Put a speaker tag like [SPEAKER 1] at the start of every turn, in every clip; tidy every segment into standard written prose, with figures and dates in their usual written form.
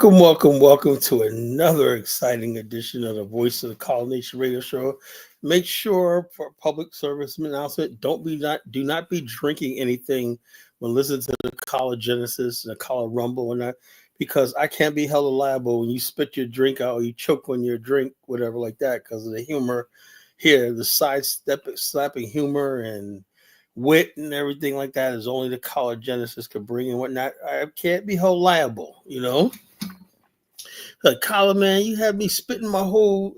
[SPEAKER 1] Welcome to another exciting edition of the Voice of the Colonization Radio Show. Make sure for public service announcement, do not be drinking anything when listening to the Collar Genesis and the Collar Rumble and that, because I can't be held liable when you spit your drink out or you choke on your drink, whatever like that, because of the humor here, the slapping humor and wit and everything like that is only the Collar Genesis could bring and whatnot. I can't be held liable. Like, Colin, man, you had me spitting my whole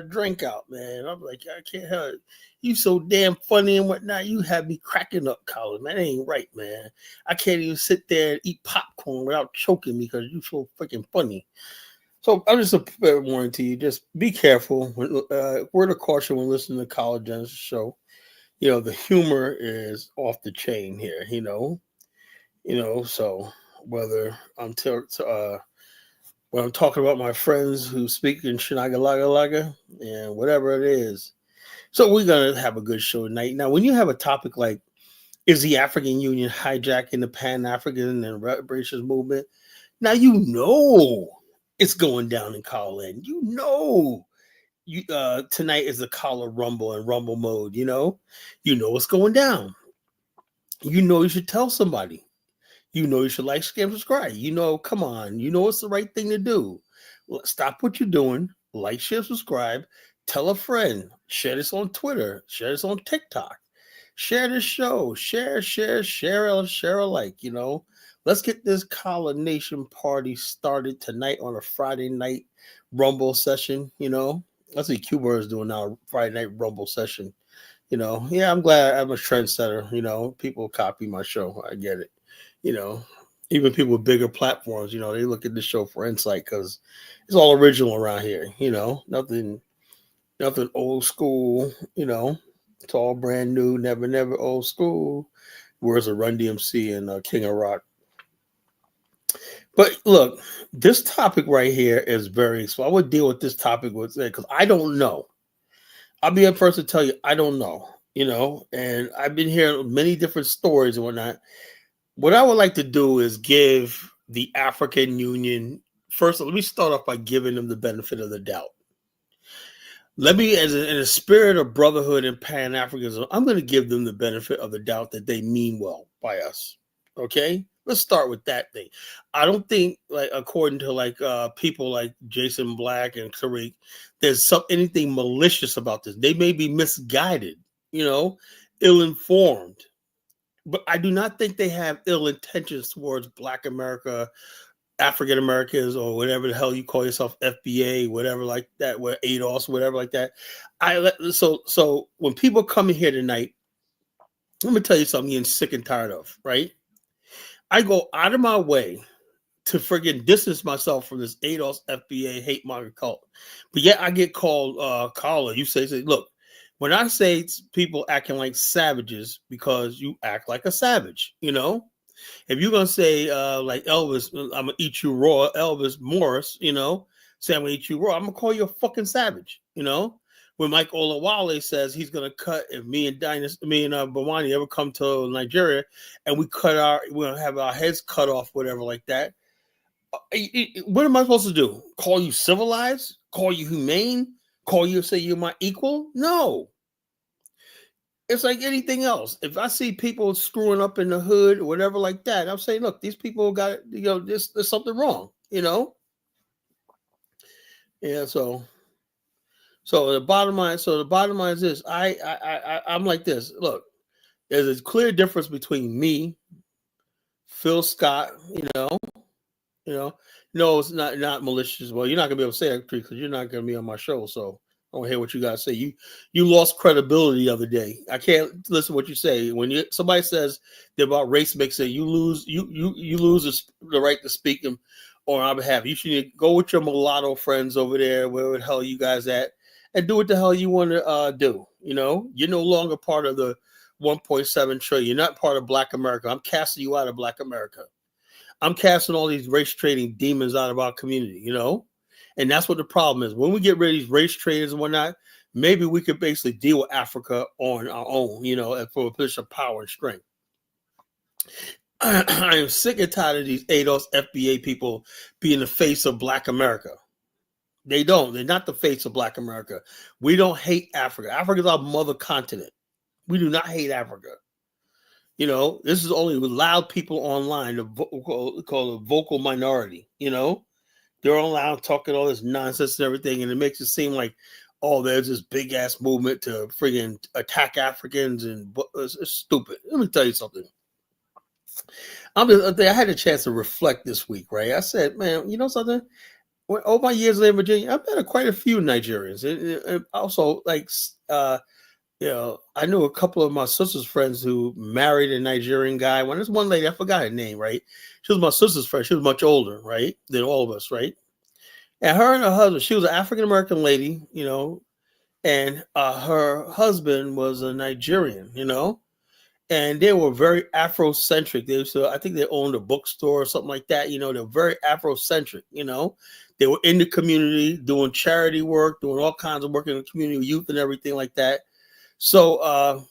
[SPEAKER 1] drink out, man. I'm like, I can't help it. You so damn funny and whatnot. You had me cracking up, Colin. Man, that ain't right, man. I can't even sit there and eat popcorn without choking because you so freaking funny. So I'm just a fair warning to you. Just be careful. Word of caution when listening to the College Genesis show. The humor is off the chain here, so whether when I'm talking about my friends who speak in Shinagalaga and whatever it is. So we're going to have a good show tonight. Now, when you have a topic like, is the African Union hijacking the Pan African and Reparations movement? Now, it's going down in Colin. Tonight is the Collar Rumble and Rumble mode, what's going down. You should tell somebody. You should like, share, subscribe. Come on. It's the right thing to do. Stop what you're doing. Like, share, subscribe. Tell a friend. Share this on Twitter. Share this on TikTok. Share this show. Share alike, Let's get this Colonization party started tonight on a Friday night Rumble session, That's what Cuba is doing now, Friday night Rumble session. Yeah, I'm glad I'm a trendsetter, People copy my show. I get it. Even people with bigger platforms, they look at the show for insight because it's all original around here, nothing old school, it's all brand new, never old school. Whereas a Run DMC and King of Rock. But look, this topic right here is so I would deal with this topic because I don't know. I'll be a person to tell you, I don't know, and I've been hearing many different stories and whatnot. What I would like to do is give the African Union, first, let me start off by giving them the benefit of the doubt. Let me, in a spirit of brotherhood and Pan-Africanism, I'm going to give them the benefit of the doubt that they mean well by us. Okay? Let's start with that thing. I don't think, according to people like Jason Black and Tariq, there's anything malicious about this. They may be misguided, ill-informed. But I do not think they have ill intentions towards Black America, African Americans, or whatever the hell you call yourself, FBA, whatever like that, ADOS, whatever like that. So when people come in here tonight, let me tell you something you're sick and tired of, right? I go out of my way to friggin' distance myself from this ADOS, FBA, hate monger cult. But yet I get called caller. You say, look, when I say people acting like savages because you act like a savage, if you're going to say like Elvis, I'm going to eat you raw, Elvis Morris, say I'm going to eat you raw, I'm going to call you a fucking savage, When Mike Olawale says he's going to cut, if me and Bawani ever come to Nigeria and we're going to have our heads cut off, whatever like that. What am I supposed to do? Call you civilized? Call you humane? Say you're my equal? No. It's like anything else. If I see people screwing up in the hood or whatever like that, I'm saying, look, these people got, there's something wrong, Yeah, so the bottom line is this. I'm like this. Look, there's a clear difference between me, Phil Scott, no, it's not malicious. Well, you're not gonna be able to say that because you're not gonna be on my show, so I don't hear what you gotta say. You lost credibility the other day. I can't listen to what you say. When somebody says they're about race mixing, you lose the right to speak on our behalf. You should go with your mulatto friends over there, wherever the hell you guys at, and do what the hell you want to do. You're no longer part of the 1.7 trillion. You're not part of Black America. I'm casting you out of Black America. I'm casting all these race trading demons out of our community, And that's what the problem is. When we get rid of these race traders and whatnot, maybe we could basically deal with Africa on our own, for a position of power and strength. I am sick and tired of these ADOS FBA people being the face of Black America. They don't. They're not the face of Black America. We don't hate Africa. Africa is our mother continent. We do not hate Africa. You know, this is only with loud people online, called a vocal minority. You know, they're online talking all this nonsense and everything, and it makes it seem like, oh, there's this big ass movement to friggin' attack Africans, and it's stupid. Let me tell you something. I had a chance to reflect this week, right? I said, man, you know something? All my years in Virginia, I've met quite a few Nigerians, and also like, you know, I knew a couple of my sister's friends who married a Nigerian guy. When there's one lady, I forgot her name, right? She was my sister's friend. She was much older, right, than all of us, right? And her and her husband, she was an African American lady, you know, and her husband was a Nigerian, you know, and they were very Afrocentric. I think they owned a bookstore or something like that. You know, they're very Afrocentric. You know, they were in the community doing charity work, doing all kinds of work in the community, with youth and everything like that. So, but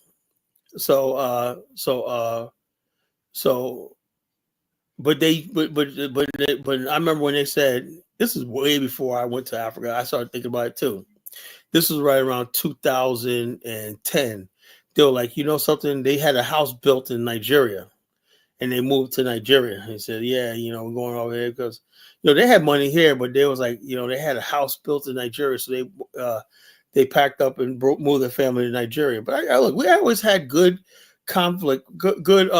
[SPEAKER 1] I remember when they said, this is way before I went to Africa. I started thinking about it too. This was right around 2010. They were like, you know something? They had a house built in Nigeria, and they moved to Nigeria. He said, yeah, you know, we're going over here because, you know, they had money here, but they was like, you know, they had a house built in Nigeria, so they packed up and moved their family to Nigeria. But look, we always had good conflict, good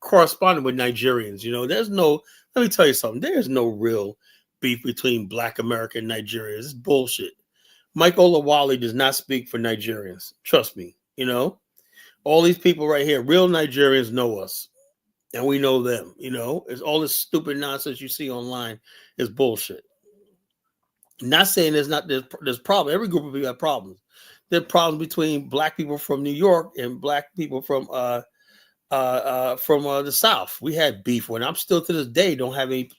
[SPEAKER 1] corresponding with Nigerians. You know, let me tell you something. There's no real beef between Black America and Nigerians. It's bullshit. Mike Olawale does not speak for Nigerians. Trust me. You know, all these people right here, real Nigerians know us, and we know them. You know, it's all this stupid nonsense you see online is bullshit. Not saying there's problem. Every group of people have problems. There are problems between Black people from New York and Black people from the South. We had beef when I'm still to this day don't have any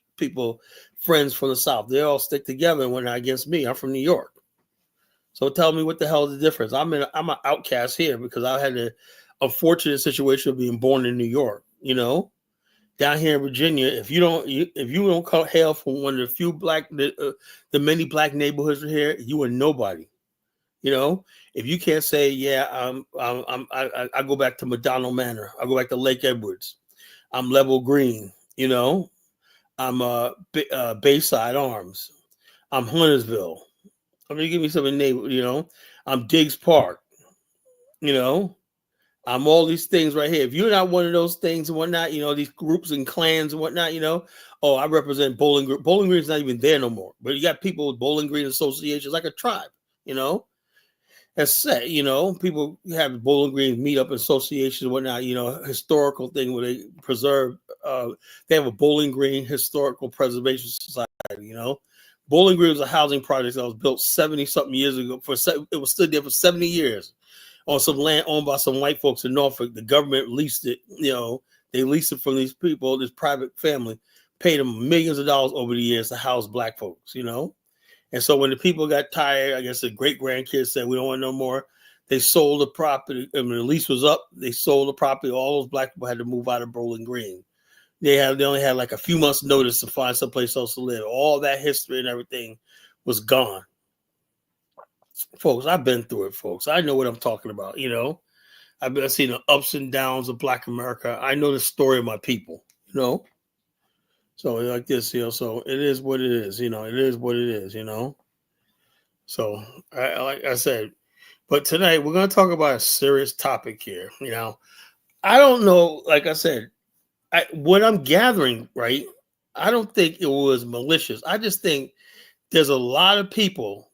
[SPEAKER 1] friends from the South. They all stick together when they're against me. I'm from New York. So tell me what the hell is the difference? I'm an outcast here because I had the unfortunate situation of being born in New York. You know, down here in Virginia, if you don't hail from one of the few the many Black neighborhoods here, you are nobody. You know, if you can't say, yeah, I go back to McDonald Manor, I go back to Lake Edwards, I'm Level Green. You know, I'm Bayside Arms, I'm Huntersville. I mean, give me something neighbor, you know. I'm Diggs Park, you know. I'm all these things right here. If you're not one of those things and whatnot, you know, these groups and clans and whatnot, you know. Oh, I represent Bowling Green. Bowling Green's not even there no more. But you got people with Bowling Green associations like a tribe, you know. That's set, you know. People have Bowling Green meetup associations and whatnot, you know, historical thing where they preserve. They have a Bowling Green Historical Preservation Society, you know. Bowling Green was a housing project that was built 70-something years ago. It was stood there for 70 years on some land owned by some white folks in Norfolk. The government leased it. You know, they leased it from these people, this private family, paid them millions of dollars over the years to house Black folks. You know, and so when the people got tired, I guess the great grandkids said we don't want no more. They sold the property. I mean, the lease was up. They sold the property. All those Black people had to move out of Bowling Green. They only had like a few months' notice to find someplace else to live. All that history and everything was gone. Folks, I've been through it, folks. I know what I'm talking about, you know. I've seen the ups and downs of Black America. I know the story of my people, you know. So like this, you know, so it is what it is, you know. It is what it is, you know. So like I said, but tonight we're going to talk about a serious topic here, you know. I don't know, like I said, what I'm gathering, right, I don't think it was malicious. I just think there's a lot of people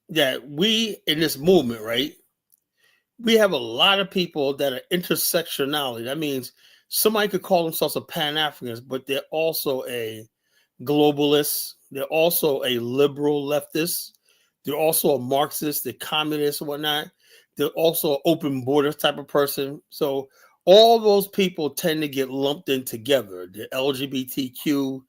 [SPEAKER 1] that we in this movement, right, we have a lot of people that are intersectionality. That means somebody could call themselves a Pan Africanist, but they're also a globalist. They're also a liberal leftist. They're also a Marxist, they're communist and whatnot. They're also an open borders type of person. So all those people tend to get lumped in together. The LGBTQ,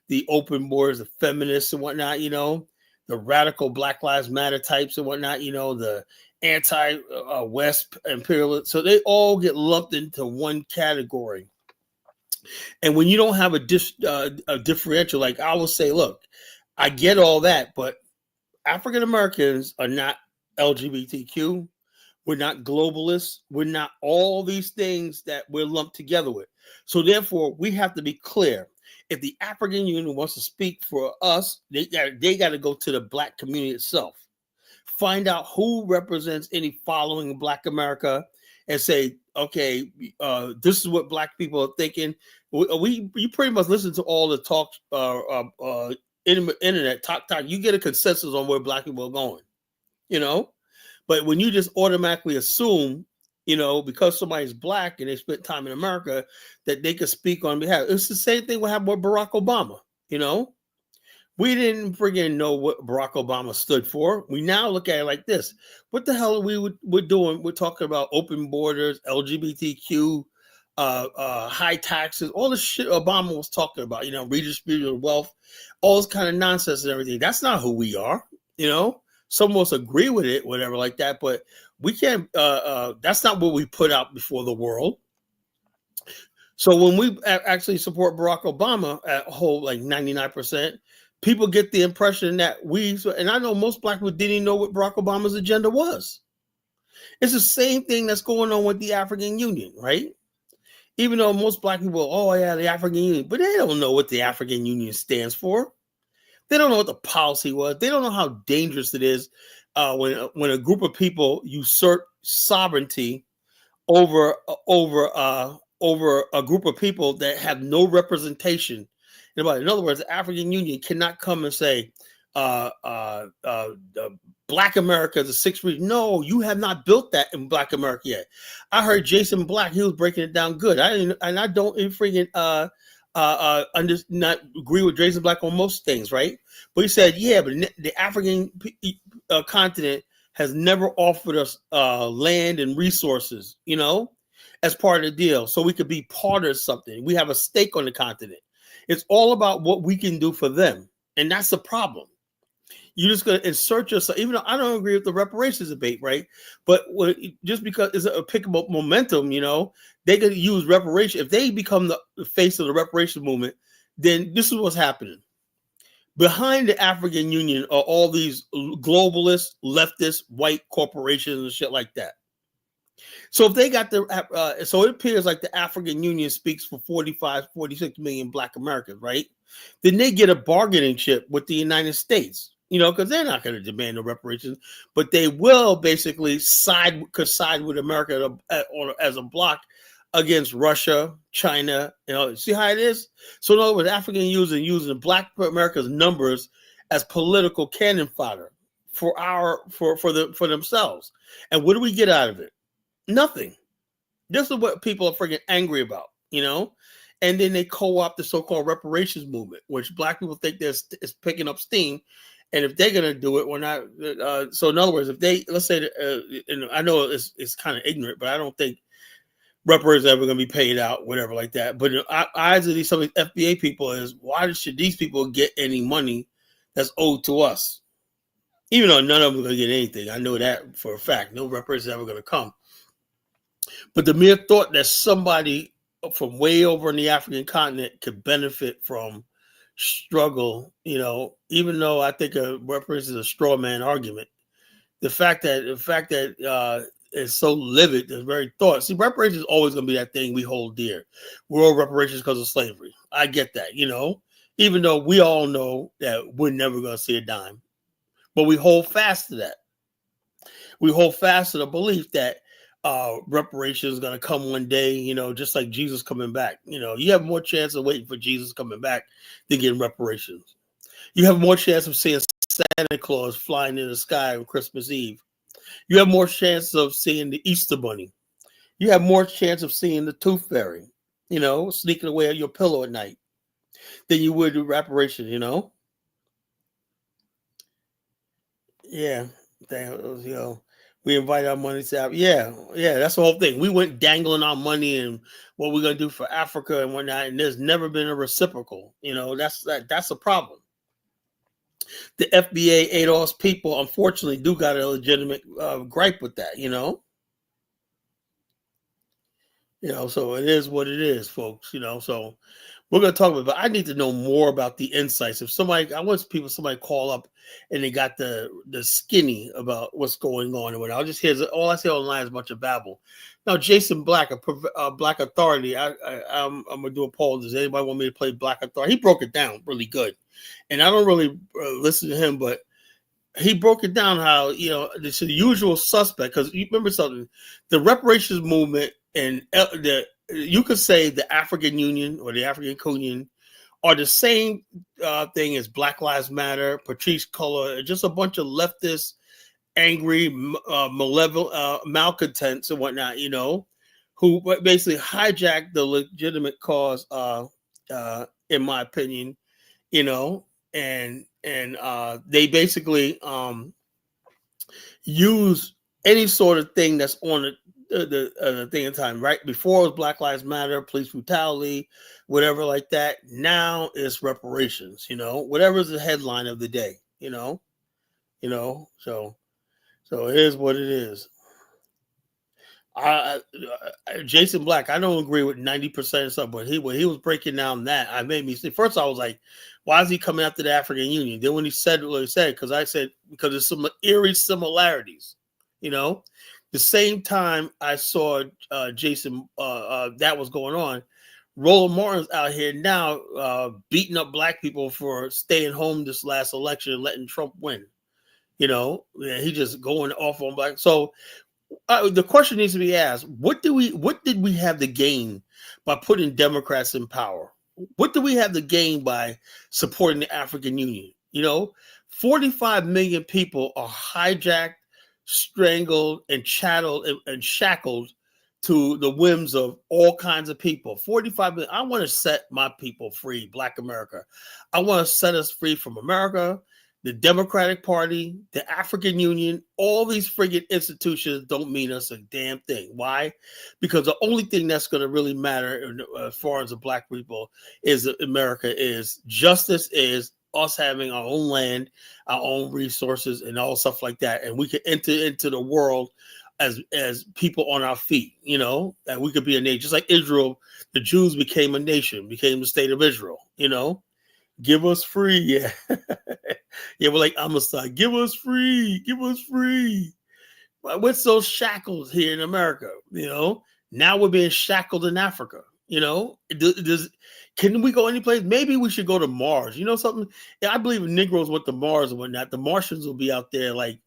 [SPEAKER 1] the open borders, the feminists and whatnot, you know, the radical Black Lives Matter types and whatnot, you know, the anti-West imperialists. So they all get lumped into one category. And when you don't have a differential, like I will say, look, I get all that, but African Americans are not LGBTQ. We're not globalists. We're not all these things that we're lumped together with. So therefore, we have to be clear. If the African Union wants to speak for us, they got to go to the Black community itself. Find out who represents any following of Black America and say, okay, this is what Black people are thinking. You pretty much listen to all the talk, internet talk. You get a consensus on where Black people are going, you know. But when you just automatically assume, you know, because somebody's Black and they spent time in America, that they could speak on behalf. It's the same thing what happened with Barack Obama, you know. We didn't friggin' know what Barack Obama stood for. We now look at it like this. What the hell are we're doing? We're talking about open borders, LGBTQ, high taxes, all the shit Obama was talking about, you know, redistribution of wealth, all this kind of nonsense and everything. That's not who we are, you know. Some of us agree with it, whatever like that, but we can't, that's not what we put out before the world. So when we actually support Barack Obama at a whole like 99%, people get the impression that and I know most Black people didn't even know what Barack Obama's agenda was. It's the same thing that's going on with the African Union, right? Even though most Black people, oh yeah, the African Union, but they don't know what the African Union stands for. They don't know what the policy was. They don't know how dangerous it is when a group of people usurp sovereignty over a group of people that have no representation. In other words, the African Union cannot come and say, Black America is a sixth region. No, you have not built that in Black America yet. I heard Jason Black; he was breaking it down good. I don't freaking not agree with Jason Black on most things, right? But he said, yeah, but the African continent has never offered us land and resources, you know, as part of the deal, so we could be part of something. We have a stake on the continent. It's all about what we can do for them, and that's the problem. You're just going to insert yourself, even though I don't agree with the reparations debate, right? But just because it's a pick up momentum, you know, they could use reparation. If they become the face of the reparations movement, then this is what's happening. Behind the African Union are all these globalist, leftist, white corporations and shit like that. So if they got so it appears like the African Union speaks for 45, 46 million Black Americans, right? Then they get a bargaining chip with the United States, you know, because they're not going to demand no reparations, but they will basically side with America as a bloc against Russia, China, you know. See how it is? So in other words, African using Black America's numbers as political cannon fodder for themselves. And what do we get out of it? Nothing. This is what people are freaking angry about, you know? And then they co-opt the so-called reparations movement, which Black people think is picking up steam. And if they're going to do it, we're not. So in other words, if they, let's say, and I know it's kind of ignorant, but I don't think reparations are ever going to be paid out, whatever like that. But in the eyes of some of these FBA people is, why should these people get any money that's owed to us? Even though none of them are going to get anything. I know that for a fact. No reparations are ever going to come. But the mere thought that somebody from way over in the African continent could benefit from struggle, you know, even though I think reparations is a straw man argument, the fact that it's so livid, the very thought. See, reparations is always going to be that thing we hold dear. We're all reparations because of slavery. I get that, you know, even though we all know that we're never going to see a dime, but we hold fast to that. We hold fast to the belief that reparations is going to come one day, you know, just like Jesus coming back. You know, you have more chance of waiting for Jesus coming back than getting reparations. You have more chance of seeing Santa Claus flying in the sky on Christmas Eve. You have more chance of seeing the Easter Bunny. You have more chance of seeing the Tooth Fairy, you know, sneaking away at your pillow at night than you would do reparations, you know? Yeah, you know. We invite our money to yeah, that's the whole thing. We went dangling our money and what we're gonna do for Africa and whatnot, and there's never been a reciprocal. You know, that's a problem. The FBA, ADOS people, unfortunately, do got a legitimate gripe with that. You know, So it is what it is, folks. So we're going to talk about it, but I need to know more about the insights. If somebody, I want somebody call up and they got the skinny about what's going on. And I'll just hear, all I say online is a bunch of babble. Now, Jason Black, Black Authority, I'm going to do a poll. Does anybody want me to play Black Authority? He broke it down really good. And I don't really listen to him, but he broke it down how, it's the usual suspect. Because you remember something, the reparations movement and you could say the African Union or the African Union are the same thing as Black Lives Matter, Patrice Cullor, just a bunch of leftist, angry, malevolent malcontents and whatnot, who basically hijacked the legitimate cause, in my opinion, and they basically use any sort of thing that's on the thing in time. Right before it was Black Lives Matter, police brutality, whatever like that. Now it's reparations. Whatever's the headline of the day. So it is what it is. Jason Black, I don't agree with 90% of stuff, but when he was breaking down that, I made me see. First, I was like, "Why is he coming after the African Union?" Then when he said what he said, because there's some eerie similarities. The same time I saw Jason that was going on, Roland Martin's out here now beating up black people for staying home this last election and letting Trump win. He just going off on black. So the question needs to be asked: what did we have to gain by putting Democrats in power? What do we have to gain by supporting the African Union? 45 million people are hijacked, strangled, and chatteled and shackled to the whims of all kinds of people. 45 million. I want to set my people free, Black America. I want to set us free from America, the Democratic Party, the African Union. All these friggin' institutions don't mean us a damn thing. Why? Because the only thing that's going to really matter as far as the black people is that America is justice, is us having our own land, our own resources, and all stuff like that. And we can enter into the world as people on our feet, that we could be a nation. Just like Israel, the Jews became a nation, became the state of Israel, Give us free, yeah. Yeah, we're like Amistad. Give us free. What's those shackles here in America? Now we're being shackled in Africa. Can we go any place? Maybe we should go to Mars. Something? Yeah, I believe Negroes went to Mars and whatnot. The Martians will be out there like.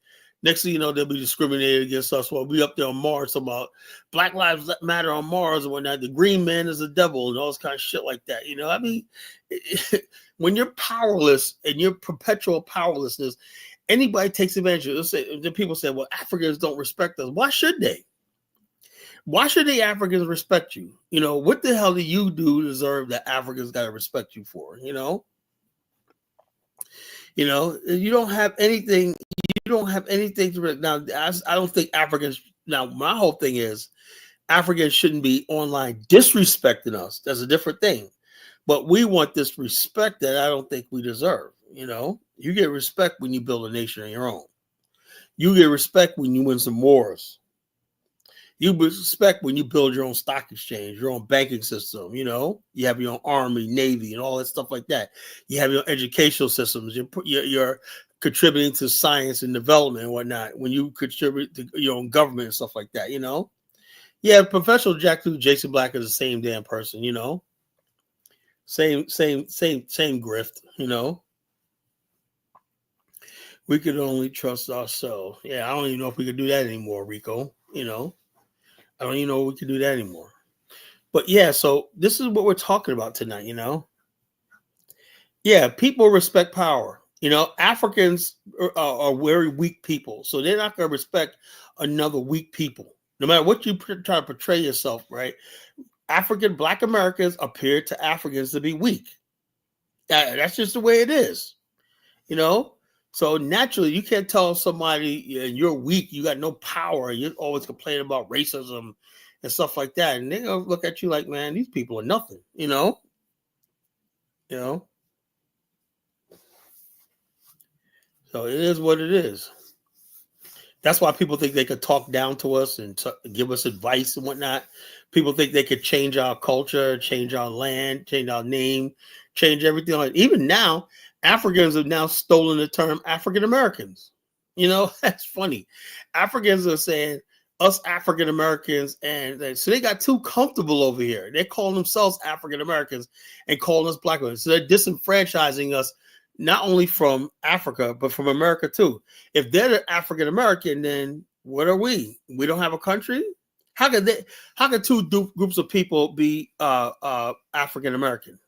[SPEAKER 1] Next thing you know, they'll be discriminated against us. Well, we'll be up there on Mars about Black Lives Matter on Mars and whatnot. The green man is a devil and all this kind of shit like that. When you're powerless and you're perpetual powerlessness, anybody takes advantage of it. The people say, well, Africans don't respect us. Why should they? Why should the Africans respect you? What the hell do you do to deserve that Africans got to respect you for? You don't have anything. You don't have anything to now. I don't think Africans. Now, my whole thing is Africans shouldn't be online disrespecting us. That's a different thing. But we want this respect that I don't think we deserve. You get respect when you build a nation on your own. You get respect when you win some wars. You respect when you build your own stock exchange, your own banking system. You have your own army, navy, and all that stuff like that. You have your educational systems. You're contributing to science and development and whatnot. When you contribute to your own government and stuff like that, Yeah, professional Jason Black is the same damn person. Same grift. We could only trust ourselves. Yeah, I don't even know if we could do that anymore, Rico. I don't even know if we can do that anymore. But yeah, so this is what we're talking about tonight, Yeah, people respect power. Africans are very weak people. So they're not going to respect another weak people. No matter what you try to portray yourself, right? Black Americans appear to Africans to be weak. That's just the way it is. So naturally, you can't tell somebody you're weak, you got no power, you're always complaining about racism and stuff like that, and they're gonna look at you like, man, these people are nothing. So it is what it is. That's why people think they could talk down to us and give us advice and whatnot. People think they could change our culture, change our land, change our name, change everything. Even now, Africans have now stolen the term African Americans. That's funny. Africans are saying us African Americans, and so they got too comfortable over here. They call themselves African Americans and calling us black men. So they're disenfranchising us not only from Africa, but from America too. If they're African American, then what are we? We don't have a country? How could two groups of people be African American?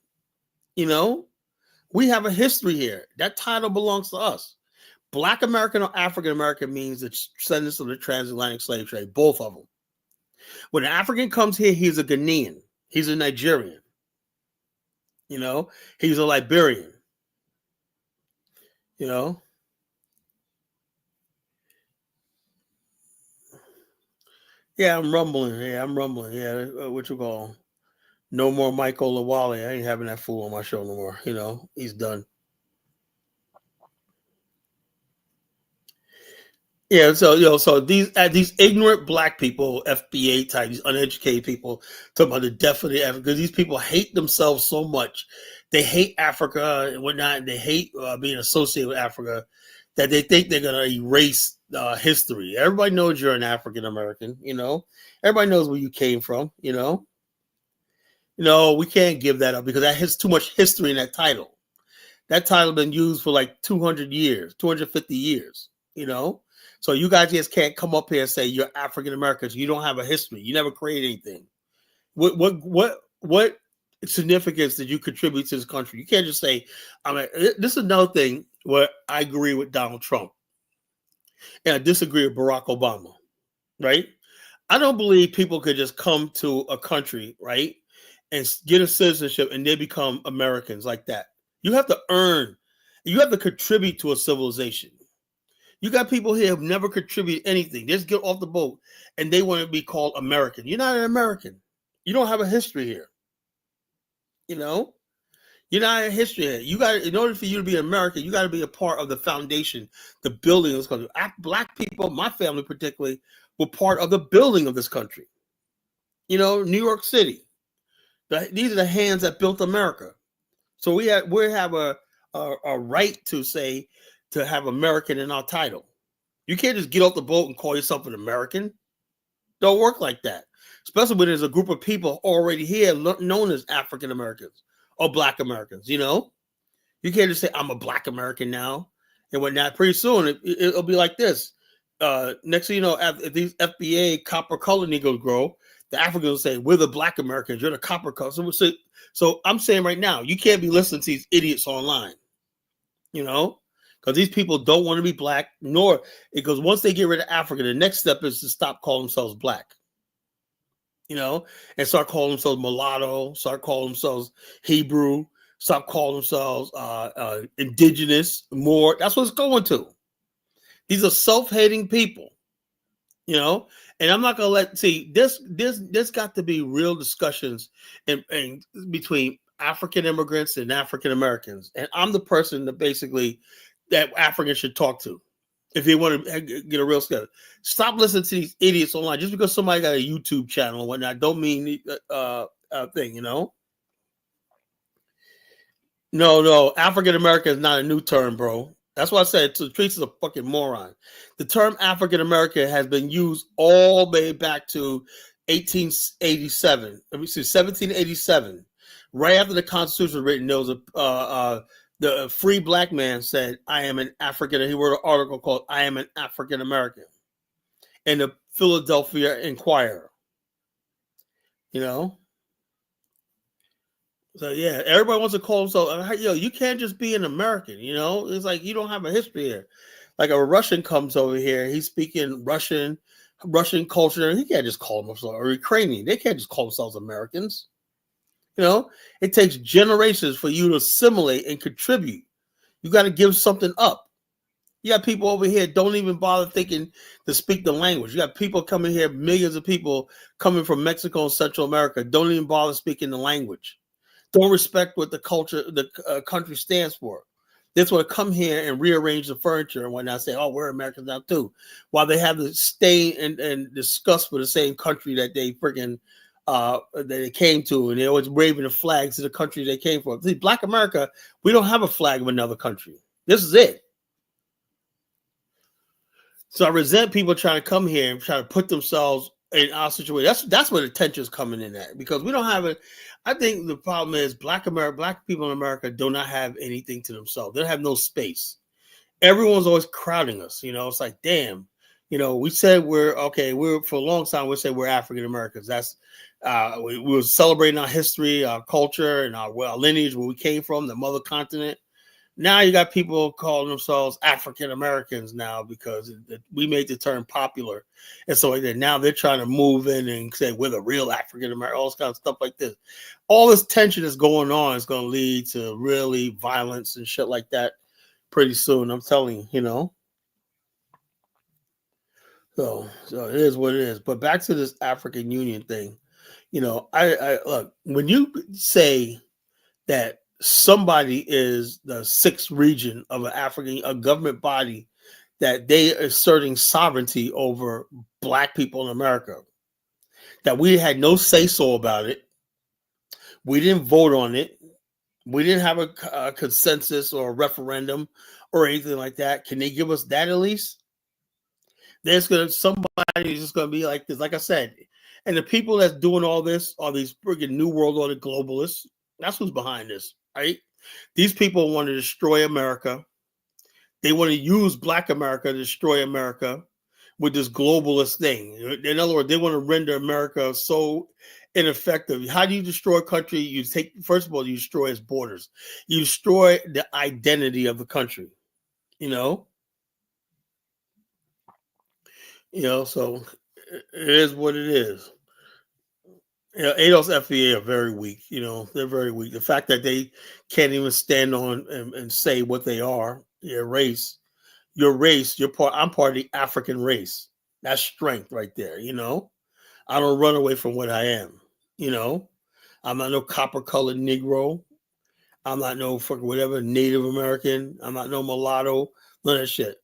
[SPEAKER 1] We have a history here. That title belongs to us. Black American or African American means the descendants of the transatlantic slave trade, both of them. When an African comes here, he's a Ghanaian. He's a Nigerian. He's a Liberian. Yeah, I'm rumbling. Yeah, what you call? No more Michael Lawale. I ain't having that fool on my show no more. He's done. Yeah, so these ignorant black people, FBA type, these uneducated people, talking about the death of the Africa, because these people hate themselves so much. They hate Africa and whatnot. They hate being associated with Africa, that they think they're gonna erase history. Everybody knows you're an African American. Everybody knows where you came from. We can't give that up because that has too much history in that title. That title been used for like 200 years, 250 years. So you guys just can't come up here and say you're African Americans. You don't have a history. You never created anything. What significance did you contribute to this country? You can't just say, this is another thing where I agree with Donald Trump and I disagree with Barack Obama, right? I don't believe people could just come to a country, right, and get a citizenship and they become Americans like that. You have to contribute to a civilization. You got people here who've never contributed anything. They just get off the boat and they want to be called American. You're not an American. You don't have a history here. You're not a history here. In order for you to be American, you got to be a part of the foundation, the building of this country. Black people, my family particularly, were part of the building of this country. New York City. These are the hands that built America. So we have a right to say, to have American in our title. You can't just get off the boat and call yourself an American. Don't work like that. Especially when there's a group of people already here known as African Americans or Black Americans. You can't just say I'm a Black American now and whatnot. Pretty soon it'll be like this. Next thing you know, if these FBA copper color Negroes grow, the Africans will say, we're the Black Americans, you're the copper color. So I'm saying right now, you can't be listening to these idiots online. Because these people don't want to be black, because once they get rid of Africa, the next step is to stop calling themselves black, and start calling themselves mulatto, start calling themselves Hebrew, stop calling themselves indigenous, more. That's what it's going to. These are self-hating people, and I'm not going to there's got to be real discussions in between African immigrants and African Americans. And I'm the person that Africans should talk to if they want to get a real skill. Stop listening to these idiots online. Just because somebody got a YouTube channel and whatnot don't mean thing, No, African American is not a new term, bro. That's why I said Treats is a fucking moron. The term African American has been used all the way back to 1787. Right after the Constitution was written, there was the free black man said, I am an African. He wrote an article called I Am an African American in the Philadelphia Inquirer. So yeah, everybody wants to call themselves, you can't just be an American, It's like you don't have a history here. Like a Russian comes over here, he's speaking Russian culture, he can't just call himself, or Ukrainian, they can't just call themselves Americans. It takes generations for you to assimilate and contribute. You got to give something up. You got people over here don't even bother thinking to speak the language. You got people coming here, millions of people coming from Mexico and Central America, don't even bother speaking the language. Don't respect what the culture, the country stands for. They just want to come here and rearrange the furniture and whatnot, say, oh, we're Americans now too. While they have to stay and discuss for the same country that they freaking that they came to, and they're always waving the flags to the country they came from. See, Black America, we don't have a flag of another country. This is it. So I resent people trying to come here and try to put themselves in our situation. That's where the tension's coming in at, because we don't have it. I think the problem is Black people in America do not have anything to themselves. They don't have no space. Everyone's always crowding us. It's like, damn. We said we're for a long time we said we're African Americans. That's we were celebrating our history, our culture, and our lineage, where we came from, the mother continent. Now you got people calling themselves African Americans now because we made the term popular. And so now they're trying to move in and say we're the real African American, all this kind of stuff like this. All this tension that's going on is going to lead to really violence and shit like that pretty soon. I'm telling you, So it is what it is. But back to this African Union thing, I look, when you say that somebody is the sixth region of a government body, that they are asserting sovereignty over Black people in America, that we had no say-so about it. We didn't vote on it. We didn't have a consensus or a referendum or anything like that. Can they give us that at least? Somebody's just going to be like this, like I said. And the people that's doing all this are these friggin' New World Order globalists. That's who's behind this, right? These people want to destroy America. They want to use Black America to destroy America with this globalist thing. In other words, they want to render America so ineffective. How do you destroy a country? First of all, you destroy its borders. You destroy the identity of the country. So it is what it is. ADOS FBA are very weak. They're very weak. The fact that they can't even stand on and say what they are, your race, I'm part of the African race. That's strength right there. I don't run away from what I am. I'm not no copper colored Negro. I'm not no fucking whatever Native American. I'm not no mulatto. None of that shit.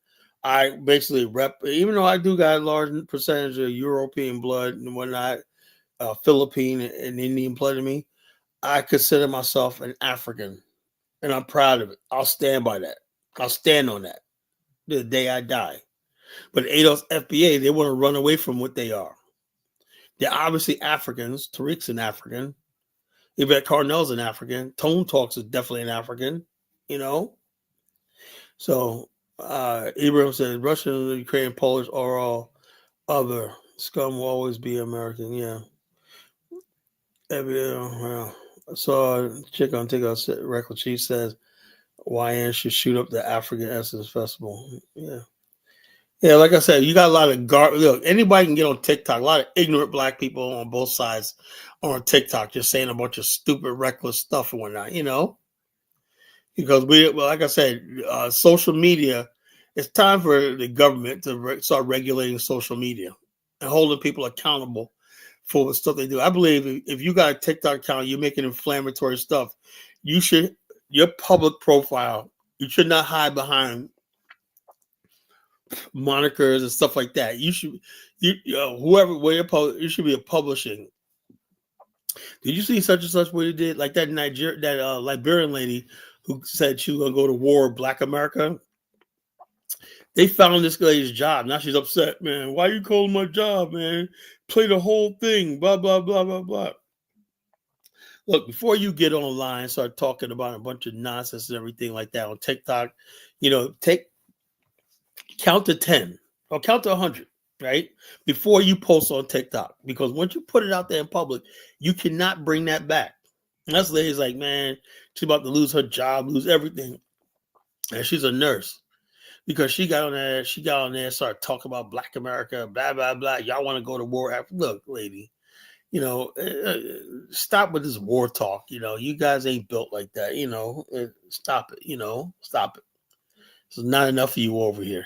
[SPEAKER 1] I basically even though I do got a large percentage of European blood and whatnot, Philippine and Indian blood in me, I consider myself an African, and I'm proud of it. I'll stand by that. I'll stand on that the day I die. But ADOS FBA, they want to run away from what they are. They're obviously Africans. Tariq's an African. Yvette Carnell's an African. Tone Talks is definitely an African. So Ibrahim says Russian, Ukrainian, Polish are all other. Scum will always be American. Yeah. Well, I saw a chick on TikTok, Reckless. She says YN should shoot up the African Essence Festival. Yeah. Yeah, like I said, you got a lot of look, anybody can get on TikTok. A lot of ignorant Black people on both sides are on TikTok just saying a bunch of stupid, reckless stuff and whatnot, Because like I said, social media, it's time for the government to start regulating social media and holding people accountable for the stuff they do. I believe if you got a TikTok account, you're making inflammatory stuff, your public profile, you should not hide behind monikers and stuff like that. You should, you should be a publishing. Did you see such and such what he did? Like that Liberian lady who said she was gonna go to war with Black America. They found this lady's job. Now she's upset, man. Why you calling my job, man? Play the whole thing. Blah blah blah blah blah. Look, before you get online and start talking about a bunch of nonsense and everything like that on TikTok, count to 10 or count to 100, right? Before you post on TikTok. Because once you put it out there in public, you cannot bring that back. And that's lady's like, man, she's about to lose her job, lose everything. And she's a nurse. Because she got on there and started talking about Black America, blah, blah, blah. Y'all want to go to war after. Look, lady, stop with this war talk. You guys ain't built like that. Stop it. Stop it. There's not enough of you over here.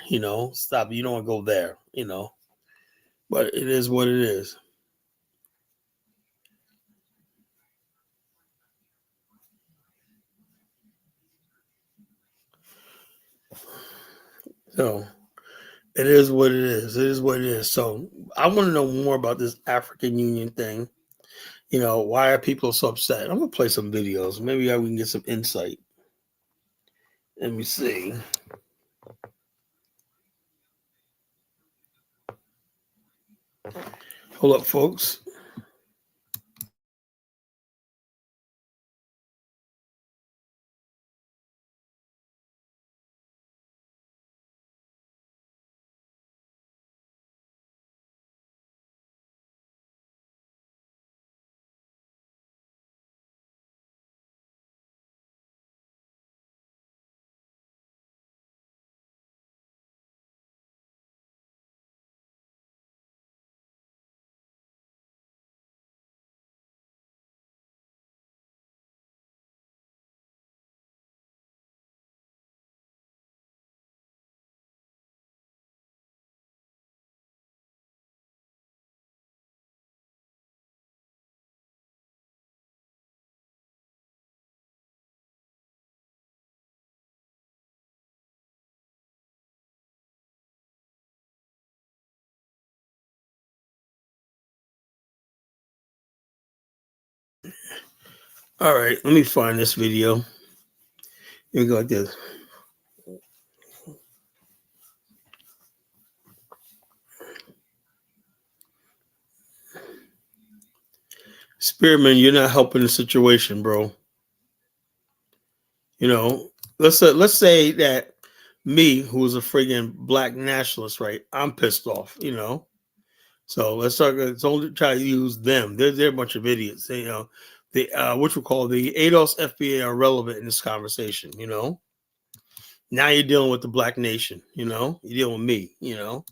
[SPEAKER 1] Stop it. You don't want to go there. But it is what it is. So it is what it is. It is what it is. So I want to know more about this African Union thing. You know, why are people so upset? I'm gonna play some videos. Maybe we can get some insight. Let me see. Hold up, folks. All right, let me find this video. Here we go like this. Spearman, you're not helping the situation, bro. You know, let's say that me, who's a friggin' black nationalist, right? I'm pissed off, you know. So let's only try to use them. They're a bunch of idiots. They, you know, the which we call the ADOS FBA are relevant in this conversation, you know. Now you're dealing with the black nation, you know, you're dealing with me, you know.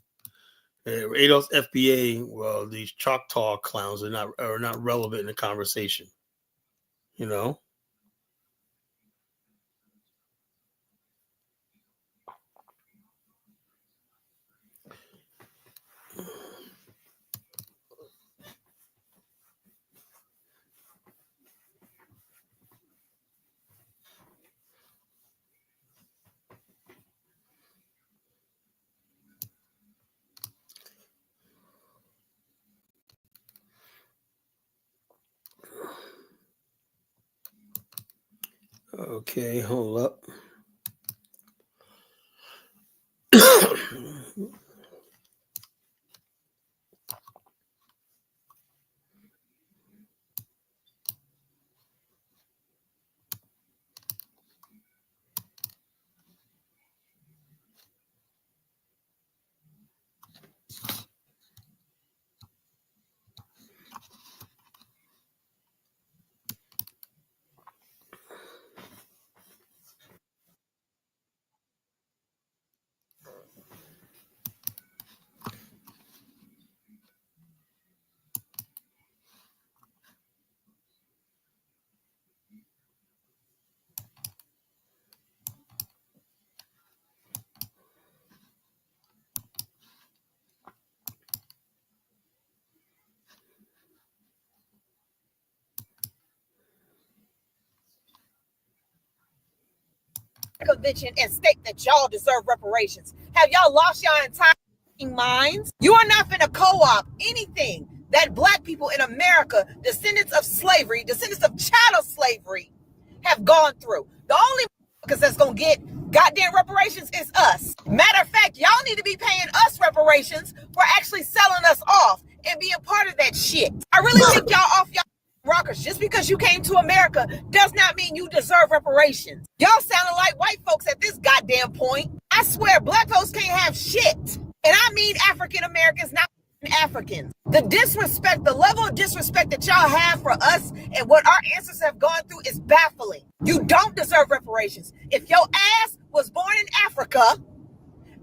[SPEAKER 1] ADOS FBA, well, these Choctaw clowns are not relevant in the conversation, you know. Okay, hold up.
[SPEAKER 2] Convention and state that y'all deserve reparations. Have y'all lost your entire minds? You are not going to co-op anything that black people in America, descendants of slavery, descendants of chattel slavery, have gone through. The only because that's going to get goddamn reparations is us. Matter of fact, y'all need to be paying us reparations for actually selling us off and being part of that shit. I really think y'all off y'all rockers. Just because you came to America does not mean you deserve reparations. Y'all sounding like white folks at this goddamn point. I swear black folks can't have shit. And I mean African Americans, not Africans. The disrespect, the level of disrespect that y'all have for us and what our ancestors have gone through is baffling. You don't deserve reparations. If your ass was born in Africa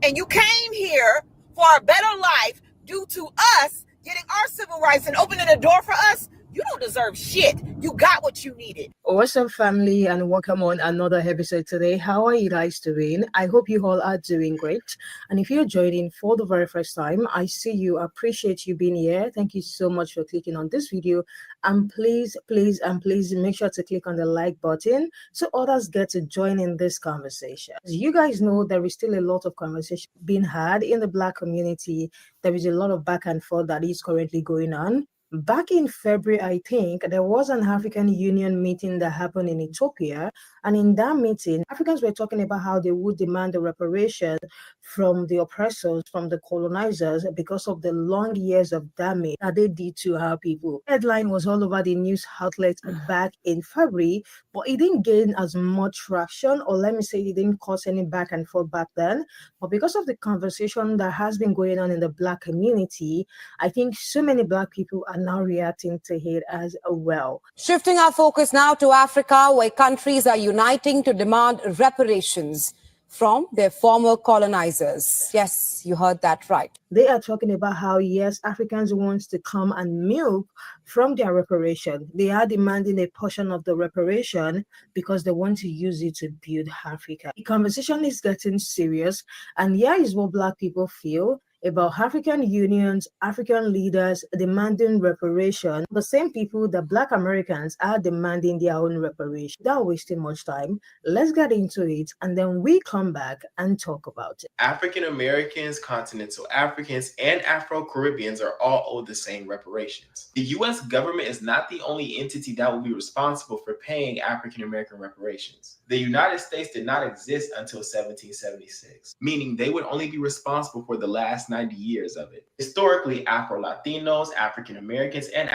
[SPEAKER 2] and you came here for a better life due to us getting our civil rights and opening the door for us, You don't deserve shit. You got what you needed.
[SPEAKER 3] What's up, family, and welcome on another episode today. How are you guys doing? I hope you all are doing great. And if you're joining for the very first time, I see you, appreciate you being here. Thank you so much for clicking on this video. And please make sure to click on the like button so others get to join in this conversation. As you guys know, there is still a lot of conversation being had in the Black community. There is a lot of back and forth that is currently going on. Back in February, I think, there was an African Union meeting that happened in Ethiopia. And in that meeting, Africans were talking about how they would demand the reparation from the oppressors, from the colonizers, because of the long years of damage that they did to our people. Headline was all over the news outlets back in February, but it didn't gain as much traction, or let me say it didn't cause any back and forth back then. But because of the conversation that has been going on in the Black community, I think so many Black people are now reacting to it as well.
[SPEAKER 4] Shifting our focus now to Africa, where countries are uniting to demand reparations from their former colonizers. Yes, you heard that right.
[SPEAKER 3] They are talking about how, yes, Africans want to come and milk from their reparation. They are demanding a portion of the reparation because they want to use it to build Africa. The conversation is getting serious, and here is what Black people feel about African unions, African leaders demanding reparation, the same people that Black Americans are demanding their own reparation. Without wasting much time, let's get into it, and then we come back and talk about it.
[SPEAKER 5] African Americans, continental Africans, and Afro-Caribbeans are all owed the same reparations. The U.S. government is not the only entity that will be responsible for paying African American reparations. The United States did not exist until 1776, meaning they would only be responsible for the last 90 years of it. Historically, Afro-Latinos, African Americans, and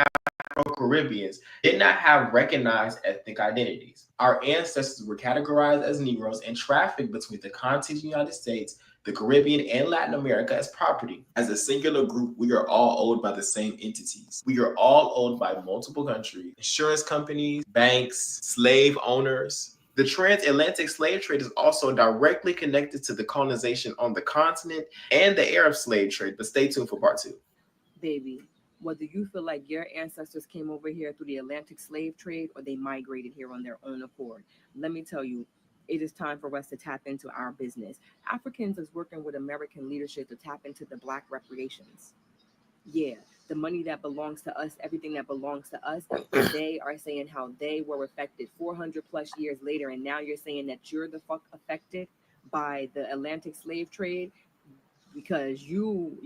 [SPEAKER 5] Afro-Caribbeans did not have recognized ethnic identities. Our ancestors were categorized as Negroes and trafficked between the continental United States, the Caribbean, and Latin America as property. As a singular group, we are all owed by the same entities. We are all owed by multiple countries, insurance companies, banks, slave owners. The transatlantic slave trade is also directly connected to the colonization on the continent and the Arab slave trade, but stay tuned for part 2.
[SPEAKER 6] Baby, whether you feel like your ancestors came over here through the Atlantic slave trade or they migrated here on their own accord, let me tell you, it is time for us to tap into our business. Africans is working with American leadership to tap into the Black reparations. Yeah, the money that belongs to us, everything that belongs to us, they are saying how they were affected 400 plus years later, and now you're saying that you're the fuck affected by the Atlantic slave trade because you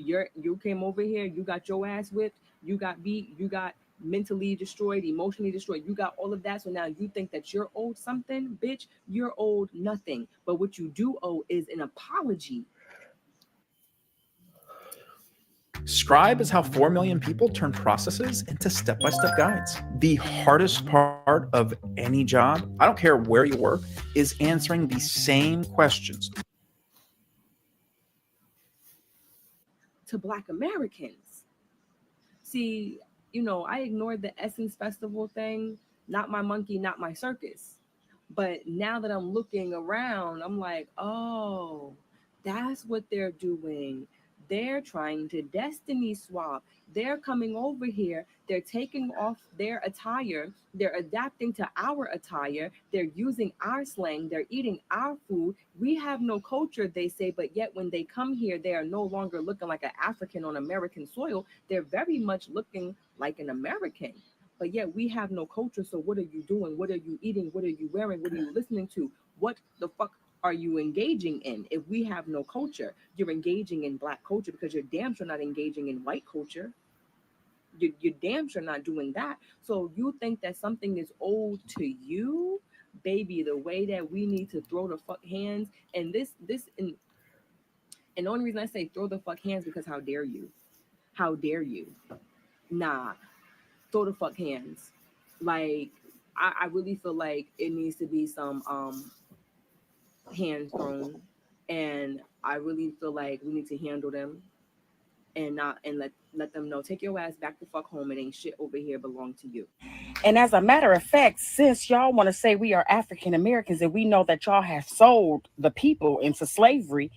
[SPEAKER 6] came over here, you got your ass whipped, you got beat, you got mentally destroyed, emotionally destroyed, you got all of that. So now you think that you're owed something, bitch. You're owed nothing. But what you do owe is an apology.
[SPEAKER 7] Scribe is how 4 million people turn processes into step-by-step guides. The hardest part of any job, I don't care where you work, is answering the same questions
[SPEAKER 6] To Black Americans. See, I ignored the Essence Festival thing, not my monkey, not my circus. But now that I'm looking around, I'm like, oh, that's what they're doing. They're trying to destiny swap. They're coming over here. They're taking off their attire. They're adapting to our attire. They're using our slang. They're eating our food. We have no culture, they say, but yet when they come here, they are no longer looking like an African on American soil. They're very much looking like an American. But yet we have no culture. So what are you doing? What are you eating? What are you wearing? What are you listening to? What the fuck are you engaging in? If we have no culture, you're engaging in Black culture because you're damn sure not engaging in white culture. You're damn sure not doing that. So you think that something is owed to you, baby? The way that we need to throw the fuck hands, and and the only reason I say throw the fuck hands because how dare you? How dare you? Nah, throw the fuck hands. Like I really feel like it needs to be some hands thrown, and I really feel like we need to handle them and let them know, take your ass back the fuck home. It ain't shit over here belong to you.
[SPEAKER 8] And as a matter of fact, since y'all want to say we are African Americans and we know that y'all have sold the people into slavery,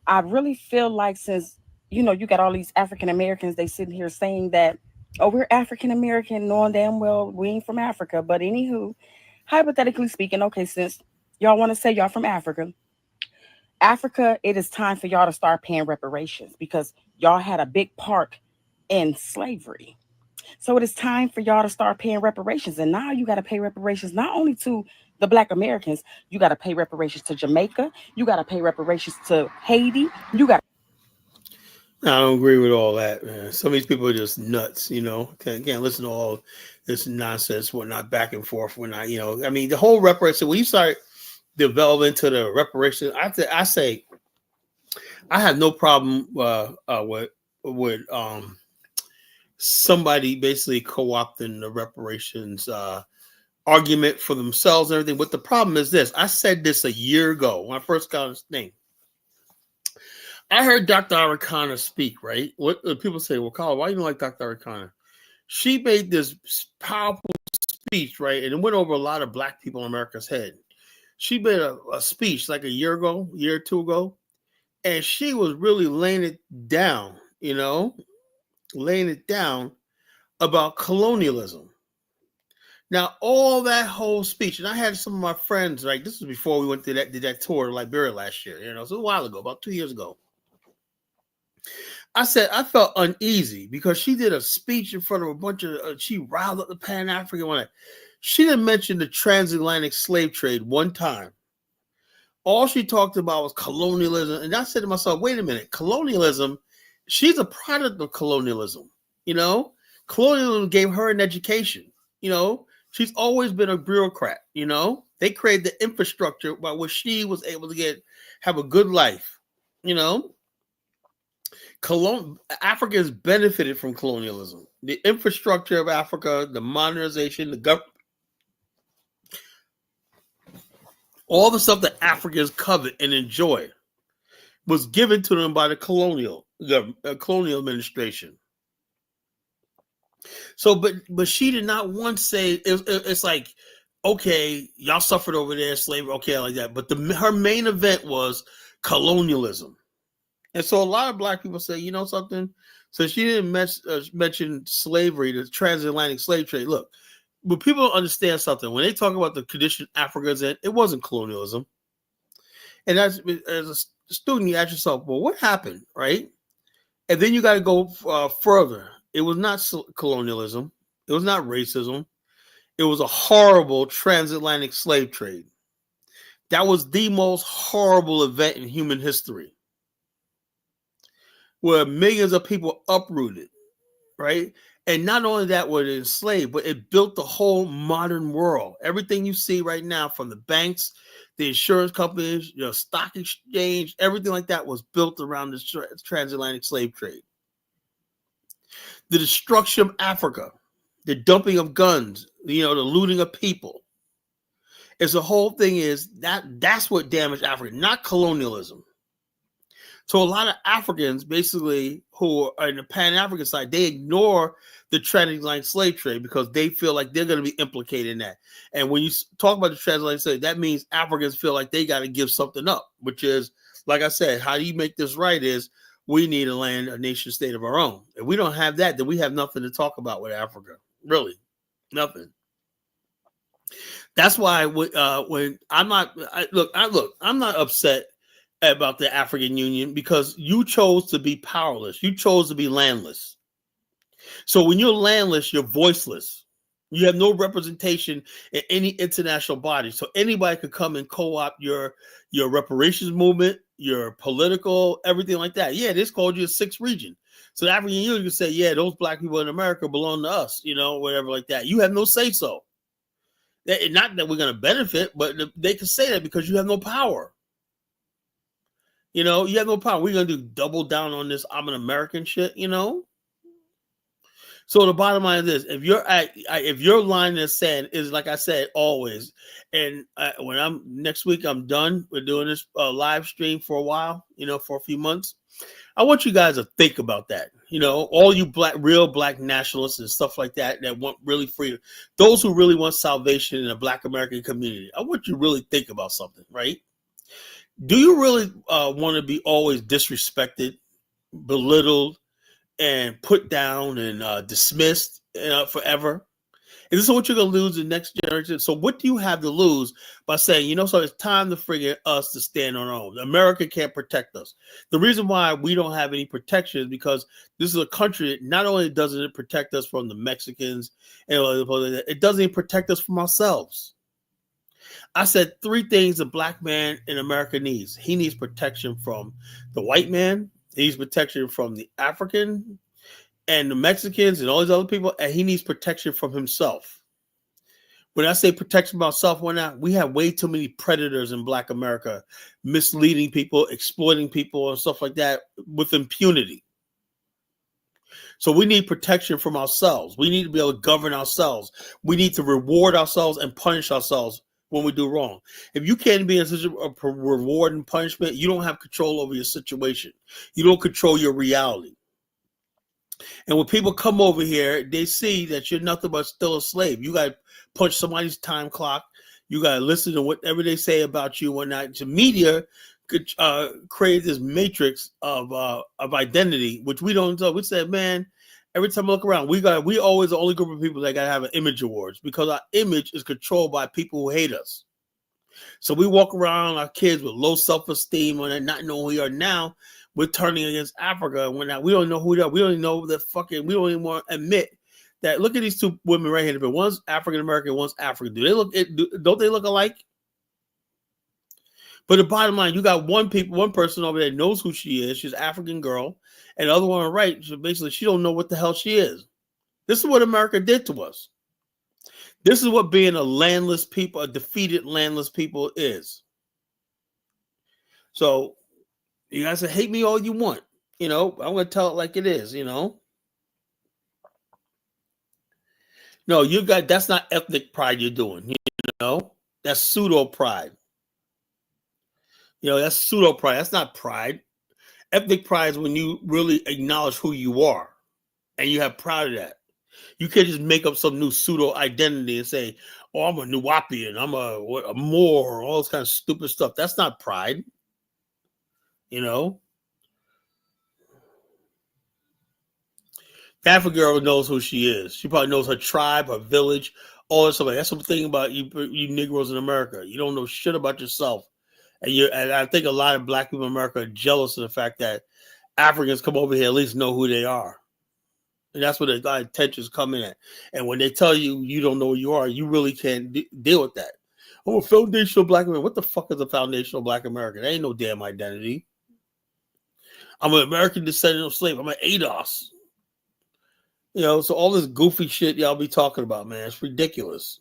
[SPEAKER 8] I really feel like since you got all these African Americans, they sitting here saying that Oh, we're African American, knowing damn well we ain't from Africa. But anywho, hypothetically speaking, okay, since y'all want to say y'all from Africa, it is time for y'all to start paying reparations because y'all had a big part in slavery. So it is time for y'all to start paying reparations. And now you got to pay reparations not only to the Black Americans, you got to pay reparations to Jamaica, you got to pay reparations to Haiti, you got.
[SPEAKER 1] I don't agree with all that, man. Some of these people are just nuts, you know. Can't listen to all this nonsense. We're not back and forth. We're not, you know. I mean, the whole reparation. When you start developing to the reparation, I say I have no problem with somebody basically co-opting the reparations argument for themselves and everything. But the problem is this: I said this a year ago when I first got this thing. I heard Dr. Arikana speak, right? What people say, well, Carl, why you don't like Dr. Arikana? She made this powerful speech, right? And it went over a lot of Black people in America's head. She made a speech like a year or two ago, and she was really laying it down, you know, about colonialism. Now, all that whole speech, and I had some of my friends, like this was before we went to did that tour to Liberia last year, you know, so a while ago, about 2 years ago. I said I felt uneasy because she did a speech in front of a bunch of, she riled up the Pan African one. She didn't mention the transatlantic slave trade one time. All she talked about was colonialism. And I said to myself, wait a minute, colonialism, she's a product of colonialism. You know, colonialism gave her an education. You know, she's always been a bureaucrat. You know, they created the infrastructure by which she was able to have a good life. You know, Africans benefited from colonialism. The infrastructure of Africa, the modernization, the government, all the stuff that Africans covet and enjoy was given to them by the colonial administration. So, but she did not once say it's like, okay, y'all suffered over there, slavery, okay, like that. But her main event was colonialism. And so a lot of Black people say, you know something? So she didn't mention slavery, the transatlantic slave trade. Look, but people don't understand something. When they talk about the condition Africa's in, it wasn't colonialism. And as a student, you ask yourself, well, what happened, right? And then you got to go further. It was not colonialism. It was not racism. It was a horrible transatlantic slave trade. That was the most horrible event in human history, where millions of people uprooted, right? And not only that were they enslaved, but it built the whole modern world. Everything you see right now, from the banks, the insurance companies, stock exchange, everything like that was built around this transatlantic slave trade. The destruction of Africa, the dumping of guns, the looting of people. It's the whole thing is that's what damaged Africa, not colonialism. So a lot of Africans, basically, who are in the Pan-African side, they ignore the transatlantic slave trade because they feel like they're going to be implicated in that. And when you talk about the transatlantic slave, that means Africans feel like they got to give something up, which is, like I said, how do you make this right is we need a nation state of our own. If we don't have that, then we have nothing to talk about with Africa. Really, nothing. That's why when I'm not, I'm not upset about the African Union because you chose to be powerless. You chose to be landless. So when you're landless, you're voiceless. You have no representation in any international body. So anybody could come and co-opt your reparations movement, your political, everything like that. Yeah, this called you a sixth region. So the African Union could say, yeah, those Black people in America belong to us, whatever like that. You have no say-so. Not that we're going to benefit, but they can say that because you have no power. You have no power. We're going to do double down on this I'm an American shit, So the bottom line is this: if your line in the sand is, like I said, always, and when next week I'm done with doing this live stream for a while, for a few months, I want you guys to think about that. All you real Black nationalists and stuff like that want really freedom, those who really want salvation in the Black American community, I want you to really think about something, right? Do you really want to be always disrespected, belittled, and put down and dismissed forever? And this is what you're going to lose in the next generation. So what do you have to lose by saying, so it's time to figure us to stand on our own. America can't protect us. The reason why we don't have any protection is because this is a country that not only doesn't it protect us from the Mexicans, it doesn't even protect us from ourselves. I said 3 things a black man in America needs. He needs protection from the white man. He needs protection from the African and the Mexicans and all these other people, and he needs protection from himself. When I say protection from myself, we have way too many predators in Black America, misleading people, exploiting people, and stuff like that with impunity. So we need protection from ourselves. We need to be able to govern ourselves. We need to reward ourselves and punish ourselves when we do wrong. If you can't be in such a reward and punishment, you don't have control over your situation. You don't control your reality. And when people come over here, they see that you're nothing but still a slave. You got to punch somebody's time clock. You got to listen to whatever they say about you and whatnot. The media could create this matrix of identity, which we don't know. We said, man, every time I look around, we always the only group of people that got to have an image awards because our image is controlled by people who hate us. So we walk around our kids with low self-esteem and not knowing who we are now. We're turning against Africa, and we don't know who they are. We don't even know we don't even want to admit that. Look at these 2 women right here. But one's African American, one's African. Don't they look alike? But the bottom line, you got one person over there knows who she is. She's an African girl, and the other one on the right, so basically she don't know what the hell she is. This is what America did to us. This is what being a defeated landless people is. So you guys say, hate me all you want. I'm going to tell it like it is, No, that's not ethnic pride you're doing, That's pseudo pride. That's pseudo pride. That's not pride. Ethnic pride is when you really acknowledge who you are and you have pride of that. You can't just make up some new pseudo identity and say, oh, I'm a Nuwapian, I'm a Moor, all this kind of stupid stuff. That's not pride. Half a girl knows who she is. She probably knows her tribe, her village, all this stuff. That's the thing about you Negroes in America. You don't know shit about yourself. And I think a lot of Black people in America are jealous of the fact that Africans come over here at least know who they are. And that's where the intentions come in at. And when they tell you you don't know who you are, you really can't deal with that. Oh, foundational Black American. What the fuck is a foundational Black American? There ain't no damn identity. I'm an American descendant of slave. I'm an ADOS. So all this goofy shit y'all be talking about, man, it's ridiculous.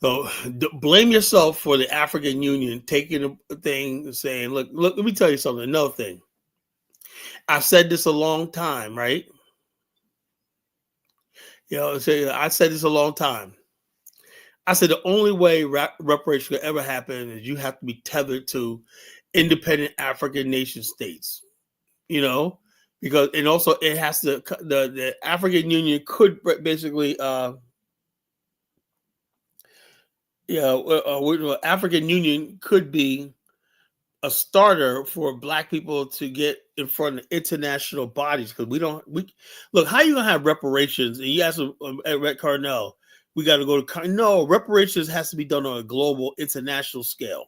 [SPEAKER 1] So blame yourself for the African Union taking a thing and saying, look, let me tell you something. Another thing. I said this a long time, right? I said this a long time. I said the only way reparation could ever happen is you have to be tethered to independent African nation states, because, and also it has to, the African Union could basically, African Union could be a starter for Black people to get in front of international bodies, because look, how are you gonna have reparations? And you ask at Carnell, we got to go to no, reparations has to be done on a global international scale,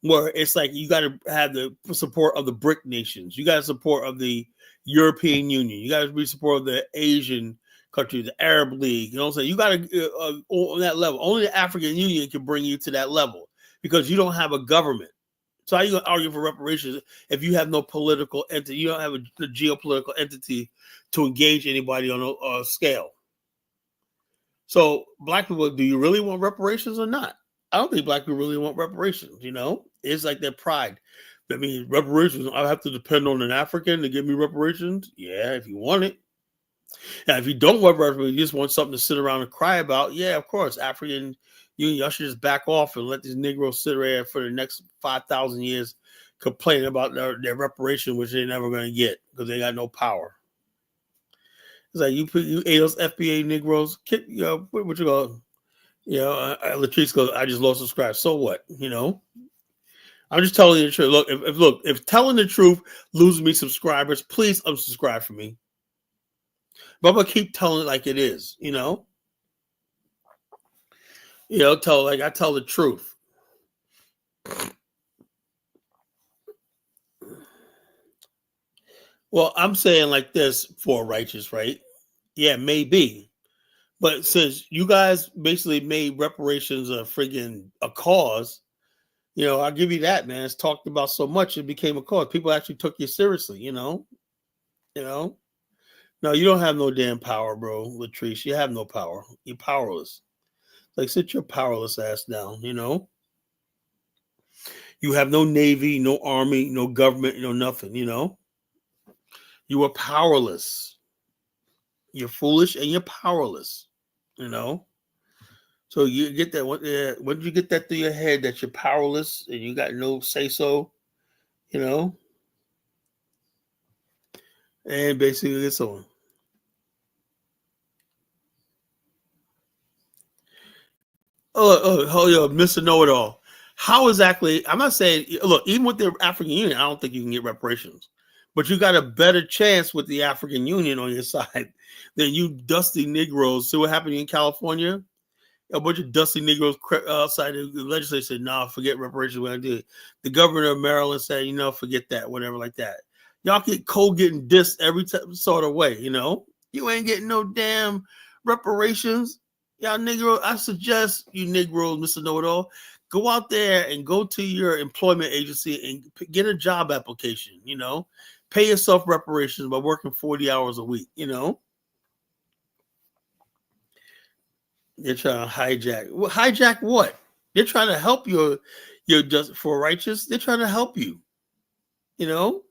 [SPEAKER 1] where it's like you got to have the support of the BRIC nations, you got to support of the European Union, you got to be support of the Asian countries, the Arab League, you got to on that level. Only the African Union can bring you to that level, because you don't have a government. So how are you going to argue for reparations if you have no political entity? You don't have a geopolitical entity to engage anybody on a scale. So Black people, do you really want reparations or not? I don't think Black people really want reparations. It's like their pride. I mean, reparations, I have to depend on an African to give me reparations. Yeah, if you want it. Now, if you don't want reparations, you just want something to sit around and cry about. Yeah, of course, African y'all should just back off and let these Negroes sit there for the next 5,000 years complaining about their reparation, which they're never going to get because they got no power. It's like you ate those FBA Negroes, what you go, Latrice goes, I just lost subscribe. So what, I'm just telling you the truth. Look, if telling the truth loses me subscribers, please unsubscribe from me. But I'm gonna keep telling it like it is, you know. I tell the truth. Well, I'm saying like this for righteous, right? Yeah, maybe. But since you guys basically made reparations a friggin' a cause, I'll give you that, man. It's talked about so much, it became a cause. People actually took you seriously, No, you don't have no damn power, bro, Latrice. You have no power. You're powerless. Like, sit your powerless ass down, You have no navy, no army, no government, no nothing, You are powerless. You're foolish and you're powerless, So you get that. When did you get that through your head that you're powerless and you got no say so, And basically it's on. Oh, Mr. Know-It-All. How exactly? I'm not saying. Look, even with the African Union, I don't think you can get reparations. But you got a better chance with the African Union on your side than you dusty Negroes. See what happened in California? A bunch of dusty Negroes outside the legislature said, "Nah, forget reparations. When I do it." The governor of Maryland said, "Forget that, whatever like that." Y'all get getting dissed every sort of way. You ain't getting no damn reparations. Y'all Negro, I suggest you Negroes, Mr. Know-It-All, go out there and go to your employment agency and get a job application. Pay yourself reparations by working 40 hours a week. They're trying to hijack. Well, hijack what? They're trying to help your just for righteous. They're trying to help you. The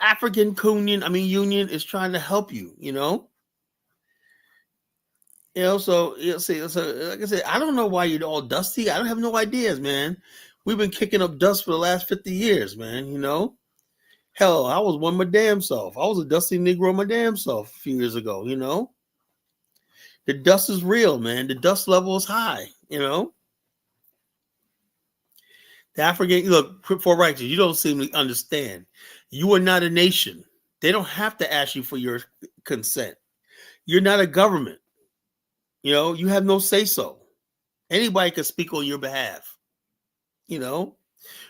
[SPEAKER 1] African Union is trying to help you. So like I said, I don't know why you're all dusty. I don't have no ideas, man. We've been kicking up dust for the last 50 years, man. Hell, I was one my damn self. I was a dusty Negro my damn self a few years ago. The dust is real, man. The dust level is high. The African, look, for righteous, you don't seem to understand. You are not a nation. They don't have to ask you for your consent. You're not a government. You have no say so. Anybody can speak on your behalf. Matter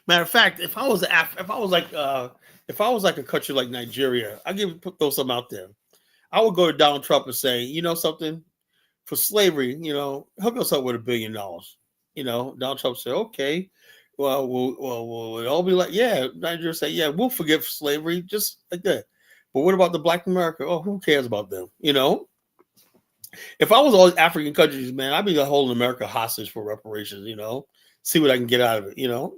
[SPEAKER 1] of fact, if I was like a country like Nigeria, throw something out there. I would go to Donald Trump and say, something, for slavery, hook us up with $1 billion. Donald Trump said, okay. Well, we'll all be like, yeah. Nigeria say, yeah, we'll forgive slavery, just like that. But what about the Black America? Oh, who cares about them? If I was all these African countries, man, I'd be holding America hostage for reparations. See what I can get out of it.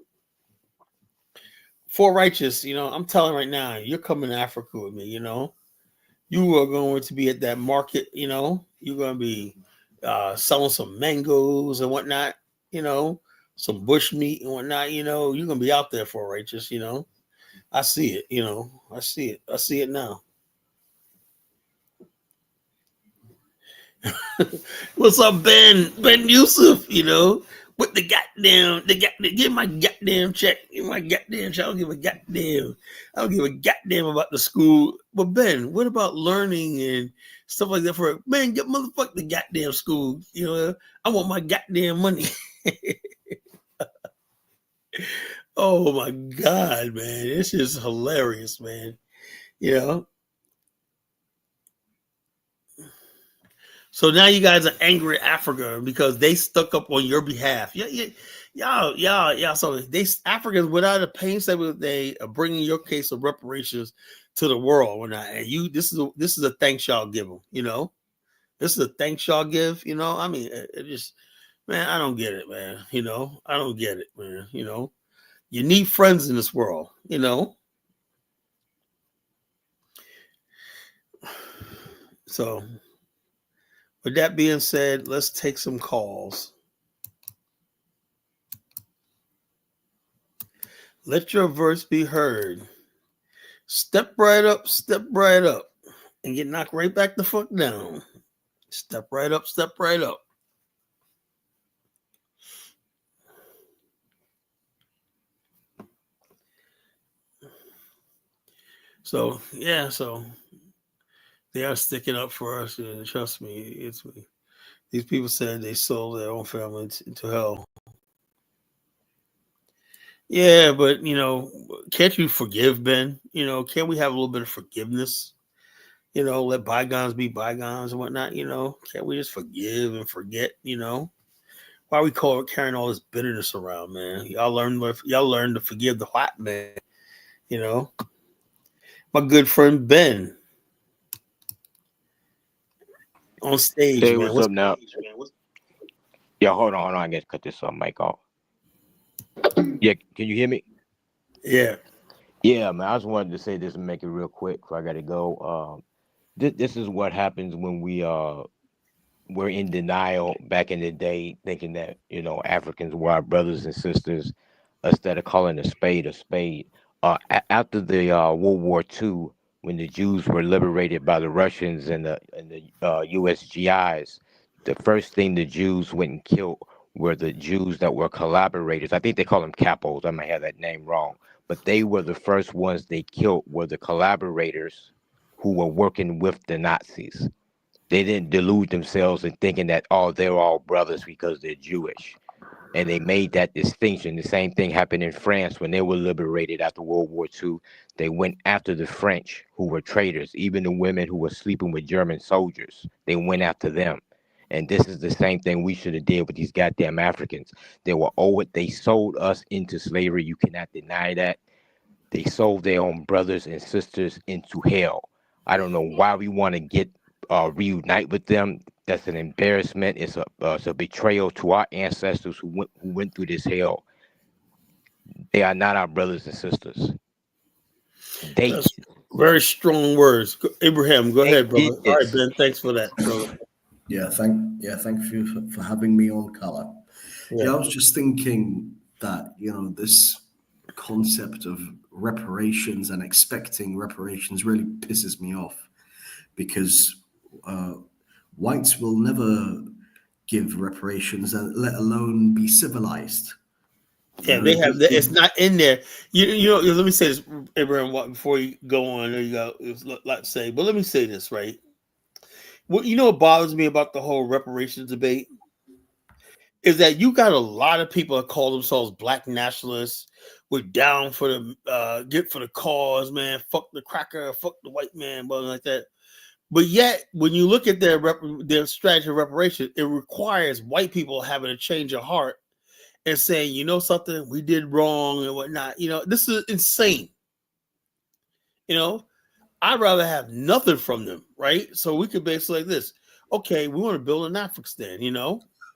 [SPEAKER 1] For righteous, I'm telling right now, you're coming to Africa with me. You are going to be at that market. You're going to be selling some mangoes and whatnot. Some bush meat and whatnot. You're going to be out there for righteous. I see it. I see it. I see it now. What's up, Ben Yusuf? With the goddamn, give my goddamn check. Give my goddamn check. I don't give a goddamn about the school. But Ben, what about learning and stuff like that? Get motherfuck the goddamn school. I want my goddamn money. Oh my God, man. This is hilarious, man. So now you guys are angry at Africa because they stuck up on your behalf. Y'all. So Africans, without a painstaking, they are bringing your case of reparations to the world. And this is a thanks y'all give them. This is a thanks y'all give. It just, man, I don't get it, man. I don't get it, man. You need friends in this world. So. With that being said, let's take some calls. Let your voice be heard. Step right up, and get knocked right back the fuck down. Step right up, step right up. So yeah, so they are sticking up for us, and trust me, it's these people said they sold their own family into hell. Yeah, but can't you forgive, Ben? Can't we have a little bit of forgiveness? Let bygones be bygones and whatnot. Can't we just forgive and forget? Why are we carrying all this bitterness around, man? Y'all learn to forgive the white man. My good friend Ben on stage,
[SPEAKER 9] Hey,
[SPEAKER 1] man.
[SPEAKER 9] what's up now? Yeah, hold on. I gotta cut this mic off. Yeah, can you hear me?
[SPEAKER 1] Yeah.
[SPEAKER 9] Yeah, man. I just wanted to say this and make it real quick before I gotta go. This is what happens when we're in denial back in the day, thinking that Africans were our brothers and sisters, instead of calling a spade a spade. After the World War II, when the Jews were liberated by the Russians and the USGIs, the first thing the Jews went and killed were the Jews that were collaborators. I think they call them capos. I might have that name wrong, but they were the first ones they killed. Were the collaborators who were working with the Nazis. They didn't delude themselves in thinking that, oh, they're all brothers because they're Jewish. And they made that distinction. The same thing happened in France when they were liberated after World War II. They went after the French who were traitors, even the women who were sleeping with German soldiers. They went after them. And this is the same thing we should have did with these goddamn Africans. They sold us into slavery. You cannot deny that. They sold their own brothers and sisters into hell. I don't know why we want to reunite with them. That's an embarrassment. It's a betrayal to our ancestors who went through this hell. They are not our brothers and sisters.
[SPEAKER 1] That's very strong words. Abraham, go ahead, brother. All right, Ben, thanks for that, brother.
[SPEAKER 10] Thank you for having me on, Color. I was just thinking that this concept of reparations and expecting reparations really pisses me off, because whites will never give reparations, let alone be civilized.
[SPEAKER 1] Yeah, they have that. It's not in there. Let me say this, Abraham, before you go on. There you go. There's a lot to say, but let me say this, right? What bothers me about the whole reparations debate is that you got a lot of people that call themselves black nationalists. We're down for the cause, man. Fuck the cracker, fuck the white man, but like that. But yet, when you look at their strategy of reparation, it requires white people having a change of heart and saying, something, we did wrong and whatnot. This is insane. I'd rather have nothing from them, right? So we could basically like this. Okay, we want to build an Afghanistan,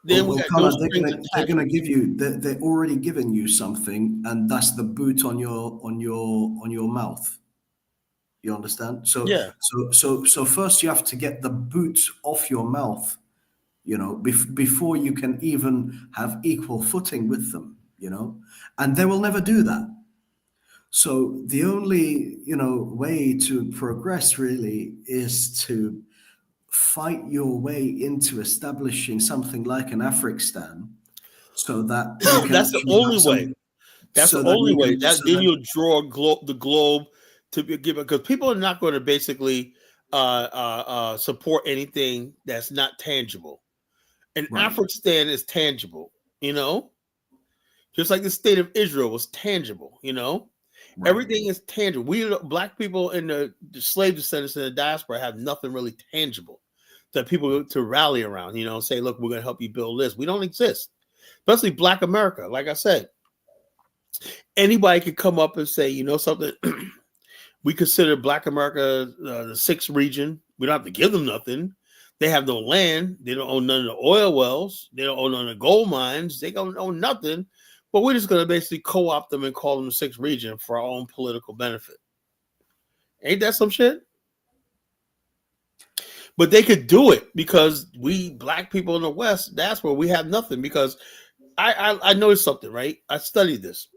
[SPEAKER 1] Then we got
[SPEAKER 10] Colin, they're gonna give you. They're already giving you something, and that's the boot on your mouth. You understand? So
[SPEAKER 1] yeah.
[SPEAKER 10] So first you have to get the boot off your mouth, before you can even have equal footing with them, and they will never do that. So the only way to progress really is to fight your way into establishing something like an African, so that you can
[SPEAKER 1] That's the only way. That's the only way. Then you'll draw the globe to be given, because people are not going to basically support anything that's not tangible. And
[SPEAKER 10] Right.
[SPEAKER 1] Afghanistan is tangible, just like the state of Israel was tangible,
[SPEAKER 10] Right.
[SPEAKER 1] Everything is tangible. We black people in the slave descendants in the diaspora have nothing really tangible that people to rally around, say, look, we're going to help you build this. We don't exist, especially black America. Like I said, anybody could come up and say, something, we consider black America the sixth region. We don't have to give them nothing. They have no land. They don't own none of the oil wells. They don't own none of the gold mines. They don't own nothing. But we're just going to basically co-opt them and call them the sixth region for our own political benefit. Ain't that some shit? But they could do it because we black people in the West, that's where we have nothing. Because I noticed something, right? I studied this.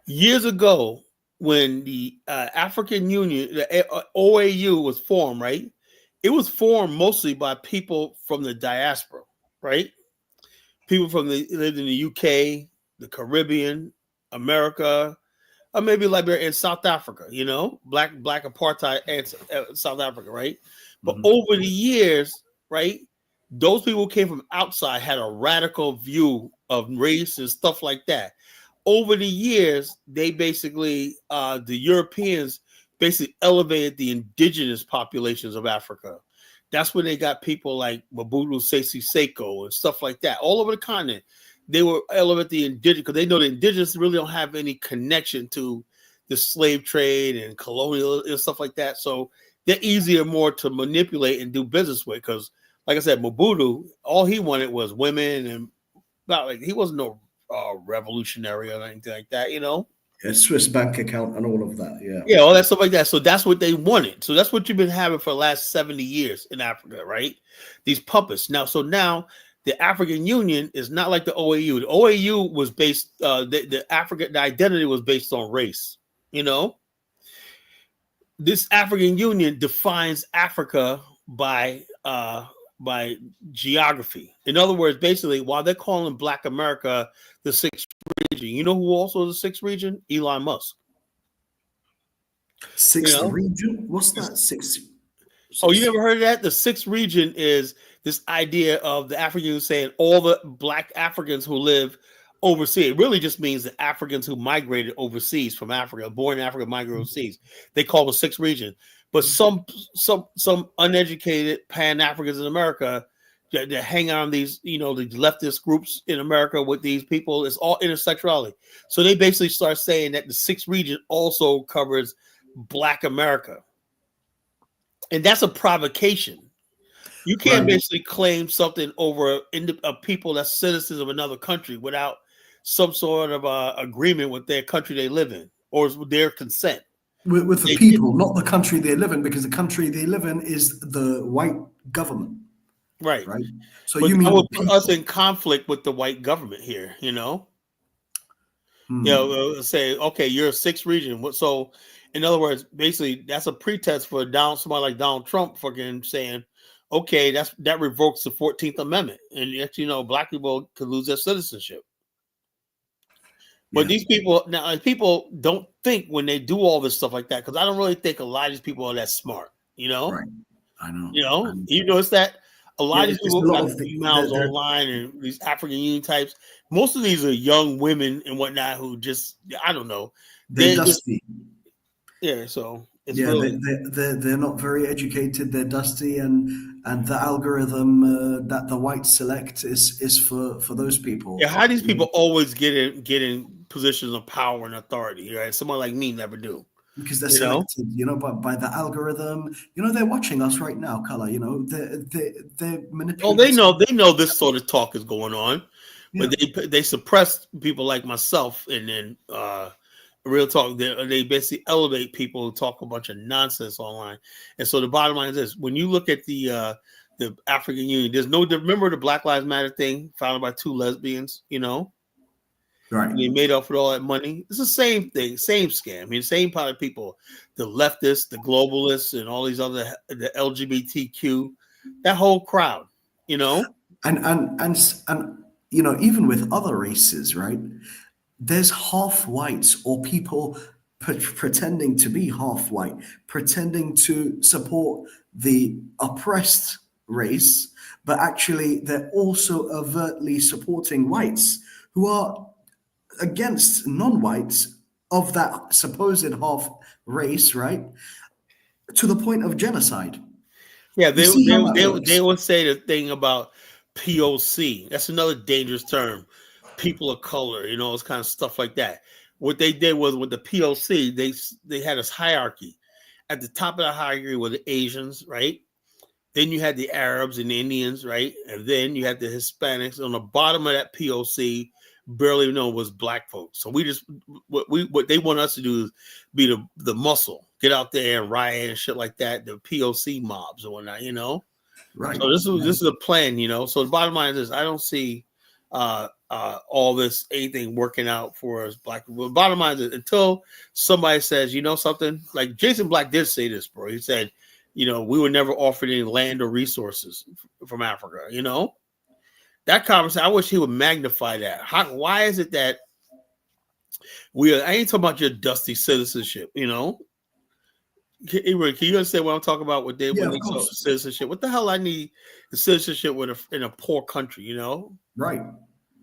[SPEAKER 1] Years ago, when the African Union, the OAU was formed, right? It was formed mostly by people from the diaspora, right? People lived in the UK, the Caribbean, America, or maybe Liberia and South Africa, you know, black apartheid and South Africa, right? But over the years, right, those people who came from outside had a radical view of race and stuff like that. Over the years, they basically, the Europeans basically elevated the indigenous populations of Africa. That's when they got people like Mobutu Sese Seko and stuff like that all over the continent. They were elevating the indigenous because they know the indigenous really don't have any connection to the slave trade and colonial and stuff like that. So they're easier more to manipulate and do business with because, like I said, Mobutu, all he wanted was women and not like he wasn't no revolutionary or anything like that, you know.
[SPEAKER 10] A Swiss bank account and all of that,
[SPEAKER 1] Yeah, all that stuff like that. So that's what they wanted. So that's what you've been having for the last 70 years in Africa, right? These puppets. Now the African Union is not like the OAU. The OAU was based, the identity was based on race, you know. This African Union defines Africa by geography. In other words, basically, while they're calling Black America the sixth region, you know who also is the sixth region? Elon Musk.
[SPEAKER 10] Sixth region? What's that? Sixth.
[SPEAKER 1] Oh, you never heard of that? The sixth region is this idea of the African Union saying all the Black Africans who live overseas. It really just means the Africans who migrated overseas from Africa, born in Africa, migrated overseas. They call the sixth region. But some uneducated Pan Africans in America that hang on these, you know, the leftist groups in America with these people, it's all intersectionality. So they basically start saying that the sixth region also covers Black America. And that's a provocation. You can't basically claim something over a people that's citizens of another country without some sort of agreement with their country they live in or their consent.
[SPEAKER 10] With the people, not the country they live in, because the country they live in is the white government.
[SPEAKER 1] Right.
[SPEAKER 10] So
[SPEAKER 1] but
[SPEAKER 10] you mean
[SPEAKER 1] would put us in conflict with the white government here, you know? You know, say, okay, you're a sixth region. So, in other words, basically, that's a pretext for somebody like Donald Trump fucking saying, okay, that revokes the 14th Amendment. And actually, you know, Black people could lose their citizenship. But these people don't think when they do all this stuff like that, because I don't really think a lot of these people are that smart, you know?
[SPEAKER 10] Right. I know.
[SPEAKER 1] You know, you notice that a lot of these people got emails online and these African Union types. Most of these are young women and whatnot who just, I don't know.
[SPEAKER 10] They're dusty.
[SPEAKER 1] So it's
[SPEAKER 10] they're not very educated. They're dusty, and the algorithm that the whites select is for those people.
[SPEAKER 1] Yeah, how these people always get in positions of power and authority, right? Someone like me never do.
[SPEAKER 10] Because they're selected, you know, by the algorithm. You know, they're watching us right now, Color. You know, they're manipulating.
[SPEAKER 1] Oh, they know this sort of talk is going on, but they suppress people like myself, and then real talk. They basically elevate people who talk a bunch of nonsense online. And so the bottom line is this: when you look at the African Union, there's remember the Black Lives Matter thing founded by two lesbians, you know.
[SPEAKER 10] Right.
[SPEAKER 1] And they made off with all that money. It's the same thing, same scam. I mean, same kind of people, the leftists, the globalists, and all these other, the LGBTQ, that whole crowd, you know.
[SPEAKER 10] And you know, even with other races, right? There's half whites or people pretending to be half white, pretending to support the oppressed race, but actually they're also overtly supporting whites who are against non-whites of that supposed half race, right? To the point of genocide.
[SPEAKER 1] Yeah, they would say the thing about POC. That's another dangerous term. People of color, you know, it's kind of stuff like that. What they did was with the POC, they had this hierarchy. At the top of the hierarchy were the Asians, right? Then you had the Arabs and the Indians, right? And then you had the Hispanics. On the bottom of that POC, barely known was Black folks. So what they want us to do is be the muscle, get out there and riot and shit like that. The POC mobs and whatnot, you know.
[SPEAKER 10] Right.
[SPEAKER 1] So this is a plan, you know. So the bottom line is, I don't see all this anything working out for us Black people. The bottom line is, until somebody says, you know something, like Jason Black did say this, bro. He said, you know, we were never offered any land or resources from Africa, you know. That conversation, I wish he would magnify that. Why is it that I ain't talking about your dusty citizenship, you know. Can you understand what I'm talking about? When they
[SPEAKER 10] of
[SPEAKER 1] saw
[SPEAKER 10] course.
[SPEAKER 1] citizenship, what the hell I need the citizenship in a poor country, you know?
[SPEAKER 10] Right.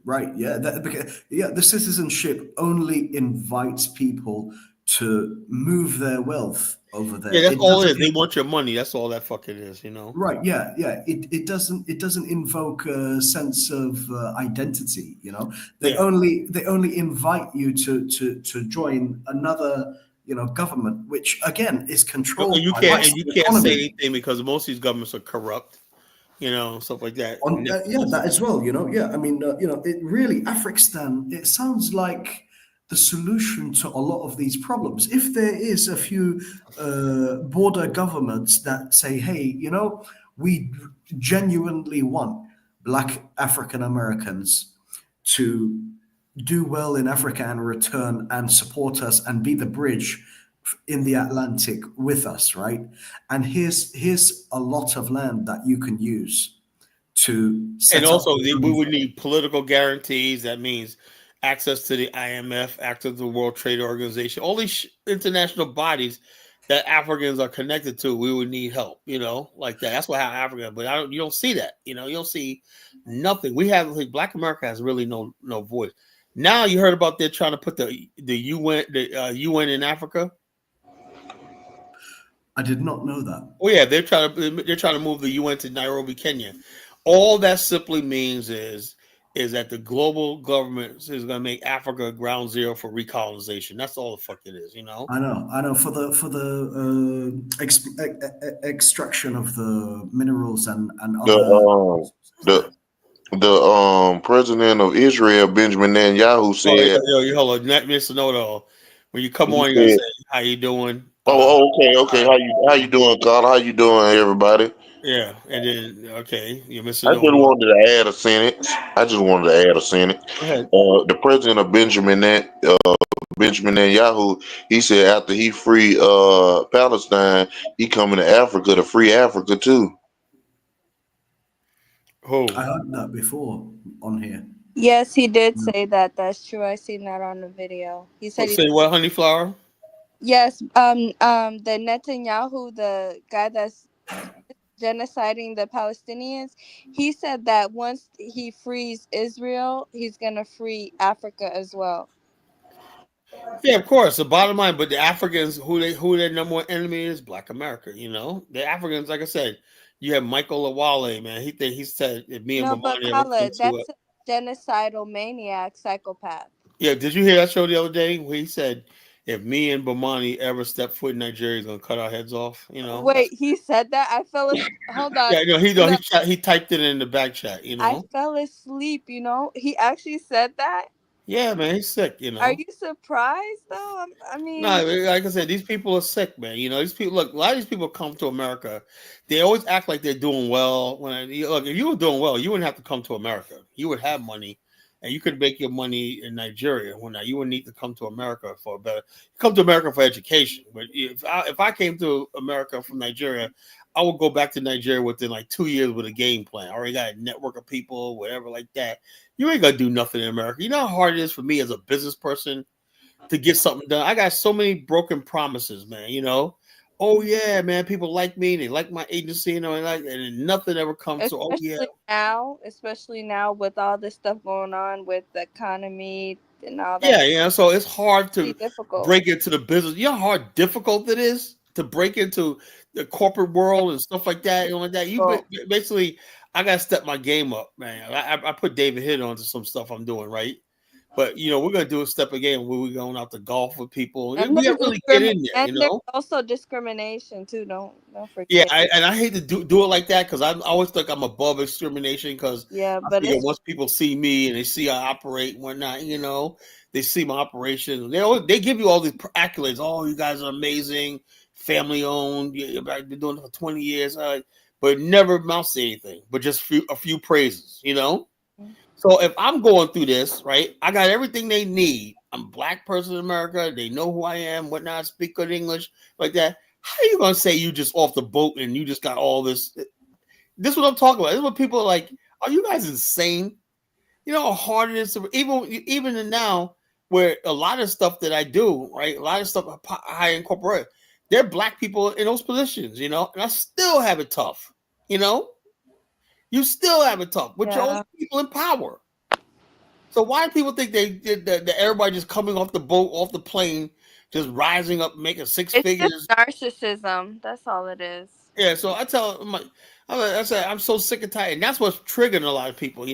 [SPEAKER 10] Right. Yeah. The citizenship only invites people to move their wealth over
[SPEAKER 1] Yeah,
[SPEAKER 10] there.
[SPEAKER 1] that's
[SPEAKER 10] It
[SPEAKER 1] all it
[SPEAKER 10] doesn't.
[SPEAKER 1] is. They want your money. That's all that fucking is, you know.
[SPEAKER 10] Right. Yeah. Yeah. It doesn't invoke a sense of identity. You know. They
[SPEAKER 1] Yeah.
[SPEAKER 10] only invite you to join another government, which again is
[SPEAKER 1] And
[SPEAKER 10] controlled
[SPEAKER 1] you
[SPEAKER 10] by
[SPEAKER 1] can't
[SPEAKER 10] Western
[SPEAKER 1] say
[SPEAKER 10] economy.
[SPEAKER 1] anything because most of these governments are corrupt, you know, stuff like that.
[SPEAKER 10] Yeah, that as well. Yeah, I mean, it really Afghanistan. It sounds like the solution to a lot of these problems. If there is a few border governments that say, "Hey, we genuinely want Black African Americans to do well in Africa and return and support us and be the bridge in the Atlantic with us, right? And here's a lot of land that you can use to
[SPEAKER 1] And
[SPEAKER 10] set up
[SPEAKER 1] also,
[SPEAKER 10] your
[SPEAKER 1] we
[SPEAKER 10] own
[SPEAKER 1] would need political guarantees. That means access to the IMF, access to the World Trade Organization, all these international bodies that Africans are connected to. We would need help, you know, like that. That's what how Africa. But you don't see that, you know. You don't see nothing. We have Black America has really no voice. Now you heard about they're trying to put the UN in Africa.
[SPEAKER 10] I did not know that.
[SPEAKER 1] Oh yeah, they're trying to move the UN to Nairobi, Kenya. All that simply means is that the global government is going to make Africa ground zero for recolonization. That's all the fuck it is, you know.
[SPEAKER 10] I know. For the extraction of the minerals and
[SPEAKER 11] The
[SPEAKER 10] other
[SPEAKER 11] the president of Israel, Benjamin Netanyahu,
[SPEAKER 1] Oh,
[SPEAKER 11] said
[SPEAKER 1] hold on, Mr. Know-it-all. When you come
[SPEAKER 11] he
[SPEAKER 1] on, you gotta
[SPEAKER 11] said,
[SPEAKER 1] say how you doing.
[SPEAKER 11] okay. How you doing, Carl? How you doing, everybody?
[SPEAKER 1] Yeah, and then okay, you're Mr.
[SPEAKER 11] I just
[SPEAKER 1] Know-it-all.
[SPEAKER 11] wanted to add a sentence.
[SPEAKER 1] Go ahead.
[SPEAKER 11] The president of Benjamin Netanyahu, he said after he free Palestine, he coming to Africa to free Africa too.
[SPEAKER 1] Who?
[SPEAKER 10] I heard that before on here.
[SPEAKER 12] Yes, he did say that. That's true. I seen that on the video. He said
[SPEAKER 1] Say what, honey flower?
[SPEAKER 12] yes. The Netanyahu, the guy that's genociding the Palestinians, he said that once he frees Israel, he's gonna free Africa as well.
[SPEAKER 1] Yeah, of course. The bottom line, but the Africans, who their number one enemy is, Black America. You know, the Africans, like I said, you have Michael Awale, man. He said if me and
[SPEAKER 12] No, but
[SPEAKER 1] Bomani ever come
[SPEAKER 12] Khaled,
[SPEAKER 1] to
[SPEAKER 12] that's a genocidal maniac psychopath.
[SPEAKER 1] yeah, did you hear that show the other day where he said if me and Bomani ever step foot in Nigeria, he's gonna cut our heads off? You know,
[SPEAKER 12] Wait, he said that? I fell asleep. Hold on.
[SPEAKER 1] yeah, no,
[SPEAKER 12] No,
[SPEAKER 1] he typed it in the back chat. You
[SPEAKER 12] I
[SPEAKER 1] know,
[SPEAKER 12] fell asleep. He actually said that.
[SPEAKER 1] yeah, man, he's sick. You
[SPEAKER 12] Are
[SPEAKER 1] know.
[SPEAKER 12] you surprised though? I
[SPEAKER 1] No,
[SPEAKER 12] mean,
[SPEAKER 1] like I said, these people are sick, man. You know, these people look. A lot of these people come to America. They always act like they're doing well. Look, if you were doing well, you wouldn't have to come to America. You would have money, and you could make your money in Nigeria. When you wouldn't need to come to America for a better. Come to America for education. But if I came to America from Nigeria, I would go back to Nigeria within like 2 years with a game plan. I already got a network of people, whatever like that. You ain't gonna do nothing in America. You know how hard it is for me as a business person to get something done. I got so many broken promises, man. You know, oh yeah, man, people like me, they like my agency, and nothing ever comes. So, oh yeah,
[SPEAKER 12] especially now with all this stuff going on with the economy and all that,
[SPEAKER 1] yeah. So it's hard
[SPEAKER 12] it's
[SPEAKER 1] to
[SPEAKER 12] difficult.
[SPEAKER 1] break into the business. You know how difficult it is to break into the corporate world and stuff like that. Like that. Basically, I gotta step my game up, man. I put David Hitt onto some stuff I'm doing right. But we're gonna do a step again where we're going out to golf with people.
[SPEAKER 12] And
[SPEAKER 1] We gotta really get in there,
[SPEAKER 12] there's also discrimination too. Don't
[SPEAKER 1] Yeah,
[SPEAKER 12] forget.
[SPEAKER 1] I hate to do it like that because I always think I'm above discrimination because
[SPEAKER 12] Yeah,
[SPEAKER 1] I
[SPEAKER 12] but
[SPEAKER 1] figure once people see me and they see how I operate and whatnot, they see my operation. They give you all these accolades. Oh, you guys are amazing, family owned. You've been doing it for 20 years, but it never amounts to anything. But just a few praises, So if I'm going through this, right, I got everything they need. I'm a Black person in America. They know who I am, whatnot, speak good English, like that. How are you going to say you just off the boat and you just got all this? This is what I'm talking about. This is what people are like, are you guys insane? You know how hard it is to, even now, where a lot of stuff that I do, right, a lot of stuff I incorporate, there are black people in those positions, and I still have it tough, you know. You still have it tough with your own
[SPEAKER 12] Yeah.
[SPEAKER 1] people in power. So why do people think that everybody just coming off the boat, off the plane, just rising up, making six
[SPEAKER 12] It's just
[SPEAKER 1] figures?
[SPEAKER 12] narcissism. That's all it is.
[SPEAKER 1] Yeah. So I tell I said I'm so sick and tired, and that's what's triggering a lot of people.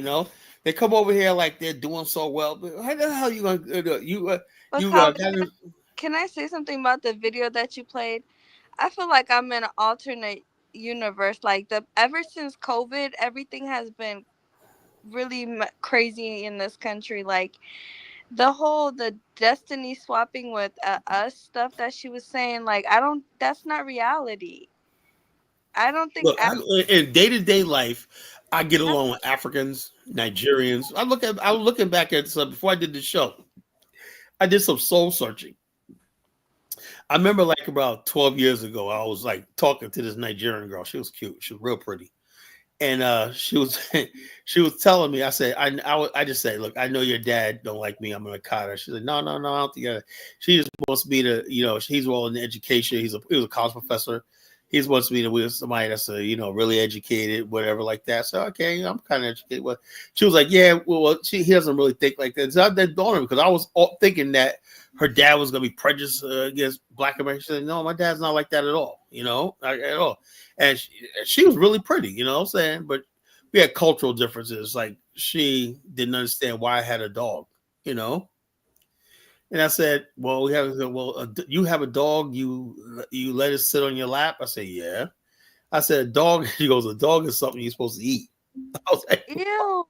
[SPEAKER 1] They come over here like they're doing so well, but how the hell you gonna do it?
[SPEAKER 12] But can I say something about the video that you played? I feel like I'm in an alternate universe. Like ever since COVID, everything has been really crazy in this country. Like the destiny swapping with us stuff that she was saying. Like that's not reality. I don't think.
[SPEAKER 1] Look, in day-to-day life, I get along with Africans, Nigerians. I was looking back at some before I did the show. I did some soul searching. I remember like about 12 years ago, I was like talking to this Nigerian girl. She was cute. She was real pretty. And she was she was telling me, I said, I just said, look, I know your dad don't like me. I'm gonna cut her. She said, no, I don't think she just wants me to, he's well in education. He was a college professor. He wants me to with somebody that's really educated, whatever like that. So okay, I'm kind of educated. Well, she was like, yeah, well, he doesn't really think like that. So that dawned on me because I was thinking that her dad was gonna be prejudiced against Black Americans. She said, no, my dad's not like that at all. Not at all. And she was really pretty, what I'm saying? But we had cultural differences. Like she didn't understand why I had a dog, And I said, well, you have a dog. You let it sit on your lap. I said, yeah. I said, a dog. She goes, a dog is something you're supposed to eat. I was like,
[SPEAKER 12] ew.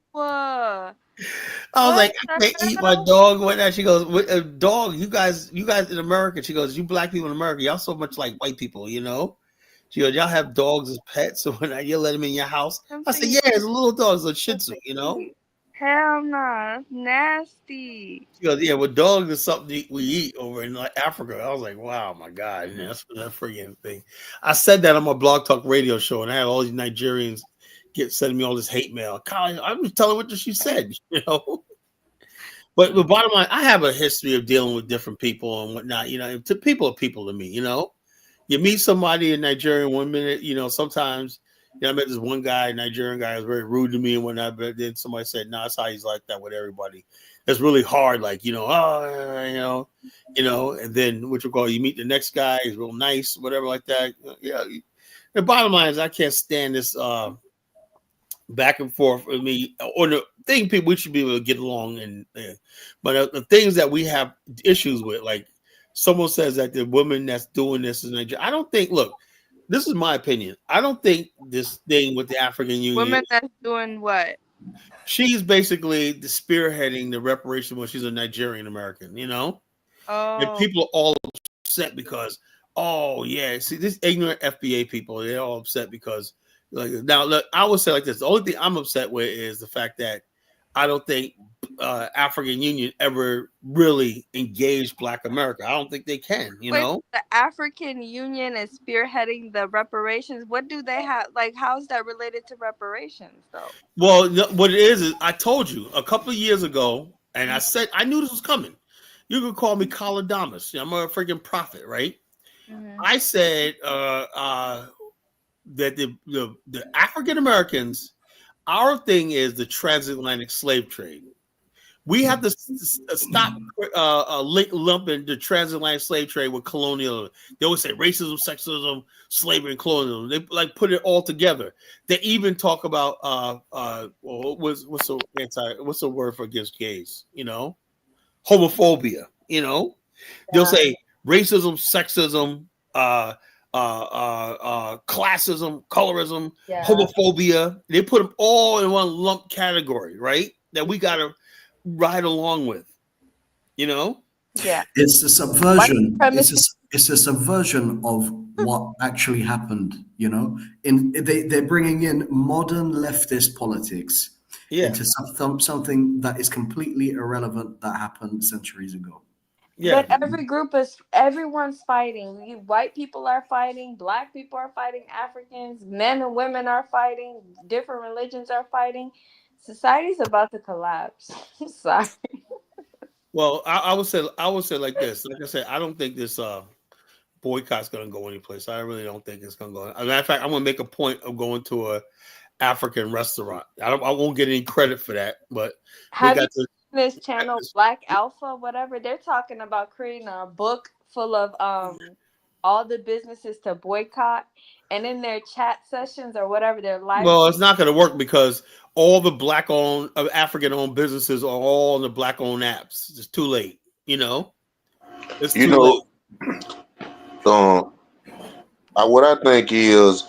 [SPEAKER 1] I can't eat my dog. What? She goes, a dog. You guys in America. She goes, you black people in America, y'all so much like white people, She goes, y'all have dogs as pets, so when you let them in your house. I said, yeah, it's a little dog, it's a Shih Tzu,
[SPEAKER 12] Hell nah, nasty.
[SPEAKER 1] She goes, yeah, well, dogs is something we eat over in like Africa. I was like, wow, my God, that's that freaking thing. I said that on my Blog Talk radio show, and I had all these Nigerians sending me all this hate mail. I'm just telling what she said, But the bottom line, I have a history of dealing with different people and whatnot. People are people to me. You meet somebody in Nigeria 1 minute, sometimes. I met this one guy, Nigerian guy, was very rude to me and whatnot. But then somebody said, "No, that's how he's like that with everybody." It's really hard, like And then what you call you meet the next guy, he's real nice, whatever like that. Yeah. The bottom line is, I can't stand this back and forth with me. Or the thing people we should be able to get along, but the things that we have issues with, like someone says that the woman that's doing this is Nigeria. I don't think. Look. This is my opinion. I don't think this thing with the African Union.
[SPEAKER 12] Women that's doing what?
[SPEAKER 1] She's basically the spearheading the reparation when she's a Nigerian American,
[SPEAKER 12] Oh.
[SPEAKER 1] And people are all upset because, see, this ignorant FBA people, they're all upset because, now, look, I would say like this. The only thing I'm upset with is the fact that I don't think African Union ever really engaged Black America. I don't think they can,
[SPEAKER 12] The African Union is spearheading the reparations. What do they have? Like, how is that related to reparations, though?
[SPEAKER 1] Well, what it is I told you a couple of years ago, and I said I knew this was coming. You could call me Coladamus. I'm a freaking prophet, right? Mm-hmm. I said that the African Americans, our thing is the transatlantic slave trade. We have to stop lumping the transatlantic slave trade with colonialism. They always say racism, sexism, slavery, and colonialism. They like put it all together. They even talk about what's the word for against gays? Homophobia. They'll say racism, sexism, classism, colorism, homophobia. They put them all in one lump category, right? That we gotta ride along with,
[SPEAKER 12] Yeah,
[SPEAKER 10] it's a subversion. It's a subversion of what actually happened. They're bringing in modern leftist politics into something that is completely irrelevant that happened centuries ago.
[SPEAKER 12] Yeah. But everyone's fighting. White people are fighting, Black people are fighting, Africans, men and women are fighting, different religions are fighting. Society's about to collapse. Sorry.
[SPEAKER 1] Well, I would say like this. Like I said, I don't think this boycott's going to go anyplace. I really don't think it's going to go. As a matter of fact, I'm going to make a point of going to a African restaurant. I won't get any credit for that, but we
[SPEAKER 12] Have you
[SPEAKER 1] got to.
[SPEAKER 12] seen this channel Black Alpha, whatever? They're talking about creating a book full of all the businesses to boycott, and in their chat sessions or whatever, their live.
[SPEAKER 1] Well, it's not going to work because all the black-owned, African-owned businesses are all on the black-owned apps. It's too late. It's
[SPEAKER 11] You
[SPEAKER 1] too late.
[SPEAKER 11] know, what I think is,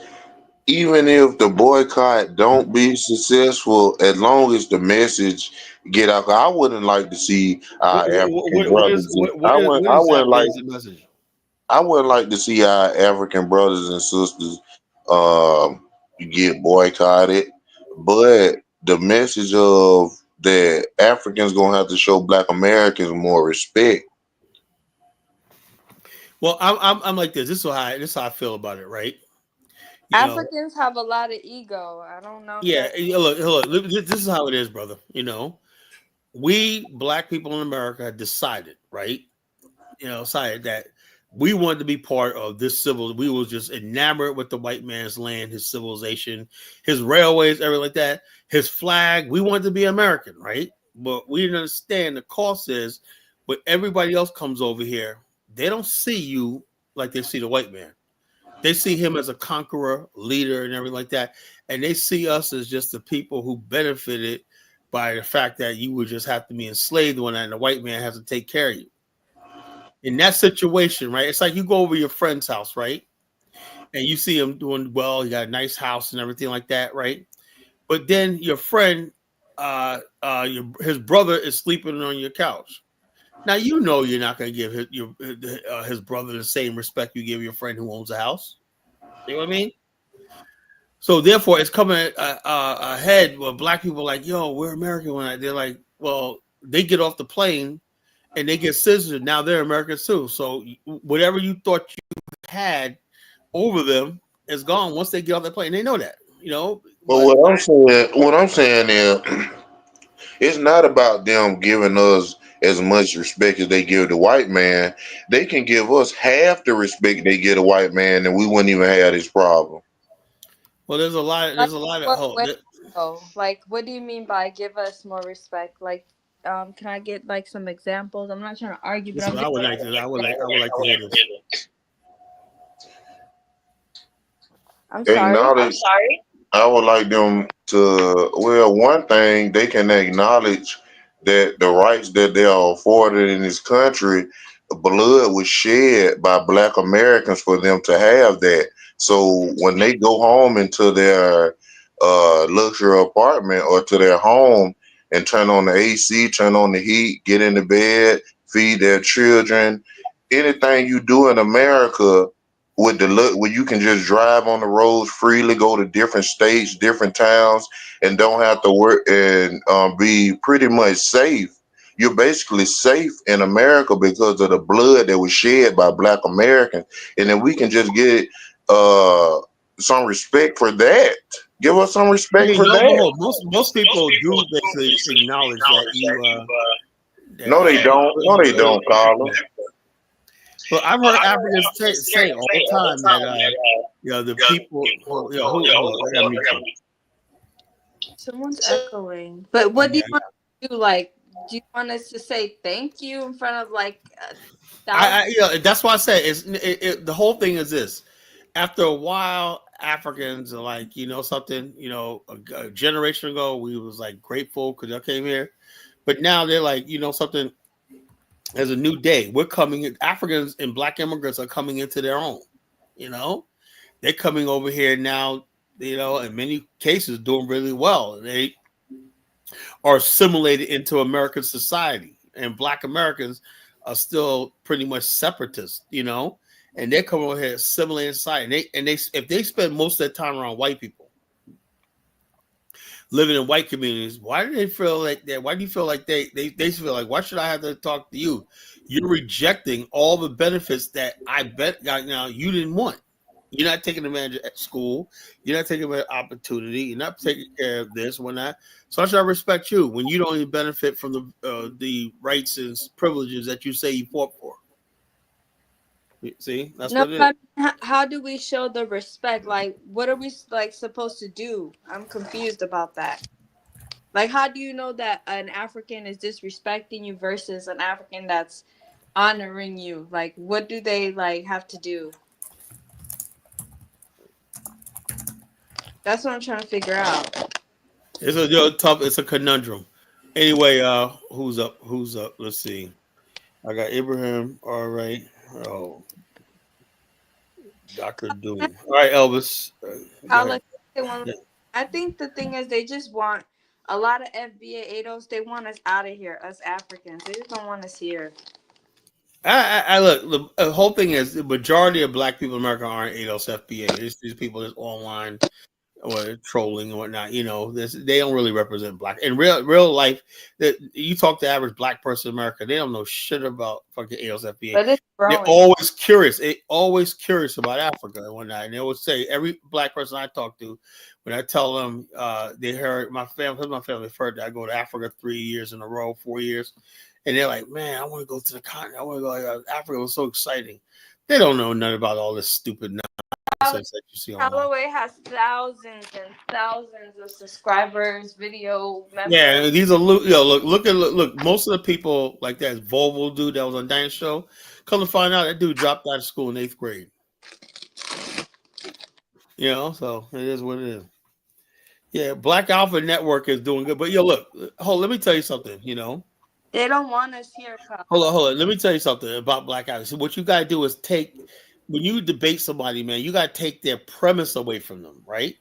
[SPEAKER 11] even if the boycott don't be successful, as long as the message get out, I wouldn't like to see our African brothers. I wouldn't like.
[SPEAKER 1] The message?
[SPEAKER 11] I wouldn't like to see our African brothers and sisters get boycotted, but the message of that Africans gonna have to show Black Americans more respect.
[SPEAKER 1] Well, I'm like this. This is how I feel about it, right?
[SPEAKER 12] Africans have a lot of ego. I don't know.
[SPEAKER 1] Yeah, look. This is how it is, brother. We Black people in America decided, right? Decided that we wanted to be part of this we was just enamored with the white man's land, his civilization, his railways, everything like that, his flag. We wanted to be American, right? But we didn't understand the cost is when everybody else comes over here, they don't see you like they see the white man. They see him as a conqueror, leader, and everything like that. And they see us as just the people who benefited by the fact that you would just have to be enslaved one night and the white man has to take care of you. In that situation, right? It's like you go over your friend's house, right? And you see him doing well, he got a nice house and everything like that, right? But then your friend, his brother is sleeping on your couch. Now you're not going to give his brother the same respect you give your friend who owns a house. You know what I mean? So therefore, it's coming ahead where Black people are like, yo, we're American. They're like, well, they get off the plane and they get citizenship. Now they're Americans too. So whatever you thought you had over them is gone once they get off the plane. They know that,
[SPEAKER 11] But what I'm saying is, it's not about them giving us as much respect as they give the white man. They can give us half the respect they give a white man, and we wouldn't even have this problem.
[SPEAKER 1] Well, there's a lot of
[SPEAKER 12] like, what do you mean by give us more respect? Like, can I get like some examples? I'm not trying to argue, but
[SPEAKER 1] I would like to hear this.
[SPEAKER 12] I'm sorry.
[SPEAKER 11] I would like them to, one thing, they can acknowledge that the rights that they are afforded in this country, blood was shed by Black Americans for them to have that. So when they go home into their luxury apartment or to their home and turn on the AC, turn on the heat, get into bed, feed their children, anything you do in America with the look where you can just drive on the roads freely, go to different states, different towns, and don't have to work and be pretty much safe. You're basically safe in America because of the blood that was shed by Black Americans. And then we can just get some respect for that. Give us some respect for that.
[SPEAKER 1] Most people do basically acknowledge that you.
[SPEAKER 11] No, they don't. No, they don't, Carla.
[SPEAKER 1] But I've heard Africans say all the time that the people
[SPEAKER 12] someone's echoing. But what do you want to do? Like, do you want us to say thank you in front of like?
[SPEAKER 1] That's why I say the whole thing is this. After a while, Africans are like, something. A generation ago, we was like grateful because I came here, but now they're like, something. There's a new day. We're coming in. Africans and Black immigrants are coming into their own. They're coming over here now. In many cases, doing really well. They are assimilated into American society, and Black Americans are still pretty much separatists. And they're coming over here assimilating society. And they if they spend most of their time around white people, living in white communities, why do they feel like that? Why do you feel like they feel like, why should I have to talk to you? You're rejecting all the benefits that I bet now you didn't want. You're not taking advantage at school. You're not taking advantage of opportunity. You're not taking care of this. When I so I should respect you when you don't even benefit from the rights and privileges that you say you fought for. See, that's
[SPEAKER 12] No,
[SPEAKER 1] what it is.
[SPEAKER 12] but how do we show the respect? Like, what are we like supposed to do? I'm confused about that. Like, how do you know that an African is disrespecting you versus an African that's honoring you? Like, what do they like have to do? That's what I'm trying to figure out.
[SPEAKER 1] It's a tough. It's a conundrum. Anyway, who's up? Who's up? Let's see. I got Abraham. All right. Oh, Dr. Doom. All right, Elvis. Go
[SPEAKER 12] I'll
[SPEAKER 1] ahead.
[SPEAKER 12] let you say one.
[SPEAKER 1] Yeah.
[SPEAKER 12] I think the thing is they just want a lot of FBA ADOS. They want us out of here, us Africans. They just don't want us here.
[SPEAKER 1] I look. The whole thing is the majority of black people in America aren't ADOS FBA. It's these people that's online or trolling and whatnot. You know, they don't really represent black in real life. That you talk to average black person in America, they don't know shit about fucking ADOS FBA.
[SPEAKER 12] But it's
[SPEAKER 1] They're
[SPEAKER 12] growing.
[SPEAKER 1] always curious. They always curious about Africa and whatnot. And they always say every black person I talk to, when I tell them they heard my family heard that I go to Africa 3 years in a row, 4 years. And they're like, man, I want to go to the continent. I want to go. Africa was so exciting. They don't know nothing about all this stupid nonsense that you see online.
[SPEAKER 12] Callaway has thousands and thousands of subscribers, video members.
[SPEAKER 1] Yeah, these are look. Most of the people like that Volvo dude that was on Diane's show. Come to find out, that dude dropped out of school in 8th grade. You know, so it is what it is. Yeah, Black Alpha Network is doing good, but look, let me tell you something. You know.
[SPEAKER 12] They don't want us here, Kyle.
[SPEAKER 1] Hold on. Let me tell you something about Black Alpha. So what you gotta do is when you debate somebody, man, you gotta take their premise away from them, right?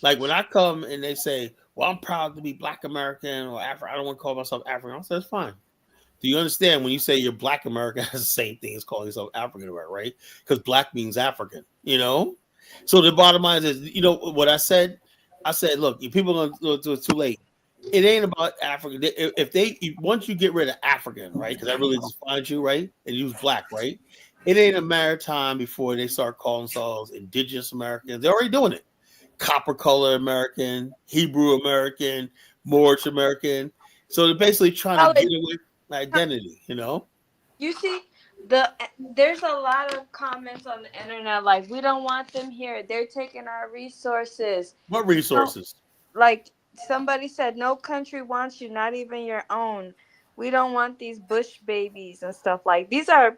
[SPEAKER 1] Like when I come and they say, well, I'm proud to be Black American or African, I don't want to call myself African. I say, that's fine. Do you understand when you say you're Black American has the same thing as calling yourself African American, right? Because Black means African, you know? So the bottom line is, you know what I said? I said, look, you people are going to do it too late. It ain't about African. Once you get rid of African, right? Because that really defines you, right? And use Black, right? It ain't a matter of time before they start calling themselves Indigenous Americans. They're already doing it. Copper color American, Hebrew American, Moorish American. So they're basically trying to get away from identity, you know?
[SPEAKER 12] You see, there's a lot of comments on the internet like, we don't want them here. They're taking our resources.
[SPEAKER 1] What resources?
[SPEAKER 12] Like somebody said, no country wants you, not even your own. We don't want these bush babies and stuff. Like, these are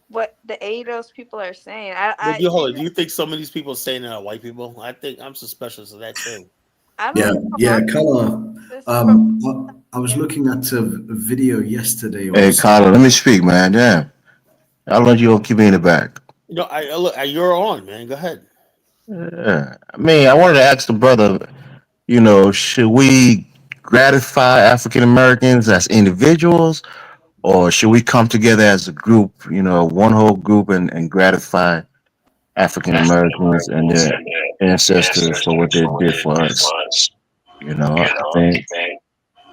[SPEAKER 12] what the ADOS people are saying.
[SPEAKER 1] Do you think some of these people saying that are white people? I think I'm suspicious of that too.
[SPEAKER 10] Carla. I was looking at a video yesterday.
[SPEAKER 13] Hey, Carla, let me speak, man. Damn. I'll let you keep me in the back.
[SPEAKER 1] No, look, you're on, man. Go ahead.
[SPEAKER 13] Yeah. I mean, I wanted to ask the brother, you know, should we gratify African Americans as individuals, or should we come together as a group, you know, one whole group and gratify African Americans and their ancestors for what they did for us? You know,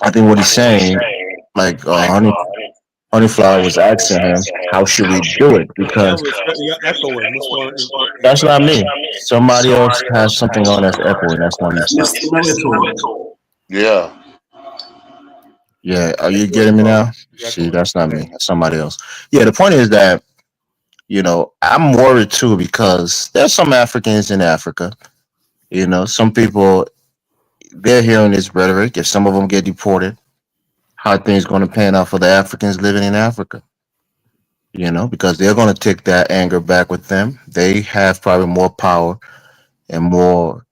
[SPEAKER 13] I think what he's saying, like Honeyflower was asking him, how should we do it? Because that's not me. Somebody else has something on that's echoing. That's not me.
[SPEAKER 11] Yeah.
[SPEAKER 13] Yeah, are you getting me now? See, that's not me. That's somebody else. Yeah, the point is that, you know, I'm worried too because there's some Africans in Africa. You know, some people, they're hearing this rhetoric. If some of them get deported, how are things going to pan out for the Africans living in Africa? You know, because they're going to take that anger back with them. They have probably more power and more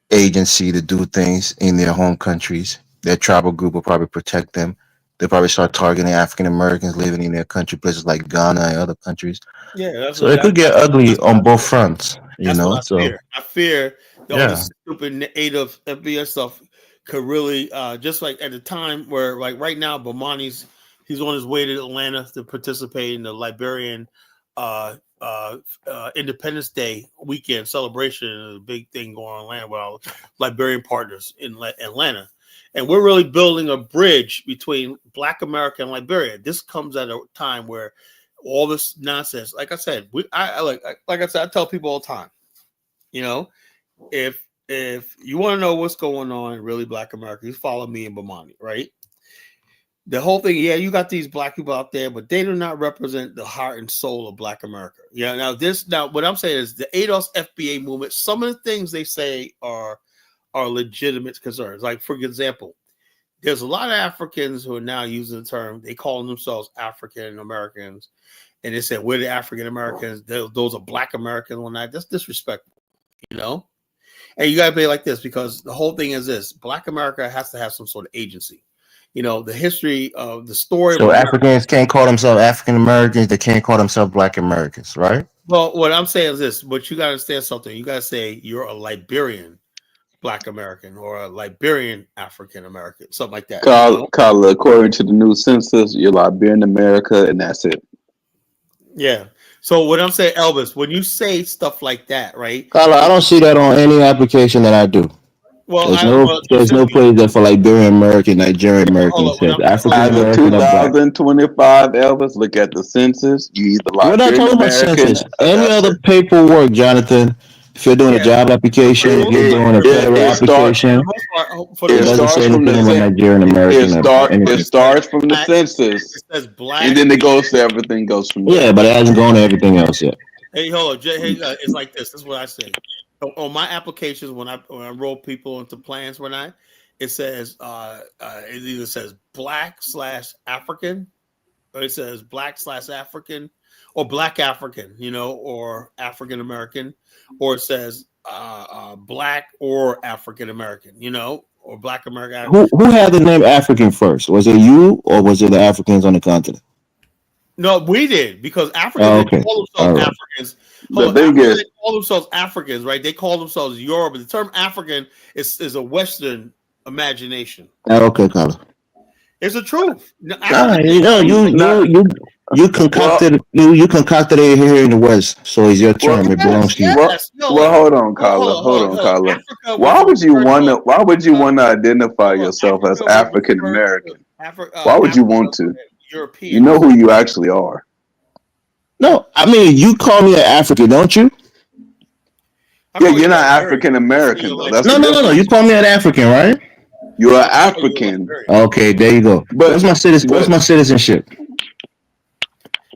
[SPEAKER 13] agency to do things in their home countries. Their tribal group will probably protect them. They'll probably start targeting African Americans living in their country, places like Ghana and other countries.
[SPEAKER 1] Yeah,
[SPEAKER 13] so it could get ugly on both fronts, you know.
[SPEAKER 1] I fear all this stupid native FBS stuff could really just like at the time where like right now Bomani's he's on his way to Atlanta to participate in the Liberian Independence Day weekend celebration, a big thing going on with our Liberian partners in Atlanta. And we're really building a bridge between Black America and Liberia. This comes at a time where all this nonsense. Like I said, like I said, I tell people all the time, you know, if you want to know what's going on in really Black America, you follow me and Bomani, right? The whole thing, yeah, you got these Black people out there, but they do not represent the heart and soul of Black America. Yeah, now what I'm saying is the ADOS FBA movement, some of the things they say are legitimate concerns. Like, for example, there's a lot of Africans who are now using the term, they call themselves African Americans, and they say, we're the African Americans, those are Black Americans, and that. That's disrespectful, you know? And you got to be like this, because the whole thing is this: Black America has to have some sort of agency. You know, the history of the story.
[SPEAKER 13] So Africans can't call themselves African Americans. They can't call themselves Black Americans, right?
[SPEAKER 1] Well, what I'm saying is this, but you got to understand something. You got to say you're a Liberian Black American or a Liberian African American, something like that.
[SPEAKER 14] Carla, according to the new census, you're Liberian America, and that's it.
[SPEAKER 1] Yeah. So what I'm saying, Elvis, when you say stuff like that, right?
[SPEAKER 13] Carla, I don't see that on any application that I do.
[SPEAKER 1] Well,
[SPEAKER 13] there's no place that for Liberian American, Nigerian American says African American.
[SPEAKER 14] 2025, Elvis, look at the census. You either
[SPEAKER 13] We're not talking about census. Any other paperwork, Jonathan. If you're doing a job application, if you're doing a federal application, it doesn't say anything about Nigerian American.
[SPEAKER 14] It starts from the census,
[SPEAKER 1] it says Black,
[SPEAKER 14] and then it goes to everything goes from there.
[SPEAKER 13] Yeah, but it hasn't gone to everything else yet.
[SPEAKER 1] Hey, hold on. It's like this. This is what I say. On my applications, when I enroll people into plans, it says it either says Black/African, or it says Black/African, or Black African, you know, or African American, or it says Black or African American, you know, or Black American.
[SPEAKER 13] Who had the name African first? Was it you, or was it the Africans on the continent?
[SPEAKER 1] No, we did, because Africans they call themselves Africans. They call themselves Africans, right? They call themselves Yoruba. The term African is a Western imagination.
[SPEAKER 13] Okay, Carla.
[SPEAKER 1] It's the truth.
[SPEAKER 13] You concocted it here in the West, so it's your term. It belongs to you.
[SPEAKER 14] Well, hold on, Carla. Why would you want to identify yourself as African American? Why would you want to?
[SPEAKER 1] European.
[SPEAKER 14] You know who you actually are.
[SPEAKER 13] No, I mean, you call me an African, don't you?
[SPEAKER 14] Yeah, you're not African American though.
[SPEAKER 13] No. You call me an African, right?
[SPEAKER 14] You're an African.
[SPEAKER 13] Okay, there you go. But what's my citizenship?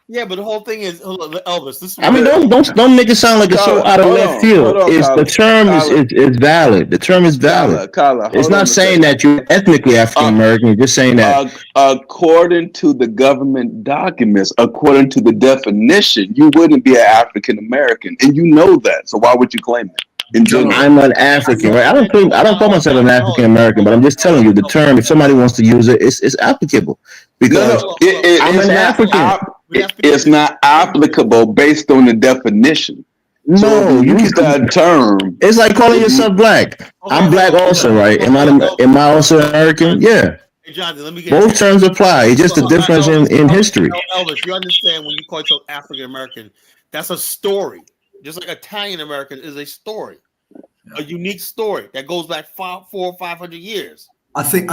[SPEAKER 1] Yeah, but the whole thing is, Elvis. This is
[SPEAKER 13] don't make it sound like it's so out of left field. The term is valid. The term is valid.
[SPEAKER 14] Carla,
[SPEAKER 13] it's not saying that you're ethnically African American. You're just saying that
[SPEAKER 14] according to the government documents, according to the definition, you wouldn't be an African American, and you know that. So why would you claim it?
[SPEAKER 13] I'm an African, right? I don't call myself an African American, but I'm just telling you the term. If somebody wants to use it, it's applicable because I'm an African.
[SPEAKER 14] It's not applicable based on the definition.
[SPEAKER 13] No,
[SPEAKER 14] you use that term.
[SPEAKER 13] It's like calling yourself Black. I'm Black also, right? Am I also American? Yeah.
[SPEAKER 1] Hey, Jonathan, let me get
[SPEAKER 13] both terms apply. It's just a difference in history.
[SPEAKER 1] Elvis, you understand when you call yourself African American, that's a story. Just like Italian American is a story, a unique story that goes back 400 or 500 years.
[SPEAKER 10] I think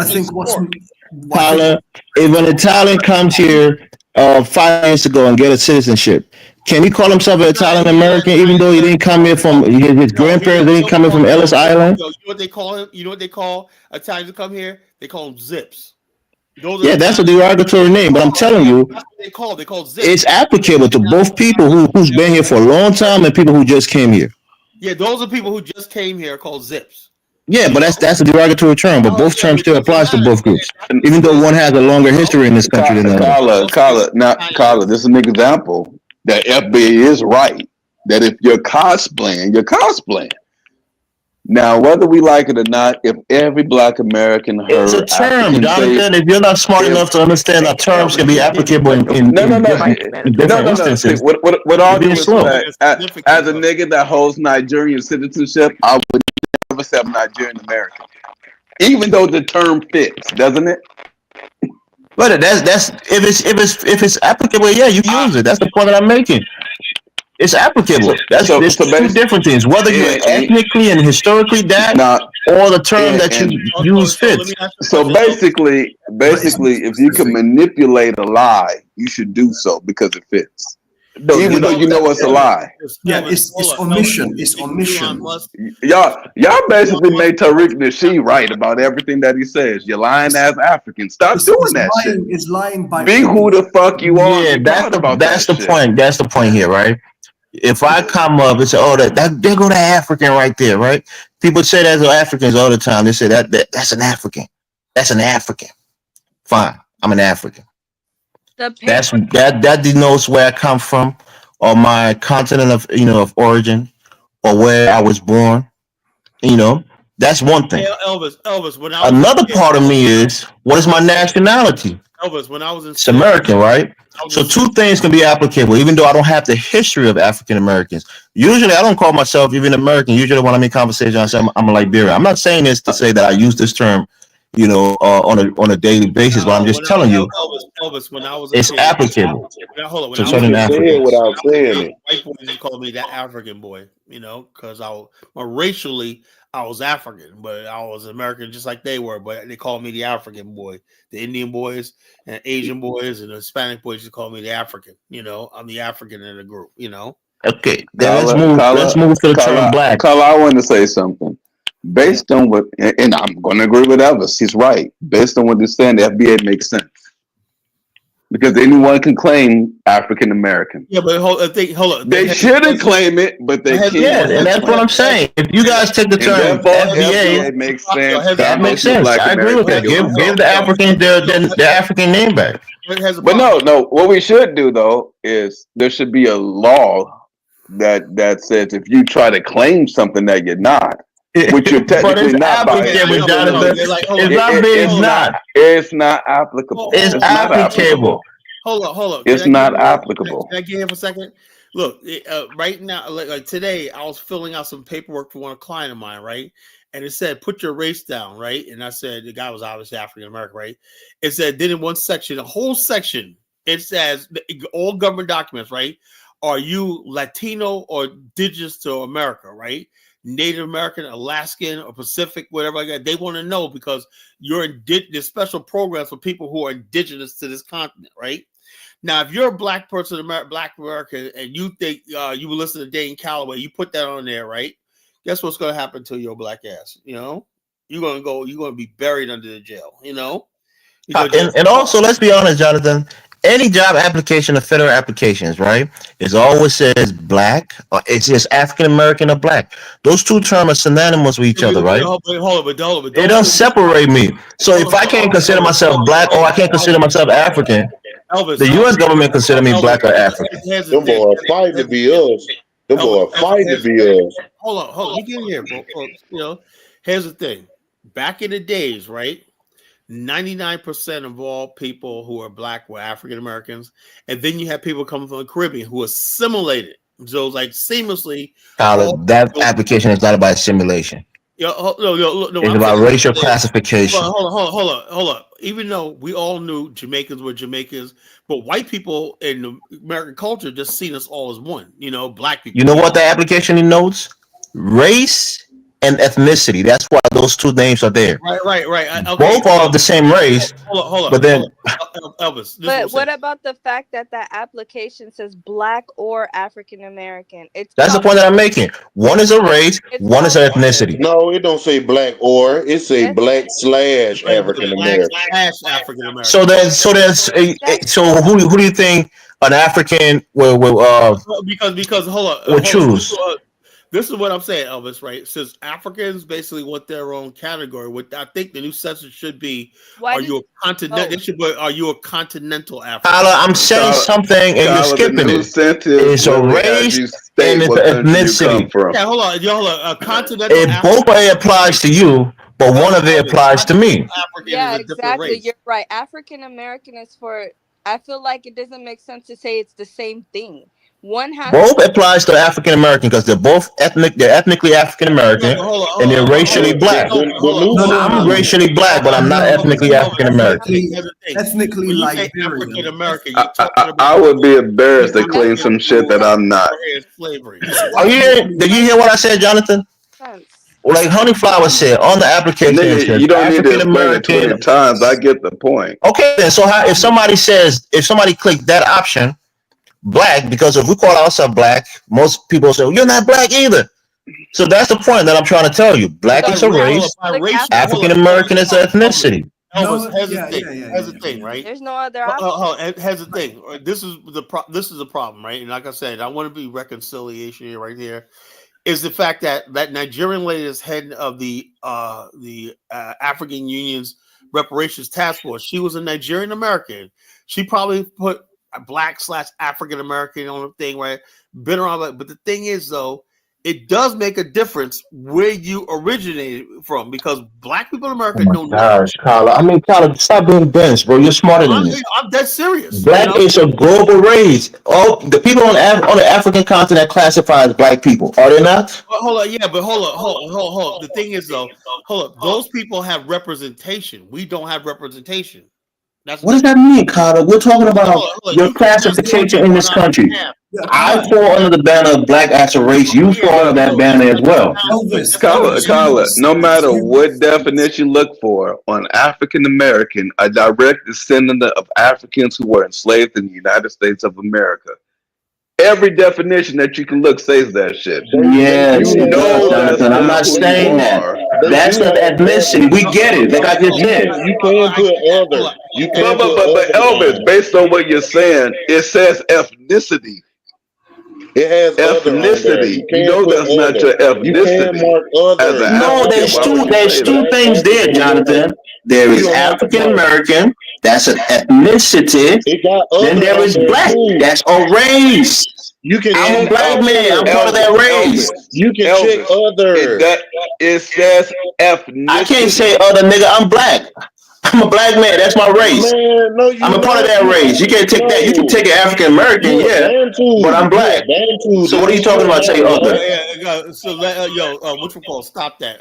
[SPEAKER 13] Tyler, if an Italian comes here 5 years ago and get a citizenshiip, can he call himself an Italian American even though he didn't come here from his grandparents didn't come here from Ellis Island?
[SPEAKER 1] You know what they call him? You know what they call Italians who come here? They call them zips.
[SPEAKER 13] That's a derogatory name, but I'm telling you,
[SPEAKER 1] that's what they call zips.
[SPEAKER 13] It's applicable to both people who's been here for a long time and people who just came here.
[SPEAKER 1] Yeah, those are people who just came here called zips.
[SPEAKER 13] Yeah, but that's a derogatory term, but both terms still applies to both groups, even though one has a longer history in this country than the other.
[SPEAKER 14] Carla, this is an example that FBA is right, that if you're cosplaying, you're cosplaying. Now, whether we like it or not, if every Black American heard
[SPEAKER 13] it's a term, Jonathan. If you're not smart enough to understand that terms can be applicable in different instances,
[SPEAKER 14] with all due respect, as a nigga that holds Nigerian citizenship, I would never say I'm Nigerian American, even though the term fits, doesn't it?
[SPEAKER 13] But that's if it's applicable, yeah, you use it. That's the point that I'm making. It's applicable. There's two different things. Whether you're ethnically and historically that, or the term that you use fits.
[SPEAKER 14] So basically, if you can manipulate a lie, you should do so because it fits. Even though you know it's a lie.
[SPEAKER 10] Yeah, it's omission. It's omission.
[SPEAKER 14] Y'all basically made Tariq Nasheed right about everything that he says. You're lying as African. Stop doing that shit.
[SPEAKER 10] It's lying by
[SPEAKER 14] be who the fuck you are.
[SPEAKER 13] Yeah, that's the point. That's the point here, right? If I come up and say, "Oh, that there go the African right there," right? People say that to Africans all the time. They say that's an African. That's an African. Fine, I'm an African. That denotes where I come from, or my continent of origin, or where I was born. That's one thing.
[SPEAKER 1] Hey, Elvis. When
[SPEAKER 13] another part of me is, what is my nationality?
[SPEAKER 1] Elvis, when I was in
[SPEAKER 13] it's American, right? So two things can be applicable, even though I don't have the history of African Americans. Usually, I don't call myself even American. Usually, when I'm in conversation, I say I'm a Liberian. I'm not saying this to say that I use this term, on a daily basis, but I'm just telling you,
[SPEAKER 1] Elvis, when I was
[SPEAKER 13] it's applicable.
[SPEAKER 1] Hold
[SPEAKER 13] to certain Africans.
[SPEAKER 11] Without saying it.
[SPEAKER 1] White boys just called me that African boy, because racially I was African, but I was American just like they were. But they called me the African boy. The Indian boys and Asian boys and the Hispanic boys just call me the African. I'm the African in the group.
[SPEAKER 13] Okay, then let's move to the term black.
[SPEAKER 14] Carla, I want to say something. Based on what, and I'm going to agree with Elvis, he's right. Based on what they're saying, the FBA makes sense. Because anyone can claim African American.
[SPEAKER 1] Yeah, but hold on.
[SPEAKER 14] They shouldn't claim it, but they can.
[SPEAKER 13] Yeah, and that's what I'm saying. If you guys take the term FBA,
[SPEAKER 14] it makes sense.
[SPEAKER 13] That makes sense. I agree with that. Give the Africans their African name back.
[SPEAKER 14] But no. What we should do though is there should be a law that says if you try to claim something that you're not, which you're technically not by it's not applicable.
[SPEAKER 13] It's applicable.
[SPEAKER 1] Hold on.
[SPEAKER 14] It's not applicable.
[SPEAKER 1] Can I get here for a second? Look, right now, like today, I was filling out some paperwork for one client of mine, right? And it said, put your race down, right? And I said, the guy was obviously African American, right? It said, then in one section, a whole section, it says, all government documents, right? Are you Latino or indigenous to America, right? Native American, Alaskan, or Pacific, whatever like that. They want to know because there's special programs for people who are indigenous to this continent, right? Now, if you're a black person, black American, and you think you will listen to Dane Calloway, you put that on there, right? Guess what's going to happen to your black ass? You're going to be buried under the jail,
[SPEAKER 13] And also, let's be honest, Jonathan. Any job application or federal applications, right? It always says black, or it's just African American or black. Those two terms are synonymous with each other, right?
[SPEAKER 1] Hold on.
[SPEAKER 13] They don't separate me. So if I can't consider myself black or I can't consider myself African,
[SPEAKER 1] Elvis,
[SPEAKER 13] the U.S. government consider me black or African.
[SPEAKER 11] Them boys fighting to be us. Them boys fighting to be us.
[SPEAKER 1] Hold on. You get here, bro. Here's the thing. Back in the days, right? 99% of all people who are black were African Americans, and then you have people coming from the Caribbean who assimilated. So it's like seamlessly.
[SPEAKER 13] That application is not about assimilation.
[SPEAKER 1] No,
[SPEAKER 13] it's about racial classification.
[SPEAKER 1] Hold on. Even though we all knew Jamaicans were Jamaicans, but white people in the American culture just seen us all as one. Black people.
[SPEAKER 13] You know what the application denotes? Race and ethnicity. That's why those two names are there.
[SPEAKER 1] Right. Okay.
[SPEAKER 13] Both are of the same race.
[SPEAKER 1] Hold on.
[SPEAKER 13] But then,
[SPEAKER 1] Elvis.
[SPEAKER 12] But what about the fact that application says black or African American?
[SPEAKER 13] That's the point that I'm making. One is a race. One is an ethnicity.
[SPEAKER 11] No, it don't say black or. It say black / African American.
[SPEAKER 13] So who do you think an African will
[SPEAKER 1] because hold on.
[SPEAKER 13] Will choose?
[SPEAKER 1] This is what I'm saying, Elvis, right? Since Africans basically want their own category, what I think the new census should be, are you a continental African?
[SPEAKER 13] I'm saying something and you're skipping it. It's a race and it's an ethnicity.
[SPEAKER 1] Yeah, hold on. A continental
[SPEAKER 13] both of it applies to you, but one of it applies to me.
[SPEAKER 12] Yeah, exactly. You're right. African American is for, I feel like it doesn't make sense to say it's the same thing. One has
[SPEAKER 13] Both applies to African American because they're both ethnic. They're ethnically African American, and they're racially black. I'm racially black, but I'm not ethnically African American.
[SPEAKER 10] Ethnically
[SPEAKER 1] When you say
[SPEAKER 10] Liberian.
[SPEAKER 1] African American, you're talking about
[SPEAKER 14] I would be embarrassed to claim some shit that I'm not.
[SPEAKER 1] slavery.
[SPEAKER 13] Did you hear what I said, Jonathan? Like Honeyflower said on the application, it
[SPEAKER 14] Nigga,
[SPEAKER 13] says
[SPEAKER 14] you don't need to
[SPEAKER 13] African
[SPEAKER 14] explain it 20
[SPEAKER 13] American.
[SPEAKER 14] times. I get the point.
[SPEAKER 13] Okay, then. So how, if somebody clicked that option, black, because if we call ourselves black, most people say, well, you're not black either. So that's the point that I'm trying to tell you. Black is a race. African American is an ethnicity.
[SPEAKER 1] Elvis, here's the thing, right?
[SPEAKER 12] There's no other option.
[SPEAKER 1] Here's the thing. This is the problem, right? And like I said, I want to be reconciliation here, right here. Is the fact that Nigerian lady is head of the African Union's reparations task force. She was a Nigerian American. She probably put a black/African American on the thing, right? Been around, but the thing is, though, it does make a difference where you originated from, because black people in America don't know.
[SPEAKER 13] Gosh, Carla. I mean, Carla, stop being dense, bro. You're smarter than this.
[SPEAKER 1] I'm dead serious.
[SPEAKER 13] Black is a global race. All the people on the African continent classified as black people, are they not?
[SPEAKER 1] Hold on, yeah, but hold on. The thing is, though, those people have representation. We don't have representation.
[SPEAKER 13] What does that mean, Carla? We're talking about your classification in this country. I fall under the banner of black as a race. You fall under that banner as well.
[SPEAKER 14] Carla, no matter what definition you look for on African American, a direct descendant of Africans who were enslaved in the United States of America. Every definition that you can look says that shit.
[SPEAKER 13] Yes, Jonathan. I'm not saying that. That's not ethnicity. We get it. Like I just said.
[SPEAKER 11] You can put other. You can
[SPEAKER 14] but Elvis, based on what you're saying, it says ethnicity.
[SPEAKER 11] It has
[SPEAKER 14] ethnicity. You know that's not your ethnicity.
[SPEAKER 13] No, there's two things there, Jonathan. There is African American. That's an ethnicity. Then there is black. That's a race. I'm a black man. I'm part of that race.
[SPEAKER 11] You can check other.
[SPEAKER 14] It says ethnicity.
[SPEAKER 13] I can't say other, nigga. I'm black. I'm a black man. That's my race.
[SPEAKER 11] Man, no,
[SPEAKER 13] I'm a part of that race. You can't take that. You can take an African American, yeah, but I'm black. So what are you talking about? Say other.
[SPEAKER 1] Which one called? Stop that,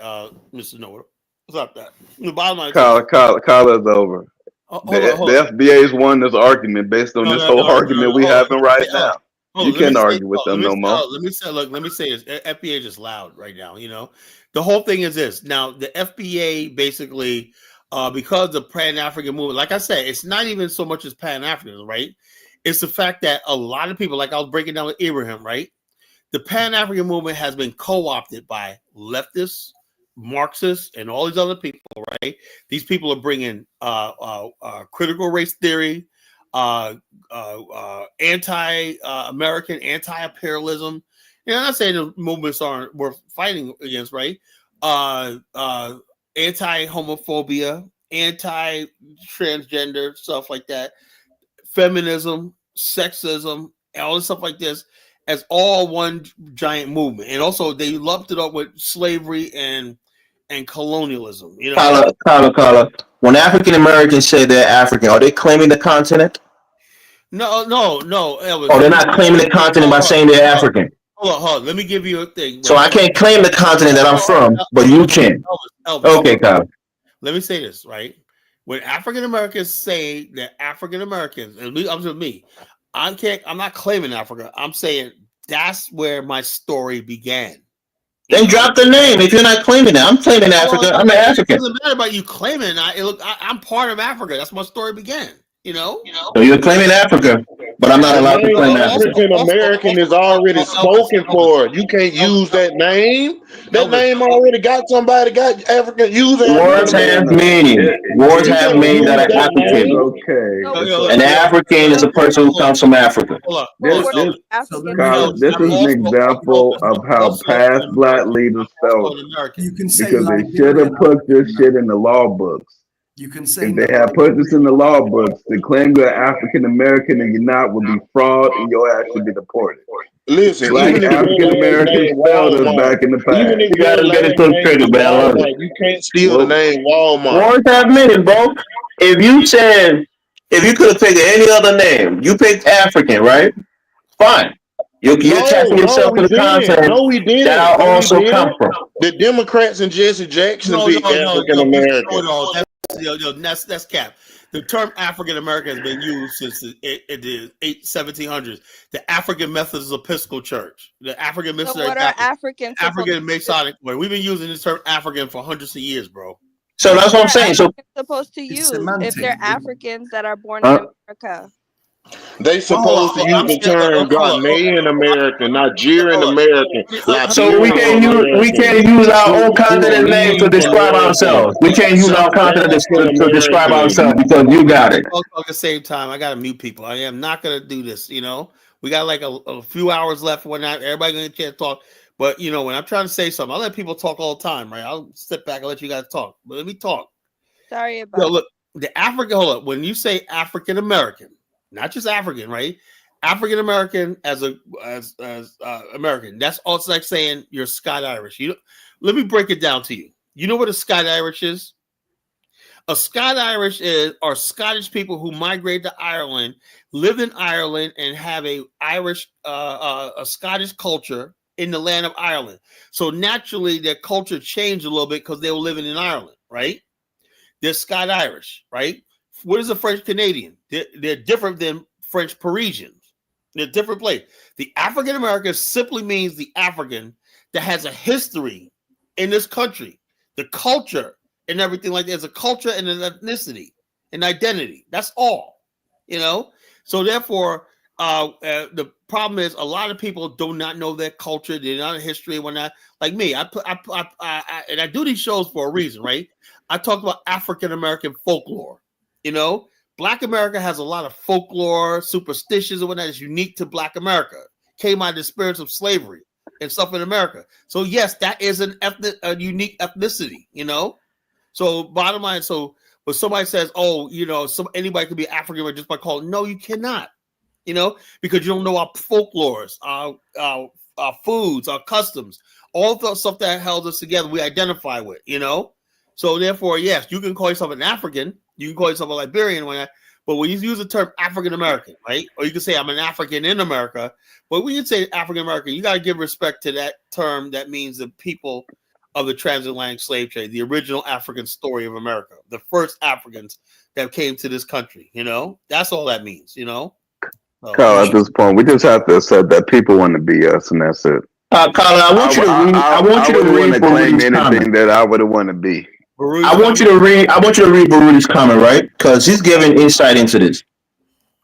[SPEAKER 1] Mr. Noah. Stop that. The bottom line.
[SPEAKER 14] Carla's over. The FBA's won this argument based on this whole argument we having right now. You can't argue with them no more.
[SPEAKER 1] Let me say this. FBA is just loud right now. You know, the whole thing is this. Now, the FBA basically, because the Pan African movement, like I said, it's not even so much as Pan African, right? It's the fact that a lot of people, like I was breaking down with Abraham, right? The Pan African movement has been co-opted by leftists, Marxists, and all these other people, right? These people are bringing critical race theory, anti-American, anti-imperialism. You know, I'm not saying the movements we're fighting against, right? Anti-homophobia, anti-transgender, stuff like that, feminism, sexism, all this stuff like this, as all one giant movement. And also they lumped it up with slavery and colonialism. You know,
[SPEAKER 13] Carla. When African Americans say they're African, are they claiming the continent?
[SPEAKER 1] No, Elvis.
[SPEAKER 13] Oh, they're not claiming the continent by saying they're African.
[SPEAKER 1] Hold on. Let me give you a thing. Right?
[SPEAKER 13] So I can't claim the continent that I'm from, but you can.
[SPEAKER 1] Elvis,
[SPEAKER 13] okay, Carla.
[SPEAKER 1] Let me say this, right? When African Americans say that African Americans, and me, I'm not claiming Africa. I'm saying that's where my story began.
[SPEAKER 13] Then drop the name if you're not claiming it. I'm claiming Africa. I'm an African.
[SPEAKER 1] It doesn't matter about you claiming. I'm part of Africa. That's my story began. You know.
[SPEAKER 13] So you're claiming Africa, but I'm not allowed to claim Africa.
[SPEAKER 11] African American is already spoken for. You can't use that name. That name already got somebody got African. Use it.
[SPEAKER 13] Words have meaning. Words have meaning that are African.
[SPEAKER 14] Okay.
[SPEAKER 13] An African is a person who comes from Africa.
[SPEAKER 14] This is an example of how past black leaders felt. Because they should have put this shit in the law books.
[SPEAKER 10] You can say
[SPEAKER 14] if they had put this in the law books, to claim you're African American and you're not would be fraud, and your ass should be deported.
[SPEAKER 11] Listen,
[SPEAKER 14] black African Americans failed us back in the past.
[SPEAKER 11] You gotta get it to the trigger, man. I love it. You can't steal the name Walmart.
[SPEAKER 13] Words have meaning, bro. If you could have picked any other name, you picked African, right? Fine. You're attaching yourself to
[SPEAKER 11] we
[SPEAKER 13] the
[SPEAKER 11] didn't.
[SPEAKER 13] continent
[SPEAKER 11] No, we didn't.
[SPEAKER 13] that I
[SPEAKER 11] No, we
[SPEAKER 13] also come
[SPEAKER 11] didn't.
[SPEAKER 13] from.
[SPEAKER 11] The Democrats and Jesse Jackson
[SPEAKER 1] No,
[SPEAKER 11] picked African American.
[SPEAKER 1] That's cap. The term African American has been used since the 1700s. The African Methodist Episcopal Church, the African
[SPEAKER 12] So
[SPEAKER 1] Missionary
[SPEAKER 12] what are
[SPEAKER 1] Baptist,
[SPEAKER 12] Africans
[SPEAKER 1] African Masonic. We've been using this term African for hundreds of years, bro.
[SPEAKER 13] So that's what I'm saying. So
[SPEAKER 12] supposed to use if they're Africans that are born
[SPEAKER 13] Huh?
[SPEAKER 12] in America?
[SPEAKER 11] They supposed to use the term Ghanaian American, Nigerian American,
[SPEAKER 13] So we
[SPEAKER 11] Liberian
[SPEAKER 13] can't use our own continent name to
[SPEAKER 11] Sudanese
[SPEAKER 13] describe
[SPEAKER 11] American,
[SPEAKER 13] ourselves. We can't use our
[SPEAKER 11] South
[SPEAKER 13] continent
[SPEAKER 11] African
[SPEAKER 13] to describe
[SPEAKER 11] American.
[SPEAKER 13] ourselves because you got it.
[SPEAKER 1] At the same time, I gotta mute people. I am not gonna do this. You know, we got like a few hours left. We're not everybody gonna get a chance to talk. But you know, when I'm trying to say something, I let people talk all the time, right? I'll sit back and let you guys talk. But let me talk.
[SPEAKER 12] Sorry about.
[SPEAKER 1] Yo, look, the African. Hold up. When you say African American, not just African, right? African American as American. That's also like saying you're Scott Irish. Let me break it down to you. You know what a Scott Irish is? A Scott Irish are Scottish people who migrated to Ireland, lived in Ireland, and have a Scottish culture in the land of Ireland. So naturally, their culture changed a little bit because they were living in Ireland, right? They're Scott Irish, right? What is a French Canadian? They're different than French Parisians. They're different place. The African American simply means the African that has a history in this country, the culture and everything like that. There's a culture and an ethnicity and identity. That's all, you know. So therefore, the problem is a lot of people do not know their culture. They're not a history. When I like me, and I do these shows for a reason, right? I talk about African American folklore, you know. Black America has a lot of folklore, superstitions, and whatnot that's unique to Black America. Came out of the spirits of slavery and stuff in America. So yes, that is a unique ethnicity, you know. So bottom line, so when somebody says, "Oh, you know, anybody could be African just by calling," no, you cannot, you know, because you don't know our folklores, our foods, our customs, all the stuff that held us together. We identify with, you know. So therefore, yes, you can call yourself an African. You can call yourself a Liberian, but when you use the term African American, right? Or you can say I'm an African in America. But when you say African American, you got to give respect to that term. That means the people of the transatlantic slave trade, the original African story of America, the first Africans that came to this country. You know, that's all that means. You know. So,
[SPEAKER 14] Kyle, at this point, we just have to accept that people want to be us, and that's it.
[SPEAKER 13] Colin, I want you to read. I want you to read Barudi's comment
[SPEAKER 14] that I would have wanted to be.
[SPEAKER 13] I want you to read Barudi's comment, right? Because he's giving insight into this.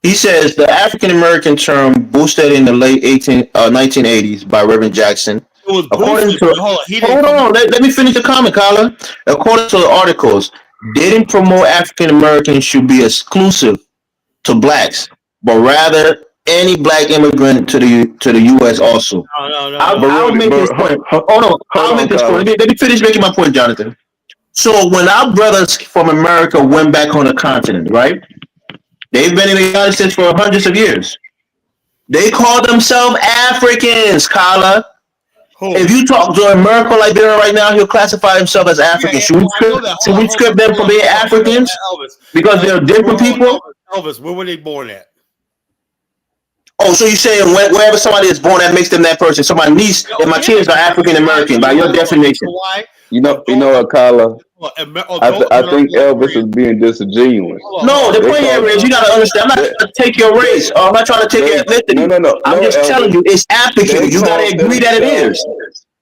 [SPEAKER 13] He says the African American term boosted in the late 1980s by Reverend Jackson. According to hold on, let me finish the comment, Colin. According to the articles, didn't promote African Americans should be exclusive to blacks, but rather any black immigrant to the U.S. also.
[SPEAKER 1] No.
[SPEAKER 13] I'll make this point. Hold on. I'll make this point. Let me finish making my point, Jonathan. So when our brothers from America went back on the continent, right? They've been in the United States for hundreds of years. They call themselves Africans, Kala. If you talk to an American Liberian right now, he'll classify himself as African. Should we script them from being Africans? Because they're different people?
[SPEAKER 1] Elvis, where were they born at?
[SPEAKER 13] Oh, so you're saying wherever somebody is born, that makes them that person. So my niece and my kids are African American by your definition.
[SPEAKER 14] You know what, Kyla? I think Elvis is being disingenuous.
[SPEAKER 13] No, the point here is you got to understand. I'm not trying to take your race, or I'm not trying to take your ethnicity. No. I'm just telling you, it's African. You got to agree that it is.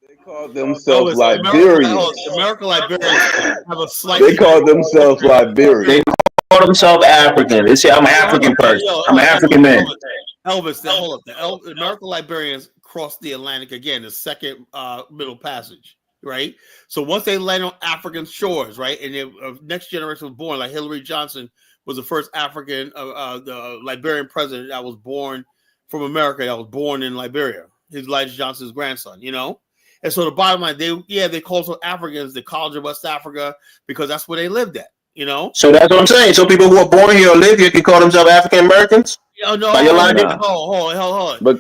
[SPEAKER 14] They call themselves Liberians.
[SPEAKER 1] American Liberians have a slight.
[SPEAKER 14] They call themselves Liberians.
[SPEAKER 13] They call themselves African. They say I'm an African person. I'm an African man.
[SPEAKER 1] Elvis, hold up. The American Liberians crossed the Atlantic again, the second Middle Passage, right? So once they land on African shores, right, and the next generation was born, like Hillary Johnson was the first African, the Liberian president that was born from America, that was born in Liberia. His Elijah Johnson's grandson, you know? And so the bottom line, they call themselves Africans, the College of West Africa, because that's where they lived at, you know?
[SPEAKER 13] So that's what I'm saying. So people who are born here or live here can call themselves African Americans?
[SPEAKER 1] Oh, no,
[SPEAKER 13] hold on.
[SPEAKER 1] But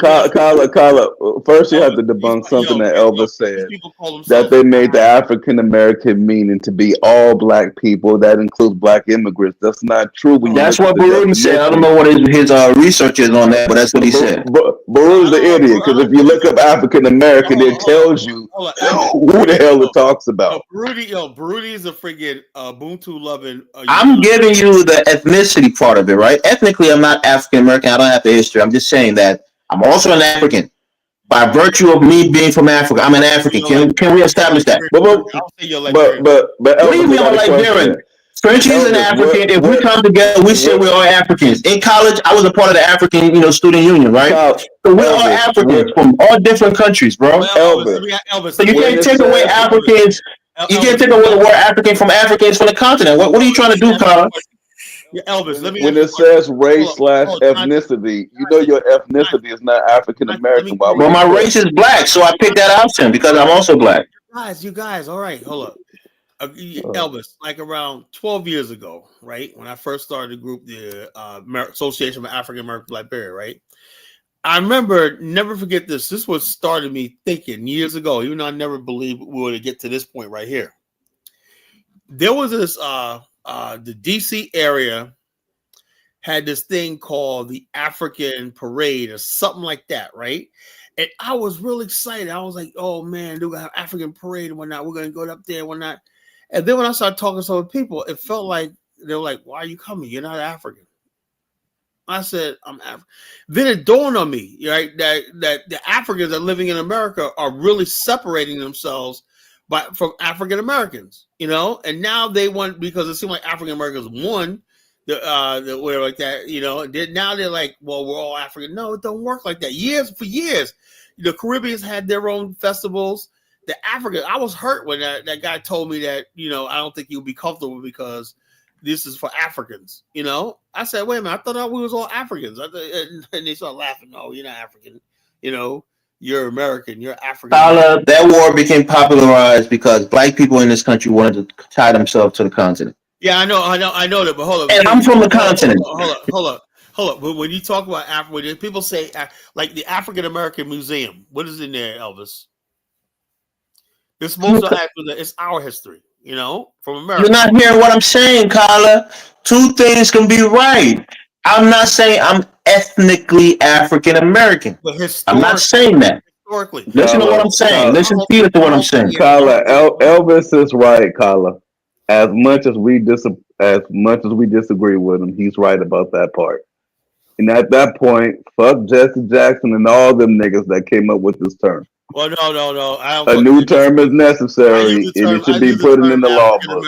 [SPEAKER 14] Carla, first you have to
[SPEAKER 1] These,
[SPEAKER 14] debunk something that
[SPEAKER 1] yo,
[SPEAKER 14] Elvis
[SPEAKER 1] these
[SPEAKER 14] said,
[SPEAKER 1] people call
[SPEAKER 14] that
[SPEAKER 1] themselves
[SPEAKER 14] they made the African American meaning to be all black people. That includes black immigrants. That's not true when you
[SPEAKER 13] That's
[SPEAKER 14] look at
[SPEAKER 13] what
[SPEAKER 14] the
[SPEAKER 13] Baruch said. I don't know
[SPEAKER 14] definition.
[SPEAKER 13] what his research is on that, but that's what he said.
[SPEAKER 14] Baruch's the idiot, because if you look up African American, it tells you who the hell it talks about.
[SPEAKER 1] Baruti is a friggin' Ubuntu loving.
[SPEAKER 13] I'm giving you the ethnicity part of it, right? Ethnically, I'm not African American. I don't have the history. I'm just saying that I'm also an African. By virtue of me being from Africa, I'm an African. Can we establish that?
[SPEAKER 14] But
[SPEAKER 13] What do you
[SPEAKER 14] Elvis,
[SPEAKER 13] mean
[SPEAKER 14] I
[SPEAKER 13] I'm
[SPEAKER 14] got
[SPEAKER 13] a
[SPEAKER 14] a
[SPEAKER 13] Liberian?
[SPEAKER 14] question.
[SPEAKER 13] Frenchie's an
[SPEAKER 14] Elvis,
[SPEAKER 13] African. If we come together, we say we're all Africans. In college, I was a part of the African, student union, right? So we're all Africans from all different countries, bro. So you can't take away Africans. You can't take away the word African from Africans from the continent. What are you trying to do, Colin?
[SPEAKER 1] Elvis, let me
[SPEAKER 14] When
[SPEAKER 1] ask you
[SPEAKER 14] it says race / ethnicity, you know your ethnicity is not African American. Why would
[SPEAKER 13] Well,
[SPEAKER 14] you
[SPEAKER 13] my
[SPEAKER 14] say?
[SPEAKER 13] race is black, so I picked that option because I'm also black.
[SPEAKER 1] you guys, all right, hold up. Elvis, like around 12 years ago, right? When I first started the group, the Association of African American Liberia, right? I remember, never forget this. This was started me thinking years ago, even though I never believed we would get to this point right here. There was this, the DC area had this thing called the African Parade or something like that, right? And I was real excited. I was like, oh man, they're gonna have African Parade and whatnot. We're gonna go up there and whatnot. And then when I started talking to some people, it felt like they were like, why are you coming? You're not African. I said, I'm African. Then it dawned on me, right, that the Africans that are living in America are really separating themselves from African Americans, and now they want, because it seemed like African Americans won the whatever like that, now they're like, well, we're all African. No, it don't work like that. For years, the Caribbeans had their own festivals. The African, I was hurt when that guy told me that, I don't think you'll be comfortable because this is for Africans, I said, wait a minute, I thought we was all Africans. And they started laughing. No, you're not African. You're American. You're African.
[SPEAKER 13] That war became popularized because black people in this country wanted to tie themselves to the continent.
[SPEAKER 1] Yeah, I know that. But hold up.
[SPEAKER 13] And I'm from the continent.
[SPEAKER 1] Hold up. But when you talk about Africa, when people say like the African American Museum, what is in there, Elvis? It's it's our history, from America.
[SPEAKER 13] You're not hearing what I'm saying, Carla. Two things can be right. I'm not saying I'm ethnically African American. I'm not saying that.
[SPEAKER 1] Historically,
[SPEAKER 13] listen to what I'm saying. Listen to what I'm saying.
[SPEAKER 14] Carla, Elvis is right, Carla. As much as we disagree with him, he's right about that part. And at that point, fuck Jesse Jackson and all them niggas that came up with this term.
[SPEAKER 1] Well, no.
[SPEAKER 14] A new term is necessary, and it should be put in the law book.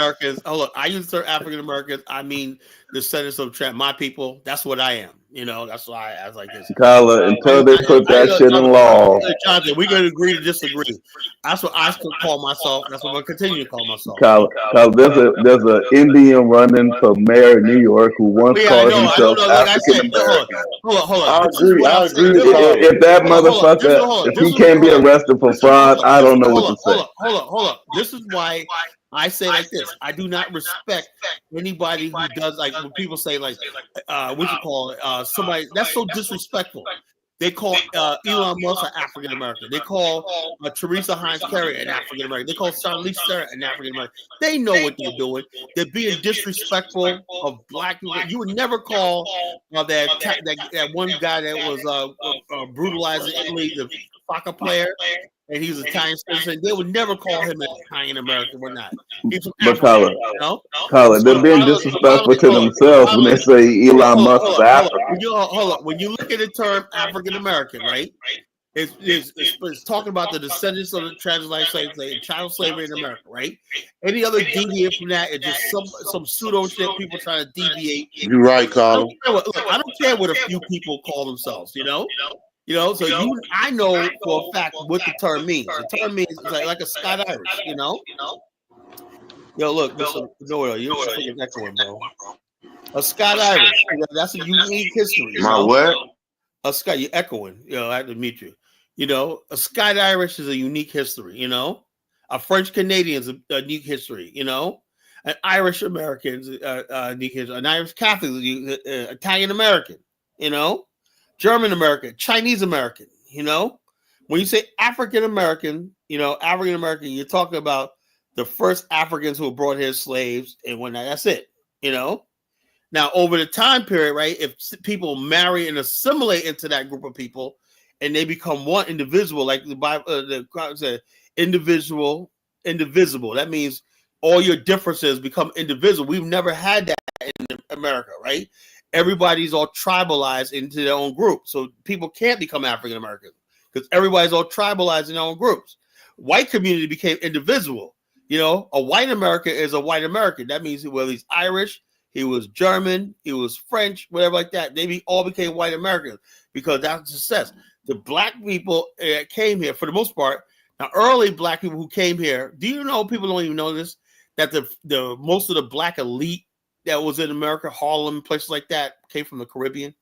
[SPEAKER 1] I use the term African Americans. I mean, descendants of my people. That's what I am. That's why I was like this.
[SPEAKER 14] Carla, until they put that shit in law.
[SPEAKER 1] Jonathan, we're going to agree to disagree. That's what I call myself. That's what I'm going to continue to call myself.
[SPEAKER 14] Carla, there's an Indian running for mayor of New York who once called himself African American.
[SPEAKER 1] Hold on.
[SPEAKER 14] I agree. If that motherfucker, if he can't be arrested for fraud, I don't know what to say.
[SPEAKER 1] Hold up. This is why I say like this. I do not respect anybody who does, like when people say like what you call it, somebody that's so disrespectful. They call Elon Musk an African American. They call Teresa Heinz Kerry an African American. They call Charlize Theron an African American. They know what they're doing. They're being disrespectful of black people. You would never call that one guy that was brutalizing Italy, the soccer player, and he's Italian citizen. They would never call him an Italian American. We're not. He's from Africa,
[SPEAKER 14] Carla, they're being disrespectful to themselves when they say Elon Musk is African.
[SPEAKER 1] Hold up. When you look at the term African American, right? It's talking about the descendants of the transatlantic slave, child slavery in America, right? Any other deviate from that is just some pseudo shit people trying to deviate.
[SPEAKER 11] You're right, Carla.
[SPEAKER 1] I don't care what a few people call themselves, so I know for a fact what the term means. The term means it's like a Scott Irish, Yo, look, you're freaking echoing, bro. A Scott Irish, that's a unique history.
[SPEAKER 11] What?
[SPEAKER 1] A Scott, you're echoing. I have to meet you. A Scott Irish is a unique history. A French Canadian is a unique history. An Irish American is a unique history. An Irish Catholic is Italian American. German American, Chinese American. You know, when you say African American, African American, you're talking about the first Africans who brought here slaves and whatnot. That's it. Now over the time period, right? If people marry and assimilate into that group of people, and they become one individual, like the Bible, the Quran said, individual, indivisible. That means all your differences become indivisible. We've never had that in America, right? Everybody's all tribalized into their own group, so people can't become African American because everybody's all tribalized in their own groups. White community became indivisible. A white American is a white American. That means whether he's Irish, he was German, he was French, whatever like that. They all became white Americans because that's success. The black people came here for the most part. Now, early black people who came here, do you know, people don't even know this, that the most of the black elite that was in America, Harlem, places like that, came from the Caribbean.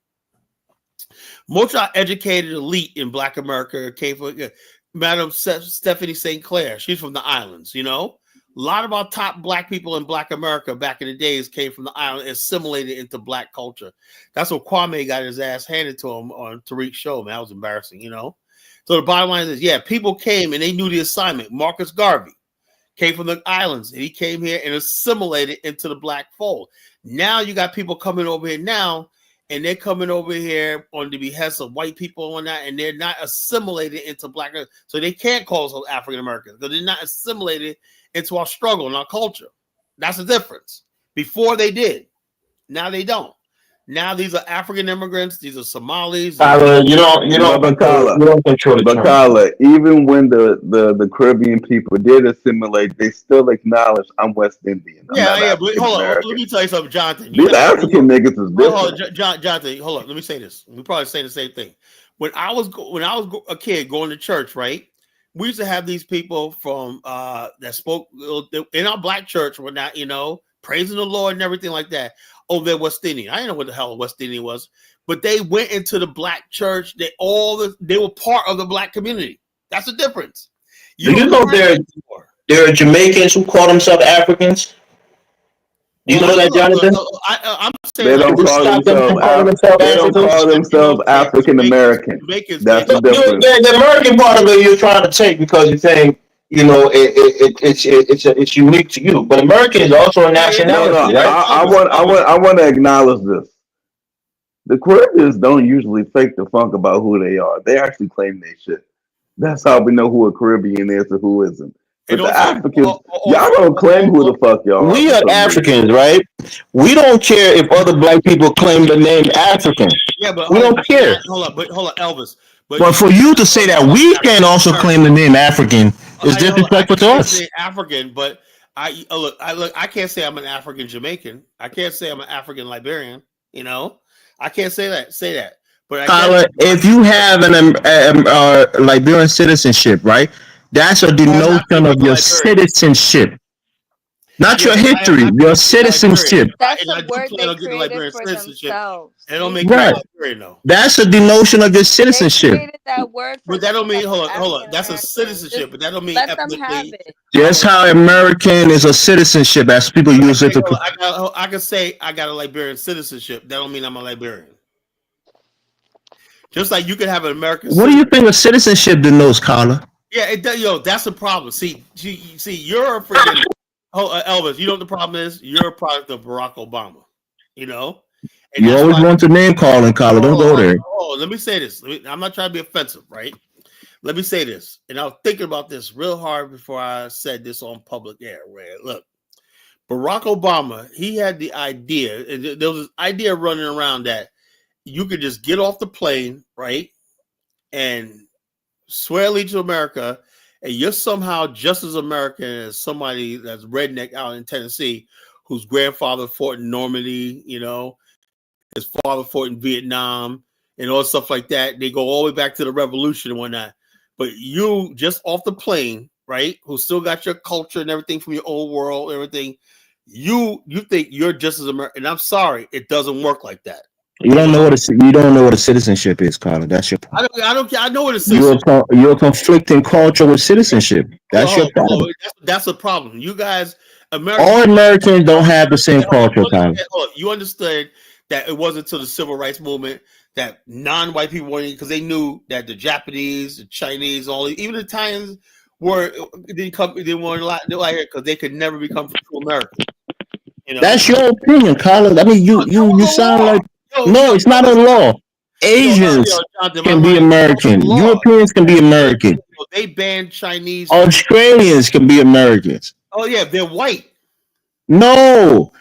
[SPEAKER 1] Most of our educated elite in black America came from Madam Stephanie St. Clair. She's from the islands, A lot of our top black people in black America back in the days came from the island, assimilated into black culture. That's what Kwame got his ass handed to him on Tariq's show, man. That was embarrassing, So the bottom line is, people came and they knew the assignment. Marcus Garvey came from the islands and he came here and assimilated into the black fold. Now you got people coming over here now, and they're coming over here on the behest of white people on that, and they're not assimilated into black. So they can't call themselves African Americans because they're not assimilated into our struggle and our culture. That's the difference. Before they did. Now they don't. Now these are African immigrants. These are Somalis.
[SPEAKER 13] You don't control the
[SPEAKER 14] Carla, even when the Caribbean people did assimilate, they still acknowledge I'm West Indian.
[SPEAKER 1] But hold on. Let me tell you something, Jonathan.
[SPEAKER 14] These African niggas is different.
[SPEAKER 1] Jonathan, hold on. Let me say this. We probably say the same thing. When I was a kid going to church, right? We used to have these people from that spoke in our black church, whatnot, praising the Lord and everything like that. Oh, they're West Indian. I didn't know what the hell West Indian was, but they went into the black church. They were part of the black community. That's the difference.
[SPEAKER 13] Do you know there are Jamaicans who call themselves Africans? Do you know that, Jonathan?
[SPEAKER 1] I'm saying
[SPEAKER 14] they don't call themselves African American. That's the difference.
[SPEAKER 13] The American part of it you're trying to take because you're saying, it's unique to you, but American is also a nationality.
[SPEAKER 14] No, right? I want to acknowledge this. The Caribbeans don't usually fake the funk about who they are. They actually claim they shit. That's how we know who a Caribbean is and who isn't. But the Africans, y'all don't claim who the fuck y'all are.
[SPEAKER 13] We are Africans, right? We don't care if other black people claim the name African.
[SPEAKER 1] Yeah, but
[SPEAKER 13] we don't care.
[SPEAKER 1] Hold on, Elvis.
[SPEAKER 13] But for you to say that we can also claim the name African is disrespectful to us.
[SPEAKER 1] African, but I can't say I'm an African Jamaican. I can't say I'm an African Liberian. I can't say that. But
[SPEAKER 13] Tyler, if you have an Liberian citizenship, right? That's a denotion of your citizenship, not your history, your citizenship.
[SPEAKER 12] That's a word they created for themselves.
[SPEAKER 1] It don't make right. Liberian, though.
[SPEAKER 13] That's a denotion of your citizenship.
[SPEAKER 12] They created that word
[SPEAKER 1] but that don't mean hold on. That's a citizenship, but that don't mean ethnically.
[SPEAKER 13] That's how American is a citizenship, as people use it.
[SPEAKER 1] I can say I got a Liberian citizenship. That don't mean I'm a Liberian. Just like you can have an American.
[SPEAKER 13] What do you think a citizenship denotes, Carla?
[SPEAKER 1] Yeah, that's the problem. See, you're a freaking Elvis. You know what the problem is? You're a product of Barack Obama. And
[SPEAKER 13] you always want to name calling, Carla. Don't go there.
[SPEAKER 1] Let me say this. I'm not trying to be offensive, right? Let me say this, and I was thinking about this real hard before I said this on public air. Where look, Barack Obama, he had the idea, and there was this idea running around that you could just get off the plane, right, and swear allegiance to America, and you're somehow just as American as somebody that's redneck out in Tennessee whose grandfather fought in Normandy, his father fought in Vietnam, and all stuff like that. They go all the way back to the revolution and whatnot. But you just off the plane, right, who still got your culture and everything from your old world, everything, you think you're just as American. And I'm sorry, it doesn't work like that.
[SPEAKER 13] You don't know what a citizenship is, Carla. That's your problem.
[SPEAKER 1] I know what a citizenship.
[SPEAKER 13] You're conflicting culture with citizenship. That's your problem.
[SPEAKER 1] That's a problem. You guys,
[SPEAKER 13] all Americans don't have the same culture, Carla.
[SPEAKER 1] You understood that it wasn't until the civil rights movement that non-white people wanted, because they knew that the Japanese, the Chinese, even the Italians didn't want a lot because they could never become true Americans. You know?
[SPEAKER 13] That's your opinion, Colin. I mean, you sound like no, it's not a law. Asians can be American. Europeans can be American.
[SPEAKER 1] They banned Chinese.
[SPEAKER 13] Australians can be Americans.
[SPEAKER 1] Oh yeah, they're white.
[SPEAKER 13] No,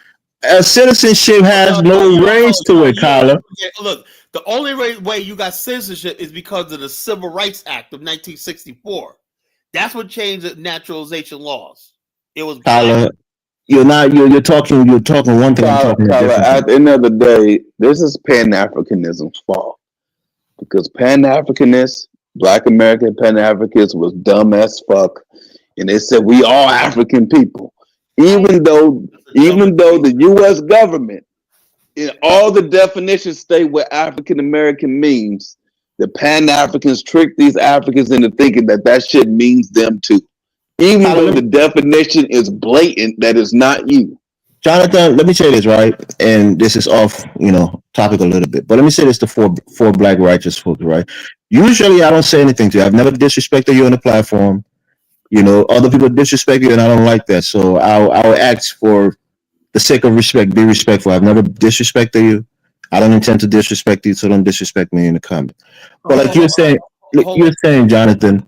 [SPEAKER 13] citizenship has no race to it, Colin.
[SPEAKER 1] Look, the only way you got citizenship is because of the Civil Rights Act of 1964. That's what changed the naturalization laws. It was
[SPEAKER 13] Colin. You're talking one thing.
[SPEAKER 14] At the end of the day, this is Pan-Africanism's fault, because Pan-Africanists, Black American Pan-Africanists, was dumb as fuck, and they said we all African people, even though the U.S. government in all the definitions state what African American means. The Pan-Africans trick these Africans into thinking that shit means them too. Even though the definition is blatant, that is not you.
[SPEAKER 13] Jonathan, let me say this, right? And this is off, topic a little bit. But let me say this to four black righteous folks, right? Usually I don't say anything to you. I've never disrespected you on the platform. Other people disrespect you, and I don't like that. So I'll ask for the sake of respect, be respectful. I've never disrespected you. I don't intend to disrespect you, so don't disrespect me in the comment. But like you're saying, Jonathan,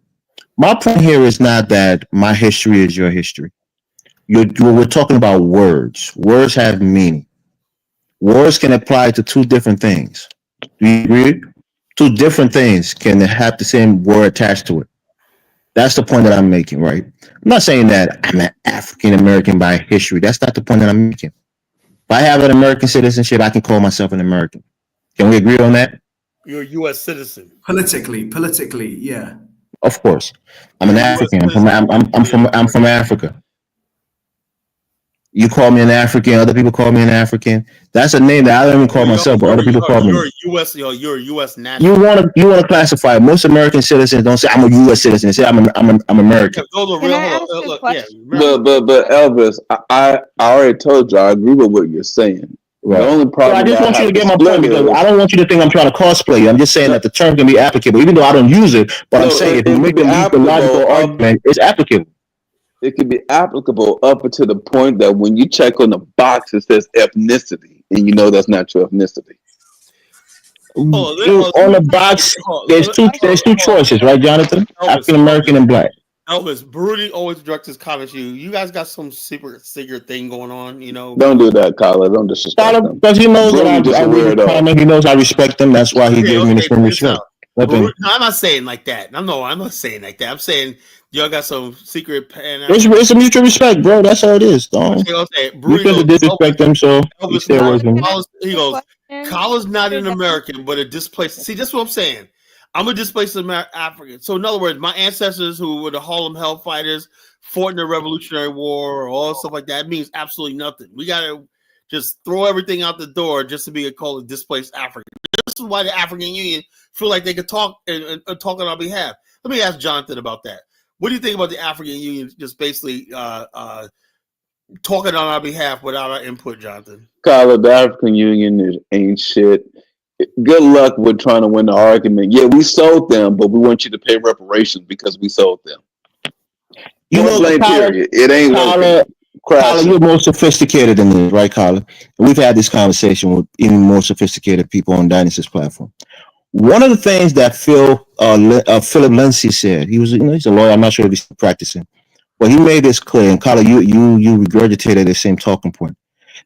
[SPEAKER 13] my point here is not that my history is your history. We're talking about words. Words have meaning. Words can apply to two different things. Do you agree? Two different things can have the same word attached to it. That's the point that I'm making, right? I'm not saying that I'm an African American by history. That's not the point that I'm making. If I have an American citizenship, I can call myself an American. Can we agree on that?
[SPEAKER 1] You're a U.S. citizen.
[SPEAKER 10] Politically, yeah.
[SPEAKER 13] Of course, I'm an African. I'm from Africa. You call me an African. Other people call me an African. That's a name that I don't even call myself, but other people call me.
[SPEAKER 1] You're a U.S. national.
[SPEAKER 13] You want to classify it. Most American citizens don't say I'm a U.S. citizen. They say I'm American.
[SPEAKER 14] But Elvis, I already told you I agree with what you're saying. Right. The only problem
[SPEAKER 13] I just want you to get my point, because I don't want you to think I'm trying to cosplay you. I'm just saying that the term can be applicable, even though I don't use it. But I'm saying if you make the logical argument, it's applicable.
[SPEAKER 14] It can be applicable up to the point that when you check on the box, it says ethnicity, and you know that's not your ethnicity.
[SPEAKER 13] On the box, there's two choices, right, Jonathan? African American and black.
[SPEAKER 1] Elvis, Broody always directs his comments to you. You guys got some secret thing going on,
[SPEAKER 14] Don't do that, Colin. Don't disrespect him.
[SPEAKER 13] Because he knows that I read the comment. He knows I respect him. That's why he gives me the same respect.
[SPEAKER 1] No, I'm not saying like that. I'm not saying like that. I'm saying y'all got some secret.
[SPEAKER 13] It's a mutual respect, bro. That's how it is. Don't. You couldn't disrespect him, so he still with him.
[SPEAKER 1] He goes, Colin's not an American, but a displaced. See, that's what I'm saying. I'm a displaced African. So in other words, my ancestors who were the Harlem Hellfighters fought in the Revolutionary War or all stuff like that means absolutely nothing. We got to just throw everything out the door just to be called a displaced African. This is why the African Union feel like they could talk and talk on our behalf. Let me ask Jonathan about that. What do you think about the African Union just basically talking on our behalf without our input, Jonathan?
[SPEAKER 14] Colin, the African Union ain't shit. Good luck with trying to win the argument. Yeah, we sold them, but we want you to pay reparations because we sold them. Period. It ain't working.
[SPEAKER 13] Colin, you're more sophisticated than me, right, Colin? We've had this conversation with even more sophisticated people on Dynasty's platform. One of the things that Philip Lindsay said, he's a lawyer. I'm not sure if he's practicing, but he made this clear. And Colin, you regurgitated the same talking point.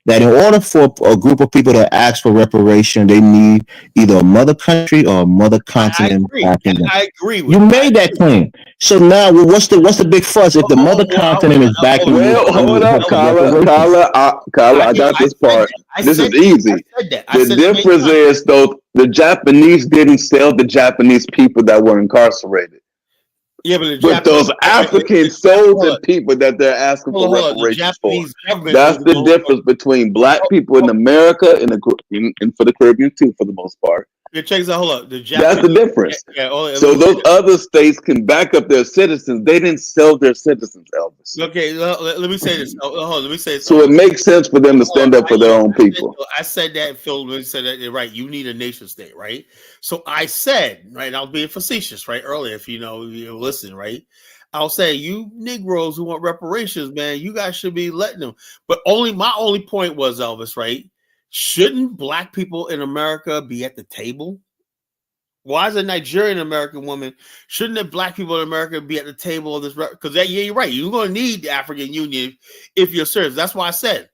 [SPEAKER 13] That in order for a group of people to ask for reparation, they need either a mother country or a mother continent.
[SPEAKER 1] I agree with
[SPEAKER 13] you. Made that claim. So now, what's the big fuss if the mother continent is backing you?
[SPEAKER 14] Well, hold up, Carla, I got this part. This is easy. The difference is, though, the Japanese didn't sell the Japanese people that were incarcerated.
[SPEAKER 1] Yeah,
[SPEAKER 14] but those Africans sold the people that they're asking for reparations for. That's the difference between black people in America and for the Caribbean too, for the most part,
[SPEAKER 1] check this out. Hold up. The
[SPEAKER 14] That's
[SPEAKER 1] Japanese.
[SPEAKER 14] the difference.
[SPEAKER 1] Let
[SPEAKER 14] So
[SPEAKER 1] me say
[SPEAKER 14] those
[SPEAKER 1] this.
[SPEAKER 14] other states can back up their citizens. They didn't sell their citizens, Elvis.
[SPEAKER 1] Okay, let me say this. Hold on, let me say this.
[SPEAKER 14] So it makes sense for them to stand up for their own people.
[SPEAKER 1] I said that, Phil, when you said that, right, you need a nation state, right? So I said, right, I was being facetious, right, earlier, if you listen, right? I'll say, you Negroes who want reparations, man, you guys should be letting them. But my only point was, Elvis, right? Shouldn't black people in America be at the table? Why is a Nigerian American woman? Shouldn't the black people in America be at the table of this? Because you're right. You're going to need the African Union if you're serious. That's why I said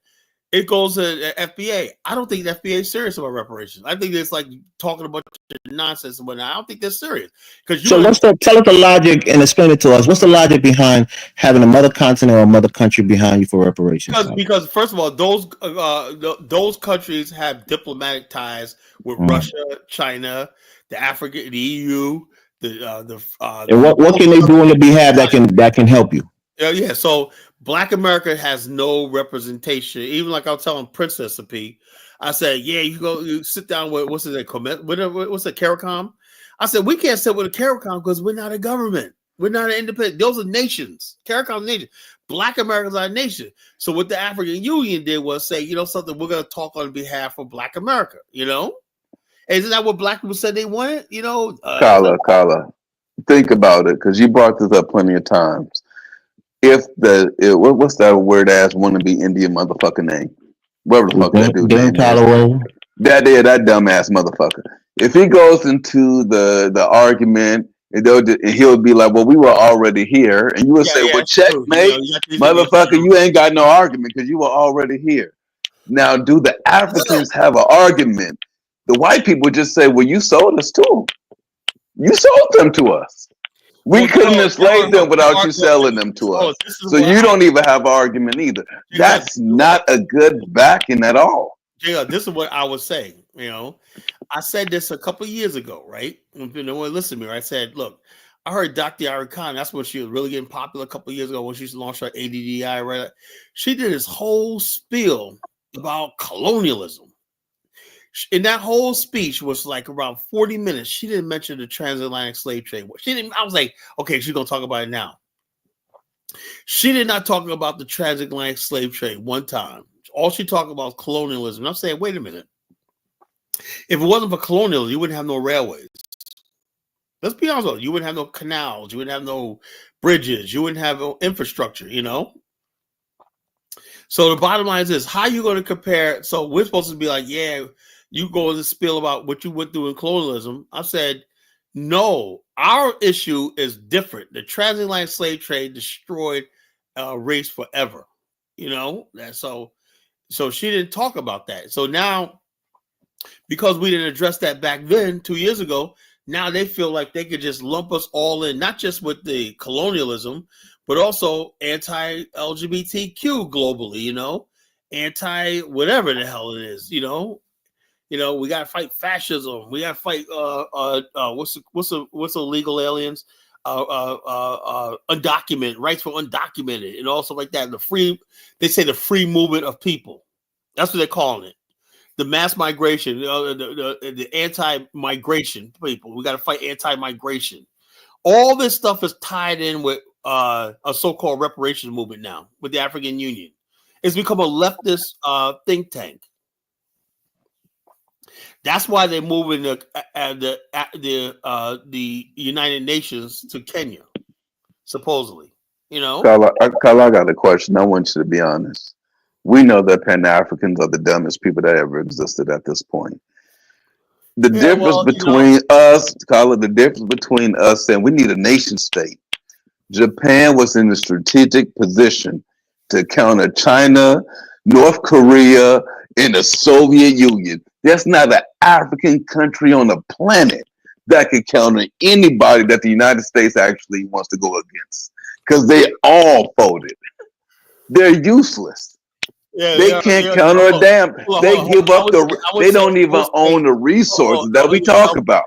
[SPEAKER 1] it goes to the FBA. I don't think the FBA is serious about reparations. I think it's like talking about nonsense and whatnot. I don't think they're serious.
[SPEAKER 13] So tell us the logic and explain it to us. What's the logic behind having a mother continent or a mother country behind you for reparations?
[SPEAKER 1] Because first of all, those countries have diplomatic ties with Russia, China, the Africa, the EU,
[SPEAKER 13] and what can they do on your behalf that can help you?
[SPEAKER 1] Yeah. So Black America has no representation. Even like I was telling Princess P, I said, yeah, you sit down with what's it, CARICOM? I said, we can't sit with a CARICOM because we're not a government. We're not an independent. Those are nations. CARICOM nation. Black Americans are a nation. So what the African Union did was say, something, we're going to talk on behalf of Black America, Isn't that what black people said they wanted?
[SPEAKER 14] Carla, think about it, because you brought this up plenty of times. What's that weird ass wannabe Indian motherfucker name? Whatever the fuck that dude name is. That dumbass motherfucker. If he goes into the argument, and he'll be like, well, we were already here. And you would say, well, checkmate, motherfucker, you ain't got no argument because you were already here. Now, do the Africans have an argument? The white people just say, well, you sold us to them. You sold them to us. We couldn't enslave them without you selling them to us. So you don't even have an argument either. That's not a good backing at all.
[SPEAKER 1] Yeah, this is what I was saying. I said this a couple of years ago, right? No one listened to me. Right? I said, look, I heard Dr. Yara Khan. That's when she was really getting popular a couple of years ago when she launched her ADDI. Right? She did this whole spiel about colonialism. In that whole speech was like around 40 minutes. She didn't mention the transatlantic slave trade. She didn't. I was like, okay, she's gonna talk about it now. She did not talk about the transatlantic slave trade one time. All she talked about was colonialism. And I'm saying, wait a minute. If it wasn't for colonialism, you wouldn't have no railways. Let's be honest with you. You wouldn't have no canals. You wouldn't have no bridges. You wouldn't have no infrastructure. So the bottom line is this: how are you going to compare? So we're supposed to be like, yeah. You go and spill about what you went through in colonialism. I said, no, our issue is different. The transatlantic slave trade destroyed race forever. So she didn't talk about that. So now, because we didn't address that back then, 2 years ago, now they feel like they could just lump us all in, not just with the colonialism, but also anti-LGBTQ globally, anti-whatever the hell it is, we gotta fight fascism. We gotta fight what's illegal aliens? Undocumented rights for undocumented, and also like that. They say the free movement of people. That's what they're calling it. The mass migration, the anti-migration people. We gotta fight anti-migration. All this stuff is tied in with a so-called reparations movement now with the African Union. It's become a leftist think tank. That's why they're moving the United Nations to Kenya, supposedly.
[SPEAKER 14] Carla, I got a question. I want you to be honest. We know that Pan Africans are the dumbest people that ever existed at this point. The difference between us, Carla, the difference between us and we need a nation state. Japan was in a strategic position to counter China, North Korea, and the Soviet Union. There's not an African country on the planet that can counter anybody that the United States actually wants to go against, because they all folded. They're useless. They can't counter a damn. They give up they don't even own the resources that we talk about.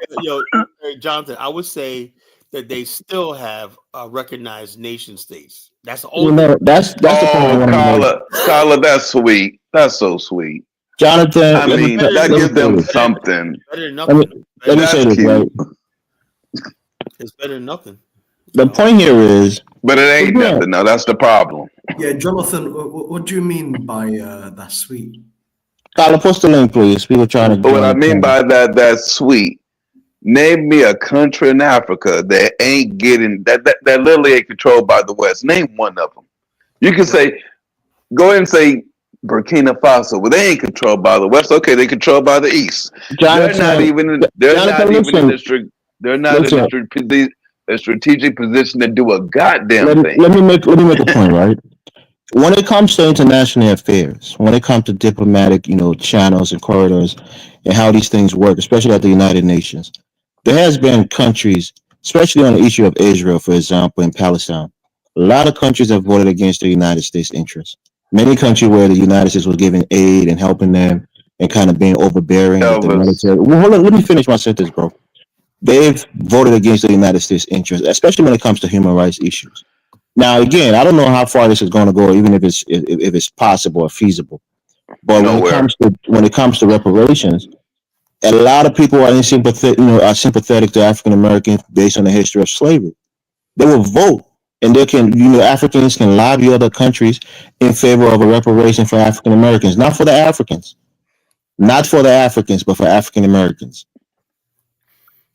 [SPEAKER 1] Jonathan, I would say that they still have recognized nation states. That's the only.
[SPEAKER 13] That's the point.
[SPEAKER 14] Carla, that's sweet. That's so sweet.
[SPEAKER 13] Jonathan,
[SPEAKER 14] I mean, that gives them something.
[SPEAKER 1] Better than
[SPEAKER 13] let
[SPEAKER 1] nothing.
[SPEAKER 13] me say this, right?
[SPEAKER 1] It's better than nothing.
[SPEAKER 13] The point here is,
[SPEAKER 14] but it ain't nothing. Now that's the problem.
[SPEAKER 10] Yeah, Jonathan, what do you mean by that's sweet?
[SPEAKER 13] Tyler, post the link, please. People trying to.
[SPEAKER 14] What I mean by that's sweet. Name me a country in Africa that ain't getting that literally ain't controlled by the West. Name one of them. You can say, go ahead and say Burkina Faso. Well, they ain't controlled by the West. Okay, they controlled by the East.
[SPEAKER 13] Jonathan,
[SPEAKER 14] they're not even in a strategic position to do a goddamn thing.
[SPEAKER 13] Let me make a point, right? When it comes to international affairs, when it comes to diplomatic, channels and corridors and how these things work, especially at the United Nations, there has been countries, especially on the issue of Israel, for example, in Palestine. A lot of countries have voted against the United States' interests. Many countries where the United States was giving aid and helping them and kind of being overbearing with the military. Well, hold on, let me finish my sentence, bro. They've voted against the United States' interests, especially when it comes to human rights issues. Now, again, I don't know how far this is going to go, even if it's possible or feasible. But when it comes to reparations, a lot of people are sympathetic to African Americans based on the history of slavery. They will vote, and they can, Africans can lobby other countries in favor of a reparation for African Americans, not for the Africans, but for African Americans.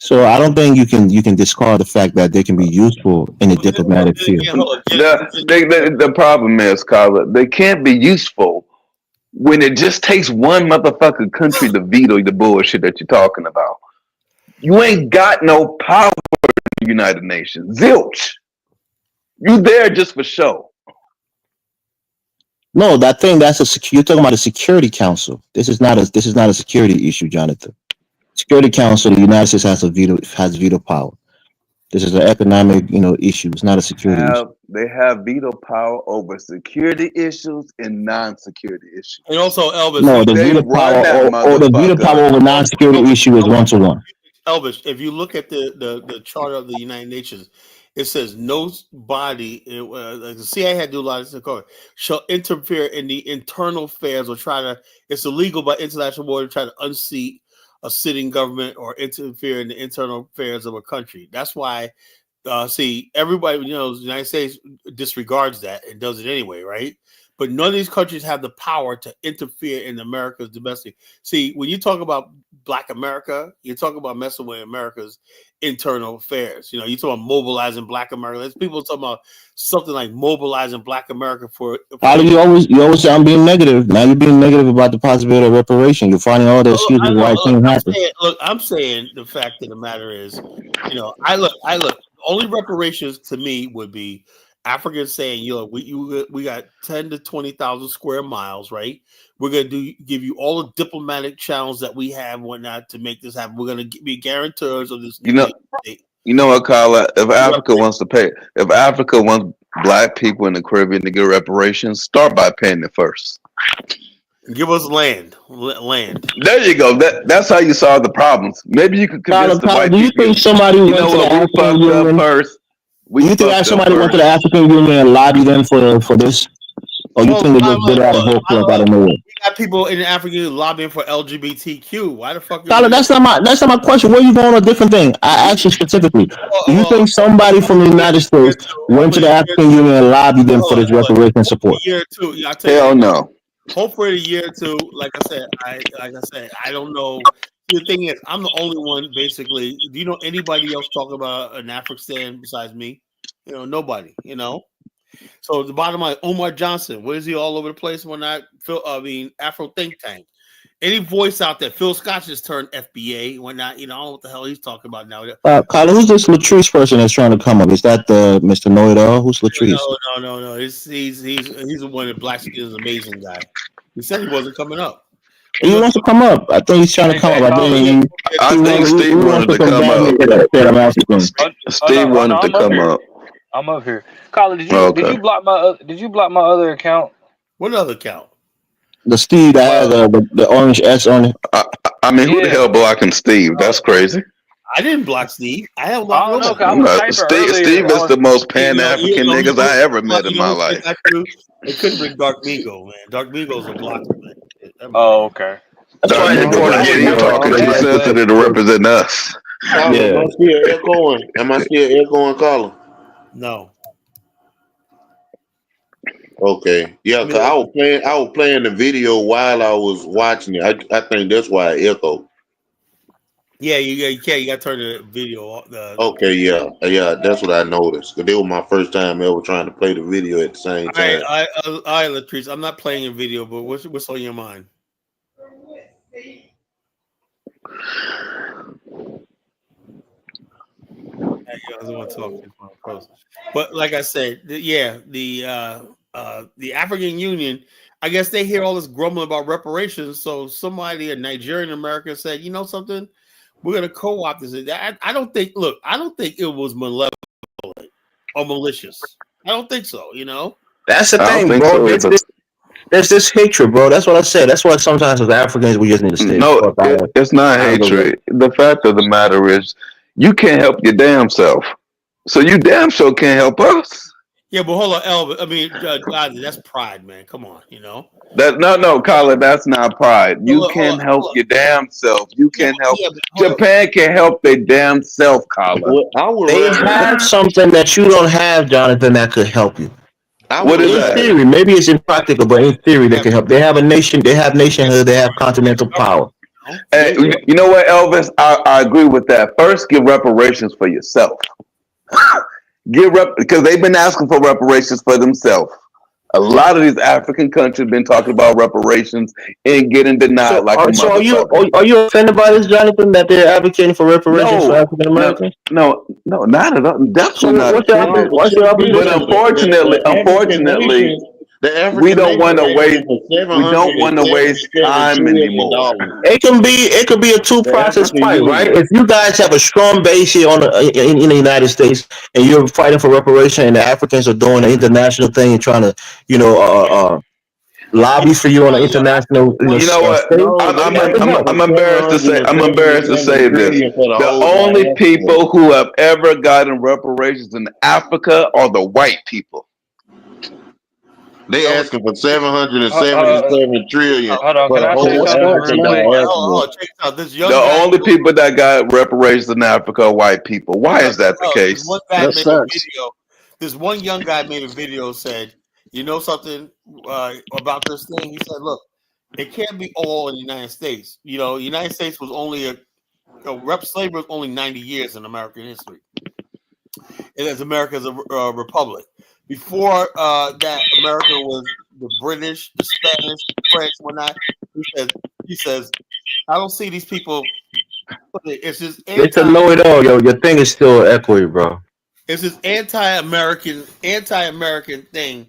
[SPEAKER 13] So I don't think you can discard the fact that they can be useful in a diplomatic field.
[SPEAKER 14] The problem is, Carla, they can't be useful when it just takes one motherfucking country to veto the bullshit that you're talking about. You ain't got no power in the United Nations. Zilch. You there just for show.
[SPEAKER 13] No, you're talking about a Security Council. This is not a security issue, Jonathan. Security Council, the United States has veto power. This is an economic, issue. It's not a security issue.
[SPEAKER 14] They have veto power over security issues and non-security issues.
[SPEAKER 1] And also, Elvis.
[SPEAKER 13] No, the veto power over non-security issue is 1-to-1.
[SPEAKER 1] Elvis, if you look at the Charter of the United Nations, it says no body, the CIA had to do a lot of this, shall interfere in the internal affairs or it's illegal by international law to try to unseat a sitting government or interfere in the internal affairs of a country. That's why, everybody, the United States disregards that and does it anyway, right? But none of these countries have the power to interfere in America's domestic. See, when you talk about Black America, you're talking about messing with America's internal affairs. You talk about mobilizing Black America. There's people talking about something like mobilizing Black America for.
[SPEAKER 13] You always say I'm being negative. Now you're being negative about the possibility of reparation. You're finding all the excuses why it can't happen.
[SPEAKER 1] I'm saying the fact of the matter is, I look. Only reparations to me would be Africans saying, we got 10 to 20,000 square miles, right? We're going to give you all the diplomatic channels that we have, whatnot, to make this happen. We're going to be guarantors of this.
[SPEAKER 14] You know what, Carla? If Africa wants Black people in the Caribbean to get reparations, start by paying it first.
[SPEAKER 1] Give us land.
[SPEAKER 14] There you go. That's how you solve the problems. Maybe you could convince the white people.
[SPEAKER 13] Do you think somebody went to the African Union first? Do you think somebody went to the African Union and lobbied them for this? Or you think they just did it out of whole club out of nowhere?
[SPEAKER 1] We got people in Africa lobbying for LGBTQ. Why the fuck?
[SPEAKER 13] Tyler, that's not my question. Where are you going on a different thing? I asked you specifically. Do you think somebody from the United States went to the African Union and lobbied them for this reparation support?
[SPEAKER 1] A year or two.
[SPEAKER 14] Hell no.
[SPEAKER 1] Hopefully a year or two. Like I said, I don't know. The thing is, I'm the only one basically. Do you know anybody else talking about an Afghanistan besides me? Nobody. So the bottom line, Omar Johnson, where is he all over the place? Afro think tank. Any voice out there? Phil Scott just turned FBA, whatnot. I don't know what the hell he's talking about now.
[SPEAKER 13] Carla, who's this Latrice person that's trying to come up? Is that the Mr. Know-It-All? Who's Latrice?
[SPEAKER 1] No. He's the one that Black Skin is an amazing guy. He said he wasn't coming up.
[SPEAKER 13] He wants to come up. I think he's trying to come up.
[SPEAKER 14] I think Steve wanted to come up. Steve wanted to come up.
[SPEAKER 15] I'm up here. Carla, did you block my other account?
[SPEAKER 1] What other account?
[SPEAKER 13] The Steve that has the orange S on it.
[SPEAKER 14] Who the hell blocking Steve? That's crazy.
[SPEAKER 1] I didn't block Steve.
[SPEAKER 14] Steve is the most Pan African niggas I ever met in my life.
[SPEAKER 1] It couldn't bring Dark Migo, man. Dark Migo's a blocker, man.
[SPEAKER 15] Oh, okay.
[SPEAKER 13] That's why
[SPEAKER 14] No,
[SPEAKER 13] it's important to
[SPEAKER 14] yeah,
[SPEAKER 13] get
[SPEAKER 14] he's
[SPEAKER 13] you
[SPEAKER 14] talking.
[SPEAKER 11] Am
[SPEAKER 14] He's
[SPEAKER 11] I
[SPEAKER 14] sensitive to represent us.
[SPEAKER 13] Yeah.
[SPEAKER 11] still echoing? Am I still echoing, Colin?
[SPEAKER 1] No.
[SPEAKER 11] Okay, yeah, cause I was playing the video while I was watching it. I think that's why I echoed.
[SPEAKER 1] Yeah, you can't. You got to turn the video off.
[SPEAKER 11] Okay, yeah, that's what I noticed. Cause it was my first time ever trying to play the video at the same
[SPEAKER 1] All right,
[SPEAKER 11] time.
[SPEAKER 1] all right, Latrice. I'm not playing a video, but what's on your mind? I don't want to talk to my post. But like I said, the African Union, I guess they hear all this grumbling about reparations. So somebody, a Nigerian American, said, you know something, we're going to co-opt this. I don't think. Look, I don't think it was malevolent or malicious. I don't think so. You know,
[SPEAKER 13] That's the
[SPEAKER 14] I don't
[SPEAKER 13] thing,
[SPEAKER 14] think
[SPEAKER 13] bro.
[SPEAKER 14] so either.
[SPEAKER 13] There's this hatred, bro. That's what I said. That's why sometimes as Africans we just need to stay the
[SPEAKER 14] No,
[SPEAKER 13] fuck
[SPEAKER 14] it's not
[SPEAKER 13] out of the way.
[SPEAKER 14] hatred. The fact of the matter is, you can't help your damn self. So you damn sure can't help us.
[SPEAKER 1] yeah. But hold on, Elvis. I mean, that's pride, man. Come on, you know.
[SPEAKER 14] No, Colin, that's not pride. You
[SPEAKER 1] Hold
[SPEAKER 14] can
[SPEAKER 1] on,
[SPEAKER 14] help your damn self. You
[SPEAKER 1] Yeah,
[SPEAKER 14] can help.
[SPEAKER 1] but hold on.
[SPEAKER 14] Japan can help their damn self, Colin.
[SPEAKER 11] Well, I would
[SPEAKER 13] They
[SPEAKER 11] rather.
[SPEAKER 13] have something that you don't have, Jonathan, that could help you.
[SPEAKER 11] I
[SPEAKER 14] What
[SPEAKER 11] would
[SPEAKER 14] is
[SPEAKER 13] In
[SPEAKER 14] that?
[SPEAKER 11] rather.
[SPEAKER 13] theory, maybe it's impractical, but in theory, they can help. They have a nation. They have nationhood. They have continental power.
[SPEAKER 14] Hey, you know what, Elvis? I agree with that. First, give reparations for yourself. Because they've been asking for reparations for themselves. A lot of these African countries have been talking about reparations and getting denied like a motherfucker.
[SPEAKER 13] Are you offended by this, Jonathan, that they're advocating for reparations for African Americans?
[SPEAKER 14] No, not at all. Definitely not
[SPEAKER 13] What's your
[SPEAKER 14] offended.
[SPEAKER 13] opposition?
[SPEAKER 14] But unfortunately,
[SPEAKER 11] The
[SPEAKER 14] we
[SPEAKER 11] African
[SPEAKER 14] don't
[SPEAKER 11] nation
[SPEAKER 14] want to
[SPEAKER 11] asking
[SPEAKER 14] waste.
[SPEAKER 11] for
[SPEAKER 14] We don't want to waste
[SPEAKER 11] $777
[SPEAKER 14] time
[SPEAKER 11] trillion.
[SPEAKER 14] anymore.
[SPEAKER 13] It could be a two
[SPEAKER 11] The
[SPEAKER 13] process
[SPEAKER 11] African
[SPEAKER 13] fight, right?
[SPEAKER 11] Union.
[SPEAKER 13] If you guys have a strong base here in the United States and you're fighting for reparation, and the Africans are doing the international thing and trying to, lobby for you on an international,
[SPEAKER 14] You know what?
[SPEAKER 13] stage,
[SPEAKER 11] No, they
[SPEAKER 13] that could
[SPEAKER 11] asking
[SPEAKER 13] help.
[SPEAKER 14] I'm embarrassed to say. I'm embarrassed to say
[SPEAKER 11] 777
[SPEAKER 14] this.
[SPEAKER 11] trillion for the
[SPEAKER 14] The
[SPEAKER 11] whole
[SPEAKER 14] only
[SPEAKER 11] diaspora.
[SPEAKER 14] people who have ever gotten reparations in Africa are the white people.
[SPEAKER 11] They asking for
[SPEAKER 15] Hold
[SPEAKER 11] 777 trillion
[SPEAKER 15] on,
[SPEAKER 11] for
[SPEAKER 15] can
[SPEAKER 11] the
[SPEAKER 15] I say
[SPEAKER 11] whole
[SPEAKER 15] something real
[SPEAKER 11] African
[SPEAKER 15] quick?
[SPEAKER 1] Hold on,
[SPEAKER 11] diaspora.
[SPEAKER 1] check it out. This
[SPEAKER 14] The
[SPEAKER 1] young guy.
[SPEAKER 14] only people that got reparations in Africa are white people. Why is that the
[SPEAKER 1] This one
[SPEAKER 14] case?
[SPEAKER 1] guy
[SPEAKER 16] That's
[SPEAKER 1] made a
[SPEAKER 16] facts.
[SPEAKER 1] video. This one young guy made a video, said, you know something about this thing? He said, look, it can't be all in the United States. You know, the United States was only slavery was only 90 years in American history. And as America is a republic. Before that, America was the British, the Spanish, the French, whatnot. He says, I don't see these people. It's just
[SPEAKER 13] It's a know it all, yo. Your thing is still echoey, bro.
[SPEAKER 1] It's this anti-American thing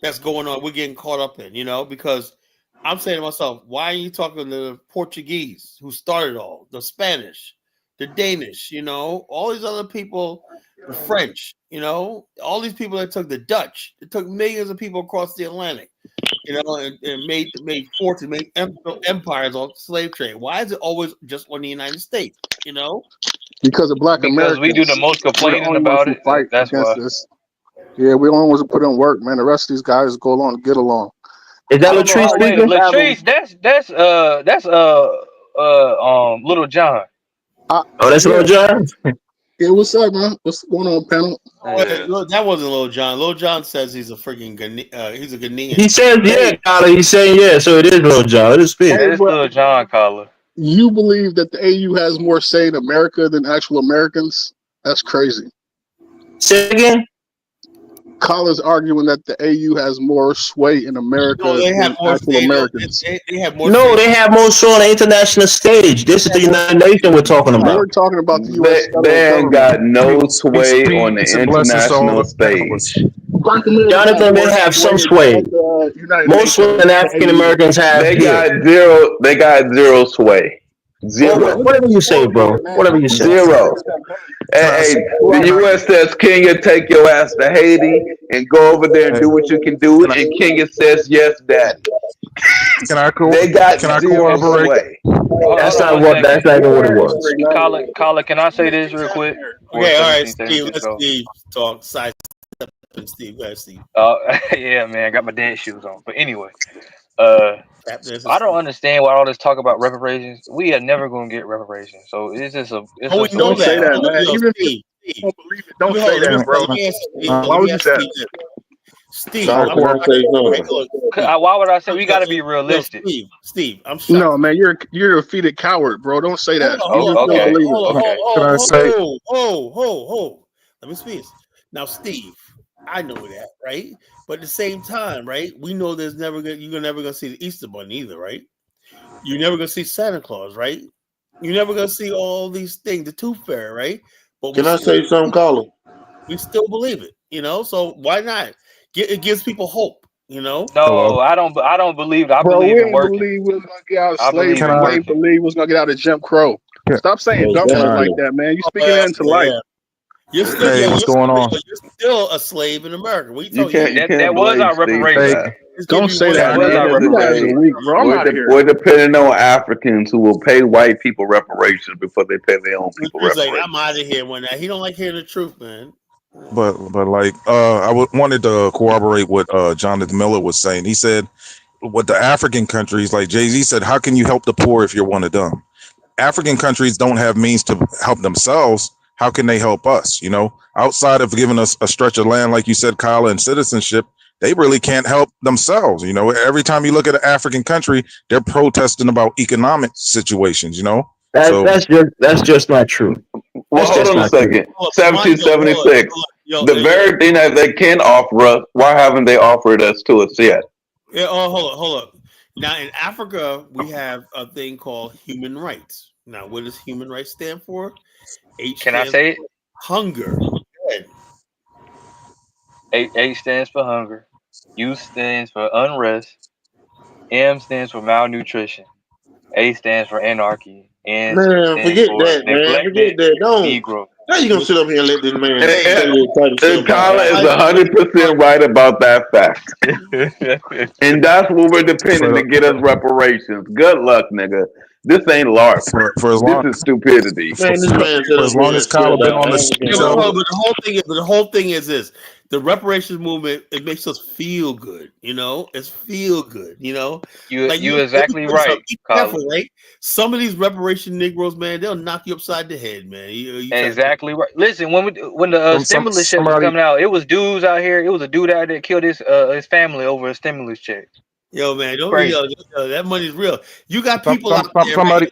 [SPEAKER 1] that's going on. We're getting caught up in, because I'm saying to myself, why are you talking to the Portuguese who started all, the Spanish, the Danish, all these other people, the French, all these people that took the Dutch, it took millions of people across the Atlantic, and made fortunes, made empires on slave trade. Why is it always just on the United States?
[SPEAKER 16] Because of Black
[SPEAKER 15] Because we do the
[SPEAKER 16] Americans.
[SPEAKER 15] most
[SPEAKER 16] We're the
[SPEAKER 15] complaining
[SPEAKER 16] only ones
[SPEAKER 15] about
[SPEAKER 16] who
[SPEAKER 15] it.
[SPEAKER 16] fight
[SPEAKER 15] That's
[SPEAKER 16] against
[SPEAKER 15] why.
[SPEAKER 16] this. Yeah, we're the only ones who put in work, man. The rest of these guys go along to get along.
[SPEAKER 13] Is that
[SPEAKER 15] I don't know
[SPEAKER 13] Latrice
[SPEAKER 15] how. Wait,
[SPEAKER 13] speaking?
[SPEAKER 15] Latrice, that's Little John.
[SPEAKER 13] Oh, that's
[SPEAKER 16] Yeah.
[SPEAKER 13] Lil John?
[SPEAKER 16] Yeah, what's up, man? What's going on, panel?
[SPEAKER 15] Yeah.
[SPEAKER 1] Look, that wasn't Lil John. Lil John says he's a freaking he's a Ghanaian.
[SPEAKER 13] He says, yeah, Kyler. He's saying, yeah, so it is Lil John. It is speak.
[SPEAKER 15] That is Little John Collar.
[SPEAKER 16] You believe that the AU has more say in America than actual Americans? That's crazy.
[SPEAKER 13] Say it again?
[SPEAKER 16] Collins arguing that the AU has more sway in America
[SPEAKER 1] No, they have
[SPEAKER 16] than
[SPEAKER 1] more
[SPEAKER 16] actual
[SPEAKER 1] say.
[SPEAKER 16] Americans.
[SPEAKER 1] They have more.
[SPEAKER 13] No, they have more so on the international stage. This is the United Nations we're talking about.
[SPEAKER 16] We're talking about the U.S. federal
[SPEAKER 14] They ain't got
[SPEAKER 16] government.
[SPEAKER 14] no sway on the
[SPEAKER 17] Peace and blessings to all
[SPEAKER 14] international
[SPEAKER 17] the panelists.
[SPEAKER 14] stage.
[SPEAKER 16] Black Americans
[SPEAKER 13] Jonathan, they
[SPEAKER 16] more
[SPEAKER 13] have some
[SPEAKER 16] sway
[SPEAKER 13] sway.
[SPEAKER 16] at the United
[SPEAKER 13] More
[SPEAKER 16] Nations
[SPEAKER 13] sway than
[SPEAKER 16] than
[SPEAKER 13] African
[SPEAKER 16] the AU.
[SPEAKER 13] Americans have
[SPEAKER 14] They
[SPEAKER 13] here.
[SPEAKER 14] got zero. They got zero sway. Zero.
[SPEAKER 13] Whatever you say, bro. Whatever you say.
[SPEAKER 14] Zero. Hey, the U.S. says, Kenya, take your ass to Haiti and go over there and do what you can do. And Kenya says, yes, daddy. They got zero
[SPEAKER 15] cooperate?
[SPEAKER 14] sway.
[SPEAKER 13] That's
[SPEAKER 15] Hold on
[SPEAKER 13] not
[SPEAKER 15] one
[SPEAKER 13] what.
[SPEAKER 15] second.
[SPEAKER 13] That's not even what it was.
[SPEAKER 15] Collar, can I say this real quick?
[SPEAKER 1] Okay, all right, Steve. Let's Steve talk. Steve, go ahead, Steve.
[SPEAKER 15] Yeah, man, I got my dad shoes on. But anyway, I don't understand why all this talk about reparations. We are never going to get reparations. So it's just a it's
[SPEAKER 1] Oh, we
[SPEAKER 15] just
[SPEAKER 1] know
[SPEAKER 16] Don't say
[SPEAKER 1] that.
[SPEAKER 16] that,
[SPEAKER 1] Hold on,
[SPEAKER 16] man.
[SPEAKER 1] yo,
[SPEAKER 16] Even if you
[SPEAKER 1] Steve.
[SPEAKER 16] don't believe it,
[SPEAKER 1] Let
[SPEAKER 16] don't
[SPEAKER 1] me
[SPEAKER 16] say
[SPEAKER 1] hold.
[SPEAKER 16] that, bro.
[SPEAKER 1] Let me ask Steve.
[SPEAKER 16] Why
[SPEAKER 1] Let
[SPEAKER 16] would
[SPEAKER 1] me
[SPEAKER 16] you
[SPEAKER 1] ask
[SPEAKER 16] say
[SPEAKER 1] Steve
[SPEAKER 16] that?
[SPEAKER 1] this. Steve,
[SPEAKER 11] Doc,
[SPEAKER 1] I'm
[SPEAKER 11] can I
[SPEAKER 1] shocked.
[SPEAKER 11] say
[SPEAKER 1] Right?
[SPEAKER 11] something?
[SPEAKER 1] Look, Steve.
[SPEAKER 15] why would I say we got to be
[SPEAKER 1] Yo,
[SPEAKER 15] realistic?
[SPEAKER 1] Steve, I'm
[SPEAKER 16] No,
[SPEAKER 1] shocked.
[SPEAKER 16] man, you're a defeated coward, bro. Don't say
[SPEAKER 1] Hold
[SPEAKER 16] that.
[SPEAKER 1] on,
[SPEAKER 16] You
[SPEAKER 1] hold on,
[SPEAKER 16] just
[SPEAKER 1] hold
[SPEAKER 16] don't
[SPEAKER 1] on,
[SPEAKER 15] Okay,
[SPEAKER 16] believe
[SPEAKER 1] hold
[SPEAKER 16] it.
[SPEAKER 1] on,
[SPEAKER 15] okay.
[SPEAKER 7] Can I say?
[SPEAKER 1] hold. Let me speak. Now, Steve, I know that, right? But at the same time, right? We know you're never gonna see the Easter Bunny either, right? You're never gonna see Santa Claus, right? You're never gonna see all these things, the Tooth Fairy, right? But
[SPEAKER 11] Can I say something, Colin?
[SPEAKER 1] we still believe it, So why not? It gives people hope,
[SPEAKER 7] Hello.
[SPEAKER 15] No, I don't. I don't believe it. I
[SPEAKER 16] Bro,
[SPEAKER 15] believe
[SPEAKER 16] we
[SPEAKER 15] in
[SPEAKER 16] ain't
[SPEAKER 15] working.
[SPEAKER 16] believe we was gonna get out of
[SPEAKER 15] I believe
[SPEAKER 7] Can
[SPEAKER 16] slavery.
[SPEAKER 15] in
[SPEAKER 7] I?
[SPEAKER 16] We ain't
[SPEAKER 15] working.
[SPEAKER 16] believe we was gonna get out of Jim Crow.
[SPEAKER 7] Can,
[SPEAKER 16] Stop saying dumb
[SPEAKER 7] can
[SPEAKER 16] shit
[SPEAKER 7] I?
[SPEAKER 16] like
[SPEAKER 11] Exactly.
[SPEAKER 16] that, man. You speaking
[SPEAKER 1] Well,
[SPEAKER 16] that into life.
[SPEAKER 1] yeah. You're still,
[SPEAKER 7] Hey, what's going on?
[SPEAKER 1] you're still a slave in America. We
[SPEAKER 14] You
[SPEAKER 1] told you.
[SPEAKER 14] can't you
[SPEAKER 15] That
[SPEAKER 14] can't
[SPEAKER 15] was
[SPEAKER 14] blame
[SPEAKER 15] our
[SPEAKER 14] Steve for
[SPEAKER 7] Hey,
[SPEAKER 15] reparations.
[SPEAKER 14] that.
[SPEAKER 1] Just give
[SPEAKER 16] Don't
[SPEAKER 1] you
[SPEAKER 16] say
[SPEAKER 1] one
[SPEAKER 14] At
[SPEAKER 15] That
[SPEAKER 16] that,
[SPEAKER 14] the
[SPEAKER 15] was
[SPEAKER 16] man.
[SPEAKER 14] end
[SPEAKER 15] our
[SPEAKER 14] of
[SPEAKER 16] You
[SPEAKER 14] the
[SPEAKER 16] guys are
[SPEAKER 14] day,
[SPEAKER 15] reparations.
[SPEAKER 16] weak, bro. I'm out of here.
[SPEAKER 14] we're depending on Africans who will pay white people reparations before they pay their own people
[SPEAKER 1] He's like, I'm
[SPEAKER 14] reparations.
[SPEAKER 1] out of here when that. He don't like hearing the truth, man.
[SPEAKER 7] but like wanted to corroborate what Jonathan Miller was saying. He said what the African countries, like Jay-Z said, how can you help the poor if you're one of them? African countries don't have means to help themselves. How can they help us? Outside of giving us a stretch of land, like you said, Kyle, and citizenship, they really can't help themselves. Every time you look at an African country, they're protesting about economic situations. So
[SPEAKER 13] That's just not true.
[SPEAKER 14] Well,
[SPEAKER 13] That's
[SPEAKER 14] hold
[SPEAKER 13] just
[SPEAKER 14] on a
[SPEAKER 13] not true.
[SPEAKER 14] second.
[SPEAKER 1] Hold up, hold up,
[SPEAKER 14] 1776.
[SPEAKER 1] yo,
[SPEAKER 14] The very thing that they can offer us, why haven't they offered us to us yet?
[SPEAKER 1] yeah. Oh, hold up. Now in Africa, we have a thing called human rights. Now, what does human rights stand for? H
[SPEAKER 15] Can I
[SPEAKER 1] stands
[SPEAKER 15] say it?
[SPEAKER 1] for hunger. Good.
[SPEAKER 15] H stands for hunger. U stands for unrest. M stands for malnutrition. A stands for anarchy. N
[SPEAKER 11] Man,
[SPEAKER 15] stands
[SPEAKER 11] forget
[SPEAKER 15] for
[SPEAKER 11] that, man. Forget
[SPEAKER 15] neglected
[SPEAKER 11] that. Don't.
[SPEAKER 15] Negro.
[SPEAKER 11] How you gonna sit up here and let this man
[SPEAKER 14] And,
[SPEAKER 11] say this type of stuff about
[SPEAKER 14] Tyler is
[SPEAKER 11] Africa?
[SPEAKER 14] 100% right about that fact. And that's what we're depending
[SPEAKER 7] for
[SPEAKER 14] to get us reparations. Good luck, nigga. This ain't LARP.
[SPEAKER 7] for as
[SPEAKER 14] This
[SPEAKER 7] long
[SPEAKER 14] is stupidity.
[SPEAKER 7] for,
[SPEAKER 11] Man, this man sit
[SPEAKER 7] for
[SPEAKER 11] up
[SPEAKER 7] as long
[SPEAKER 11] here
[SPEAKER 7] as
[SPEAKER 11] and say
[SPEAKER 7] Kyler been
[SPEAKER 11] about
[SPEAKER 7] on the
[SPEAKER 11] African
[SPEAKER 1] Yeah,
[SPEAKER 7] show,
[SPEAKER 1] but the whole thing is this: the reparations movement. It makes us feel good, It's feel good, Like
[SPEAKER 15] You
[SPEAKER 1] let me
[SPEAKER 15] exactly
[SPEAKER 1] tell you something.
[SPEAKER 15] right,
[SPEAKER 1] Be
[SPEAKER 15] Colin.
[SPEAKER 1] careful, right? Some of these reparation Negroes, man, they'll knock you upside the head, man. You try to think.
[SPEAKER 15] Exactly right. Listen, when the stimulus check was
[SPEAKER 7] somebody
[SPEAKER 15] coming out, it was dudes out here. It was a dude out there that killed his family over a stimulus check.
[SPEAKER 1] Yo, man,
[SPEAKER 15] Crazy.
[SPEAKER 1] that money's real. You got people out there, right?
[SPEAKER 7] somebody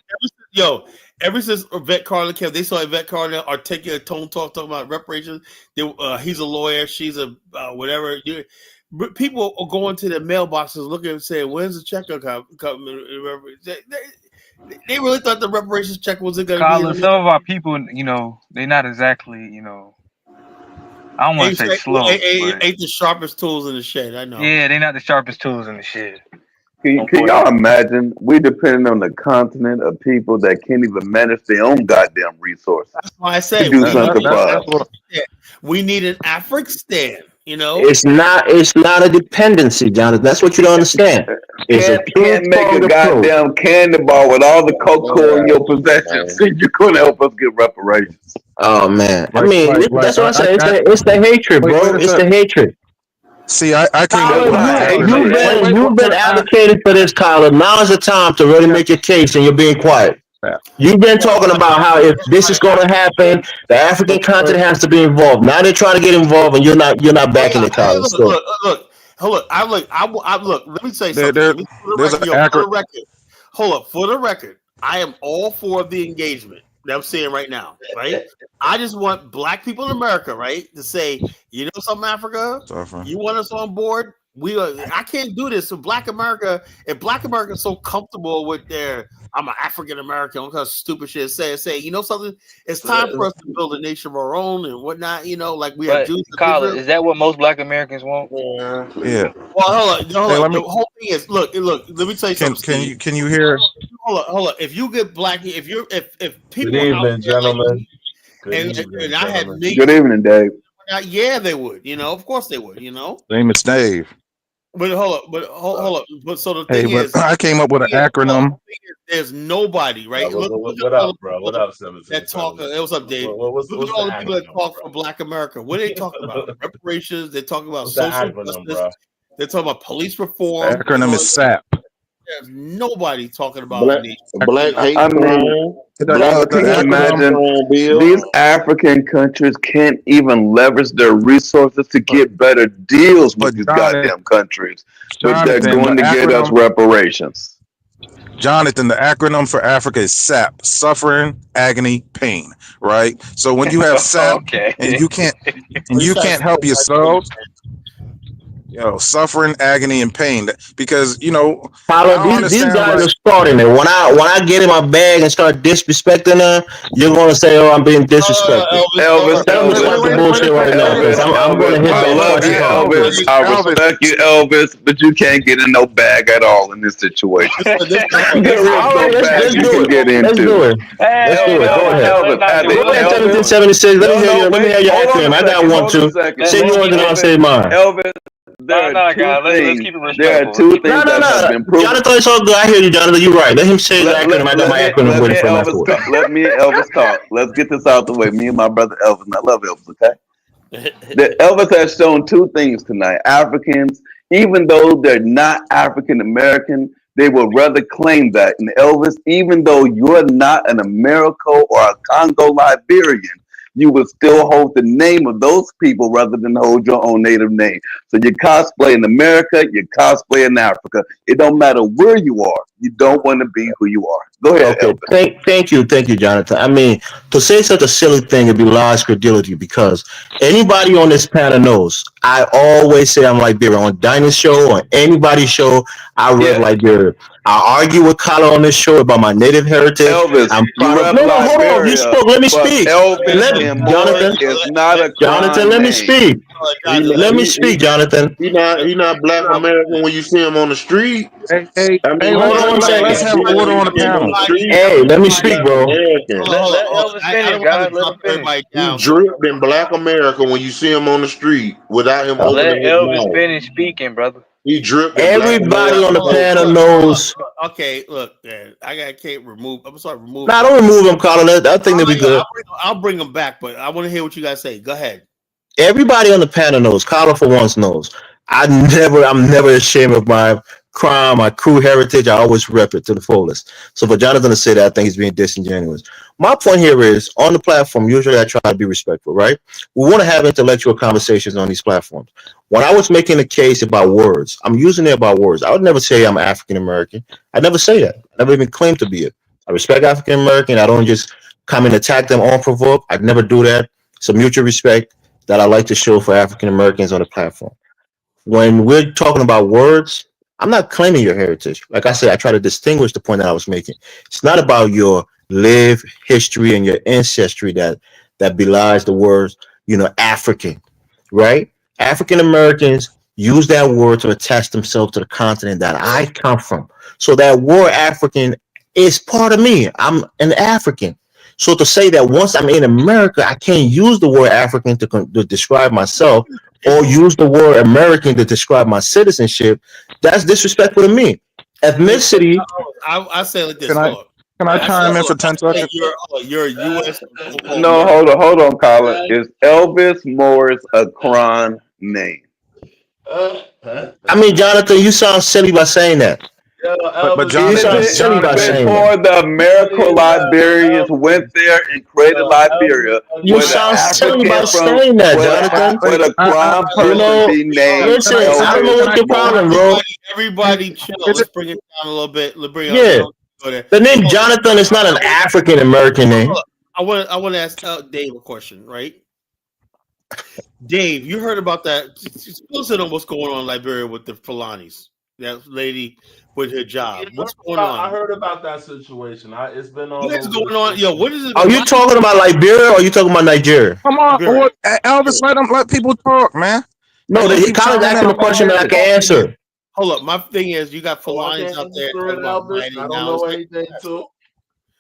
[SPEAKER 1] Ever since Yvette Carlin came, they saw Yvette Carlin articulate talking about reparations. He's a lawyer, she's a whatever. People are going to their mailboxes looking and saying, "When's the check gonna come?" They really thought the reparations check wasn't going to be in
[SPEAKER 15] Colin,
[SPEAKER 1] the mail.
[SPEAKER 15] some of our people, they're not exactly, I don't want to say slow, but
[SPEAKER 1] Ain't the sharpest tools in the shed. I know.
[SPEAKER 15] yeah, they're not the sharpest tools in the shed.
[SPEAKER 14] Can y'all imagine? We depending on the continent of people that can't even manage their own goddamn resources
[SPEAKER 1] That's why I
[SPEAKER 14] to
[SPEAKER 1] say
[SPEAKER 14] do
[SPEAKER 1] we
[SPEAKER 14] something for us.
[SPEAKER 1] need an African,
[SPEAKER 13] It's not a dependency, Jonathan. That's what you don't understand. It's a
[SPEAKER 14] Can't make a
[SPEAKER 13] two-pronged approach.
[SPEAKER 14] goddamn candy bar with all the cocoa in your
[SPEAKER 11] Man,
[SPEAKER 14] possessions. You're gonna help us get reparations.
[SPEAKER 13] Oh man. I
[SPEAKER 7] like
[SPEAKER 13] mean,
[SPEAKER 7] like
[SPEAKER 13] that's what I say.
[SPEAKER 7] I
[SPEAKER 13] It's the hatred,
[SPEAKER 7] wait
[SPEAKER 13] bro.
[SPEAKER 7] a
[SPEAKER 13] It's
[SPEAKER 7] sec.
[SPEAKER 13] the hatred.
[SPEAKER 7] See, I came up
[SPEAKER 14] That's
[SPEAKER 13] Tyler,
[SPEAKER 7] with an
[SPEAKER 14] not
[SPEAKER 7] acronym.
[SPEAKER 14] hatred.
[SPEAKER 13] you've been advocating for this, Tyler. Now is the time to really make your case, and you're being quiet. You've been talking about how if this is going to happen, the African continent has to be involved. Now they're trying to get involved, and you're not backing it, Tyler. So
[SPEAKER 1] Look. Let me say something.
[SPEAKER 7] There,
[SPEAKER 1] Let me for the
[SPEAKER 7] there's
[SPEAKER 1] record,
[SPEAKER 7] an
[SPEAKER 1] for
[SPEAKER 7] acronym.
[SPEAKER 1] the record. Hold up, for the record, I am all for the engagement that I'm saying right now. Right, I just want Black people in America, right, to say, you know, something, Africa, you want us on board. I can't do this. So Black America, if Black America is so comfortable with their, I'm an African American, because stupid shit say, you know something, it's time for us to build a nation of our own and whatnot. Like we have
[SPEAKER 15] But
[SPEAKER 1] Jews in
[SPEAKER 15] Colin,
[SPEAKER 1] Israel.
[SPEAKER 15] is that what most Black Americans want?
[SPEAKER 7] Yeah.
[SPEAKER 1] Well, hold
[SPEAKER 7] Hey,
[SPEAKER 1] on.
[SPEAKER 7] let me.
[SPEAKER 1] The whole thing is, look. Let me tell you something, Steve.
[SPEAKER 7] Can you hear?
[SPEAKER 1] Hold on. If you get Black, if
[SPEAKER 17] Good
[SPEAKER 1] people out
[SPEAKER 17] evening,
[SPEAKER 1] there like
[SPEAKER 17] gentlemen.
[SPEAKER 1] me,
[SPEAKER 17] Good evening,
[SPEAKER 1] and I had
[SPEAKER 17] gentlemen.
[SPEAKER 1] millions,
[SPEAKER 14] Good evening, Dave.
[SPEAKER 1] yeah, they would. Of course they would.
[SPEAKER 7] Name is Dave.
[SPEAKER 1] But hold up. But so the
[SPEAKER 7] Hey,
[SPEAKER 1] thing
[SPEAKER 7] but
[SPEAKER 1] is,
[SPEAKER 7] I came up with an acronym.
[SPEAKER 1] there's nobody, right? Look
[SPEAKER 17] What
[SPEAKER 1] at all the
[SPEAKER 17] up, bro? What
[SPEAKER 1] people
[SPEAKER 17] up, 17,
[SPEAKER 1] that talk.
[SPEAKER 17] gentlemen?
[SPEAKER 1] Hey, what's up, Dave?
[SPEAKER 17] What's
[SPEAKER 1] Look at
[SPEAKER 17] the
[SPEAKER 1] all the people that
[SPEAKER 17] acronym,
[SPEAKER 1] talk
[SPEAKER 17] bro?
[SPEAKER 1] for Black America. What are they talking about? Reparations. They talk about
[SPEAKER 17] What's the
[SPEAKER 1] social
[SPEAKER 17] acronym,
[SPEAKER 1] justice.
[SPEAKER 17] bro?
[SPEAKER 1] They're talking about police
[SPEAKER 7] The
[SPEAKER 1] reform and
[SPEAKER 7] acronym
[SPEAKER 1] all
[SPEAKER 7] is
[SPEAKER 1] that.
[SPEAKER 7] SAP.
[SPEAKER 1] There's nobody talking about
[SPEAKER 11] Black
[SPEAKER 1] a nation.
[SPEAKER 11] black hate
[SPEAKER 14] I mean,
[SPEAKER 11] crime, black
[SPEAKER 14] can you
[SPEAKER 11] hate
[SPEAKER 14] imagine
[SPEAKER 11] crime bill.
[SPEAKER 14] these African countries can't even leverage their resources to get better deals with
[SPEAKER 17] But
[SPEAKER 14] these goddamn countries, but they're
[SPEAKER 17] Jonathan,
[SPEAKER 14] going to get us reparations.
[SPEAKER 17] Jonathan, the acronym for Africa is SAP, suffering, agony, pain. Right. So when you have SAP
[SPEAKER 15] Okay.
[SPEAKER 17] and you can't help yourself, suffering, agony, and pain. Because
[SPEAKER 13] Paulo,
[SPEAKER 17] I don't
[SPEAKER 13] these
[SPEAKER 17] understand.
[SPEAKER 13] guys
[SPEAKER 17] Like,
[SPEAKER 13] are starting it. When I get in my bag and start disrespecting them, you're gonna say, "Oh, I'm being disrespected."
[SPEAKER 14] Elvis,
[SPEAKER 13] Tell them to stop the bullshit right now, because I'm gonna hit
[SPEAKER 14] I
[SPEAKER 13] back
[SPEAKER 14] love
[SPEAKER 13] twice
[SPEAKER 14] you,
[SPEAKER 13] as hard.
[SPEAKER 14] Elvis. I respect you, Elvis, but you can't get in no bag at all in this situation. There is
[SPEAKER 13] All
[SPEAKER 14] no
[SPEAKER 13] right, let's
[SPEAKER 14] bag you
[SPEAKER 13] do
[SPEAKER 14] can
[SPEAKER 13] it.
[SPEAKER 14] get
[SPEAKER 13] Let's
[SPEAKER 14] into.
[SPEAKER 13] do it. Let's do it. Go ahead. Go ahead. 1776. Let me hear your acronym. I got one too. Say yours and I'll say mine.
[SPEAKER 14] Elvis, there are two
[SPEAKER 15] guys, let's
[SPEAKER 14] things.
[SPEAKER 15] keep it
[SPEAKER 14] There are
[SPEAKER 15] respectful.
[SPEAKER 14] two things that have been proven.
[SPEAKER 13] Jonathan, it's all good. I hear you, Jonathan. You're right. Let him say his acronym. I got my acronym
[SPEAKER 14] Let
[SPEAKER 13] waiting
[SPEAKER 14] me
[SPEAKER 13] for him
[SPEAKER 14] and Elvis
[SPEAKER 13] afterwards.
[SPEAKER 14] talk. Let me and Elvis talk. Let's get this out the way. Me and my brother Elvis, and I love Elvis, okay? Elvis has shown two things tonight. Africans, even though they're not African American, they would rather claim that. And Elvis, even though you're not an American or a Congo Liberian, you would still hold the name of those people rather than hold your own native name. So you cosplay in America, you cosplay in Africa. It don't matter where you are. You don't want to be who you are. Go ahead,
[SPEAKER 13] Okay,
[SPEAKER 14] Elvis.
[SPEAKER 13] thank you, Jonathan. I mean, to say such a silly thing would be large credulity, because anybody on this panel knows I always say I'm Liberian. On Dinah's show, on anybody's show, I rep Liberia. I argue with Kala on this show about my native heritage.
[SPEAKER 14] Elvis,
[SPEAKER 13] I'm
[SPEAKER 14] you
[SPEAKER 13] proud of.
[SPEAKER 14] rep
[SPEAKER 13] No, hold on. You
[SPEAKER 14] Liberia,
[SPEAKER 13] spoke. Let me
[SPEAKER 14] but
[SPEAKER 13] speak.
[SPEAKER 14] Elvis and Morris is not a
[SPEAKER 13] Jonathan,
[SPEAKER 14] crime
[SPEAKER 13] let me
[SPEAKER 14] name.
[SPEAKER 13] speak. Let me speak, Jonathan.
[SPEAKER 11] He not black American when you see him on the street.
[SPEAKER 17] Hey,
[SPEAKER 11] I mean,
[SPEAKER 13] Hold on one second.
[SPEAKER 17] let's have order on the
[SPEAKER 11] him on
[SPEAKER 17] panel.
[SPEAKER 11] the street.
[SPEAKER 13] Hey, let me
[SPEAKER 11] He's
[SPEAKER 13] speak,
[SPEAKER 11] black
[SPEAKER 13] bro.
[SPEAKER 11] American.
[SPEAKER 15] Let Elvis
[SPEAKER 1] I
[SPEAKER 15] finish,
[SPEAKER 1] don't want
[SPEAKER 15] guys.
[SPEAKER 1] to
[SPEAKER 15] Let
[SPEAKER 1] drop
[SPEAKER 15] him finish.
[SPEAKER 1] everybody
[SPEAKER 11] He
[SPEAKER 1] down.
[SPEAKER 11] dripped in black America when you see him on the street without him
[SPEAKER 15] Let
[SPEAKER 11] opening his
[SPEAKER 15] Elvis
[SPEAKER 11] mouth.
[SPEAKER 15] finish speaking, brother.
[SPEAKER 11] He dripped in black
[SPEAKER 13] Everybody
[SPEAKER 11] America.
[SPEAKER 13] on the panel
[SPEAKER 1] Look,
[SPEAKER 13] knows.
[SPEAKER 1] okay, look, man, can't remove. I'm sorry, remove.
[SPEAKER 13] Nah, don't remove him, Colin. I think they'll be good.
[SPEAKER 1] I'll bring them back, but I want to hear what you guys say. Go ahead.
[SPEAKER 13] Everybody on the panel knows. Colin, for once, knows. I'm never ashamed of my crime, my crew heritage. I always rep it to the fullest. So for Jonathan to say that, I think he's being disingenuous. My point here is, on the platform, usually I try to be respectful, right? We want to have intellectual conversations on these platforms. When I was making a case about words, I'm using it about words. I would never say I'm African American. I never say that. I never even claim to be it. I respect African American. I don't just come and attack them unprovoked. I'd never do that. It's a mutual respect that I like to show for African Americans on the platform. When we're talking about words, I'm not claiming your heritage. Like I said, I try to distinguish the point that I was making. It's not about your lived history and your ancestry that belies the words, African, right? African Americans use that word to attach themselves to the continent that I come from. So that word African is part of me. I'm an African. So to say that once I'm in America, I can't use the word African to describe myself, or use the word American to describe my citizenship, that's disrespectful to me. Ethnicity.
[SPEAKER 1] I say it like this.
[SPEAKER 17] Can I chime in for 10 seconds?
[SPEAKER 1] You're a U.S.
[SPEAKER 14] No, hold on, Colin. Is Elvis Morris a crime name?
[SPEAKER 13] I mean, Jonathan, you sound silly by saying that.
[SPEAKER 17] But
[SPEAKER 13] you sound silly by saying
[SPEAKER 14] before
[SPEAKER 13] that.
[SPEAKER 14] the American Liberians went there and created Liberia,
[SPEAKER 13] You sound silly by saying that, Jonathan.
[SPEAKER 14] Would a crime person be named?
[SPEAKER 13] Listen, I don't know what your problem, bro.
[SPEAKER 1] Everybody chill. Let's bring it down a little bit. Let's bring
[SPEAKER 13] Yeah. The name Jonathan is not an African American name.
[SPEAKER 1] I want to ask Dave a question, right? Dave, you heard about that? Listen on what's going on in Liberia with the Fulanis. That lady with her job. What's going on?
[SPEAKER 18] I heard about that situation. It's been all.
[SPEAKER 1] What is going on? Yo, what is it?
[SPEAKER 13] Are you talking about Liberia or are you talking about Nigeria?
[SPEAKER 17] Come on, Elvis, let people talk, man.
[SPEAKER 13] No, he kind of asking a question that I can answer.
[SPEAKER 1] Hold up, my thing is, you got Fulanis out there.
[SPEAKER 18] I don't know anything too.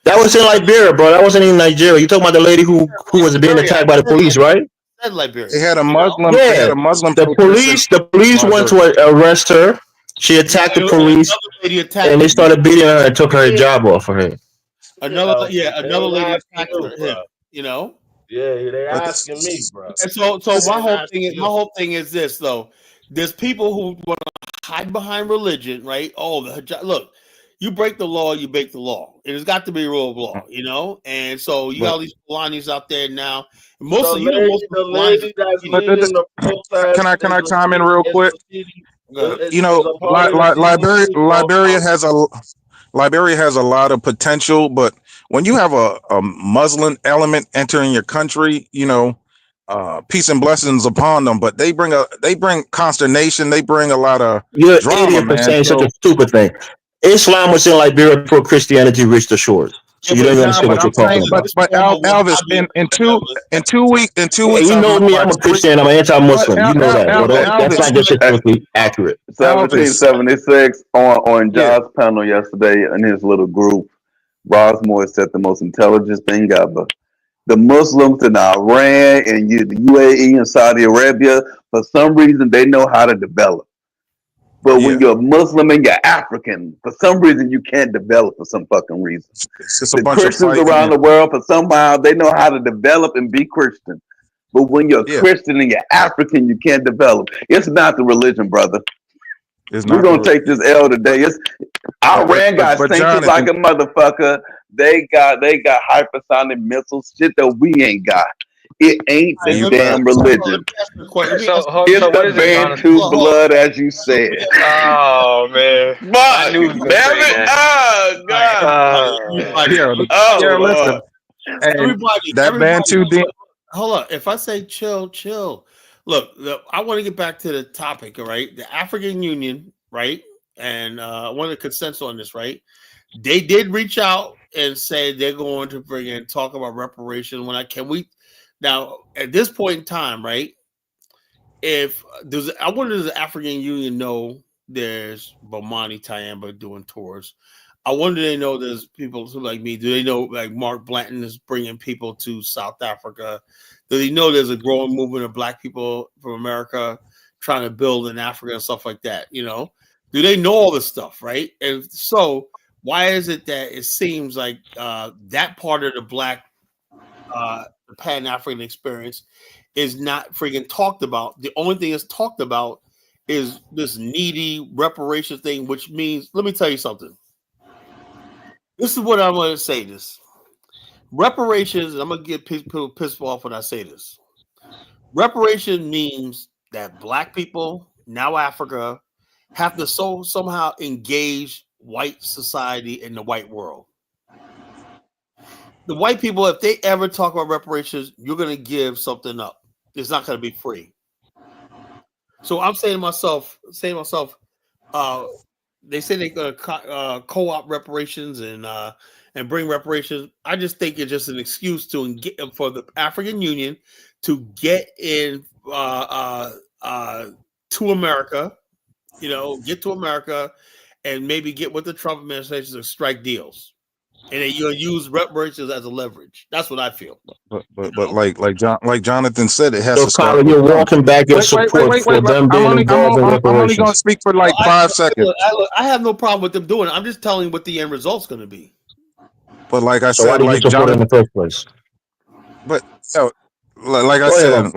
[SPEAKER 13] That was in Liberia, bro. That wasn't in Nigeria. You talking about the lady who was being attacked by the police, right?
[SPEAKER 1] Liberia.
[SPEAKER 17] They had a Muslim.
[SPEAKER 13] Yeah.
[SPEAKER 17] They had a Muslim.
[SPEAKER 13] The police went to arrest her. She attacked the police, and they started beating her and took her job off of her.
[SPEAKER 1] Another lady attacked him.
[SPEAKER 18] Yeah, they asking me, bro.
[SPEAKER 1] And so my whole thing is this though. There's people who want to hide behind religion, right? Oh, look, you break the law, you break the law. It has got to be rule of law, you know. And so you got all these Fulani's out there now. Most of
[SPEAKER 18] the
[SPEAKER 1] you know, most of
[SPEAKER 18] lady,
[SPEAKER 1] the Fulani's.
[SPEAKER 18] that's
[SPEAKER 17] But
[SPEAKER 18] leading the protest
[SPEAKER 17] can I chime in real quick? You know,
[SPEAKER 18] is a part of the
[SPEAKER 17] Liberia has a lot of potential, but when you have a Muslim element entering your country, you know, peace and blessings upon them, but they bring consternation, they bring a lot of
[SPEAKER 13] You're an
[SPEAKER 17] drama,
[SPEAKER 13] idiot for
[SPEAKER 17] man.
[SPEAKER 13] saying such
[SPEAKER 17] So
[SPEAKER 13] a stupid thing. Islam was in Liberia before Christianity reached the shores. So you don't even understand
[SPEAKER 17] but
[SPEAKER 13] what you're
[SPEAKER 17] I'm saying,
[SPEAKER 13] talking about.
[SPEAKER 17] Elvis, in 2 weeks,
[SPEAKER 13] Yeah, you
[SPEAKER 17] I'll
[SPEAKER 13] know
[SPEAKER 17] be
[SPEAKER 13] me, I'm a Christian, I'm an anti-Muslim. You know that. But that's not just historically accurate.
[SPEAKER 14] 1776 on John's panel yesterday in his little group, Rosmore said the most intelligent thing ever. The Muslims in Iran and the UAE and Saudi Arabia, for some reason, they know how to develop. But when you're Muslim and you're African, for some reason you can't develop for some fucking reason.
[SPEAKER 17] It's just a
[SPEAKER 14] The
[SPEAKER 17] bunch of
[SPEAKER 14] Christians
[SPEAKER 17] fighting
[SPEAKER 14] around the world, for somehow they know how to develop and be Christian. But when you're Christian and you're African, you can't develop. It's not the religion, brother. We're gonna take this L today. Iran got sanctions like a motherfucker. They got hypersonic missiles, shit that we ain't got. It ain't the damn religion.
[SPEAKER 15] So
[SPEAKER 14] It's
[SPEAKER 15] what
[SPEAKER 14] the
[SPEAKER 15] is it, Jonathan?
[SPEAKER 14] Bantu blood, as you said.
[SPEAKER 15] Oh man, I knew he was gonna say that.
[SPEAKER 14] Oh God. Oh
[SPEAKER 1] listen.
[SPEAKER 14] Lord.
[SPEAKER 1] Everybody, hold on. If I say chill. Look, I want to get back to the topic, all right? The African Union, right? And I want to consensus on this, right? They did reach out and say they're going to bring in talk about reparation. Now at this point in time, right? I wonder does the African Union know there's Bomani Tyamba doing tours? I wonder they know there's people like me. Do they know like Mark Blanton is bringing people to South Africa? Do they know there's a growing movement of Black people from America trying to build in Africa and stuff like that? You know, do they know all this stuff, right? And so why is it that it seems like that part of the Black the Pan African experience is not freaking talked about? The only thing that's talked about is this needy reparation thing, which means, let me tell you something. This is what I'm going to say. This reparations, and I'm going to get people pissed off when I say this. Reparation means that Black people, now Africa, have to somehow engage white society in the white world. The white people, if they ever talk about reparations, you're going to give something up. It's not going to be free. So I'm saying to myself, they say they're going to co-op reparations and bring reparations. I just think it's just an excuse for the African Union to get in to America, get to America and maybe get with the Trump administration to strike deals. And then you'll use reparations as a leverage. That's what I feel.
[SPEAKER 17] But like Jonathan said, it has
[SPEAKER 13] So,
[SPEAKER 17] to start.
[SPEAKER 13] Colin, you're walking back your support for them being involved in reparations.
[SPEAKER 17] I'm only going to speak for like 5 seconds.
[SPEAKER 1] I have no problem with them doing it. I'm just telling you what the end result's going to be.
[SPEAKER 17] But like I
[SPEAKER 13] So
[SPEAKER 17] said,
[SPEAKER 13] why did you support it in the first place?
[SPEAKER 17] But like I said,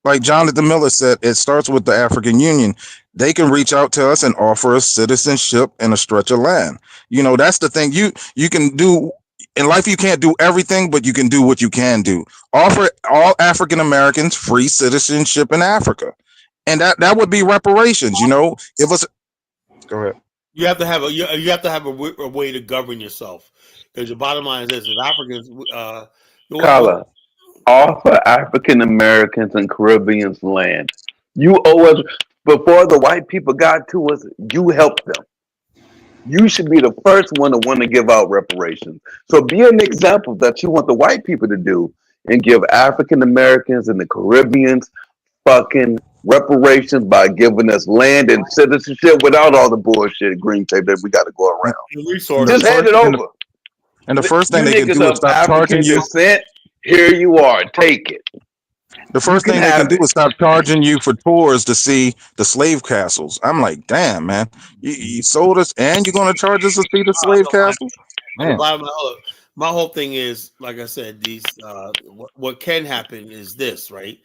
[SPEAKER 17] like Jonathan Miller said, it starts with the African Union. They can reach out to us and offer us citizenship and a stretch of land. You know, that's the thing. You can do in life. You can't do everything, but you can do what you can do. Offer all African Americans free citizenship in Africa, and that would be reparations. You know, give us. Go ahead.
[SPEAKER 1] You have to have a way to govern yourself, because the bottom line is this: if Africans,
[SPEAKER 14] Kala, offer African Americans and Caribbeans land. You owe us. Before the white people got to us, you helped them. You should be the first one to want to give out reparations. So be an example that you want the white people to do and give African Americans and the Caribbeans fucking reparations by giving us land and citizenship without all the bullshit green tape that we got to go around. Just hand it over.
[SPEAKER 17] And the first thing they can do is stop charging you.
[SPEAKER 14] Here you are, take it.
[SPEAKER 17] The first thing they can do is stop charging you for tours to see the slave castles. I'm like, damn, man, you sold us, and you're going to charge us to see the slave castles? Man.
[SPEAKER 1] My whole thing is, like I said, these what can happen is this, right?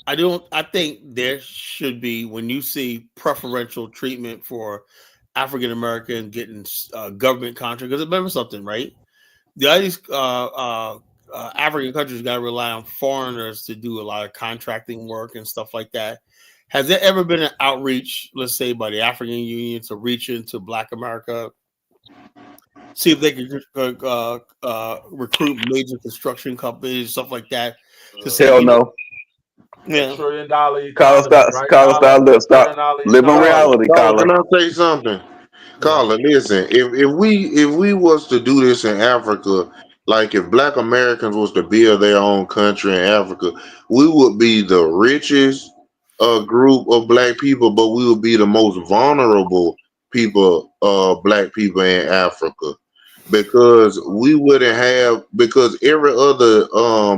[SPEAKER 1] I think there should be, when you see preferential treatment for African Americans getting government contracts. Because remember something, right? All these African countries got to rely on foreigners to do a lot of contracting work and stuff like that. Has there ever been an outreach, let's say, by the African Union to reach into Black America, see if they can recruit major construction companies, stuff like that, to say,
[SPEAKER 14] Hell no.
[SPEAKER 1] Yeah.
[SPEAKER 19] $1 trillion economy right
[SPEAKER 14] Carla,
[SPEAKER 19] now.
[SPEAKER 14] stop. Live in reality,
[SPEAKER 11] Carla,
[SPEAKER 14] Carla.
[SPEAKER 11] can I say something? Carla, listen. If we was to do this in Africa, like if Black Americans was to build their own country in Africa, we would be the richest group of Black people, but we would be the most vulnerable people, Black people in Africa, because we wouldn't have, because every other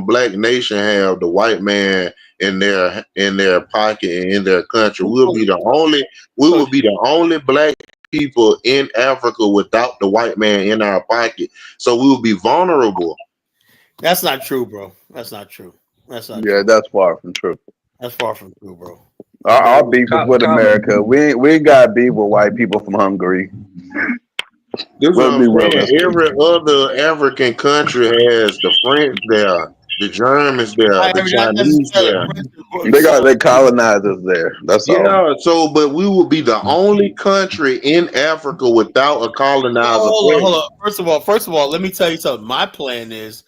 [SPEAKER 11] Black nation have the white man in their pocket and in their country. We would be the only Black people in Africa without the white man in our pocket, so we would be vulnerable.
[SPEAKER 1] That's not true, bro. That's not true. That's not
[SPEAKER 14] Yeah,
[SPEAKER 1] true.
[SPEAKER 14] that's far from true.
[SPEAKER 1] That's far from true, bro.
[SPEAKER 14] Our beef is with America. We ain't got beef with white people from Hungary.
[SPEAKER 11] This is
[SPEAKER 14] Let's
[SPEAKER 11] what
[SPEAKER 14] be
[SPEAKER 11] I'm saying.
[SPEAKER 14] realistic.
[SPEAKER 11] Every other African country has the French there, the Germans there, the Chinese there.
[SPEAKER 14] They got colonizers there. That's all.
[SPEAKER 11] Yeah, so but we will be the only country in Africa without a colonizer.
[SPEAKER 1] Hold on. First of all, let me tell you something. My plan is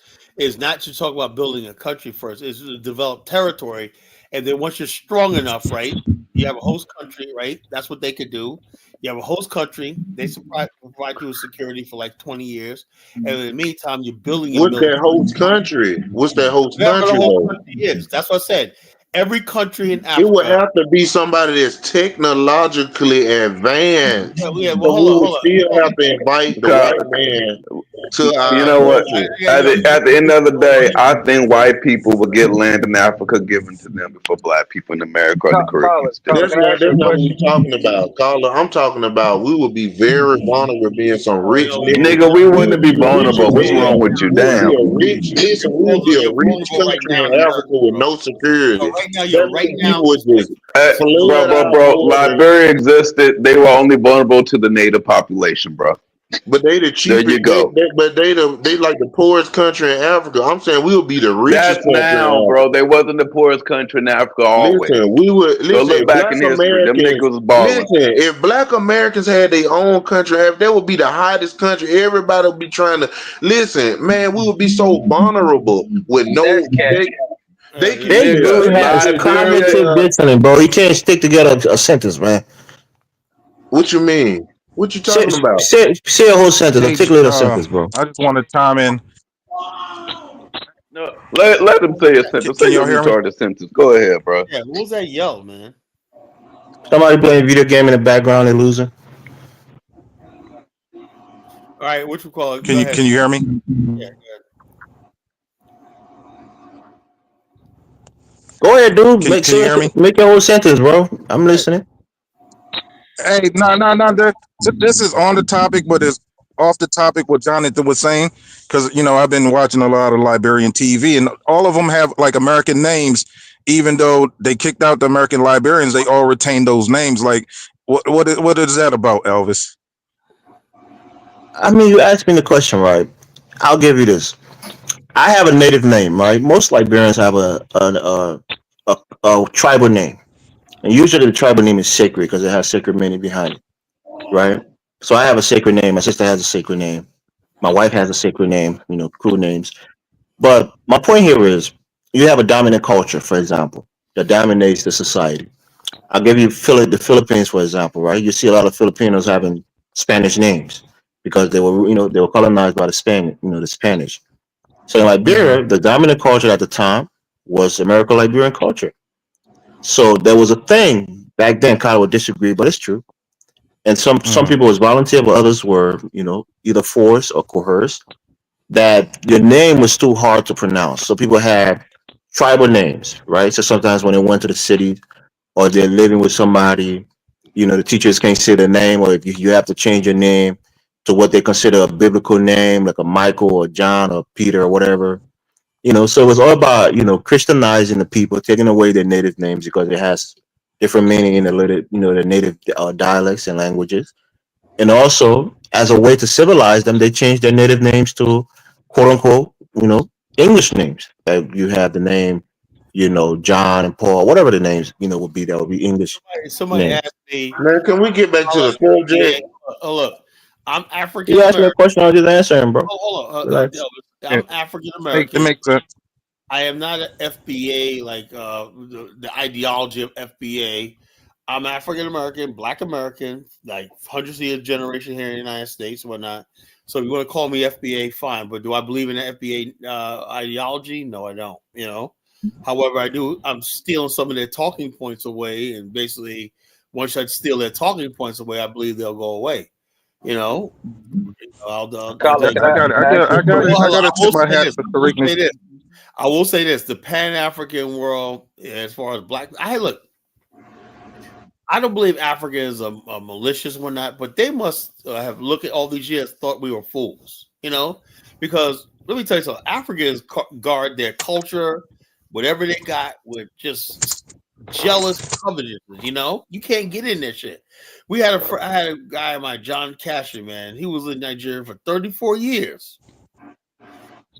[SPEAKER 1] not to talk about building a country first. Is to develop territory, and then once you're strong enough, right? You have a host country, right? That's what they could do. You have a host country. They provide you with security for like 20 years, and in the meantime, you're building.
[SPEAKER 11] What's that host country? What's that host country?
[SPEAKER 1] Is that's what I said. Every country in Africa.
[SPEAKER 11] It would have to be somebody that's technologically advanced.
[SPEAKER 1] Yeah,
[SPEAKER 11] but we would still have to invite the white man to our
[SPEAKER 14] You know what?
[SPEAKER 11] country.
[SPEAKER 14] At the end of the day, I think white people will get land in Africa given to them before Black people in America or the Caribbean.
[SPEAKER 11] That's not what we're talking about, Carla. I'm talking about we would be very vulnerable being some rich
[SPEAKER 14] nigga. We wouldn't be vulnerable. What's wrong with you? Damn.
[SPEAKER 11] We would be a rich country in Africa with no security.
[SPEAKER 14] Bro. Liberia existed. They were only vulnerable to the native population, bro.
[SPEAKER 11] But they the cheapest.
[SPEAKER 14] There you go.
[SPEAKER 11] They like the poorest country in Africa. I'm saying we would be the richest.
[SPEAKER 14] That's now, bro. They wasn't the poorest country in Africa always.
[SPEAKER 11] Listen, we would
[SPEAKER 14] Go look back in history. Them niggas was balling.
[SPEAKER 11] Listen, if Black Americans had their own country, that would be the hottest country. Everybody would be trying to listen. Man, we would be so vulnerable with no. They
[SPEAKER 13] do have cognitive dissonance, bro. You can't stick together a sentence, man.
[SPEAKER 11] What you mean? What you talking about?
[SPEAKER 13] Say a whole sentence, articulate a sentence, bro.
[SPEAKER 17] I just want to chime in.
[SPEAKER 14] No, let them say a sentence. Say your retarded sentence. Go ahead, bro.
[SPEAKER 1] Yeah, what was that yell, man?
[SPEAKER 13] Somebody playing video game in the background and losing.
[SPEAKER 1] All right, what you call it?
[SPEAKER 17] Can you hear me?
[SPEAKER 1] Yeah.
[SPEAKER 13] Go ahead, dude.
[SPEAKER 17] Can you hear me?
[SPEAKER 13] Make your whole sentence, bro. I'm listening.
[SPEAKER 17] Hey, no. This is on the topic, but it's off the topic what Jonathan was saying. Because, I've been watching a lot of Liberian TV, and all of them have like American names, even though they kicked out the American Liberians, they all retain those names. Like, what is that about, Elvis?
[SPEAKER 13] I mean, you asked me the question, right? I'll give you this. I have a native name, right? Most Liberians have a tribal name. And usually the tribal name is sacred because it has sacred meaning behind it, right? So I have a sacred name. My sister has a sacred name. My wife has a sacred name, cool names. But my point here is you have a dominant culture, for example, that dominates the society. I'll give you the Philippines, for example, right? You see a lot of Filipinos having Spanish names because they were colonized by the Spanish. So in Liberia, the dominant culture at the time was American-Liberian culture. So there was a thing back then. Kyle would disagree, but it's true. And some people was volunteer, but others were, either forced or coerced. That your name was too hard to pronounce. So people had tribal names, right? So sometimes when they went to the city or they're living with somebody, the teachers can't say their name, or if you have to change your name to what they consider a biblical name, like a Michael or John or Peter or whatever. So it was all about Christianizing the people, taking away their native names because it has different meaning in the native dialects and languages, and also as a way to civilize them, they changed their native names to quote unquote English names. Like you have the name, John and Paul, whatever the names would be, that would be English
[SPEAKER 1] Somebody
[SPEAKER 13] names.
[SPEAKER 1] asked me,
[SPEAKER 11] Man, can we get back to the subject?
[SPEAKER 1] oh, look, I'm African
[SPEAKER 13] You asked me a
[SPEAKER 1] American.
[SPEAKER 13] question, I was just answering, bro.
[SPEAKER 1] Hold on.
[SPEAKER 13] Relax.
[SPEAKER 1] I'm African
[SPEAKER 17] It
[SPEAKER 1] American.
[SPEAKER 17] makes sense.
[SPEAKER 1] I am not an FBA, like the ideology of FBA. I'm African American, Black American, like hundreds of years generation here in the United States and whatnot. So if you want to call me FBA, fine. But do I believe in the FBA ideology? No, I don't. However, I do. I'm stealing some of their talking points away, and basically, once I steal their talking points away, I believe they'll go away. I'll
[SPEAKER 17] I gotta tip my hat to Tariq.
[SPEAKER 1] I will say this: the Pan African world, as far as Black, I don't believe Africa is a malicious one, not, but they must have looked at all these years, thought we were fools, because let me tell you something: Africans guard their culture, whatever they got, with just jealous covetousness. You can't get in that shit. I had a guy of mine, John Casher, man. He was in Nigeria for 34 years.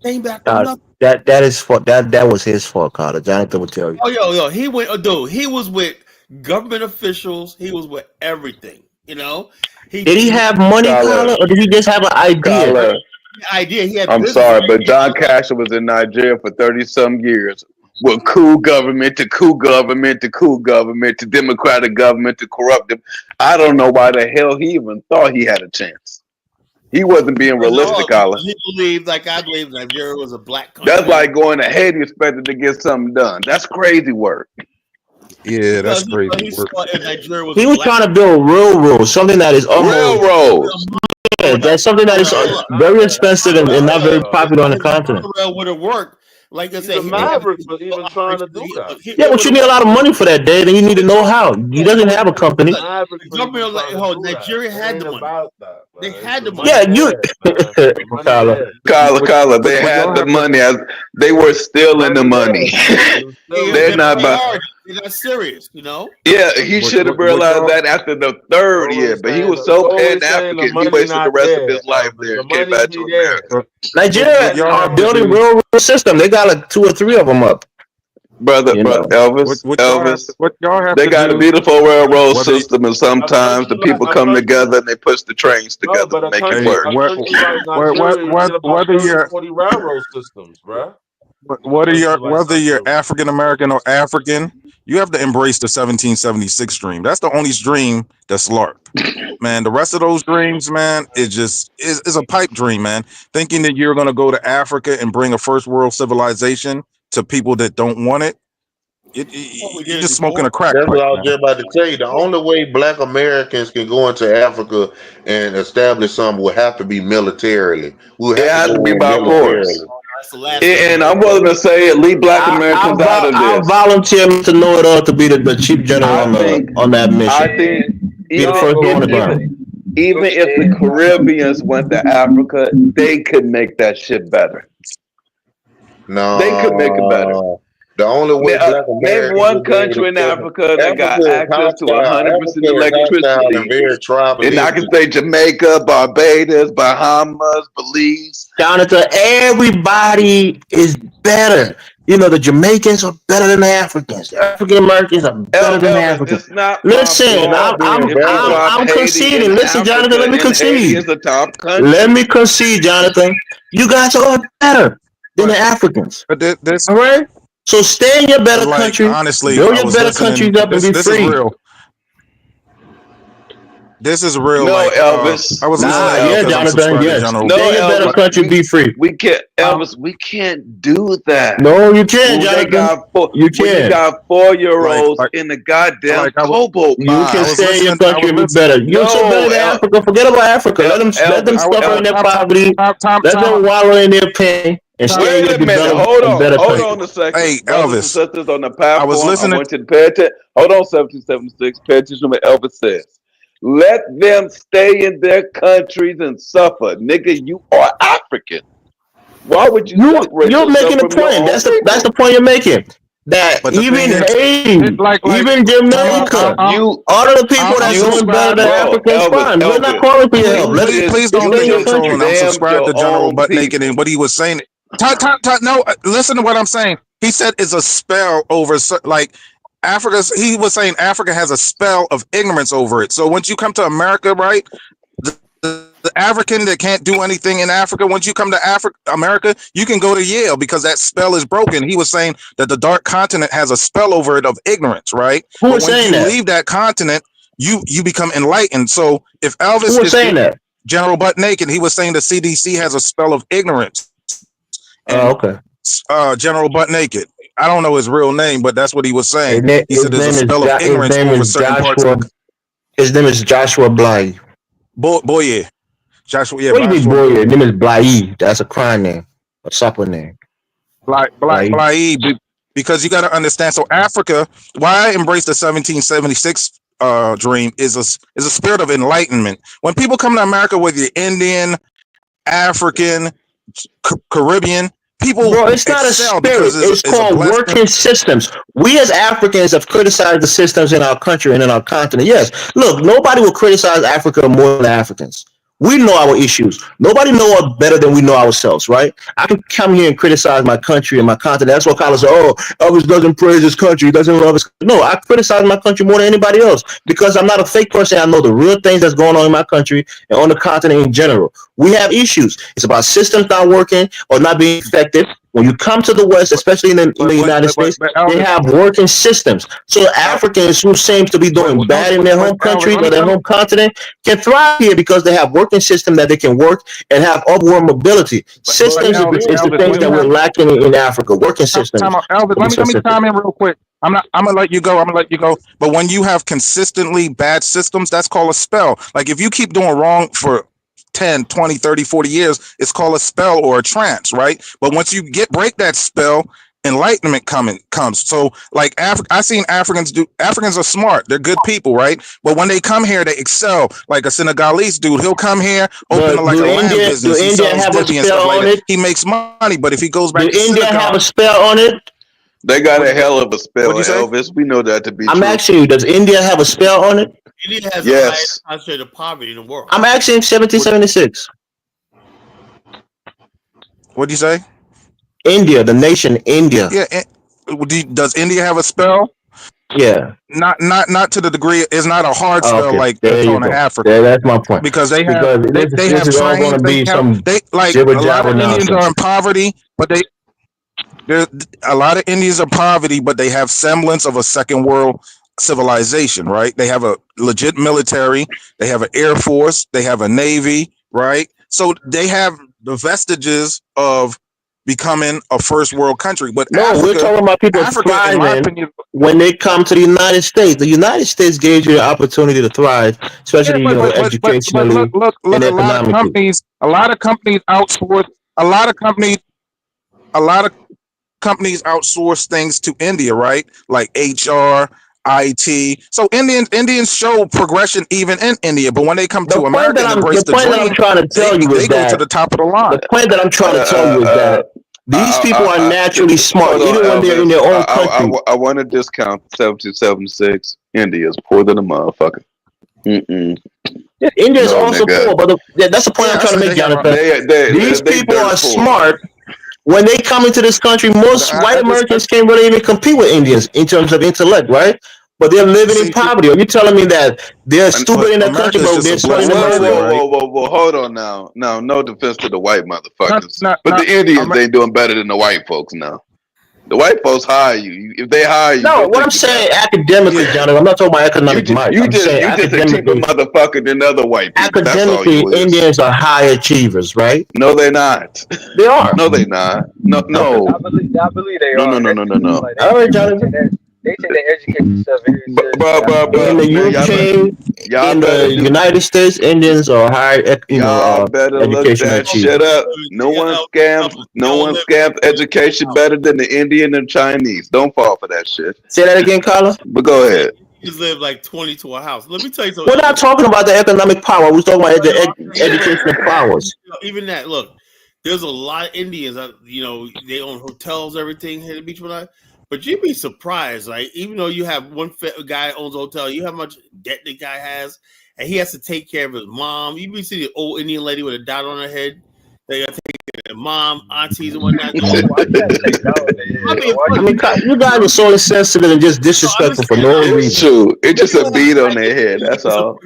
[SPEAKER 1] Came back with nothing.
[SPEAKER 13] That was his fault, Carter. Jonathan will tell you.
[SPEAKER 1] Oh, yo, he went. Dude, he was with government officials. He was with everything. Did
[SPEAKER 13] he have money, Carter, or did he just have an idea?
[SPEAKER 1] He had.
[SPEAKER 14] I'm sorry, but John Casher was in Nigeria for 30-some years. With coup government to coup government to coup government to democratic government to corrupt them. I don't know why the hell he even thought he had a chance. He wasn't being realistic, Colin.
[SPEAKER 1] He believed, like I believe, Nigeria was a black country.
[SPEAKER 14] That's like going to Haiti expecting to get something done. That's crazy work.
[SPEAKER 17] Yeah, that's crazy work.
[SPEAKER 13] He was trying to build railroads, something that is almost
[SPEAKER 14] railroads.
[SPEAKER 13] Yeah, that's something that is very expensive and not very popular on the continent.
[SPEAKER 1] Rail would have worked. Like I said,
[SPEAKER 19] Mavericks was even trying to do that.
[SPEAKER 13] Yeah, but you need a lot of money for that, Dave, and you need to know how. He doesn't have a company.
[SPEAKER 1] Nigeria had the money. They had the money.
[SPEAKER 13] Yeah,
[SPEAKER 14] Carla, they had the money. As they were stealing the money. They're not about.
[SPEAKER 1] They're not serious,
[SPEAKER 14] Yeah, he should have realized that after the third year, but he was so Pan-African, he wasted the rest of his life there and came back to America.
[SPEAKER 13] Nigeria are building railroad system. They got like 2 or 3 of them up.
[SPEAKER 14] Brother Elvis, they got a beautiful railroad system, and sometimes the people come together and they push the trains together to make it work.
[SPEAKER 17] Whether you're
[SPEAKER 19] railroad systems, bro.
[SPEAKER 17] Whether you're African American or African, you have to embrace the 1776 dream. That's the only dream that's LARP. Man, the rest of those dreams, man, it just is a pipe dream, man. Thinking that you're gonna go to Africa and bring a first world civilization to people that don't want it, you're just smoking a crack
[SPEAKER 11] That's
[SPEAKER 17] pipe,
[SPEAKER 11] what I was
[SPEAKER 17] man.
[SPEAKER 11] just about to tell you. The only way Black Americans can go into Africa and establish something would have to be militarily.
[SPEAKER 14] It has to be by force. And I'm willing to say it, leave Black Americans out of this.
[SPEAKER 13] I'll volunteer to know it all to be the chief general on that mission.
[SPEAKER 14] I think
[SPEAKER 13] be the first one on the ground.
[SPEAKER 14] Even if the Caribbeans went to Africa, they could make that shit better.
[SPEAKER 11] No,
[SPEAKER 14] they could make it better.
[SPEAKER 11] The only way Black Americans
[SPEAKER 14] name one country in Africa that got access to 100% electricity. And I can say Jamaica, Barbados, Bahamas, Belize.
[SPEAKER 13] Jonathan, everybody is better. The Jamaicans are better than the Africans. The African Americans are better than the Africans. Listen, I'm conceding. Listen, Jonathan, let me concede. Let me concede, Jonathan. You guys are better than the Africans.
[SPEAKER 17] But
[SPEAKER 13] all right? So stay in your better country.
[SPEAKER 17] Honestly,
[SPEAKER 13] build your better countries up and be free.
[SPEAKER 17] This is real.
[SPEAKER 14] No,
[SPEAKER 17] like,
[SPEAKER 14] Elvis.
[SPEAKER 17] I was
[SPEAKER 13] Jonathan. Yes.
[SPEAKER 14] No,
[SPEAKER 13] stay in your better country. Be free.
[SPEAKER 14] We can't, Elvis. We can't do that.
[SPEAKER 13] No, you can't, Jonathan. You can't.
[SPEAKER 14] You got 4-year-olds in the goddamn cobalt mine.
[SPEAKER 13] You can stay in your country and be better. You're so better than Africa. Forget about Africa. Let them suffer in their poverty. Let them wallow in their pain.
[SPEAKER 14] Wait a minute. Hold on a second.
[SPEAKER 17] Hey,
[SPEAKER 14] Elvis.
[SPEAKER 17] Elvis.
[SPEAKER 14] Sisters on the platform.
[SPEAKER 17] I was listening.
[SPEAKER 14] I want you to pay attention. Hold on, 1776. Pay attention to what Elvis says. Let them stay in their countries and suffer. Nigga, you are African. Why would you separate
[SPEAKER 13] You're
[SPEAKER 14] yourself
[SPEAKER 13] making a
[SPEAKER 14] from your
[SPEAKER 13] point.
[SPEAKER 14] own
[SPEAKER 13] That's
[SPEAKER 14] people?
[SPEAKER 13] the point you're making. That
[SPEAKER 17] But the
[SPEAKER 13] even
[SPEAKER 17] thing is,
[SPEAKER 13] Haiti,
[SPEAKER 17] like
[SPEAKER 13] even
[SPEAKER 17] time out.
[SPEAKER 13] Jamaica, all of the people
[SPEAKER 17] I'm
[SPEAKER 13] that's doing better than
[SPEAKER 17] subscribed.
[SPEAKER 14] Bro,
[SPEAKER 13] Africans, fine. We're not
[SPEAKER 14] Elvis,
[SPEAKER 13] calling for your help.
[SPEAKER 14] you
[SPEAKER 13] Let's
[SPEAKER 17] Please
[SPEAKER 13] stay
[SPEAKER 17] don't
[SPEAKER 14] you
[SPEAKER 17] think
[SPEAKER 13] in your
[SPEAKER 17] I'm
[SPEAKER 14] just
[SPEAKER 13] country.
[SPEAKER 17] trolling. I'm
[SPEAKER 14] damned
[SPEAKER 17] subscribed
[SPEAKER 14] your
[SPEAKER 17] to General
[SPEAKER 14] own
[SPEAKER 17] Butt Naked
[SPEAKER 14] people.
[SPEAKER 17] and what he was saying. No, listen to what I'm saying. He said it's a spell over like Africa's. He was saying Africa has a spell of ignorance over it. So once you come to America, right? The African that can't do anything in Africa, once you come to America, you can go to Yale because that spell is broken. He was saying that the dark continent has a spell over it of ignorance, right?
[SPEAKER 13] Who
[SPEAKER 17] But
[SPEAKER 13] was
[SPEAKER 17] once
[SPEAKER 13] saying
[SPEAKER 17] you
[SPEAKER 13] that?
[SPEAKER 17] leave that continent, you become enlightened. So if
[SPEAKER 13] Who
[SPEAKER 17] Elvis
[SPEAKER 13] was saying that?
[SPEAKER 17] General Butt Naked, he was saying the CDC has a spell of ignorance.
[SPEAKER 13] Oh,
[SPEAKER 17] And
[SPEAKER 13] okay.
[SPEAKER 17] General Butt Naked, I don't know his real name, but that's what he was saying. He
[SPEAKER 13] His
[SPEAKER 17] said there's a
[SPEAKER 13] name is
[SPEAKER 17] spell of ignorance over certain parts of
[SPEAKER 13] Joshua. His name is Joshua Bly.
[SPEAKER 17] Boye. Joshua, yeah,
[SPEAKER 13] What do you mean,
[SPEAKER 17] Joshua
[SPEAKER 13] boy? His
[SPEAKER 17] Boye.
[SPEAKER 13] name is Bly. That's a crime name, a supper name. Bly.
[SPEAKER 17] Because you got to understand. So Africa, why I embrace the 1776 dream is a spirit of enlightenment. When people come to America, whether you're Indian, African, Caribbean, people
[SPEAKER 13] Bro, it's not a
[SPEAKER 17] excel because
[SPEAKER 13] spirit. It's
[SPEAKER 17] it's a
[SPEAKER 13] called
[SPEAKER 17] blessing.
[SPEAKER 13] working systems. We as Africans have criticized the systems in our country and in our continent. Yes, look, nobody will criticize Africa more than Africans. We know our issues. Nobody knows us better than we know ourselves, right? I can come here and criticize my country and my continent. That's what Carlos said. Oh, Elvis doesn't praise his country. He doesn't love his. No, I criticize my country more than anybody else because I'm not a fake person. I know the real things that's going on in my country and on the continent in general. We have issues. It's about systems not working or not being effective. When you come to the West, especially in the United States, they
[SPEAKER 17] Elvis,
[SPEAKER 13] have working systems. So Africans who seem to be doing bad in their home country or their home continent can thrive here because they have working system that they can work and have upward mobility. Systems is the things that we're lacking in Africa. Working systems.
[SPEAKER 17] Time out, Elvis. Let me chime in real quick. I'm gonna let you go. But when you have consistently bad systems, that's called a spell. Like if you keep doing wrong for 10, 20, 30, 40 years, it's called a spell or a trance, right? But once you break that spell, enlightenment comes. So like I seen Africans are smart, they're good people, right? But when they come here, they excel. Like a Senegalese dude, he'll come here, open
[SPEAKER 13] But
[SPEAKER 17] like a land business, he
[SPEAKER 13] India
[SPEAKER 17] sells
[SPEAKER 13] have a
[SPEAKER 17] divvy and stuff
[SPEAKER 13] spell
[SPEAKER 17] like
[SPEAKER 13] on
[SPEAKER 17] that.
[SPEAKER 13] it?
[SPEAKER 17] He makes money, but if he goes
[SPEAKER 13] Do
[SPEAKER 17] back to
[SPEAKER 13] India have
[SPEAKER 17] Senegal,
[SPEAKER 13] a spell on it?
[SPEAKER 14] They got a hell of a spell,
[SPEAKER 17] what'd you say?
[SPEAKER 14] Elvis. We know that to be
[SPEAKER 13] I'm
[SPEAKER 14] true.
[SPEAKER 13] asking you, does India have a spell on it?
[SPEAKER 1] India has the
[SPEAKER 14] Yes.
[SPEAKER 1] highest concentrated of poverty in the world.
[SPEAKER 13] I'm asking 1776.
[SPEAKER 17] What'd you say?
[SPEAKER 13] India, the nation India.
[SPEAKER 17] Yeah. Does India have a spell?
[SPEAKER 13] Yeah.
[SPEAKER 17] Not to the degree. It's not a hard
[SPEAKER 13] Oh,
[SPEAKER 17] spell
[SPEAKER 13] okay.
[SPEAKER 17] like
[SPEAKER 13] There
[SPEAKER 17] that's
[SPEAKER 13] you
[SPEAKER 17] on
[SPEAKER 13] go.
[SPEAKER 17] Africa
[SPEAKER 13] That's my point.
[SPEAKER 17] because they
[SPEAKER 13] Because this
[SPEAKER 17] have
[SPEAKER 13] is all going
[SPEAKER 17] trains.
[SPEAKER 13] to be some
[SPEAKER 17] They like
[SPEAKER 13] jibber
[SPEAKER 17] a lot
[SPEAKER 13] jabber
[SPEAKER 17] of Indians are
[SPEAKER 13] nonsense.
[SPEAKER 17] in poverty, but there's a lot of Indians are poverty, but they have semblance of a second world civilization, right? They have a legit military, they have an air force, they have a navy, right? So they have the vestiges of becoming a first world country. But
[SPEAKER 13] No, we're talking about people
[SPEAKER 17] Africa, in my
[SPEAKER 13] thriving
[SPEAKER 17] opinion,
[SPEAKER 13] when they come to the United States. The United States gave you the opportunity to thrive, especially
[SPEAKER 17] but
[SPEAKER 13] educationally
[SPEAKER 17] look,
[SPEAKER 13] and
[SPEAKER 17] a lot of
[SPEAKER 13] economically.
[SPEAKER 17] companies outsource a lot of companies a lot of companies outsource things to India, right? Like HR, IT. So Indians show progression even in India, but when they come to America and embrace
[SPEAKER 13] The
[SPEAKER 17] the
[SPEAKER 13] point that I'm
[SPEAKER 17] dream,
[SPEAKER 13] trying to tell you
[SPEAKER 17] they
[SPEAKER 13] is
[SPEAKER 17] go to
[SPEAKER 13] that
[SPEAKER 17] the top of the line.
[SPEAKER 13] the point that I'm trying to tell you is that these people are naturally smart,
[SPEAKER 14] Hold on,
[SPEAKER 13] even when they're in
[SPEAKER 14] Elvis.
[SPEAKER 13] their own country.
[SPEAKER 14] I want to discount 1776. India is poor than a motherfucker.
[SPEAKER 13] Yeah, India is
[SPEAKER 14] No,
[SPEAKER 13] also
[SPEAKER 14] nigga.
[SPEAKER 13] poor, but that's the point I'm trying to make, Jonathan. These people are
[SPEAKER 14] dirt poor.
[SPEAKER 13] smart. When they come into this country, most white Americans can't really even compete with Indians in terms of intellect, right? But they're living in poverty. Are you telling me that they're stupid in their country, but they're smart in America?
[SPEAKER 14] Whoa, hold on now. Now, no defense to the white motherfuckers. But the Indians ain't doing better than the white folks now. The white folks hire you. If they hire you,
[SPEAKER 13] No,
[SPEAKER 14] go
[SPEAKER 13] what I'm
[SPEAKER 14] think about
[SPEAKER 13] saying
[SPEAKER 14] it.
[SPEAKER 13] academically, Jonathan, I'm not talking about economic might.
[SPEAKER 14] You
[SPEAKER 13] I'm saying
[SPEAKER 14] just a cheaper motherfucker than other white people. That's all
[SPEAKER 13] academically,
[SPEAKER 14] you is.
[SPEAKER 13] Indians are high achievers, right?
[SPEAKER 14] No, they're not.
[SPEAKER 13] They are.
[SPEAKER 14] No, they're not. No.
[SPEAKER 15] I believe they are.
[SPEAKER 14] No.
[SPEAKER 15] Like,
[SPEAKER 13] All right, Jonathan.
[SPEAKER 15] they take they educate themselves very seriously.
[SPEAKER 13] In the UK, in the United States, Indians are high,
[SPEAKER 14] Y'all better look
[SPEAKER 13] educational
[SPEAKER 14] that shit
[SPEAKER 13] achievers.
[SPEAKER 14] up. No one scams education better than the Indian and Chinese. Don't fall for that shit.
[SPEAKER 13] Say that again, Carla.
[SPEAKER 14] But go ahead.
[SPEAKER 1] You live like 20 to a house. Let me tell you something.
[SPEAKER 13] We're not talking about the economic power. We're talking about the educational powers.
[SPEAKER 1] Even that, look, there's a lot of Indians. They own hotels, everything here at the beach, but you'd be surprised. Like, even though you have one guy owns a hotel, you have how much debt the guy has, and he has to take care of his mom. You be see the old Indian lady with a dot on her head. They got to take care of their mom, aunties, and whatnot.
[SPEAKER 13] You guys are so insensitive and just disrespectful for no reason.
[SPEAKER 14] It's true. It's just a beat on their head. That's all.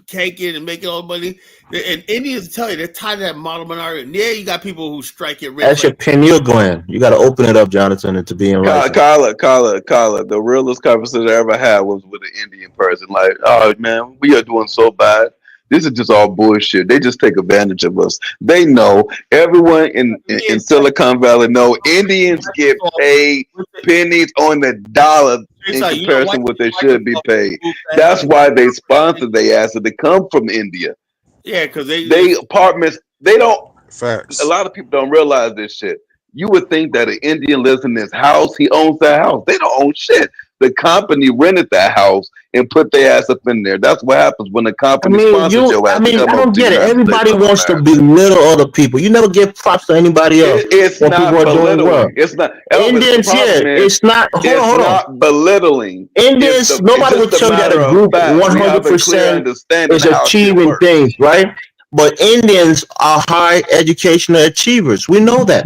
[SPEAKER 1] Caking and making all the money. And Indians tell you they're tired of that model minority. And yeah, you got people who strike it.
[SPEAKER 13] That's your pineal gland. You got to open it up, Jonathan, and to be in life.
[SPEAKER 14] Carla, the realest conversation I ever had was with an Indian person. Like, oh man, we are doing so bad. This is just all bullshit. They just take advantage of us. They know, everyone in Silicon Valley know Indians get paid pennies on the dollar in comparison to what they should be paid. That's why they sponsor their ass to come from India.
[SPEAKER 1] Yeah, because
[SPEAKER 14] they apartments. They don't.
[SPEAKER 17] Facts.
[SPEAKER 14] A lot of people don't realize this shit. You would think that an Indian lives in his house. He owns that house. They don't own shit. The company rented that house and put their ass up in there. That's what happens when the company sponsors your ass.
[SPEAKER 13] I don't get it. Everybody wants to belittle other people. You never give props to anybody else.
[SPEAKER 14] It's not belittling. It's not.
[SPEAKER 13] Indians, it's not. Hold on.
[SPEAKER 14] Not belittling.
[SPEAKER 13] Indians, nobody would tell you that a group 100% is achieving things, right? But Indians are high educational achievers. We know that.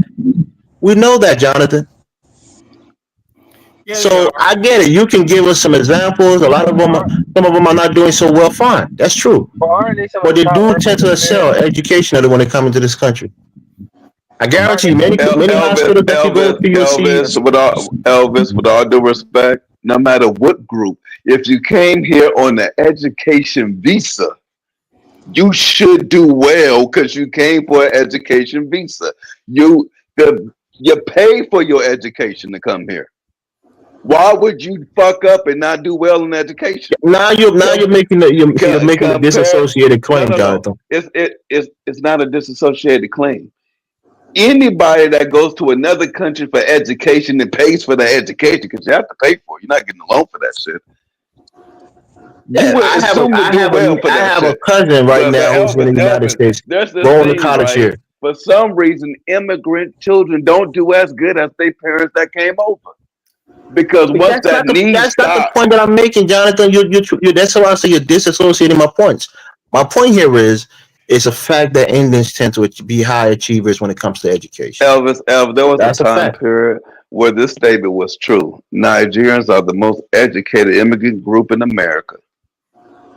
[SPEAKER 13] We know that, Jonathan.
[SPEAKER 1] Yeah,
[SPEAKER 13] so I get it. You can give us some examples. Some of them are not doing so well. Fine, that's true. But they do tend to excel educationally when they come into this country. I guarantee you, many hospitals that you go to, you'll see.
[SPEAKER 14] Elvis, with all due respect, no matter what group, if you came here on the education visa, you should do well because you came for an education visa. You pay for your education to come here. Why would you fuck up and not do well in education?
[SPEAKER 13] Now you're making a disassociated claim, Jonathan.
[SPEAKER 14] It's not a disassociated claim. Anybody that goes to another country for education and pays for the education, because you have to pay for it. You're not getting a loan for that shit.
[SPEAKER 13] Yeah, I have a cousin right now who's in the United States going to college here.
[SPEAKER 14] For some reason, immigrant children don't do as good as their parents that came over. Because once that's not
[SPEAKER 13] the point that I'm making, Jonathan. You that's why I say you're disassociating my points. My point here is it's a fact that Indians tend to be high achievers when it comes to education.
[SPEAKER 14] Elvis, there was a time period where this statement was true. Nigerians are the most educated immigrant group in America.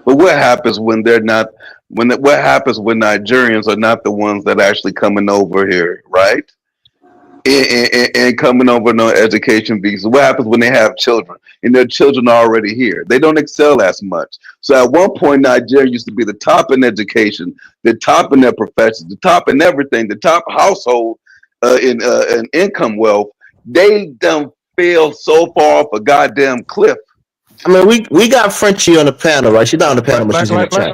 [SPEAKER 14] But what happens when they're not? What happens when Nigerians are not the ones that are actually coming over here, right? And coming over no education visa. What happens when they have children and their children are already here? They don't excel as much. So at one point, Nigeria used to be the top in education, the top in their professions, the top in everything, the top household in income wealth. They done fell so far off a goddamn cliff.
[SPEAKER 13] I mean, we got Frenchie on the panel, right? She's not on the panel, but she's in the chat.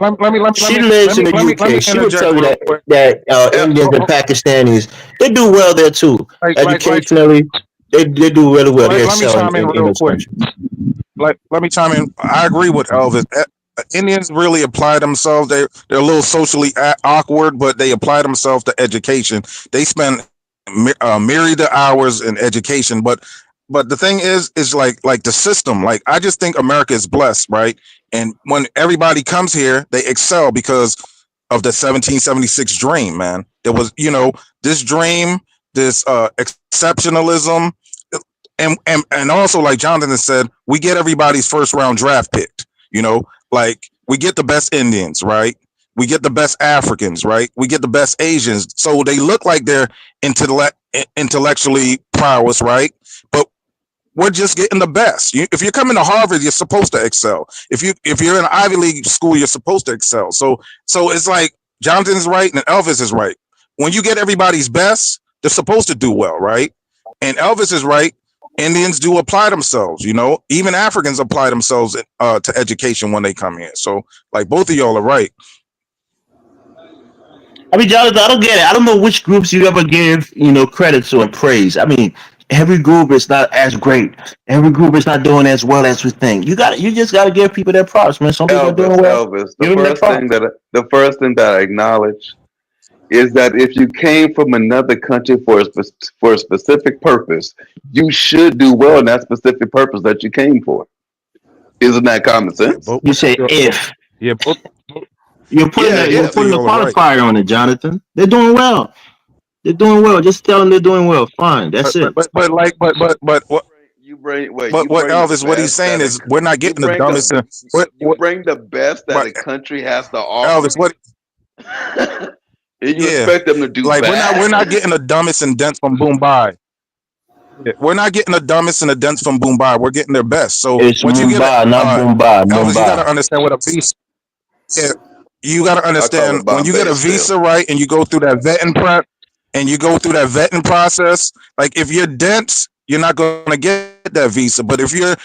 [SPEAKER 13] She lives in the UK. She would tell you that Indians and Pakistanis, they do well there too. Educationally, they do really well. Let me chime in real quick.
[SPEAKER 17] Let me chime in. I agree with Elvis. Indians really apply themselves. They're a little socially awkward, but they apply themselves to education. They spend myriad of hours in education, but the thing is like the system. Like, I just think America is blessed, right? And when everybody comes here, they excel because of the 1776 dream, man. There was, this dream, this exceptionalism, and also, like Jonathan said, we get everybody's first round draft picked. Like, we get the best Indians, right? We get the best Africans, right? We get the best Asians. So they look like they're intellectually prowess, right? But we're just getting the best. If you're coming to Harvard, you're supposed to excel. If you're in an Ivy League school, you're supposed to excel. So it's like Jonathan's right and Elvis is right. When you get everybody's best, they're supposed to do well, right? And Elvis is right. Indians do apply themselves, even Africans apply themselves to education when they come here. So, like, both of y'all are right.
[SPEAKER 13] I mean, Jonathan, I don't get it. I don't know which groups you ever give, credit to and praise. I mean, every group is not as great. Every group is not doing as well as we think. You just got to give people their props, man. Some people are doing well.
[SPEAKER 14] Elvis, the first thing that I acknowledge is that if you came from another country for a specific purpose, you should do well in that specific purpose that you came for. Isn't that common sense?
[SPEAKER 13] You say if.
[SPEAKER 17] Yeah,
[SPEAKER 13] You're putting
[SPEAKER 14] Yeah,
[SPEAKER 13] you're
[SPEAKER 14] if.
[SPEAKER 13] putting a qualifier on it, Jonathan. They're doing well. They're doing well. Just tell them they're doing well. Fine. That's it.
[SPEAKER 17] but what
[SPEAKER 14] You bring wait.
[SPEAKER 17] what
[SPEAKER 14] You bring the
[SPEAKER 17] Elvis? What he's
[SPEAKER 14] best
[SPEAKER 17] saying
[SPEAKER 14] that
[SPEAKER 17] is we're not
[SPEAKER 14] you
[SPEAKER 17] getting the
[SPEAKER 14] bring
[SPEAKER 17] dumbest.
[SPEAKER 14] you bring the best that
[SPEAKER 17] but
[SPEAKER 14] a country has to offer.
[SPEAKER 17] Elvis, what?
[SPEAKER 14] And you
[SPEAKER 17] Yeah,
[SPEAKER 14] expect them to do
[SPEAKER 17] like
[SPEAKER 14] bad.
[SPEAKER 17] we're not getting the dumbest and dense from Mumbai. Yeah, we're not getting the dumbest and the dense from Mumbai. We're getting their best. So
[SPEAKER 13] It's
[SPEAKER 17] once you get
[SPEAKER 13] Mumbai, not Mumbai.
[SPEAKER 17] Elvis, you got to
[SPEAKER 13] Mumbai.
[SPEAKER 17] understand what a visa. Yeah, you got to
[SPEAKER 14] I call
[SPEAKER 17] understand
[SPEAKER 14] it
[SPEAKER 17] when you get
[SPEAKER 14] Bombay
[SPEAKER 17] a
[SPEAKER 14] still.
[SPEAKER 17] visa right and you go through that vetting prep and you go through that vetting process. Like if you're dense, you're not going to get that visa. But if you're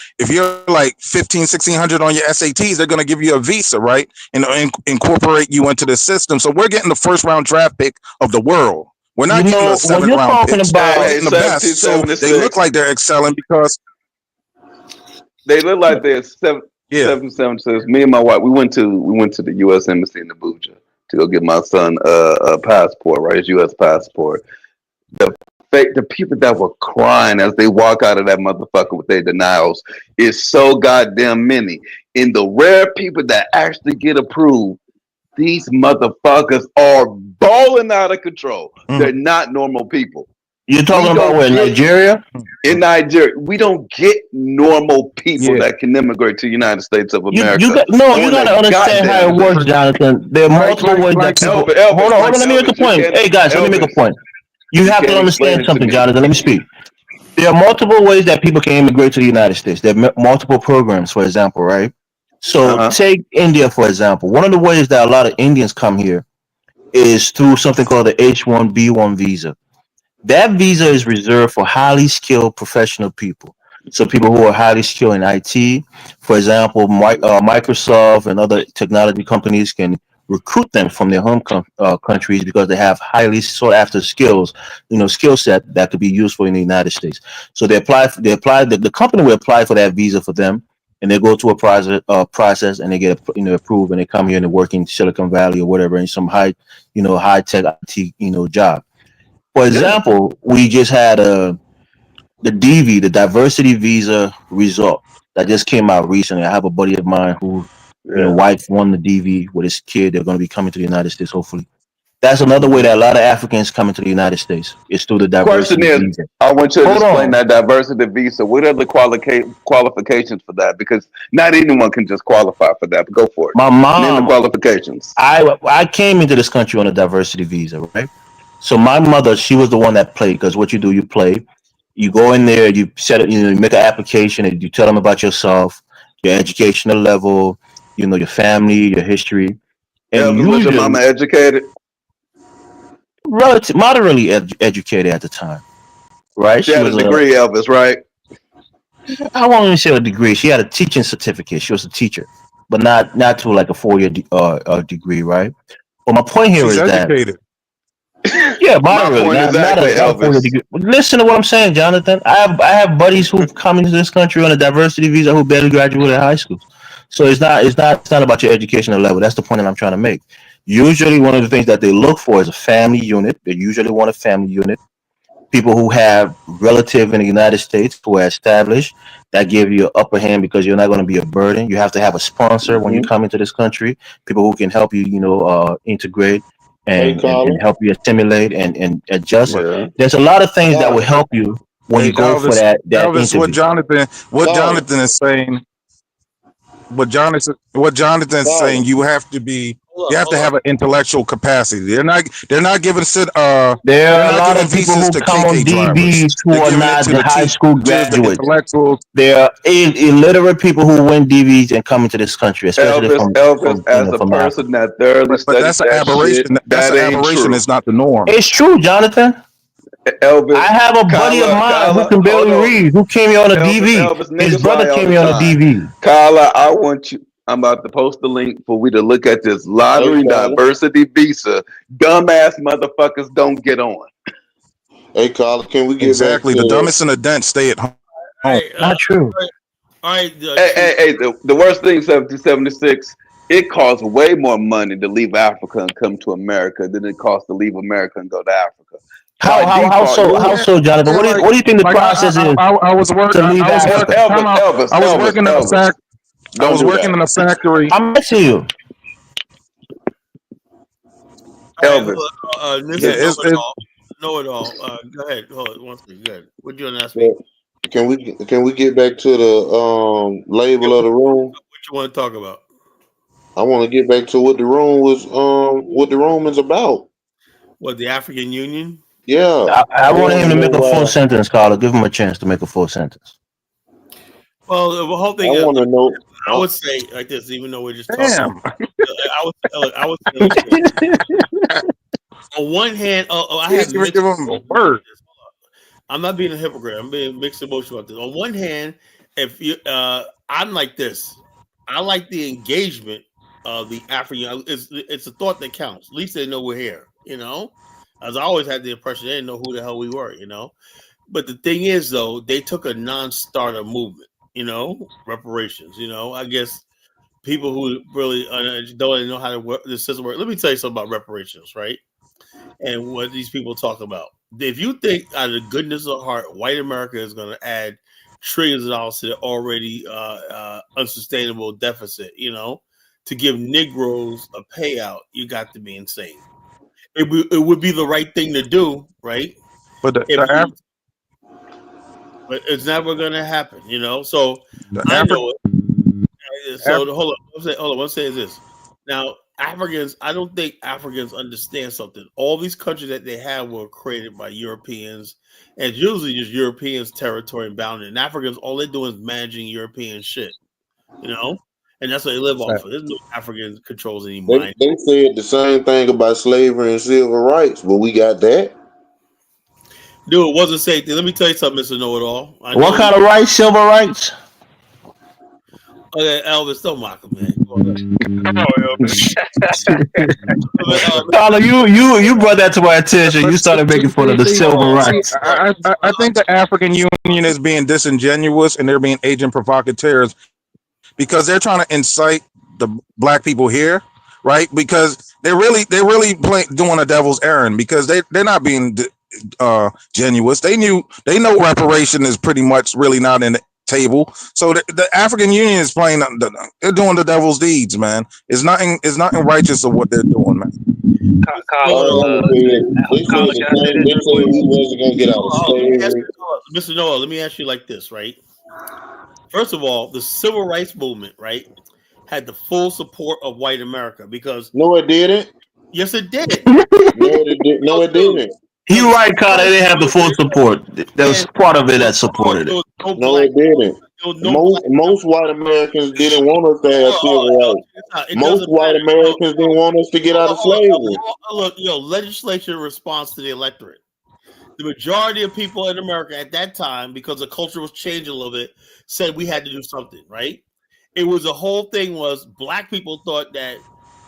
[SPEAKER 17] like 1,500, 1,600 on your SATs, they're going to give you a visa, right? And incorporate you into the system. So we're getting the first round draft pick of the world. We're not
[SPEAKER 13] You
[SPEAKER 17] getting
[SPEAKER 13] know,
[SPEAKER 17] a
[SPEAKER 13] when
[SPEAKER 17] seventh
[SPEAKER 13] you're
[SPEAKER 17] round
[SPEAKER 13] talking
[SPEAKER 17] pick.
[SPEAKER 13] about
[SPEAKER 17] We're getting the best. So they look
[SPEAKER 14] 1776.
[SPEAKER 17] like they're excelling because
[SPEAKER 14] They look like they're
[SPEAKER 17] yeah.
[SPEAKER 14] 776. Me and my wife, we went to the U.S. Embassy in Abuja to go get my son a passport, right? His U.S. passport. The people that were crying as they walk out of that motherfucker with their denials is so goddamn many. And the rare people that actually get approved, these motherfuckers are balling out of control. They're not normal people.
[SPEAKER 13] You're talking about where, Nigeria?
[SPEAKER 14] In Nigeria, we don't get normal people that can immigrate to the United States of America.
[SPEAKER 13] You got to understand how it works, Jonathan. There are multiple ways that people. Hold on, let me make a point. Hey guys, let me make a point. You have to understand something, Jonathan. Let me speak. There are multiple ways that people can immigrate to the United States. There are multiple programs, for example, right? So take India, for example. One of the ways that a lot of Indians come here is through something called the H-1B1 visa. That visa is reserved for highly skilled professional people. So people who are highly skilled in IT, for example, Microsoft and other technology companies can recruit them from their home countries because they have highly sought after skills, skill set that could be useful in the United States. So the company will apply for that visa for them, and they go through a process and they get approved, and they come here and they work in Silicon Valley or whatever in some high tech IT job. For example, we just had the DV, the diversity visa result that just came out recently. I have a buddy of mine who, wife won the DV with his kid. They're going to be coming to the United States, hopefully. That's another way that a lot of Africans come into the United States. It's through the diversity visa.
[SPEAKER 14] I want you to explain that diversity visa. What are the qualifications for that? Because not anyone can just qualify for that. But go for it.
[SPEAKER 13] My mom.
[SPEAKER 14] Name the qualifications.
[SPEAKER 13] I came into this country on a diversity visa, right? So my mother, she was the one that played, because what you do, you play. You go in there, you set it, you make an application, and you tell them about yourself, your educational level, your family, your history. And
[SPEAKER 14] was your mama educated?
[SPEAKER 13] Moderately educated at the time, right?
[SPEAKER 14] She had a degree, Elvis, right?
[SPEAKER 13] I won't even say a degree. She had a teaching certificate. She was a teacher, but not to like a 4-year degree, right? But my point here is
[SPEAKER 17] educated.
[SPEAKER 13] Yeah, moderately. Not a 4-year degree. Listen to what I'm saying, Jonathan. I have buddies who've come into this country on a diversity visa who barely graduated high school. So it's not about your educational level. That's the point that I'm trying to make. Usually, one of the things that they look for is a family unit. They usually want a family unit. People who have relatives in the United States who are established, that give you an upper hand because you're not going to be a burden. You have to have a sponsor when you come into this country. People who can help you, integrate and help you assimilate and adjust. Yeah. There's a lot of things that will help you when you go for that
[SPEAKER 17] Elvis,
[SPEAKER 13] interview.
[SPEAKER 17] What Jonathan is saying. What Jonathan is saying, you have to have an intellectual capacity. They're not giving
[SPEAKER 13] there are a lot of people who come on DVs who are not the high school graduates. There are illiterate people who win DVs and come into this country, especially from
[SPEAKER 14] person that thoroughly studies
[SPEAKER 17] that's an aberration. That's an aberration. It's not the norm.
[SPEAKER 13] It's true, Jonathan.
[SPEAKER 14] Elvis,
[SPEAKER 13] I have a buddy of mine who can barely read, who came here on a DV. His brother came here on a DV.
[SPEAKER 14] Kyla, I'm about to post the link for we to look at this lottery diversity visa. Dumbass motherfuckers don't get on.
[SPEAKER 11] Hey, Kyla, can we get
[SPEAKER 17] exactly the dumbest and the dense stay at home?
[SPEAKER 13] Not true.
[SPEAKER 14] Hey, the worst thing, 1776. It costs way more money to leave Africa and come to America than it costs to leave America and go to Africa. By default,
[SPEAKER 13] How so, Jonathan?
[SPEAKER 17] Yeah,
[SPEAKER 13] What do you think the
[SPEAKER 17] like
[SPEAKER 13] process is
[SPEAKER 17] I was
[SPEAKER 13] to leave Africa?
[SPEAKER 17] I was working in a fact. I
[SPEAKER 14] Don't
[SPEAKER 17] was
[SPEAKER 14] do
[SPEAKER 17] working
[SPEAKER 14] that.
[SPEAKER 17] in a factory.
[SPEAKER 13] I'm asking you.
[SPEAKER 1] All right,
[SPEAKER 14] Elvis.
[SPEAKER 1] this
[SPEAKER 17] Yeah,
[SPEAKER 1] is know it all. Go ahead. Hold on one second. Go ahead. What do you want to ask me?
[SPEAKER 11] Can we get back to the label of the room?
[SPEAKER 1] What you want to talk about?
[SPEAKER 11] I want to get back to what the room was what the room is about.
[SPEAKER 1] What, the African Union?
[SPEAKER 11] Yeah.
[SPEAKER 13] I want him to make a full sentence, Carla. Give him a chance to make a full sentence.
[SPEAKER 1] Well, the whole thing
[SPEAKER 11] I
[SPEAKER 1] is,
[SPEAKER 11] want to know.
[SPEAKER 1] I would say like this, even though we're just
[SPEAKER 17] Damn.
[SPEAKER 1] talking. I would say like this. On one hand, I have
[SPEAKER 17] Give him a word.
[SPEAKER 1] I'm not being a hypocrite. I'm being mixed emotional about this. On one hand, if you, I'm like this. I like the engagement of the African. It's a thought that counts. At least they know we're here. You know, as I always had the impression they didn't know who the hell we were. You know, but the thing is, though, they took a non-starter movement. You know, reparations. You know, I guess people who really don't know how to work the system work. Let me tell you something about reparations, right? And what these people talk about. If you think out of the goodness of heart, white America is going to add trillions of dollars to the already unsustainable deficit, you know, to give Negroes a payout, you got to be insane. It would be the right thing to do, right?
[SPEAKER 17] But
[SPEAKER 1] but it's never going to happen, you know. So I know it. So hold on. What I'm saying is this. Now, Africans, I don't think Africans understand something. All these countries that they have were created by Europeans, and it's usually just Europeans' territory and boundary. And Africans, all they're doing is managing European shit, you know, and that's what they live off of. There's no African controls any mind.
[SPEAKER 11] They said the same thing about slavery and civil rights, but we got that.
[SPEAKER 1] Dude, it wasn't safe. Let me tell you something, Mr. Know-It-All.
[SPEAKER 13] What kind of rights? Civil rights?
[SPEAKER 1] Okay, Elvis, don't mock him, man.
[SPEAKER 13] Carla, you brought that to my attention. You started making fun of the civil rights.
[SPEAKER 17] I think the African Union is being disingenuous and they're being agent provocateurs because they're trying to incite the black people here, right? Because they're really doing a devil's errand because they're not being genuous. They know reparation is pretty much really not in the table. So the African Union is playing. They're doing the devil's deeds, man. It's nothing righteous of what they're doing, man.
[SPEAKER 1] Mr. Noah, let me ask you like this, right? First of all, the civil rights movement, right, had the full support of white America because
[SPEAKER 11] no, it didn't.
[SPEAKER 1] Yes, it did.
[SPEAKER 11] No, it didn't.
[SPEAKER 13] You're right, Carla. They didn't have the full support. There was part of it that supported it.
[SPEAKER 11] No, it didn't. Most white Americans didn't want us to have civil rights. Most white Americans didn't want us to get out of slavery.
[SPEAKER 1] Look, legislature responds to the electorate. The majority of people in America at that time, because the culture was changing a little bit, said we had to do something, right? It was the whole thing was black people thought that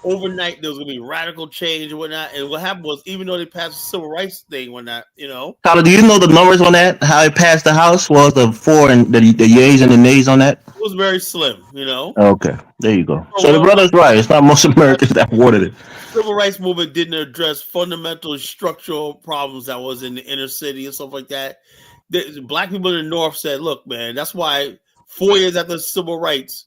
[SPEAKER 1] overnight there was going to be radical change and whatnot. And what happened was, even though they passed the civil rights thing and whatnot, you know.
[SPEAKER 13] Carla, do you know the numbers on that? How it passed the House? Was the for and the yeas and the nays on that?
[SPEAKER 1] It was very slim, you know.
[SPEAKER 13] Okay, there you go. So the brother's right. It's not most Americans that wanted it.
[SPEAKER 1] Civil rights movement didn't address fundamental structural problems that was in the inner city and stuff like that. The black people in the North said, look, man, that's why 4 years after civil rights,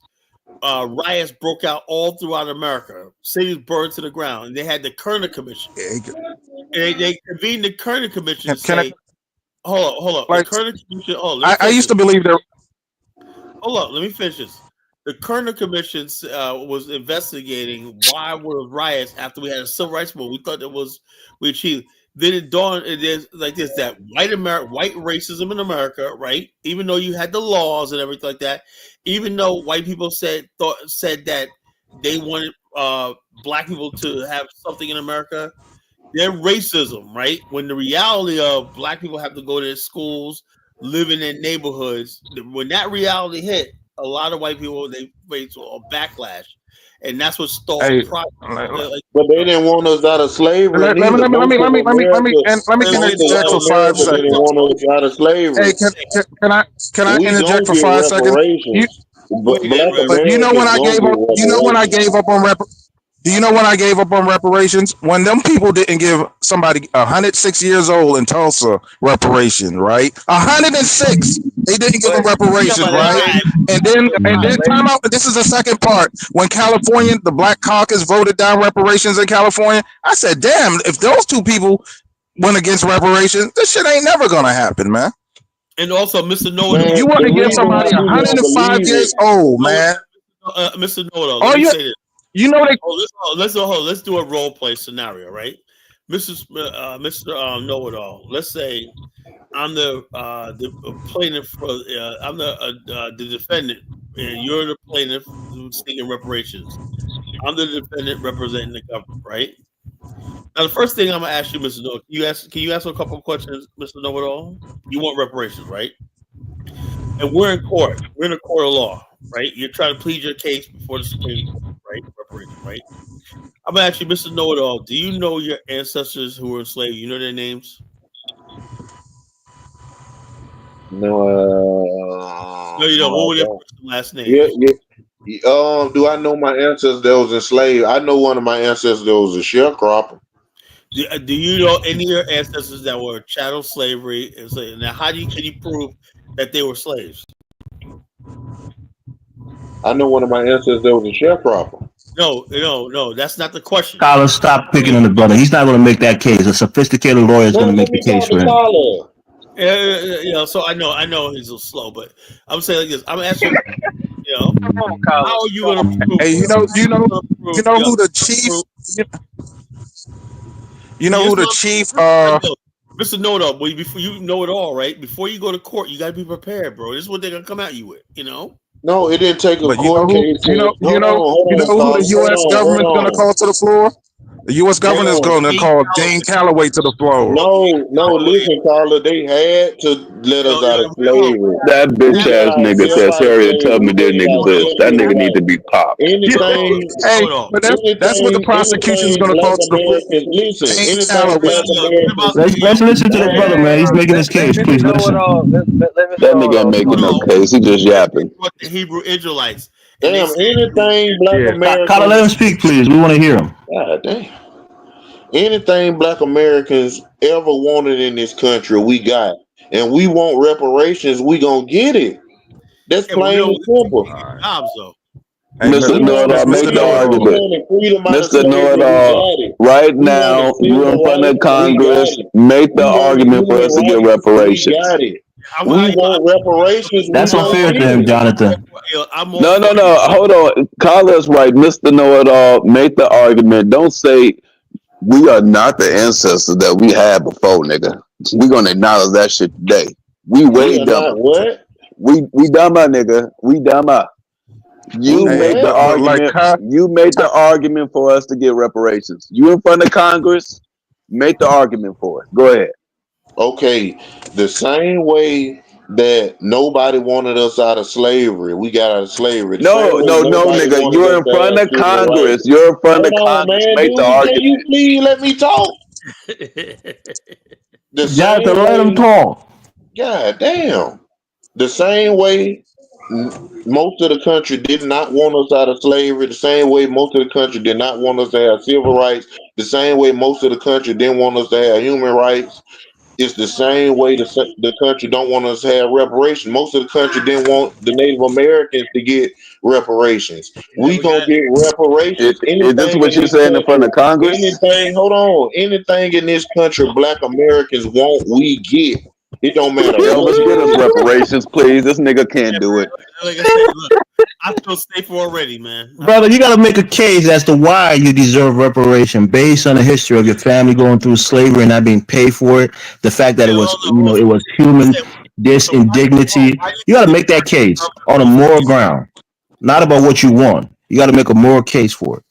[SPEAKER 1] riots broke out all throughout America. Cities burned to the ground. And they had the Kerner Commission. They convened the Kerner Commission to say, hold up.
[SPEAKER 17] Like,
[SPEAKER 1] the Kerner Commission,
[SPEAKER 17] I used to believe that.
[SPEAKER 1] Hold up, let me finish this. The Kerner Commission was investigating why were riots after we had a civil rights movement. We thought we achieved. Then it dawned like this that white racism in America, right? Even though you had the laws and everything like that, even though white people said that they wanted black people to have something in America, their racism, right? When the reality of black people have to go to their schools, live in their neighborhoods, when that reality hit, a lot of white people they faced a backlash, and that's what stalled the process.
[SPEAKER 11] But they didn't want us out of slavery.
[SPEAKER 17] Let me interject for 5 seconds.
[SPEAKER 11] Didn't want us out of slavery.
[SPEAKER 17] Hey, can I interject for 5 seconds?
[SPEAKER 11] Black
[SPEAKER 17] But you know when
[SPEAKER 11] Americans
[SPEAKER 17] I
[SPEAKER 11] gonna
[SPEAKER 17] gave
[SPEAKER 11] get
[SPEAKER 17] up? You know when I
[SPEAKER 11] reparations.
[SPEAKER 17] gave up on Do you know when I gave up on reparations? When them people didn't give somebody 106 years old in Tulsa reparation, right? 106. They didn't give them reparations, right? And then time out. This is the second part. When California, the Black Caucus voted down reparations in California, I said, damn, if those two people went against reparations, this shit ain't never gonna happen, man.
[SPEAKER 1] And also, Mr.
[SPEAKER 11] Man,
[SPEAKER 17] You
[SPEAKER 1] Know-it-all.
[SPEAKER 17] want
[SPEAKER 11] the
[SPEAKER 17] to give
[SPEAKER 11] reason why
[SPEAKER 17] somebody
[SPEAKER 11] people don't
[SPEAKER 17] 105
[SPEAKER 11] believe
[SPEAKER 17] years
[SPEAKER 11] it,
[SPEAKER 17] old, man.
[SPEAKER 1] Mr. Know-it-all,
[SPEAKER 17] Oh,
[SPEAKER 1] let me say this.
[SPEAKER 17] you know they.
[SPEAKER 1] Let's do a role play scenario, right? Mr. Know-it-all. Let's say I'm the plaintiff for I'm the defendant, and you're the plaintiff who's seeking reparations. I'm the defendant representing the government, right? Now, the first thing I'm gonna ask you, Mr. Know, can you answer a couple of questions, Mr. Know-it-all? You want reparations, right? And we're in court. We're in a court of law, right? You're trying to plead your case before the Supreme Court, right? Reparation, right? I'm gonna ask you, Mr. Know-it-all. Do you know your ancestors who were enslaved? You know their names?
[SPEAKER 11] no,
[SPEAKER 1] No, you don't. What
[SPEAKER 11] no,
[SPEAKER 1] were
[SPEAKER 11] I
[SPEAKER 1] their
[SPEAKER 11] don't.
[SPEAKER 1] first and last
[SPEAKER 11] Yeah,
[SPEAKER 1] names?
[SPEAKER 11] yeah. Do I know my ancestors that was enslaved? I know one of my ancestors that was a sharecropper.
[SPEAKER 1] Do you know any of your ancestors that were chattel slavery? And so, now, can you prove that they were slaves?
[SPEAKER 11] I know one of my ancestors that was a sharecropper.
[SPEAKER 1] No. That's not the question.
[SPEAKER 13] Tyler, stop picking on the brother. He's not going to make that case. A sophisticated lawyer is going to
[SPEAKER 11] Man, let
[SPEAKER 13] make the
[SPEAKER 11] me
[SPEAKER 13] case
[SPEAKER 11] talk
[SPEAKER 13] for
[SPEAKER 11] to
[SPEAKER 13] him.
[SPEAKER 11] Tyler.
[SPEAKER 1] So I know he's a little slow, but I'm saying like this. I'm asking, how are you going to prove?
[SPEAKER 17] Hey, you know who the chief. You know who the chief.
[SPEAKER 1] Mr. Know-it-all, boy, before you know it all, right? Before you go to court, you got to be prepared, bro. This is what they're gonna come at you with,
[SPEAKER 11] No, it didn't take a
[SPEAKER 17] But you know
[SPEAKER 11] court
[SPEAKER 17] who?
[SPEAKER 11] case.
[SPEAKER 17] You know who
[SPEAKER 11] Carl.
[SPEAKER 17] the U.S. government's gonna call to the floor? The U.S. government is going to call Dane Calloway to the floor.
[SPEAKER 11] No, listen, Carla, they had to let us out of slavery.
[SPEAKER 14] That bitch
[SPEAKER 11] We got
[SPEAKER 14] ass nigga
[SPEAKER 11] ourselves
[SPEAKER 14] says
[SPEAKER 11] out of
[SPEAKER 14] Harriet
[SPEAKER 11] slavery.
[SPEAKER 14] Tubman didn't
[SPEAKER 11] We got
[SPEAKER 14] exist. That nigga need to be popped.
[SPEAKER 11] anything,
[SPEAKER 17] Hey, but that's what the prosecution is going to
[SPEAKER 11] Black
[SPEAKER 17] call to the floor.
[SPEAKER 11] Americans, listen,
[SPEAKER 17] Dane
[SPEAKER 11] anything
[SPEAKER 17] Calloway.
[SPEAKER 11] Black Americans.
[SPEAKER 13] Let's listen to the brother, man. He's making his case. Please listen.
[SPEAKER 14] That nigga ain't making no case. He just yapping.
[SPEAKER 1] What the Hebrew Israelites?
[SPEAKER 11] Damn, anything Black Americans.
[SPEAKER 13] Carla, let him speak, please. We want to hear him.
[SPEAKER 11] God damn. Anything Black Americans ever wanted in this country, we got. And we want reparations, we gonna get it. That's plain and simple.
[SPEAKER 1] Jobs though.
[SPEAKER 17] Hey,
[SPEAKER 14] Mr. Know-it-all, make the argument. Mr. Know-it-all, right now, you in front of Congress, make the argument for us to get reparations.
[SPEAKER 11] We got it. We want reparations.
[SPEAKER 13] That's unfair to him, Jonathan.
[SPEAKER 14] No, hold on. Carla's right. Mr. Know-it-all, make the argument. Don't say we are not the ancestors that we had before, nigga. We're going to acknowledge that shit today. We way dumber.
[SPEAKER 11] What?
[SPEAKER 14] We dumber, nigga. We dumber. You make the argument. You make the argument for us to get reparations. You in front of Congress, make the argument for us. Go ahead.
[SPEAKER 11] Okay, the same way that nobody wanted us out of slavery, we got out of slavery.
[SPEAKER 14] No, nigga. You're in front of Congress. You're in front of Congress.
[SPEAKER 11] Man,
[SPEAKER 14] make the argument.
[SPEAKER 11] Can you please let me talk?
[SPEAKER 13] Jonathan, let him talk.
[SPEAKER 11] God damn. The same way most of the country did not want us out of slavery, the same way most of the country did not want us to have civil rights, the same way most of the country didn't want us to have human rights. It's the same way the country don't want us to have reparations. Most of the country didn't want the Native Americans to get reparations. We gonna get reparations.
[SPEAKER 14] Is this what you're saying in front of Congress?
[SPEAKER 11] Anything in this country Black Americans want, we get. It don't matter.
[SPEAKER 14] Elvis, get us reparations, please. This nigga can't do it.
[SPEAKER 1] Like I said, look, I feel safer already, man.
[SPEAKER 13] Brother, you got to make a case as to why you deserve reparation based on the history of your family going through slavery and not being paid for it. The fact that it was human indignity. You got to make that case on a moral ground, not about what you want. You got to make a moral case for it.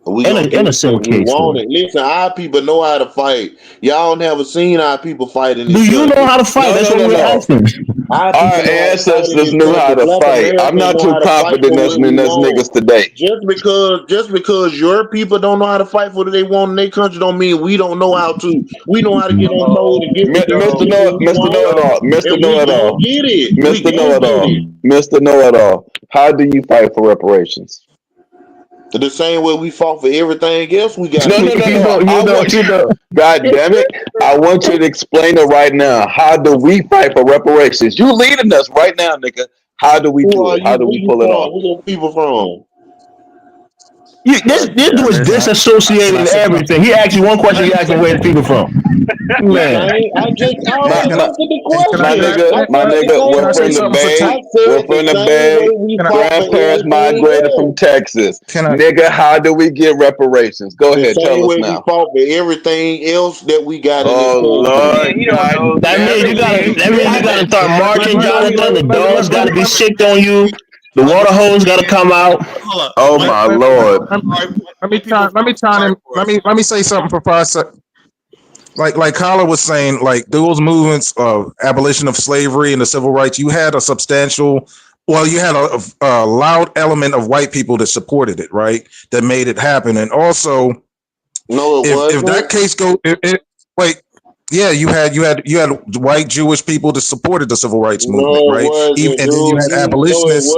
[SPEAKER 13] And a civil case for it.
[SPEAKER 11] Listen, our people know how to fight. Y'all never seen our people fight in this
[SPEAKER 13] Do you
[SPEAKER 11] country.
[SPEAKER 13] know how to fight? That's what we're asking.
[SPEAKER 14] Our ancestors knew how to fight. I'm not too confident in us niggas today.
[SPEAKER 11] Just because your people don't know how to fight for what they want in their country don't mean we don't know how to. We know how to get on code and get
[SPEAKER 14] Mr. Know-it-all.
[SPEAKER 11] Get it.
[SPEAKER 14] Mr. Know-it-all. how do you fight for reparations?
[SPEAKER 11] The same way we fought for everything else we got.
[SPEAKER 14] No. God damn it. I want you to explain it right now. How do we fight for reparations? You leading us right now, nigga. How do we do it? How do we pull it off?
[SPEAKER 11] Where your people from?
[SPEAKER 13] This dude is disassociating everything. He asked you one question. He asked me where the people from. Man,
[SPEAKER 11] I just already answered the question.
[SPEAKER 14] My nigga, we're from the Bay. We're from the Bay. Grandparents migrated from Texas. Nigga, how do we get reparations? Go ahead, tell us now.
[SPEAKER 11] We fought for everything else that we got in this
[SPEAKER 14] country.
[SPEAKER 11] Lord,
[SPEAKER 13] that means you gotta start marching, Jonathan. The dogs gotta be sick on you. The water hose got to come out.
[SPEAKER 14] Oh my Lord!
[SPEAKER 17] Let me say something for 5 seconds. Like Carla was saying, like those movements of abolition of slavery and the civil rights, you had a substantial, you had a loud element of white people that supported it, right? That made it happen, and also, if that case goes, yeah, you had white Jewish people that supported the civil rights movement, right? And then you had abolitionists.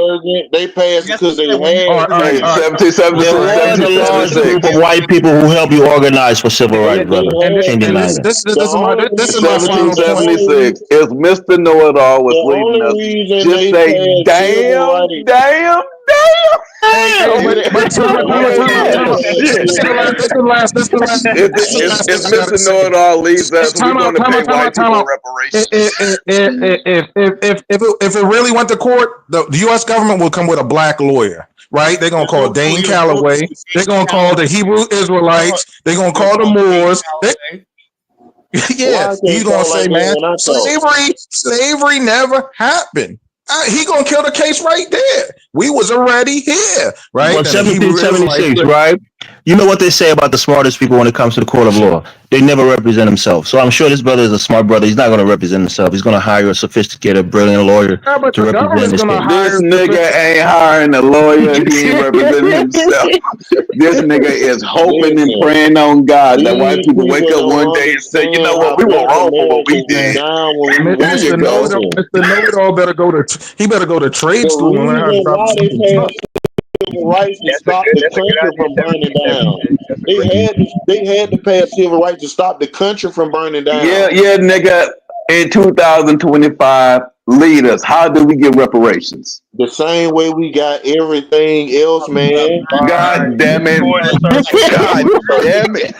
[SPEAKER 11] They passed because they had
[SPEAKER 13] 1776. There was a large group of white people who helped you organize for civil rights, brother.
[SPEAKER 17] This is my final point.
[SPEAKER 14] 1776. If Mr. Know-It-All was leading us, just say, damn. If Mr. Know-It-All leaves us, we're going to pay white people reparations.
[SPEAKER 17] If it really went to court, the U.S. government will come with a black lawyer, right? They're going to call Dane Calloway. They're going to call the Hebrew Israelites. They're going to call the Moors. Yeah, he's going to say, man, slavery never happened. He gonna kill the case right there. We was already here, right?
[SPEAKER 13] 1776, right? You know what they say about the smartest people when it comes to the court of law? They never represent themselves. So I'm sure this brother is a smart brother. He's not going to represent himself. He's going to hire a sophisticated, brilliant lawyer to represent this case.
[SPEAKER 14] This nigga ain't hiring a lawyer. He ain't representing himself. This nigga is hoping and praying on God that white people wake up one day and say, you know what, we were wrong for what we did.
[SPEAKER 17] Mr. Know-It-All better go to trade school and learn how to stop
[SPEAKER 11] civil rights to stop the country from burning down. They had to pass civil rights to stop the country from burning down.
[SPEAKER 14] Yeah, nigga. In 2025, lead us. How do we get reparations?
[SPEAKER 11] The same way we got everything else, man.
[SPEAKER 14] God damn it. God damn it.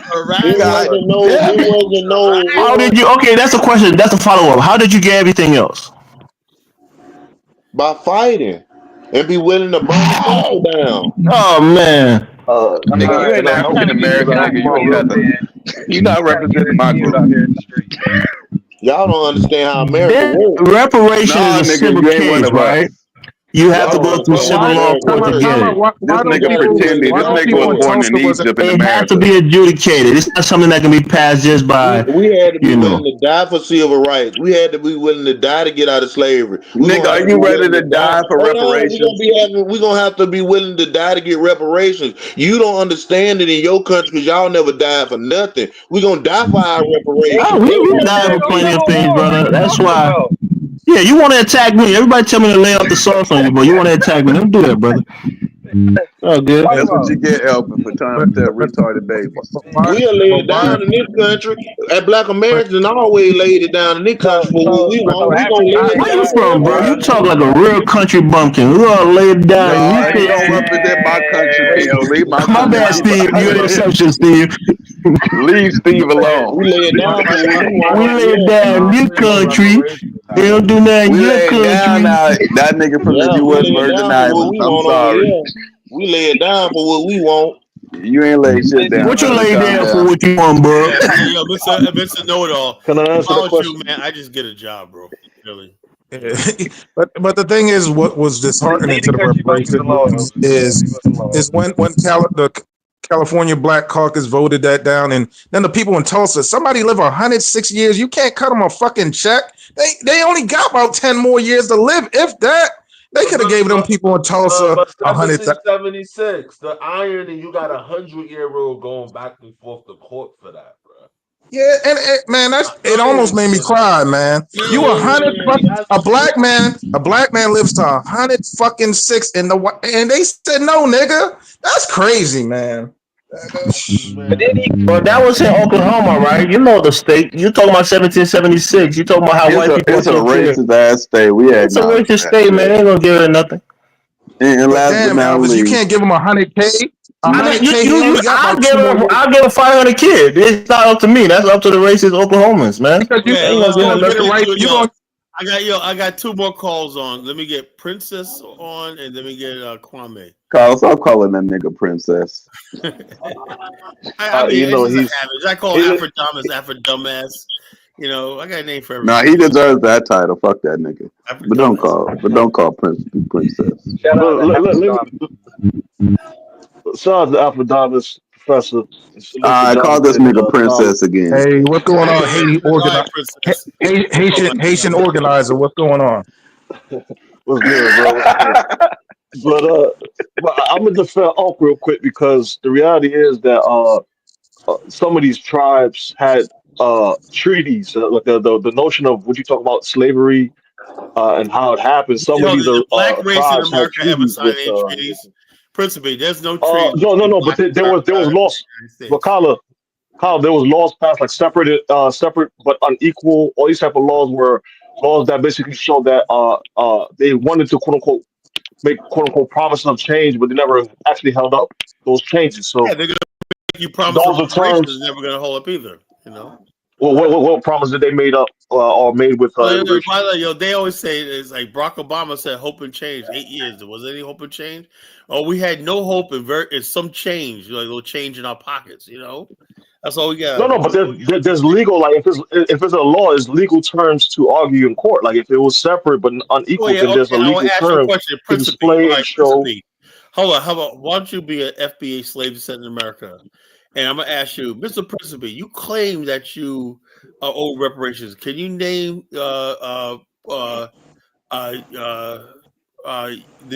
[SPEAKER 13] How did you? Okay, that's a question. That's a follow-up. How did you get everything else?
[SPEAKER 11] By fighting and be willing to burn the country down.
[SPEAKER 13] Oh man.
[SPEAKER 14] Nigga, you ain't African American, nigga. You're not representing my group.
[SPEAKER 11] Y'all don't understand how America works.
[SPEAKER 13] Reparations is a civil case, right? You have to go through civil law court to get it.
[SPEAKER 14] This nigga pretending. This nigga was born in Egypt in
[SPEAKER 13] It
[SPEAKER 14] America.
[SPEAKER 13] has to be adjudicated. It's not something that can be passed just by.
[SPEAKER 11] We had to be willing to die for civil rights. We had to be willing to die to get out of slavery.
[SPEAKER 14] Nigga, are you ready to die for reparations?
[SPEAKER 11] We're gonna have to be willing to die to get reparations. You don't understand it in your country because y'all never died for nothing. We're gonna die for our reparations.
[SPEAKER 13] Oh, we died for plenty of things, brother. That's why. Yeah, you want to attack me. Everybody tell me to lay off the sauce on you, but you want to attack me. Don't do that, brother. Oh, good.
[SPEAKER 14] That's what you get, Elvin, for trying to tell retarded babies.
[SPEAKER 11] We'll lay it down in this country. And black Americans always laid it down in this country for what we want. We gonna lay it down.
[SPEAKER 13] Where you from, bro? You talk like a real country bumpkin. We gonna lay it down.
[SPEAKER 14] No, you don't represent my country, people. Leave my country.
[SPEAKER 13] My bad, Steve. You're an exception, Steve.
[SPEAKER 14] Leave Steve alone.
[SPEAKER 11] We lay it down.
[SPEAKER 13] We lay it down in your country. They don't do nothing in your country.
[SPEAKER 14] That nigga from the U.S. Virgin Islands. I'm sorry.
[SPEAKER 11] We lay it down for what we want.
[SPEAKER 14] You ain't lay shit down.
[SPEAKER 13] What you lay down for what you want, bro?
[SPEAKER 1] Yo, Mr. Know-It-All.
[SPEAKER 20] Can I answer the question?
[SPEAKER 1] You, man, I just get a job, bro. Really.
[SPEAKER 17] But the thing is, what was disheartening to the reparations is when the California Black Caucus voted that down, and then the people in Tulsa, somebody live 106 years, you can't cut them a fucking check. They only got about 10 more years to live, if that. They could have gave them people in Tulsa
[SPEAKER 19] 176. The irony, you got 100-year-old going back and forth to court for that, bro.
[SPEAKER 17] Yeah, and man, it almost made me cry, man. You 100 a black man lives to 106 and they said no, nigga. That's crazy, man.
[SPEAKER 13] But that was in Oklahoma, right? You know the state. You talking about 1776. You talking about how white people are
[SPEAKER 14] It's a
[SPEAKER 13] taking care.
[SPEAKER 14] racist ass state. We
[SPEAKER 13] It's a
[SPEAKER 14] acknowledge
[SPEAKER 13] racist
[SPEAKER 14] that.
[SPEAKER 13] state, man. They ain't gonna give it nothing.
[SPEAKER 14] And
[SPEAKER 17] But
[SPEAKER 14] last
[SPEAKER 17] damn,
[SPEAKER 14] but not
[SPEAKER 17] Alvis, you
[SPEAKER 14] least,
[SPEAKER 17] can't give him 100K.
[SPEAKER 13] I mean,
[SPEAKER 17] 100K. He only got about 2 more years.
[SPEAKER 13] I'll give a 500 kid. It's not up to me. That's up to the racist Oklahomans, man.
[SPEAKER 17] Because you
[SPEAKER 1] Yeah,
[SPEAKER 13] ain't
[SPEAKER 1] let's
[SPEAKER 13] gonna
[SPEAKER 1] go.
[SPEAKER 13] give
[SPEAKER 1] Let
[SPEAKER 13] nothing.
[SPEAKER 1] me get
[SPEAKER 17] you going
[SPEAKER 1] I got 2 more calls on. Let me get Princess on, and let me get Kwame.
[SPEAKER 14] Carl, stop calling that nigga princess.
[SPEAKER 1] I mean,
[SPEAKER 19] You know,
[SPEAKER 1] it's just
[SPEAKER 19] he's
[SPEAKER 1] an average. I call Afro dumbass. You know, I got a name for
[SPEAKER 14] Nah,
[SPEAKER 1] everything.
[SPEAKER 14] he deserves that title. Fuck that nigga. But don't call princess.
[SPEAKER 19] but let me shout out to Alphadomus, Professor, and salute to
[SPEAKER 14] I call this
[SPEAKER 19] Jonathan and
[SPEAKER 14] nigga
[SPEAKER 19] Tyler.
[SPEAKER 14] princess again.
[SPEAKER 17] Hey, what's going on? Haiti
[SPEAKER 1] All right,
[SPEAKER 17] organizer,
[SPEAKER 1] Princess.
[SPEAKER 17] Haitian organizer. What's going on?
[SPEAKER 19] What's good, bro? What's good? But I'm gonna defend Unc real quick because the reality is that some of these tribes had treaties, like the notion of what you talk about slavery and how it happened. Some of
[SPEAKER 1] Yo,
[SPEAKER 19] these
[SPEAKER 1] did the black race in
[SPEAKER 19] tribes had
[SPEAKER 1] America ever
[SPEAKER 19] treaties
[SPEAKER 1] sign
[SPEAKER 19] with.
[SPEAKER 1] any treaties? Principally, there's no treaty
[SPEAKER 19] No,
[SPEAKER 1] between
[SPEAKER 19] but
[SPEAKER 1] black
[SPEAKER 19] there was
[SPEAKER 1] America and
[SPEAKER 19] laws.
[SPEAKER 1] the United
[SPEAKER 19] But
[SPEAKER 1] States.
[SPEAKER 19] Kyle, there was laws passed like separate but unequal. All these type of laws were laws that basically showed that they wanted to quote unquote make quote unquote promises of change, but they never actually held up those changes. So
[SPEAKER 1] Yeah, they're gonna make you promise a
[SPEAKER 19] those are
[SPEAKER 1] reparation is
[SPEAKER 19] terms.
[SPEAKER 1] never gonna hold up either. You know.
[SPEAKER 19] Well, what promise did they made up or made with immigration?
[SPEAKER 1] They always say it's like Barack Obama said, "Hope and change." 8 years. Was there any hope and change? Oh, we had no hope and it's some change, like a little change in our pockets. You know, that's all we got.
[SPEAKER 19] No, but there's legal like if it's a law, it's legal terms to argue in court. Like if it was separate but
[SPEAKER 1] Oh
[SPEAKER 19] unequal,
[SPEAKER 1] yeah,
[SPEAKER 19] then there's
[SPEAKER 1] okay.
[SPEAKER 19] a
[SPEAKER 1] I want
[SPEAKER 19] legal
[SPEAKER 1] to ask you a
[SPEAKER 19] term
[SPEAKER 1] question,
[SPEAKER 19] to
[SPEAKER 1] Principe. All
[SPEAKER 19] display and
[SPEAKER 1] right,
[SPEAKER 19] show.
[SPEAKER 1] Principe. Hold on. How about why don't you be an FBA slave descendant in America? And I'm gonna ask you, Mr. Principe. You claim that you owe reparations. Can you name uh, the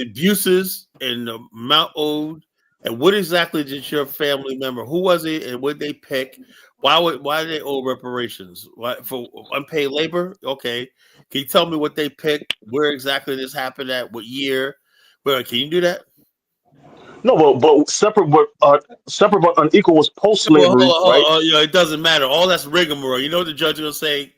[SPEAKER 1] abuses and the amount owed, and what exactly did your family member? Who was it, and what they pick? Why did they owe reparations? Why, for unpaid labor? Okay, can you tell me what they picked? Where exactly this happened at? What year? Well, can you do that?
[SPEAKER 19] No, but separate but unequal was post
[SPEAKER 1] Well,
[SPEAKER 19] slavery, right?
[SPEAKER 1] you know, it doesn't matter. All that's rigmarole. You know what the judge will say?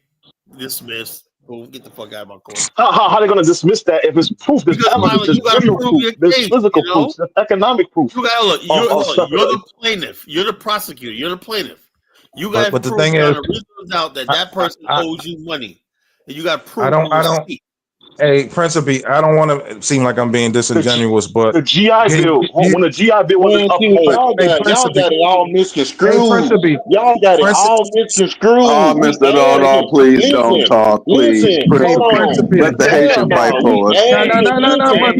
[SPEAKER 1] Dismiss. Well, get the fuck out of my court.
[SPEAKER 19] How are they going to dismiss that if it's proof? There's
[SPEAKER 1] Because
[SPEAKER 19] evidence.
[SPEAKER 1] you
[SPEAKER 19] There's
[SPEAKER 1] got to
[SPEAKER 19] video
[SPEAKER 1] prove
[SPEAKER 19] proof.
[SPEAKER 1] your
[SPEAKER 19] There's
[SPEAKER 1] case.
[SPEAKER 19] physical
[SPEAKER 1] You
[SPEAKER 19] proof.
[SPEAKER 1] know,
[SPEAKER 19] There's economic proof
[SPEAKER 1] you got to look.
[SPEAKER 19] of separate.
[SPEAKER 1] You're the plaintiff. You're the prosecutor. You're the plaintiff. You got to
[SPEAKER 17] But the
[SPEAKER 1] prove
[SPEAKER 17] thing
[SPEAKER 1] beyond
[SPEAKER 17] is,
[SPEAKER 1] a reasonable doubt that person owes you money, and you got to
[SPEAKER 17] I
[SPEAKER 1] prove
[SPEAKER 17] don't.
[SPEAKER 1] the receipt.
[SPEAKER 17] Hey, Principe, I don't want to seem like I'm being disingenuous, but
[SPEAKER 19] The GI Bill, when the GI Bill wasn't
[SPEAKER 11] Man, see,
[SPEAKER 19] upheld.
[SPEAKER 17] hey,
[SPEAKER 11] y'all
[SPEAKER 17] Principe,
[SPEAKER 11] got it all
[SPEAKER 17] hey,
[SPEAKER 11] misconstrued.
[SPEAKER 17] Principe,
[SPEAKER 11] Y'all got it all
[SPEAKER 14] Oh,
[SPEAKER 11] misconstrued. We
[SPEAKER 14] Mr. No,
[SPEAKER 11] asked.
[SPEAKER 14] please don't
[SPEAKER 11] Listen,
[SPEAKER 14] talk. Please,
[SPEAKER 11] listen.
[SPEAKER 17] hey,
[SPEAKER 11] Hold on.
[SPEAKER 17] Principe.
[SPEAKER 14] let the
[SPEAKER 11] Hell
[SPEAKER 14] Haitian fight
[SPEAKER 11] no. We
[SPEAKER 14] for us.
[SPEAKER 17] No, no,
[SPEAKER 11] asked.
[SPEAKER 17] no, no, no. But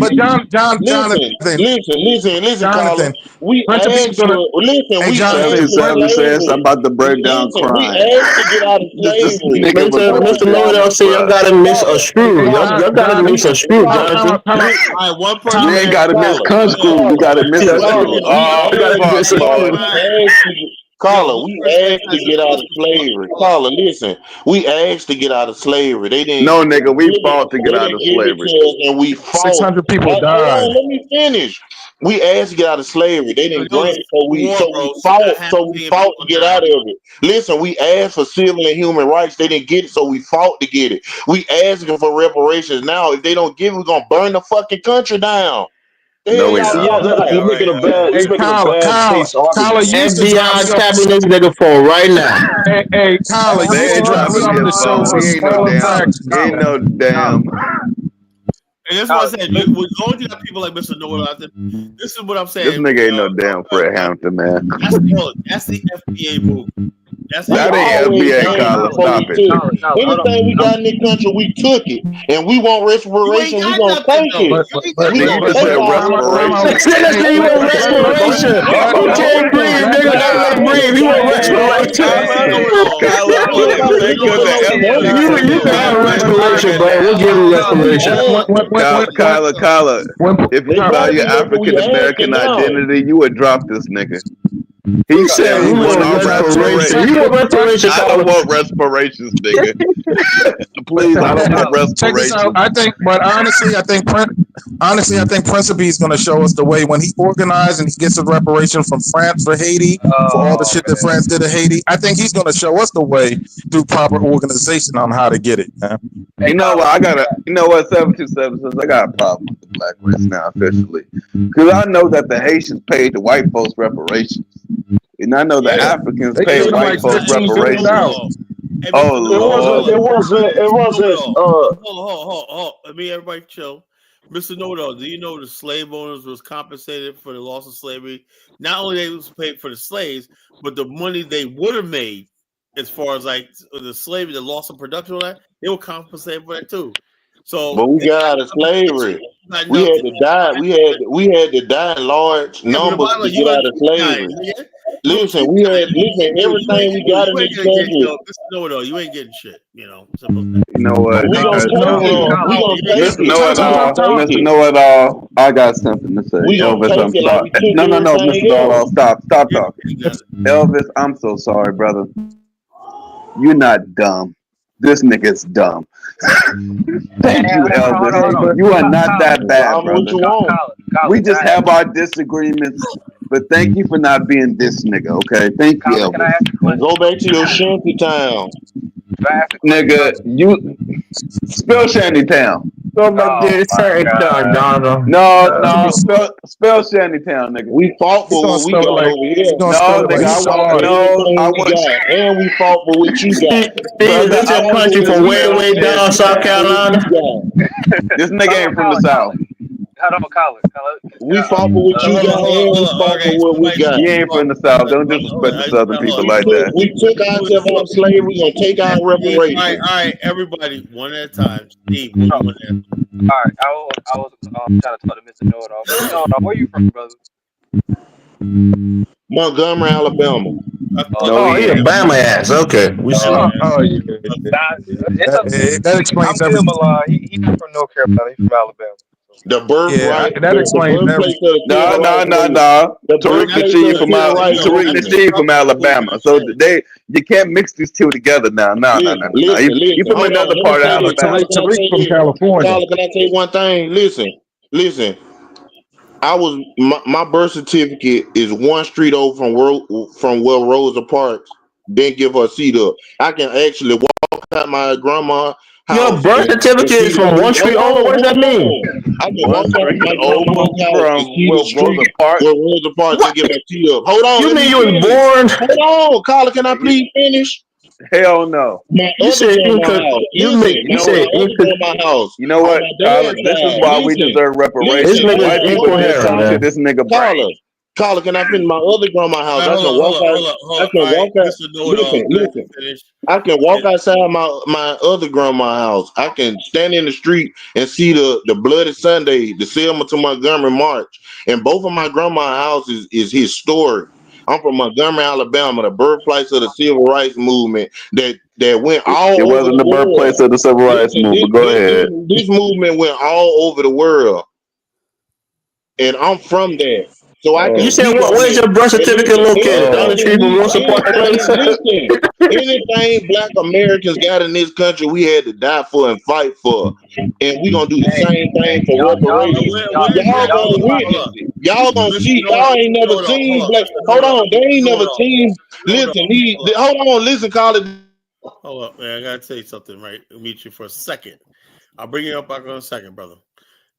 [SPEAKER 11] Listen, Carla.
[SPEAKER 17] Jonathan,
[SPEAKER 11] We
[SPEAKER 17] Principe is
[SPEAKER 11] asked
[SPEAKER 17] gonna.
[SPEAKER 11] for. Listen,
[SPEAKER 17] Hey,
[SPEAKER 11] we asked
[SPEAKER 17] Jonathan,
[SPEAKER 11] for
[SPEAKER 14] 77 says I'm
[SPEAKER 11] slavery.
[SPEAKER 14] about to break down
[SPEAKER 11] Listen, we
[SPEAKER 14] crying.
[SPEAKER 11] asked to get out of
[SPEAKER 14] This
[SPEAKER 11] slavery.
[SPEAKER 14] nigga was about to
[SPEAKER 13] Mr.
[SPEAKER 14] break
[SPEAKER 13] Noel
[SPEAKER 14] down
[SPEAKER 13] say y'all
[SPEAKER 14] crying.
[SPEAKER 13] gotta miss a
[SPEAKER 17] hey,
[SPEAKER 13] screw. Y'all gotta
[SPEAKER 17] Jonathan,
[SPEAKER 13] miss a screw, Jonathan.
[SPEAKER 1] One person.
[SPEAKER 14] We ain't got to miss
[SPEAKER 11] Carla,
[SPEAKER 14] conscrew. We got to miss a screw.
[SPEAKER 11] we
[SPEAKER 14] Oh,
[SPEAKER 11] asked.
[SPEAKER 14] fuck, Lord.
[SPEAKER 11] Carla, we asked to get out of slavery. Carla, listen, we asked to get out of slavery. They didn't
[SPEAKER 14] No, nigga, we
[SPEAKER 11] give it.
[SPEAKER 14] fought to get
[SPEAKER 11] They
[SPEAKER 14] out
[SPEAKER 11] didn't
[SPEAKER 14] of
[SPEAKER 11] give it
[SPEAKER 14] slavery.
[SPEAKER 11] to us, and we fought.
[SPEAKER 17] 600 people
[SPEAKER 11] Hold
[SPEAKER 17] died.
[SPEAKER 11] on, let me finish. We asked to get out of slavery. They didn't grant it, so we fought. So we fought to get out of it. Listen, we asked for civil and human rights. They didn't get it, so we fought to get it. We asking for reparations now. If they don't give it, we're gonna burn the fucking country down.
[SPEAKER 14] No, we not.
[SPEAKER 19] You're making a bad.
[SPEAKER 17] Hey,
[SPEAKER 19] You're making a bad faith
[SPEAKER 17] Kyla
[SPEAKER 19] argument.
[SPEAKER 17] used to drop
[SPEAKER 13] FBI
[SPEAKER 17] me off.
[SPEAKER 13] tapping this nigga phone right now.
[SPEAKER 17] Hey, Kyla
[SPEAKER 14] They
[SPEAKER 17] used to
[SPEAKER 14] ain't
[SPEAKER 17] drop me
[SPEAKER 14] dropping
[SPEAKER 17] off the
[SPEAKER 14] his
[SPEAKER 17] show
[SPEAKER 14] phone.
[SPEAKER 17] for
[SPEAKER 14] He ain't no
[SPEAKER 17] smaller
[SPEAKER 14] damn.
[SPEAKER 17] fractions.
[SPEAKER 14] He ain't no damn.
[SPEAKER 1] And that's what I said. As long as you got people like Mr. Noel out there, this is what I'm
[SPEAKER 14] This
[SPEAKER 1] saying.
[SPEAKER 14] nigga ain't no damn Fred Hampton, man.
[SPEAKER 1] That's the FBA move. That's
[SPEAKER 11] We
[SPEAKER 14] That ain't
[SPEAKER 11] always
[SPEAKER 14] FBA,
[SPEAKER 11] asked
[SPEAKER 14] Carla.
[SPEAKER 11] before
[SPEAKER 14] Stop
[SPEAKER 11] we
[SPEAKER 14] it.
[SPEAKER 11] took it. Anything we got in this country, we took it, and we want
[SPEAKER 1] You ain't
[SPEAKER 11] respiration. We
[SPEAKER 1] got
[SPEAKER 11] gonna
[SPEAKER 1] nothing
[SPEAKER 11] take
[SPEAKER 1] though.
[SPEAKER 11] it.
[SPEAKER 1] You
[SPEAKER 11] We
[SPEAKER 1] ain't
[SPEAKER 11] gonna
[SPEAKER 1] got
[SPEAKER 14] Nigga, you just
[SPEAKER 11] take
[SPEAKER 14] said
[SPEAKER 11] our
[SPEAKER 14] respiration.
[SPEAKER 11] reparations.
[SPEAKER 13] This nigga say he want
[SPEAKER 1] nothing.
[SPEAKER 13] respiration. He can't breathe, nigga. Let him breathe. He want respiration.
[SPEAKER 11] We can put no emotion
[SPEAKER 13] You
[SPEAKER 11] into
[SPEAKER 13] can
[SPEAKER 11] it.
[SPEAKER 13] have respiration, bro. We'll give you respiration.
[SPEAKER 14] Kyla, if you
[SPEAKER 11] They gonna
[SPEAKER 14] value
[SPEAKER 11] give us what we
[SPEAKER 14] African American
[SPEAKER 11] asking now.
[SPEAKER 14] identity, you would drop this nigga. He
[SPEAKER 13] said he want respiration. You want respiration,
[SPEAKER 14] I don't want respirations, nigga. Please, I don't want
[SPEAKER 17] Check this out.
[SPEAKER 14] respiration.
[SPEAKER 17] Honestly, I think Principe is going to show us the way when he organized and he gets a reparation from France for Haiti for all the shit that France did to Haiti. I think he's going to show us the way through proper organization on how to get it. Man.
[SPEAKER 14] You know what? 727 says I got a problem with the black race now officially, because I know that the Haitians paid the white folks reparations, and I know the Africans paid white folks reparations. Oh Lord!
[SPEAKER 19] It wasn't.
[SPEAKER 1] Hold. Let me everybody chill. Mr. Know-it-all, do you know the slave owners was compensated for the loss of slavery? Not only they was paid for the slaves, but the money they would have made, as far as like the slavery, the loss of production, all that, they were compensated for that too. So,
[SPEAKER 11] but we got out of slavery. We had to die. We had to die in large numbers to get out of slavery. Listen, everything we got in this country.
[SPEAKER 1] Know-it-all, you ain't getting shit. You know.
[SPEAKER 14] You know what?
[SPEAKER 11] We gonna take it.
[SPEAKER 14] Mr. Know-it-all, I got something to say. Elvis, I'm sorry. No, Mr. Know-it-all, stop talking. Elvis, I'm so sorry, brother. You're not dumb. This nigga's dumb. Thank you, Elvis. You are not that bad, brother. We just have our disagreements, but thank you for not being this nigga, okay? Thank you, Elvis.
[SPEAKER 11] Go back to your shanty town.
[SPEAKER 14] Nigga, you spell Shantytown.
[SPEAKER 13] Go back to Shantytown, Donald.
[SPEAKER 14] No, spell Shantytown, nigga.
[SPEAKER 11] We fought for what we got over here.
[SPEAKER 14] No, nigga,
[SPEAKER 11] and we fought for what you got.
[SPEAKER 13] Steve, this your country from way down South Carolina.
[SPEAKER 14] This nigga ain't from the South.
[SPEAKER 15] Hold on, Colin.
[SPEAKER 11] We fought for what you got, and we fought for what we got.
[SPEAKER 14] You ain't from the South. Don't disrespect the Southern people like that.
[SPEAKER 11] We took ourselves out of slavery. We're gonna take our reparations.
[SPEAKER 1] All right, everybody, one at a time. Steve,
[SPEAKER 15] all right, I was trying to talk to Mr. Know-it-all. Mr. Know-it-all, where you from, brother?
[SPEAKER 11] Montgomery, Alabama.
[SPEAKER 13] He Alabama ass. Okay, we see.
[SPEAKER 17] That explains everything.
[SPEAKER 15] He's not from North Carolina. He's from Alabama.
[SPEAKER 11] The birthright.
[SPEAKER 17] That explains everything.
[SPEAKER 14] No. Tariq Nasheed from Alabama. So you can't mix these two together now. No. You from another part of Alabama.
[SPEAKER 17] Tariq from California.
[SPEAKER 11] Can I tell you one thing? Listen. My birth certificate is one street over from where Rosa Parks didn't give her seat up. I can actually walk out my grandma.
[SPEAKER 13] Your birth certificate is from one street over. What does that mean?
[SPEAKER 11] I can walk out my grandma's house and see the street where Rosa Parks didn't give her seat up. Hold on.
[SPEAKER 13] You mean you was born?
[SPEAKER 11] Hold on, Carla. Can I please finish?
[SPEAKER 14] Hell no.
[SPEAKER 11] You said my house.
[SPEAKER 14] You know what, Colin? This is why we deserve reparations. White people just come to this nigga brain.
[SPEAKER 11] Carla, can I finish my other grandma's house? I can walk out. I can walk outside my other grandma's house. I can stand in the street and see the Bloody Sunday, the Selma to Montgomery March, and both of my grandma's houses is historic. I'm from Montgomery, Alabama, the birthplace of the Civil Rights Movement that went all over the world. It wasn't the
[SPEAKER 14] birthplace of the Civil Rights Movement. Go ahead.
[SPEAKER 11] This movement went all over the world. And I'm from there. So I can.
[SPEAKER 13] You said, where's your birth certificate located? Down the street from Rosa Parks.
[SPEAKER 11] Anything Black Americans got in this country, we had to die for and fight for. And we gonna do the same thing for reparations. Y'all gonna witness it. Y'all gonna see. Y'all ain't never seen Black. Hold on, they ain't never seen. Listen, hold on, listen, college.
[SPEAKER 1] Hold up, man. I gotta tell you something, right? I'll meet you for a second. I'll bring you up back in a second, brother.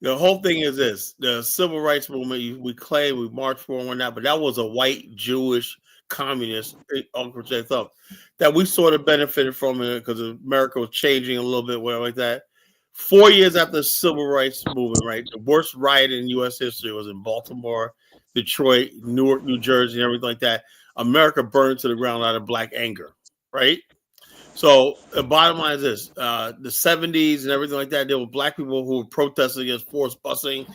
[SPEAKER 1] The whole thing is this: the civil rights movement. We claim we marched for and whatnot, but that was a white Jewish communist Uncle J thought that we sort of benefited from it because America was changing a little bit, whatever like that. 4 years after the civil rights movement, right? The worst riot in U.S. history was in Baltimore, Detroit, Newark, New Jersey, and everything like that. America burned to the ground out of Black anger, right? So the bottom line is this: the 70s and everything like that, there were Black people who were protesting against forced busing.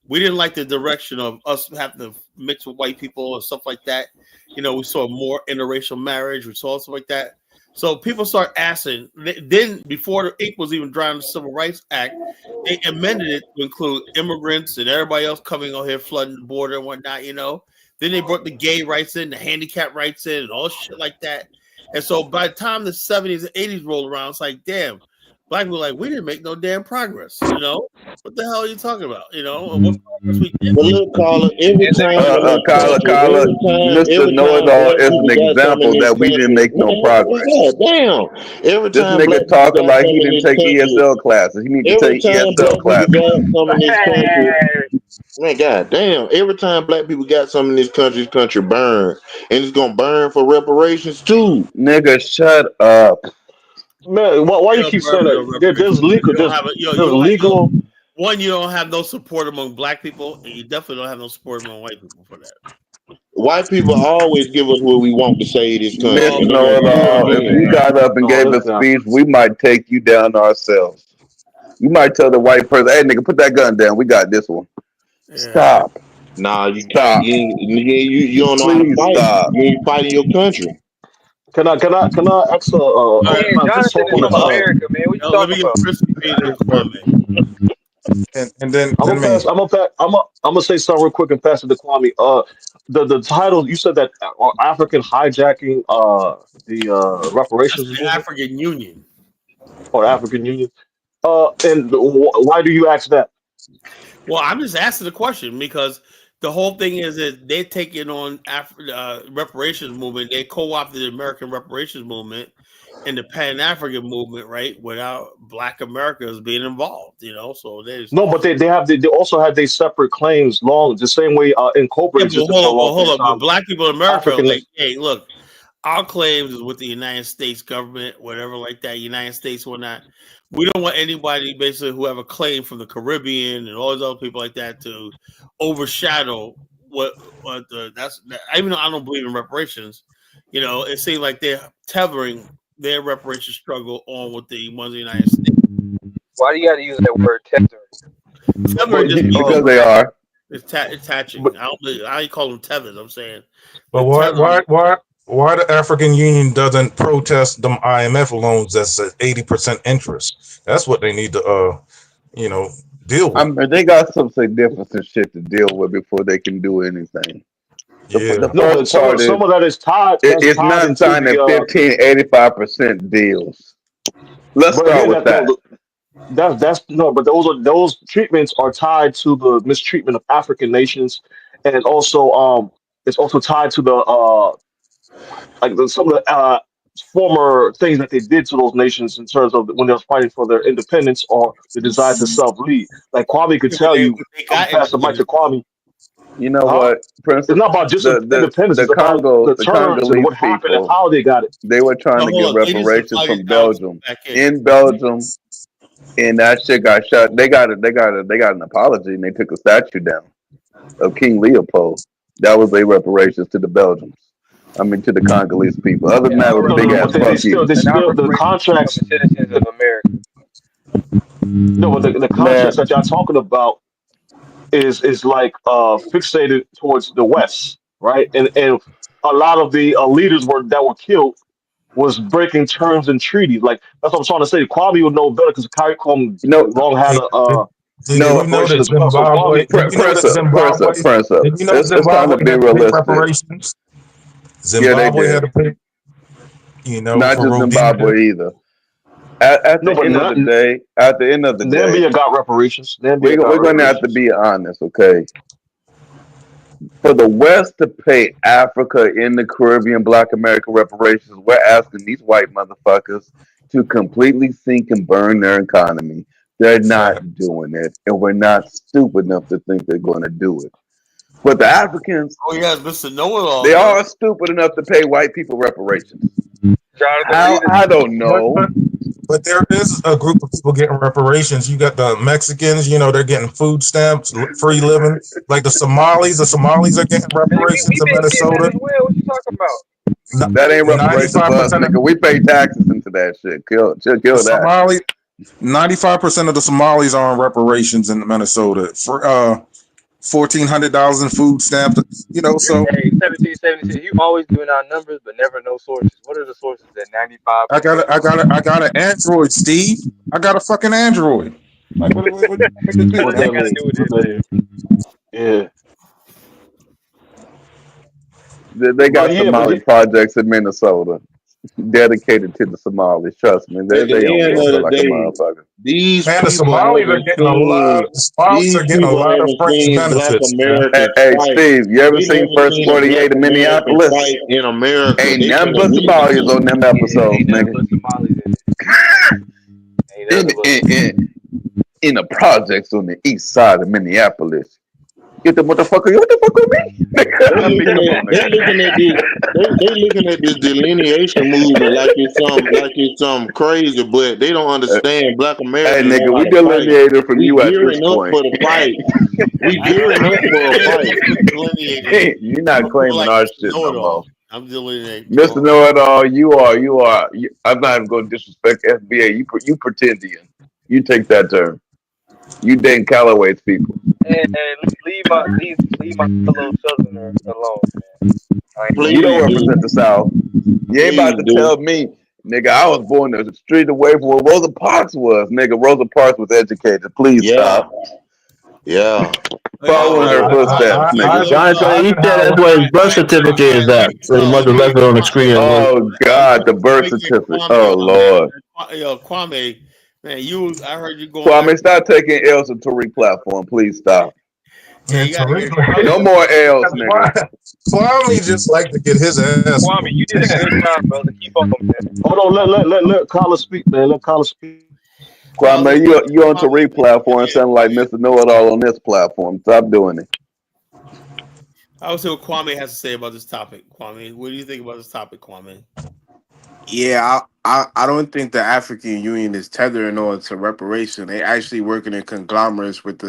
[SPEAKER 1] We didn't like the direction of us having to mix with white people and stuff like that. You know, we saw more interracial marriage. We saw stuff like that. So people start asking. Then, before the ink was even dry on the Civil Rights Act, they amended it to include immigrants and everybody else coming on here flooding the border and whatnot. You know, Then they brought the gay rights in, the handicap rights in, and all shit like that. And so by the time the 70s and 80s rolled around, it's like, damn, black people like, we didn't make no damn progress. You know, what the hell are you talking about? You know, and what progress we did.
[SPEAKER 11] But look, Carla, every time in this
[SPEAKER 9] Carla,
[SPEAKER 11] country,
[SPEAKER 9] Mr.
[SPEAKER 11] every
[SPEAKER 9] Know-it-all
[SPEAKER 11] time
[SPEAKER 9] is
[SPEAKER 11] black
[SPEAKER 9] an
[SPEAKER 11] people got some in
[SPEAKER 9] example
[SPEAKER 11] this
[SPEAKER 9] that we didn't
[SPEAKER 11] country,
[SPEAKER 9] make no progress.
[SPEAKER 11] God damn. Every
[SPEAKER 9] This
[SPEAKER 11] time black
[SPEAKER 9] nigga
[SPEAKER 11] people
[SPEAKER 9] talking
[SPEAKER 11] got
[SPEAKER 9] like
[SPEAKER 11] some
[SPEAKER 9] he
[SPEAKER 11] in
[SPEAKER 9] didn't
[SPEAKER 11] this
[SPEAKER 9] take
[SPEAKER 11] country,
[SPEAKER 9] ESL classes. He need to
[SPEAKER 11] every
[SPEAKER 9] take
[SPEAKER 11] time
[SPEAKER 9] ESL
[SPEAKER 11] black people
[SPEAKER 9] classes.
[SPEAKER 11] got some in this country, man, god damn, every time black people got some in this country burn. And it's gonna burn for reparations too.
[SPEAKER 9] Nigga, shut up.
[SPEAKER 19] Man, why you keep saying that? There's legal,
[SPEAKER 1] You don't have you
[SPEAKER 19] there's
[SPEAKER 1] don't have,
[SPEAKER 19] legal.
[SPEAKER 1] one, you don't have no support among black people, and you definitely don't have no support among white people for that.
[SPEAKER 11] White people always give us what we want to save this country.
[SPEAKER 9] Mr.
[SPEAKER 11] And they're gonna do
[SPEAKER 9] Know-it-all,
[SPEAKER 11] it
[SPEAKER 9] if you
[SPEAKER 11] again.
[SPEAKER 9] got up and gave a speech, we might take you down ourselves. You might tell the white person, hey, nigga, put that gun down. We got this one. Stop.
[SPEAKER 11] Nah, you
[SPEAKER 9] Stop.
[SPEAKER 11] can't. You don't know how to
[SPEAKER 9] Please
[SPEAKER 11] fight.
[SPEAKER 9] stop.
[SPEAKER 11] You ain't fighting your country.
[SPEAKER 19] Can I ask
[SPEAKER 15] Man, Jonathan is from America, man. What you
[SPEAKER 1] Let me
[SPEAKER 15] talking
[SPEAKER 1] give
[SPEAKER 15] about?
[SPEAKER 1] Chris his comment.
[SPEAKER 17] And then
[SPEAKER 19] I'm gonna say something real quick and pass it to Kwame. The title you said that African hijacking the reparations
[SPEAKER 1] The
[SPEAKER 19] movement
[SPEAKER 1] African Union.
[SPEAKER 19] or African Union. And why do you ask that?
[SPEAKER 1] Well, I'm just asking the question because the whole thing is that they're taking on reparations movement. They co-opted the American reparations movement and the Pan African movement, right? Without Black Americans being involved, you know. So there's
[SPEAKER 19] No, but they also had their separate claims long the same way incorporated existed for a long
[SPEAKER 1] hold
[SPEAKER 19] period
[SPEAKER 1] up.
[SPEAKER 19] of
[SPEAKER 1] But
[SPEAKER 19] time.
[SPEAKER 1] Black people in America,
[SPEAKER 19] African.
[SPEAKER 1] like, hey, look, our claims is with the United States government, whatever like that, United States or not. We don't want anybody basically who have a claim from the Caribbean and all those other people like that to overshadow what even though I don't believe in reparations, you know, it seems like they're tethering their reparation struggle on with the ones in the United States.
[SPEAKER 15] Why do you got to use that word tethering?
[SPEAKER 1] Tethering just
[SPEAKER 9] Because they are.
[SPEAKER 1] It's attaching. I ain't call them tethers. I'm saying.
[SPEAKER 17] But why the African Union doesn't protest them IMF loans that's at 80% interest? That's what they need to deal with.
[SPEAKER 9] I mean, they got some significant shit to deal with before they can do anything. The
[SPEAKER 19] No,
[SPEAKER 9] first
[SPEAKER 19] but
[SPEAKER 9] part is
[SPEAKER 19] some of that is tied.
[SPEAKER 9] it's not signing 15-85% deals. Let's
[SPEAKER 19] But
[SPEAKER 9] start
[SPEAKER 19] again,
[SPEAKER 9] with that.
[SPEAKER 19] that's no. But those treatments are tied to the mistreatment of African nations, and also it's also tied to the some of the former things that they did to those nations in terms of when they was fighting for their independence or the desire to self-lead. Like Kwame could tell you, I'm gonna pass the mic to Kwame.
[SPEAKER 9] You know what, Prince?
[SPEAKER 19] It's not about just independence.
[SPEAKER 9] The
[SPEAKER 19] It's about
[SPEAKER 9] Congo,
[SPEAKER 19] the turns and what happened and how they got it.
[SPEAKER 9] they were trying to get reparations from Belgium. In Belgium, and that shit got shut. They got an apology, and they took a statue down of King Leopold. That was their reparations to the Belgians. I mean, to the Congolese people. Other than that, it was a big ass fuck you.
[SPEAKER 19] They still the contracts.
[SPEAKER 15] Citizens of America.
[SPEAKER 19] No, but the contracts that y'all talking about is like fixated towards the West, right? And a lot of the leaders that were killed was breaking terms and treaties. Like that's what I'm trying to say. Kwame would know better because CARICOM long had a reparation as well. So Kwame,
[SPEAKER 9] It's time to be realistic.
[SPEAKER 17] Zimbabwe had to pay.
[SPEAKER 9] Not just Zimbabwe either. At the end of the day,
[SPEAKER 19] Zambia got reparations.
[SPEAKER 9] We're going to have to be honest, okay? For the West to pay Africa in the Caribbean Black American reparations, we're asking these white motherfuckers to completely sink and burn their economy. They're not doing it, and we're not stupid enough to think they're going to do it. But the Africans,
[SPEAKER 1] Mr. Know-it-all.
[SPEAKER 9] They are stupid enough to pay white people reparations. I don't know.
[SPEAKER 17] But there is a group of people getting reparations. You got the Mexicans, they're getting food stamps, free living. Like the Somalis are getting reparations in Minnesota.
[SPEAKER 15] What you talking about?
[SPEAKER 9] That ain't reparations for us, nigga. We pay taxes into that shit. Kill that.
[SPEAKER 17] 95% of the Somalis are on reparations in Minnesota for $1,400 in food stamps. So
[SPEAKER 15] hey, 1776. You always giving out numbers, but never no sources. What are the sources that 95?
[SPEAKER 17] I got an Android, Steve. I got a fucking Android. Like what
[SPEAKER 19] that got to do with it? Yeah.
[SPEAKER 14] They got Somali projects in Minnesota dedicated to the Somalis. Trust me,
[SPEAKER 11] At
[SPEAKER 14] they
[SPEAKER 11] the
[SPEAKER 14] don't
[SPEAKER 11] end
[SPEAKER 14] feel
[SPEAKER 11] of the
[SPEAKER 14] like a
[SPEAKER 11] day,
[SPEAKER 14] motherfucker.
[SPEAKER 11] these
[SPEAKER 17] Man, the
[SPEAKER 11] people
[SPEAKER 17] Somalis are
[SPEAKER 11] haven't
[SPEAKER 17] getting a lot.
[SPEAKER 11] seen
[SPEAKER 17] The spots are
[SPEAKER 11] these
[SPEAKER 17] getting a
[SPEAKER 11] people
[SPEAKER 17] lot of
[SPEAKER 11] haven't
[SPEAKER 17] fringe
[SPEAKER 11] seen Black
[SPEAKER 17] benefits, man.
[SPEAKER 11] Americans
[SPEAKER 14] Hey,
[SPEAKER 11] fight.
[SPEAKER 14] Steve, you ever
[SPEAKER 11] They
[SPEAKER 14] seen
[SPEAKER 11] never
[SPEAKER 14] First
[SPEAKER 11] seen a Black
[SPEAKER 14] 48 in
[SPEAKER 11] American
[SPEAKER 14] Minneapolis?
[SPEAKER 11] fight in America.
[SPEAKER 14] Ain't
[SPEAKER 11] They
[SPEAKER 14] nothing
[SPEAKER 11] can't
[SPEAKER 14] but
[SPEAKER 11] witness
[SPEAKER 14] Somalis
[SPEAKER 11] it.
[SPEAKER 14] on them episodes, nigga. In the projects on the east side of Minneapolis. Get the motherfucker, you what the fuck with me?
[SPEAKER 11] They
[SPEAKER 14] Beat
[SPEAKER 11] looking
[SPEAKER 14] him
[SPEAKER 11] at
[SPEAKER 14] on,
[SPEAKER 11] they
[SPEAKER 14] nigga.
[SPEAKER 11] looking at this they looking at this delineation movement like it's some crazy, but they don't understand Black
[SPEAKER 14] Hey,
[SPEAKER 11] Americans
[SPEAKER 14] nigga,
[SPEAKER 11] know how
[SPEAKER 14] we
[SPEAKER 11] to fight.
[SPEAKER 14] delineated from
[SPEAKER 11] We
[SPEAKER 14] you at this
[SPEAKER 11] gearing up
[SPEAKER 14] point.
[SPEAKER 11] for the fight. We gearing up for a fight.
[SPEAKER 1] Delineating.
[SPEAKER 14] You're not
[SPEAKER 1] Some people
[SPEAKER 14] claiming
[SPEAKER 1] like
[SPEAKER 14] our
[SPEAKER 1] Mr.
[SPEAKER 14] shit no more.
[SPEAKER 1] Know-it-all. I'm delineating.
[SPEAKER 14] Mr. Know-it-all, you are. I'm not even going to disrespect FBA. You pretendian. You take that term. You dating Callaway's people.
[SPEAKER 15] And leave my fellow Southerner alone, man. I ain't
[SPEAKER 14] You don't
[SPEAKER 11] Please do.
[SPEAKER 14] represent the South. You ain't about
[SPEAKER 11] Please
[SPEAKER 14] to
[SPEAKER 11] do.
[SPEAKER 14] tell me, nigga, I was born a street away from where Rosa Parks was. Nigga, Rosa Parks was educated. Please stop.
[SPEAKER 11] Yeah.
[SPEAKER 14] Following her footsteps, nigga.
[SPEAKER 13] Jonathan, he said that's where his birth certificate is at. So he must have left it on the screen.
[SPEAKER 14] Oh God, the birth certificate. Oh Lord.
[SPEAKER 1] Yo, Kwame, man, I heard you going
[SPEAKER 14] Kwame,
[SPEAKER 1] back.
[SPEAKER 14] stop taking L's to Tariq platform. Please stop.
[SPEAKER 1] Yeah, you gotta
[SPEAKER 14] No more L's, nigga.
[SPEAKER 17] Kwame just like to get his ass.
[SPEAKER 15] Kwame, you did a good job, brother. Keep on, man.
[SPEAKER 19] Hold on, let Carla speak, man. Let Carla speak.
[SPEAKER 14] Kwame, you on Tariq platform sounding like Mr. Know-it-all on this platform. Stop doing it.
[SPEAKER 1] I will say what Kwame has to say about this topic. Kwame, what do you think about this topic, Kwame?
[SPEAKER 20] Yeah, I don't think the African Union is tethering on to reparation. They actually working in conglomerates with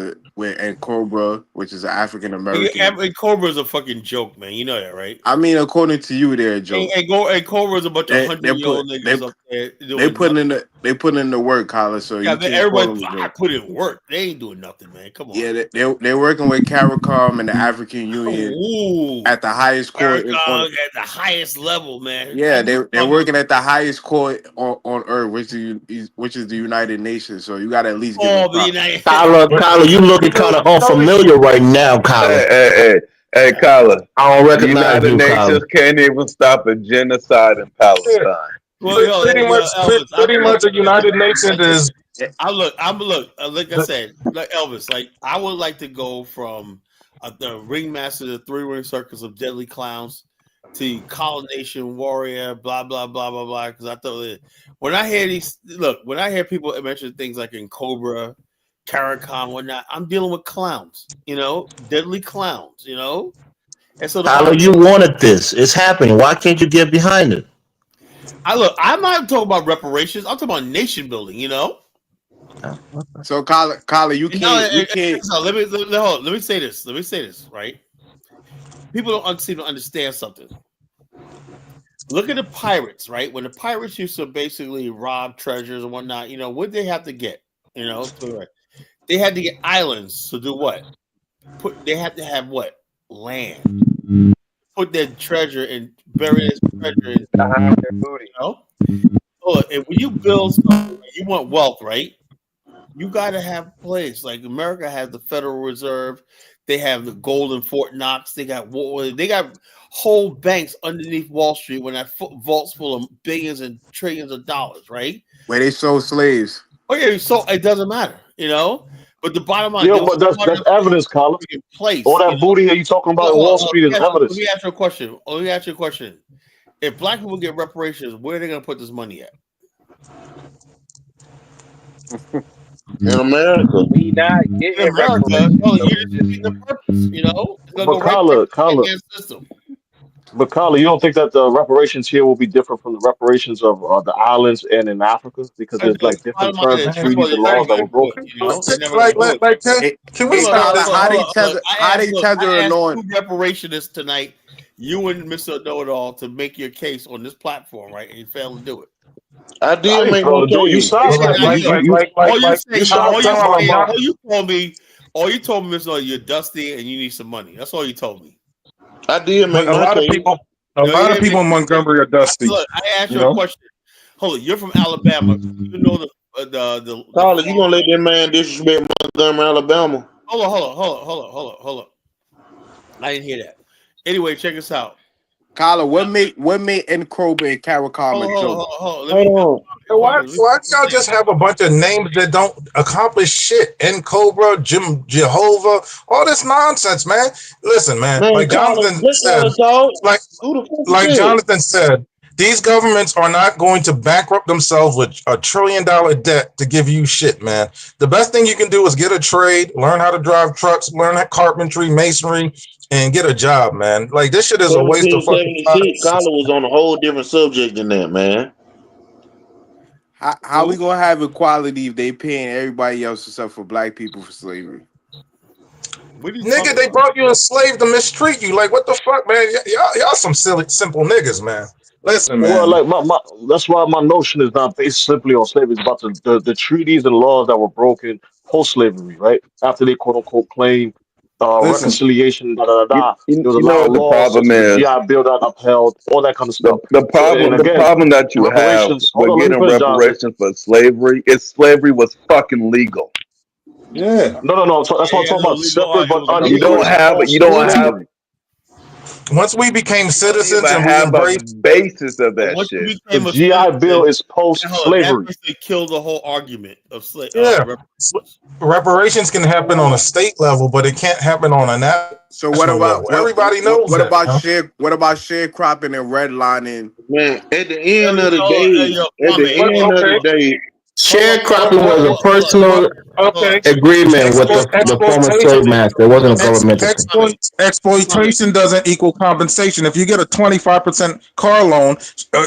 [SPEAKER 20] Cobra, which is an African American.
[SPEAKER 1] And Cobra's a fucking joke, man. You know that, right?
[SPEAKER 20] I mean, according to you, they're a joke.
[SPEAKER 1] And Cobra's a bunch of 100-year-old niggas up there.
[SPEAKER 20] They put in the work, Colin. So
[SPEAKER 1] Yeah,
[SPEAKER 20] you can't
[SPEAKER 1] everybody
[SPEAKER 20] call them a joke.
[SPEAKER 1] put in work. They ain't doing nothing, man. Come on.
[SPEAKER 20] Yeah, they're working with CARICOM and the African Union at the highest court.
[SPEAKER 1] At the highest level, man.
[SPEAKER 20] Yeah, they're working at the highest court on earth, which is the United Nations. So you got to at least give them props.
[SPEAKER 13] Kyler, you looking kind of unfamiliar right now, Kyler.
[SPEAKER 14] Hey, Kyler.
[SPEAKER 13] I don't
[SPEAKER 14] The
[SPEAKER 13] recognize
[SPEAKER 14] United
[SPEAKER 13] you,
[SPEAKER 14] Nations
[SPEAKER 13] Kyler.
[SPEAKER 14] can't even stop a genocide in Palestine.
[SPEAKER 1] Well,
[SPEAKER 17] pretty much the United Nations is.
[SPEAKER 1] Like I said, like Elvis, like I would like to go from the ringmaster, the 3-ring circus of deadly clowns, to Colonization warrior, blah blah blah blah blah. Because I thought when I hear people mention things like in Cobra, CARICOM, whatnot, I'm dealing with clowns, deadly clowns, And so
[SPEAKER 13] Kyler, you wanted this. It's happening. Why can't you get behind it?
[SPEAKER 1] I'm not talking about reparations. I'm talking about nation building,
[SPEAKER 20] So, Kyler, you can't.
[SPEAKER 1] Let me say this, right? People don't seem to understand something. Look at the pirates, right? When the pirates used to basically rob treasures and whatnot, what did they have to get? They had to get islands to do what? They had to have what? Land. Put their treasure and bury this treasure in
[SPEAKER 15] their booty.
[SPEAKER 1] And when you build something, you want wealth, right? You got to have a place. Like America has the Federal Reserve, they have the Golden Fort Knox, they got whole banks underneath Wall Street when that vault's full of billions and trillions of dollars, right?
[SPEAKER 20] Where they sold slaves.
[SPEAKER 1] Oh yeah, so it doesn't matter, But the bottom line,
[SPEAKER 19] But that's evidence, Colin. All that booty that you talking about in Wall Street is evidence.
[SPEAKER 1] Let me ask you a question. If black people get reparations, where are they going to put this money at?
[SPEAKER 11] In America.
[SPEAKER 15] We not getting reparations.
[SPEAKER 1] You're just the purpose, It's going to go right to the system.
[SPEAKER 19] But Carla, you don't think that the reparations here will be different from the reparations of the islands and in Africa because there's like different terms and treaties and laws that were broken?
[SPEAKER 17] Can we stop this?
[SPEAKER 20] How they tether along?
[SPEAKER 1] 2 reparationists tonight, you and Mr. Know-it-all, to make your case on this platform, right? And you failed to do it.
[SPEAKER 11] I did make my case.
[SPEAKER 19] You sound
[SPEAKER 1] all you told me, Mr. You're dusty and you need some money. That's all you told me.
[SPEAKER 11] I did make
[SPEAKER 17] a lot of people. A lot of people in Montgomery are dusty.
[SPEAKER 1] Look, I asked you a question. Hold on, you're from Alabama. You know the
[SPEAKER 11] Carla, you gonna let that man disrespect Montgomery, Alabama?
[SPEAKER 1] Hold on. I didn't hear that. Anyway, check this out.
[SPEAKER 20] Kyler, what made Nkroba and Karakama joke?
[SPEAKER 1] Hold
[SPEAKER 17] Hold on. Why
[SPEAKER 1] Let me
[SPEAKER 17] do y'all just have a bunch of names that don't accomplish shit? Cobra, Jehovah, all this nonsense, man. Listen, man.
[SPEAKER 11] Man,
[SPEAKER 17] Like
[SPEAKER 11] Colin,
[SPEAKER 17] Jonathan
[SPEAKER 11] let
[SPEAKER 17] said,
[SPEAKER 11] Colin talk.
[SPEAKER 17] like
[SPEAKER 11] Who the fuck is
[SPEAKER 17] like
[SPEAKER 11] that?
[SPEAKER 17] Jonathan said, these governments are not going to bankrupt themselves with $1 trillion debt to give you shit, man. The best thing you can do is get a trade, learn how to drive trucks, learn carpentry, masonry, and get a job, man. Like this shit is a waste of fucking time.
[SPEAKER 11] 1776, Colin was on a whole different subject than that, man.
[SPEAKER 20] How we gonna have equality if they paying everybody else except for black people for slavery?
[SPEAKER 17] Nigga, they brought you a slave to mistreat you. Like, what the fuck, man? Y'all some silly, simple niggas, man. Listen,
[SPEAKER 19] Well,
[SPEAKER 17] man.
[SPEAKER 19] like that's why my notion is not based simply on slavery. It's about the treaties and laws that were broken post-slavery, right? After they quote unquote claim
[SPEAKER 17] Listen.
[SPEAKER 19] reconciliation, da da da
[SPEAKER 14] You,
[SPEAKER 19] da.
[SPEAKER 14] you,
[SPEAKER 19] There was
[SPEAKER 14] you
[SPEAKER 19] a
[SPEAKER 14] know
[SPEAKER 19] lot of
[SPEAKER 14] what the
[SPEAKER 19] laws such
[SPEAKER 14] problem
[SPEAKER 19] as the
[SPEAKER 14] is?
[SPEAKER 19] GI Bill that upheld all that kind of stuff.
[SPEAKER 14] The
[SPEAKER 19] So, and again,
[SPEAKER 14] problem that you have
[SPEAKER 19] reparations. Hold
[SPEAKER 14] with
[SPEAKER 19] on, let me
[SPEAKER 14] getting
[SPEAKER 19] finish, Jonathan.
[SPEAKER 14] reparations for slavery is slavery was fucking legal.
[SPEAKER 17] Yeah.
[SPEAKER 19] No. So that's what I'm talking about. Separate but
[SPEAKER 14] You
[SPEAKER 19] unequal.
[SPEAKER 14] don't
[SPEAKER 19] It's
[SPEAKER 14] have
[SPEAKER 19] called
[SPEAKER 14] you don't have
[SPEAKER 19] slavery.
[SPEAKER 17] Once we became
[SPEAKER 14] even
[SPEAKER 17] citizens and we
[SPEAKER 14] have a
[SPEAKER 17] embraced,
[SPEAKER 14] basis of that
[SPEAKER 1] Once you
[SPEAKER 14] shit.
[SPEAKER 19] The
[SPEAKER 1] became a
[SPEAKER 19] GI Bill
[SPEAKER 1] citizen,
[SPEAKER 19] is
[SPEAKER 1] that
[SPEAKER 19] post-slavery.
[SPEAKER 1] basically killed the whole argument of
[SPEAKER 17] yeah,
[SPEAKER 1] reparations.
[SPEAKER 17] reparations can happen on a state level, but it can't happen on a
[SPEAKER 20] So what
[SPEAKER 17] national
[SPEAKER 20] about
[SPEAKER 17] level. Everybody knows
[SPEAKER 20] what
[SPEAKER 17] that.
[SPEAKER 20] about
[SPEAKER 17] Huh?
[SPEAKER 20] sharecropping and redlining?
[SPEAKER 11] Man, at the end of the
[SPEAKER 1] Hey,
[SPEAKER 11] day,
[SPEAKER 1] yo,
[SPEAKER 11] at the
[SPEAKER 1] Kwame,
[SPEAKER 11] end of the day,
[SPEAKER 13] Sharecropping
[SPEAKER 1] hold
[SPEAKER 13] was a personal
[SPEAKER 17] Okay.
[SPEAKER 13] agreement with the former slave
[SPEAKER 17] Exploitation.
[SPEAKER 13] master. It wasn't a governmental thing.
[SPEAKER 17] Exploitation doesn't equal compensation. If you get a 25% car loan,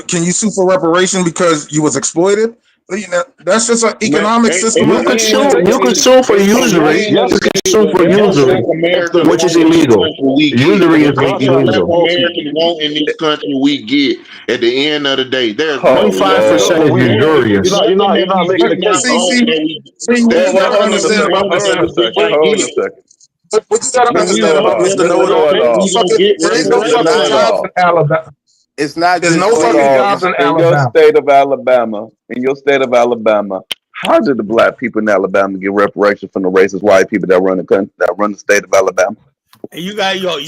[SPEAKER 17] can you sue for reparation because you was exploited? You know, that's just an
[SPEAKER 11] man,
[SPEAKER 17] economic
[SPEAKER 11] at
[SPEAKER 17] system
[SPEAKER 13] You
[SPEAKER 17] of
[SPEAKER 13] could sue.
[SPEAKER 17] exploitation.
[SPEAKER 13] You could sue for
[SPEAKER 11] the
[SPEAKER 13] usury.
[SPEAKER 11] end of
[SPEAKER 13] You
[SPEAKER 11] the
[SPEAKER 13] could
[SPEAKER 11] day,
[SPEAKER 13] sue
[SPEAKER 11] what
[SPEAKER 13] for
[SPEAKER 11] the
[SPEAKER 13] usury,
[SPEAKER 11] black Americans
[SPEAKER 13] which is
[SPEAKER 11] want in this
[SPEAKER 13] illegal.
[SPEAKER 11] country, we get.
[SPEAKER 13] Usury
[SPEAKER 11] What
[SPEAKER 13] is
[SPEAKER 11] the black
[SPEAKER 13] illegal.
[SPEAKER 11] Americans want in this country, we get. At the end of the day, there's
[SPEAKER 14] Oh
[SPEAKER 11] nothing else that
[SPEAKER 14] Lord.
[SPEAKER 13] 25% is usurious.
[SPEAKER 11] nothing
[SPEAKER 19] You're
[SPEAKER 11] that
[SPEAKER 19] not
[SPEAKER 11] we
[SPEAKER 19] making the
[SPEAKER 11] do not
[SPEAKER 19] case.
[SPEAKER 11] own that we.
[SPEAKER 17] What
[SPEAKER 11] There's
[SPEAKER 17] you
[SPEAKER 14] Well,
[SPEAKER 17] gotta
[SPEAKER 14] hold on
[SPEAKER 11] nothing
[SPEAKER 14] a
[SPEAKER 11] that we
[SPEAKER 17] understand
[SPEAKER 14] second.
[SPEAKER 17] about
[SPEAKER 11] own
[SPEAKER 17] this.
[SPEAKER 14] Hold
[SPEAKER 11] that
[SPEAKER 14] on a
[SPEAKER 11] we
[SPEAKER 14] second.
[SPEAKER 11] can't
[SPEAKER 14] Hold on a
[SPEAKER 11] get.
[SPEAKER 14] second.
[SPEAKER 17] What you gotta
[SPEAKER 11] When we
[SPEAKER 17] understand about
[SPEAKER 11] when
[SPEAKER 17] Mr.
[SPEAKER 11] we
[SPEAKER 14] Mr.
[SPEAKER 17] Know-It-All.
[SPEAKER 11] repent,
[SPEAKER 14] Know-It-All.
[SPEAKER 11] we gonna get
[SPEAKER 17] There ain't no
[SPEAKER 14] Mr.
[SPEAKER 17] fucking
[SPEAKER 11] reparations.
[SPEAKER 17] jobs in
[SPEAKER 14] Know-It-All.
[SPEAKER 17] Alabama.
[SPEAKER 20] It's not
[SPEAKER 17] There's
[SPEAKER 20] just
[SPEAKER 17] no
[SPEAKER 14] First
[SPEAKER 17] fucking
[SPEAKER 20] slavery.
[SPEAKER 14] off,
[SPEAKER 17] jobs
[SPEAKER 20] It's
[SPEAKER 17] in
[SPEAKER 14] in your
[SPEAKER 17] Alabama.
[SPEAKER 14] state of Alabama, how did the black people in Alabama get reparations from the racist white people that run the country, that run the state of Alabama?
[SPEAKER 1] And you got you got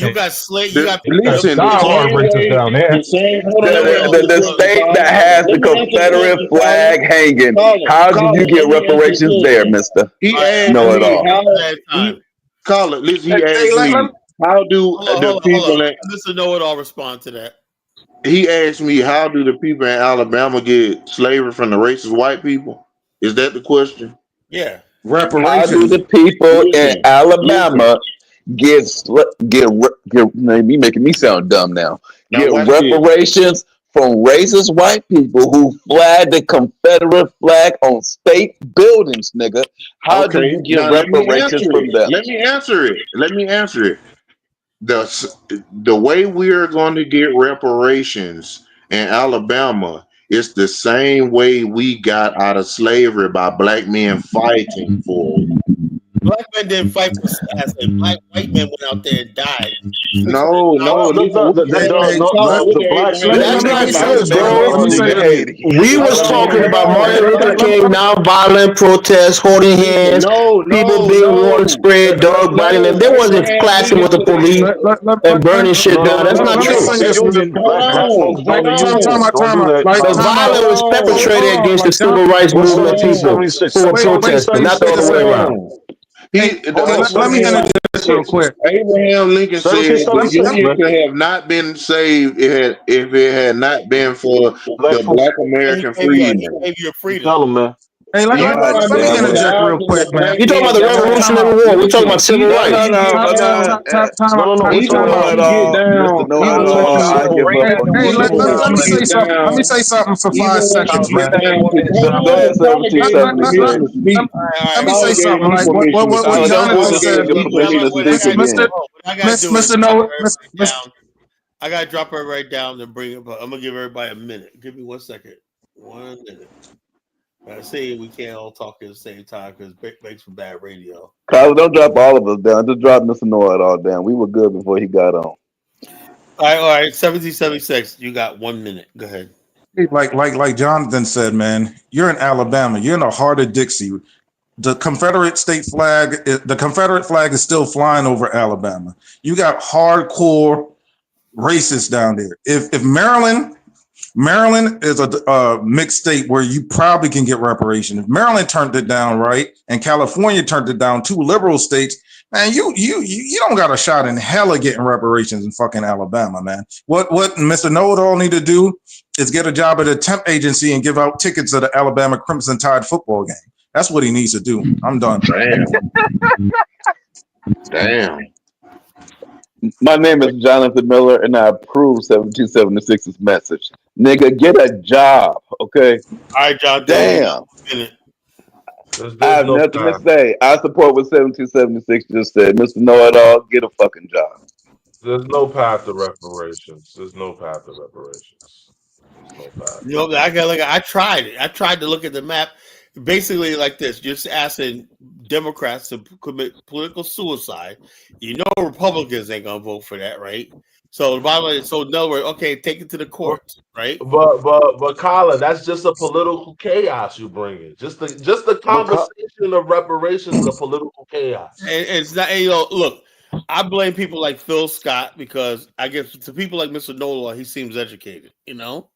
[SPEAKER 11] Listen, the
[SPEAKER 17] Diehard
[SPEAKER 11] same
[SPEAKER 17] racists
[SPEAKER 11] way,
[SPEAKER 17] down there.
[SPEAKER 11] the same. Hold on,
[SPEAKER 14] The,
[SPEAKER 11] let me answer
[SPEAKER 14] the,
[SPEAKER 11] the
[SPEAKER 14] the
[SPEAKER 11] question,
[SPEAKER 14] state that
[SPEAKER 11] Colin.
[SPEAKER 14] has
[SPEAKER 11] Let
[SPEAKER 14] the
[SPEAKER 11] me answer the
[SPEAKER 14] Confederate
[SPEAKER 11] question, Colin.
[SPEAKER 14] flag hanging. How did you get
[SPEAKER 11] Let me answer the
[SPEAKER 14] reparations there,
[SPEAKER 11] question.
[SPEAKER 14] mister?
[SPEAKER 11] He
[SPEAKER 1] All right,
[SPEAKER 11] asked
[SPEAKER 1] everybody,
[SPEAKER 11] me
[SPEAKER 14] Know-It-all.
[SPEAKER 11] how
[SPEAKER 1] time.
[SPEAKER 11] Colin. Listen, he
[SPEAKER 17] Hey,
[SPEAKER 11] asked me how do the
[SPEAKER 1] Hold
[SPEAKER 11] people
[SPEAKER 1] on.
[SPEAKER 11] in,
[SPEAKER 1] Mr. Know-It-all respond to that.
[SPEAKER 11] he asked me how do the people in Alabama get slavery from the racist white people? Is that the question?
[SPEAKER 1] Yeah.
[SPEAKER 14] How do
[SPEAKER 17] Reparations.
[SPEAKER 14] the people in
[SPEAKER 11] Listen, listen.
[SPEAKER 14] Alabama man, me making me sound dumb now?
[SPEAKER 11] Now
[SPEAKER 14] Get
[SPEAKER 11] watch this.
[SPEAKER 14] reparations from racist white people who flag the Confederate flag on state buildings, nigga. How do
[SPEAKER 11] Okay,
[SPEAKER 14] you get
[SPEAKER 11] now let me
[SPEAKER 14] reparations
[SPEAKER 11] answer
[SPEAKER 14] from
[SPEAKER 11] it.
[SPEAKER 14] them?
[SPEAKER 11] Let me answer it. Let me answer it. The way we are going to get reparations in Alabama is the same way we got out of slavery by black men fighting for it.
[SPEAKER 1] Black men didn't fight for slavery. White men went out there and died.
[SPEAKER 11] No,
[SPEAKER 19] Well,
[SPEAKER 11] listen,
[SPEAKER 19] the black slave
[SPEAKER 1] That's
[SPEAKER 19] owners
[SPEAKER 1] not
[SPEAKER 19] in
[SPEAKER 1] true,
[SPEAKER 19] Alabama
[SPEAKER 1] bro.
[SPEAKER 19] were
[SPEAKER 14] Nigga
[SPEAKER 19] illegal.
[SPEAKER 14] Haiti.
[SPEAKER 13] We was talking about Martin Luther King, nonviolent protests, holding hands, people being water sprayed, dog biting them. They wasn't clashing with the police and burning shit down. That's not
[SPEAKER 17] Let me
[SPEAKER 13] true.
[SPEAKER 17] say this real
[SPEAKER 19] Black folks
[SPEAKER 17] quick.
[SPEAKER 19] joined the
[SPEAKER 17] Time
[SPEAKER 19] unions.
[SPEAKER 17] out,
[SPEAKER 19] Don't
[SPEAKER 17] time
[SPEAKER 19] do
[SPEAKER 17] out.
[SPEAKER 19] that,
[SPEAKER 17] Like,
[SPEAKER 13] The
[SPEAKER 19] Colin.
[SPEAKER 17] time out.
[SPEAKER 13] violence was perpetrated
[SPEAKER 17] Hold on.
[SPEAKER 13] against the
[SPEAKER 17] Like,
[SPEAKER 13] civil rights
[SPEAKER 19] What's
[SPEAKER 13] movement people who were protesting, not the other way around.
[SPEAKER 17] Let me interject this real quick.
[SPEAKER 11] Abraham Lincoln said the
[SPEAKER 19] 1776,
[SPEAKER 11] Union
[SPEAKER 19] man.
[SPEAKER 11] could have not been saved if it had not been for
[SPEAKER 19] Black
[SPEAKER 11] the
[SPEAKER 19] folks.
[SPEAKER 11] Black American
[SPEAKER 1] He
[SPEAKER 11] freedmen.
[SPEAKER 1] gave you freedom.
[SPEAKER 19] Tell them, man.
[SPEAKER 17] Hey, let
[SPEAKER 14] God
[SPEAKER 17] me
[SPEAKER 14] damn it.
[SPEAKER 17] interject real quick, man.
[SPEAKER 13] You talking about the
[SPEAKER 17] Time
[SPEAKER 13] Revolutionary
[SPEAKER 17] out.
[SPEAKER 13] War? We're talking about civil
[SPEAKER 14] No,
[SPEAKER 13] rights.
[SPEAKER 14] no, no, no, no.
[SPEAKER 17] Time out.
[SPEAKER 14] Mr.
[SPEAKER 17] Time out.
[SPEAKER 14] Know-It-all. Mr. Know-It-all, I give up on
[SPEAKER 17] Hey,
[SPEAKER 14] you, man.
[SPEAKER 17] let me say something. Let me say something for 5 seconds, man.
[SPEAKER 14] Go ahead, 1776.
[SPEAKER 17] Let me say something. Like what
[SPEAKER 14] Don't
[SPEAKER 17] Jonathan
[SPEAKER 14] do this
[SPEAKER 17] said.
[SPEAKER 14] nigga permission to speak again.
[SPEAKER 1] What I gotta do is
[SPEAKER 17] Mr.
[SPEAKER 1] drop
[SPEAKER 17] No,
[SPEAKER 1] everybody down. I gotta drop her right down and bring it up. I'm gonna give everybody a minute. Give me 1 second. 1 minute. I see we can't all talk at the same time because it makes for bad radio.
[SPEAKER 14] Carlos, don't drop all of us down. Just drop Mr. Know-It-all down. We were good before he got on.
[SPEAKER 1] All right. 1776. You got 1 minute. Go ahead.
[SPEAKER 17] Like Jonathan said, man, you're in Alabama. You're in the heart of Dixie. The Confederate flag is still flying over Alabama. You got hardcore racist down there. If Maryland is a mixed state where you probably can get reparation. If Maryland turned it down, right, and California turned it down, two liberal states, man, you don't got a shot in hell of getting reparations in fucking Alabama, man. What Mr. Know-It-All need to do is get a job at a temp agency and give out tickets to the Alabama Crimson Tide football game. That's what he needs to do. I'm done.
[SPEAKER 11] Damn.
[SPEAKER 14] My name is Jonathan Miller, and I approve 1776's message. Nigga, get a job, okay?
[SPEAKER 1] All right, John.
[SPEAKER 14] Damn. I have nothing to say. I support what 1776 just said. Mr. Know-It-All, get a fucking job.
[SPEAKER 19] There's no path to reparations. There's no path to reparations. There's no path.
[SPEAKER 1] You know, I tried it. I tried to look at the map. Basically, like this, just asking Democrats to commit political suicide. You know, Republicans ain't gonna vote for that, right? So the bottom line is, so in other words, okay, take it to the courts, right?
[SPEAKER 19] But Colin, that's just a political chaos you bring in. Just the conversation of reparations is a political chaos.
[SPEAKER 1] And it's not, you know, look, I blame people like Phil Scott because I guess to people like Mr. Nola, he seems educated, you know,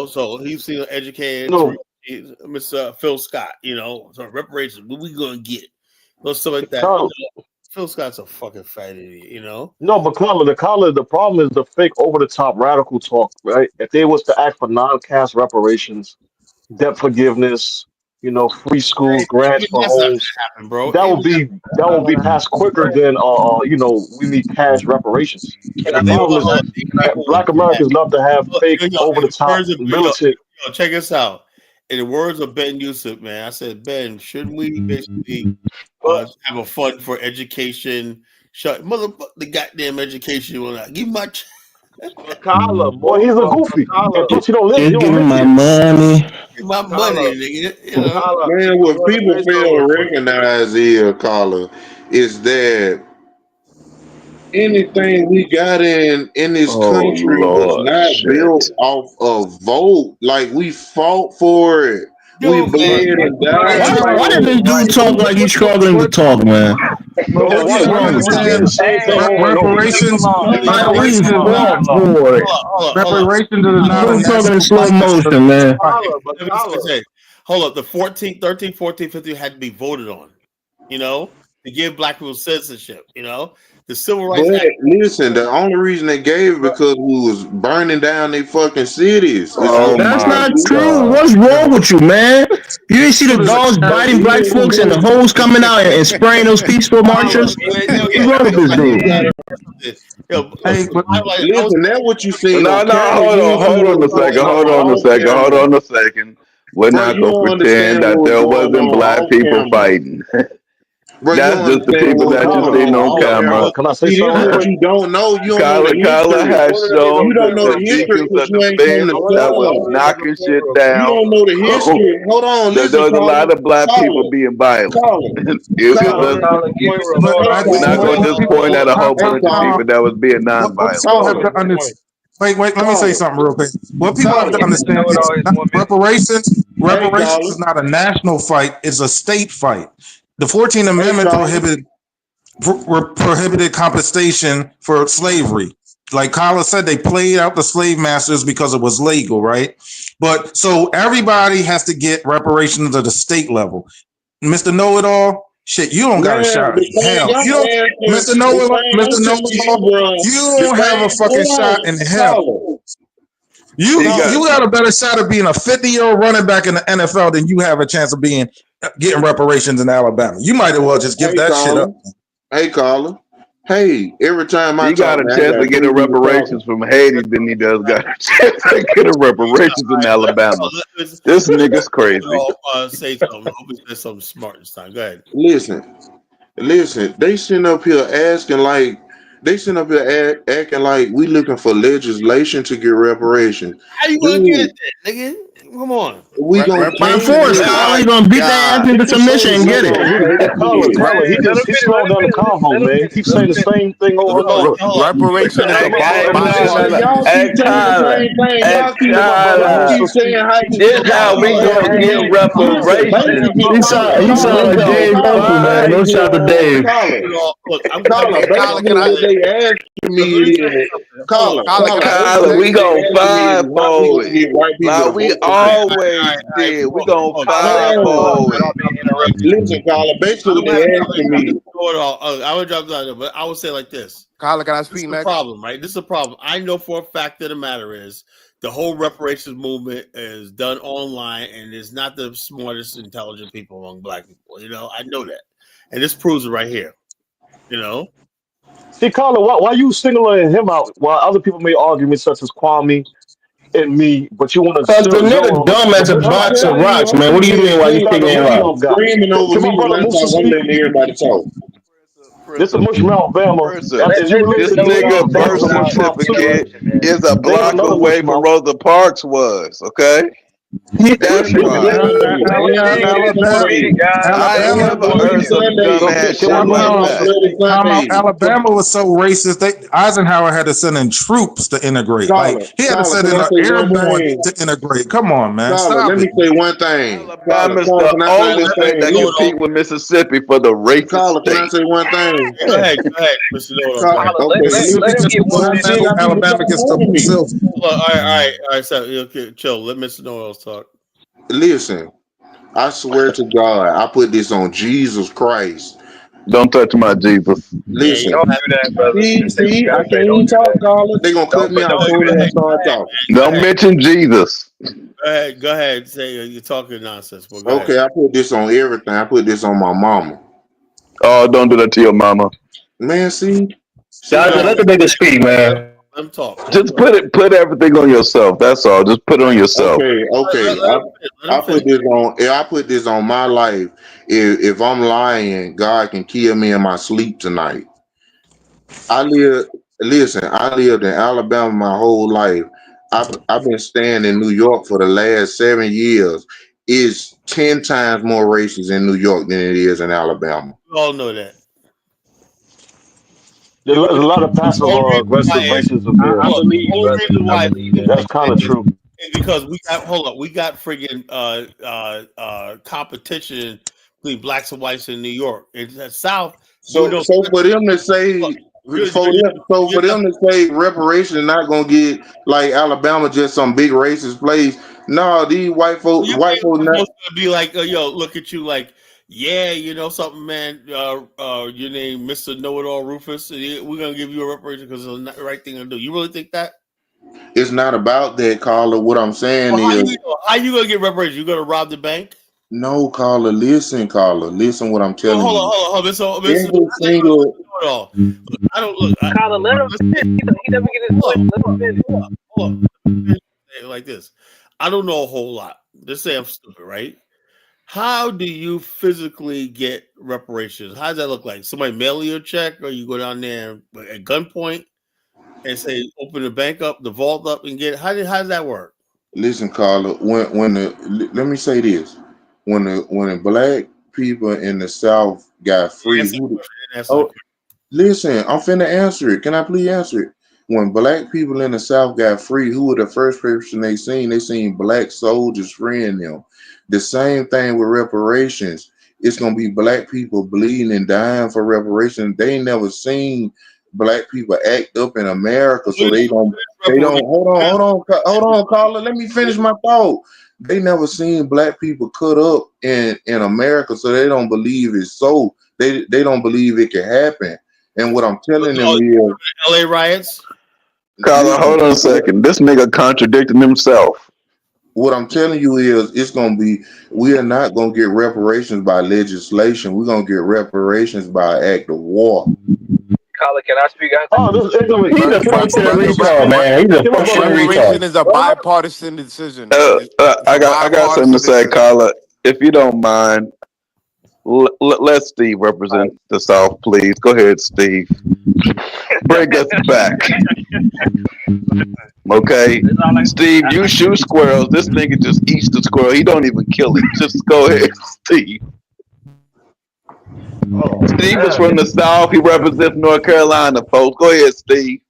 [SPEAKER 1] so he seems educated.
[SPEAKER 19] No.
[SPEAKER 1] Mr. Phil Scott, you know, so reparations, what we gonna get? Stuff like that. Phil Scott's a fucking fat idiot, you know.
[SPEAKER 19] No, but Colin, the problem is the fake over-the-top radical talk, right? If they was to act for non-cash reparations, debt forgiveness, you know, free schools, grants for homes, that would be passed quicker than you know, we need cash reparations. The problem is Black Americans love to have fake over-the-top militant.
[SPEAKER 1] Check us out. In the words of Ben Yusuf, man, I said, Ben, shouldn't we basically have a fund for education? Shut the goddamn education will not give much.
[SPEAKER 19] Boy, he's a goofy. But you don't listen.
[SPEAKER 13] He's giving my money.
[SPEAKER 1] Give my money, nigga. You know?
[SPEAKER 11] Man, what people fail to recognize here, Carla, is that anything we got in this country was not built off of vote. Like, we fought for it. We bled and died.
[SPEAKER 13] Why did this dude talk like he's struggling to talk, man? What's wrong with
[SPEAKER 17] Reparations is not
[SPEAKER 13] I'm talking in slow motion, man.
[SPEAKER 1] Hold up, the 13, 14, 15 had to be voted on, you know, to give Black people citizenship, you know. The Civil Rights Act.
[SPEAKER 11] Listen, the only reason they gave it because we was burning down their fucking cities.
[SPEAKER 13] That's not true. What's wrong with you, man? You didn't see the dogs biting black folks and the hoes coming out and spraying those peaceful marchers? What's wrong with this dude?
[SPEAKER 11] Listen, that's what you see.
[SPEAKER 14] No, hold on a second. We're not going to pretend that there wasn't black people fighting. That's just the people that you seen on camera.
[SPEAKER 19] Can I say something?
[SPEAKER 11] What you don't know, you
[SPEAKER 14] Carla has shown the deacons of the band that was knocking shit down.
[SPEAKER 11] You don't know the history. Hold on,
[SPEAKER 14] there was a lot of black people being violent. We're not going to just point at a whole bunch of people that was being non-violent.
[SPEAKER 17] Wait, let me say something real quick. What people have to understand is reparations is not a national fight, it's a state fight. The 14th Amendment prohibited compensation for slavery. Like Carla said, they played out the slave masters because it was legal, right? But so everybody has to get reparations at the state level. Mr. Know-It-All, shit, you don't got a shot. Hell, Mr. Know-It-All, you don't have a fucking shot in hell. You got a better shot of being a 50-year-old running back in the NFL than you have a chance of getting reparations in Alabama. You might as well just give that shit up.
[SPEAKER 11] Hey, Carla. Hey, every time
[SPEAKER 14] he got a chance to get a reparations from Haiti, then he does got a chance to get a reparations in Alabama. This nigga's crazy.
[SPEAKER 1] Say something. Hope he says something smart this time. Go ahead.
[SPEAKER 11] Listen. They sitting up here acting like we looking for legislation to get reparations.
[SPEAKER 1] How you gonna get it then, nigga? Come on.
[SPEAKER 11] We gonna
[SPEAKER 13] by force. How you gonna beat that ass into submission and get it?
[SPEAKER 19] He's slowing down the convo, man. He keeps saying the same thing over and over.
[SPEAKER 20] Reparation is
[SPEAKER 14] This how we gonna get reparations.
[SPEAKER 13] He saw like Dave Uncle, man. No shot to Dave.
[SPEAKER 11] They asked me
[SPEAKER 14] Kyler, we gon' fivefold it. Like we always did. We gon' fivefold it.
[SPEAKER 11] Listen, Carla, basically what they asking me.
[SPEAKER 1] I would drop that, but I would say like this.
[SPEAKER 20] Kyler, can I
[SPEAKER 1] This
[SPEAKER 20] speak
[SPEAKER 1] is the
[SPEAKER 20] next?
[SPEAKER 1] problem, right? This is a problem. I know for a fact that the matter is the whole reparations movement is done online, and it's not the smartest, intelligent people among black people. You know, I know that, and this proves it right here. You know,
[SPEAKER 19] See, Carla, why you singling him out while other people make arguments such as Kwame and me, but you want to
[SPEAKER 13] Cause the
[SPEAKER 19] still
[SPEAKER 13] nigga
[SPEAKER 19] zero
[SPEAKER 13] dumb as a
[SPEAKER 11] I'm
[SPEAKER 13] box of
[SPEAKER 11] telling you,
[SPEAKER 13] rocks,
[SPEAKER 11] I'm
[SPEAKER 13] man. What do you
[SPEAKER 11] sitting here
[SPEAKER 13] mean? Why you
[SPEAKER 11] screaming.
[SPEAKER 13] kicking
[SPEAKER 19] the
[SPEAKER 13] him
[SPEAKER 19] money
[SPEAKER 13] out?
[SPEAKER 19] don't got.
[SPEAKER 11] Screaming over
[SPEAKER 19] Can my
[SPEAKER 11] me
[SPEAKER 19] brother
[SPEAKER 11] one
[SPEAKER 19] Musa
[SPEAKER 11] time. I'm
[SPEAKER 19] speak?
[SPEAKER 11] letting everybody talk.
[SPEAKER 19] This is Mushmouth Bama.
[SPEAKER 14] Princer,
[SPEAKER 19] As you
[SPEAKER 14] this
[SPEAKER 19] related to
[SPEAKER 14] nigga birth
[SPEAKER 19] Bama Mushmouth too.
[SPEAKER 14] certificate is a
[SPEAKER 19] They got
[SPEAKER 14] block
[SPEAKER 19] another
[SPEAKER 14] away from
[SPEAKER 19] Mushmouth.
[SPEAKER 14] Rosa Parks was, okay? That's
[SPEAKER 11] Listen,
[SPEAKER 14] why.
[SPEAKER 17] Alabama,
[SPEAKER 14] I ain't
[SPEAKER 17] Alabama,
[SPEAKER 14] never heard some dumbass
[SPEAKER 19] Can
[SPEAKER 14] shit
[SPEAKER 19] my
[SPEAKER 17] hold
[SPEAKER 19] brother
[SPEAKER 14] like
[SPEAKER 17] on.
[SPEAKER 19] Musa
[SPEAKER 14] that.
[SPEAKER 19] speak?
[SPEAKER 17] Alabama was so racist. Eisenhower had to send in troops to integrate. Like he had to
[SPEAKER 11] Carla,
[SPEAKER 17] send
[SPEAKER 11] can
[SPEAKER 17] in
[SPEAKER 11] I
[SPEAKER 17] the
[SPEAKER 11] say one
[SPEAKER 17] airborne
[SPEAKER 11] thing?
[SPEAKER 17] to integrate. Come on, man,
[SPEAKER 11] Carla,
[SPEAKER 17] stop
[SPEAKER 11] let
[SPEAKER 17] it.
[SPEAKER 11] me say one thing.
[SPEAKER 14] Alabama's
[SPEAKER 11] Carla,
[SPEAKER 14] the
[SPEAKER 11] can I say
[SPEAKER 14] only
[SPEAKER 11] one
[SPEAKER 14] state that
[SPEAKER 11] thing?
[SPEAKER 14] compete with Mississippi for the racist
[SPEAKER 11] Carla, can I
[SPEAKER 14] state.
[SPEAKER 11] say one thing?
[SPEAKER 1] go ahead, Mr. Dodo. Go
[SPEAKER 11] Carla,
[SPEAKER 1] ahead.
[SPEAKER 11] okay,
[SPEAKER 17] Mississippi gets the
[SPEAKER 11] when I
[SPEAKER 17] gold
[SPEAKER 11] say
[SPEAKER 17] medal.
[SPEAKER 11] got people
[SPEAKER 17] Alabama
[SPEAKER 11] talking
[SPEAKER 17] gets the
[SPEAKER 11] over me.
[SPEAKER 17] silver.
[SPEAKER 1] All right. So okay, chill. Let Mr. Dodo talk.
[SPEAKER 11] Listen, I swear to God, I put this on Jesus Christ.
[SPEAKER 14] Don't touch my Jesus.
[SPEAKER 1] Yeah, you
[SPEAKER 11] Listen,
[SPEAKER 1] have
[SPEAKER 11] see, I can't even talk, Carla. They gonna cut me out as soon as I start talking.
[SPEAKER 14] Don't mention Jesus.
[SPEAKER 1] Go ahead. Say you're talking nonsense. But go ahead.
[SPEAKER 11] Okay, I put this on everything. I put this on my mama.
[SPEAKER 14] Oh, don't do that to your mama.
[SPEAKER 11] Man, see,
[SPEAKER 13] Guys,
[SPEAKER 11] now,
[SPEAKER 13] let the nigga speak, man.
[SPEAKER 1] Let him talk.
[SPEAKER 14] Just put everything on yourself. That's all. Just put it on yourself.
[SPEAKER 11] okay. I put this on. I put this on my life. If I'm lying, God can kill me in my sleep tonight. I lived in Alabama my whole life. I've been staying in New York for the last 7 years. It's 10 times more racist in New York than it is in Alabama.
[SPEAKER 1] We all know that.
[SPEAKER 19] There's a lot of passive or aggressive racism here.
[SPEAKER 15] I believe,
[SPEAKER 1] The only
[SPEAKER 15] brother.
[SPEAKER 1] reason
[SPEAKER 15] I
[SPEAKER 1] why
[SPEAKER 15] believe that.
[SPEAKER 19] That's kind of true.
[SPEAKER 1] is because we got friggin' competition between blacks and whites in New York. In the South,
[SPEAKER 11] So for them to say for them to say reparations not gonna get like Alabama just some big racist place. No, these white folks not.
[SPEAKER 1] supposed to be like, yo, look at you, like, yeah, you know something, man. Your name, Mr. Know-It-All Rufus. We're gonna give you a reparation because it's the right thing to do. You really think that?
[SPEAKER 11] It's not about that, Carla. What I'm saying
[SPEAKER 1] Well,
[SPEAKER 11] is,
[SPEAKER 1] how you gonna get reparations? You gonna rob the bank?
[SPEAKER 11] no, Carla. Listen, what I'm telling
[SPEAKER 1] Hold
[SPEAKER 11] you.
[SPEAKER 1] on. Mr.
[SPEAKER 11] Every single.
[SPEAKER 1] Know-It-All. Look, I don't look.
[SPEAKER 15] Kyler, let him finish. He never get his point. Let him finish.
[SPEAKER 1] Hold on. Like this, I don't know a whole lot. Just say I'm stupid, right? How do you physically get reparations? How does that look like? Somebody mail you a check, or you go down there at gunpoint and say, "Open the bank up, the vault up, and get it"? How does that work?
[SPEAKER 11] Listen, Carla. Let me say this: when the black people in the South got free, listen, I'm finna answer it. Can I please answer it? When black people in the South got free, who were the first person they seen? They seen black soldiers freeing them. The same thing with reparations. It's gonna be black people bleeding and dying for reparations. They ain't never seen black people act up in America, so they don't. Hold on, Carla. Let me finish my thought. They never seen black people cut up in America, so they don't believe it's so. They don't believe it can happen. And what I'm telling them is,
[SPEAKER 1] LA riots.
[SPEAKER 14] Carla, hold on a second. This nigga contradicting himself.
[SPEAKER 11] What I'm telling you is, we are not gonna get reparations by legislation. We're gonna get reparations by act of war.
[SPEAKER 15] Kyler, can I speak?
[SPEAKER 19] This ignorant.
[SPEAKER 13] He's a functional retard, man. He's a functional
[SPEAKER 20] Reparation
[SPEAKER 13] retard.
[SPEAKER 20] is a bipartisan decision.
[SPEAKER 14] I got something to say, Carla. If you don't mind, let Steve represent the South, please. Go ahead, Steve. Bring us back. Okay, Steve, you shoot squirrels. This nigga just eats the squirrel. He don't even kill it. Just go ahead, Steve. Steve is from the South. He represents North Carolina, folks. Go ahead, Steve.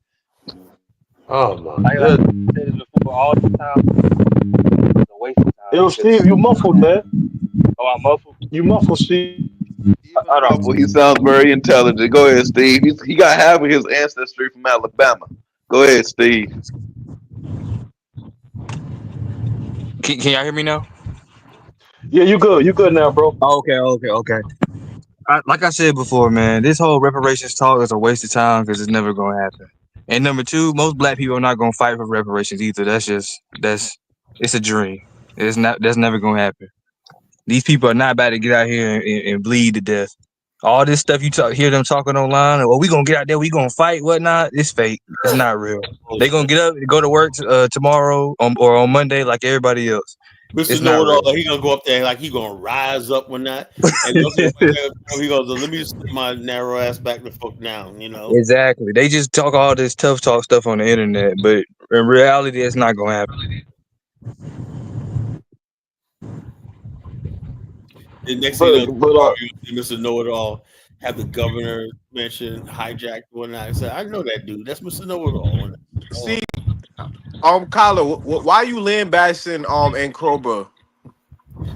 [SPEAKER 19] Oh my
[SPEAKER 15] Like I
[SPEAKER 19] goodness.
[SPEAKER 15] said this before, all the time. It's a waste of time.
[SPEAKER 19] Yo, Steve, you muffled, man.
[SPEAKER 15] Oh, I'm muffled.
[SPEAKER 19] You muffled, Steve.
[SPEAKER 14] He sounds very intelligent. Go ahead, Steve. He got half of his ancestry from Alabama. Go ahead, Steve.
[SPEAKER 19] Can y'all hear me now? Yeah, you good. You good now, bro. Okay. Like I said before, man, this whole reparations talk is a waste of time because it's never gonna happen. And number two, most black people are not gonna fight for reparations either. It's a dream. That's never gonna happen. These people are not about to get out here and bleed to death. All this stuff you hear them talking online, or we gonna get out there, we gonna fight, whatnot. It's fake. It's not real. They gonna get up, go to work tomorrow or on Monday like everybody else.
[SPEAKER 1] Mr. Know-it-all, he gonna go up there like he gonna rise up when that, and he goes, "Let me just sit my narrow ass back the fuck down," you know.
[SPEAKER 19] Exactly. They just talk all this tough talk stuff on the internet, but in reality, it's not gonna happen.
[SPEAKER 1] The next thing you know, Mr. Know-it-all have the governor mention hijacked one night. I said, "I know that dude. That's Mr. Know-it-all."
[SPEAKER 20] See, Kyler, why you land bashing Cobra?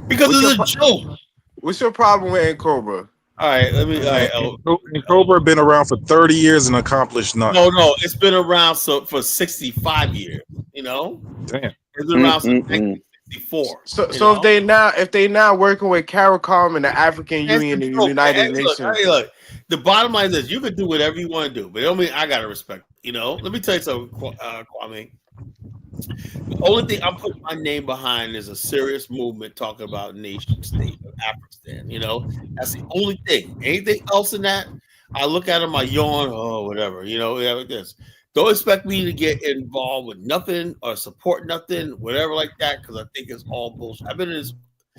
[SPEAKER 1] Because it's a joke.
[SPEAKER 20] What's your problem with Cobra?
[SPEAKER 1] All right, let me. All right,
[SPEAKER 17] Cobra been around for 30 years and accomplished nothing.
[SPEAKER 1] No, it's been around for 65 years. You know,
[SPEAKER 17] damn,
[SPEAKER 1] it's been around since 1964.
[SPEAKER 20] So if they now working with CARICOM and the African Union and the United Nations.
[SPEAKER 1] Look, the bottom line is you can do whatever you want to do, but I mean I gotta respect. You know, let me tell you something, Kwame. The only thing I'm putting my name behind is a serious movement talking about nation state of Afghanistan. You know, that's the only thing. Anything else in that, I look at them, I yawn, whatever. You know, like this. Don't expect me to get involved with nothing or support nothing, whatever like that, because I think it's all bullshit. I've been in this.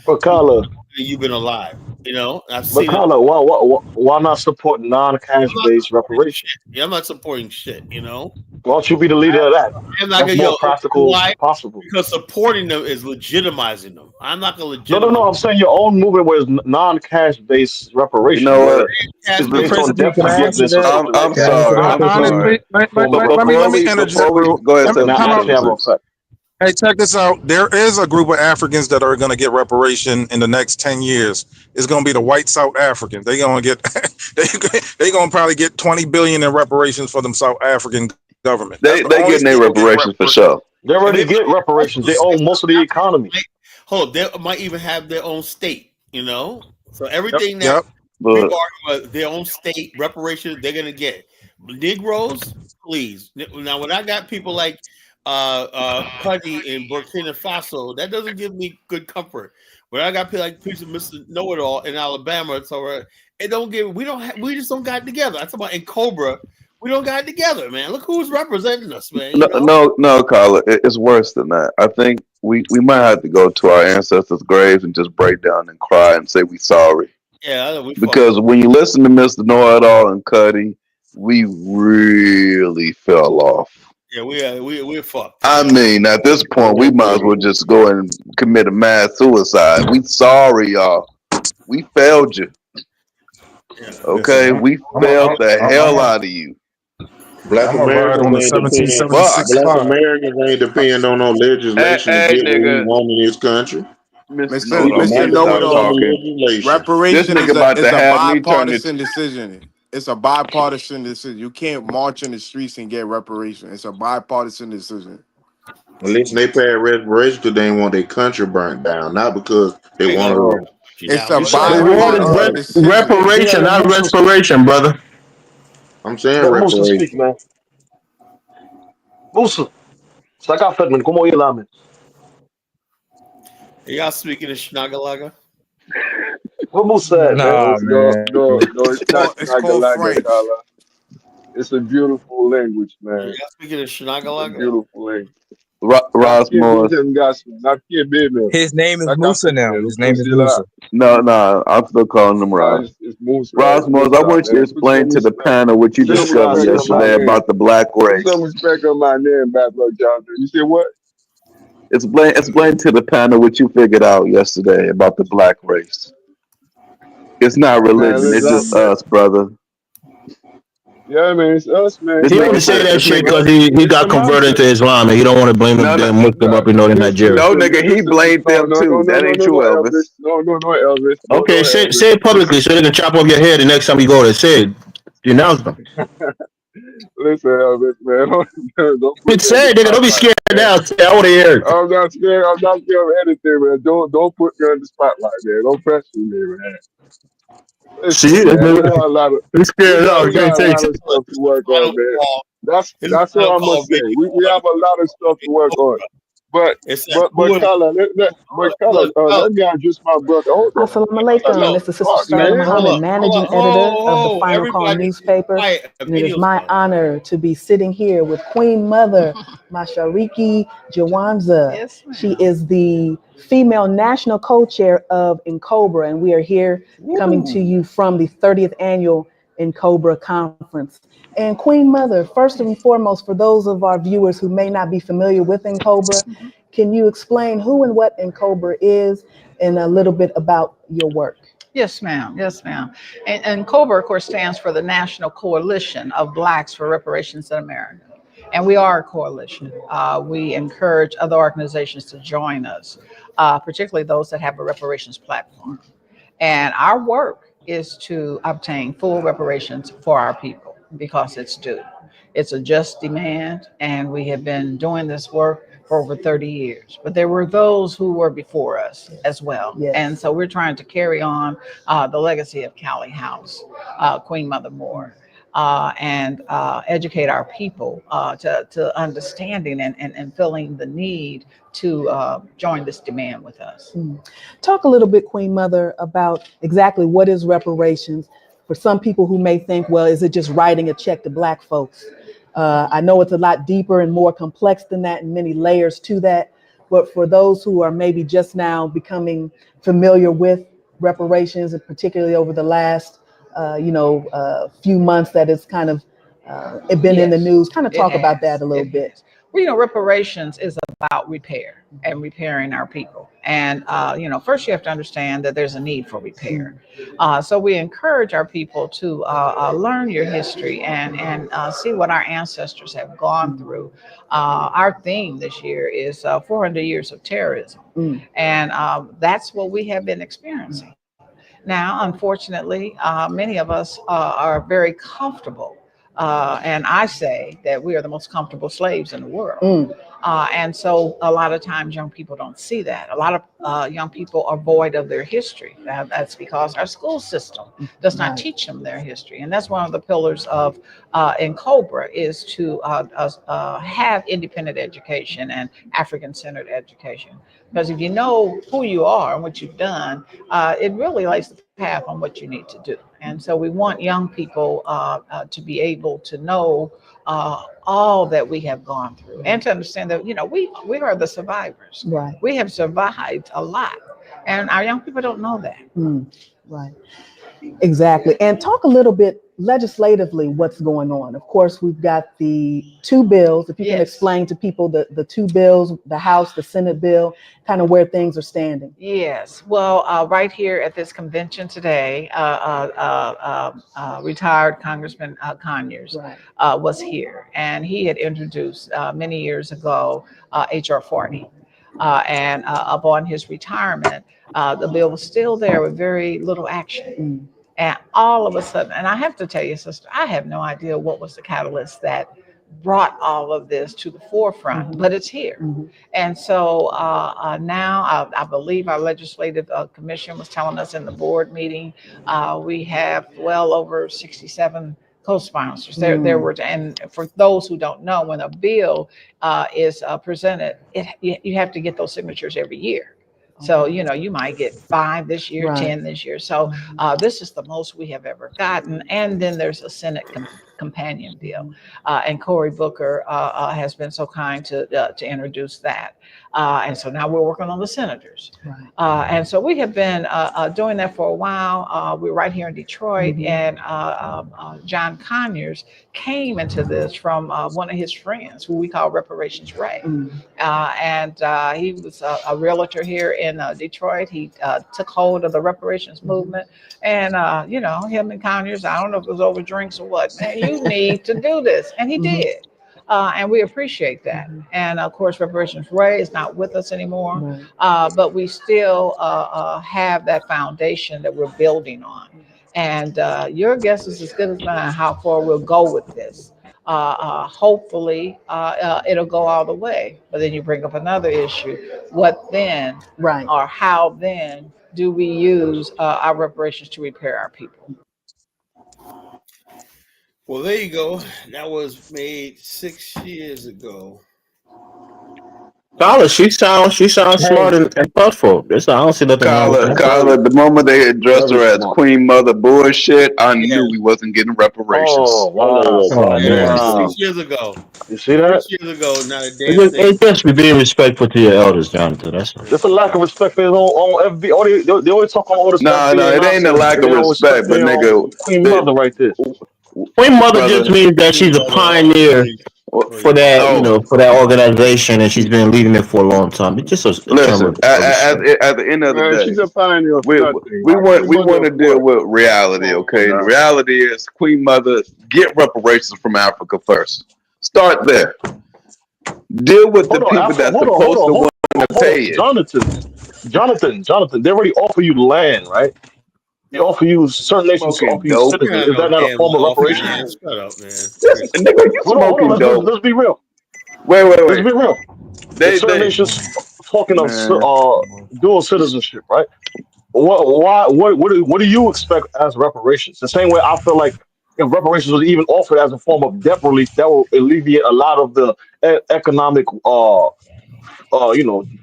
[SPEAKER 19] But Carla,
[SPEAKER 1] you've been alive, you know. I've
[SPEAKER 19] but
[SPEAKER 1] seen
[SPEAKER 19] Carla, why not support non-cash based reparations?
[SPEAKER 1] Yeah, I'm not supporting shit, you know.
[SPEAKER 19] Why don't you be the leader of that?
[SPEAKER 1] I'm not
[SPEAKER 19] That's
[SPEAKER 1] gonna
[SPEAKER 19] more practical possible.
[SPEAKER 1] Because supporting them is legitimizing them. I'm not gonna legitimize.
[SPEAKER 19] No. I'm saying your own movement was non-cash based reparations.
[SPEAKER 14] You know what?
[SPEAKER 19] It's based on debt forgiveness or something like that.
[SPEAKER 17] Honestly, let me interject.
[SPEAKER 14] Go ahead.
[SPEAKER 17] Hey, check this out. There is a group of Africans that are going to get reparation in the next 10 years. It's going to be the white South Africans. They're going to get, they're going to probably get 20 billion in reparations for them South African government.
[SPEAKER 14] They getting their reparations for sure.
[SPEAKER 19] They already get reparations. They own most of the economy.
[SPEAKER 1] Hold up, they might even have their own state, you know? So everything that regarding their own state reparations, they're going to get. Negroes, please. Now, when I got people like Cuddy in Burkina Faso, that doesn't give me good comfort. When I got people like Mr. Know-it-all in Alabama, so it don't give. We just don't got it together. I talk about in Cobra, we don't got it together, man. Look who's representing us, man.
[SPEAKER 14] No, Carla, it's worse than that. I think we might have to go to our ancestors' graves and just break down and cry and say we sorry.
[SPEAKER 1] Yeah,
[SPEAKER 14] because when you listen to Mr. Know-it-all and Cuddy, we really fell off.
[SPEAKER 1] Yeah, we're fucked.
[SPEAKER 14] I mean, at this point, we might as well just go and commit a mass suicide. We sorry, y'all. We failed you.
[SPEAKER 1] Yeah.
[SPEAKER 14] Okay, we failed the hell out of you.
[SPEAKER 11] Black Americans ain't depend on no legislation to get what we want in this country.
[SPEAKER 20] Mr. Know-it-all, reparation is a bipartisan decision. It's a bipartisan decision. You can't march in the streets and get reparation. It's a bipartisan decision.
[SPEAKER 11] Listen, they pay reparation because they want their country burnt down, not because they want to.
[SPEAKER 20] It's a bipartisan decision.
[SPEAKER 13] Reparation, not respiration, brother.
[SPEAKER 11] I'm saying reparation.
[SPEAKER 19] Speak, man. Musa, saca Fedman, como ir lá, man.
[SPEAKER 1] Y'all speaking of Schnagalaga?
[SPEAKER 19] What Musa said,
[SPEAKER 2] No,
[SPEAKER 19] man.
[SPEAKER 2] no, it's not
[SPEAKER 20] It's called French.
[SPEAKER 2] It's a beautiful language, man.
[SPEAKER 1] Y'all speaking of Schnagalaga?
[SPEAKER 2] Beautiful language.
[SPEAKER 14] Rosmos.
[SPEAKER 19] His name is Musa now. His name is Musa.
[SPEAKER 14] No, I'm still calling him Ros. Rosmos, I want you to explain to the panel what you discovered yesterday about the black race.
[SPEAKER 2] Some respect on my name, bad luck, John. You said what?
[SPEAKER 14] Explain to the panel what you figured out yesterday about the black race. It's not religion, it's just us, brother.
[SPEAKER 2] Yeah, man, it's us, man.
[SPEAKER 13] He want to say that shit because he got converted to Islam and he don't want to blame them Muslim up in northern Nigeria.
[SPEAKER 14] No, nigga, he blamed them too. That ain't true, Elvis.
[SPEAKER 2] No, Elvis.
[SPEAKER 13] Okay, say it publicly so they can chop off your head the next time you go there. Say it. Denounce them.
[SPEAKER 16] Listen, man, don't put
[SPEAKER 13] It's
[SPEAKER 16] me in the
[SPEAKER 13] saying, nigga, don't be
[SPEAKER 16] spotlight,
[SPEAKER 13] scared
[SPEAKER 16] man.
[SPEAKER 13] now. I want to hear it.
[SPEAKER 16] I'm not scared. I'm not scared of anything, man. Don't put me in the spotlight, man. Don't pressure me, man.
[SPEAKER 13] See,
[SPEAKER 16] Listen, man, we got a lot of
[SPEAKER 13] he's scared. No,
[SPEAKER 16] we
[SPEAKER 13] can't
[SPEAKER 16] got a
[SPEAKER 13] take
[SPEAKER 16] lot
[SPEAKER 13] it.
[SPEAKER 16] of stuff to work on,
[SPEAKER 1] Final
[SPEAKER 16] man.
[SPEAKER 1] call. His
[SPEAKER 16] That's
[SPEAKER 1] final
[SPEAKER 16] all I
[SPEAKER 1] call,
[SPEAKER 16] must say.
[SPEAKER 1] baby.
[SPEAKER 16] We have a lot of stuff to work on. But
[SPEAKER 1] It says who
[SPEAKER 16] but
[SPEAKER 1] is
[SPEAKER 16] Color, let me address my brother. Hold on.
[SPEAKER 3] Assalamu
[SPEAKER 16] Color,
[SPEAKER 3] alaikum.
[SPEAKER 16] let
[SPEAKER 3] This is Sister
[SPEAKER 16] talk,
[SPEAKER 3] Starla
[SPEAKER 16] man.
[SPEAKER 1] hold
[SPEAKER 3] Muhammad,
[SPEAKER 1] up, hold
[SPEAKER 3] managing
[SPEAKER 1] up,
[SPEAKER 3] editor of the
[SPEAKER 1] ho,
[SPEAKER 3] Final Call
[SPEAKER 1] everybody,
[SPEAKER 3] newspaper.
[SPEAKER 1] quiet.
[SPEAKER 3] And it is
[SPEAKER 1] Emilio's
[SPEAKER 3] my
[SPEAKER 1] coming.
[SPEAKER 3] honor to be sitting here with Queen Mother, Mashariki Jawanza.
[SPEAKER 19] Yes, ma'am.
[SPEAKER 3] She is the female national co-chair of Cobra, and we are here coming to you from the 30th annual Cobra conference. And Queen Mother, first and foremost, for those of our viewers who may not be familiar with Cobra, can you explain who and what Cobra is and a little bit about your work?
[SPEAKER 19] Yes, ma'am. Yes, ma'am. And COBRA, of course, stands for the National Coalition of Blacks for Reparations in America. And we are a coalition. We encourage other organizations to join us, particularly those that have a reparations platform. And our work is to obtain full reparations for our people because it's due. It's a just demand, and we have been doing this work for over 30 years. But there were those who were before us as well.
[SPEAKER 3] Yes.
[SPEAKER 19] And so we're trying to carry on the legacy of Callie House, Queen Mother Moore, and educate our people to understanding and feeling the need to join this demand with us.
[SPEAKER 3] Talk a little bit, Queen Mother, about exactly what is reparations for some people who may think, well, is it just writing a check to Black folks? I know it's a lot deeper and more complex than that and many layers to that. But for those who are maybe just now becoming familiar with reparations, and particularly over the last, few months that it's kind of been in the news, kind of talk about that a little bit.
[SPEAKER 19] Well, reparations is about repair and repairing our people. And, first you have to understand that there's a need for repair. So we encourage our people to learn your history and see what our ancestors have gone through. Our theme this year is 400 years of terrorism. And that's what we have been experiencing. Now, unfortunately, many of us are very comfortable. And I say that we are the most comfortable slaves in the world. And so a lot of times young people don't see that. A lot of young people are void of their history. That's because our school system does not teach them their history. And that's one of the pillars of in Cobra is to have independent education and African-centered education. Because if you know who you are and what you've done, it really lays the path on what you need to do. And so we want young people to be able to know all that we have gone through and to understand that, we are the survivors.
[SPEAKER 3] Right.
[SPEAKER 19] We have survived a lot. And our young people don't know that.
[SPEAKER 3] Right. Exactly. And talk a little bit legislatively what's going on. Of course, we've got the two bills. If you can explain to people the two bills, the House, the Senate bill, kind of where things are standing.
[SPEAKER 19] Yes. Well, right here at this convention today, retired Congressman Conyers was here, and he had introduced many years ago HR 40. And upon his retirement, the bill was still there with very little action. And all of a sudden, and I have to tell you, sister, I have no idea what was the catalyst that brought all of this to the forefront, but it's here. And so now I believe our legislative commission was telling us in the board meeting, we have well over 67 co-sponsors. There were, and for those who don't know, when a bill is presented, you have to get those signatures every year. So, you might get 5 this year, 10 this year. So this is the most we have ever gotten. And then there's a Senate companion bill. And Cory Booker has been so kind to introduce that. And so now we're working on the senators. And so we have been doing that for a while. We're right here in Detroit, and John Conyers came into this from one of his friends who we call Reparations Ray. And he was a realtor here in Detroit. He took hold of the reparations movement. And, him and Conyers, I don't know if it was over drinks or what, man, you need to do this. And he did. And we appreciate that. And of course, Reparations Ray is not with us anymore, but we still have that foundation that we're building on. And your guess is as good as mine how far we'll go with this.
[SPEAKER 2] hopefully it'll go all the way. But then you bring up another issue. What then,
[SPEAKER 3] Right.
[SPEAKER 2] or how then do we use our reparations to repair our people?
[SPEAKER 1] Well, there you go. That was made 6 years ago.
[SPEAKER 13] Carla, she sounds smart and thoughtful. This I don't see nothing wrong with that.
[SPEAKER 14] Carla, the moment they addressed her as Queen Mother bullshit, I knew we wasn't getting reparations.
[SPEAKER 19] Oh, wow.
[SPEAKER 13] Oh man,
[SPEAKER 1] 6 years ago.
[SPEAKER 19] You see that?
[SPEAKER 1] 6 years ago, not a damn thing.
[SPEAKER 13] it's just be being respectful to your elders, Jonathan. That's all.
[SPEAKER 19] There's a lack of respect for his own FB. They always talk about all this FB.
[SPEAKER 14] No, it ain't a lack of respect, but nigga,
[SPEAKER 19] Queen Mother right there.
[SPEAKER 13] Queen Mother just means that she's a pioneer for that, for that organization, and she's been leading it for a long time. It's just a term of
[SPEAKER 14] at the end of the day,
[SPEAKER 16] she's a pioneer.
[SPEAKER 14] we want to deal with reality, okay? And the reality is, Queen Mother, get reparations from Africa first. Start there. Deal with the people that's supposed to want to pay it.
[SPEAKER 19] Jonathan, they already offer you land, right? They offer you certain nations to offer you citizens. Is that not a form of reparations?
[SPEAKER 1] Shut up, man.
[SPEAKER 14] Nigga, you smoking dope.
[SPEAKER 19] Let's be real.
[SPEAKER 14] Wait.
[SPEAKER 19] Let's be real. Certain nations talking of dual citizenship, right? What do you expect as reparations? The same way I feel like if reparations was even offered as a form of debt relief, that will alleviate a lot of the economic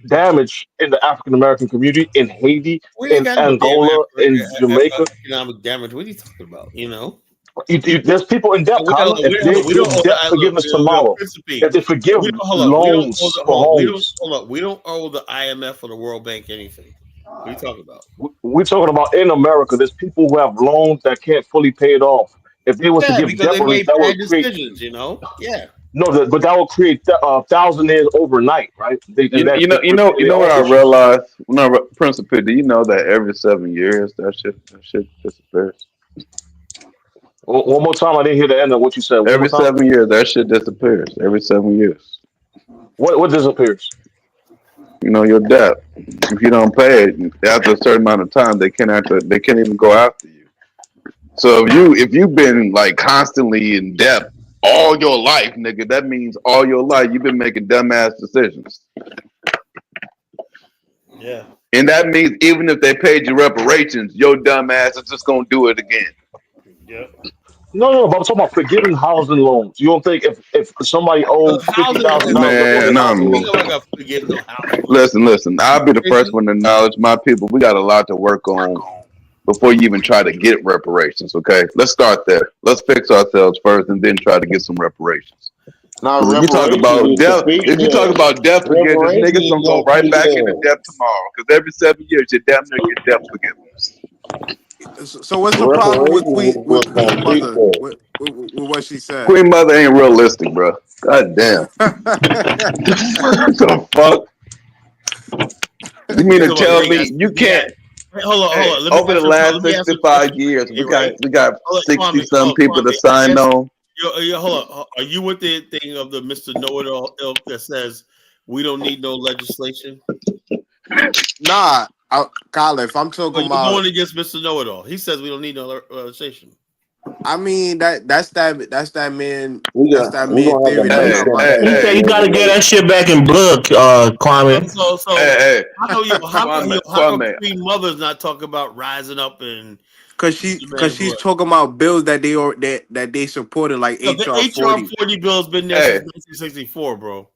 [SPEAKER 19] damage in the African American community in Haiti, in Angola, in Jamaica.
[SPEAKER 1] Economic damage. What are you talking about?
[SPEAKER 19] There's people in debt, Colin. If they give debt forgiveness tomorrow, if they forgive loans for homes.
[SPEAKER 1] We don't owe the IMF or the World Bank anything. What are you talking about?
[SPEAKER 19] We're talking about in America. There's people who have loans that can't fully pay it off. If they was to give debt relief, that would create
[SPEAKER 1] decisions. Yeah.
[SPEAKER 19] No, but that will create 1,000 years overnight, right?
[SPEAKER 14] You know what I realized? Prince of Pitt, do you know that every 7 years that shit disappears?
[SPEAKER 19] One more time, I didn't hear the end of what you said.
[SPEAKER 14] Every 7 years, that shit disappears. Every 7 years.
[SPEAKER 19] What disappears?
[SPEAKER 14] Your debt. If you don't pay it after a certain amount of time, they can't even go after you. So if you've been like constantly in debt all your life, nigga, that means all your life you've been making dumbass decisions.
[SPEAKER 1] Yeah.
[SPEAKER 14] And that means even if they paid you reparations, your dumbass is just gonna do it again.
[SPEAKER 1] Yeah.
[SPEAKER 19] No, but I'm talking about forgiving housing loans. You don't think if somebody owes $50,000,
[SPEAKER 14] listen. I'll be the first one to acknowledge my people. We got a lot to work on before you even try to get reparations. Okay, let's start there. Let's fix ourselves first, and then try to get some reparations.
[SPEAKER 11] Now,
[SPEAKER 14] if you talk about debt forgiveness, niggas gonna go right back into debt tomorrow. Because every 7 years, you're damn near get debt forgiveness.
[SPEAKER 20] So what's the problem with Queen Mother? With what she said?
[SPEAKER 14] Queen Mother ain't realistic, bro. God damn. What the fuck? You mean to tell me you can't?
[SPEAKER 1] Hold on.
[SPEAKER 14] Over the last 65 years, we got 60-some people to sign on.
[SPEAKER 1] Hold on. Are you with the thing of the Mr. Know-It-All ilk that says we don't need no legislation?
[SPEAKER 20] Nah. Kyle, if I'm talking about
[SPEAKER 1] going against Mr. Know-It-All, he says we don't need no legislation.
[SPEAKER 20] I mean that's that man. That's that man
[SPEAKER 13] theory.
[SPEAKER 14] He
[SPEAKER 13] said you gotta get that shit back in blood, Kwame.
[SPEAKER 1] So how come Queen Mother's not talking about rising up and
[SPEAKER 20] because she's talking about bills that they supported like
[SPEAKER 1] the
[SPEAKER 20] HR
[SPEAKER 1] 40 bill's been there since 1964, bro.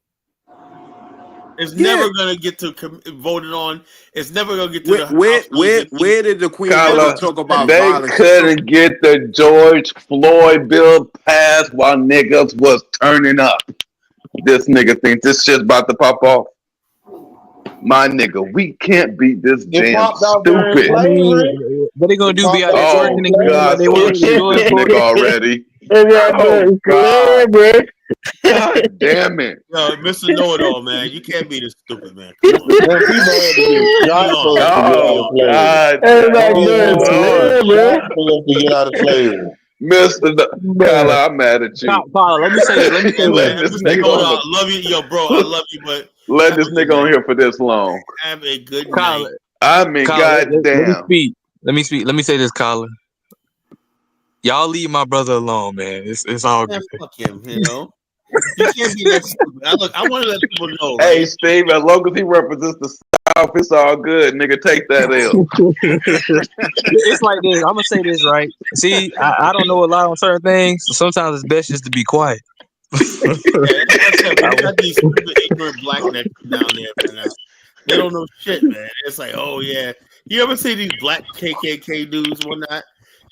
[SPEAKER 1] It's never gonna get to voted on. It's never gonna get to the House.
[SPEAKER 20] Where did the Queen Mother talk about
[SPEAKER 14] they
[SPEAKER 20] violence?
[SPEAKER 14] couldn't get the George Floyd bill passed while niggas was turning up. This nigga thinks this shit's about to pop off. My nigga, we can't beat this jam stupid.
[SPEAKER 15] What they gonna do? Be out there working and
[SPEAKER 14] God,
[SPEAKER 15] they want to
[SPEAKER 14] nigga already. Oh God. God damn it.
[SPEAKER 1] Yo, Mr. Know-It-All, man. You can't be this stupid, man.
[SPEAKER 14] Mr. Kyla, I'm mad at you.
[SPEAKER 15] Kyla, let me say this.
[SPEAKER 1] I love you, yo, bro. I love you, but
[SPEAKER 14] let this nigga on here for this long.
[SPEAKER 1] Have a good
[SPEAKER 15] night.
[SPEAKER 14] I mean, goddamn.
[SPEAKER 15] Let me speak. Let me say this, Kyla.
[SPEAKER 19] Y'all leave my brother alone, man. It's all
[SPEAKER 1] Man,
[SPEAKER 19] good.
[SPEAKER 1] fuck him, you know. You can't be that stupid. I want to let people know,
[SPEAKER 14] Hey,
[SPEAKER 1] right?
[SPEAKER 14] Steve, as long as he represents the South, it's all good, nigga. Take that L.
[SPEAKER 19] It's like this. I'm gonna say this right. See, I don't know a lot on certain things, so sometimes it's best just to be quiet.
[SPEAKER 1] Yeah, that's what I said. We got these stupid, ignorant black niggas down there right now. They don't know shit, man. It's like, oh yeah. You ever see these black KKK dudes, whatnot?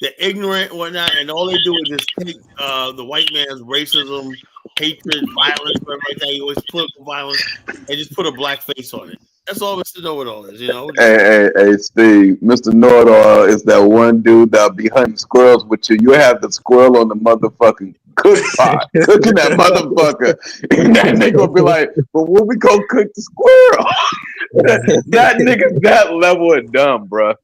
[SPEAKER 1] They're ignorant, whatnot, and all they do is just take the white man's racism, hatred, violence, whatever like that. You always political violence, and just put a black face on it. That's all Mr. Know-It-All is, you know.
[SPEAKER 14] Hey, Steve, Mr. Know-It-All is that one dude that'll be hunting squirrels with you. You have the squirrel on the motherfucking cook pot, cooking that motherfucker. And that nigga will be like, but when we go cook the squirrel? that nigga's that level of dumb, bro.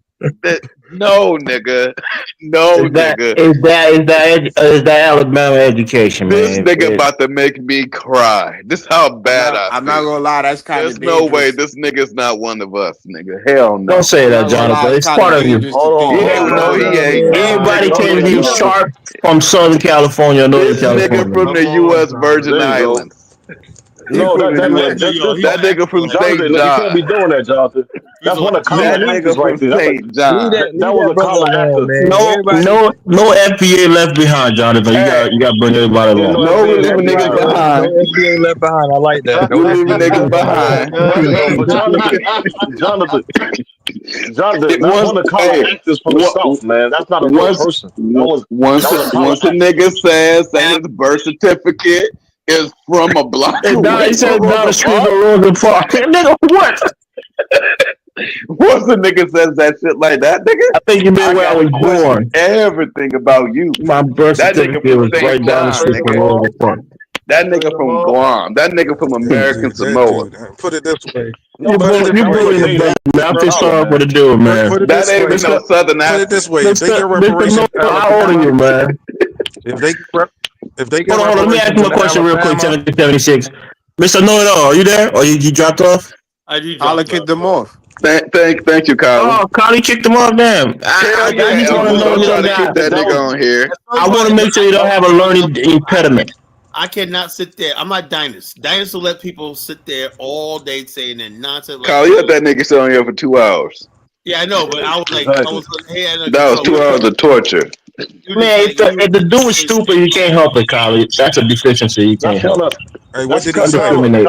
[SPEAKER 14] No, nigga. No, nigga.
[SPEAKER 13] Is that Alabama education,
[SPEAKER 14] This
[SPEAKER 13] man?
[SPEAKER 14] nigga about to make me cry. This is how bad
[SPEAKER 20] I'm
[SPEAKER 14] I
[SPEAKER 20] not
[SPEAKER 14] feel.
[SPEAKER 20] gonna lie, that's kind
[SPEAKER 14] There's
[SPEAKER 20] of
[SPEAKER 14] no way
[SPEAKER 20] dangerous.
[SPEAKER 14] this nigga's not one of us, nigga. Hell no.
[SPEAKER 13] Don't say
[SPEAKER 20] I'm
[SPEAKER 13] that,
[SPEAKER 20] not gonna lie,
[SPEAKER 13] Jonathan.
[SPEAKER 20] it's
[SPEAKER 13] It's
[SPEAKER 20] kind
[SPEAKER 13] part
[SPEAKER 20] of
[SPEAKER 13] of you.
[SPEAKER 20] dangerous to think
[SPEAKER 14] Yeah,
[SPEAKER 20] about.
[SPEAKER 14] no, he ain't.
[SPEAKER 13] Anybody
[SPEAKER 14] This
[SPEAKER 13] can
[SPEAKER 14] nigga,
[SPEAKER 13] be sharp from Southern California or Northern
[SPEAKER 14] this nigga
[SPEAKER 13] California.
[SPEAKER 14] from the U.S. Virgin
[SPEAKER 16] There you go.
[SPEAKER 14] Islands. He
[SPEAKER 16] No,
[SPEAKER 14] from the U.S. That nigga from
[SPEAKER 16] Jonathan,
[SPEAKER 14] St.
[SPEAKER 16] you can't be
[SPEAKER 14] John.
[SPEAKER 16] doing that, Jonathan. That's one of
[SPEAKER 14] That
[SPEAKER 16] Kamala
[SPEAKER 14] nigga
[SPEAKER 16] actors right
[SPEAKER 14] from
[SPEAKER 16] there.
[SPEAKER 14] St. John.
[SPEAKER 16] That was a
[SPEAKER 19] brother
[SPEAKER 16] Kamala
[SPEAKER 19] alone,
[SPEAKER 16] actor.
[SPEAKER 19] man.
[SPEAKER 13] No FBA left behind, Jonathan. You
[SPEAKER 14] Hey,
[SPEAKER 13] got to bring everybody
[SPEAKER 16] Yeah,
[SPEAKER 13] along.
[SPEAKER 14] no, we
[SPEAKER 16] FBA left
[SPEAKER 14] leaving niggas
[SPEAKER 16] behind, right?
[SPEAKER 19] No
[SPEAKER 14] behind.
[SPEAKER 19] FBA left behind. I like that. No
[SPEAKER 14] We leaving
[SPEAKER 19] FBA
[SPEAKER 14] niggas
[SPEAKER 19] left behind.
[SPEAKER 14] behind.
[SPEAKER 16] But Jonathan, that's
[SPEAKER 14] Once,
[SPEAKER 16] one of Kamala
[SPEAKER 14] hey,
[SPEAKER 16] actors from the South, man. That's not a real person. That was a Kamala
[SPEAKER 14] once a
[SPEAKER 16] actor.
[SPEAKER 14] nigga says that his birth certificate is from a block
[SPEAKER 13] And now
[SPEAKER 14] away
[SPEAKER 13] he said
[SPEAKER 14] from
[SPEAKER 13] down the
[SPEAKER 14] Rosa
[SPEAKER 13] street
[SPEAKER 14] Parks,
[SPEAKER 13] from Rosa Parks. Nigga, what?
[SPEAKER 14] once a nigga says that shit like that, nigga,
[SPEAKER 13] I think you
[SPEAKER 14] I
[SPEAKER 13] meant where I
[SPEAKER 14] gotta
[SPEAKER 13] was
[SPEAKER 14] question
[SPEAKER 13] born.
[SPEAKER 14] everything about you.
[SPEAKER 13] My birth
[SPEAKER 14] That nigga
[SPEAKER 13] certificate
[SPEAKER 14] from
[SPEAKER 13] was
[SPEAKER 14] St.
[SPEAKER 13] right down the
[SPEAKER 14] John,
[SPEAKER 13] street from
[SPEAKER 14] nigga.
[SPEAKER 13] Rosa Parks.
[SPEAKER 14] That nigga from Guam. That nigga from American
[SPEAKER 17] That
[SPEAKER 14] Samoa.
[SPEAKER 17] dude. Put it this way.
[SPEAKER 16] No,
[SPEAKER 17] Put it
[SPEAKER 16] but
[SPEAKER 17] this
[SPEAKER 13] You
[SPEAKER 16] that was
[SPEAKER 17] way.
[SPEAKER 16] a
[SPEAKER 13] bullying the
[SPEAKER 16] thing
[SPEAKER 13] brother,
[SPEAKER 16] that
[SPEAKER 13] man. I'm just
[SPEAKER 16] Kamala,
[SPEAKER 13] sorry for
[SPEAKER 16] man.
[SPEAKER 13] the dude, man.
[SPEAKER 17] Put it
[SPEAKER 14] That
[SPEAKER 17] this
[SPEAKER 14] ain't
[SPEAKER 17] way.
[SPEAKER 14] even no
[SPEAKER 13] Mr.
[SPEAKER 14] Southern
[SPEAKER 17] Put it
[SPEAKER 14] accent.
[SPEAKER 17] this way. If they get
[SPEAKER 13] Mr.
[SPEAKER 17] reparations
[SPEAKER 13] Noah,
[SPEAKER 17] to
[SPEAKER 13] how old are you,
[SPEAKER 17] Alabama,
[SPEAKER 13] man?
[SPEAKER 17] if they get
[SPEAKER 13] Hold on. Let me ask
[SPEAKER 17] reparations
[SPEAKER 13] you a
[SPEAKER 17] in
[SPEAKER 13] question real quick,
[SPEAKER 17] Alabama,
[SPEAKER 13] 1776. Mr. Know-It-All, are you there? Or you dropped off?
[SPEAKER 1] I do
[SPEAKER 20] Holla
[SPEAKER 1] drop
[SPEAKER 20] kicked
[SPEAKER 1] off.
[SPEAKER 20] them off.
[SPEAKER 14] Thank you, Colin.
[SPEAKER 13] Oh, Collie kicked him off, damn.
[SPEAKER 14] Hell
[SPEAKER 13] I just
[SPEAKER 14] yeah,
[SPEAKER 13] want to
[SPEAKER 14] Elvis.
[SPEAKER 13] know
[SPEAKER 14] Don't
[SPEAKER 13] you
[SPEAKER 14] try
[SPEAKER 13] don't
[SPEAKER 14] to keep
[SPEAKER 13] got.
[SPEAKER 14] that nigga on here.
[SPEAKER 13] I want to make sure you don't have a learning impediment.
[SPEAKER 1] I cannot sit there. I'm not Dinus. Dinus will let people sit there all day saying that nonsense. Like,
[SPEAKER 14] Colin, you let that nigga sit on here for 2 hours.
[SPEAKER 1] yeah, I know, but I was like,
[SPEAKER 16] Exactly.
[SPEAKER 1] hey, I know
[SPEAKER 14] That was
[SPEAKER 1] control.
[SPEAKER 14] 2 hours of torture.
[SPEAKER 13] Man, if the dude is stupid, you can't help it, Collie. That's a deficiency. You can't
[SPEAKER 16] That's one
[SPEAKER 13] help.
[SPEAKER 16] of
[SPEAKER 17] hey, what did he
[SPEAKER 13] Don't
[SPEAKER 17] say?
[SPEAKER 13] discriminate.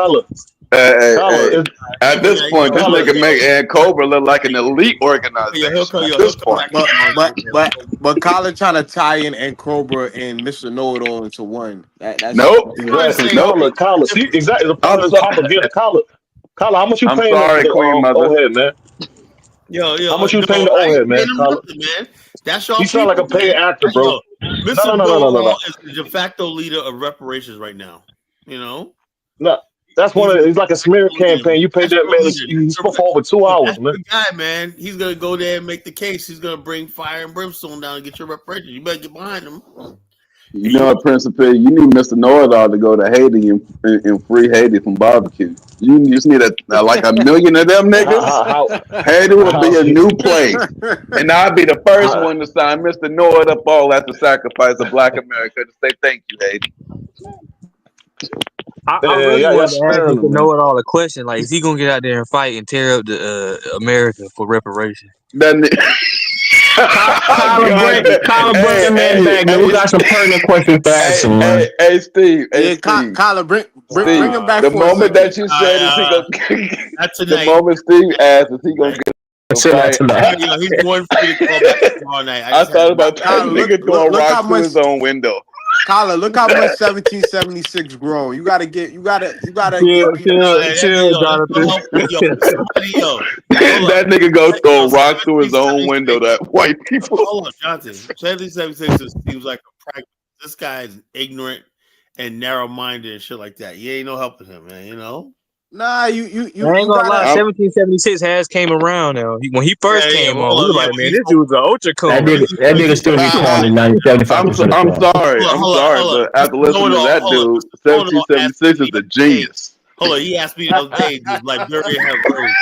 [SPEAKER 14] Hey.
[SPEAKER 16] Colin,
[SPEAKER 14] At this point, this
[SPEAKER 16] Colin,
[SPEAKER 14] nigga make Ed Cobra look like an elite organization. At this point,
[SPEAKER 20] But Colin trying to tie in and Cobra and Mr. Know-It-All into one. That's
[SPEAKER 14] nope,
[SPEAKER 16] exactly.
[SPEAKER 14] nope.
[SPEAKER 16] Colin, see, exactly the part
[SPEAKER 14] I'm
[SPEAKER 16] of this
[SPEAKER 14] sorry.
[SPEAKER 16] propaganda. Colin, how much you
[SPEAKER 14] I'm
[SPEAKER 16] paying them for
[SPEAKER 14] sorry,
[SPEAKER 16] the
[SPEAKER 14] Queen Mother.
[SPEAKER 16] old head, man?
[SPEAKER 1] Yo,
[SPEAKER 16] How much you paying
[SPEAKER 1] no,
[SPEAKER 16] the
[SPEAKER 1] I
[SPEAKER 16] old
[SPEAKER 1] ain't
[SPEAKER 16] head, man,
[SPEAKER 1] paying him
[SPEAKER 16] Colin?
[SPEAKER 1] nothing, man. That's y'all
[SPEAKER 16] He sound like
[SPEAKER 1] people,
[SPEAKER 16] a paid
[SPEAKER 1] man.
[SPEAKER 16] actor, bro.
[SPEAKER 1] Yo, Mr.
[SPEAKER 16] No.
[SPEAKER 1] Know-It-All is the de facto leader of reparations right now. You know?
[SPEAKER 16] No, that's he's like a smear campaign. You paid
[SPEAKER 1] That's
[SPEAKER 16] that
[SPEAKER 1] your
[SPEAKER 16] man,
[SPEAKER 1] leader.
[SPEAKER 16] he spoke for over 2 hours,
[SPEAKER 1] That's
[SPEAKER 16] man.
[SPEAKER 1] the guy, man. He's gonna go there and make the case. He's gonna bring fire and brimstone down and get your reparations. You better get behind him.
[SPEAKER 14] You know what, Principal? You need Mr. Know-It-All to go to Haiti and free Haiti from barbecue. You just need like 1 million of them niggas. Haiti will be a new place. And I'll be the first one to sign Mr. Know-It-All as the sacrifice of Black America to say thank you, Haiti.
[SPEAKER 19] I really
[SPEAKER 16] Yeah,
[SPEAKER 19] wanted to ask
[SPEAKER 16] sparing
[SPEAKER 19] Mr.
[SPEAKER 16] them, man.
[SPEAKER 19] Know-It-All a question. Like, is he gonna get out there and fight and tear up the America for reparations?
[SPEAKER 13] Colin, bring the man back, man. We got some pertinent questions to ask him, man.
[SPEAKER 14] Hey, Steve.
[SPEAKER 20] Yeah,
[SPEAKER 14] Steve.
[SPEAKER 20] Colin, bring him back
[SPEAKER 14] The
[SPEAKER 20] for a
[SPEAKER 14] moment
[SPEAKER 20] second.
[SPEAKER 14] that you said, is he gonna
[SPEAKER 1] That's
[SPEAKER 14] the
[SPEAKER 1] tonight.
[SPEAKER 14] moment Steve asked, is he gonna get a fight?
[SPEAKER 1] Yo, he's going for me to call back tomorrow night.
[SPEAKER 14] I thought about that
[SPEAKER 20] Colin,
[SPEAKER 14] nigga throwing
[SPEAKER 20] look how
[SPEAKER 14] rocks through
[SPEAKER 20] much.
[SPEAKER 14] his own window.
[SPEAKER 20] Colin, look how much 1776 grown. You gotta get.
[SPEAKER 19] Chill,
[SPEAKER 1] Jonathan.
[SPEAKER 14] That nigga go throw a rock through his own window. That white people.
[SPEAKER 1] Hold on, Jonathan. 1776 seems like a practice. This guy is ignorant and narrow-minded and shit like that. You ain't no helping him, man. You know.
[SPEAKER 20] Nah, you
[SPEAKER 19] I ain't gonna lie. 1776 has came around now. When he first came on, we were like, man, this dude's an ultra cool.
[SPEAKER 13] That nigga still be calling in 1975.
[SPEAKER 14] I'm sorry, but after listening to that dude, 1776 is a genius.
[SPEAKER 1] Hold on, he asked me the other day, does Liberia have roads?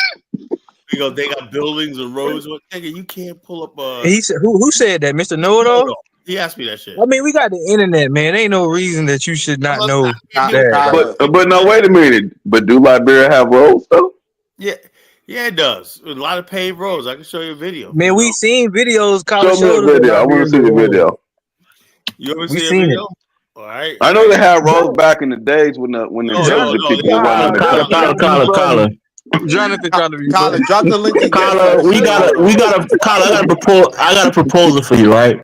[SPEAKER 1] You know, they got buildings and roads. Nigga, you can't pull up.
[SPEAKER 19] He said, who said that? Mr. Know-It-All?
[SPEAKER 1] He asked me that shit.
[SPEAKER 19] I mean, we got the internet, man. Ain't no reason that you should not know that.
[SPEAKER 14] But no, wait a minute. But do Liberia have roads though?
[SPEAKER 1] Yeah, it does. A lot of paved roads. I can show you a video.
[SPEAKER 19] Man, we seen videos.
[SPEAKER 14] Show me a video. I want to see the video.
[SPEAKER 1] You ever
[SPEAKER 19] We
[SPEAKER 1] see a
[SPEAKER 19] seen
[SPEAKER 1] video? All right.
[SPEAKER 14] I know they had roads back in the days when the people were running the
[SPEAKER 13] Collar.
[SPEAKER 19] Jonathan trying to be
[SPEAKER 20] Collar, drop the link.
[SPEAKER 13] Collar, I got a proposal for you, right?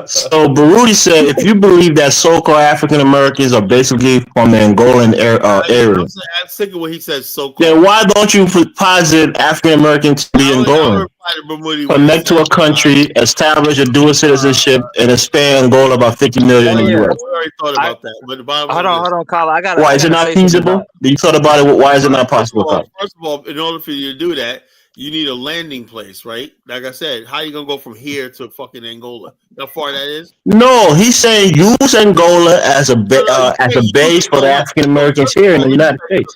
[SPEAKER 13] So Baruti said, if you believe that so-called African Americans are basically from the Angolan area,
[SPEAKER 1] I'm sick of what he says. So
[SPEAKER 13] then why don't you posit African Americans to be Angolan? Connect to a country, establish a dual citizenship, and expand Angola about 50 million in the U.S.
[SPEAKER 1] We already thought about that, but the bottom
[SPEAKER 19] hold on, Carla.
[SPEAKER 13] Why is it not feasible? You thought about it. Why is it not possible?
[SPEAKER 1] First of all, in order for you to do that, you need a landing place, right? Like I said, how are you gonna go from here to fucking Angola? How far that is?
[SPEAKER 13] No, he's saying use Angola as a base for the African Americans here in the United States.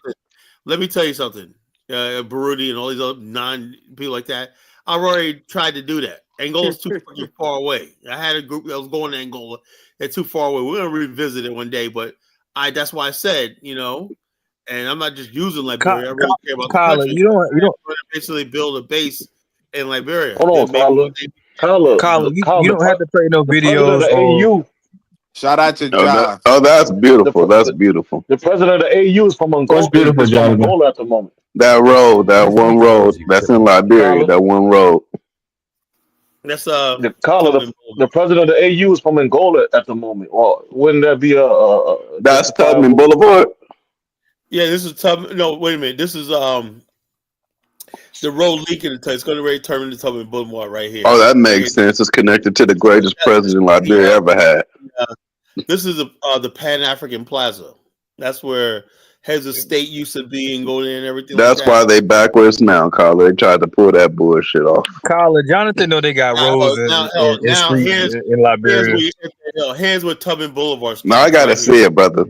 [SPEAKER 1] Let me tell you something, Baruti and all these other non-people like that. I've already tried to do that. Angola's too fucking far away. I had a group that was going to Angola. They're too far away. We're gonna revisit it one day, but that's why I said, and I'm not just using Liberia. I really care about
[SPEAKER 19] Carla,
[SPEAKER 1] the country.
[SPEAKER 19] you don't
[SPEAKER 1] basically build a base in Liberia.
[SPEAKER 19] Hold on, Carla, you don't have to play no videos.
[SPEAKER 16] AU.
[SPEAKER 20] Shout out to John.
[SPEAKER 14] Oh, that's beautiful. That's beautiful.
[SPEAKER 16] The president of the AU is from Angola.
[SPEAKER 13] That's beautiful, Jonathan.
[SPEAKER 16] Angola at the moment.
[SPEAKER 14] That one road, that's in Liberia. That one road.
[SPEAKER 1] That's
[SPEAKER 16] the president of the AU is from Angola at the moment. Or wouldn't that be
[SPEAKER 14] that's Tubman Boulevard?
[SPEAKER 1] Yeah, this is Tubman. No, wait a minute. This is the road leaking. It's going to really turn into Tubman Boulevard right here.
[SPEAKER 14] Oh, that makes sense. It's connected to the greatest president Liberia ever had.
[SPEAKER 1] This is the Pan African Plaza. That's where heads of state used to be and go in and everything.
[SPEAKER 14] That's
[SPEAKER 1] like that.
[SPEAKER 14] why they backwards now, Carla. They tried to pull that bullshit off.
[SPEAKER 19] Carla, Jonathan know they got roads in streets in Liberia.
[SPEAKER 1] Here's where Tubman Boulevard starts.
[SPEAKER 14] Now I gotta see it, brother.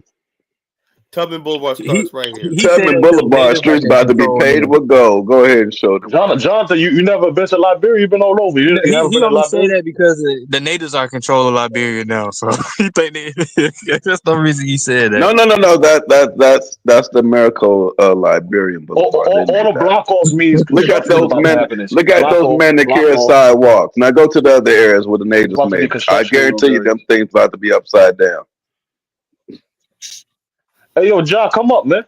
[SPEAKER 1] Tubman Boulevard starts right here.
[SPEAKER 14] Tubman Boulevard street's about to be paved with gold. Go ahead and show them.
[SPEAKER 16] Jonathan, you never been to Liberia? You've been all over. You
[SPEAKER 19] He only say that because the natives are controlling Liberia now. So he think that's the reason he said that.
[SPEAKER 14] No. That's the miracle Liberian Boulevard.
[SPEAKER 16] All the block offs means
[SPEAKER 14] look at those men. Look at those men that carry sidewalks. Now go to the other areas where the natives made. I guarantee you, them things about to be upside down.
[SPEAKER 16] Hey, yo, Ja, come up, man.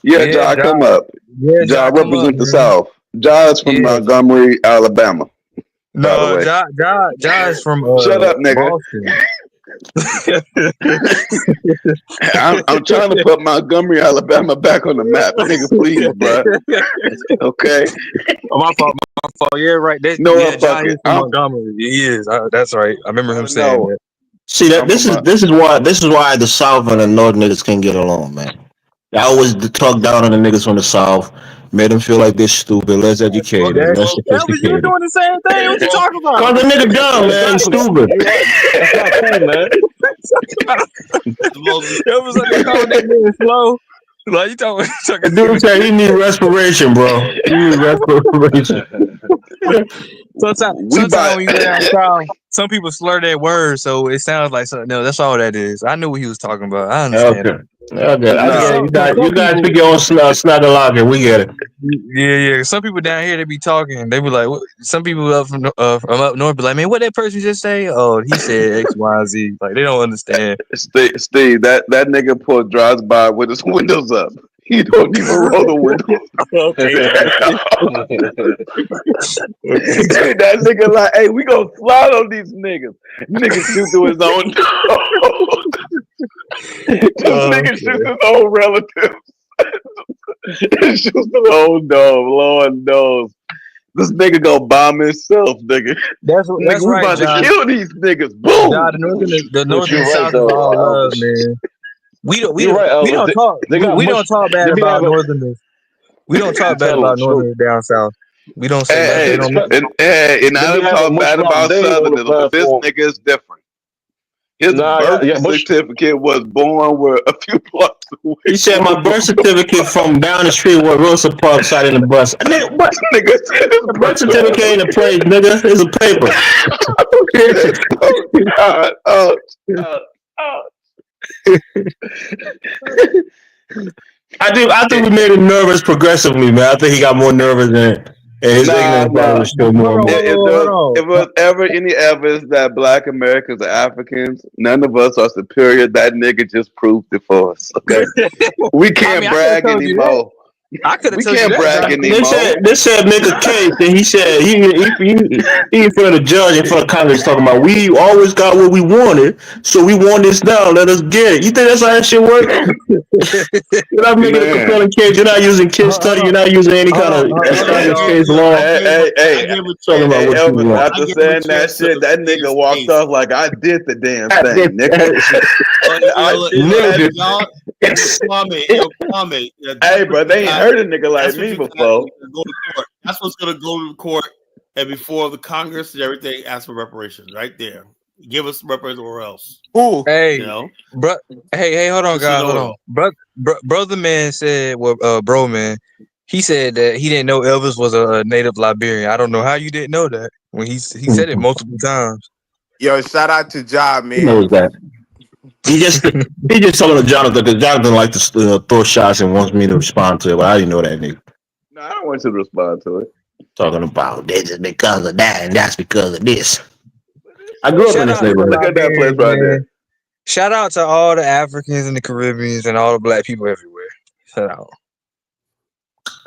[SPEAKER 14] Yeah, Ja, come up.
[SPEAKER 19] Yeah,
[SPEAKER 14] Ja represent the South. Ja is from Montgomery, Alabama.
[SPEAKER 19] No, Ja is from
[SPEAKER 14] shut up, nigga. I'm trying to put Montgomery, Alabama back on the map, nigga. Please, bro. Okay.
[SPEAKER 19] My fault. Yeah, right. Ja is from Montgomery. He is. That's right. I remember him saying that.
[SPEAKER 13] See that this is why the South and the North niggas can't get along, man. I always talk down on the niggas from the South, made them feel like they're stupid, less educated, less sophisticated.
[SPEAKER 19] You doing the same thing? What you talking about?
[SPEAKER 13] Cause the nigga dumb, man, stupid.
[SPEAKER 16] That's not cool, man.
[SPEAKER 19] It was like they called that man slow. Like you talking.
[SPEAKER 13] Dude said he need respiration, bro. He need respiration.
[SPEAKER 19] Sometimes when you go down south, some people slur their words, so it sounds like something else. That's all that is. I knew what he was talking about. I understand.
[SPEAKER 13] Okay. You guys pick your own snuggle locker. We get it.
[SPEAKER 19] Yeah. Some people down here, they be talking. They be like, what? Some people up from up north be like, man, what that person just say? Oh, he said X, Y, Z. Like they don't understand.
[SPEAKER 14] Steve, that nigga drives by with his windows up. He don't even roll the windows. That nigga like, hey, we gonna slide on these niggas. Niggas shoot to his own dog. This nigga shoots his own relatives. He shoots his own dog. Lord knows. This nigga gonna bomb himself, nigga.
[SPEAKER 19] That's
[SPEAKER 14] nigga, we
[SPEAKER 19] right,
[SPEAKER 14] about
[SPEAKER 19] John.
[SPEAKER 14] to kill these niggas. Boom.
[SPEAKER 19] John, the north and south is all love, man. We don't talk bad about northerners. We don't talk bad about northerners down south. We don't say nothing.
[SPEAKER 14] And I don't talk bad about southerners, but this nigga is different. His birth certificate was born with a few blocks.
[SPEAKER 13] He said my birth certificate from down the street where Rosa Parks sat in the bus. Nigga, what?
[SPEAKER 14] Nigga said his
[SPEAKER 13] The birth certificate ain't a place, nigga. It's a paper. I think we made him nervous progressively, man. I think he got more nervous and his ignorance level was still more.
[SPEAKER 14] If there was ever any evidence that Black Americans are Africans, none of us are superior. That nigga just proved it for us. Okay, we can't brag anymore.
[SPEAKER 15] I could have
[SPEAKER 14] We
[SPEAKER 15] told
[SPEAKER 14] can't
[SPEAKER 15] you
[SPEAKER 14] brag
[SPEAKER 15] that.
[SPEAKER 14] anymore.
[SPEAKER 13] They said make a case, and he said he in front of the judge, in front of Congress, talking about we always got what we wanted, so we want this now. Let us get it. You think that's how that shit works? You're not making a compelling case. You're not using case study. You're not using any kind of established case law.
[SPEAKER 14] Hey,
[SPEAKER 13] Talking about what you
[SPEAKER 14] Elvis,
[SPEAKER 13] want.
[SPEAKER 14] after saying that shit, that nigga walked off like I did the damn thing, nigga.
[SPEAKER 1] Kwame.
[SPEAKER 14] Hey, but they ain't heard a nigga like me before.
[SPEAKER 1] That's what's gonna go to the court, and before the Congress and everything, ask for reparations. Right there, give us reparations or else.
[SPEAKER 20] Ooh,
[SPEAKER 15] Hey,
[SPEAKER 1] you know,
[SPEAKER 15] hey, hold on, guys, hold on. Brother man said, well, bro man, he said that he didn't know Elvis was a native Liberian. I don't know how you didn't know that when he said it multiple times.
[SPEAKER 20] Yo, shout out to Job, man.
[SPEAKER 13] He knows that. He just talking to Jonathan because Jonathan likes to throw shots and wants me to respond to it, but I didn't know that nigga.
[SPEAKER 14] No, I don't want you to respond to it.
[SPEAKER 13] Talking about this is because of that and that's because of this. I grew up in this neighborhood.
[SPEAKER 14] Look at that place right there.
[SPEAKER 15] Shout out to all the Africans and the Caribbeans and all the Black people everywhere. Shout out.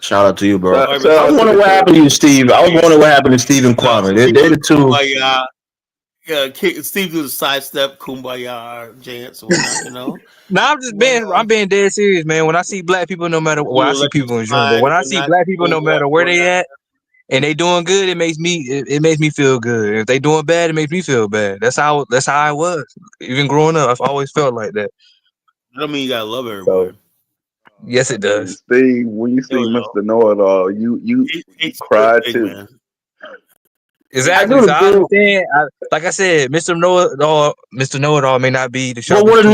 [SPEAKER 13] Shout out to you, bro. I
[SPEAKER 14] Shout
[SPEAKER 13] was
[SPEAKER 14] out
[SPEAKER 13] wondering
[SPEAKER 14] to
[SPEAKER 13] what happened to you, Steve. I was wondering what happened to Steve and Kwame. They're the two.
[SPEAKER 1] Steve do the sidestep, kumbaya, chants, or whatnot, you know.
[SPEAKER 15] Now I'm being dead serious, man. When I see Black people, no matter I see people in general, but when I see Black people, no matter where they at, and they doing good, it makes me feel good. If they doing bad, it makes me feel bad. That's how I was. Even growing up, I've always felt like that.
[SPEAKER 1] I don't mean you gotta love everybody.
[SPEAKER 15] Yes, it does.
[SPEAKER 14] Steve, when you see Mr. Know-It-All, you cry too. Man.
[SPEAKER 15] Exactly. So I understand. Like I said, Mr. Know-It-All may not be the
[SPEAKER 13] But with a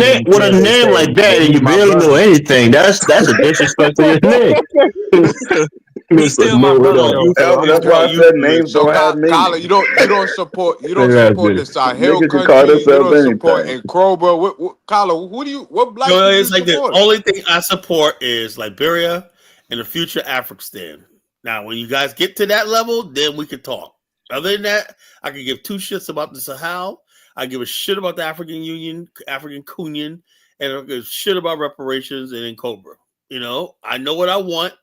[SPEAKER 13] name like that, and you barely know anything, that's a disrespect to your name.
[SPEAKER 15] He's still my brother.
[SPEAKER 14] That's why I said names don't have meaning.
[SPEAKER 20] Colin, you don't support the Sahel
[SPEAKER 14] Niggas can
[SPEAKER 20] country.
[SPEAKER 14] call
[SPEAKER 20] You
[SPEAKER 14] themselves
[SPEAKER 20] don't support
[SPEAKER 14] anything.
[SPEAKER 20] Nkroba. Colin, what Black people
[SPEAKER 1] it's like
[SPEAKER 20] support?
[SPEAKER 1] the only thing I support is Liberia and the future Afghanistan. Now, when you guys get to that level, then we can talk. Other than that, I can give two shits about the Sahel. I give a shit about the African Union, African Union, and I give a shit about reparations and in Cobra. You know, I know what I want.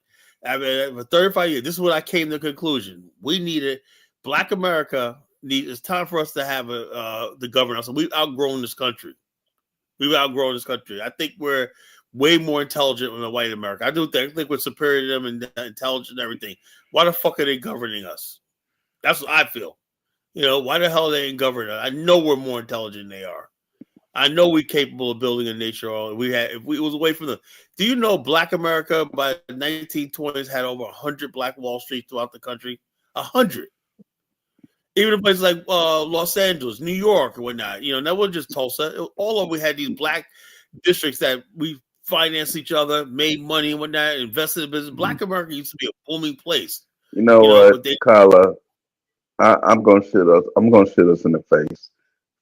[SPEAKER 1] I mean, for 35 years, this is what I came to the conclusion. We needed Black America. It's time for us to have the governance. We've outgrown this country. I think we're way more intelligent than the white America. I think we're superior to them and intelligent and everything. Why the fuck are they governing us? That's what I feel. You know, why the hell they ain't governing us? I know we're more intelligent than they are. I know we're capable of building a nation. If we was away from them. Do you know Black America by the 1920s had over 100 Black Wall Street throughout the country? 100. Even in places like Los Angeles, New York, and whatnot. You know, that wasn't just Tulsa. All of we had these Black districts that we financed each other, made money and whatnot, invested in business. Black America used to be a booming place.
[SPEAKER 14] You know what, Carla? I'm gonna shit us. I'm gonna shit us in the face.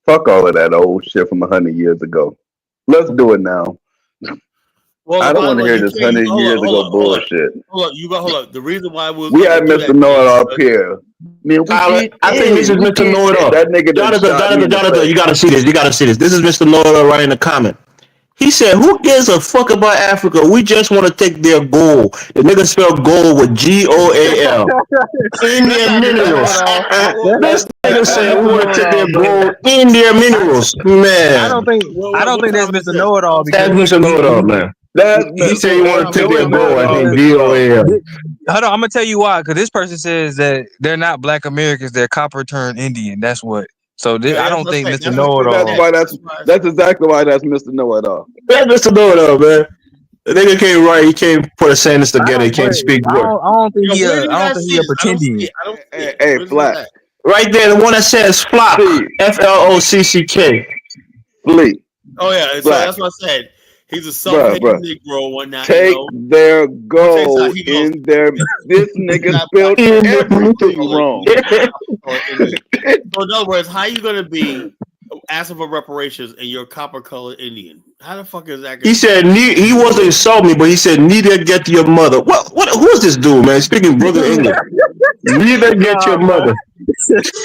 [SPEAKER 14] Fuck all of that old shit from 100 years ago. Let's do it now.
[SPEAKER 1] Well,
[SPEAKER 14] I don't want to hear this 100 years ago bullshit.
[SPEAKER 1] Hold up. The reason why
[SPEAKER 14] we had Mr. Know-It-All up here. Man,
[SPEAKER 13] I think this is Mr. Know-It-All.
[SPEAKER 14] That nigga
[SPEAKER 13] Jonathan, you gotta see this. This is Mr. Know-It-All right in the comment. He said, "Who gives a fuck about Africa? We just want to take their gold." The nigga spelled gold with GOAL. In their minerals. This nigga said, "We want to take their gold in their minerals." Man,
[SPEAKER 15] I don't think that's Mr. Know-It-All.
[SPEAKER 13] That's Mr. Know-It-All, man. He said he want to take their gold. I think GOAL.
[SPEAKER 15] Hold on, I'm gonna tell you why. Because this person says that they're not Black Americans; they're copper-turned Indian. That's what. So I don't think Mr. Know-It-All.
[SPEAKER 14] That's exactly why that's Mr. Know-It-All.
[SPEAKER 13] That's Mr. Know-It-All, man. The nigga can't write. He can't put a sentence together. He can't speak.
[SPEAKER 15] I don't think he a pretending.
[SPEAKER 14] Hey, Flack.
[SPEAKER 13] Right there, the one that says flock. FLOCCK.
[SPEAKER 14] Fleet.
[SPEAKER 1] Oh yeah, so that's what I said. He's a self-hating Negro and whatnot.
[SPEAKER 14] Take their gold
[SPEAKER 1] he goes,
[SPEAKER 14] in their. This nigga spelled everything wrong.
[SPEAKER 1] So in other words, how you gonna be asking for reparations and you're a copper-colored Indian? How the fuck is that?
[SPEAKER 13] He said he wasn't insult me, but he said neither get your mother. What? Who is this dude, man? Speaking brother English. Neither get your mother.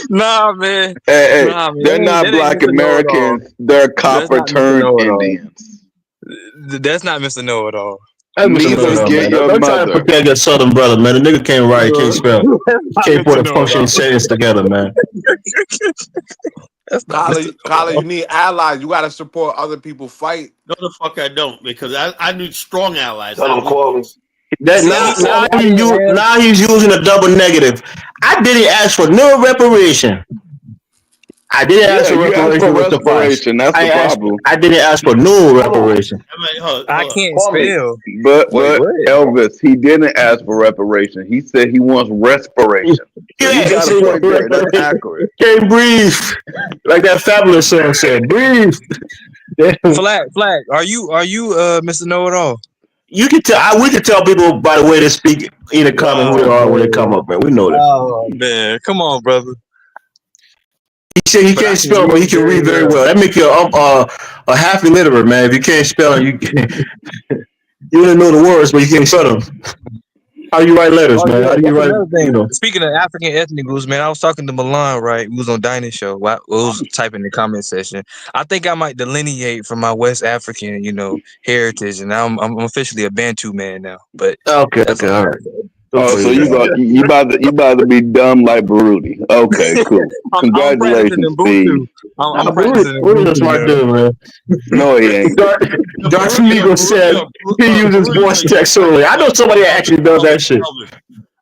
[SPEAKER 15] Nah, man.
[SPEAKER 14] Hey,
[SPEAKER 15] nah, man.
[SPEAKER 14] They're not Black Americans. They're copper-turned Indians.
[SPEAKER 15] That's not Mr. Know-It-All.
[SPEAKER 14] Neither get your
[SPEAKER 13] Don't try to
[SPEAKER 14] mother.
[SPEAKER 13] protect your southern brother, man. The nigga can't write, can't spell. Can't put a functioning sentence together, man.
[SPEAKER 20] Collar, you need allies. You got to support other people fight.
[SPEAKER 1] No, the fuck I don't, because I need strong allies.
[SPEAKER 13] Now he's using a double negative. I didn't ask for no reparation. I didn't ask for reparation.
[SPEAKER 14] That's the problem.
[SPEAKER 13] I didn't ask for no reparation.
[SPEAKER 15] I can't spell.
[SPEAKER 14] But Elvis, he didn't ask for reparation. He said he wants respiration. So you got a point there. That's accurate.
[SPEAKER 13] Can't breathe. Like that Fabulous song said, breathe.
[SPEAKER 15] Flag. Are you Mr. Know-It-All?
[SPEAKER 13] You can tell. We can tell people by the way they speak in the comment who they are when they come up, man. We know that.
[SPEAKER 15] Oh man, come on, brother.
[SPEAKER 13] He said he can't spell, but he can read very well. That make you a half illiterate, man. If you can't spell, you don't know the words, but you can't spell them. How do you write letters, man? How do you write?
[SPEAKER 15] Speaking of African ethnic groups, man, I was talking to Milan, right? We was on Dining Show. I was typing in the comment section. I think I might delineate from my West African, heritage, and I'm officially a Bantu man now. But
[SPEAKER 13] okay, all right.
[SPEAKER 14] Oh, so you about to be dumb like Baruti. Okay, cool. Congratulations, Steve.
[SPEAKER 15] I'm practicing.
[SPEAKER 13] What a smart dude, man.
[SPEAKER 14] No, he ain't.
[SPEAKER 13] Darth Legal said he uses voice text only. I know somebody that actually does that shit.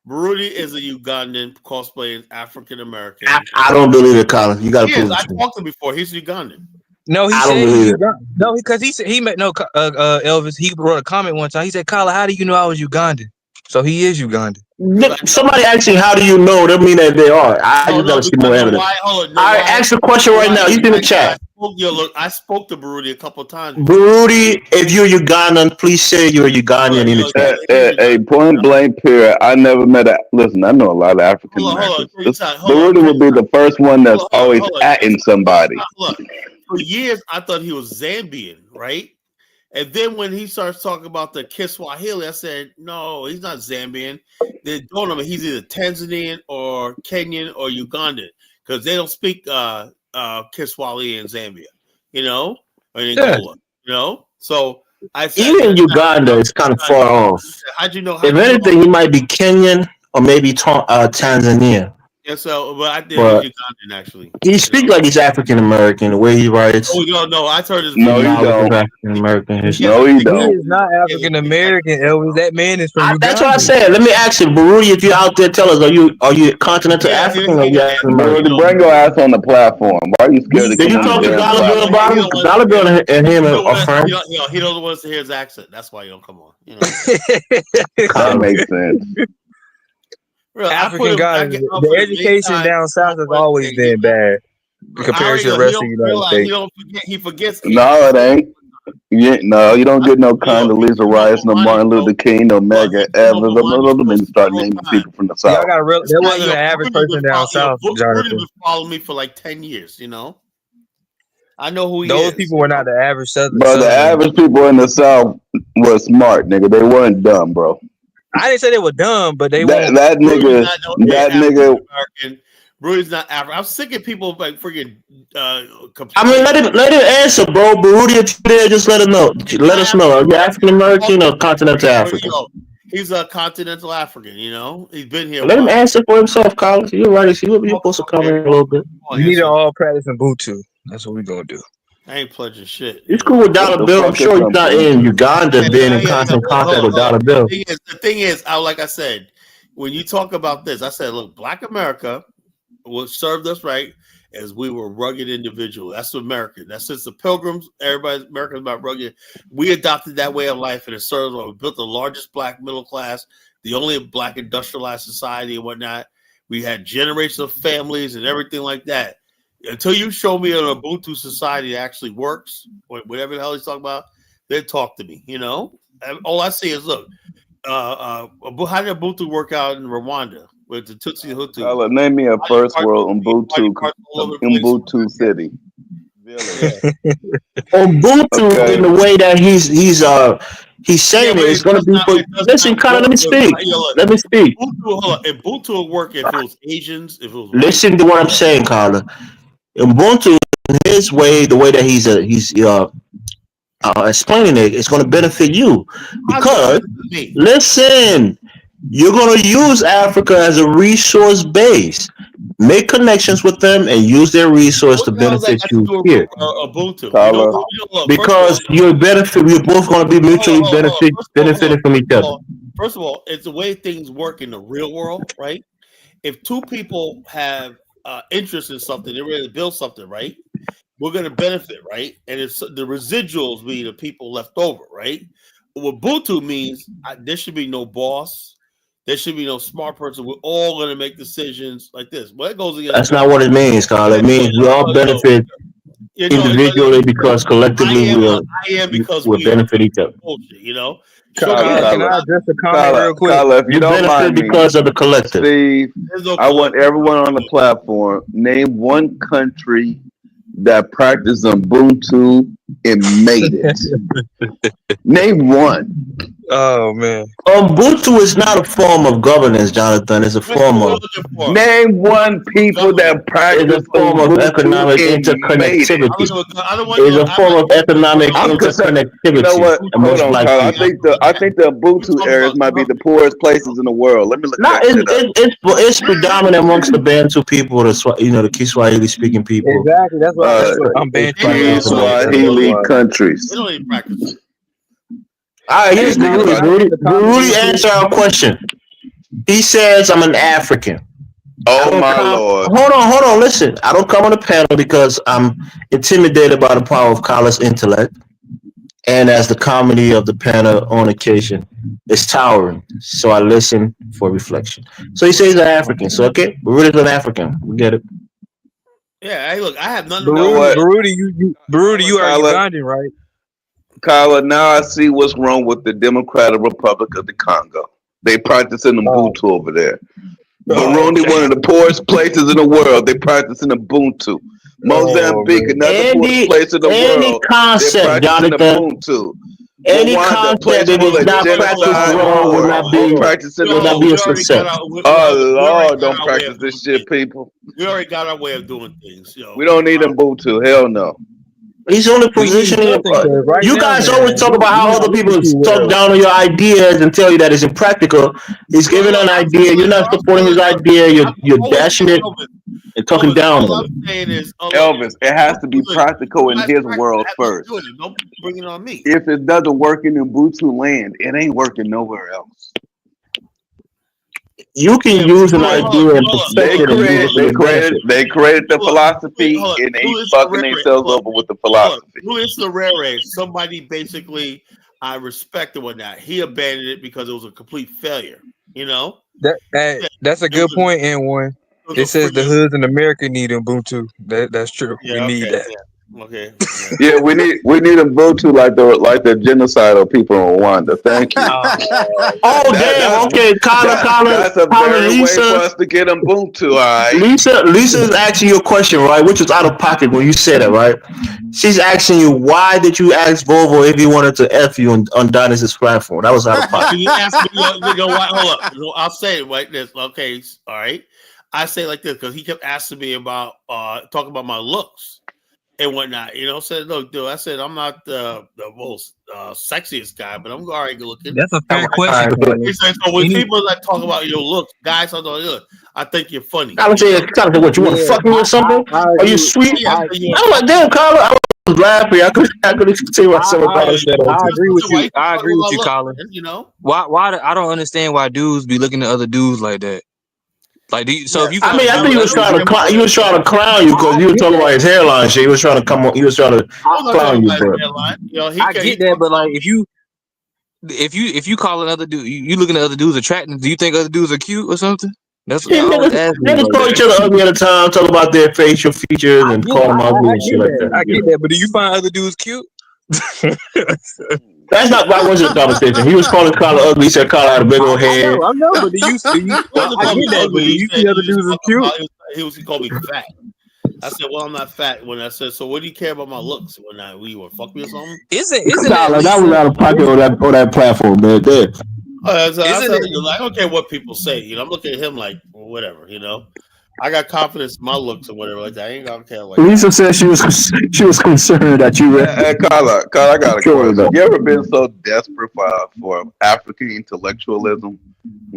[SPEAKER 1] Baruti is a Ugandan cosplaying African American.
[SPEAKER 13] I don't believe it, Colin. You got to prove it.
[SPEAKER 1] I talked to him before. He's Ugandan.
[SPEAKER 15] No, he said he's Ugandan. No, because he met Elvis. He wrote a comment one time. He said, "Colin, how do you know I was Ugandan?" So he is Ugandan.
[SPEAKER 13] Somebody asking, how do you know? That mean that they are. I just gotta see more evidence. I ask the question right now. He's in the chat.
[SPEAKER 1] I spoke to Baruti a couple of times.
[SPEAKER 13] Baruti, if you're Ugandan, please say you're Ugandan in the chat.
[SPEAKER 14] Hey, point blank period. I never met listen, I know a lot of African Americans. Baruti would be the first one that's always atting somebody.
[SPEAKER 1] Look, for years I thought he was Zambian, right? And then when he starts talking about the Kiswahili, I said, no, he's not Zambian. They don't know he's either Tanzanian or Kenyan or Ugandan because they don't speak Kiswahili in Zambia, or in Angola, So I said,
[SPEAKER 13] even Uganda is kind of far off.
[SPEAKER 1] How'd you know?
[SPEAKER 13] If anything, he might be Kenyan or maybe Tanzania.
[SPEAKER 1] Yeah, so, but I think he's Ugandan actually.
[SPEAKER 13] He speaks like he's African American the way he writes.
[SPEAKER 1] Oh, no, I heard his.
[SPEAKER 14] No, you don't.
[SPEAKER 13] African American history.
[SPEAKER 14] No, you don't.
[SPEAKER 15] He is not African American, Elvis. That man is from Uganda.
[SPEAKER 13] That's what I said. Let me ask you, Baruti, if you're out there, tell us, are you continental African or you African American?
[SPEAKER 14] Bring your ass on the platform. Why are you scared to
[SPEAKER 13] Did you talk to Dollar Bill about him? Dollar Bill and him are friends.
[SPEAKER 1] He doesn't want us to hear his accent. That's why you don't come on.
[SPEAKER 14] That makes sense.
[SPEAKER 1] Real,
[SPEAKER 15] African guys, the education down south has always been bad compared to the rest of the United States.
[SPEAKER 1] He forgets.
[SPEAKER 14] No, it ain't. No, you don't get no Condoleezza Rice, no Martin Luther King, no Medgar Evers. Let me start naming people from the south.
[SPEAKER 15] There wasn't an average person down south, Jonathan.
[SPEAKER 1] Been following me for like 10 years, I know who he is.
[SPEAKER 15] Those people were not the average Southern.
[SPEAKER 14] But the average people in the south were smart, nigga. They weren't dumb, bro.
[SPEAKER 15] I didn't say they were dumb, but they
[SPEAKER 14] weren't. That nigga.
[SPEAKER 1] Baruti's not African. I'm sick of people like freaking.
[SPEAKER 13] I mean, let him answer, bro. Baruti, if you're there, just let him know. Let us know. Are you African American or continental African?
[SPEAKER 1] He's a continental African. He's been here.
[SPEAKER 13] Let him answer for himself, Collins. You're right. You're supposed to come in a little bit.
[SPEAKER 15] We need to all practice in Ubuntu. That's what we're gonna do.
[SPEAKER 1] I ain't pledging shit.
[SPEAKER 13] It's cool with Dollar Bill. I'm sure he's not in Uganda being in constant contact with Dollar Bill.
[SPEAKER 1] The thing is, like I said, when you talk about this, I said, look, Black America was served us right as we were rugged individuals. That's American. That's since the Pilgrims. Everybody's American about rugged. We adopted that way of life, and it served us. We built the largest Black middle class, the only Black industrialized society and whatnot. We had generations of families and everything like that. Until you show me an Ubuntu society that actually works, whatever the hell he's talking about, they talk to me. You know, all I see is look. How did Ubuntu work out in Rwanda with the Tutsi and Hutu?
[SPEAKER 14] Carla, name me a first world Ubuntu city.
[SPEAKER 13] Ubuntu in the way that he's saying it is going to be for. Listen, Carla, let me speak. Let me speak.
[SPEAKER 1] Ubuntu will work if it was Asians. If it was
[SPEAKER 13] Listen to what I'm saying, Carla. Ubuntu, in his way, the way that he's explaining it, it's going to benefit you because listen, you're going to use Africa as a resource base. Make connections with them and use their resource to benefit you here.
[SPEAKER 1] Ubuntu.
[SPEAKER 13] Because you're both going to be mutually benefiting from each other.
[SPEAKER 1] First of all, it's the way things work in the real world, right? If two people have interest in something, they're ready to build something, right? We're going to benefit, right? And it's the residuals be the people left over, right? What Ubuntu means, there should be no boss. There should be no smart person. We're all going to make decisions like this. Well, it goes against.
[SPEAKER 13] That's not what it means, Carl. It means we all benefit individually because collectively we'll benefit each other.
[SPEAKER 1] Bullshit, you know?
[SPEAKER 15] Can I address a comment real quick?
[SPEAKER 14] Carla, if you don't mind me,
[SPEAKER 13] because of the collective.
[SPEAKER 14] Steve, I want everyone on the platform, name one country that practiced Ubuntu and made it. Name one.
[SPEAKER 15] Oh man.
[SPEAKER 13] Ubuntu is not a form of governance, Jonathan. It's a form of
[SPEAKER 14] name one people that practice
[SPEAKER 13] a form of economic interconnectivity. It's a form of economic interconnectivity.
[SPEAKER 14] You know what? Hold on, Carl. I think the Ubuntu areas might be the poorest places in the world. Let me look at that.
[SPEAKER 13] It's predominant amongst the Bantu people, the Kiswahili speaking people.
[SPEAKER 15] Exactly. That's what I'm Bantu.
[SPEAKER 14] Kiswahili countries.
[SPEAKER 1] They don't even practice.
[SPEAKER 13] All right, here's Rudy answer our question. He says, I'm an African.
[SPEAKER 14] Oh, my Lord.
[SPEAKER 13] Hold on, listen. I don't come on the panel because I'm intimidated by the power of Carla's intellect. And as the comedy of the panel on occasion is towering. So I listen for reflection. So he says he's an African. So, okay, Rudy's an African. We get it.
[SPEAKER 1] Yeah, hey, look, I have nothing
[SPEAKER 14] to do with
[SPEAKER 15] Baruti, you are Ugandan, right?
[SPEAKER 14] Carla, now I see what's wrong with the Democratic Republic of the Congo. They practicing Ubuntu over there. Burundi, one of the poorest places in the world, they practicing Ubuntu. Mozambique, another poorest place in the world, they're practicing Ubuntu.
[SPEAKER 13] Any concept that is not practiced wrong will not be a success.
[SPEAKER 14] Oh, Lord, don't practice this shit, people.
[SPEAKER 1] We already got our way of doing things. Yo.
[SPEAKER 14] We don't need Ubuntu. Hell no.
[SPEAKER 13] He's only positioning. You guys always talk about how other people talk down on your ideas and tell you that it's impractical. He's giving an idea. You're not supporting his idea. You're dashing it and talking down on it.
[SPEAKER 14] Elvis, it has to be practical in his world first.
[SPEAKER 1] Don't bring it on me.
[SPEAKER 14] If it doesn't work in Ubuntu land, it ain't working nowhere else.
[SPEAKER 13] You can use an idea and perfect it.
[SPEAKER 14] They created the philosophy and they fucking themselves over with the philosophy.
[SPEAKER 1] Luis Ferreira, somebody basically I respect and whatnot. He abandoned it because it was a complete failure. You know?
[SPEAKER 15] That's a good point, N1. It says the hoods in America need Ubuntu. That's true.
[SPEAKER 1] Yeah,
[SPEAKER 15] we need that.
[SPEAKER 1] Yeah. Okay.
[SPEAKER 14] Yeah, we need Ubuntu like the genocidal people in Rwanda. Thank you.
[SPEAKER 13] Okay, Carla.
[SPEAKER 14] That's a very way for us to get Ubuntu. All right.
[SPEAKER 13] Lisa's asking you a question, right? Which was out of pocket when you said it, right? She's asking you, why did you ask Volvo if he wanted to F you on Donis' platform? That was out of pocket.
[SPEAKER 1] You asked me, hold up. I'll say it like this. Okay, all right. I say it like this because he kept asking me about talking about my looks and whatnot, said, look, dude, I said, I'm not the most sexiest guy, but I'm already good looking.
[SPEAKER 15] That's a fair question.
[SPEAKER 1] He said, so when people like talk about your looks, guys, I think you're funny.
[SPEAKER 13] I was saying, what, you want to fuck me or something? Are you sweet? I'm like, damn, Carla, I was laughing. I couldn't see myself about it.
[SPEAKER 15] I agree with you. I agree with you, Colin. Why? I don't understand why dudes be looking at other dudes like that. Like, so if you,
[SPEAKER 13] I think he was trying to clown. He was trying to clown you because you were talking about his hairline shit. He was trying to come on. He was trying to clown you, bro.
[SPEAKER 15] I get that, but like, if you call another dude, you looking at other dudes attractive. Do you think other dudes are cute or something? That's what
[SPEAKER 13] niggas call each other ugly at a time. Talk about their facial features and call them ugly and shit like that.
[SPEAKER 15] I get that, but do you find other dudes cute?
[SPEAKER 13] That's not that wasn't the conversation. He was calling Carla ugly. He said Carla had a big old head.
[SPEAKER 15] I know, but do you I
[SPEAKER 1] Call me
[SPEAKER 15] get that, but
[SPEAKER 1] ugly.
[SPEAKER 15] do you see other dudes as cute?
[SPEAKER 1] He called me fat. I said, "Well, I'm not fat." When I said, "So, what do you care about my looks?" When you want to fuck me or something?
[SPEAKER 15] Isn't
[SPEAKER 13] Carla, that was out of pocket on that platform, man. There.
[SPEAKER 1] I don't care what people say. I'm looking at him like, well, whatever. I got confidence in my looks or whatever like that. I ain't gonna care like
[SPEAKER 13] Lisa said she was concerned that you read.
[SPEAKER 14] Hey, Carla, I got a question. You ever been so desperate for African intellectualism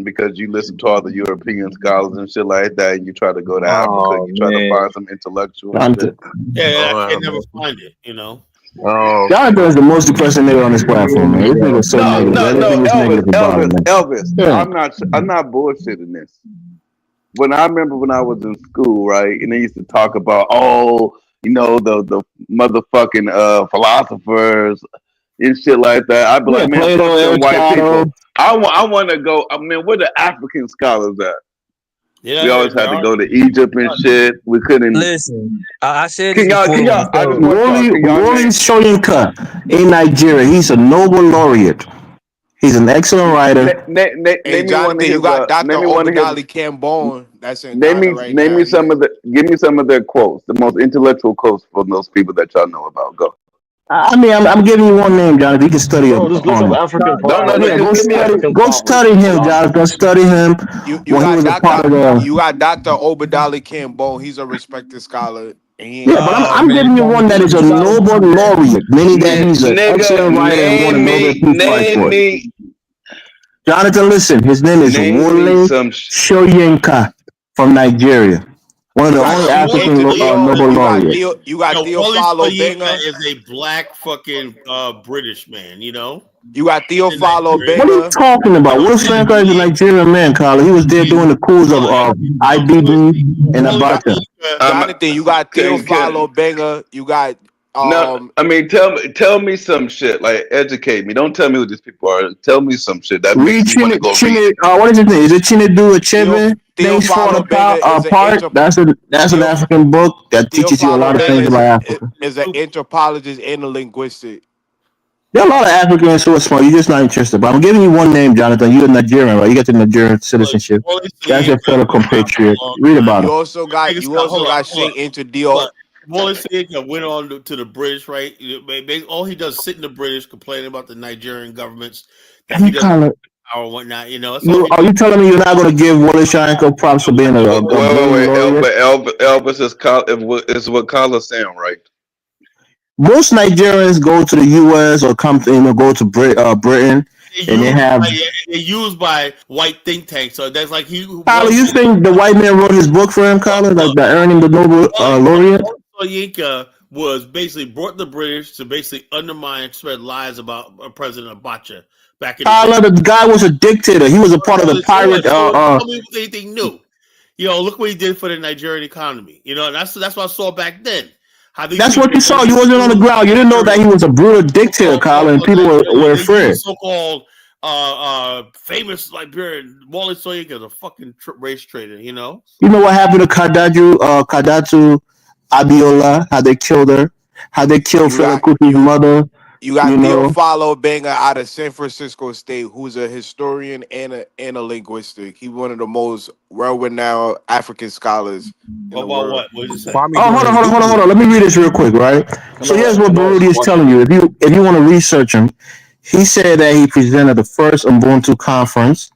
[SPEAKER 14] because you listen to all the European scholars and shit like that, and you try to go to Africa and you try to find some intellectual shit?
[SPEAKER 1] Yeah, I can never find it.
[SPEAKER 14] Oh,
[SPEAKER 13] Jonathan is the most depressing nigga on this platform, man. This nigga is so negative. Everything is negative about him, man.
[SPEAKER 14] Elvis.
[SPEAKER 13] Yeah.
[SPEAKER 14] I'm not bullshitting this. When I remember when I was in school, right, and they used to talk about, the motherfucking philosophers and shit like that. I'd be like, man,
[SPEAKER 13] Plato,
[SPEAKER 14] fuck them white
[SPEAKER 13] Aristotle.
[SPEAKER 14] people. I want to go. I mean, where the African scholars at?
[SPEAKER 1] Yeah,
[SPEAKER 14] we always had to go to Egypt and shit. We couldn't
[SPEAKER 15] listen. I said
[SPEAKER 14] Can
[SPEAKER 15] this
[SPEAKER 14] y'all?
[SPEAKER 15] before.
[SPEAKER 14] Can y'all? I just want y'all. Can y'all
[SPEAKER 13] Wole
[SPEAKER 14] name?
[SPEAKER 13] Soyinka in Nigeria. He's a Nobel laureate. He's an excellent writer.
[SPEAKER 14] Name
[SPEAKER 20] Hey,
[SPEAKER 14] me one of
[SPEAKER 20] Jonathan,
[SPEAKER 14] his.
[SPEAKER 20] you got Dr.
[SPEAKER 14] Name me one of his.
[SPEAKER 20] Obadali Cambone. That's in
[SPEAKER 14] Name
[SPEAKER 20] Ghana right
[SPEAKER 14] me
[SPEAKER 20] now.
[SPEAKER 14] some of the. Give me some of their quotes. The most intellectual quotes from those people that y'all know about. Go.
[SPEAKER 13] I mean, I'm giving you one name, Jonathan. You can study
[SPEAKER 19] Bro, just look
[SPEAKER 13] on
[SPEAKER 19] up
[SPEAKER 13] him.
[SPEAKER 19] African
[SPEAKER 14] No,
[SPEAKER 19] farmers.
[SPEAKER 13] Yeah,
[SPEAKER 19] Just give me African
[SPEAKER 13] go
[SPEAKER 19] farmers.
[SPEAKER 13] study him, Jonathan. Study him
[SPEAKER 20] You
[SPEAKER 13] when he
[SPEAKER 20] got
[SPEAKER 13] was a part of the.
[SPEAKER 20] You got Dr. Obadali Cambone. He's a respected scholar. And he ain't
[SPEAKER 13] Yeah, but
[SPEAKER 20] got
[SPEAKER 13] I'm giving you one that is a Nobel laureate, meaning that he's an excellent writer and won a Nobel Peace Prize for it. Jonathan, listen, his name is Wole Soyinka from Nigeria. One of the only African Nobel laureates.
[SPEAKER 20] You got
[SPEAKER 1] Wole
[SPEAKER 20] Theophilo
[SPEAKER 1] Soyinka
[SPEAKER 20] Benga.
[SPEAKER 1] is a black fucking British man.
[SPEAKER 20] You got Theophilo Benga.
[SPEAKER 13] What are you talking about? Wole Soyinka is a Nigerian man, Carla. He was there doing the coups of IBB and Abacha.
[SPEAKER 20] Jonathan, you got Theophilo Benga. You got
[SPEAKER 14] No, I mean, tell me some shit. Like, educate me. Don't tell me who these people are. Tell me some shit that makes me want to go read.
[SPEAKER 13] What is his name? Is it Chinedu Achebe? Things Fall Apart. That's an African book that teaches you a lot of things about Africa.
[SPEAKER 20] Is an anthropologist and a linguistic.
[SPEAKER 13] There are a lot of Africans who are smart. You're just not interested. But I'm giving you one name, Jonathan. You're a Nigerian, right? You got the Nigerian citizenship. That's your fellow compatriot. Read about
[SPEAKER 20] You
[SPEAKER 13] him.
[SPEAKER 20] also got Shane Interdio.
[SPEAKER 1] Wole Soyinka went on to the British, right? All he does is sit in the British, complaining about the Nigerian governments that he doesn't power and whatnot.
[SPEAKER 13] Are you telling me you're not going to give Wole Soyinka props for being a
[SPEAKER 14] Wait. Elvis is what Carla's saying, right?
[SPEAKER 13] Most Nigerians go to the U.S. or go to Britain, and they have.
[SPEAKER 1] They're used by white think tanks. So that's like
[SPEAKER 13] Carla, you think the white man wrote his book for him, Carla, like the earning the Nobel laureate?
[SPEAKER 1] Soyinka was basically brought the British to basically undermine and spread lies about President Abacha back in
[SPEAKER 13] the guy was a dictator. He was a part of the pirate.
[SPEAKER 1] Tell me anything new. Look what he did for the Nigerian economy. That's what I saw back then.
[SPEAKER 13] That's what you saw. You wasn't on the ground. You didn't know that he was a brutal dictator, Carla, and people were afraid.
[SPEAKER 1] So-called famous Liberian Wole Soyinka is a fucking race trader. You know
[SPEAKER 13] what happened to Kadatu Abiola? How they killed her? How they killed Fela Kuti's mother?
[SPEAKER 20] You got Theophilo Benga out of San Francisco State, who's a historian and a linguistic. He's one of the most well-renowned African scholars in the world.
[SPEAKER 1] What did you say?
[SPEAKER 13] Hold on. Let me read this real quick, right? So here's what Baruti is telling you. If you want to research him, he said that he presented the first Ubuntu conference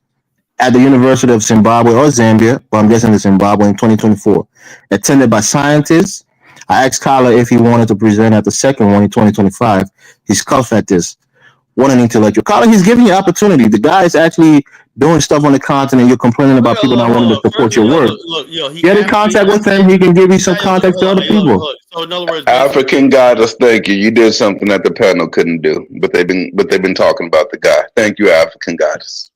[SPEAKER 13] at the University of Zimbabwe or Zambia, but I'm guessing it's Zimbabwe in 2024, attended by scientists. I asked Carla if he wanted to present at the second one in 2025. He scoffed at this. What an intellectual. Carla, he's giving you opportunity. The guy is actually doing stuff on the continent. You're complaining about people not wanting to support your work. Get in contact with him. He can give you some contact to other people.
[SPEAKER 1] So in other words,
[SPEAKER 14] African goddess, thank you. You did something that the panel couldn't do, but they've been talking about the guy. Thank you, African goddess.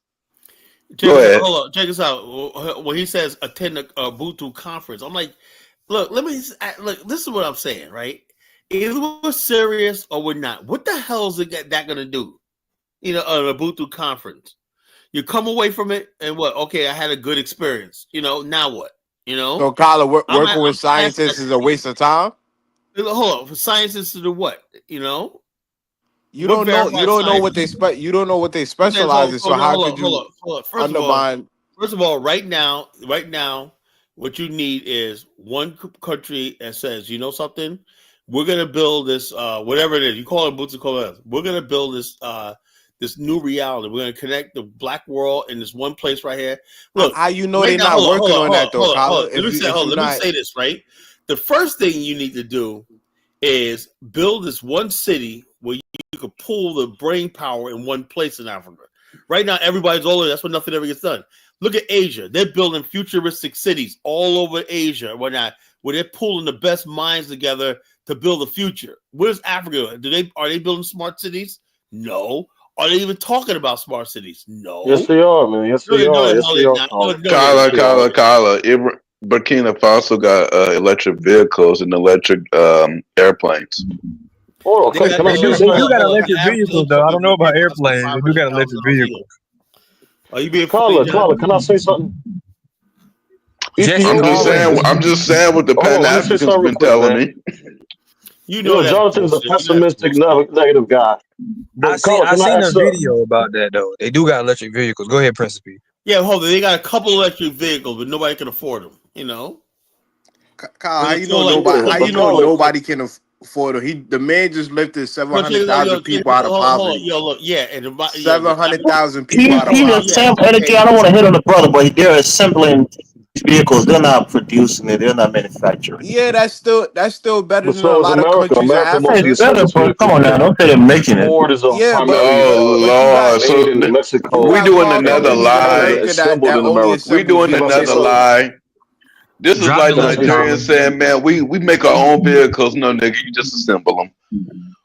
[SPEAKER 14] Go ahead.
[SPEAKER 1] Hold on, check this out. When he says attend a Ubuntu conference, I'm like, look. This is what I'm saying, right? Either we're serious or we're not. What the hell is that going to do? An Ubuntu conference. You come away from it and what? Okay, I had a good experience. Now what?
[SPEAKER 20] So, Carla, working with scientists is a waste of time?
[SPEAKER 1] Hold on. For scientists to do what?
[SPEAKER 20] You don't know. You don't know what they You don't know what they specialize in. So how could you undermine?
[SPEAKER 1] First of all, right now, what you need is one country that says, you know something, we're gonna build this, whatever it is. You call it boots and call it. We're gonna build this, this new reality. We're gonna connect the black world in this one place right here. Look,
[SPEAKER 20] how you know
[SPEAKER 1] right
[SPEAKER 20] they're
[SPEAKER 1] now,
[SPEAKER 20] not working on that though, Kyle?
[SPEAKER 1] Let me say this, right? The first thing you need to do is build this one city where you could pull the brain power in one place in Africa. Right now, everybody's all over. That's why nothing ever gets done. Look at Asia. They're building futuristic cities all over Asia where they're pulling the best minds together to build the future. Where's Africa? Are they building smart cities? No. Are they even talking about smart cities? No.
[SPEAKER 19] Yes, they are, man. Yes, they are. Yes, they are.
[SPEAKER 14] Kala. Burkina Faso got electric vehicles and electric airplanes.
[SPEAKER 19] Oh,
[SPEAKER 15] they do got electric vehicles, though. I don't know about airplanes. They do got electric vehicles.
[SPEAKER 1] Are you being
[SPEAKER 19] Kala, can I say something?
[SPEAKER 14] I'm just saying what the Pan Africans been telling me.
[SPEAKER 19] You know Jonathan's a pessimistic, negative guy.
[SPEAKER 15] I seen a video about that though. They do got electric vehicles. Go ahead, Princess P.
[SPEAKER 1] Yeah, hold on. They got a couple electric vehicles, but nobody can afford them. You know.
[SPEAKER 20] Kyle, how you know nobody? How you know nobody can afford them? The man just lifted 700,000 people out of poverty.
[SPEAKER 1] Look, yeah, and
[SPEAKER 20] 700,000 people out of
[SPEAKER 13] poverty. Energy. I don't want to hit on the brother, but they're assembling vehicles. They're not producing it. They're not manufacturing.
[SPEAKER 20] Yeah, that's still better than a lot of countries in
[SPEAKER 13] Africa. Come on now, don't say they're making it.
[SPEAKER 19] Ford is primarily
[SPEAKER 14] Lord, so
[SPEAKER 19] in Mexico.
[SPEAKER 14] We doing another lie. We doing another lie. This is like the Nigerians saying, "Man, we make our own vehicles." No, nigga, you just assemble them.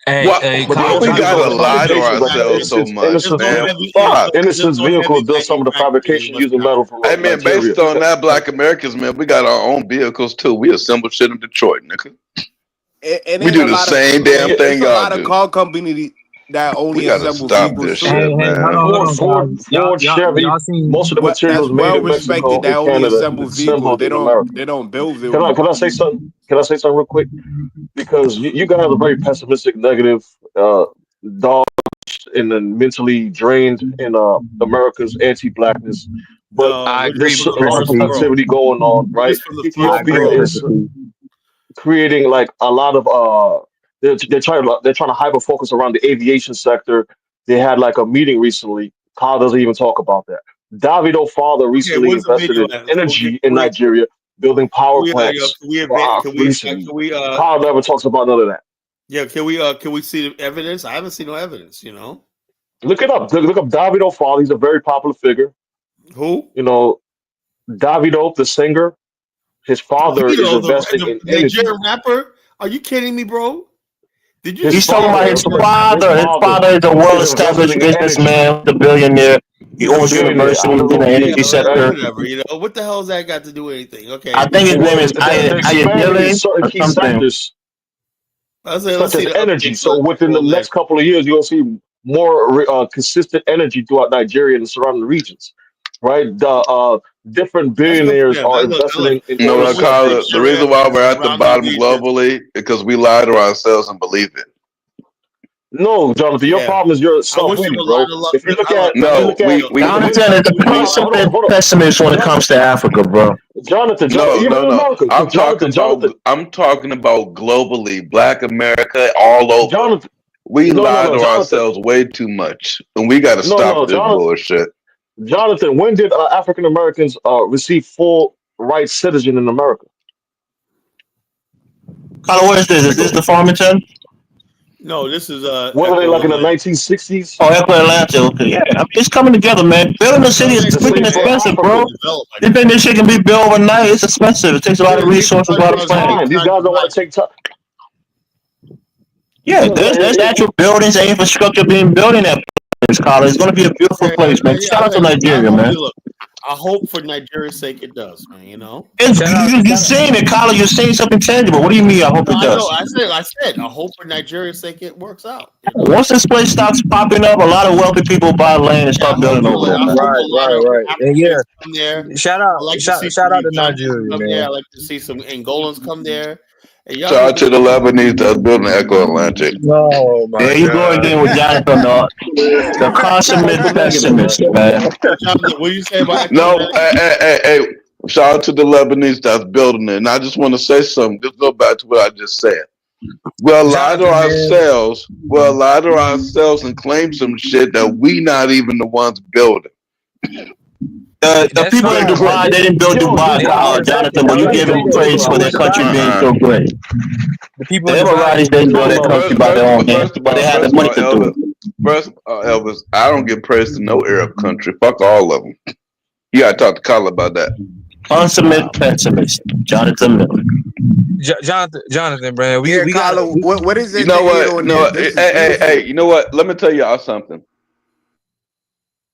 [SPEAKER 14] Why we gotta lie to ourselves so much, man? Fuck.
[SPEAKER 19] Innocence Vehicle does some of the fabrication using metal from
[SPEAKER 14] Hey, man, based on that, Black Americans, man, we got our own vehicles too. We assemble shit in Detroit, nigga. We do the same damn thing y'all do.
[SPEAKER 20] A lot of car companies that only assemble vehicles.
[SPEAKER 19] Ford, Chevy, most of the materials made in Mexico and Canada assembled in America.
[SPEAKER 20] They don't build vehicles.
[SPEAKER 19] Can I say something? Can I say something real quick? Because you guys are very pessimistic, negative, dogs, and then mentally drained in America's anti-blackness. But there's a lot of activity going on, right? Ethiopia is creating like a lot of they're trying to hyper focus around the aviation sector. They had like a meeting recently. Kyle doesn't even talk about that. Davido father recently invested in energy in Nigeria, building power plants. Kyle never talks about none of that.
[SPEAKER 1] Yeah, can we see the evidence? I haven't seen no evidence. You know,
[SPEAKER 19] look it up. Look up Davido father. He's a very popular figure.
[SPEAKER 1] Who?
[SPEAKER 19] You know, Davido, the singer. His father is investing in energy.
[SPEAKER 1] Nigerian rapper? Are you kidding me, bro?
[SPEAKER 13] He's talking about his father. His father is a well-established businessman, the billionaire. He owns Universal in the energy sector.
[SPEAKER 1] Whatever, you know, what the hell has that got to do with anything? Okay,
[SPEAKER 13] I think his name is Ayadele or something.
[SPEAKER 19] Such as energy. So within the next couple of years, you'll see more consistent energy throughout Nigeria and the surrounding regions. Right? The different billionaires are investing in.
[SPEAKER 14] The reason why we're at the bottom globally is because we lie to ourselves and believe it.
[SPEAKER 19] No, Jonathan, your problem is your self-pity, bro. If you look at
[SPEAKER 13] Jonathan is a pessimist when it comes to Africa, bro.
[SPEAKER 19] Jonathan,
[SPEAKER 14] no. I'm talking about globally, Black America, all over.
[SPEAKER 19] Jonathan,
[SPEAKER 14] we lie to ourselves way too much, and we got to stop this bullshit.
[SPEAKER 19] Jonathan, when did African Americans receive full rights citizen in America?
[SPEAKER 13] Kyle, what is this? Is this the Farmington?
[SPEAKER 1] No, this is
[SPEAKER 19] what are they like in the 1960s?
[SPEAKER 13] Oh, Atlanta. Okay, yeah, I mean, it's coming together, man. Building a city is freaking expensive, bro. You think this shit can be built overnight? It's expensive. It takes a lot of resources, a lot of planning.
[SPEAKER 19] These guys don't want to take time.
[SPEAKER 13] Yeah, there's actual buildings and infrastructure being built in that college. It's going to be a beautiful place, man. Shout out to Nigeria, man.
[SPEAKER 1] I hope for Nigeria's sake it does, man. You know,
[SPEAKER 13] you're seeing it, college. You're seeing something tangible. What do you mean? I hope it does.
[SPEAKER 1] I said. I hope for Nigeria's sake it works out.
[SPEAKER 13] Once this place stops popping up, a lot of wealthy people buy land and start building over there.
[SPEAKER 15] Right. And yeah, shout out to Nigeria, man.
[SPEAKER 1] I like to see some Angolans come there.
[SPEAKER 14] Shout out to the Lebanese that's building Echo Atlantic.
[SPEAKER 15] Oh my
[SPEAKER 13] There you go again with Jonathan, the consummate pessimist, man.
[SPEAKER 1] Jonathan, what do you say about
[SPEAKER 14] No, hey. Shout out to the Lebanese that's building it. And I just want to say something. Just go back to what I just said. We'll lie to ourselves. We'll lie to ourselves and claim some shit that we not even the ones building.
[SPEAKER 13] The people in Dubai, they didn't build Dubai, Jonathan, but you gave them praise for their country being so great.
[SPEAKER 15] The people
[SPEAKER 13] The Emiratis didn't build their country by their own hands, but they had the money to do it.
[SPEAKER 14] First, Elvis, I don't give praise to no Arab country. Fuck all of them. You gotta talk to Kyle about that.
[SPEAKER 13] Consummate pessimist, Jonathan Miller.
[SPEAKER 15] Jonathan, Brand.
[SPEAKER 20] We got what is it?
[SPEAKER 14] You know what? No, hey. You know what? Let me tell y'all something.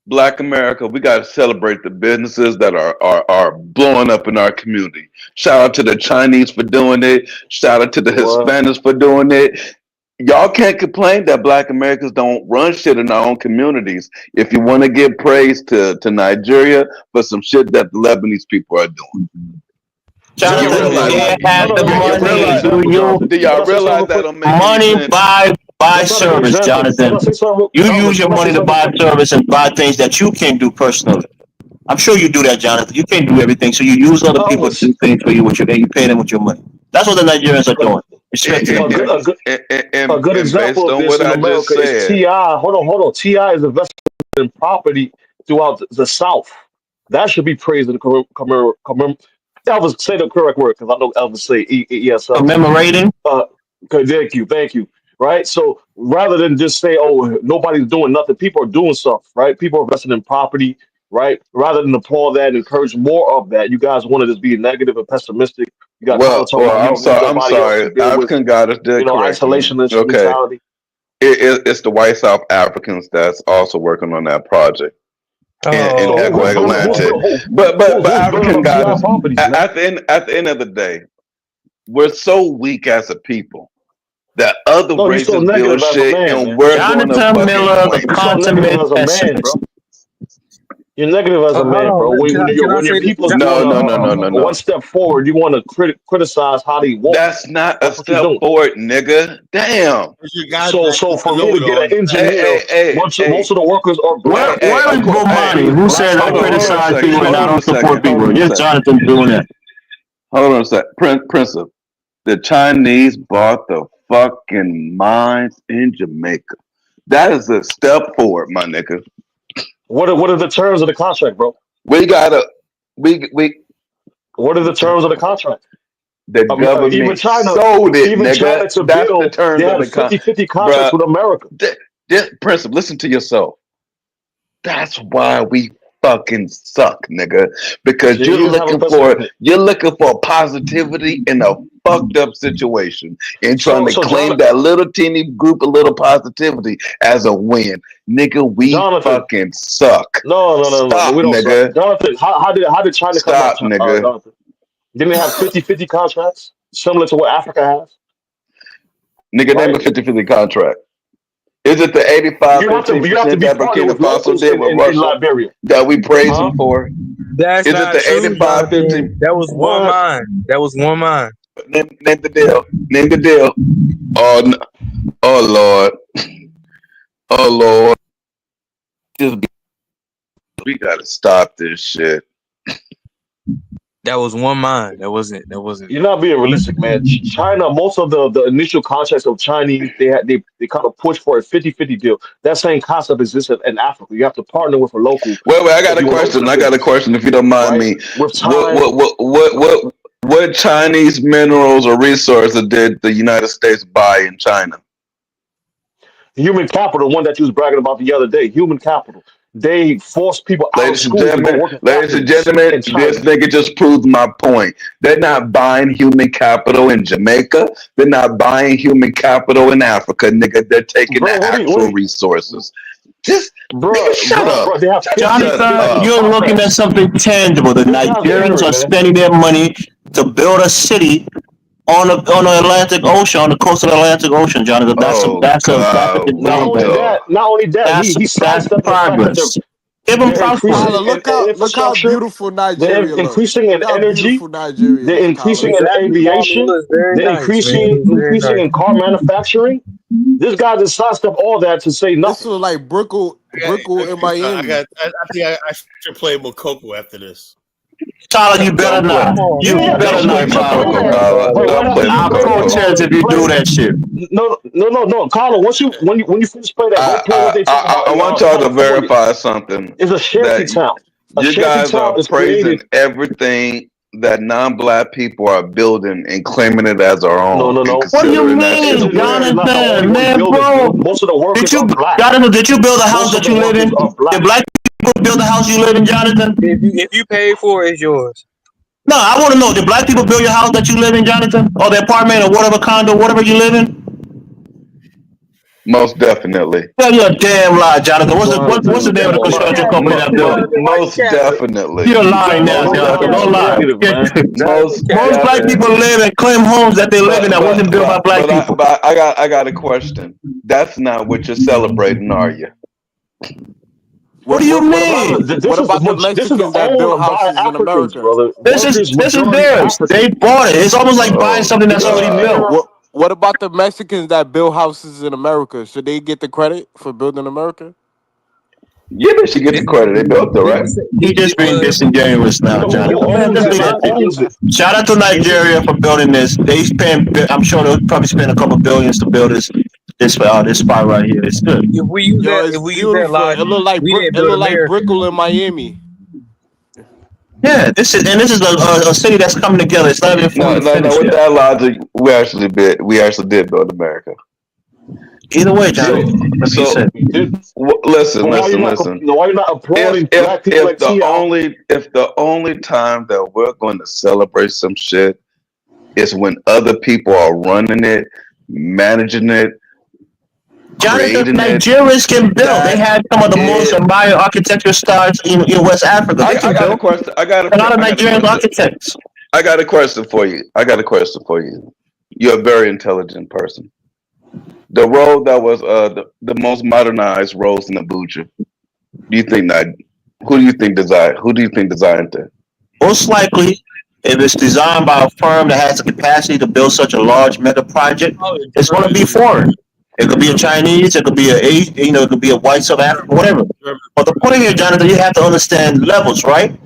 [SPEAKER 14] Black America, we got to celebrate the businesses that are blowing up in our community. Shout out to the Chinese for doing it. Shout out to the Hispanics for doing it. Y'all can't complain that Black Americans don't run shit in our own communities. If you want to give praise to Nigeria for some shit that the Lebanese people are doing. Do y'all realize that don't make
[SPEAKER 13] money buy service, Jonathan? You use your money to buy service and buy things that you can't do personally. I'm sure you do that, Jonathan. You can't do everything, so you use other people to do things for you. You pay them with your money. That's what the Nigerians are doing.
[SPEAKER 19] A good example of this in America is T.I. Hold on. T.I. is investing in property throughout the South. That should be praised in the Elvis, say the correct word because I know Elvis say ESL.
[SPEAKER 13] Commemorating.
[SPEAKER 19] Okay, thank you. Right. So rather than just say, "Oh, nobody's doing nothing," people are doing stuff. Right. People are investing in property. Right. Rather than applaud that and encourage more of that, you guys want to just be negative and pessimistic. You got
[SPEAKER 14] I'm sorry. African goddess did correct
[SPEAKER 19] isolationist mentality.
[SPEAKER 14] It's the white South Africans that's also working on that project. In Echo Atlantic. But African goddess, at the end of the day, we're so weak as a people that other races build shit and we're going to fucking
[SPEAKER 19] bro. You're negative as a man, bro. When your people's doing one step forward, you want to criticize how they walk.
[SPEAKER 14] That's not a step forward, nigga. Damn.
[SPEAKER 19] So for me to get an engineer, most of the workers are black.
[SPEAKER 13] Where is Bomani? Who said I criticize people and I don't support people? Yes, Jonathan doing that.
[SPEAKER 14] Hold on a sec. Prince, the Chinese bought the fucking mines in Jamaica. That is a step forward, my nigga.
[SPEAKER 19] What are the terms of the contract, bro?
[SPEAKER 14] We gotta.
[SPEAKER 19] What are the terms of the contract?
[SPEAKER 14] The government
[SPEAKER 19] even China
[SPEAKER 14] sold it,
[SPEAKER 19] even
[SPEAKER 14] nigga.
[SPEAKER 19] China to
[SPEAKER 14] That's
[SPEAKER 19] build,
[SPEAKER 14] the terms
[SPEAKER 19] they
[SPEAKER 14] of
[SPEAKER 19] had
[SPEAKER 14] the contract.
[SPEAKER 19] 50-50 contracts with America.
[SPEAKER 14] Prince, listen to yourself. That's why we fucking suck, nigga. Because you're looking for positivity in a fucked up situation and trying to claim that little teeny group of little positivity as a win. Nigga, we fucking suck.
[SPEAKER 19] No,
[SPEAKER 14] Stop,
[SPEAKER 19] we don't
[SPEAKER 14] nigga.
[SPEAKER 19] suck. Jonathan, how did China come up?
[SPEAKER 14] Nigga.
[SPEAKER 19] Jonathan? Didn't they have 50-50 contracts similar to what Africa has?
[SPEAKER 14] Nigga, name a 50-50 contract. Is it the 85-15% that Burkina Faso did with Russia
[SPEAKER 19] Liberia
[SPEAKER 14] that we praise them for?
[SPEAKER 15] That's
[SPEAKER 14] is
[SPEAKER 15] not
[SPEAKER 14] it the 85-15?
[SPEAKER 15] That was one mine. That was one mine.
[SPEAKER 14] Name the deal. Name the deal. Oh Lord. We gotta stop this shit.
[SPEAKER 15] That was one mine. That wasn't.
[SPEAKER 19] You're not being realistic, man. China, most of the initial contracts of Chinese, they kind of push for a 50-50 deal. That same concept exists in Africa. You have to partner with a local.
[SPEAKER 14] Wait, I got a question if you don't mind me.
[SPEAKER 19] With time,
[SPEAKER 14] what Chinese minerals or resources did the United States buy in China?
[SPEAKER 19] Human capital, one that you was bragging about the other day. Human capital. They force people out of school to go work in
[SPEAKER 14] Ladies and gentlemen, this nigga just proved my point. They're not buying human capital in Jamaica. They're not buying human capital in Africa, nigga. They're taking the actual resources. Just shut up.
[SPEAKER 13] Jonathan, you're looking at something tangible. The Nigerians are spending their money to build a city on the Atlantic Ocean, on the coast of the Atlantic Ocean, Jonathan. That's a
[SPEAKER 19] not only that, he sidestepped progress.
[SPEAKER 13] Give them
[SPEAKER 19] They're increasing
[SPEAKER 13] prosperity.
[SPEAKER 20] Tyler,
[SPEAKER 19] in
[SPEAKER 20] look how
[SPEAKER 19] infrastructure.
[SPEAKER 20] beautiful
[SPEAKER 19] They're
[SPEAKER 20] Nigeria look.
[SPEAKER 19] increasing in
[SPEAKER 20] Look how
[SPEAKER 19] energy.
[SPEAKER 20] beautiful Nigeria
[SPEAKER 19] They're
[SPEAKER 20] look, Tyler.
[SPEAKER 19] increasing in
[SPEAKER 15] Exactly, Colin. It
[SPEAKER 19] aviation.
[SPEAKER 15] looks very
[SPEAKER 19] They're
[SPEAKER 15] nice, man. It looks very
[SPEAKER 19] increasing
[SPEAKER 15] nice.
[SPEAKER 19] in car manufacturing. This guy just sidestepped all that to say
[SPEAKER 20] This
[SPEAKER 19] nothing.
[SPEAKER 20] was like Brickle in Miami.
[SPEAKER 1] I think I should play Mokoko after this.
[SPEAKER 13] Tyler, you better
[SPEAKER 15] Come
[SPEAKER 13] not.
[SPEAKER 15] on,
[SPEAKER 13] You
[SPEAKER 19] Yeah,
[SPEAKER 15] man.
[SPEAKER 13] better
[SPEAKER 19] play
[SPEAKER 13] not, Tyler.
[SPEAKER 19] Mokoko. But why not
[SPEAKER 13] I
[SPEAKER 19] play that?
[SPEAKER 13] protest if you
[SPEAKER 19] Play
[SPEAKER 13] do that shit.
[SPEAKER 19] no, Carla. When you finish playing that, go play what they talk about
[SPEAKER 14] I
[SPEAKER 19] in
[SPEAKER 14] want y'all to
[SPEAKER 19] California.
[SPEAKER 14] verify something
[SPEAKER 19] It's a shanty
[SPEAKER 14] that
[SPEAKER 19] town. A
[SPEAKER 14] you
[SPEAKER 19] shanty
[SPEAKER 14] guys
[SPEAKER 19] town
[SPEAKER 14] are
[SPEAKER 19] is
[SPEAKER 14] praising
[SPEAKER 19] created.
[SPEAKER 14] everything that non-black people are building and claiming it as our own and
[SPEAKER 19] No.
[SPEAKER 13] What do you
[SPEAKER 14] considering that shit a
[SPEAKER 13] mean,
[SPEAKER 19] Engineers is
[SPEAKER 14] win.
[SPEAKER 19] not the only
[SPEAKER 13] Jonathan?
[SPEAKER 19] ones
[SPEAKER 13] Man,
[SPEAKER 19] building.
[SPEAKER 13] bro.
[SPEAKER 19] Most of the workers are black.
[SPEAKER 13] Jonathan, did you build a house
[SPEAKER 19] Most of
[SPEAKER 13] that
[SPEAKER 19] the
[SPEAKER 13] you live
[SPEAKER 19] workers
[SPEAKER 13] in?
[SPEAKER 19] are
[SPEAKER 13] Did
[SPEAKER 19] black.
[SPEAKER 13] black people build the house you live in, Jonathan?
[SPEAKER 15] If you pay for it, it's yours.
[SPEAKER 13] No, I want to know, did black people build your house that you live in, Jonathan? Or the apartment or whatever condo, whatever you live in?
[SPEAKER 14] Most definitely.
[SPEAKER 13] Tell you a damn lie, Jonathan. What's the name of the
[SPEAKER 15] White
[SPEAKER 13] construction
[SPEAKER 15] Castle,
[SPEAKER 13] company that built it?
[SPEAKER 15] Jonathan, White
[SPEAKER 14] Most
[SPEAKER 15] Castle.
[SPEAKER 14] definitely.
[SPEAKER 13] You're lying now,
[SPEAKER 14] Most
[SPEAKER 13] Jonathan. Don't
[SPEAKER 14] definitely.
[SPEAKER 13] lie.
[SPEAKER 19] Negative, man.
[SPEAKER 15] Jonathan
[SPEAKER 14] Most
[SPEAKER 13] Most black
[SPEAKER 15] Castle.
[SPEAKER 13] people
[SPEAKER 14] definitely.
[SPEAKER 13] live and claim homes that they live in that wasn't built by black people.
[SPEAKER 14] I got a question. That's not what you're celebrating, are you?
[SPEAKER 13] What do you
[SPEAKER 19] Brother,
[SPEAKER 13] mean?
[SPEAKER 20] What about the
[SPEAKER 19] this is
[SPEAKER 20] Mexicans that build
[SPEAKER 19] owned by
[SPEAKER 20] houses in
[SPEAKER 19] Africans,
[SPEAKER 20] America?
[SPEAKER 19] brother.
[SPEAKER 13] This is
[SPEAKER 19] Workers majority
[SPEAKER 13] theirs. They
[SPEAKER 19] African.
[SPEAKER 13] bought it. It's almost like buying
[SPEAKER 14] Oh
[SPEAKER 13] something that's
[SPEAKER 19] This is
[SPEAKER 13] already
[SPEAKER 14] God.
[SPEAKER 13] built.
[SPEAKER 20] What about the Mexicans that build houses in America? Should they get the credit for building America?
[SPEAKER 14] Yeah, they should get the credit. They built it, right?
[SPEAKER 13] He just being disingenuous now, Jonathan. Man,
[SPEAKER 19] Who
[SPEAKER 13] just leave that
[SPEAKER 19] owns it?
[SPEAKER 13] shit. Shout out to Nigeria for building this. They spent, I'm sure they'll probably spend a couple billions to build this spot right here. It's good.
[SPEAKER 15] If we use
[SPEAKER 20] Yo,
[SPEAKER 15] that,
[SPEAKER 20] it's
[SPEAKER 15] if we use that
[SPEAKER 20] beautiful.
[SPEAKER 15] logic, we didn't
[SPEAKER 20] It
[SPEAKER 15] build
[SPEAKER 20] look like
[SPEAKER 15] America.
[SPEAKER 20] Brickle in Miami.
[SPEAKER 13] Yeah, this is a city that's coming together. It's not even fully
[SPEAKER 14] No.
[SPEAKER 13] finished
[SPEAKER 14] With
[SPEAKER 13] yet.
[SPEAKER 14] that logic, we actually did build America.
[SPEAKER 13] Either way,
[SPEAKER 14] So,
[SPEAKER 13] Jonathan, like you
[SPEAKER 14] so
[SPEAKER 13] said.
[SPEAKER 14] listen.
[SPEAKER 19] Why you're not applauding black people like
[SPEAKER 14] If the only time that we're going to celebrate some shit is when other people are running it, managing it,
[SPEAKER 13] Jonathan,
[SPEAKER 14] creating it.
[SPEAKER 13] Nigerians can build. They have some of the most
[SPEAKER 14] It,
[SPEAKER 13] admired architecture styles in West Africa. They
[SPEAKER 14] I
[SPEAKER 13] can
[SPEAKER 14] got a
[SPEAKER 13] build.
[SPEAKER 14] question.
[SPEAKER 13] A lot of Nigerian architects.
[SPEAKER 14] I got a question for you. You're a very intelligent person. The road that was the most modernized roads in Abuja. Who do you think designed it?
[SPEAKER 13] Most likely, if it's designed by a firm that has the capacity to build such a large mega project, it's going to be foreign. It could be a Chinese, it could be it could be a white South African, whatever. But the point here, Jonathan, you have to understand levels, right?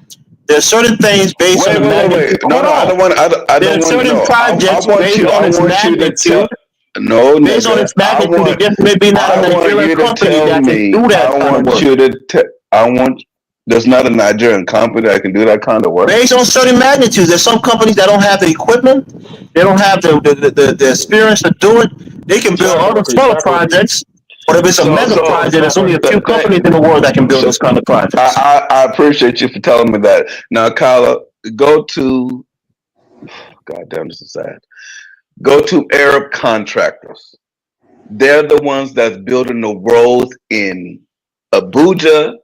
[SPEAKER 13] There's certain things based on the magnitude.
[SPEAKER 14] No, I don't want. I
[SPEAKER 13] There's
[SPEAKER 14] don't want.
[SPEAKER 13] certain
[SPEAKER 14] No,
[SPEAKER 13] projects
[SPEAKER 14] I want
[SPEAKER 13] based
[SPEAKER 14] you.
[SPEAKER 13] on
[SPEAKER 14] I
[SPEAKER 13] its
[SPEAKER 14] want you to tell.
[SPEAKER 13] magnitude.
[SPEAKER 14] No,
[SPEAKER 13] Based on
[SPEAKER 14] nigga.
[SPEAKER 13] its magnitude, it just may be not a
[SPEAKER 14] I want
[SPEAKER 13] Nigerian
[SPEAKER 14] you to
[SPEAKER 13] company
[SPEAKER 14] tell
[SPEAKER 13] that can
[SPEAKER 14] me.
[SPEAKER 13] do that
[SPEAKER 14] I
[SPEAKER 13] kind of
[SPEAKER 14] want
[SPEAKER 13] work.
[SPEAKER 14] you to. I want. There's not a Nigerian company that can do that kind of work.
[SPEAKER 13] Based on certain magnitudes, there's some companies that don't have the equipment, they don't have the experience to do it. They can build other smaller projects, but if it's a mega project, there's only a few companies in the world that can build those kind of projects.
[SPEAKER 14] I appreciate you for telling me that. Now, Kyla, go to. God damn, this is sad. Go to Arab contractors. They're the ones that's building the roads in Abuja,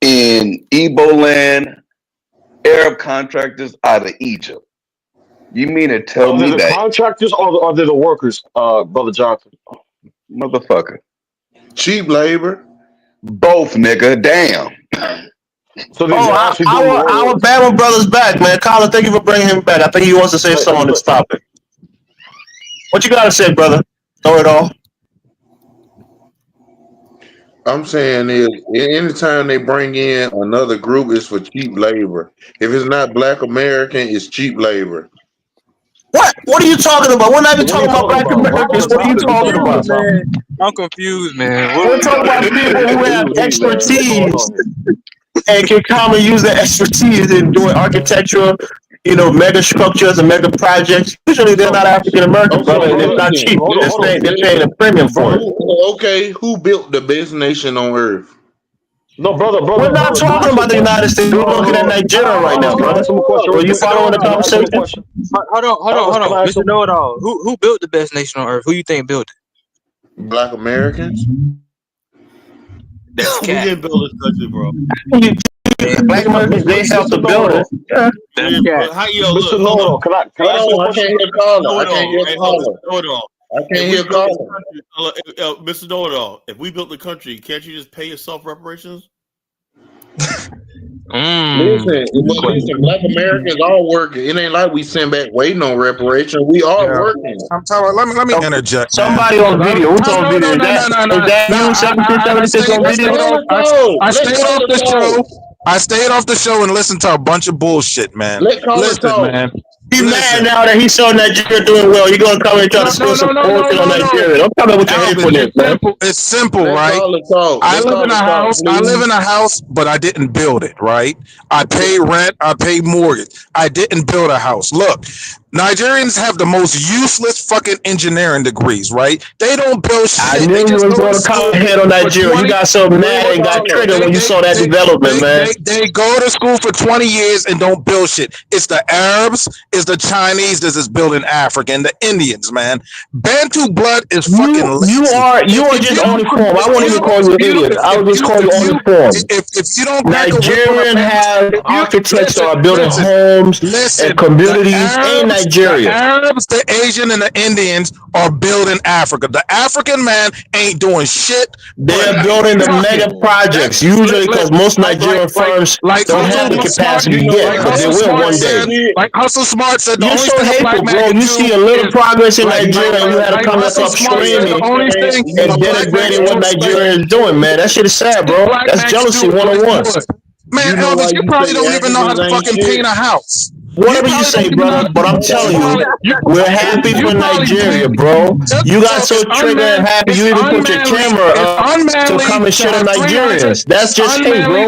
[SPEAKER 14] in Igbo land. Arab contractors out of Egypt. You mean to tell me
[SPEAKER 19] the
[SPEAKER 14] that
[SPEAKER 19] contractors or are they the workers, Brother Johnson?
[SPEAKER 14] Motherfucker.
[SPEAKER 11] Cheap labor.
[SPEAKER 14] Both, nigga. Damn.
[SPEAKER 19] So they're actually doing the
[SPEAKER 13] our
[SPEAKER 19] work.
[SPEAKER 13] Bama brother's back, man. Colin, thank you for bringing him back. I think he wants to say something on this topic. What you got to say, brother? Throw it all.
[SPEAKER 11] I'm saying is anytime they bring in another group, it's for cheap labor. If it's not Black American, it's cheap labor.
[SPEAKER 13] What? What are you talking about? We're not even talking about Black Americans. What are you talking about?
[SPEAKER 15] Man, I'm confused, man.
[SPEAKER 13] We're talking about people who have expertise and can come and use their expertise in doing architecture, mega structures and mega projects. Usually they're not African American, brother, and it's not cheap. They're paying a premium for it.
[SPEAKER 11] Okay, who built the best nation on earth?
[SPEAKER 19] No, brother.
[SPEAKER 13] We're not talking about the United States. We're looking at Nigeria right now, brother. Are you following the conversation?
[SPEAKER 15] Hold on. Mr. Know-It-All. Who built the best nation on earth? Who you think built it?
[SPEAKER 11] Black Americans.
[SPEAKER 1] We didn't build this country, bro.
[SPEAKER 13] Black Americans, they helped to build it. Yeah.
[SPEAKER 19] Mr. Know-It-All, can I ask you a question?
[SPEAKER 11] I can't hear caller. I can't hear caller.
[SPEAKER 1] Mr. Know-It-All, if we built the country, can't you just pay yourself reparations?
[SPEAKER 11] Listen, Black Americans all working. It ain't like we sitting back waiting on reparations. We are working.
[SPEAKER 17] I'm telling. Let me interject.
[SPEAKER 13] Somebody
[SPEAKER 17] man.
[SPEAKER 13] on video. Who's on video? Is that you? 1776 on video?
[SPEAKER 17] I stayed off the show. I stayed off the show and listened to a bunch of bullshit, man. Listen, man.
[SPEAKER 13] He mad now that he saw Nigeria doing well. You're gonna come and try to spill some bullshit on Nigeria. Don't come in with your hatefulness, man.
[SPEAKER 17] It's simple, right? I live in a house. I live in a house, but I didn't build it, right? I pay rent. I pay mortgage. I didn't build a house. Look, Nigerians have the most useless fucking engineering degrees, right? They don't build shit.
[SPEAKER 13] I knew you was going to come ahead on Nigeria. You got so mad and got triggered when you saw that development, man.
[SPEAKER 17] They go to school for 20 years and don't build shit. It's the Arabs, it's the Chinese that is building Africa, and the Indians, man. Bantu blood is fucking
[SPEAKER 13] You are just uninformed. I won't even call you an idiot. I would just call you uninformed.
[SPEAKER 17] If you don't
[SPEAKER 13] Nigerian have architects that are building homes and communities in Nigeria.
[SPEAKER 17] The Arabs, the Asian, and the Indians are building Africa. The African man ain't doing shit.
[SPEAKER 13] They're building the mega projects, usually because most Nigerian firms don't have the capacity yet, but they will one day.
[SPEAKER 17] Like Hustle Smart said,
[SPEAKER 13] you're so hateful, bro. You see a little progress in Nigeria, and you had to come up screaming and denigrating what Nigeria is doing, man. That shit is sad, bro. That's jealousy 101.
[SPEAKER 17] Man, Elvis, you probably don't even know how to fucking paint a house.
[SPEAKER 13] Whatever you say, brother, but I'm telling you, we're happy for Nigeria, bro. You got so triggered and happy, you even put your camera up to come and shit on Nigerians. That's just hate, bro.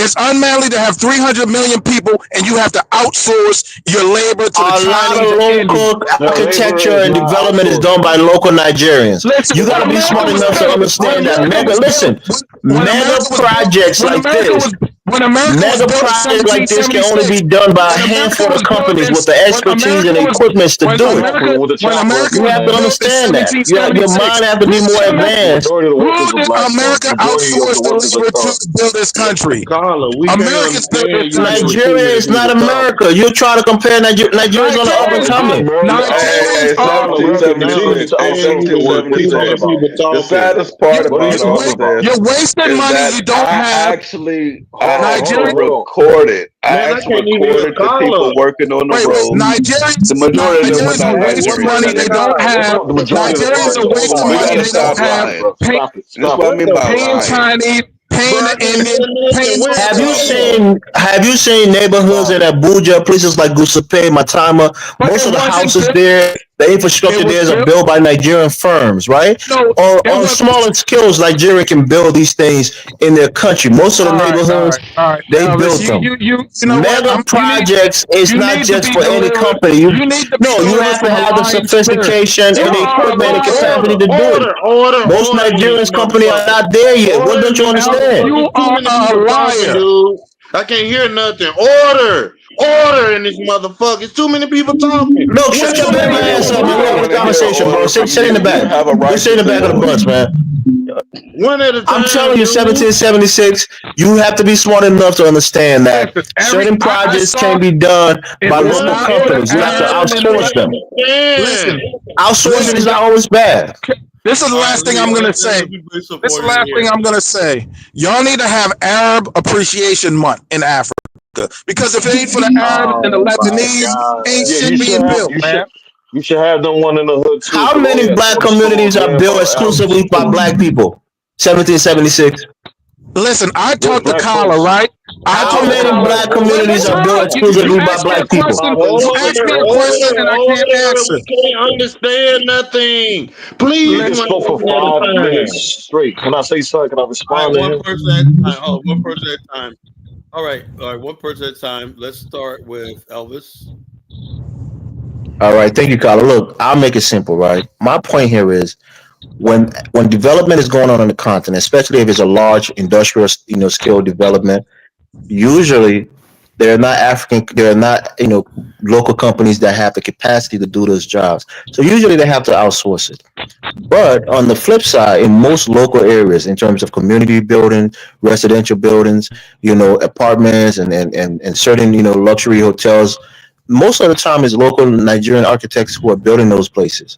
[SPEAKER 17] It's unmanly to have 300 million people and you have to outsource your labor to the Chinese.
[SPEAKER 13] A lot of local architecture and development is done by local Nigerians. You got to be smart enough to understand that. Mega projects like this. Mega projects like this can only be done by a handful of companies with the expertise and equipment to do it. You have to understand that. Your mind have to be more advanced.
[SPEAKER 17] America outsourced the labor to build this country.
[SPEAKER 13] Nigeria is not America. You're trying to compare Nigeria's on the up and coming.
[SPEAKER 14] The saddest part about all of this,
[SPEAKER 17] you're wasting money you don't have.
[SPEAKER 14] I recorded. I actually recorded the people working on the road. The majority of them are not
[SPEAKER 17] wasting money they don't have. Nigerians are wasting money they don't have.
[SPEAKER 14] That's what I mean by lying.
[SPEAKER 17] Chinese.
[SPEAKER 13] Have you seen neighborhoods in Abuja, places like Gusupe, Matama? Most of the houses there, the infrastructure there is built by Nigerian firms, right? On smaller scales, Nigeria can build these things in their country. Most of the neighborhoods, they build them. Mega projects is not just for any company. You have to have the sophistication and the equipment and capacity to do it. Most Nigerian companies are not there yet. What don't you understand?
[SPEAKER 17] You are a liar.
[SPEAKER 11] Dude. I can't hear nothing. Order in this motherfucker. It's too many people talking.
[SPEAKER 13] Look, shut your damn ass up. You're having a conversation, bro. Sit in the back. You sit in the back of the bus, man.
[SPEAKER 11] One at a time.
[SPEAKER 13] I'm telling you, 1776, you have to be smart enough to understand that certain projects can be done by local companies. You have to outsource them.
[SPEAKER 17] Listen,
[SPEAKER 13] outsourcing is not always bad.
[SPEAKER 17] This is the last thing I'm going to say. This is the last thing I'm going to say. Y'all need to have Arab Appreciation Month in Africa. Because if it ain't for the Arabs and the Lebanese, ain't shit being built, man.
[SPEAKER 19] You should have them one in the hood too.
[SPEAKER 13] How many black communities are built exclusively by black people? 1776.
[SPEAKER 17] Listen, I talked to Kala, right?
[SPEAKER 13] How many black communities are built exclusively by black people?
[SPEAKER 17] You asked me a question and I can't answer.
[SPEAKER 11] We can't understand nothing. Please.
[SPEAKER 19] Let's go for 5 minutes straight. Can I say something? Can I respond to him?
[SPEAKER 1] One person at a time. Oh, one person at a time. All right, one person at a time. Let's start with Elvis.
[SPEAKER 13] All right, thank you, Carla. Look, I'll make it simple, right? My point here is when development is going on the continent, especially if it's a large industrial, scale development, usually they're not local companies that have the capacity to do those jobs. So usually they have to outsource it. But on the flip side, in most local areas, in terms of community building, residential buildings, apartments and certain, luxury hotels, most of the time it's local Nigerian architects who are building those places.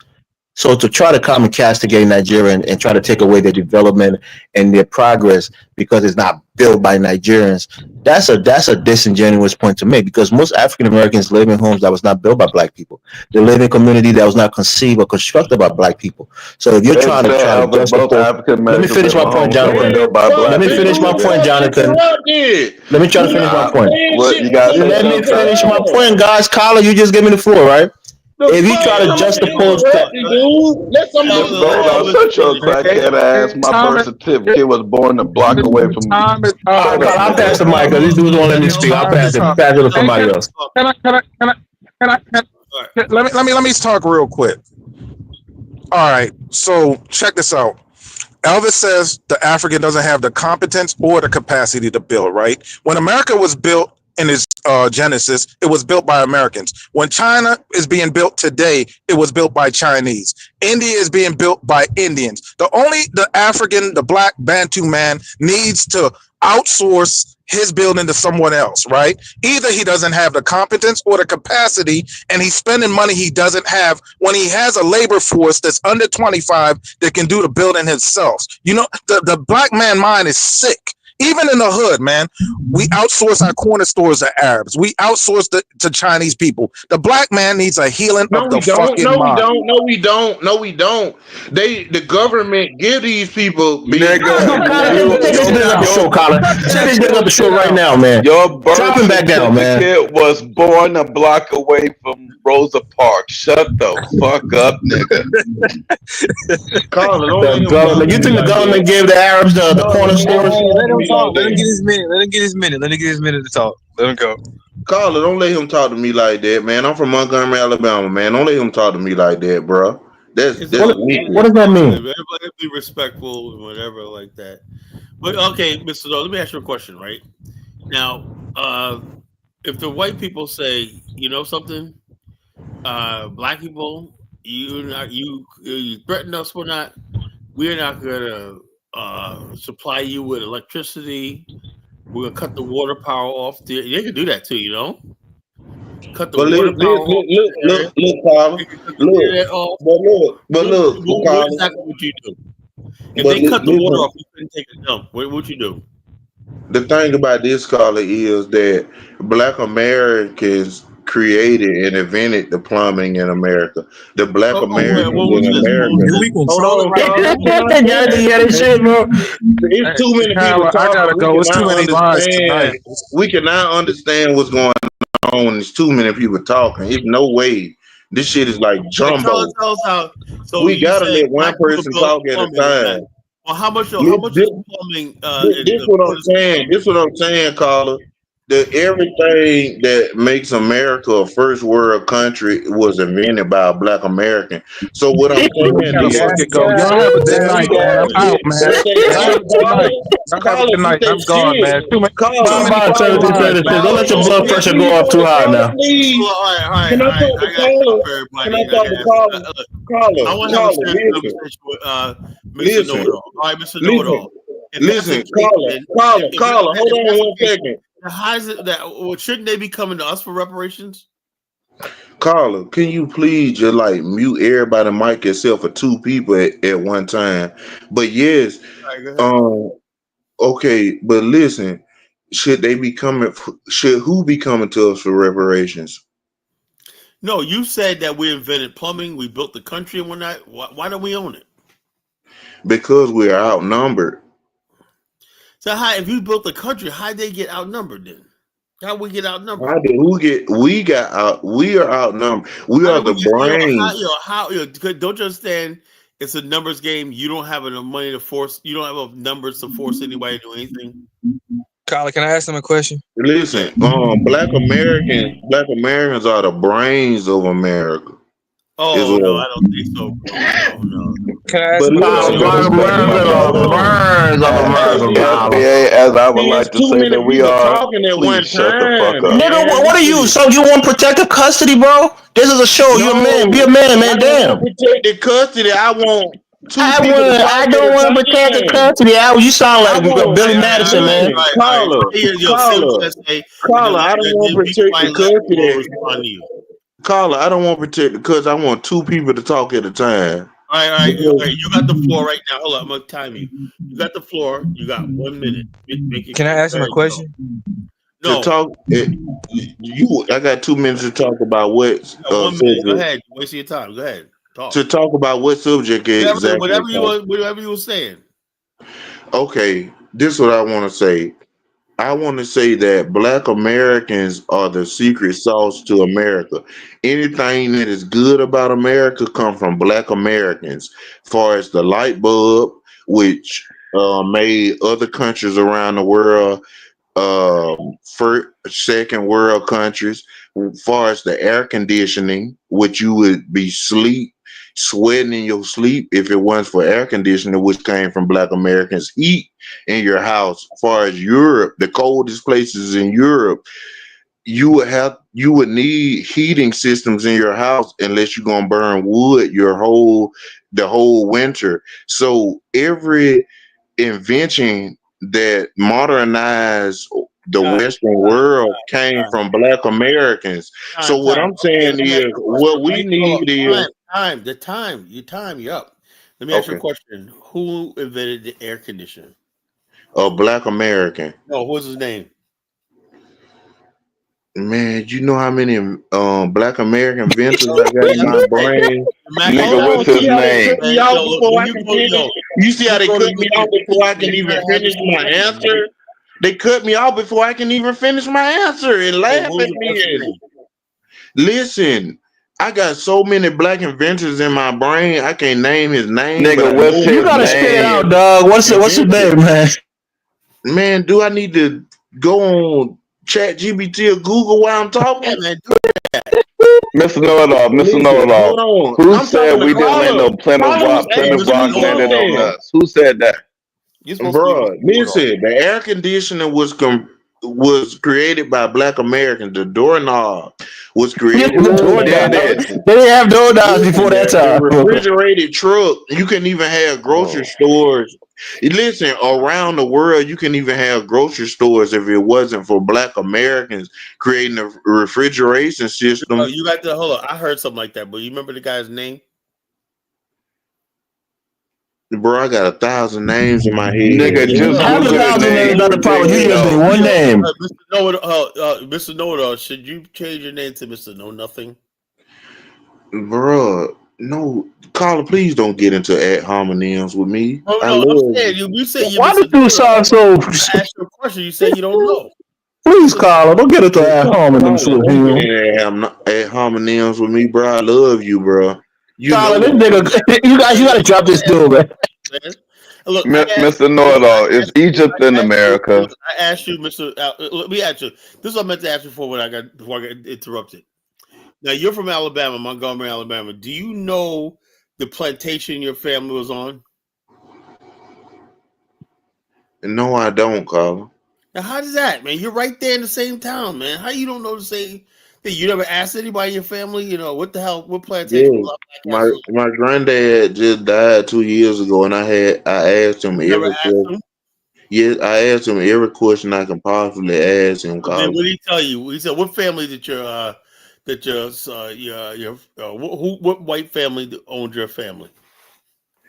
[SPEAKER 13] So to try to come and castigate Nigeria and try to take away their development and their progress because it's not built by Nigerians, that's a disingenuous point to make, because most African Americans live in homes that was not built by black people. They live in a community that was not conceived or constructed by black people. So if you're
[SPEAKER 14] They
[SPEAKER 13] trying to
[SPEAKER 14] said Elvis, both
[SPEAKER 13] juxtapose,
[SPEAKER 14] African
[SPEAKER 13] let me
[SPEAKER 14] Americans
[SPEAKER 13] finish
[SPEAKER 14] live in
[SPEAKER 13] my point,
[SPEAKER 14] homes that were
[SPEAKER 13] Jonathan.
[SPEAKER 14] built by
[SPEAKER 13] Let
[SPEAKER 14] black
[SPEAKER 13] me
[SPEAKER 14] people.
[SPEAKER 13] finish my point, Jonathan. Let me try to finish my point.
[SPEAKER 14] What you gotta say
[SPEAKER 13] Let me
[SPEAKER 14] something,
[SPEAKER 13] finish
[SPEAKER 14] Chris?
[SPEAKER 13] my point, guys. Carla, you just gave me the floor, right? If you try to juxtapose,
[SPEAKER 14] Man, I'll shut your crackhead ass. My birth certificate was born a block away from.
[SPEAKER 13] all right, Carla, I'll pass the mic because these dudes won't let me speak. I'll pass it. Pass it to somebody else.
[SPEAKER 17] Let me talk real quick. All right, so check this out. Elvis says the African doesn't have the competence or the capacity to build, right? When America was built in its genesis, it was built by Americans. When China is being built today, it was built by Chinese. India is being built by Indians. The African, the black Bantu man needs to outsource his building to someone else, right? Either he doesn't have the competence or the capacity, and he's spending money he doesn't have when he has a labor force that's under 25 that can do the building himself. You know, the black man mind is sick. Even in the hood, man, we outsource our corner stores to Arabs. We outsource to Chinese people. The black man needs a healing
[SPEAKER 19] No,
[SPEAKER 17] of
[SPEAKER 19] we
[SPEAKER 17] the
[SPEAKER 19] don't.
[SPEAKER 17] fucking
[SPEAKER 19] No, we
[SPEAKER 17] mind.
[SPEAKER 19] don't. No, we don't. No, we don't. The government give these people
[SPEAKER 13] Take this nigga up the show, Colin. Take this nigga up the show right now, man.
[SPEAKER 14] Your birth
[SPEAKER 13] Drop him back down, man.
[SPEAKER 14] certificate was born a block away from Rosa Parks. Shut the fuck up, nigga.
[SPEAKER 13] The government. You think the government gave the Arabs the corner stores?
[SPEAKER 15] Let him talk. Let him get his minute. Let him get his minute. Let him get his minute to talk. Let him go.
[SPEAKER 19] Carla, don't let him talk to me like that, man. I'm from Montgomery, Alabama, man. Don't let him talk to me like that, bro. That's
[SPEAKER 13] what does that mean?
[SPEAKER 1] Everybody be respectful and whatever like that. But okay, Mr. Doe, let me ask you a question, right? Now, if the white people say, you know something, black people, you threaten us, we're not gonna supply you with electricity. We're gonna cut the water power off. They can do that too, you know. Cut the water power off.
[SPEAKER 19] Look, Carla. Look,
[SPEAKER 1] what exactly would you do? If they cut the water off, you couldn't take a dump. What would you do?
[SPEAKER 19] The thing about this, Carla, is that Black Americans created and invented the plumbing in America. The Black Americans in America. Hold on, Carla. It's too many people talking.
[SPEAKER 17] I gotta go. It's too many lies tonight.
[SPEAKER 19] We cannot understand what's going on when there's too many people talking. There's no way. This shit is like jumbo.
[SPEAKER 1] Tell us how. So
[SPEAKER 19] we gotta let one person talk at a time.
[SPEAKER 1] Well, how much is plumbing?
[SPEAKER 19] This what I'm saying. This what I'm saying, Carla. Everything that makes America a first world country was invented by a Black American. So what I'm saying is,
[SPEAKER 17] y'all have a good night, man. I'm out, man. Have a good night. I'm gone, man. Too many
[SPEAKER 13] Don't let your blood pressure go up too high now.
[SPEAKER 19] Can I talk to Carla?
[SPEAKER 1] I want to have a serious conversation with Mr. Know-it-all. All right, Mr. Know-it-all.
[SPEAKER 19] Listen, Carla, hold on one second.
[SPEAKER 1] How is it that? Well, shouldn't they be coming to us for reparations?
[SPEAKER 19] Carla, can you please just like mute everybody mic except for two people at one time? But yes, okay, but listen, should they be coming? Should who be coming to us for reparations?
[SPEAKER 1] No, you said that we invented plumbing, we built the country and whatnot. Why don't we own it?
[SPEAKER 19] Because we are outnumbered.
[SPEAKER 1] So if you built the country, how'd they get outnumbered then? How we get outnumbered?
[SPEAKER 19] How did we got out? We are outnumbered. We are the brain.
[SPEAKER 1] Don't you understand? It's a numbers game. You don't have enough money to force. You don't have enough numbers to force anybody to do anything.
[SPEAKER 15] Kyle, can I ask him a question?
[SPEAKER 19] Listen, Black Americans are the brains of America.
[SPEAKER 1] Oh no, I don't think so, bro. No.
[SPEAKER 15] Can I ask him a
[SPEAKER 14] question? As I would like to say that we are. Please shut the fuck up.
[SPEAKER 13] Nigga, what are you? So you want protective custody, bro? This is a show. You're a man. Be a man, man. Damn.
[SPEAKER 19] Protective custody. I want.
[SPEAKER 13] I don't want protective custody. You sound like Billy Madison, man.
[SPEAKER 19] Carla, I don't want protective custody.
[SPEAKER 11] Carla, I don't want to protect because I want two people to talk at a time.
[SPEAKER 1] All right. You got the floor right now. Hold on, I'm gonna time you. You got the floor. You got 1 minute. Make it
[SPEAKER 15] Can I
[SPEAKER 1] quick.
[SPEAKER 15] ask
[SPEAKER 1] Go
[SPEAKER 15] him a
[SPEAKER 1] ahead, go.
[SPEAKER 15] question?
[SPEAKER 11] To
[SPEAKER 1] No,
[SPEAKER 11] talk, I got 2 minutes to talk about what
[SPEAKER 1] you got 1 minute. Go
[SPEAKER 11] subject.
[SPEAKER 1] ahead. Wasting your time. Go ahead. Talk.
[SPEAKER 11] To talk about what subject exactly.
[SPEAKER 1] Whatever you were saying.
[SPEAKER 11] Okay, this is what I want to say. I want to say that Black Americans are the secret sauce to America. Anything that is good about America come from Black Americans. Far as the light bulb, which made other countries around the world, first, second world countries, far as the air conditioning, which you would be sweating in your sleep if it wasn't for air conditioning, which came from Black Americans, heat in your house. As far as Europe, the coldest places in Europe, you would need heating systems in your house unless you're gonna burn wood the whole winter. So every invention that modernized the Western world came from Black Americans. So what
[SPEAKER 1] Time.
[SPEAKER 11] I'm
[SPEAKER 1] Okay,
[SPEAKER 11] saying
[SPEAKER 1] let me ask
[SPEAKER 11] is
[SPEAKER 1] you a question.
[SPEAKER 11] what we
[SPEAKER 1] Hold
[SPEAKER 11] need
[SPEAKER 1] on.
[SPEAKER 11] is
[SPEAKER 1] Time. The time. You time. You're up. Let me ask you a
[SPEAKER 11] okay,
[SPEAKER 1] question. Who invented the air conditioner?
[SPEAKER 11] a Black American.
[SPEAKER 1] No, what's his name?
[SPEAKER 11] Man, you know how many Black American ventures
[SPEAKER 1] No,
[SPEAKER 11] I got in my
[SPEAKER 1] hey,
[SPEAKER 11] brain?
[SPEAKER 1] Mac,
[SPEAKER 11] Hold on, see how they cut me
[SPEAKER 1] man.
[SPEAKER 11] off
[SPEAKER 1] Yo, look,
[SPEAKER 11] before
[SPEAKER 1] when
[SPEAKER 11] I
[SPEAKER 1] you
[SPEAKER 11] can
[SPEAKER 1] go,
[SPEAKER 11] finish?
[SPEAKER 1] yo,
[SPEAKER 11] You see how they cut me off before I can
[SPEAKER 1] you
[SPEAKER 11] even
[SPEAKER 1] gotta have
[SPEAKER 11] finish
[SPEAKER 1] this
[SPEAKER 11] my
[SPEAKER 1] discussion, man.
[SPEAKER 11] answer? They cut me off before I can even finish my answer and
[SPEAKER 1] Hey,
[SPEAKER 11] laugh
[SPEAKER 1] what was
[SPEAKER 11] at
[SPEAKER 1] the
[SPEAKER 11] me.
[SPEAKER 1] person's
[SPEAKER 11] And
[SPEAKER 1] name?
[SPEAKER 11] listen, I got so many Black inventors in my brain, I can't name his name, but I
[SPEAKER 9] Nigga, what's
[SPEAKER 11] know
[SPEAKER 13] You
[SPEAKER 11] he
[SPEAKER 9] his
[SPEAKER 13] gotta
[SPEAKER 11] Black
[SPEAKER 13] spit it out,
[SPEAKER 9] name?
[SPEAKER 13] dog. What's his
[SPEAKER 11] invented.
[SPEAKER 13] name, man?
[SPEAKER 11] Man, do I need to go on Chat GBT or Google while I'm
[SPEAKER 1] Yeah,
[SPEAKER 11] talking?
[SPEAKER 1] man, do that.
[SPEAKER 14] Mr. Know-it-all, Mr.
[SPEAKER 11] Listen,
[SPEAKER 14] Know-it-all.
[SPEAKER 11] hold on.
[SPEAKER 14] Who
[SPEAKER 11] I'm
[SPEAKER 14] said
[SPEAKER 11] talking to
[SPEAKER 14] we didn't land
[SPEAKER 11] Carla.
[SPEAKER 14] no Plymouth
[SPEAKER 11] Carla was
[SPEAKER 14] Rock?
[SPEAKER 1] Hey,
[SPEAKER 14] Plymouth
[SPEAKER 1] Mr.
[SPEAKER 14] Rock landed on
[SPEAKER 11] listen.
[SPEAKER 14] us. Who said that?
[SPEAKER 1] You're supposed to be Mr.
[SPEAKER 11] Bruh,
[SPEAKER 1] Know-it-all.
[SPEAKER 11] listen, the air conditioner was created by Black Americans. The doorknob was created
[SPEAKER 13] The
[SPEAKER 11] by
[SPEAKER 14] Who
[SPEAKER 13] door
[SPEAKER 11] Black
[SPEAKER 14] did
[SPEAKER 13] down.
[SPEAKER 14] it?
[SPEAKER 11] Americans.
[SPEAKER 13] They didn't have door knobs
[SPEAKER 11] Listen,
[SPEAKER 13] before that
[SPEAKER 11] the
[SPEAKER 13] time.
[SPEAKER 11] refrigerated truck, you can even have grocery
[SPEAKER 14] Oh,
[SPEAKER 11] stores. Listen, around the world, you can even have grocery stores if it wasn't for Black Americans creating a refrigeration
[SPEAKER 1] Oh,
[SPEAKER 11] system.
[SPEAKER 1] you got the hold on. I heard something like that, but you remember the guy's name?
[SPEAKER 11] Bro, I got 1,000 names in my head.
[SPEAKER 14] nigga,
[SPEAKER 1] Yeah,
[SPEAKER 14] just
[SPEAKER 1] look,
[SPEAKER 13] Have
[SPEAKER 1] look,
[SPEAKER 13] a
[SPEAKER 14] Google
[SPEAKER 1] look,
[SPEAKER 14] the
[SPEAKER 13] thousand
[SPEAKER 1] look,
[SPEAKER 13] names,
[SPEAKER 14] name
[SPEAKER 13] not
[SPEAKER 1] look,
[SPEAKER 13] the
[SPEAKER 14] and
[SPEAKER 13] problem.
[SPEAKER 14] take
[SPEAKER 13] You
[SPEAKER 14] it
[SPEAKER 13] just need
[SPEAKER 14] out.
[SPEAKER 13] one name.
[SPEAKER 1] Mr. Mr. Know-it-all, should you change your name to Mr. Know Nothing?
[SPEAKER 11] Bruh, no, Carla, please don't get into ad hominems with me.
[SPEAKER 1] Oh
[SPEAKER 11] I
[SPEAKER 1] no, I'm
[SPEAKER 11] love
[SPEAKER 1] saying
[SPEAKER 11] you.
[SPEAKER 1] you say you
[SPEAKER 13] Why
[SPEAKER 1] Mr.
[SPEAKER 13] did you
[SPEAKER 1] Know-it-all.
[SPEAKER 13] sound so?
[SPEAKER 1] I asked you a question. You say you don't know.
[SPEAKER 13] Please,
[SPEAKER 1] So,
[SPEAKER 13] Carla, don't get into that homonyms
[SPEAKER 11] Carla,
[SPEAKER 13] with
[SPEAKER 11] don't get
[SPEAKER 13] him.
[SPEAKER 11] in ad hominems with me, bro. I love you, bro. You know
[SPEAKER 13] Carla, this
[SPEAKER 11] that.
[SPEAKER 13] nigga, you gotta drop this dude, man.
[SPEAKER 1] man. Look, I asked
[SPEAKER 14] Mr.
[SPEAKER 1] you. Look,
[SPEAKER 14] Know-it-all, is Egypt in
[SPEAKER 1] I asked you.
[SPEAKER 14] America?
[SPEAKER 1] Look, I asked you, Mr. Let me ask you. This is what I meant to ask you before I got interrupted. Now you're from Alabama, Montgomery, Alabama. Do you know the plantation your family was on?
[SPEAKER 11] No, I don't, Carla.
[SPEAKER 1] Now, how does that, man? You're right there in the same town, man. How you don't know the same thing? You never asked anybody in your family, what the hell, what plantation
[SPEAKER 11] Yeah.
[SPEAKER 1] was Black Castle?
[SPEAKER 11] My granddad just died 2 years ago, and I asked him
[SPEAKER 1] You never
[SPEAKER 11] every
[SPEAKER 1] asked
[SPEAKER 11] question.
[SPEAKER 1] them?
[SPEAKER 11] Yes, I asked him every question I can possibly ask him,
[SPEAKER 1] Then
[SPEAKER 11] Carla.
[SPEAKER 1] what did he tell you? He said, "What family did what white family owned your family?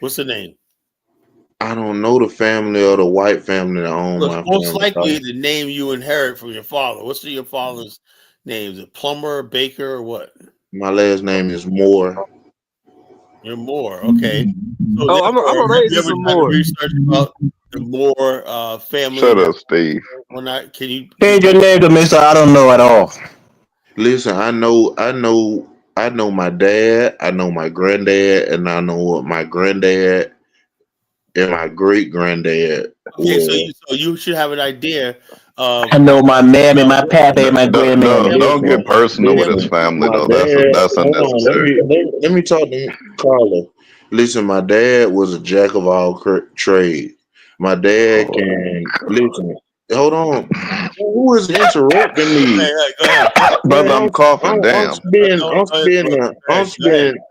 [SPEAKER 1] What's the name?"
[SPEAKER 11] I don't know the family or the white family that own
[SPEAKER 1] Well,
[SPEAKER 11] my
[SPEAKER 1] most
[SPEAKER 11] family,
[SPEAKER 1] likely
[SPEAKER 11] Carla.
[SPEAKER 1] the name you inherit from your father. What's your father's name? Is it Plumber, Baker, or what?
[SPEAKER 11] My last name is Moore.
[SPEAKER 1] You're Moore, okay. So
[SPEAKER 15] Oh, I'm
[SPEAKER 1] therefore,
[SPEAKER 15] gonna
[SPEAKER 1] have
[SPEAKER 15] raise
[SPEAKER 1] you
[SPEAKER 15] you
[SPEAKER 1] ever
[SPEAKER 15] some
[SPEAKER 1] done
[SPEAKER 15] more.
[SPEAKER 1] research about the Moore family?
[SPEAKER 14] Shut up, Steve.
[SPEAKER 1] When I can you
[SPEAKER 13] Change your name to Mister I don't know at all.
[SPEAKER 11] Listen, I know my dad, I know my granddad, and I know what my granddad and my great granddad
[SPEAKER 1] okay?
[SPEAKER 11] was.
[SPEAKER 1] So you should have an idea of
[SPEAKER 13] I know my mammy, my
[SPEAKER 1] what
[SPEAKER 13] pappy, and my grandmammy.
[SPEAKER 14] Don't
[SPEAKER 11] Listen,
[SPEAKER 14] get personal with his
[SPEAKER 11] listen,
[SPEAKER 14] family
[SPEAKER 11] my
[SPEAKER 14] though.
[SPEAKER 11] dad.
[SPEAKER 14] That's
[SPEAKER 11] Hold on,
[SPEAKER 14] unnecessary.
[SPEAKER 11] let me talk to Carla. Listen, my dad was a jack of all trades. My dad
[SPEAKER 14] Oh
[SPEAKER 11] can
[SPEAKER 14] God,
[SPEAKER 11] listen. Hold on, who is interrupting me?
[SPEAKER 1] hey, go ahead.
[SPEAKER 14] brother,
[SPEAKER 11] Man,
[SPEAKER 14] I'm coughing.
[SPEAKER 11] I'm
[SPEAKER 14] Damn.
[SPEAKER 11] spending,
[SPEAKER 1] No,
[SPEAKER 11] I'm
[SPEAKER 1] go ahead, bro.
[SPEAKER 11] spending, I'm spending,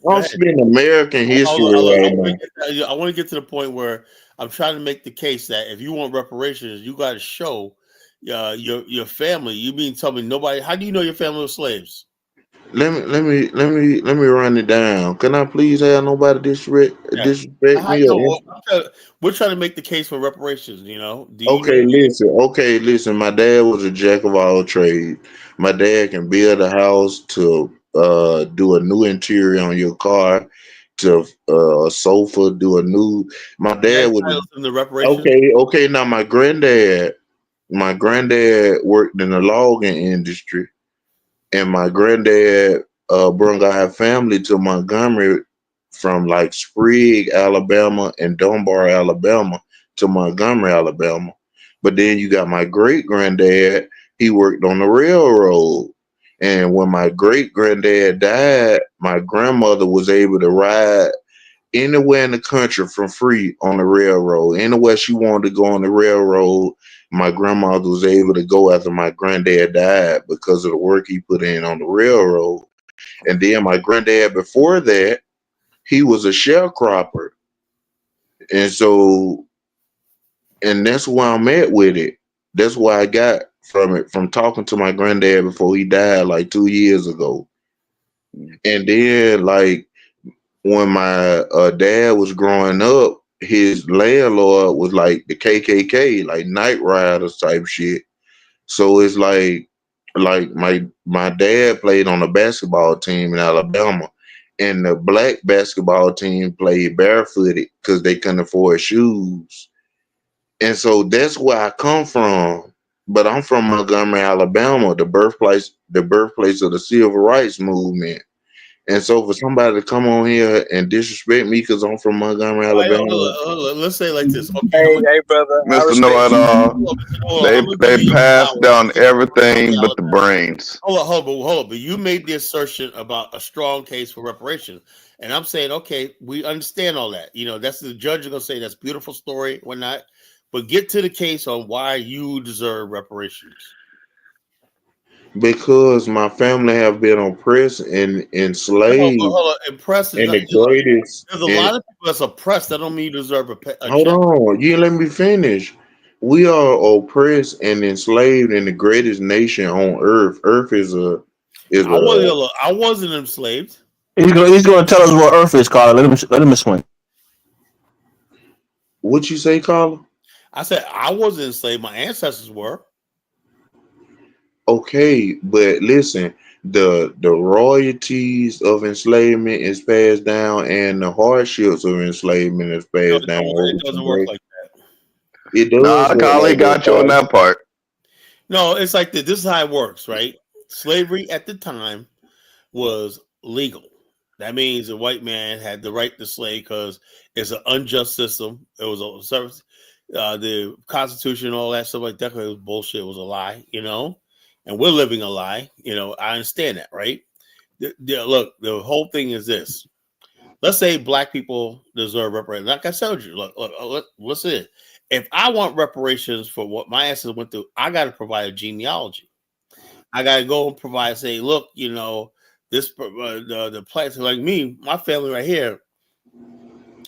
[SPEAKER 1] Go
[SPEAKER 11] I'm
[SPEAKER 1] ahead.
[SPEAKER 11] spending American history
[SPEAKER 1] I
[SPEAKER 11] right
[SPEAKER 1] want
[SPEAKER 11] now.
[SPEAKER 1] to I want to get to the point where I'm trying to make the case that if you want reparations, you got to show your family. You mean tell me nobody? How do you know your family was slaves?
[SPEAKER 11] Let me run it down. Can I please have nobody
[SPEAKER 1] Yeah.
[SPEAKER 11] disrespect me or
[SPEAKER 1] We're trying to make the case for reparations. You know, do you
[SPEAKER 11] Okay,
[SPEAKER 1] know?
[SPEAKER 11] listen. Okay, listen. My dad was a jack of all trades. My dad can build a house to do a new interior on your car, to a sofa, do a new. My
[SPEAKER 1] That
[SPEAKER 11] dad was
[SPEAKER 1] entitles them to reparations.
[SPEAKER 11] okay. Now my granddad worked in the logging industry, and my granddad brought our family to Montgomery from like Sprague, Alabama, and Dunbar, Alabama, to Montgomery, Alabama. But then you got my great granddad. He worked on the railroad, and when my great granddad died, my grandmother was able to ride anywhere in the country from free on the railroad. Anywhere she wanted to go on the railroad, my grandmother was able to go after my granddad died because of the work he put in on the railroad. And then my granddad before that, he was a sharecropper. And so, and that's why I'm at with it. That's why I got from it, from talking to my granddad before he died like 2 years ago. And then, like, when my dad was growing up, his landlord was like the KKK, like Night Riders type shit. So it's like my dad played on a basketball team in Alabama, and the black basketball team played barefooted because they couldn't afford shoes. And so that's where I come from. But I'm from Montgomery, Alabama, the birthplace of the civil rights movement. And so for somebody to come on here and disrespect me because I'm from Montgomery,
[SPEAKER 1] All right,
[SPEAKER 11] Alabama.
[SPEAKER 1] let's say it like this. Okay,
[SPEAKER 15] Hey, hey, brother, I
[SPEAKER 14] Mr. Know
[SPEAKER 15] respect
[SPEAKER 14] It
[SPEAKER 15] you.
[SPEAKER 14] All.
[SPEAKER 1] I'm gonna give
[SPEAKER 14] They
[SPEAKER 1] you your
[SPEAKER 14] passed
[SPEAKER 1] flowers.
[SPEAKER 14] down everything but the brains.
[SPEAKER 1] Hold on. But you made the assertion about a strong case for reparations, and I'm saying, okay, we understand all that. You know, that's the judge is gonna say that's a beautiful story, whatnot. But get to the case on why you deserve reparations.
[SPEAKER 11] Because my family have been oppressed and enslaved.
[SPEAKER 1] Hold on. Impressed is
[SPEAKER 11] And
[SPEAKER 1] not.
[SPEAKER 11] the greatest
[SPEAKER 1] There's a
[SPEAKER 11] and
[SPEAKER 1] lot of people that's oppressed. That don't mean you deserve a
[SPEAKER 11] hold
[SPEAKER 1] check.
[SPEAKER 11] on, you let me finish. We are oppressed and enslaved in the greatest nation on earth. Earth is
[SPEAKER 1] I
[SPEAKER 11] a
[SPEAKER 1] wasn't. I wasn't enslaved.
[SPEAKER 13] He's gonna tell us what Earth is, Carla. Let him explain.
[SPEAKER 11] what you say, Carla?
[SPEAKER 1] I said I wasn't enslaved. My ancestors were.
[SPEAKER 11] Okay, but listen, the royalties of enslavement is passed down, and the hardships of enslavement is
[SPEAKER 1] No,
[SPEAKER 11] passed down
[SPEAKER 1] it
[SPEAKER 11] over
[SPEAKER 1] doesn't work
[SPEAKER 11] generations.
[SPEAKER 1] like that.
[SPEAKER 11] It does
[SPEAKER 14] Nah,
[SPEAKER 11] work
[SPEAKER 14] Kali
[SPEAKER 11] like that,
[SPEAKER 14] got you on
[SPEAKER 11] Carla.
[SPEAKER 14] that part.
[SPEAKER 1] No, it's like this. This is how it works, right? Slavery at the time was legal. That means a white man had the right to slave because it's an unjust system. It was a service. The Constitution, all that stuff like that, it was bullshit. It was a lie, you know. And we're living a lie, you know. I understand that, right? Look, the whole thing is this. Let's say black people deserve reparations. Like I told you, look, listen. If I want reparations for what my ancestors went through, I got to provide a genealogy. I got to go and provide, say, look, you know, this the place like me, my family right here,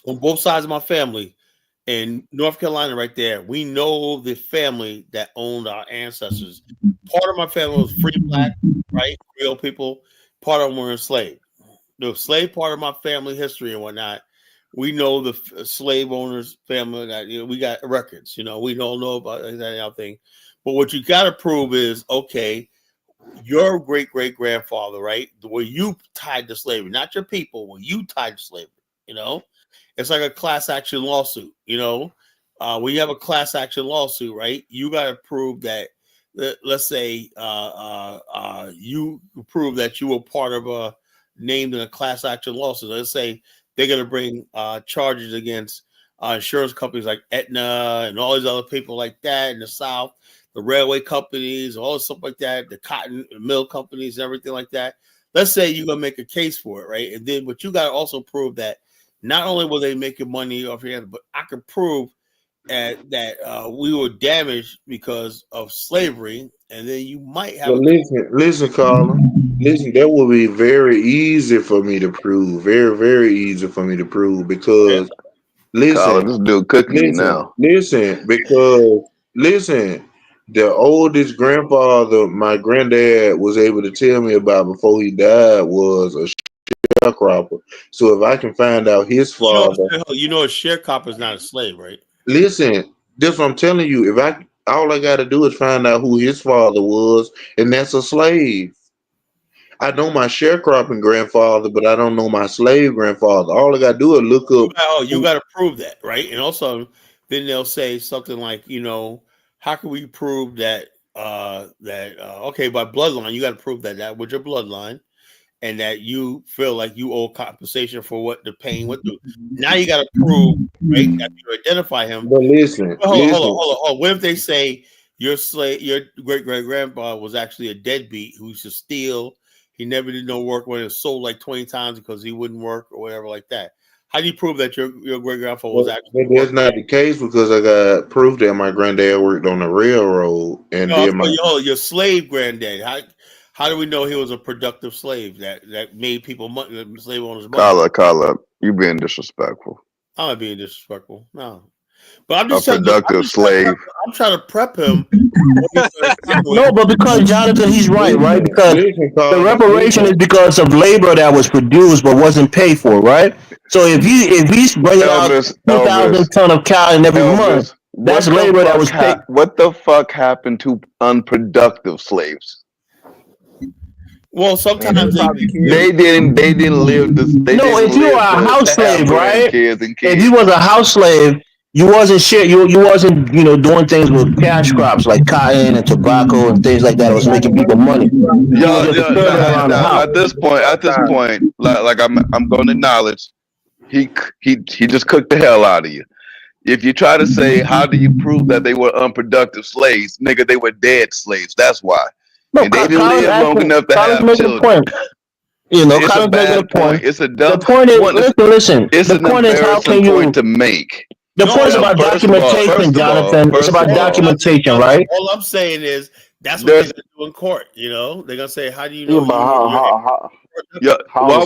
[SPEAKER 1] on both sides of my family in North Carolina, right there, we know the family that owned our ancestors. Part of my family was free black, right? Creole people. Part of them were enslaved. The slave part of my family history and whatnot, we know the slave owners' family. That we got records. You know, we don't know about that thing. But what you got to prove is okay. Your great grandfather, right? Where you tied to slavery, not your people. Where you tied to slavery. You know, it's like a class action lawsuit. You know, when you have a class action lawsuit, right? You got to prove that. Let's say you prove that you were part of a named in a class action lawsuit. Let's say they're going to bring charges against insurance companies like Aetna and all these other people like that in the South, the railway companies, all stuff like that, the cotton mill companies, everything like that. Let's say you're going to make a case for it, right? And then, but you got to also prove that not only were they making money off your hand, but I can prove that we were damaged because of slavery, and then you might have
[SPEAKER 11] Well,
[SPEAKER 1] a.
[SPEAKER 11] listen, Carla. Listen, that would be very easy for me to prove. Very, very easy for me to prove because
[SPEAKER 14] Kali,
[SPEAKER 11] listen,
[SPEAKER 14] this dude cooking you now.
[SPEAKER 11] listen, because listen, The oldest grandfather my granddad was able to tell me about before he died was a sharecropper. So if I can find out his father,
[SPEAKER 1] a sharecropper is not a slave, right?
[SPEAKER 11] listen, this what I'm telling you. All I got to do is find out who his father was, and that's a slave. I know my sharecropping grandfather, but I don't know my slave grandfather. All I got to do is look up.
[SPEAKER 1] You got to prove that, right? And also, then they'll say something like, how can we prove that okay, by bloodline, you got to prove that was your bloodline, and that you feel like you owe compensation for what the pain went through. Now you got to prove, right, that you identify him.
[SPEAKER 11] But listen,
[SPEAKER 1] hold on. What if they say your great grandpa was actually a deadbeat who used to steal? He never did no work when it was sold like 20 times because he wouldn't work or whatever like that. How do you prove that your great grandfather was actually?
[SPEAKER 11] That's not the case because I got proof that my granddad worked on the railroad and
[SPEAKER 1] your slave granddad. How do we know he was a productive slave that made people money, slave owners money?
[SPEAKER 14] Kala, you being disrespectful.
[SPEAKER 1] I'm not being disrespectful. No. But I'm just
[SPEAKER 14] slave.
[SPEAKER 1] I'm trying to prep him.
[SPEAKER 13] No, but because Jonathan, he's right? Because the reparation is because of labor that was produced but wasn't paid for, right? So if he's bringing out 2,000 tons of cotton every month, that's labor that was paid.
[SPEAKER 14] What the fuck happened to unproductive slaves?
[SPEAKER 1] Well, sometimes
[SPEAKER 14] they didn't live this.
[SPEAKER 13] If you were a house slave, right? If you was a house slave, you wasn't you wasn't doing things with cash crops like cotton and tobacco and things like that. It was making people money.
[SPEAKER 14] At this point, like I'm going to acknowledge, he just cooked the hell out of you. If you try to say how do you prove that they were unproductive slaves, nigga, they were dead slaves. That's why. And they didn't live long enough to have children. It's a bad point. It's a dumb.
[SPEAKER 13] The point is, listen.
[SPEAKER 14] It's an embarrassing point to make.
[SPEAKER 13] The point is about documentation, Jonathan. It's about documentation, right?
[SPEAKER 1] All I'm saying is that's what they're going to do in court. They're going to say, how do you know?
[SPEAKER 14] Why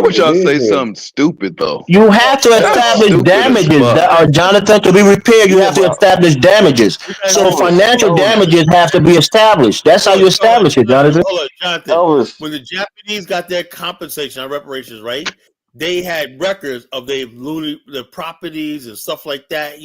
[SPEAKER 14] would y'all say something stupid though?
[SPEAKER 13] You have to establish damages that are, Jonathan, to be repaired. You have to establish damages. So financial damages have to be established. That's how you establish it, Jonathan.
[SPEAKER 1] Hold on, Jonathan. When the Japanese got their compensation on reparations, right? They had records of their properties and stuff like that,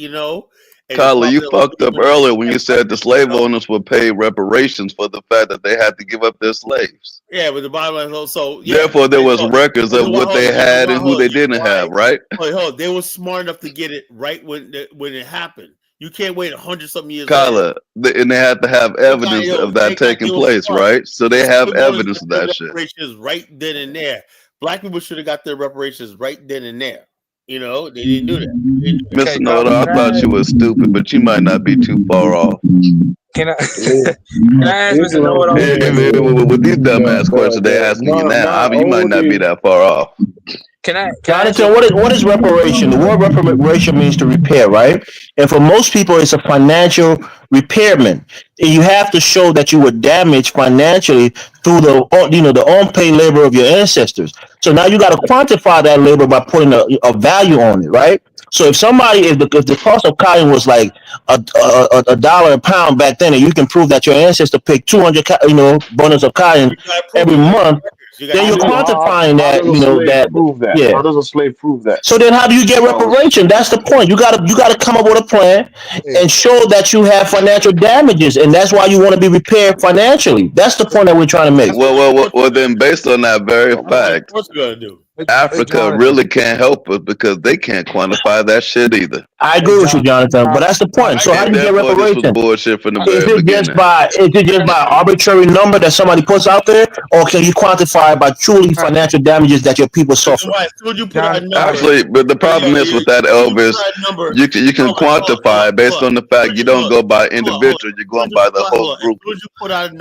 [SPEAKER 14] Kyler, you fucked up earlier when you said the slave owners would pay reparations for the fact that they had to give up their slaves.
[SPEAKER 1] Yeah, but the bottom line also,
[SPEAKER 14] therefore there was records of what they had and who they didn't have, right?
[SPEAKER 1] Hold, they were smart enough to get it right when it happened. You can't wait 100-something years.
[SPEAKER 14] Kyler, and they had to have evidence of that taking place, right? So they have evidence of that shit.
[SPEAKER 1] Reparations right then and there. Black people should have got their reparations right then and there. They didn't do that.
[SPEAKER 14] Mr. Noda, I thought you were stupid, but you might not be too far off.
[SPEAKER 15] Can I ask Mr. Noda?
[SPEAKER 14] With these dumbass questions they're asking you now, you might not be that far off.
[SPEAKER 13] Jonathan, what is reparation? The word reparation means to repair, right? And for most people, it's a financial repairment. And you have to show that you were damaged financially through the unpaid labor of your ancestors. So now you got to quantify that labor by putting a value on it, right? So if the cost of cotton was like a dollar a pound back then, and you can prove that your ancestor picked 200 bundles of cotton every month, then you're quantifying that.
[SPEAKER 19] How does a slave prove that?
[SPEAKER 13] So then, how do you get reparation? That's the point. You gotta come up with a plan and show that you have financial damages, and that's why you want to be repaired financially. That's the point that we're trying to make.
[SPEAKER 14] Well, then, based on that very fact,
[SPEAKER 1] what's going to do?
[SPEAKER 14] Africa really can't help us because they can't quantify that shit either.
[SPEAKER 13] I agree with you, Jonathan, but that's the point. So how do you get reparation?
[SPEAKER 14] This was bullshit from the very beginning.
[SPEAKER 13] Is it just by arbitrary number that somebody puts out there, or can you quantify by truly financial damages that your people suffer?
[SPEAKER 14] Actually, but the problem is with that, Elvis, you can quantify based on the fact you don't go by individual, you're going by the whole group.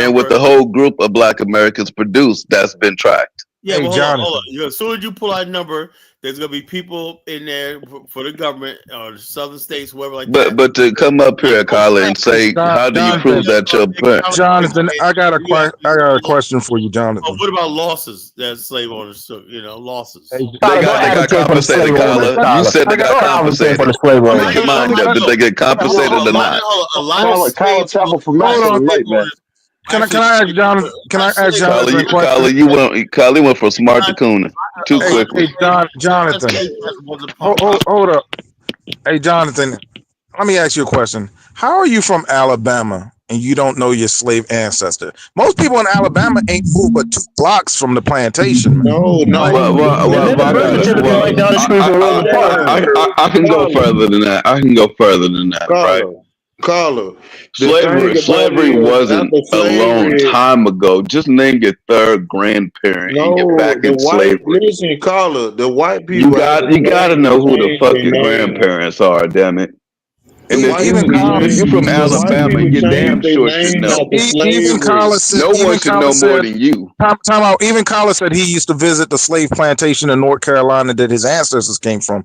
[SPEAKER 14] And with the whole group of Black Americans produced, that's been tracked.
[SPEAKER 1] Yeah,
[SPEAKER 15] Hey,
[SPEAKER 1] well, hold on.
[SPEAKER 15] Jonathan.
[SPEAKER 1] As soon as you pull out a number, there's gonna be people in there for the government or the southern states, whoever like that.
[SPEAKER 14] But to come up here, Carla, and say, how do you prove that your parent?
[SPEAKER 15] Jonathan, I got a question for you, Jonathan.
[SPEAKER 1] What about losses that slave owners took? Losses.
[SPEAKER 14] They got compensated, Carla. You said they got compensated. Make your mind up. Did they get compensated or not?
[SPEAKER 19] Carla Chapel from Master tonight, man.
[SPEAKER 15] Can I ask Jonathan? Can I ask Jonathan a question?
[SPEAKER 14] Carla, you went from smart to Kuna too quickly.
[SPEAKER 15] Hey, Jonathan. Hold up. Hey, Jonathan. Let me ask you a question. How are you from Alabama and you don't know your slave ancestor? Most people in Alabama ain't moved but 2 blocks from the plantation. Man.
[SPEAKER 14] I can go further than that. Right?
[SPEAKER 11] Carla,
[SPEAKER 14] Slavery wasn't a long time ago. Just name your third grandparent and you're back in slavery.
[SPEAKER 11] Listen, Carla, the white people.
[SPEAKER 14] You gotta know who the fuck your grandparents are, damn it. And if you're from Alabama, you damn sure should know.
[SPEAKER 15] Even Colin said,
[SPEAKER 14] no one should know more than you.
[SPEAKER 15] Time out. Even Colin said he used to visit the slave plantation in North Carolina that his ancestors came from.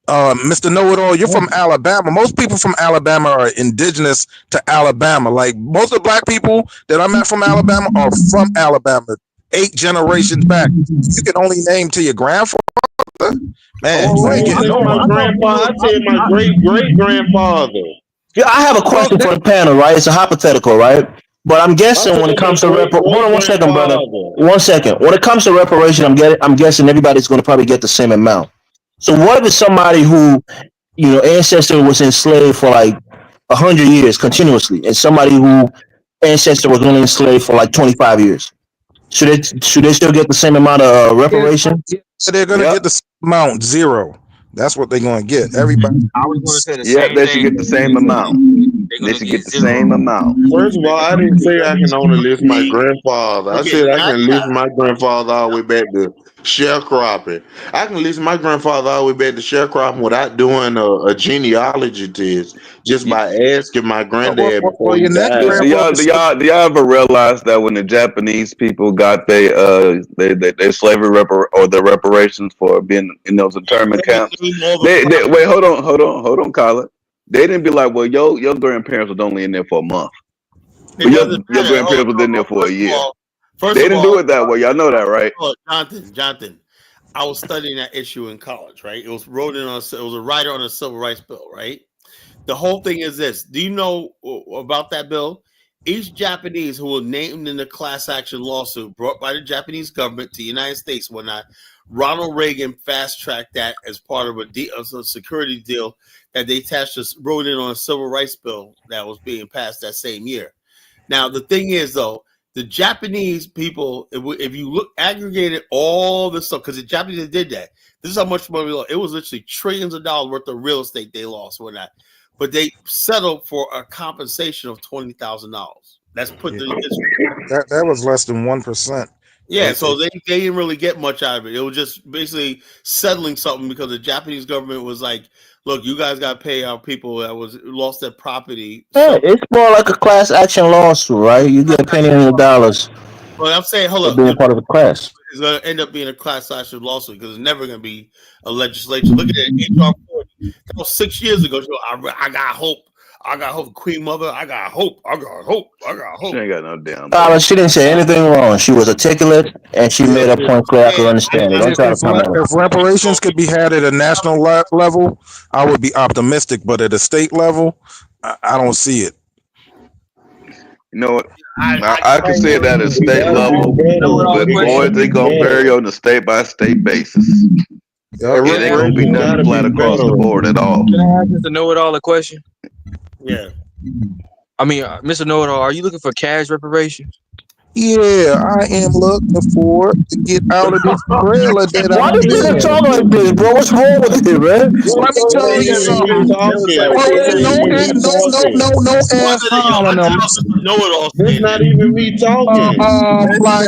[SPEAKER 15] Mr. Know-It-All, you're from Alabama. Most people from Alabama are indigenous to Alabama. Like most of the black people that I met from Alabama are from Alabama. 8 generations back. You can only name to your grandfather. Man,
[SPEAKER 11] my grandpa. I said my great grandfather.
[SPEAKER 13] Yeah, I have a question for the panel, right? It's a hypothetical, right? But I'm guessing when it comes to hold on one second, brother. 1 second. When it comes to reparation, I'm guessing everybody's going to probably get the same amount. So what if it's somebody who, ancestor was enslaved for like 100 years continuously, and somebody who ancestor was only enslaved for like 25 years? Should they still get the same amount of reparation?
[SPEAKER 15] So they're gonna get the same amount, 0. That's what they're gonna get. Everybody.
[SPEAKER 9] I was gonna say the same
[SPEAKER 14] they should get the same amount. They should get the same amount.
[SPEAKER 11] First of all, I didn't say I can only list my grandfather. I said I can list my grandfather all the way back to sharecropping. I can list my grandfather all the way back to sharecropping without doing a genealogy test, just by asking my granddad before he died.
[SPEAKER 14] Do y'all ever realize that when the Japanese people got their slavery or their reparations for being in those internment camps? Wait, hold on, Colin. They didn't be like, well, your grandparents was only in there for a month. But your grandparents was in there for a year. They didn't do it that way. Y'all know that, right?
[SPEAKER 1] Jonathan, I was studying that issue in college, right? It was it was a writer on a civil rights bill, right? The whole thing is this. Do you know about that bill? Each Japanese who was named in the class action lawsuit brought by the Japanese government to the United States when Ronald Reagan fast-tracked that as part of a security deal that they wrote in on a civil rights bill that was being passed that same year. Now, the thing is, though, the Japanese people, if you aggregated all this stuff, because the Japanese did that, this is how much money we lost. It was literally trillions of dollars worth of real estate they lost with that. But they settled for a compensation of $20,000. That's put in history.
[SPEAKER 15] That was less than 1%.
[SPEAKER 1] Yeah, so they didn't really get much out of it. It was just basically settling something because the Japanese government was like, look, you guys got to pay our people that lost their property.
[SPEAKER 13] Yeah, it's more like a class action lawsuit, right? You get penny on your dollars.
[SPEAKER 1] Well, I'm saying, hold up.
[SPEAKER 13] Being part of a class.
[SPEAKER 1] It's going to end up being a class action lawsuit because it's never going to be a legislation. Look at it. HR 40. That was 6 years ago. So I got hope. I got hope, Queen Mother. I got hope.
[SPEAKER 14] She ain't got no damn.
[SPEAKER 13] She didn't say anything wrong. She was articulate and she made her point clear. I could understand it. Don't try to come out.
[SPEAKER 15] If reparations could be had at a national level, I would be optimistic. But at a state level, I don't see it.
[SPEAKER 14] You know what? I can say that at state level, but boy, they gonna vary on a state by state basis. It ain't gonna be nothing flat across the board at all.
[SPEAKER 15] Can I ask Mr. Know-It-All a question?
[SPEAKER 1] Yeah.
[SPEAKER 15] I mean, Mr. Know-It-All, are you looking for cash reparations? Yeah, I am looking for to get out of this trailer that
[SPEAKER 13] Why does this talk like this, bro? What's wrong with it, man?
[SPEAKER 15] Let me tell you something.
[SPEAKER 11] No, it's not even me talking.
[SPEAKER 15] Like,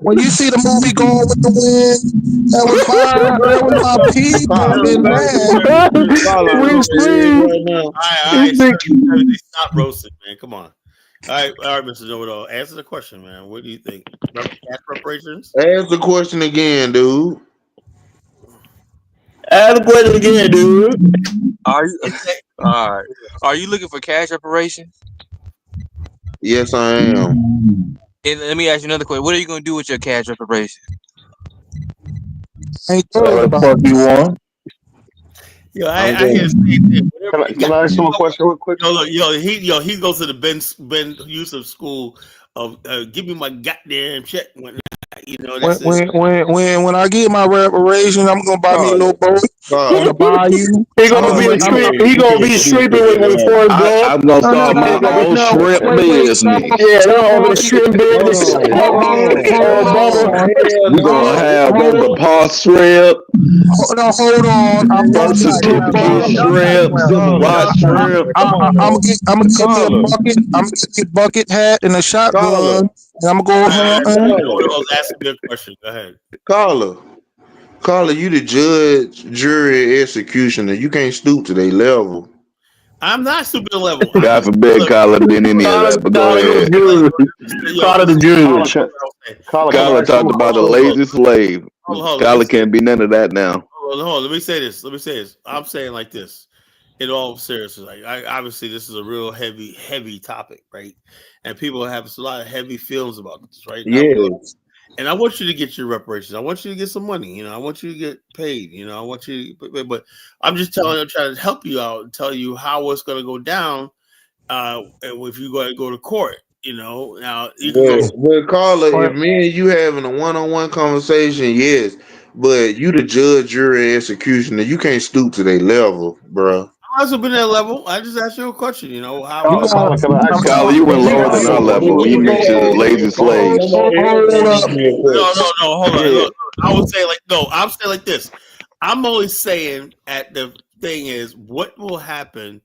[SPEAKER 15] when you see the movie Gone with the Wind, that was my people in
[SPEAKER 1] there. All right, stop roasting, man. Come on. All right, Mr. Know-it-all. Answer the question, man. What do you think? Cash reparations?
[SPEAKER 11] Ask the question again, dude.
[SPEAKER 13] Ask the question again, dude.
[SPEAKER 15] Are you all right? Are you looking for cash reparations?
[SPEAKER 11] Yes, I am.
[SPEAKER 15] And let me ask you another question. What are you gonna do with your cash reparations?
[SPEAKER 14] Ain't
[SPEAKER 13] So
[SPEAKER 14] worried
[SPEAKER 13] what the
[SPEAKER 14] about
[SPEAKER 13] fuck you want?
[SPEAKER 1] Yo,
[SPEAKER 19] I'm
[SPEAKER 1] I hear the
[SPEAKER 19] going.
[SPEAKER 1] same thing. Whatever you
[SPEAKER 19] Can
[SPEAKER 1] got.
[SPEAKER 19] I ask him a question real quick?
[SPEAKER 1] Yo, look, he goes to the Ben Yusuf school of give me my goddamn check. You know, that's it.
[SPEAKER 17] When I get my reparations, I'm gonna buy me a little boat on the bayou.
[SPEAKER 13] He
[SPEAKER 17] I'm
[SPEAKER 13] gonna
[SPEAKER 17] gonna
[SPEAKER 13] be
[SPEAKER 17] put.
[SPEAKER 13] the street. He gonna be streeping with Forrest Gump.
[SPEAKER 14] I'm gonna
[SPEAKER 17] No,
[SPEAKER 14] start my own shrimp business.
[SPEAKER 13] Yeah, they
[SPEAKER 17] Stop
[SPEAKER 13] gonna open
[SPEAKER 17] all
[SPEAKER 13] a
[SPEAKER 17] this.
[SPEAKER 13] shrimp business.
[SPEAKER 17] Hold
[SPEAKER 13] Bubba.
[SPEAKER 17] on.
[SPEAKER 14] We're gonna have
[SPEAKER 17] Hold
[SPEAKER 14] over
[SPEAKER 17] on.
[SPEAKER 14] par shrimp,
[SPEAKER 17] Hold on. I'm
[SPEAKER 19] Man,
[SPEAKER 17] gonna
[SPEAKER 19] y'all
[SPEAKER 17] get
[SPEAKER 19] not
[SPEAKER 17] me a
[SPEAKER 19] even
[SPEAKER 14] certificate
[SPEAKER 17] bucket.
[SPEAKER 19] y'all not
[SPEAKER 14] shrimp,
[SPEAKER 19] even
[SPEAKER 14] some
[SPEAKER 19] building
[SPEAKER 14] white
[SPEAKER 19] nothing.
[SPEAKER 14] shrimp.
[SPEAKER 19] Come on, man.
[SPEAKER 17] I'm gonna get me a
[SPEAKER 19] Carla,
[SPEAKER 17] bucket. I'm gonna get me a bucket hat and a
[SPEAKER 11] Caller,
[SPEAKER 17] shotgun, and I'm gonna go hunting.
[SPEAKER 1] Know-it-all's asking me a question. Go ahead.
[SPEAKER 11] Caller, you the judge, jury, executioner. You can't stoop to their level.
[SPEAKER 1] I'm not stupid level.
[SPEAKER 14] God forbid Kyla did any of that, but go
[SPEAKER 13] Carter the
[SPEAKER 14] ahead.
[SPEAKER 13] Jew. Carter the
[SPEAKER 19] Carla,
[SPEAKER 13] Jew.
[SPEAKER 19] Carla, can I
[SPEAKER 14] Kyla
[SPEAKER 19] ask him
[SPEAKER 14] talked
[SPEAKER 19] a
[SPEAKER 14] about the
[SPEAKER 19] question?
[SPEAKER 14] lazy slave.
[SPEAKER 1] Hold on. Let me
[SPEAKER 14] Kyla
[SPEAKER 1] say,
[SPEAKER 14] can't be none of that now.
[SPEAKER 1] hold on. Let me say this. I'm saying like this. In all seriousness, obviously this is a real heavy topic, right? And people have a lot of heavy feelings about this, right?
[SPEAKER 11] Yes.
[SPEAKER 1] And I want you to get your reparations. I want you to get some money. I want you to get paid. I want you, but I'm just trying to help you out and tell you how it's going to go down. If you go to court, now you can go.
[SPEAKER 11] Well, Carla, if me and you having a one-on-one conversation, yes. But you the judge, jury, executioner. You can't stoop to their level, bro.
[SPEAKER 1] I also been at that level. I just asked you a question. How
[SPEAKER 17] You
[SPEAKER 19] Carla,
[SPEAKER 1] it's
[SPEAKER 17] got.
[SPEAKER 19] Carla, can I ask him a
[SPEAKER 14] Kyla,
[SPEAKER 19] question
[SPEAKER 14] you
[SPEAKER 19] real
[SPEAKER 14] went
[SPEAKER 19] quick?
[SPEAKER 14] lower than our level when you mentioned lazy slaves.
[SPEAKER 17] Hold up.
[SPEAKER 1] No. Hold on.
[SPEAKER 11] Yeah.
[SPEAKER 1] Look, I would say I'm saying like this. I'm only saying at the thing is what will happen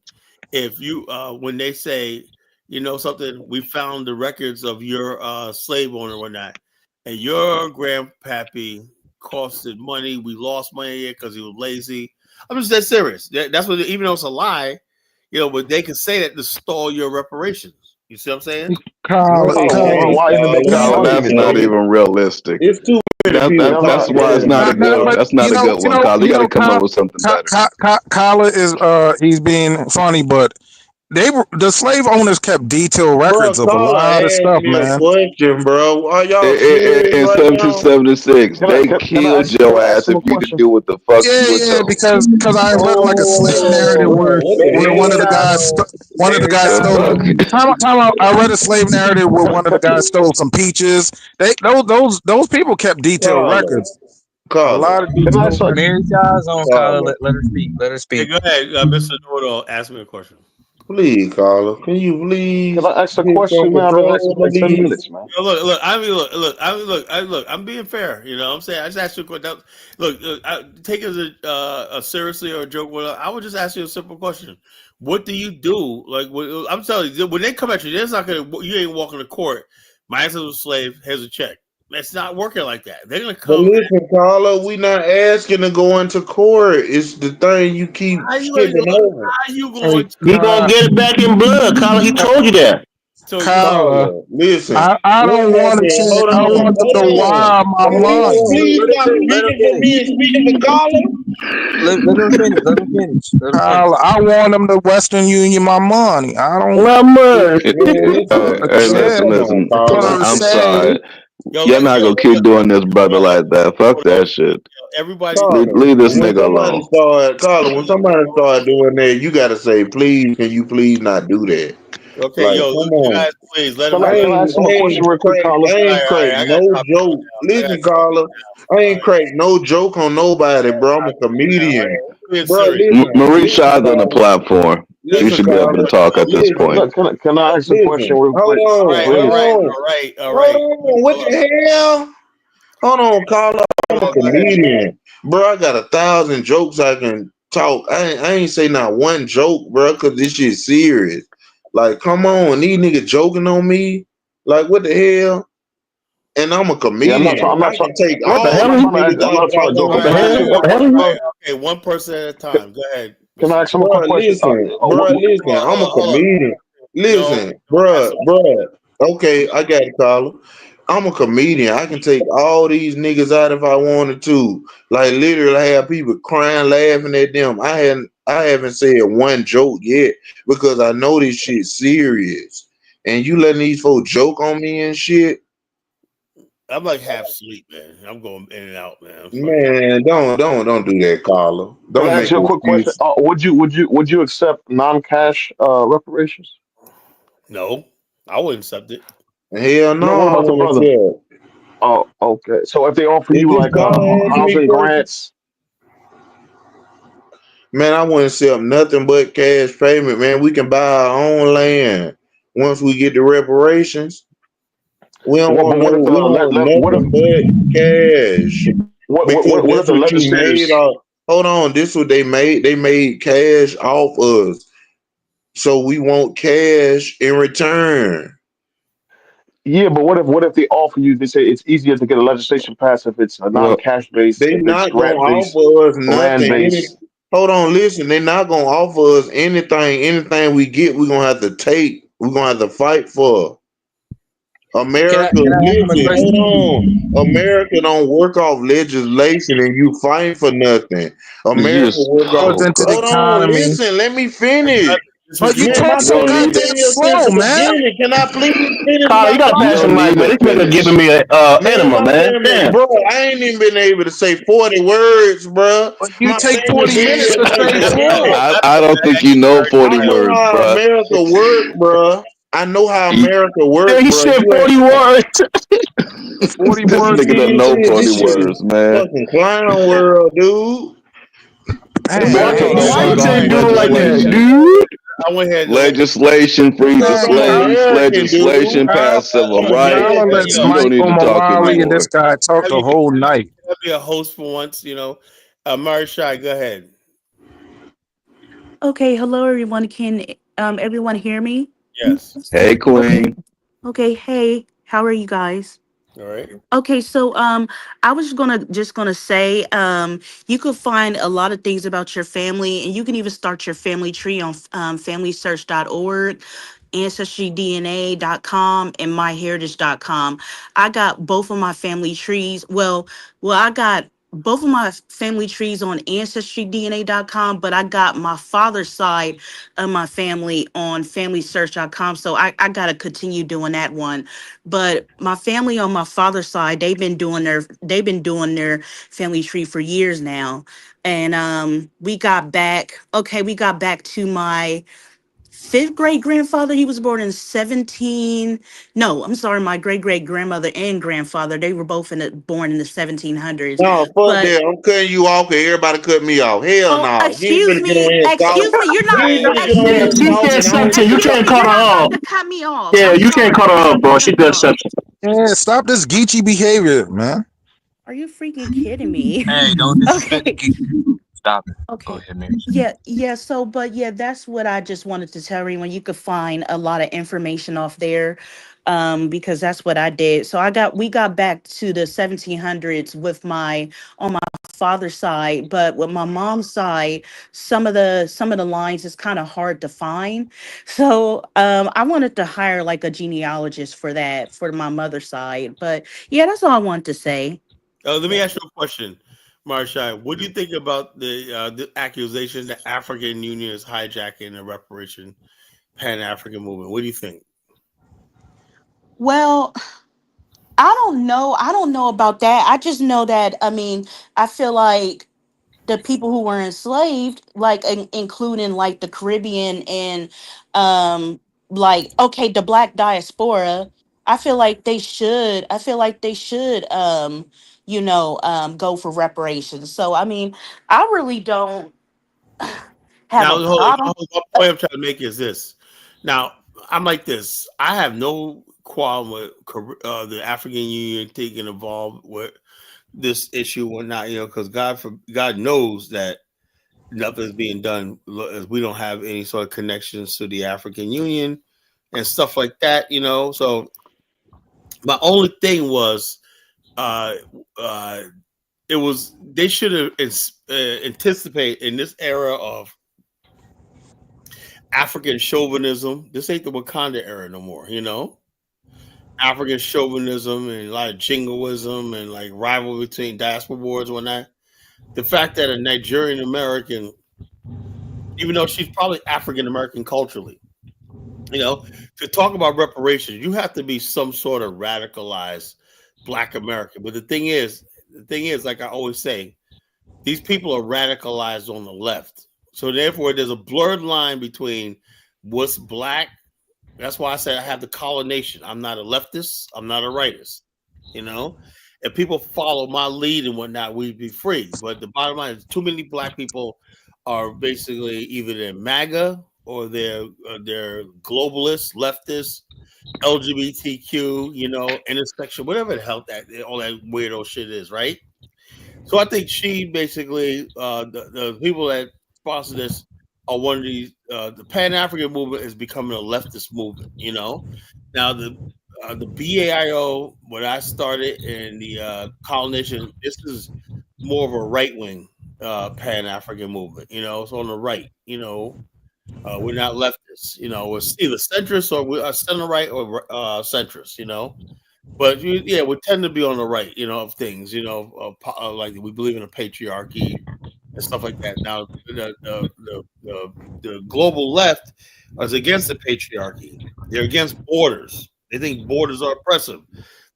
[SPEAKER 1] if you when they say something, we found the records of your slave owner or whatnot, and your grandpappy costed money, we lost money because he was lazy. I'm just that serious. That's what, even though it's a lie, but they can say that to stall your reparations. You see what I'm saying?
[SPEAKER 17] Kyla,
[SPEAKER 19] Why even make it
[SPEAKER 14] Kyla,
[SPEAKER 19] funny,
[SPEAKER 14] that's not
[SPEAKER 19] man?
[SPEAKER 14] even realistic.
[SPEAKER 11] It's too many people
[SPEAKER 14] That's
[SPEAKER 11] talking.
[SPEAKER 14] why it's not a good.
[SPEAKER 17] but
[SPEAKER 14] That's not a good one, Kyla. You got to come up with something better.
[SPEAKER 17] Kyla is he's being funny, but the slave owners kept detailed
[SPEAKER 11] Bro,
[SPEAKER 17] records of a
[SPEAKER 11] Carla
[SPEAKER 17] lot of
[SPEAKER 11] asked
[SPEAKER 17] stuff,
[SPEAKER 11] me a
[SPEAKER 17] man.
[SPEAKER 11] question, bro. Are y'all serious
[SPEAKER 14] In
[SPEAKER 11] right now?
[SPEAKER 14] 1776, they
[SPEAKER 19] Can I
[SPEAKER 14] killed
[SPEAKER 19] ask can
[SPEAKER 14] your
[SPEAKER 19] I ask
[SPEAKER 14] ass
[SPEAKER 19] him
[SPEAKER 14] if
[SPEAKER 19] a
[SPEAKER 14] you didn't
[SPEAKER 19] question?
[SPEAKER 14] do what the fuck you were
[SPEAKER 17] Yeah,
[SPEAKER 14] told.
[SPEAKER 17] because I read like a slave narrative
[SPEAKER 11] Oh, what
[SPEAKER 17] where one of the guys
[SPEAKER 14] The
[SPEAKER 17] stole.
[SPEAKER 14] fuck?
[SPEAKER 17] Time out. I read a slave narrative where one of the guys stole some peaches. Those people kept detailed
[SPEAKER 11] Carla,
[SPEAKER 17] records. A
[SPEAKER 11] Carla,
[SPEAKER 17] lot of
[SPEAKER 19] Can I
[SPEAKER 17] detailed
[SPEAKER 19] ask
[SPEAKER 17] records.
[SPEAKER 15] Mary Child's on Kyla.
[SPEAKER 11] Carla.
[SPEAKER 15] Let her speak. Let her
[SPEAKER 1] Hey,
[SPEAKER 15] speak.
[SPEAKER 1] go ahead, Mr. Know-it-all. Ask me a question.
[SPEAKER 11] Please, Carla. Can you
[SPEAKER 19] can
[SPEAKER 11] please
[SPEAKER 19] I ask a
[SPEAKER 11] get some
[SPEAKER 19] question, man? I've been asking
[SPEAKER 11] control
[SPEAKER 19] for
[SPEAKER 11] of
[SPEAKER 19] like 10
[SPEAKER 11] these?
[SPEAKER 19] minutes, man.
[SPEAKER 1] Look. I'm being fair. What I'm saying, I just asked you a question. Look, take it as a seriously or a joke. Well, I would just ask you a simple question. What do you do? I'm telling you, when they come at you, there's not gonna. You ain't walking to court. My ancestor was a slave. Here's a check. It's not working like that. They're gonna
[SPEAKER 11] But
[SPEAKER 1] come.
[SPEAKER 11] listen, Carla, we not asking to go into court. It's the thing you keep
[SPEAKER 1] How you gonna
[SPEAKER 11] skipping
[SPEAKER 1] look?
[SPEAKER 11] over.
[SPEAKER 1] How you
[SPEAKER 17] Hey,
[SPEAKER 1] going
[SPEAKER 13] He
[SPEAKER 1] to?
[SPEAKER 13] gonna get it back in blood, Carter. He told you that.
[SPEAKER 1] So you.
[SPEAKER 17] Kyla,
[SPEAKER 11] Carla, listen.
[SPEAKER 17] I
[SPEAKER 11] What
[SPEAKER 17] don't want to
[SPEAKER 11] happened?
[SPEAKER 17] check.
[SPEAKER 11] Hold
[SPEAKER 17] I
[SPEAKER 11] on,
[SPEAKER 17] want them
[SPEAKER 11] hold
[SPEAKER 17] to
[SPEAKER 11] on.
[SPEAKER 17] wire my
[SPEAKER 11] Can you
[SPEAKER 17] money.
[SPEAKER 11] please stop speaking for me and speaking for Carla?
[SPEAKER 15] Let them finish. Let them finish. Let them finish.
[SPEAKER 17] Kyla, I want them to Western Union my money. I don't
[SPEAKER 13] Well, man.
[SPEAKER 11] Man, listen.
[SPEAKER 17] a
[SPEAKER 14] Hey,
[SPEAKER 17] check
[SPEAKER 11] Hold on,
[SPEAKER 14] listen.
[SPEAKER 17] for
[SPEAKER 11] Carla.
[SPEAKER 17] the
[SPEAKER 14] I'm
[SPEAKER 17] same.
[SPEAKER 14] sorry. You're not gonna keep doing this, brother, like that. Fuck that shit.
[SPEAKER 1] Everybody.
[SPEAKER 11] Carla,
[SPEAKER 14] Leave this
[SPEAKER 11] when
[SPEAKER 14] nigga
[SPEAKER 11] somebody
[SPEAKER 14] alone.
[SPEAKER 11] start, Carla, when somebody start doing that, you gotta say, please, can you please not do that?
[SPEAKER 1] Okay,
[SPEAKER 11] Like,
[SPEAKER 1] yo,
[SPEAKER 11] come
[SPEAKER 1] you
[SPEAKER 11] on.
[SPEAKER 1] guys, please let
[SPEAKER 19] Can
[SPEAKER 1] him
[SPEAKER 19] I
[SPEAKER 1] finish.
[SPEAKER 19] can I ask him a
[SPEAKER 11] I
[SPEAKER 19] question
[SPEAKER 11] ain't
[SPEAKER 19] real quick,
[SPEAKER 11] crack,
[SPEAKER 19] Carla?
[SPEAKER 11] I ain't
[SPEAKER 1] All
[SPEAKER 11] crack
[SPEAKER 1] right. I got
[SPEAKER 11] no
[SPEAKER 1] to drop
[SPEAKER 11] joke.
[SPEAKER 1] you down.
[SPEAKER 11] Listen, Carla, I ain't crack no joke on nobody, bro. I'm a comedian,
[SPEAKER 1] Being
[SPEAKER 11] bro.
[SPEAKER 1] serious.
[SPEAKER 14] Marie
[SPEAKER 11] Listen,
[SPEAKER 14] Shaw's on the
[SPEAKER 11] Carla.
[SPEAKER 14] platform. You
[SPEAKER 11] Listen,
[SPEAKER 14] should be able to
[SPEAKER 11] Carla.
[SPEAKER 14] talk at this point.
[SPEAKER 11] Listen,
[SPEAKER 19] Can I ask a question
[SPEAKER 11] listen.
[SPEAKER 19] real
[SPEAKER 11] Hold
[SPEAKER 19] quick,
[SPEAKER 11] on, hold
[SPEAKER 19] please?
[SPEAKER 11] on,
[SPEAKER 1] All
[SPEAKER 11] hold
[SPEAKER 1] right.
[SPEAKER 11] on. What the hell? Hold on, Carla. I'm a comedian, bro. I got 1,000 jokes I can talk. I ain't say not one joke, bro, because this shit serious. Like, come on, these niggas joking on me. Like, what the hell? And I'm a
[SPEAKER 19] Yeah,
[SPEAKER 11] comedian. I can take
[SPEAKER 13] What the
[SPEAKER 11] all
[SPEAKER 13] hell?
[SPEAKER 11] these
[SPEAKER 19] I'm
[SPEAKER 11] niggas out
[SPEAKER 19] not
[SPEAKER 11] if I
[SPEAKER 19] trying to joke.
[SPEAKER 11] want
[SPEAKER 1] All
[SPEAKER 19] But
[SPEAKER 1] right.
[SPEAKER 19] can I ask
[SPEAKER 11] to.
[SPEAKER 19] him?
[SPEAKER 13] What the hell?
[SPEAKER 1] Okay, one person at a time. Go ahead,
[SPEAKER 19] Can I
[SPEAKER 1] Mr.
[SPEAKER 19] ask him a quick question?
[SPEAKER 11] Listen, bro, listen. I'm a
[SPEAKER 1] Hold on.
[SPEAKER 11] comedian. Listen, bruh. Okay, I got it, caller. I'm a comedian. I can take all these niggas out if I wanted to. Like literally have people crying, laughing at them. I haven't said one joke yet because I know this shit serious. And you letting these folks joke on me and shit.
[SPEAKER 1] I'm like half asleep, man. I'm going in and out, man.
[SPEAKER 11] Man, don't do that, caller.
[SPEAKER 19] Can I
[SPEAKER 11] Don't
[SPEAKER 19] ask
[SPEAKER 11] make
[SPEAKER 19] you a quick question?
[SPEAKER 11] excuses.
[SPEAKER 19] Would you accept non-cash reparations?
[SPEAKER 1] No, I wouldn't accept it.
[SPEAKER 11] Hell
[SPEAKER 19] No.
[SPEAKER 11] no,
[SPEAKER 19] What
[SPEAKER 11] I
[SPEAKER 19] about the
[SPEAKER 11] wouldn't
[SPEAKER 19] brother?
[SPEAKER 11] accept.
[SPEAKER 19] Oh, okay. So if they offer
[SPEAKER 11] If
[SPEAKER 19] you
[SPEAKER 11] this
[SPEAKER 19] like
[SPEAKER 11] caller asked me
[SPEAKER 19] housing
[SPEAKER 11] question,
[SPEAKER 19] grants,
[SPEAKER 11] man, I wouldn't accept nothing but cash payment, man. We can buy our own land once we get the reparations. We don't
[SPEAKER 19] what?
[SPEAKER 11] want
[SPEAKER 19] But
[SPEAKER 11] no,
[SPEAKER 19] what if
[SPEAKER 11] we don't want nothing but cash because
[SPEAKER 19] what if
[SPEAKER 11] that's
[SPEAKER 19] the
[SPEAKER 11] what you made
[SPEAKER 19] legislators?
[SPEAKER 11] off. Hold on, this what they made. They made cash off us, so we want cash in return.
[SPEAKER 19] Yeah, but what if they offer you? They say it's easier to get a legislation passed if it's a
[SPEAKER 11] Well,
[SPEAKER 19] non-cash based,
[SPEAKER 11] they
[SPEAKER 19] if it's
[SPEAKER 11] not gonna
[SPEAKER 19] grant based,
[SPEAKER 11] offer us
[SPEAKER 19] land
[SPEAKER 11] nothing.
[SPEAKER 19] based.
[SPEAKER 11] Hold on, listen. They're not gonna offer us anything. Anything we get, we're gonna have to take. We're gonna have to fight for. America,
[SPEAKER 15] Can I ask him a
[SPEAKER 11] listen, hold
[SPEAKER 15] question?
[SPEAKER 11] on. America don't work off legislation and you fight for nothing.
[SPEAKER 17] It's
[SPEAKER 11] America
[SPEAKER 17] just
[SPEAKER 11] work
[SPEAKER 17] goes
[SPEAKER 11] off.
[SPEAKER 17] into the
[SPEAKER 11] Hold on,
[SPEAKER 17] economy.
[SPEAKER 11] listen. Let me finish.
[SPEAKER 17] But you
[SPEAKER 11] Man,
[SPEAKER 17] talk
[SPEAKER 11] my
[SPEAKER 17] so
[SPEAKER 11] thing, you've
[SPEAKER 17] goddamn
[SPEAKER 11] been here since
[SPEAKER 17] slow,
[SPEAKER 11] the
[SPEAKER 17] man.
[SPEAKER 11] beginning. Can I please finish
[SPEAKER 13] Carl, you
[SPEAKER 11] my
[SPEAKER 13] gotta
[SPEAKER 14] You
[SPEAKER 13] pass the
[SPEAKER 11] thought?
[SPEAKER 14] don't
[SPEAKER 13] mic,
[SPEAKER 14] need
[SPEAKER 13] man.
[SPEAKER 14] to
[SPEAKER 13] This nigga giving
[SPEAKER 14] finish.
[SPEAKER 13] me a
[SPEAKER 11] Man,
[SPEAKER 13] enema,
[SPEAKER 11] my
[SPEAKER 13] man.
[SPEAKER 11] damn it,
[SPEAKER 13] Damn.
[SPEAKER 11] bro. I ain't even been able to say 40 words, bro.
[SPEAKER 17] But you
[SPEAKER 11] My
[SPEAKER 17] take
[SPEAKER 11] thing has
[SPEAKER 17] 40
[SPEAKER 11] been
[SPEAKER 17] minutes
[SPEAKER 11] here
[SPEAKER 17] to
[SPEAKER 11] since
[SPEAKER 17] say
[SPEAKER 11] the beginning.
[SPEAKER 17] 12.
[SPEAKER 14] I don't think you know 40
[SPEAKER 11] I know
[SPEAKER 14] words,
[SPEAKER 11] how
[SPEAKER 14] bruh.
[SPEAKER 11] America work, bro. I know how
[SPEAKER 14] You,
[SPEAKER 11] America
[SPEAKER 13] Yeah,
[SPEAKER 11] work,
[SPEAKER 13] he
[SPEAKER 11] bro.
[SPEAKER 13] said
[SPEAKER 11] You ain't
[SPEAKER 13] 40 words.
[SPEAKER 17] 40
[SPEAKER 14] this
[SPEAKER 17] words.
[SPEAKER 14] nigga doesn't know 40
[SPEAKER 11] this shit is
[SPEAKER 14] words, man.
[SPEAKER 11] fucking clown world, dude.
[SPEAKER 17] Hey,
[SPEAKER 13] Boy,
[SPEAKER 17] I
[SPEAKER 13] I
[SPEAKER 11] Man,
[SPEAKER 17] can't
[SPEAKER 13] told you,
[SPEAKER 11] hold
[SPEAKER 13] why
[SPEAKER 17] say
[SPEAKER 13] you
[SPEAKER 11] on.
[SPEAKER 13] say
[SPEAKER 14] Off
[SPEAKER 17] nothing.
[SPEAKER 13] do it like that,
[SPEAKER 14] legislation.
[SPEAKER 13] dude?
[SPEAKER 1] I went ahead and let
[SPEAKER 14] Legislation,
[SPEAKER 11] Because
[SPEAKER 14] freedom,
[SPEAKER 11] I'm
[SPEAKER 17] Man,
[SPEAKER 14] slaves,
[SPEAKER 11] American,
[SPEAKER 14] legislation,
[SPEAKER 11] dude.
[SPEAKER 14] pass civil
[SPEAKER 17] y'all
[SPEAKER 14] rights.
[SPEAKER 17] will let
[SPEAKER 14] You don't
[SPEAKER 17] Mike
[SPEAKER 14] need
[SPEAKER 17] or
[SPEAKER 14] to talk
[SPEAKER 17] Mawali and this
[SPEAKER 14] anymore.
[SPEAKER 17] guy talk the whole night.
[SPEAKER 1] be a host for once, you know. Marshai, go ahead.
[SPEAKER 19] Okay, hello everyone. Can everyone hear me?
[SPEAKER 1] Yes.
[SPEAKER 14] Hey,
[SPEAKER 19] Okay.
[SPEAKER 14] Queen.
[SPEAKER 19] Okay, hey, how are you guys?
[SPEAKER 1] All right.
[SPEAKER 19] Okay, so I was gonna say you could find a lot of things about your family and you can even start your family tree on familysearch.org, ancestrydna.com, and myheritage.com. I got both of my family trees. I got both of my family trees on ancestrydna.com, but I got my father's side of my family on familysearch.com. So I gotta continue doing that one. But my family on my father's side, they've been doing their family tree for years now. And we got back to my fifth great grandfather. He was born in 17. No, I'm sorry, my great great grandmother and grandfather. They were both born in the 1700s.
[SPEAKER 11] No, fuck
[SPEAKER 19] But
[SPEAKER 11] that. I'm cutting you off because everybody cut me off. Hell
[SPEAKER 19] oh,
[SPEAKER 11] no. You ain't gonna get on here and talk.
[SPEAKER 19] you're
[SPEAKER 11] You
[SPEAKER 19] not.
[SPEAKER 11] ain't gonna get on
[SPEAKER 19] Excuse
[SPEAKER 11] here
[SPEAKER 13] Yeah,
[SPEAKER 11] and
[SPEAKER 13] she
[SPEAKER 19] me,
[SPEAKER 11] talk
[SPEAKER 13] said
[SPEAKER 11] and I don't
[SPEAKER 13] something. You
[SPEAKER 19] excuse
[SPEAKER 13] can't
[SPEAKER 19] me.
[SPEAKER 13] cut
[SPEAKER 19] You're
[SPEAKER 13] her
[SPEAKER 19] not about
[SPEAKER 13] off.
[SPEAKER 19] to cut me off.
[SPEAKER 13] Yeah,
[SPEAKER 19] I'm
[SPEAKER 13] you can't cut
[SPEAKER 19] sorry.
[SPEAKER 13] her
[SPEAKER 19] You're
[SPEAKER 13] off,
[SPEAKER 19] not
[SPEAKER 13] bro.
[SPEAKER 19] gonna
[SPEAKER 13] She
[SPEAKER 19] cut me
[SPEAKER 13] does
[SPEAKER 19] off.
[SPEAKER 13] something.
[SPEAKER 17] Yeah, stop this geeky behavior, man.
[SPEAKER 19] Are you freaking kidding me?
[SPEAKER 15] Hey, don't disrespect the
[SPEAKER 19] Okay.
[SPEAKER 15] geek. Stop it. Go
[SPEAKER 19] Okay.
[SPEAKER 15] ahead, man.
[SPEAKER 19] Yeah. So, but yeah, that's what I just wanted to tell everyone. You could find a lot of information off there, because that's what I did. So we got back to the 1700s on my father's side, but with my mom's side, some of the lines is kind of hard to find. So, I wanted to hire like a genealogist for that for my mother's side. But yeah, that's all I want to say.
[SPEAKER 1] Let me
[SPEAKER 19] Yeah.
[SPEAKER 1] ask you a question, Marshai. What do you think about the accusation that African Union is hijacking the reparation Pan African movement? What do you think?
[SPEAKER 19] Well, I don't know about that. I just know that, I mean, I feel like the people who were enslaved, like including like the Caribbean and like okay, the black diaspora, I feel like they should go for reparations. So I mean, I really don't have
[SPEAKER 1] Now,
[SPEAKER 19] a problem.
[SPEAKER 1] one point I'm trying to make is this. Now, I'm like this. I have no qualm with the African Union taking involved with this issue or not. You know, because God knows that nothing's being done. As we don't have any sort of connections to the African Union and stuff like that. You know, so my only thing was, uh, uh, it was they should have anticipate in this era of African chauvinism. This ain't the Wakanda era no more, you know. African chauvinism and a lot of jingoism and like rivalry between diaspora wars and whatnot. The fact that a Nigerian American, even though she's probably African American culturally, you know, to talk about reparations, you have to be some sort of radicalized Black American. But the thing is, like I always say, these people are radicalized on the left. So therefore, there's a blurred line between what's Black. That's why I say I have the colonization. I'm not a leftist. I'm not a rightist. You know, if people follow my lead and whatnot, we'd be free. But the bottom line is, too many Black people are basically either they're MAGA or they're globalist, leftist, LGBTQ, you know, intersection, whatever the hell that all that weirdo shit is, right? So I think she basically the people that sponsor this are one of these. The Pan African movement is becoming a leftist movement. You know, now the BAIO, when I started in the colonization, this is more of a right wing Pan African movement. You know, it's on the right. You know, we're not leftists. You know, we're either centrist or we're center right or centrist. You know. But we tend to be on the right, you know, of things, you know, like we believe in a patriarchy and stuff like that. Now, the global left is against the patriarchy. They're against borders. They think borders are oppressive.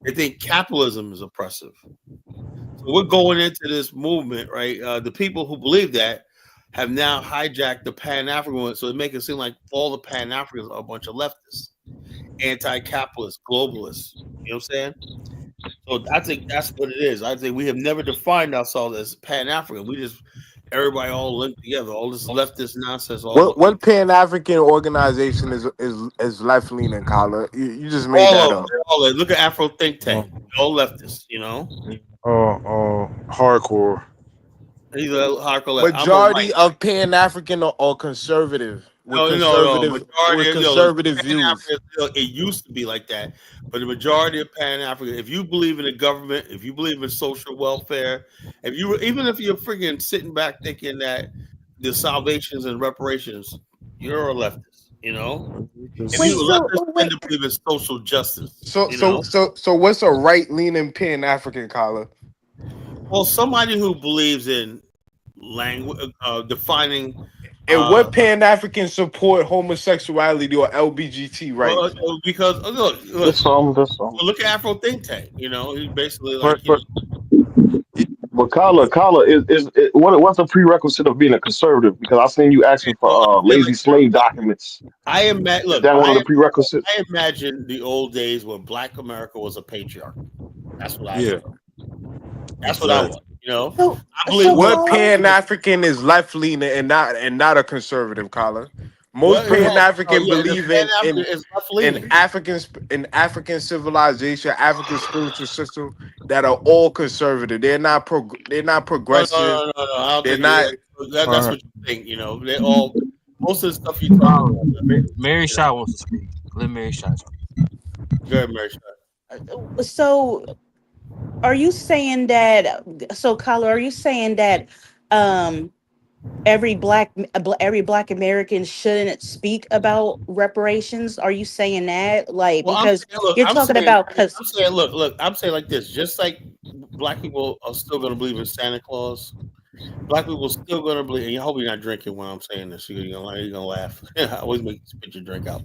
[SPEAKER 1] They think capitalism is oppressive. So we're going into this movement, right? The people who believe that have now hijacked the Pan African, so they make it seem like all the Pan Africans are a bunch of leftists, anti-capitalist, globalists. You know what I'm saying? So I think that's what it is. I think we have never defined ourselves as Pan-African. We just everybody all linked together. All this leftist nonsense.
[SPEAKER 20] What Pan African organization is left leaning, Carla? You just made that up.
[SPEAKER 1] All of it. Look at Afro Think Tank. All leftists, you know.
[SPEAKER 17] Hardcore.
[SPEAKER 1] He's a hardcore.
[SPEAKER 20] Majority of Pan African or conservative. Conservative views.
[SPEAKER 1] It used to be like that, but the majority of Pan African, if you believe in the government, if you believe in social welfare, even if you're freaking sitting back thinking that the salvations and reparations, you're a leftist, you know. If you're a leftist, tend to believe in social justice.
[SPEAKER 20] So what's a right leaning Pan African, Carla?
[SPEAKER 1] Well, somebody who believes in language, defining.
[SPEAKER 20] And what Pan African support homosexuality or LBGT rights?
[SPEAKER 1] Because look at Afro Think Tank. You know, he's basically like.
[SPEAKER 19] But Kala what's a prerequisite of being a conservative? Because I seen you asking for lazy slave documents.
[SPEAKER 1] I imagine. Look,
[SPEAKER 19] is that one of the prerequisites?
[SPEAKER 1] I imagine the old days when Black America was a patriarchy. That's what I. That's what I want. You know, I believe
[SPEAKER 20] what Pan African is left leaning and not a conservative, Collar. Most Pan African believe in African civilization, African spiritual system that are all conservative. They're not progressive.
[SPEAKER 1] No. They're not. That's what you think. You know, they all most of the stuff you talk about.
[SPEAKER 15] Mary Shaw wants to speak. Let Mary Shaw speak.
[SPEAKER 1] Go ahead, Mary Shaw.
[SPEAKER 19] So. Are you saying that? So, Kala, are you saying that every black American shouldn't speak about reparations? Are you saying that? Like, because you're talking about? Because
[SPEAKER 1] I'm saying, look. I'm saying like this. Just like Black people are still going to believe in Santa Claus. Black people are still going to believe. And I hope you're not drinking when I'm saying this. You're gonna laugh. I always make you spit your drink out.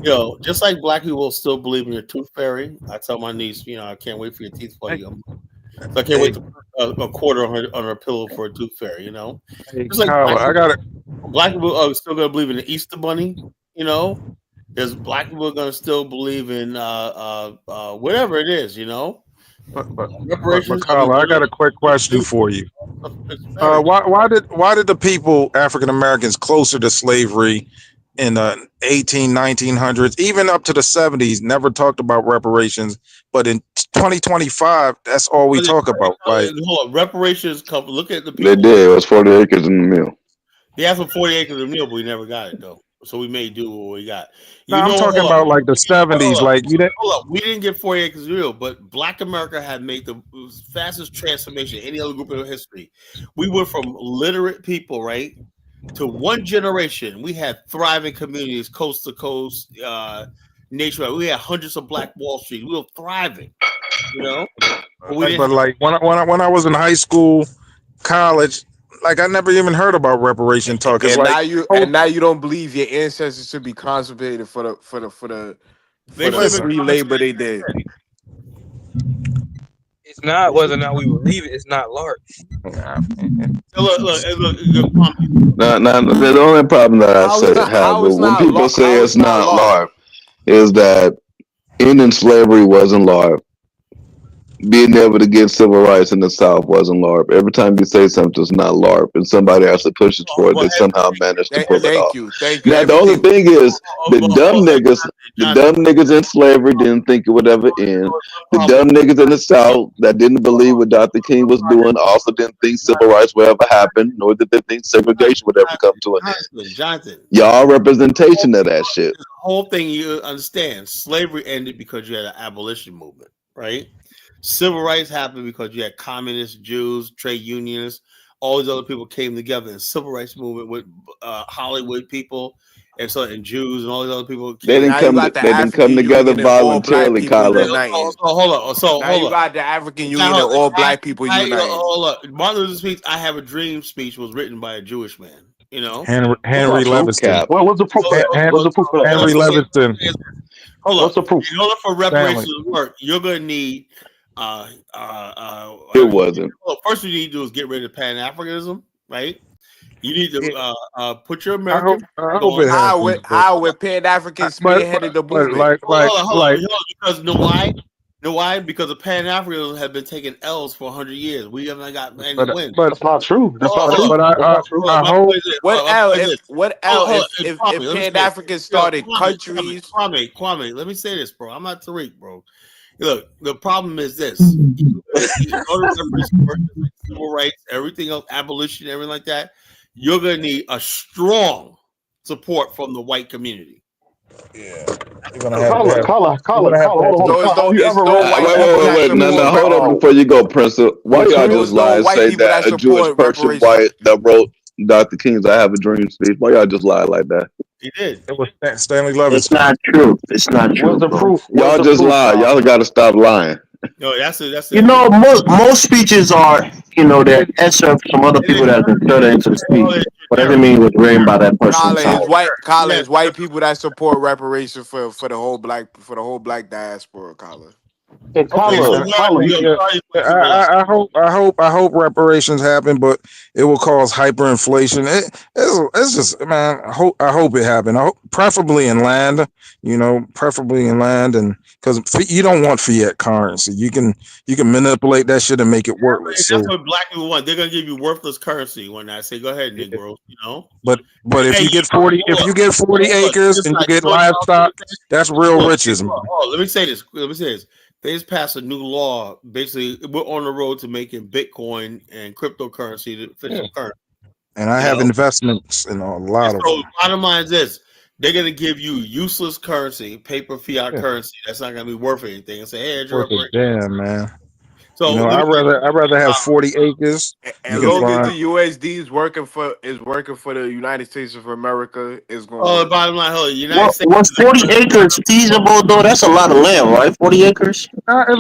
[SPEAKER 1] Yo, just like Black people still believe in your tooth fairy. I tell my niece, you know, I can't wait for your teeth for you. So I can't wait to put a quarter on her pillow for a tooth fairy. You know, just like Black people are still gonna believe in the Easter Bunny. You know, there's Black people are gonna still believe in whatever it is. You know.
[SPEAKER 17] But Carla, I got a quick question for you. Why did the people, African Americans, closer to slavery in the 1900s, even up to the 70s, never talked about reparations, but in 2025, that's all we talk about. Like,
[SPEAKER 1] hold on, reparations come. Look at the people.
[SPEAKER 14] They did. It was 40 acres in the mill.
[SPEAKER 1] They asked for 40 acres in the mill, but we never got it though. So we may do what we got.
[SPEAKER 17] I'm talking about like the 70s. Like you didn't.
[SPEAKER 1] Hold up, we didn't get 40 acres real, but Black America had made the fastest transformation in any other group in history. We went from literate people, right, to one generation, we had thriving communities, coast to coast, nationwide. We had hundreds of Black Wall Street. We were thriving, you know. But we didn't.
[SPEAKER 17] But like when I was in high school, college, like I never even heard about reparation talk. It's
[SPEAKER 20] And
[SPEAKER 17] like
[SPEAKER 20] now you don't believe your ancestors should be compensated for the free labor they did.
[SPEAKER 15] It's not whether or not we believe it. It's not large.
[SPEAKER 1] Look.
[SPEAKER 14] The only problem that I have when people say it's not LARP is that ending slavery wasn't LARP. Being able to get civil rights in the South wasn't LARP. Every time you say something's not LARP and somebody actually pushes for it, they somehow manage to pull it off.
[SPEAKER 20] Thank you.
[SPEAKER 14] Now the only thing is the dumb niggas in slavery didn't think it would ever end. The dumb niggas in the South that didn't believe what Dr. King was doing also didn't think civil rights would ever happen, nor did they think segregation would ever come to an end.
[SPEAKER 1] Jonathan,
[SPEAKER 14] Y'all representation of that shit.
[SPEAKER 1] The whole thing, you understand, slavery ended because you had an abolition movement, right? Civil rights happened because you had communists, Jews, trade unionists, all these other people came together. And civil rights movement with Hollywood people and Jews and all these other people.
[SPEAKER 14] They didn't come together voluntarily, Kyler.
[SPEAKER 1] Hold on.
[SPEAKER 20] Now you got the African Union and all Black people united.
[SPEAKER 1] Hold up. Martin Luther speech, "I Have a Dream" speech was written by a Jewish man. You know,
[SPEAKER 17] Henry Leviston.
[SPEAKER 19] What's the proof? What's the proof of that?
[SPEAKER 17] Henry Leviston.
[SPEAKER 1] Hold on.
[SPEAKER 19] What's the proof?
[SPEAKER 1] In order for reparations to work, you're gonna need.
[SPEAKER 14] It wasn't.
[SPEAKER 1] Well, first, you need to do is get rid of Pan Africanism, right? You need to put your American.
[SPEAKER 20] How with Pan Africans spearheaded the movement?
[SPEAKER 1] Hold on. Because know why? Because the Pan Africans have been taking L's for 100 years. We haven't got any wins.
[SPEAKER 19] But that's not true. That's not true.
[SPEAKER 17] But I hope.
[SPEAKER 20] What L if Pan Africans started countries?
[SPEAKER 1] Kwame, let me say this, bro. I'm not Tariq, bro. Look, the problem is this: civil rights, everything else, abolition, everything like that. You're gonna need a strong support from the white community.
[SPEAKER 19] Yeah, Colin, hold on.
[SPEAKER 14] Wait. No, hold on before you go, Prince. Why y'all just lie and say that a Jewish person that wrote Dr. King's "I Have a Dream" speech? Why y'all just lie like that?
[SPEAKER 1] He did.
[SPEAKER 17] It was Stanley Levinson.
[SPEAKER 13] It's not true. It's not true.
[SPEAKER 19] What's the proof?
[SPEAKER 14] Y'all just lie. Y'all got to stop lying.
[SPEAKER 1] No, that's it.
[SPEAKER 13] You know, most speeches are, they're excerpts from other people that have inserted into the speech. Whatever mean was written by that person.
[SPEAKER 20] Colin, white people that support reparations for the whole black diaspora, Colin.
[SPEAKER 19] I
[SPEAKER 17] hope reparations happen, but it will cause hyperinflation. It's just, man. I hope it happen. Preferably in land, and because you don't want fiat currency. You can manipulate that shit and make it worthless.
[SPEAKER 1] That's what Black people want. They're gonna give you worthless currency when I say, "Go ahead, Negro."
[SPEAKER 17] But if you get 40 acres and you get livestock, that's real riches, man.
[SPEAKER 1] Let me say this. They just passed a new law. Basically, we're on the road to making Bitcoin and cryptocurrency the official currency.
[SPEAKER 17] And I have investments in a lot of them.
[SPEAKER 1] Bottom line is this: they're going to give you useless currency, paper fiat currency that's not going to be worth anything, and say, "Hey,
[SPEAKER 17] damn, man." So I'd rather have 40 acres.
[SPEAKER 20] And long as the USD is working for the United States of America, is going.
[SPEAKER 1] Oh, bottom line, United States.
[SPEAKER 13] Was 40 acres feasible though? That's a lot of land, right? 40 acres.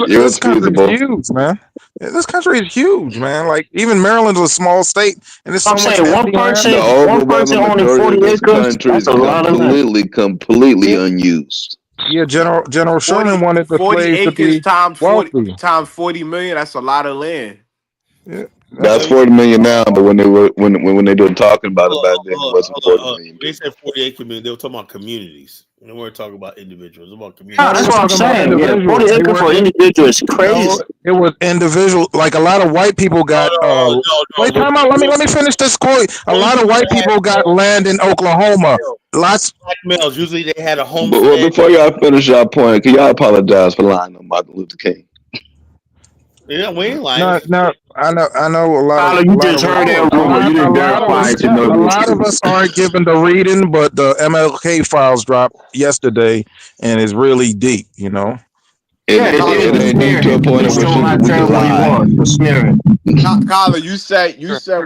[SPEAKER 17] This country is huge, man. This country is huge, man. Like even Maryland is a small state, and it's so much.
[SPEAKER 13] One person owning 40 acres. That's a lot of land.
[SPEAKER 14] Completely unused.
[SPEAKER 17] Yeah, General Sherman wanted the slaves to be
[SPEAKER 20] times 40 million. That's a lot of land.
[SPEAKER 17] Yeah,
[SPEAKER 14] that's 40 million now, but when they were talking about it back then, it wasn't 40 million.
[SPEAKER 1] They said 40 acre million. They were talking about communities. They weren't talking about individuals. About communities.
[SPEAKER 13] No, that's what I'm saying. Yeah, 40 acre for individuals is crazy.
[SPEAKER 17] No, it was individual. Like a lot of white people got. Wait, time out. Let me finish this quote. A lot of white people got land in Oklahoma. Lots
[SPEAKER 1] black males. Usually they had a home.
[SPEAKER 14] Well, before y'all finish your point, can y'all apologize for lying on Martin Luther King?
[SPEAKER 1] Yeah, we ain't lying.
[SPEAKER 17] No, I know a lot.
[SPEAKER 13] You just heard that rumor. You didn't verify it.
[SPEAKER 17] A lot of us aren't given the reading, but the MLK files dropped yesterday, and it's really deep.
[SPEAKER 14] And
[SPEAKER 13] Yeah, it is smearing him. He's showing how terrible he was for smearing.
[SPEAKER 20] Kyler, you said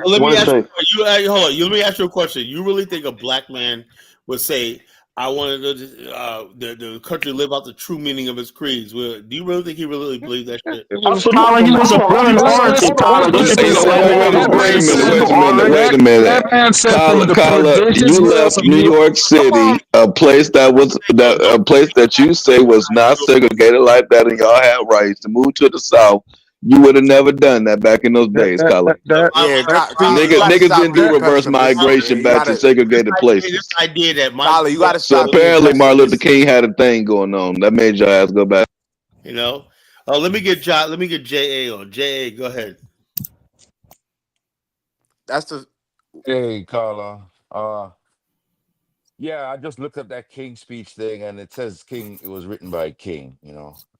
[SPEAKER 1] Let me ask you. Hold on. Let me ask you a question. You really think a black man would say, "I wanted the country to live out the true meaning of its creeds"? Do you really think he really believed that shit?
[SPEAKER 13] Colin, he was a brilliant orator, Colin. Don't you think
[SPEAKER 14] Wait a minute. Kyler, you left New York City, a place that you say was not segregated like that, and y'all had rights to move to the South. You would have never done that back in those days, Kyler. Niggas didn't do reverse migration back to segregated places.
[SPEAKER 1] This idea that
[SPEAKER 20] Kyler, you got to
[SPEAKER 14] So
[SPEAKER 20] stop.
[SPEAKER 14] apparently Martin Luther King had a thing going on that made your ass go back.
[SPEAKER 1] You know. Let me get JA on. JA, go ahead.
[SPEAKER 20] That's the.
[SPEAKER 19] Hey, Carla. Yeah, I just looked at that King speech thing, and it says King. It was written by King,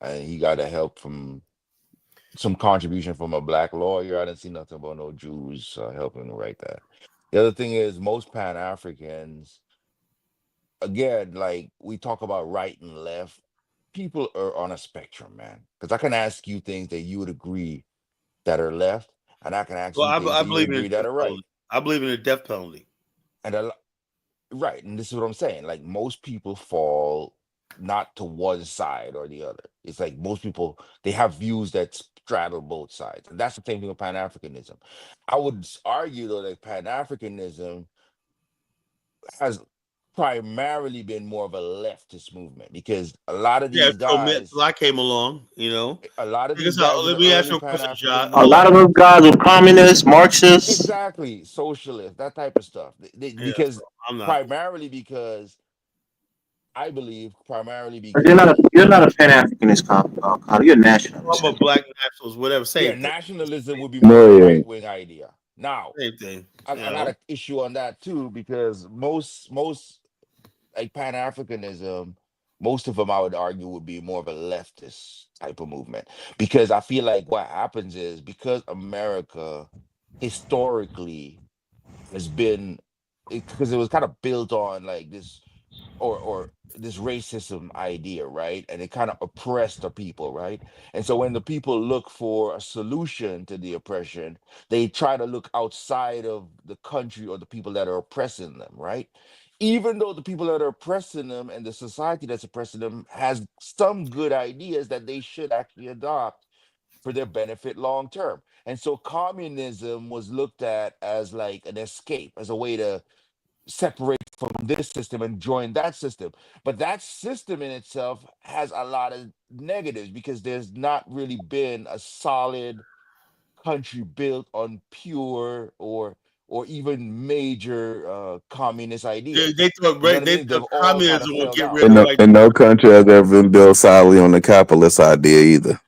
[SPEAKER 19] and he got a help from some contribution from a black lawyer. I didn't see nothing about no Jews helping to write that. The other thing is most Pan Africans, again, like we talk about right and left, people are on a spectrum, man. Because I can ask you things that you would agree that are left, and I can ask you things that you would agree that are right.
[SPEAKER 1] I believe in the death penalty.
[SPEAKER 19] And right, and this is what I'm saying. Like most people fall not to one side or the other. It's like most people, they have views that straddle both sides, and that's the same thing with Pan-Africanism. I would argue though that Pan-Africanism has primarily been more of a leftist movement because a lot of these guys,
[SPEAKER 1] I came along,
[SPEAKER 19] a lot of these guys.
[SPEAKER 1] Let me ask you a question, John.
[SPEAKER 13] A lot of those guys were communists, Marxists.
[SPEAKER 19] Exactly, socialists, that type of stuff. Because primarily because I believe primarily because
[SPEAKER 13] you're not a Pan Africanist, Carl. You're a nationalist.
[SPEAKER 1] I'm a black nationalist, whatever. Same thing.
[SPEAKER 19] Nationalism would be more of a right wing idea. Now,
[SPEAKER 1] same thing.
[SPEAKER 19] I got an issue on that too because most like Pan Africanism, most of them I would argue would be more of a leftist type of movement because I feel like what happens is because America historically has been because it was kind of built on like this or this racism idea, right? And it kind of oppressed the people, right? And so when the people look for a solution to the oppression, they try to look outside of the country or the people that are oppressing them, right? Even though the people that are oppressing them and the society that's oppressing them has some good ideas that they should actually adopt for their benefit long term. And so communism was looked at as like an escape, as a way to separate from this system and join that system. But that system in itself has a lot of negatives because there's not really been a solid country built on pure or even major communist ideas.
[SPEAKER 1] They thought communism would get rid of
[SPEAKER 14] and no country has ever been built solidly on the capitalist idea either.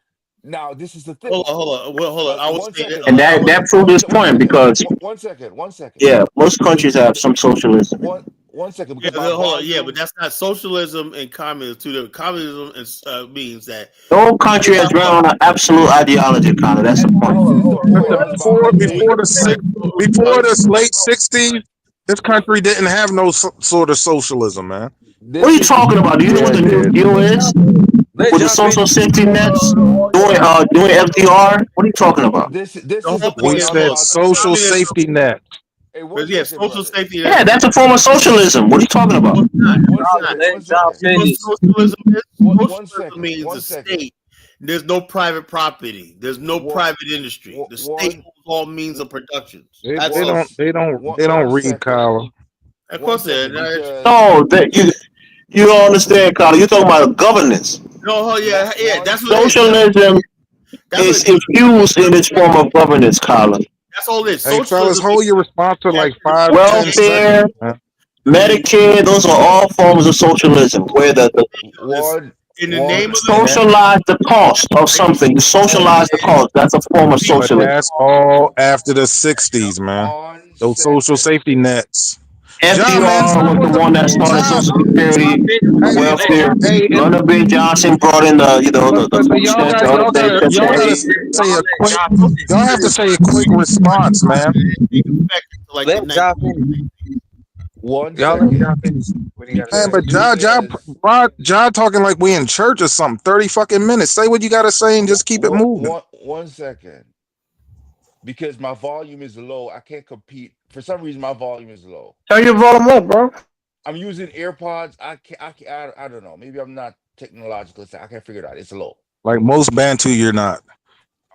[SPEAKER 19] Now this is the thing.
[SPEAKER 1] Hold on. I was saying
[SPEAKER 13] and that proved his point because
[SPEAKER 19] one second.
[SPEAKER 13] Yeah, most countries have some socialism.
[SPEAKER 19] One second.
[SPEAKER 1] But that's not socialism and communism. Two different. Communism means that
[SPEAKER 13] no country has run on an absolute ideology, Connor. That's the point.
[SPEAKER 17] Before the late '60s, this country didn't have no sort of socialism, man.
[SPEAKER 13] What are you talking about? Do you know what the New Deal is? With the social safety nets, doing FDR? What are you talking about?
[SPEAKER 19] This is the
[SPEAKER 17] we said social safety net.
[SPEAKER 1] Social safety
[SPEAKER 13] net. Yeah, that's a form of socialism. What are you talking about?
[SPEAKER 1] Socialism means the state. There's no private property. There's no private industry. The state owns all means of production.
[SPEAKER 17] They don't read, Kyle.
[SPEAKER 1] Of course they
[SPEAKER 13] No, you don't understand, Carl. You're talking about governance.
[SPEAKER 1] No, yeah. That's what
[SPEAKER 13] socialism is infused in its form of governance, Carl.
[SPEAKER 1] That's all this.
[SPEAKER 17] Hey, fellas, hold your response to like 5
[SPEAKER 13] welfare, 10 seconds, Medicare. Those are all forms of socialism, where
[SPEAKER 1] in the name of
[SPEAKER 13] socialize the cost of something. You socialize the cost. That's a form of socialism.
[SPEAKER 17] But that's all after the '60s, man. Those social safety nets.
[SPEAKER 13] FDR was the one that started Social Security, welfare. Ronald B. Johnson brought in the
[SPEAKER 17] y'all have to say a quick response, man.
[SPEAKER 19] One second.
[SPEAKER 17] Man, but John talking like we in church or something. 30 fucking minutes. Say what you gotta say and just keep it moving.
[SPEAKER 19] One second. Because my volume is low. I can't compete. For some reason, my volume is low.
[SPEAKER 13] Turn your volume up, bro.
[SPEAKER 19] I'm using AirPods. I don't know. Maybe I'm not technological. I can't figure it out. It's low.
[SPEAKER 17] Like most Bantu, you're not.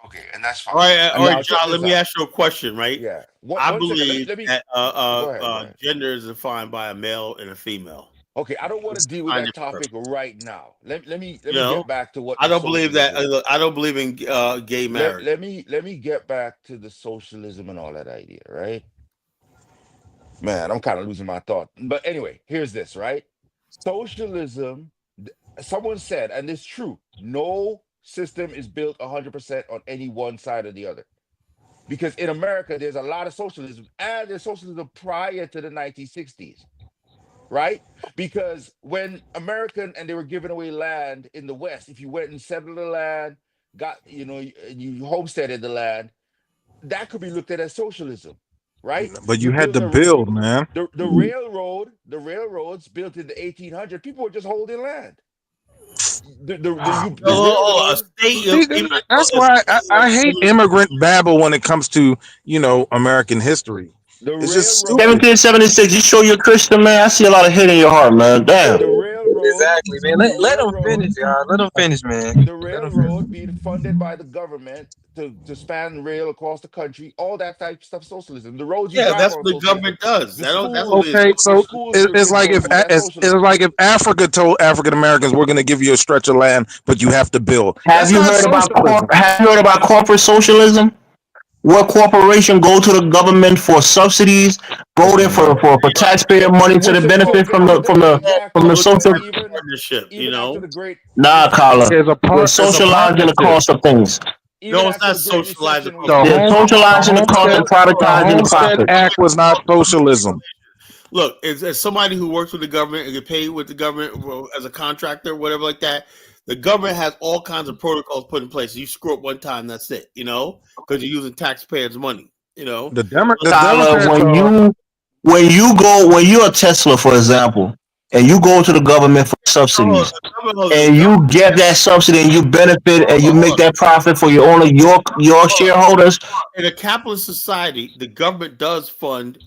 [SPEAKER 19] Okay, and that's fine.
[SPEAKER 1] All right, John. Let me ask you a question, right?
[SPEAKER 19] Yeah.
[SPEAKER 1] I believe that gender is defined by a male and a female.
[SPEAKER 19] Okay, I don't want to deal with that topic right now. Let me get back to what
[SPEAKER 1] I don't believe that. I don't believe in gay marriage.
[SPEAKER 19] Let me get back to the socialism and all that idea, right? Man, I'm kind of losing my thought. But anyway, here's this, right? Socialism. Someone said, and it's true, no system is built 100% on any one side or the other. Because in America, there's a lot of socialism, and there's socialism prior to the 1960s. Right? Because when American and they were giving away land in the West, if you went and settled the land, you homesteaded the land, that could be looked at as socialism, right?
[SPEAKER 17] But you had to build, man.
[SPEAKER 19] The railroads built in the 1800s, people were just holding land.
[SPEAKER 17] That's why I hate immigrant babble when it comes to American history. It's just
[SPEAKER 13] 1776. You show you're a Christian, man. I see a lot of hate in your heart, man. Damn.
[SPEAKER 15] Exactly, man. Let them finish, y'all. Let them finish, man.
[SPEAKER 19] The railroad being funded by the government to span rail across the country, all that type of stuff, socialism. The roads,
[SPEAKER 1] that's what the government does.
[SPEAKER 17] Okay, so it's like if Africa told African Americans, "We're going to give you a stretch of land, but you have to build."
[SPEAKER 13] Have you heard about corporate socialism? Where corporation go to the government for subsidies, go there for taxpayer money to the benefit from the social
[SPEAKER 1] partnership,
[SPEAKER 13] Nah, Carla. They're socializing the cost of things.
[SPEAKER 1] No, it's not socializing.
[SPEAKER 13] They're socializing the cost and privatizing the profit.
[SPEAKER 17] Act was not socialism.
[SPEAKER 1] Look, as somebody who works with the government and get paid with the government as a contractor, whatever like that, the government has all kinds of protocols put in place. You screw up one time, that's it, because you're using taxpayers' money,
[SPEAKER 17] The Democrats
[SPEAKER 13] when you're a Tesla, for example, and you go to the government for subsidies, and you get that subsidy and you benefit and you make that profit for your shareholders.
[SPEAKER 1] In a capitalist society, the government does fund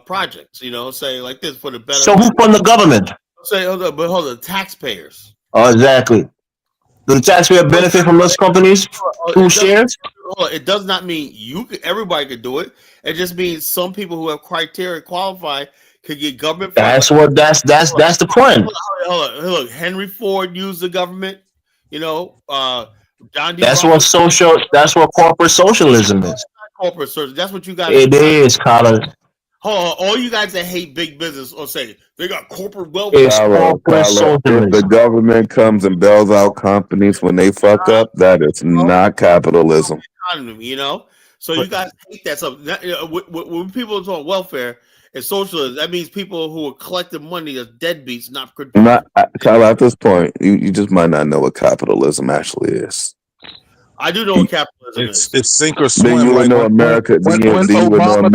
[SPEAKER 1] projects, say like this for the benefit.
[SPEAKER 13] So who fund the government?
[SPEAKER 1] Say, hold on, taxpayers.
[SPEAKER 13] Oh, exactly. Do the taxpayer benefit from those companies through shares?
[SPEAKER 1] It does not mean everybody could do it. It just means some people who have criteria qualify could get government.
[SPEAKER 13] That's the point.
[SPEAKER 1] Hold on. Look, Henry Ford used the government. John D.
[SPEAKER 13] That's what corporate socialism is.
[SPEAKER 1] Corporate socialism. That's what you guys.
[SPEAKER 13] It is, Colin.
[SPEAKER 1] All you guys that hate big business or say they got corporate wealth.
[SPEAKER 2] If the government comes and bails out companies when they fuck up, that is not capitalism.
[SPEAKER 1] So you guys hate that stuff. When people talk welfare and socialism, that means people who are collecting money as deadbeats, not good.
[SPEAKER 2] Kyle, at this point, you just might not know what capitalism actually is.
[SPEAKER 1] I do know what capitalism is.
[SPEAKER 17] It's sink or swim.
[SPEAKER 2] Then you would know America.
[SPEAKER 17] When Obama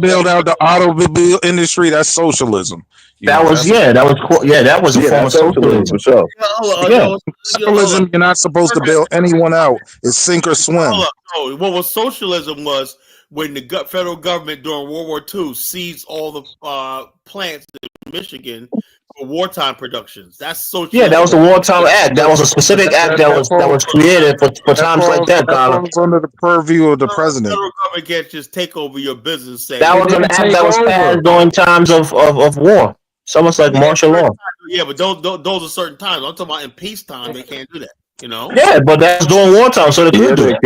[SPEAKER 17] bailed out the automobile industry, that's socialism.
[SPEAKER 13] That was a form of socialism
[SPEAKER 2] for sure.
[SPEAKER 17] Socialism, you're not supposed to bail anyone out. It's sink or swim.
[SPEAKER 1] What was socialism was when the federal government during World War II seized all the plants in Michigan for wartime productions. That's socialism.
[SPEAKER 13] Yeah, that was the Wartime Act. That was a specific act that was created for times like that, Colin.
[SPEAKER 17] That under the purview of the president.
[SPEAKER 1] The federal government can't just take over your business.
[SPEAKER 13] That was an act that was passed during times of war. It's almost like martial law.
[SPEAKER 1] Yeah, but those are certain times. I'm talking about in peacetime, they can't do that.
[SPEAKER 13] Yeah, but that's during wartime, so they could do it.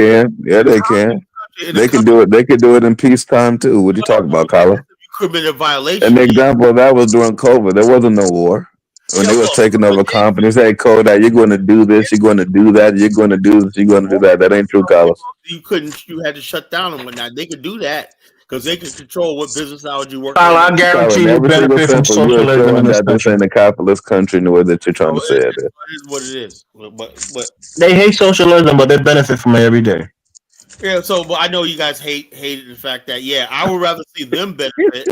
[SPEAKER 2] Yeah, they can. They can do it. They can do it in peacetime too. What you talking about, Kyla?
[SPEAKER 1] Could be a violation.
[SPEAKER 2] An example of that was during COVID. There wasn't no war. When they was taking over companies, hey, Kodak, you're going to do this, you're going to do that, you're going to do this, you're going to do that. That ain't true, Kyla.
[SPEAKER 1] You had to shut down and whatnot. They could do that because they can control what business hours you work.
[SPEAKER 13] I guarantee you benefit from socialism.
[SPEAKER 2] That this ain't a capitalist country in the way that you're trying to say it.
[SPEAKER 1] It is what it is. But
[SPEAKER 13] they hate socialism, but they benefit from it every day.
[SPEAKER 1] Yeah, but I know you guys hated the fact that I would rather see them benefit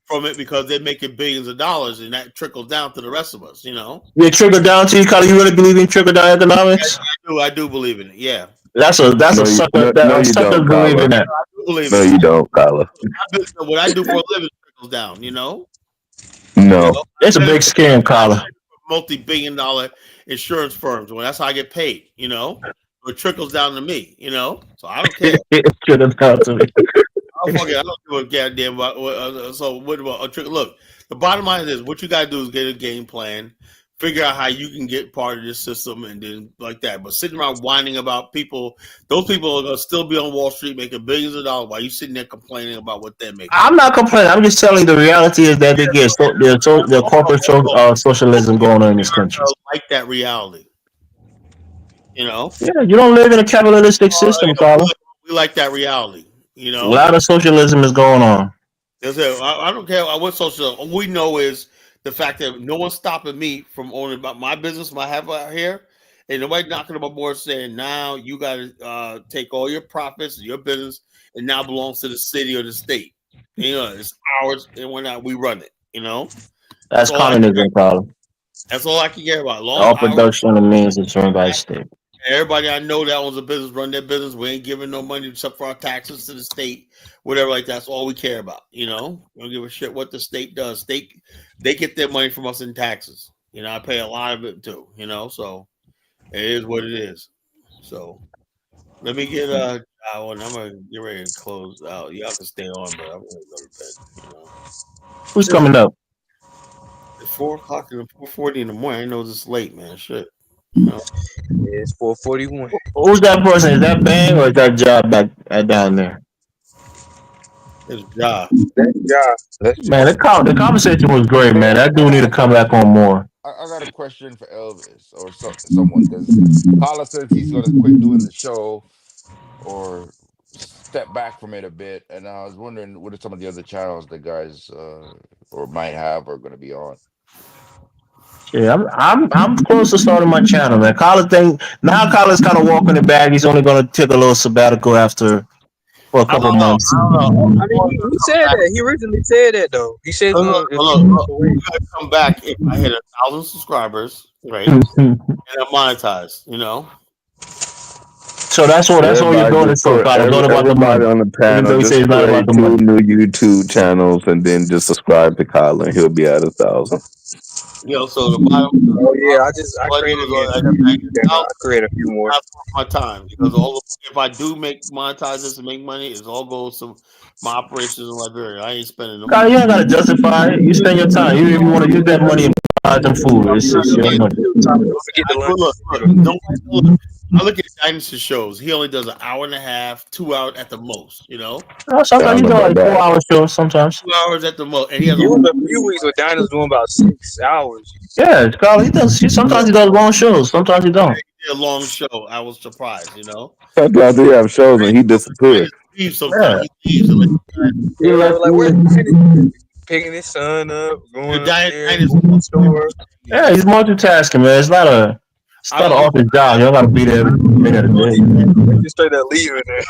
[SPEAKER 1] from it because they're making billions of dollars, and that trickles down to the rest of us. You know.
[SPEAKER 13] You trickle down to you, Carter. You really believe in trickle down economics?
[SPEAKER 1] I do believe in it. Yeah.
[SPEAKER 13] That's a sucker. Suckers believe in that.
[SPEAKER 1] I do believe
[SPEAKER 14] No,
[SPEAKER 1] in it.
[SPEAKER 14] you don't, Kyler.
[SPEAKER 1] What I do for a living trickles down. You know.
[SPEAKER 14] No.
[SPEAKER 13] It's a big scam, Carter.
[SPEAKER 1] Multi-billion-dollar insurance firms. Well, that's how I get paid. You know. It trickles down to me. You know. So I don't care.
[SPEAKER 13] It trickles down to me.
[SPEAKER 1] I don't give a goddamn about. So what about a trick? Look, the bottom line is what you got to do is get a game plan, figure out how you can get part of this system, and then like that. But sitting around whining about people, those people are gonna still be on Wall Street making billions of dollars while you sitting there complaining about what they're making.
[SPEAKER 13] I'm not complaining. I'm just telling you the reality is that they get their corporate socialism going on in this country.
[SPEAKER 1] Like that reality, you know.
[SPEAKER 13] Yeah, you don't live in a capitalistic system, Carter.
[SPEAKER 1] We like that reality. You know,
[SPEAKER 13] a lot of socialism is going on.
[SPEAKER 1] I don't care what socialism. All we know is the fact that no one's stopping me from owning about my business, I have out here, and nobody knocking on my board saying now you got to take all your profits, your business, and now belongs to the city or the state. You know, it's ours, and we run it. You know,
[SPEAKER 13] that's communism, Carter.
[SPEAKER 1] That's all I can care about.
[SPEAKER 13] All production and means is run by the state.
[SPEAKER 1] Everybody I know that owns a business, run their business. We ain't giving no money except for our taxes to the state, whatever like that's all we care about. You know, we don't give a shit what the state does. They get their money from us in taxes. You know, I pay a lot of it too. You know, so it is what it is. So let me get one. I'm gonna get ready to close out. Y'all can stay on, but I'm gonna go to bed. You know,
[SPEAKER 13] who's coming up?
[SPEAKER 1] It's 4:00 and 4:40 in the morning. I know this late, man. Shit. No.
[SPEAKER 15] Yeah, it's 4:41.
[SPEAKER 13] Who's that person? Is that Bang or is that Job back down there?
[SPEAKER 1] It's Job.
[SPEAKER 13] Man, the conversation was great, man. That dude need to come back on more.
[SPEAKER 19] I got a question for Elvis or someone because Carla says he's going to quit doing the show or step back from it a bit, and I was wondering what are some of the other channels the guys or might have are going to be on.
[SPEAKER 13] Yeah, I'm close to starting my channel, man. Carla's kind of walking it back. He's only going to take a little sabbatical for a couple months.
[SPEAKER 15] I mean, he said that. He originally said that though. He said,
[SPEAKER 1] look, I'm gonna come back if I hit 1,000 subscribers, right? And I'm monetized, you know.
[SPEAKER 13] So that's all you're doing it for.
[SPEAKER 14] Everybody on the panel just create 2 new YouTube channels and then just subscribe to Kyle and he'll be at 1,000.
[SPEAKER 1] You know, so the bottom.
[SPEAKER 15] Oh yeah, I create a few more.
[SPEAKER 1] That's my time because if I do monetize this and make money, it all goes to my operations in Liberia. I ain't spending no money.
[SPEAKER 13] You ain't gotta justify it. You spend your time. You want to use that money and buy some food. It's your money.
[SPEAKER 1] Look, I look at dinosaur shows. He only does an hour and a half, 2 hours at the most. You know.
[SPEAKER 13] Sometimes you do like 4 hour shows. Sometimes
[SPEAKER 1] 2 hours at the most, and he has
[SPEAKER 15] a few weeks with Dinah's doing about 6 hours.
[SPEAKER 13] Yeah, Carl. Sometimes he does long shows. Sometimes he don't.
[SPEAKER 1] A long show. I was surprised. You know.
[SPEAKER 14] Sometimes he have shows and he disappears.
[SPEAKER 1] Sometimes he leaves.
[SPEAKER 15] Like where's he picking his son up, going to the store.
[SPEAKER 13] Yeah, he's multitasking, man. It's not an office job. You don't gotta be there every minute of the day.
[SPEAKER 15] Just straight up leaving there.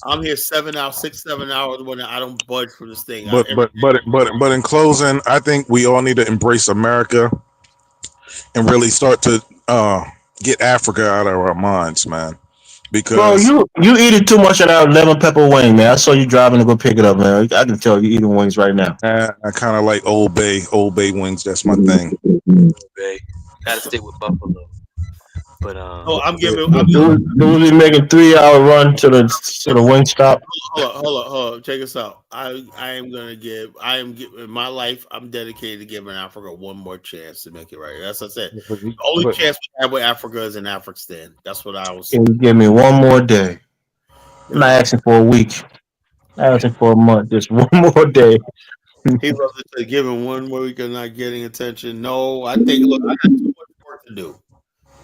[SPEAKER 1] I'm here 7 hours when I don't budge for this thing.
[SPEAKER 17] But in closing, I think we all need to embrace America and really start to get Africa out of our minds, man. Because
[SPEAKER 13] bro, you eating too much of that lemon pepper wing, man. I saw you driving to go pick it up, man. I can tell you eating wings right now.
[SPEAKER 17] I kind of like Old Bay wings. That's my thing.
[SPEAKER 15] Old Bay. Gotta stick with Buffalo. But
[SPEAKER 1] I'm giving.
[SPEAKER 13] We'll be making 3-hour run to the wing stop.
[SPEAKER 1] Hold on. Check us out. In my life, I'm dedicated to giving Africa one more chance to make it right. That's what I said. The only chance we have with Africa is in Afghanistan. That's what I was saying.
[SPEAKER 13] Give me one more day. I'm not asking for a week. I'm asking for a month. Just one more day.
[SPEAKER 1] He loves it to give him 1 week of not getting attention. No, I think, look, I got too much work to do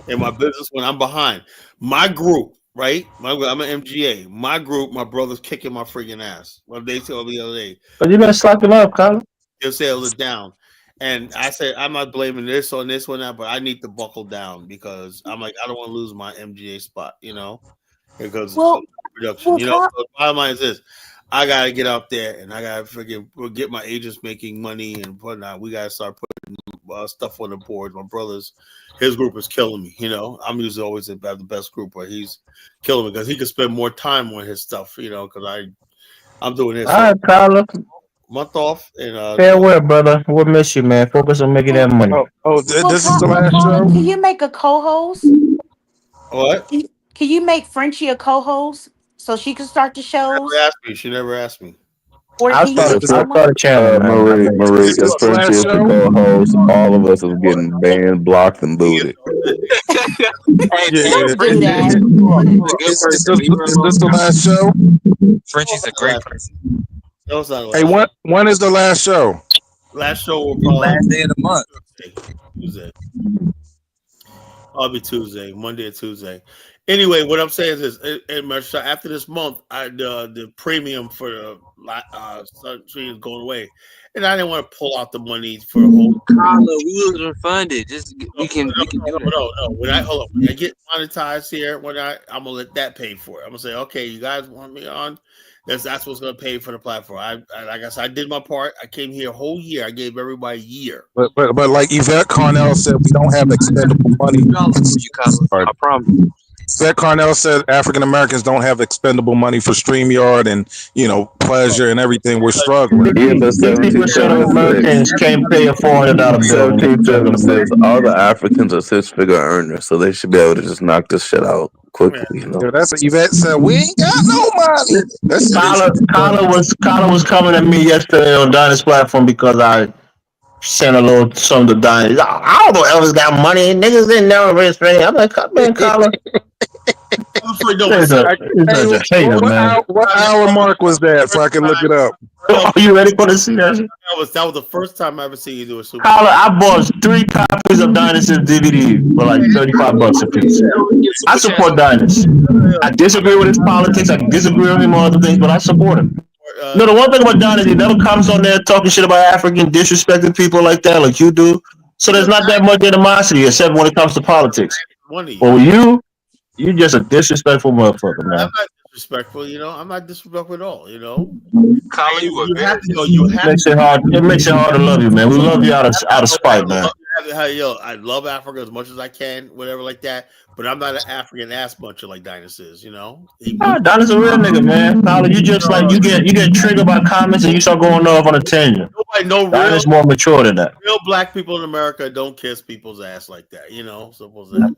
[SPEAKER 1] in my business when I'm behind. My group, right? I'm an MGA. My group, my brother's kicking my freaking ass. Well, they told me the other day.
[SPEAKER 13] But you better slack him up, Colin.
[SPEAKER 1] Your sales are down. And I said, I'm not blaming this on that, but I need to buckle down because I'm like, I don't want to lose my MGA spot, you know? Because production. So the bottom line is this. I gotta get out there and I gotta get my agents making money and whatnot. We gotta start putting stuff on the board. My brother's, his group is killing me. You know, I'm usually always about the best group, but he's killing me because he can spend more time on his stuff. You know, because I'm doing this.
[SPEAKER 13] All right, Tyler.
[SPEAKER 1] Month off and
[SPEAKER 13] farewell, brother. We'll miss you, man. Focus on making that money.
[SPEAKER 17] This is the last show.
[SPEAKER 19] Can you make a co-host?
[SPEAKER 1] What?
[SPEAKER 19] Can you make Frenchie a co-host so she can start the shows?
[SPEAKER 1] She never asked me.
[SPEAKER 19] Or
[SPEAKER 13] I'll
[SPEAKER 19] can you make
[SPEAKER 13] start
[SPEAKER 19] someone?
[SPEAKER 13] a channel, man.
[SPEAKER 6] Marie, if Frenchie is the co-host, all of us is getting banned, blocked, and booted.
[SPEAKER 19] Don't do that.
[SPEAKER 17] Is this the last show?
[SPEAKER 15] Frenchie's a great person.
[SPEAKER 1] No, it's not.
[SPEAKER 17] Hey, when is the last show?
[SPEAKER 1] Last show will probably
[SPEAKER 15] last day of the month.
[SPEAKER 1] Tuesday. I'll be Tuesday, Monday or Tuesday. Anyway, what I'm saying is, after this month, the premium for the stream is going away, and I didn't want to pull out the money for a whole.
[SPEAKER 15] We was refunded. We can do
[SPEAKER 1] No. When I get monetized here, I'm gonna let that pay for it. I'm gonna say, okay, you guys want me on? That's what's gonna pay for the platform. Like I said, I did my part. I came here a whole year. I gave everybody a year.
[SPEAKER 17] But like Yvette Carnell said, we don't have expendable money.
[SPEAKER 15] I promise.
[SPEAKER 17] Yvette Carnell said African Americans don't have expendable money for StreamYard and pleasure and everything. We're struggling.
[SPEAKER 6] Yeah, but
[SPEAKER 13] 50% of Americans can't pay a $400 bill.
[SPEAKER 6] 1776, all the Africans are six-figure earners, so they should be able to just knock this shit out quickly.
[SPEAKER 17] Yeah, that's what Yvette said. We ain't got no money.
[SPEAKER 13] Carla was coming at me yesterday on Dinah's platform because I sent a little something to Dinah. I don't know Elvis got money. Niggas didn't know his thing. I'm like, come on, Carla.
[SPEAKER 17] What hour mark was that so I can look it up?
[SPEAKER 13] Are you ready for the see that?
[SPEAKER 1] That was the first time I ever seen you do a super.
[SPEAKER 13] Carla, I bought 3 copies of Dynas's DVD for like $35 a piece. I support Dynasty. I disagree with his politics. I disagree with him on other things, but I support him. No, the one thing about Dynasty, he never comes on there talking shit about African, disrespecting people like that, like you do. So there's not that much animosity, except when it comes to politics. But with you just a disrespectful motherfucker, man.
[SPEAKER 1] I'm not disrespectful, I'm not disrespectful at all,
[SPEAKER 15] Colin, you
[SPEAKER 1] have to go. You have
[SPEAKER 13] makes it hard. It makes it hard to love you, man. We love you out of spite, man.
[SPEAKER 1] I love Africa as much as I can, whatever like that. But I'm not an African ass buncher like Dinus is,
[SPEAKER 13] Dinus a real nigga, man. Colin, you just like you get triggered by comments and you start going off on a tangent. Dinus more mature than that.
[SPEAKER 1] Real black people in America don't kiss people's ass like that,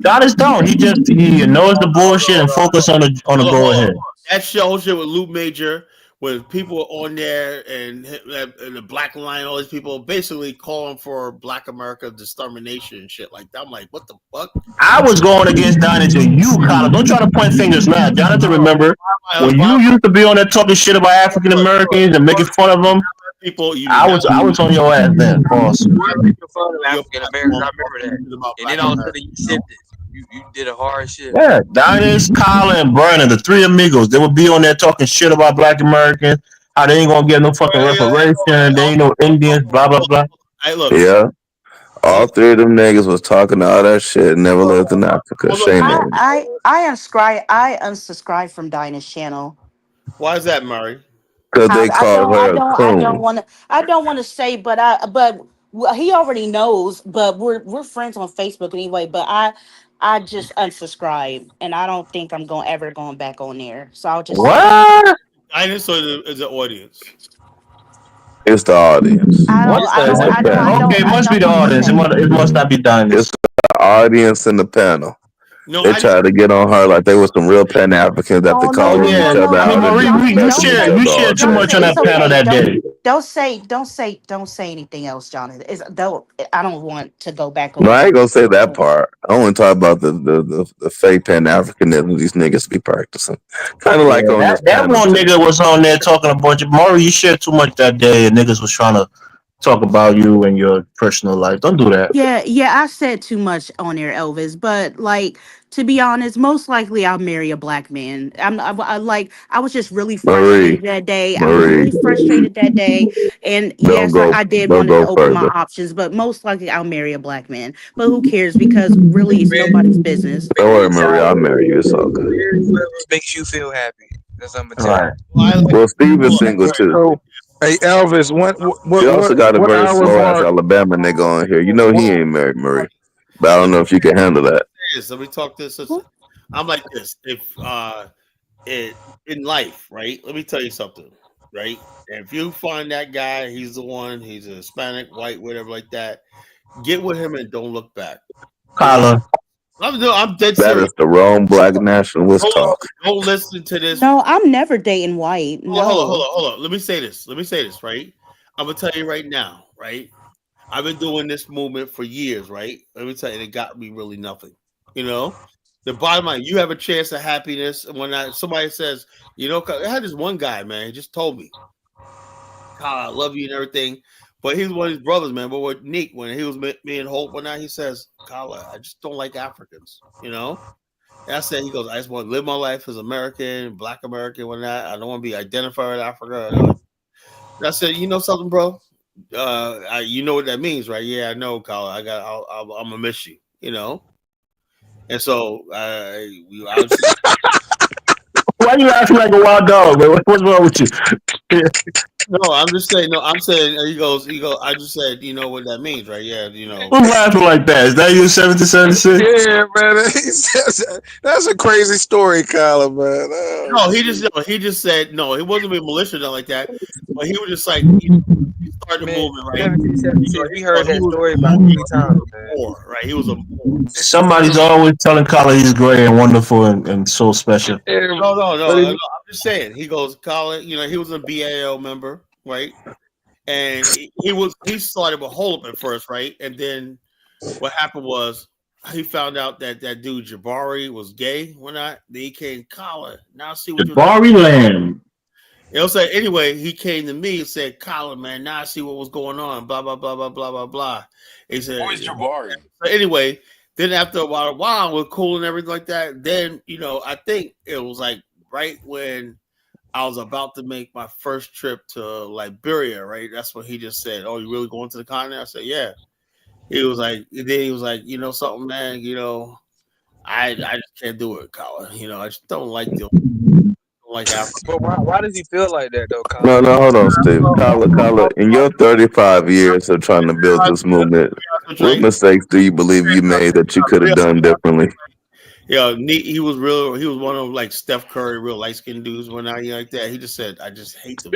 [SPEAKER 13] Dinus don't. He knows the bullshit and focus on the go ahead.
[SPEAKER 1] That whole shit with Luke Major, when people were on there and the Black Line, all these people basically calling for Black America extermination and shit like that. I'm like, what the fuck?
[SPEAKER 13] I was going against Jonathan. You, Colin. Don't try to point fingers now. Jonathan, remember when you used to be on there talking shit about African Americans and making fun of them? I was on your ass then. Pause.
[SPEAKER 15] African Americans, I remember that. And then all of a sudden you shifted. You did a hard shit.
[SPEAKER 13] Yeah, Dinus, Colin, and Brandon, the 3 amigos, they would be on there talking shit about Black Americans, how they ain't gonna get no fucking reparation, they ain't no Indians, blah blah blah.
[SPEAKER 6] Yeah, all 3 of them niggas was talking all that shit and never lived in Africa. Shame on them.
[SPEAKER 19] I unsubscribe from Dinah's channel.
[SPEAKER 1] Why is that, Murray?
[SPEAKER 6] Because they called her a coon.
[SPEAKER 19] I don't want to say, but he already knows. But we're friends on Facebook anyway. But I just unsubscribe, and I don't think I'm ever going back on there. So I'll just
[SPEAKER 13] what?
[SPEAKER 1] Dinus or is the audience?
[SPEAKER 6] It's the audience.
[SPEAKER 13] Okay, it must be the audience. It must not be Dinus.
[SPEAKER 6] It's the audience and the panel.
[SPEAKER 1] No,
[SPEAKER 6] they tried to get on her like they was some real Pan Africans that they called each other out.
[SPEAKER 13] You shared too much on that panel that day.
[SPEAKER 19] Don't say anything else, Jonathan. I don't want to go back on.
[SPEAKER 6] No, I ain't gonna say that part. I want to talk about the fake Pan Africanism these niggas be practicing. Kind of like on
[SPEAKER 13] that one nigga was on there talking a bunch of Maury. You shared too much that day, and niggas was trying to talk about you and your personal life. Don't do that.
[SPEAKER 19] Yeah, I said too much on there, Elvis. But to be honest, most likely I'll marry a black man. I was just really frustrated that day. I was really frustrated that day, and I did want to open my options. But most likely I'll marry a black man. But who cares? Because really, it's nobody's business.
[SPEAKER 6] Don't worry, Marie. I'll marry you. It's all good.
[SPEAKER 15] Makes you feel happy. That's what I'm gonna tell you.
[SPEAKER 9] Well, Steve is single too.
[SPEAKER 17] So, hey Elvis,
[SPEAKER 9] We also got a
[SPEAKER 17] what
[SPEAKER 9] very
[SPEAKER 17] hour
[SPEAKER 9] slow ass
[SPEAKER 17] mark?
[SPEAKER 9] Alabama nigga on here. You know he ain't married Murray, but I don't know if you can handle that.
[SPEAKER 1] Let me talk this. I'm like this. If in life, right? Let me tell you something, right? If you find that guy, he's the one. He's a Hispanic, white, whatever like that. Get with him and don't look back.
[SPEAKER 13] Carla.
[SPEAKER 1] I'm dead
[SPEAKER 9] That
[SPEAKER 1] serious.
[SPEAKER 9] is the wrong black nationalist talk.
[SPEAKER 1] Don't listen to this.
[SPEAKER 19] No, I'm never dating white. No.
[SPEAKER 1] Hold on. Let me say this, right? I'm gonna tell you right now, right? I've been doing this movement for years, right? Let me tell you, it got me really nothing. You know, the bottom line, you have a chance of happiness. And when somebody says, you know, I had this one guy, man, he just told me, Kyle, I love you and everything. But he was one of his brothers, man. But what Nick, when he was me and Hope one night, he says, Kyle, I just don't like Africans, you know? And I said, he goes, I just want to live my life as American, Black American, whatnot. I don't want to be identified with Africa. And I said, you know something, bro? You know what that means, right? Yeah, I know, Kyle. I'm gonna miss you, you know. And so,
[SPEAKER 13] why you laughing like a wild dog, man? What's wrong with you?
[SPEAKER 1] No, I'm just saying. No, I'm saying. He goes. I just said, you know what that means, right? Yeah, you know.
[SPEAKER 13] Who's laughing like that? Is that you, 1776?
[SPEAKER 17] Yeah, man. That's a crazy story, Kyler, man.
[SPEAKER 1] No, he just said no. He wasn't being malicious or like that, but he was just like he started the movement, right?
[SPEAKER 15] We heard that story about 3 times,
[SPEAKER 1] right? He was a
[SPEAKER 13] Somebody's always telling Carla he's great and wonderful and so special.
[SPEAKER 1] No. I'm just saying. He goes, Colin. You know, he was a BAL member, right? And he started with Holop at first, right? And then what happened was he found out that dude Jabari was gay. When then he came, Colin. Now see what
[SPEAKER 13] Jabari Lamb.
[SPEAKER 1] It'll say anyway. He came to me and said, Colin, man, now I see what was going on. Blah blah blah blah blah blah blah. He said,
[SPEAKER 21] "Who is Jabari?"
[SPEAKER 1] So anyway. Then after a while, we're cool and everything like that. Then, you know, I think it was like right when I was about to make my first trip to Liberia, right? That's what he just said. Oh, you really going to the continent? I said, yeah. He was like, you know something, man, you know, I just can't do it, Colin. You know, I just don't like Africa.
[SPEAKER 15] But why does he feel like that though, Colin?
[SPEAKER 9] No, hold on, Steve. Kyler, in your 35 years of trying to build this movement, what mistakes do you believe you made that you could have done differently?
[SPEAKER 1] Yeah, he was one of them like Steph Curry, real light skinned dudes when I like that. He just said, I just hate them.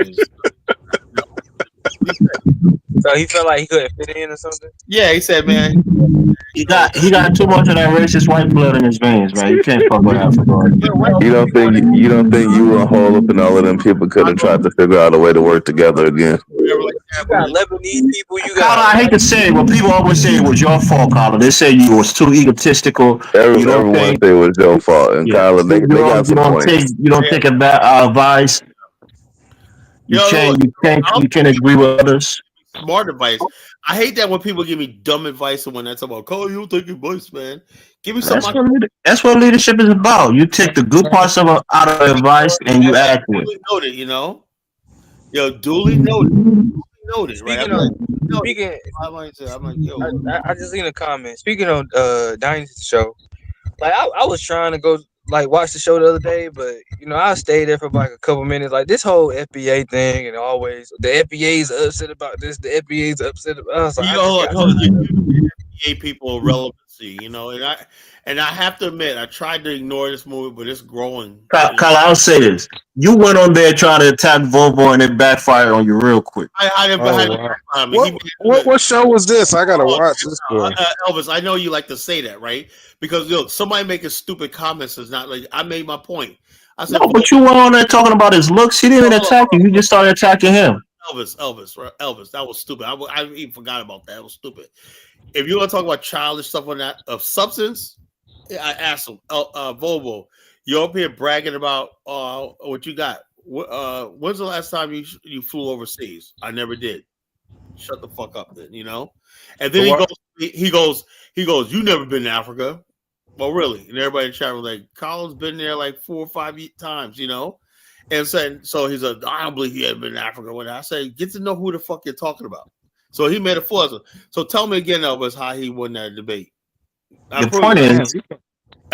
[SPEAKER 15] So he felt like he couldn't fit in or something?
[SPEAKER 1] Yeah, he said, man.
[SPEAKER 13] He got too much of that racist white blood in his veins, man. You can't fuck with Africa.
[SPEAKER 9] You don't think you and Holop and all of them people could have tried to figure out a way to work together again?
[SPEAKER 15] You got Lebanese people. You got.
[SPEAKER 13] Carla, I hate to say it, but people always say it was your fault, Carla. They say you was too egotistical.
[SPEAKER 9] Everyone say it was your fault, and Kyler, they got some points.
[SPEAKER 13] You don't take advice. You can't agree with others.
[SPEAKER 1] Smart advice. I hate that when people give me dumb advice and when that's about, oh, you don't take advice, man. Give me something.
[SPEAKER 13] That's what leadership is about. You take the good parts out of advice and you act with it.
[SPEAKER 1] Noted, you know. Yo, duly noted.
[SPEAKER 15] Speaking
[SPEAKER 1] right?
[SPEAKER 15] I'm like, yo. I just seen a comment. Speaking of Dynasty show, like I was trying to go like watch the show the other day, but you know I stayed there for like a couple minutes. Like this whole FBA thing, and always the FBA's upset about this. The FBA's upset about. I was like,
[SPEAKER 1] FBA people relevancy, you know, and I have to admit, I tried to ignore this movie, but it's growing.
[SPEAKER 13] Kyle, I'll say this: you went on there trying to attack Volvo, and it backfired on you real quick.
[SPEAKER 17] What show was this? I gotta watch this.
[SPEAKER 1] Elvis, I know you like to say that, right? Because look, somebody making stupid comments is not like I made my point. I said,
[SPEAKER 13] no, but you went on there talking about his looks. He didn't even attack you. You just started attacking him.
[SPEAKER 1] Elvis, that was stupid. I even forgot about that. It was stupid. If you want to talk about childish stuff on that of substance, I asked him, Volvo, you're up here bragging about what you got. When's the last time you flew overseas? I never did. Shut the fuck up, then, you know. And then he goes, you never been to Africa. Well, really? And everybody in the chat was like, Colin's been there like 4 or 5 times, you know. And so he's like, I don't believe he had been to Africa. When I say, get to know who the fuck you're talking about. So he made a fool of it. So tell me again, Elvis, how he won that debate.
[SPEAKER 13] The point is,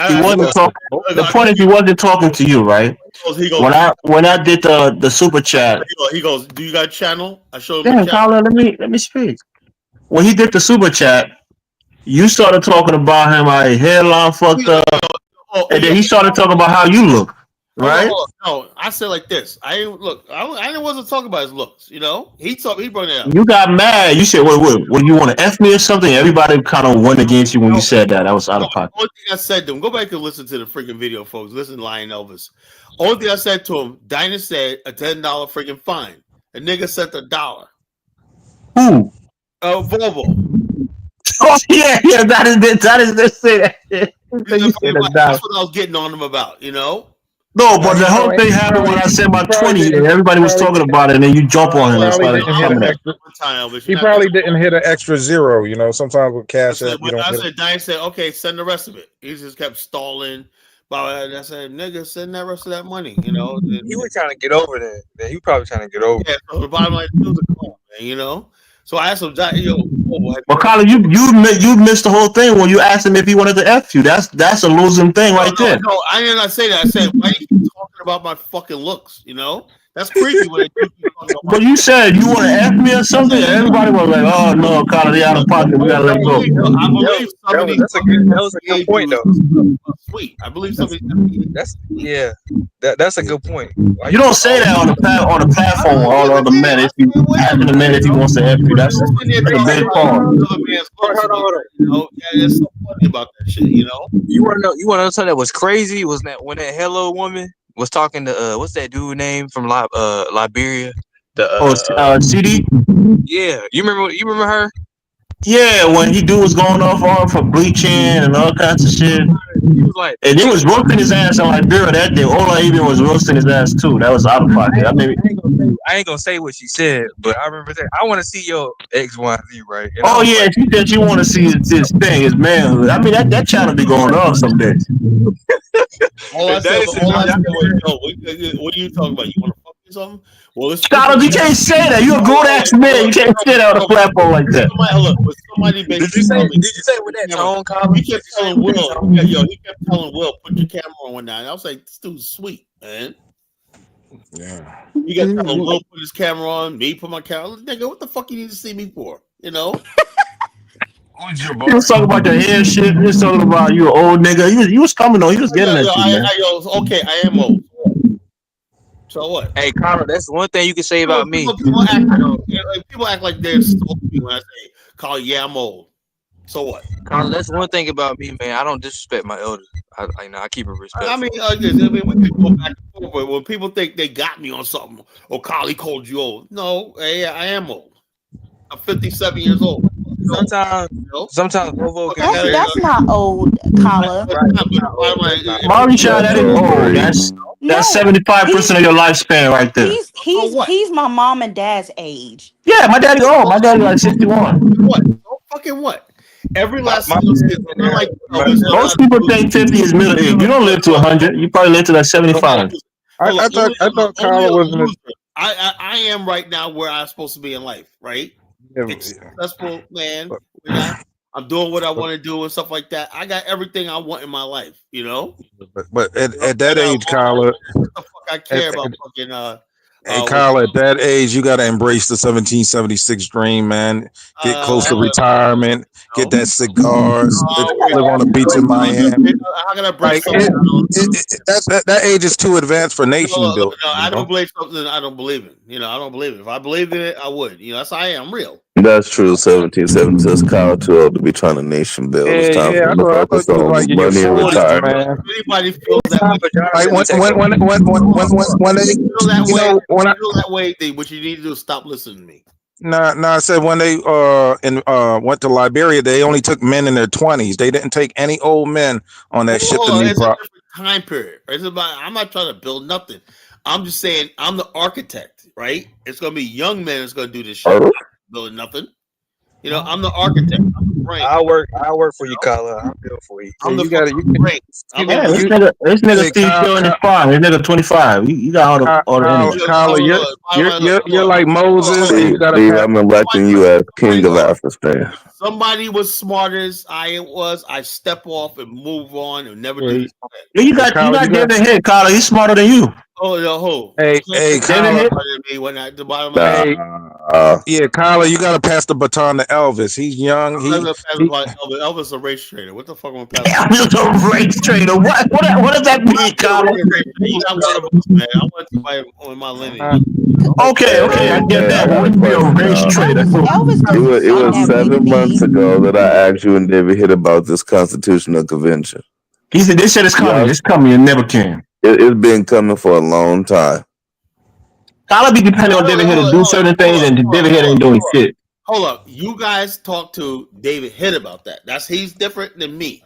[SPEAKER 13] He wasn't talking. The point is, he wasn't talking to you, right?
[SPEAKER 1] He goes.
[SPEAKER 13] When I did the super chat,
[SPEAKER 1] He goes. Do you got a channel? I showed him.
[SPEAKER 13] Damn,
[SPEAKER 1] a channel.
[SPEAKER 13] Carla, let me speak. When he did the super chat, you started talking about him, my hairline fucked up, and then he started talking about how you look, right?
[SPEAKER 1] No, I said like this. I wasn't talking about his looks. You know, he brought it up.
[SPEAKER 13] You got mad. You said, "What? You want to f me or something?" Everybody kind of went against you when you said that. That was out of pocket.
[SPEAKER 1] The only thing I said to him, go back and listen to the freaking video, folks. Listen to Lion Elvis. Only thing I said to him, Dinah said a $10 freaking fine. A nigga sent $1.
[SPEAKER 13] Who?
[SPEAKER 1] Volvo.
[SPEAKER 13] Oh yeah, that is this thing.
[SPEAKER 1] That's what I was getting on him about, you know.
[SPEAKER 13] No, but the whole thing happened when I said my 20, and everybody was talking about it, and then you jump on him and started coming at.
[SPEAKER 17] He probably didn't hit an extra zero, you know. Sometimes with cash app, you don't.
[SPEAKER 1] I said, Diane said, okay, send the rest of it. He just kept stalling. But I said, nigga, send that rest of that money, you know.
[SPEAKER 15] He was trying to get over that. Man. He was probably trying to get over.
[SPEAKER 1] Yeah, so the bottom line is a call, man, you know. So I asked him,
[SPEAKER 13] But Colin, you missed the whole thing when you asked him if he wanted to F you. That's a losing thing right there.
[SPEAKER 1] No, I did not say that. I said, why are you keep talking about my fucking looks? You know, that's creepy. When
[SPEAKER 13] but you said you want to F me or something. Everybody was like, "Oh no, Colin, they out of pocket. We gotta let go."
[SPEAKER 1] I believe somebody.
[SPEAKER 15] That was a good point, though.
[SPEAKER 1] Sweet. I believe somebody.
[SPEAKER 15] That's a good point.
[SPEAKER 13] You don't say that on the platform with all the other men. If you asking the man if he wants to F you, that's a big part.
[SPEAKER 1] There's so funny about that shit, you know.
[SPEAKER 15] You want to know something that was crazy? Was that when that hello woman was talking to what's that dude name from Liberia?
[SPEAKER 13] CD.
[SPEAKER 15] Yeah, you remember her?
[SPEAKER 13] Yeah, when he was going off on for bleaching and all kinds of shit.
[SPEAKER 15] He was like,
[SPEAKER 13] and he was roasting his ass on Liberia that day. Ola even was roasting his ass too. That was out of pocket.
[SPEAKER 15] I ain't gonna say what she said, but I remember that. I want to see your X, Y, Z, right? And
[SPEAKER 13] yeah, she said you want to see this thing, his manhood. I mean, that channel be going off some days.
[SPEAKER 1] All I said was, what are you talking about? You want to fuck me something? Well,
[SPEAKER 13] Scholar, you can't say that. You're a grown ass man. You can't say that on a platform like that.
[SPEAKER 1] Did you
[SPEAKER 15] say with that tone, Colin?
[SPEAKER 1] He kept telling Will, he kept telling Will, put your camera on one night. I was like, this dude's sweet, man.
[SPEAKER 17] Yeah.
[SPEAKER 1] You got telling Will put his camera on, me put my camera. Nigga, what the fuck you need to see me for? You know?
[SPEAKER 13] You was talking about your hair shit. You was talking about you an old nigga. You was coming on. You was getting at you, man.
[SPEAKER 1] Okay, I am old. So what?
[SPEAKER 15] Hey, Colin, that's one thing you can say about me.
[SPEAKER 1] People act like they're stalking me when I say, Colin, yeah, I'm old. So what?
[SPEAKER 15] Colin, that's one thing about me, man. I don't disrespect my elders. I keep it respectful.
[SPEAKER 1] I mean, we can go back and forth, but when people think they got me on something, or Colin called you old. No, I am old. I'm 57 years old.
[SPEAKER 15] Sometimes
[SPEAKER 19] that's not old, Colin.
[SPEAKER 13] Marisha, that is old. That's 75% of your lifespan right there.
[SPEAKER 19] He's my mom and dad's age.
[SPEAKER 13] Yeah, my daddy's old. My daddy's like 61.
[SPEAKER 1] What? Fucking what? Every last like
[SPEAKER 13] most people think 50 is middle age. You don't live to 100. You probably live to like 75.
[SPEAKER 17] I thought Colin was
[SPEAKER 1] I am right now where I'm supposed to be in life, right? Successful man. I'm doing what I want to do and stuff like that. I got everything I want in my life, you know.
[SPEAKER 17] But at that age, Colin,
[SPEAKER 1] what the fuck I care about fucking
[SPEAKER 17] Hey, Kyle, at that age, you got to embrace the 1776 dream, man. Get close to retirement. Get that cigars. Live on the beach in Miami. That age is too advanced for nation building.
[SPEAKER 1] I don't believe something I don't believe in. You know, I don't believe it. If I believed in it, I would. You know, that's how I am. I'm real.
[SPEAKER 2] That's true. 1776 Kyle too old to be trying to nation build. It's time for him to focus on money and retirement.
[SPEAKER 1] Anybody feels that way?
[SPEAKER 17] Like when they
[SPEAKER 1] feel that way, what you need to do is stop listening to me.
[SPEAKER 17] No, I said when they went to Liberia, they only took men in their 20s. They didn't take any old men on that ship.
[SPEAKER 1] It's a different time period. It's about. I'm not trying to build nothing. I'm just saying I'm the architect, right? It's gonna be young men that's gonna do this shit. Building nothing. You know, I'm the architect. I'm the brain.
[SPEAKER 15] I'll work for you, Kyla. I'll build for you.
[SPEAKER 1] I'm the
[SPEAKER 15] brain.
[SPEAKER 13] This nigga Steve still in his prime. This nigga 25. You got all the energy.
[SPEAKER 17] Kyla, you're like Moses.
[SPEAKER 2] Steve, I'm electing you as king of Afghanistan.
[SPEAKER 1] somebody was smarter as I was, I step off and move on and never do this again.
[SPEAKER 13] Yeah, you got David Hitt, Carla. He's smarter than you.
[SPEAKER 1] Oh, no, who?
[SPEAKER 15] Hey, Kyla.
[SPEAKER 1] The bottom of
[SPEAKER 15] Hey, yeah, Kyla, you gotta pass the baton to Elvis. He's young.
[SPEAKER 1] Elvis a race trader. What the fuck am I passing?
[SPEAKER 13] Elvis a race trader. What does that mean, Carla?
[SPEAKER 1] You're not one of us, man. I want somebody on my lineage.
[SPEAKER 13] Okay, I get that. But wouldn't be a race trader.
[SPEAKER 19] It was 7 months ago that I asked you and David Hitt about this constitutional convention.
[SPEAKER 13] He said, "They said it's coming. It's coming. It never came.
[SPEAKER 19] It's been coming for a long time."
[SPEAKER 13] I'll be depending on David Hitt to do certain things, and David Hitt ain't doing shit.
[SPEAKER 1] Hold up, you guys talk to David Hitt about that. He's different than me.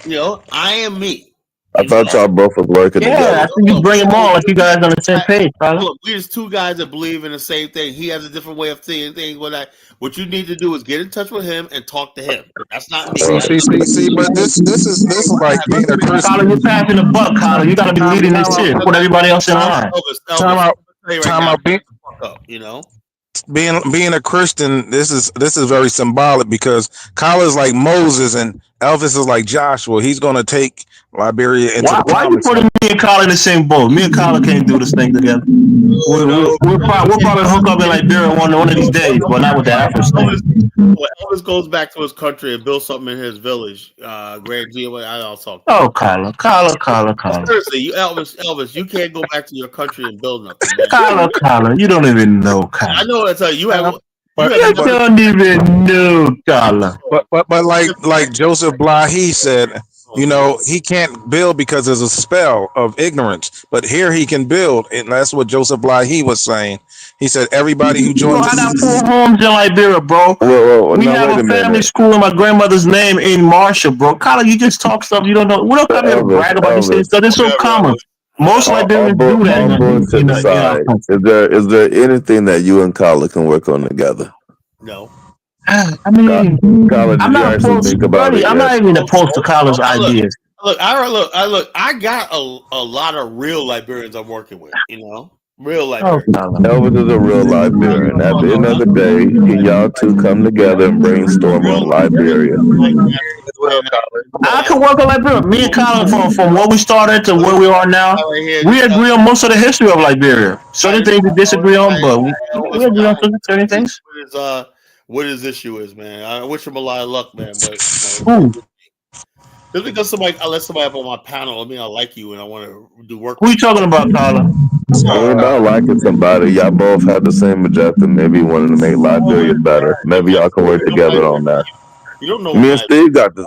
[SPEAKER 1] You know, I am me.
[SPEAKER 19] I thought y'all both was working together.
[SPEAKER 13] Yeah, I think you bring them all like you guys on the same page, brother.
[SPEAKER 1] Look, we're just two guys that believe in the same thing. He has a different way of seeing things. What you need to do is get in touch with him and talk to him. That's not me.
[SPEAKER 17] See, but this is like being a Christian.
[SPEAKER 13] Colin, you're passing the buck, Colin. You gotta be leading this shit. Put everybody else in line.
[SPEAKER 17] Time out.
[SPEAKER 1] You know.
[SPEAKER 17] Being a Christian, this is very symbolic because Kyla is like Moses and Elvis is like Joshua. He's gonna take Liberia into the
[SPEAKER 13] why you putting me and Kyla in the same boat? Me and Kyla can't do this thing together. We'll probably hook up in Liberia one of these days, but not with the Afro thing.
[SPEAKER 1] When Elvis goes back to his country and builds something in his village, Grand Geo, I'll talk.
[SPEAKER 13] Oh, Kyla.
[SPEAKER 1] Seriously, Elvis, you can't go back to your country and build nothing. Man.
[SPEAKER 13] Kyla, you don't even know, Kyla.
[SPEAKER 1] I know what I tell you.
[SPEAKER 13] You don't even know, Kyla.
[SPEAKER 17] But like Joseph Blahi said, you know, he can't build because there's a spell of ignorance. But here he can build, and that's what Joseph Blahi was saying. He said everybody who joins.
[SPEAKER 13] I got 4 homes in Liberia, bro. We have a family school in my grandmother's name in Marshall, bro. Kyla, you just talk stuff you don't know. We don't come here to brag about these things because it's so common. Most Liberians do that.
[SPEAKER 19] Is there anything that you and Kyla can work on together?
[SPEAKER 1] No.
[SPEAKER 13] I mean,
[SPEAKER 19] Kyla,
[SPEAKER 13] I'm not opposed to buddy. I'm not even opposed to Kyla's ideas.
[SPEAKER 1] I got a lot of real Liberians I'm working with. You know, real Liberians.
[SPEAKER 19] Elvis is a real Liberian. At the end of the day, can y'all two come together and brainstorm on Liberia?
[SPEAKER 13] I can work on Liberia. Me and Kyla, from where we started to where we are now, we agree on most of the history of Liberia. Certain things we disagree on, but we agree on certain things.
[SPEAKER 1] What his issue is, man. I wish him a lot of luck, man. But just because I let somebody up on my panel, I mean, I like you and I want to do work.
[SPEAKER 13] Who are you talking about, Kyla?
[SPEAKER 19] We're not liking somebody. Y'all both have the same objective. Maybe you wanted to make Liberia better. Maybe y'all can work together on that.
[SPEAKER 1] You don't know.
[SPEAKER 19] Me and Steve got the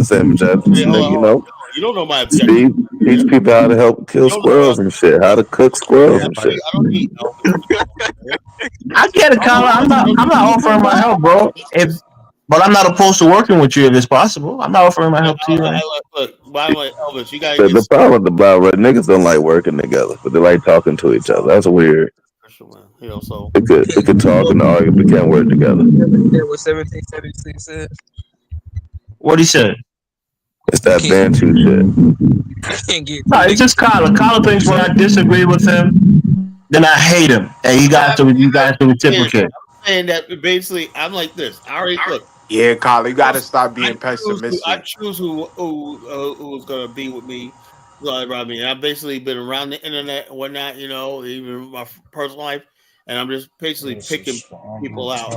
[SPEAKER 19] same objective. You know.
[SPEAKER 1] You don't know my objective.
[SPEAKER 19] Steve teach people how to help kill squirrels and shit. How to cook squirrels and shit.
[SPEAKER 13] I get it, Kyla. I'm not offering my help, bro. But I'm not opposed to working with you if it's possible. I'm not offering my help to you.
[SPEAKER 1] Look, by the way, Elvis, you gotta
[SPEAKER 19] the problem with the black red niggas don't like working together, but they like talking to each other. That's weird.
[SPEAKER 1] You know, so
[SPEAKER 19] they could talk and argue, but can't work together.
[SPEAKER 15] What 1776 said?
[SPEAKER 13] What he said?
[SPEAKER 19] It's that Bantu shit.
[SPEAKER 13] No, it's just Kyla. Kyla thinks when I disagree with him, then I hate him, and you guys to reciprocate.
[SPEAKER 1] I'm saying that basically, I'm like this. I already look.
[SPEAKER 20] Yeah, Kyla, you got to stop being pessimistic.
[SPEAKER 1] I choose who's gonna be with me. Around me. I've basically been around the internet and whatnot, you know, even my personal life, and I'm just basically picking people out.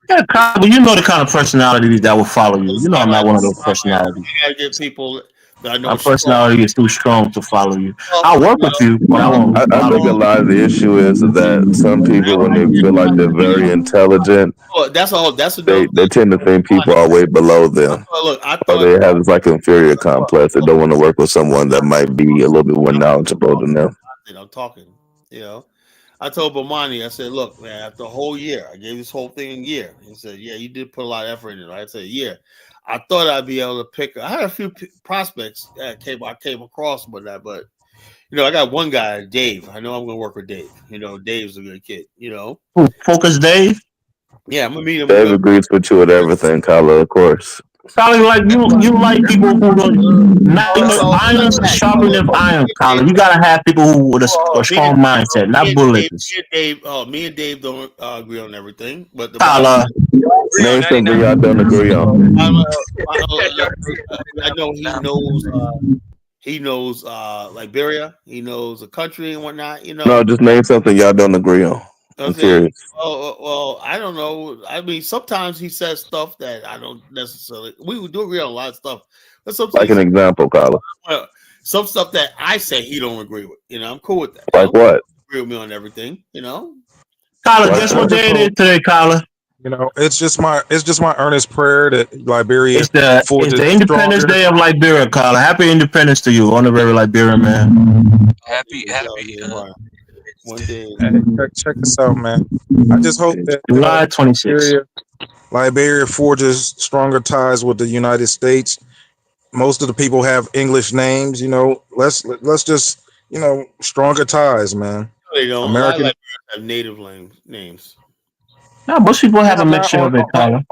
[SPEAKER 13] Yeah, Kyla, but you know the kind of personality that will follow you. You know I'm not one of those personalities.
[SPEAKER 1] I gotta get people that I know.
[SPEAKER 13] My personality is too strong to follow you. I'll work with you, but I won't.
[SPEAKER 19] I think a lot of the issue is that some people, when they feel like they're very intelligent, they tend to think people are way below them. Or they have this like inferior complex. They don't want to work with someone that might be a little bit more knowledgeable than them.
[SPEAKER 1] I'm talking, you know. I told Bomani, I said, look, man, after a whole year, I gave this whole thing a year. He said, yeah, you did put a lot of effort in it. I said, yeah. I thought I'd be able to pick. I had a few prospects that I came across with that, but you know, I got one guy, Dave. I know I'm going to work with Dave. You know, Dave's a good kid. You know,
[SPEAKER 13] Focus Dave.
[SPEAKER 1] Yeah, I'm gonna meet him.
[SPEAKER 19] Dave agrees with you with everything, Kyla, of course.
[SPEAKER 13] Colin, like you like people who don't. Not, iron's sharpening iron, Colin. You gotta have people who with a strong mindset, not bullets.
[SPEAKER 1] Me and Dave don't agree on everything, but the bottom
[SPEAKER 13] Colin,
[SPEAKER 19] Name something y'all don't agree on.
[SPEAKER 1] I know he knows Liberia, he knows the country and whatnot.
[SPEAKER 19] No, just name something y'all don't agree on. I'm curious.
[SPEAKER 1] Well, I don't know. I mean, sometimes he says stuff that I don't necessarily. We do agree on a lot of stuff, but sometimes
[SPEAKER 19] Like an example, Colin.
[SPEAKER 1] Some stuff that I say he don't agree with. I'm cool with that.
[SPEAKER 19] Like what?
[SPEAKER 1] Agree with me on everything.
[SPEAKER 13] Colin, guess what day it is today, Colin?
[SPEAKER 17] It's just my earnest prayer that Liberia.
[SPEAKER 13] It's the Independence Day of Liberia, Colin. Happy Independence to you, honorary Liberian man.
[SPEAKER 15] Happy.
[SPEAKER 1] One day.
[SPEAKER 17] Check this out, man. I just hope that
[SPEAKER 13] July 26th.
[SPEAKER 17] Liberia forges stronger ties with the United States. Most of the people have English names. Let's just stronger ties, man.
[SPEAKER 1] They don't.
[SPEAKER 17] American.
[SPEAKER 1] A lot of Liberians have native names.
[SPEAKER 13] No, most people have a mixture of it, Colin.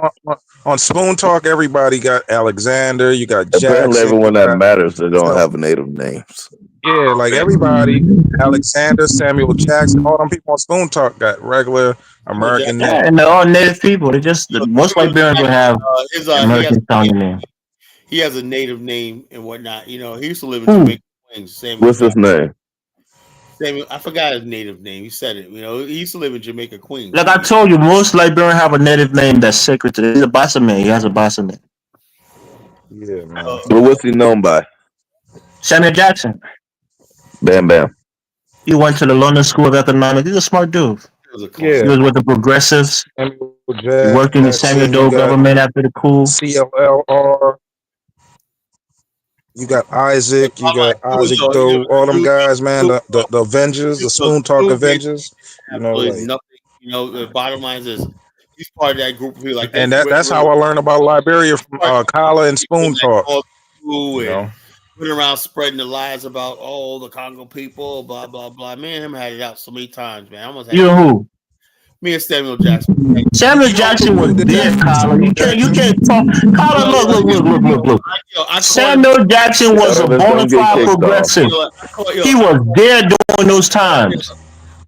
[SPEAKER 17] On Spoon Talk, everybody got Alexander. You got Jackson.
[SPEAKER 19] Apparently, everyone that matters, they don't have native names.
[SPEAKER 17] Yeah, like everybody, Alexander, Samuel Jackson, all them people on Spoon Talk got regular American names.
[SPEAKER 13] Yeah, and they're all native people. Most Liberians will have American sounding names.
[SPEAKER 1] He has a native name and whatnot. He used to live in Jamaica Queens.
[SPEAKER 19] What's his name?
[SPEAKER 1] Samuel, I forgot his native name. He said it. He used to live in Jamaica Queens.
[SPEAKER 13] Like I told you, most Liberians have a native name that's sacred to them. He's a Bassa man. He has a Bassa name.
[SPEAKER 17] Yeah, man.
[SPEAKER 19] But what's he known by?
[SPEAKER 13] Samuel Jackson.
[SPEAKER 19] Bam Bam.
[SPEAKER 13] He went to the London School of Economics. He's a smart dude. He was with the progressives. He worked in the Samuel Doe government after the coup.
[SPEAKER 17] CLLR. You got Isaac. You got Isaac Doe. All them guys, man. The Avengers, the Spoon Talk Avengers.
[SPEAKER 1] Nothing. The bottom line is he's part of that group of people.
[SPEAKER 17] And that's how I learned about Liberia from Kala and Spoon Talk.
[SPEAKER 1] Went around spreading the lies about the Congo people, blah blah blah. Me and him had it out so many times, man. I almost had
[SPEAKER 13] who?
[SPEAKER 1] Me and Samuel Jackson.
[SPEAKER 13] Samuel Jackson was dead, Colin. You can't talk. Colin, look. Samuel Jackson was a bona fide progressive. He was there during those times.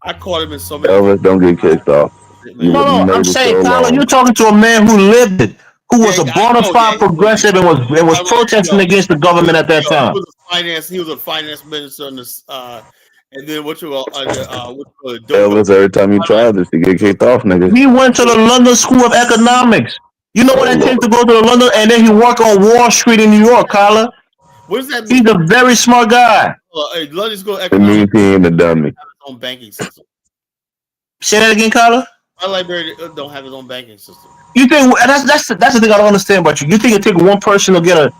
[SPEAKER 1] I caught him in so many.
[SPEAKER 19] Elvis, don't get kicked off.
[SPEAKER 13] No, I'm saying, Colin, you're talking to a man who lived it. Who was a bona fide progressive and was protesting against the government at that time.
[SPEAKER 1] He was a finance minister on this, and then
[SPEAKER 19] Elvis, every time you try this, you get kicked off, nigga.
[SPEAKER 13] He went to the London School of Economics. You know what it takes to go to the London, and then he worked on Wall Street in New York, Colin.
[SPEAKER 1] What does that mean?
[SPEAKER 13] He's a very smart guy.
[SPEAKER 1] London School of
[SPEAKER 19] It means
[SPEAKER 1] Economics
[SPEAKER 19] he ain't a dummy.
[SPEAKER 1] own banking system.
[SPEAKER 13] Say that again, Colin.
[SPEAKER 1] My Liberia don't have his own banking system.
[SPEAKER 13] You think that's the thing I don't understand about you. You think it take one person to get a?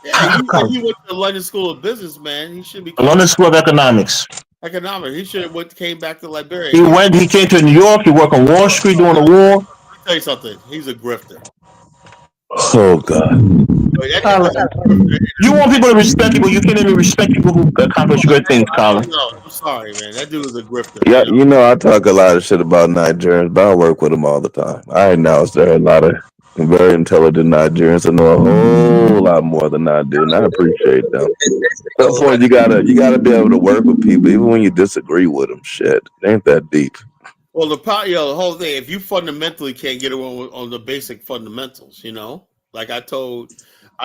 [SPEAKER 1] Yeah, he went to the London School of Business, man. He should be
[SPEAKER 13] London School of Economics.
[SPEAKER 1] He should have came back to Liberia.
[SPEAKER 13] He came to New York. He worked on Wall Street during the war.
[SPEAKER 1] Let me tell you something. He's a grifter.
[SPEAKER 19] Oh God.
[SPEAKER 13] You want people to respect you, but you can't even respect people who accomplish good things, Colin.
[SPEAKER 1] No, I'm sorry, man. That dude is a grifter.
[SPEAKER 19] Yeah, I talk a lot of shit about Nigerians, but I work with them all the time. I acknowledge there are a lot of very intelligent Nigerians that know a whole lot more than I do, and I appreciate them. At some point, you gotta be able to work with people, even when you disagree with them. Shit, it ain't that deep.
[SPEAKER 1] Well, the whole thing. If you fundamentally can't get on the basic fundamentals, like I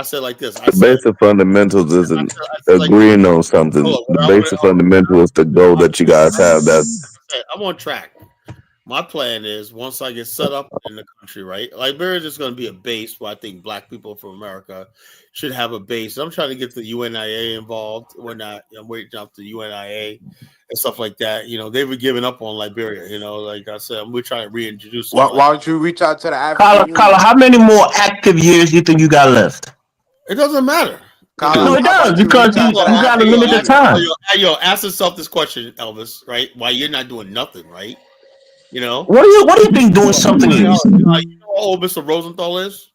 [SPEAKER 1] said like this.
[SPEAKER 19] The basic fundamentals isn't agreeing on something. The basic fundamental is the goal that you guys have.
[SPEAKER 1] I'm on track. My plan is once I get set up in the country, right? Liberia is just going to be a base where I think Black people from America should have a base. I'm trying to get the UNIA involved. I'm waiting up to UNIA and stuff like that. They were giving up on Liberia. Like I said, we're trying to reintroduce.
[SPEAKER 20] Why don't you reach out to the African?
[SPEAKER 13] Colin, how many more active years do you think you got left?
[SPEAKER 1] It doesn't matter.
[SPEAKER 13] No, it does because you got a limited time.
[SPEAKER 1] Ask yourself this question, Elvis. Right? Why you're not doing nothing, right?
[SPEAKER 13] What do you think doing something is?
[SPEAKER 1] You know how old Mr. Rosenthal is?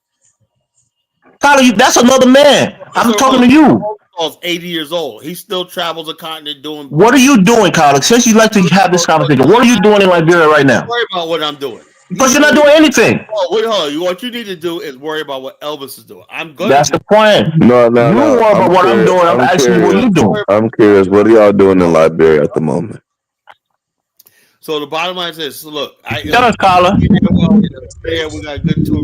[SPEAKER 13] Colin, that's another man. I'm talking to you.
[SPEAKER 1] Rosenthal's 80 years old. He still travels the continent doing.
[SPEAKER 13] What are you doing, Colin? Since you like to have this conversation, what are you doing in Liberia right now?
[SPEAKER 1] Don't worry about what I'm doing.
[SPEAKER 13] Because you're not doing anything.
[SPEAKER 1] Oh, wait, hold on. What you need to do is worry about what Elvis is doing. I'm going
[SPEAKER 13] That's
[SPEAKER 1] to
[SPEAKER 13] the point.
[SPEAKER 19] No.
[SPEAKER 13] You worry about what I'm doing. I'm asking you what you doing.
[SPEAKER 19] I'm curious. What are y'all doing in Liberia at the moment?
[SPEAKER 1] So the bottom line is, so look,
[SPEAKER 13] Shut up, Carla.
[SPEAKER 1] Yeah, we got a good tour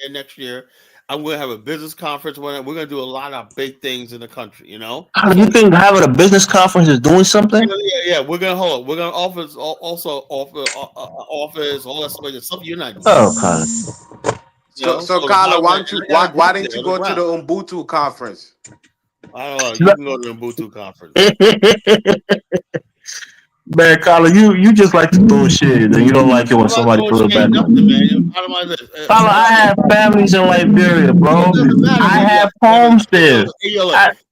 [SPEAKER 1] next year. I'm going to have a business conference. We're going to do a lot of big things in the country, you know?
[SPEAKER 13] You think having a business conference is doing something?
[SPEAKER 1] Yeah. We're going to hold it. We're going to offer office, all that stuff you're not doing.
[SPEAKER 13] Oh, Carla.
[SPEAKER 20] So Carla, why didn't you go to the Ubuntu conference?
[SPEAKER 1] I don't know. You can go to the Ubuntu conference.
[SPEAKER 13] Man, Carla, you just like to throw shit, and you don't like it when somebody throws it back. Carla, I have families in Liberia, bro. I have homes there.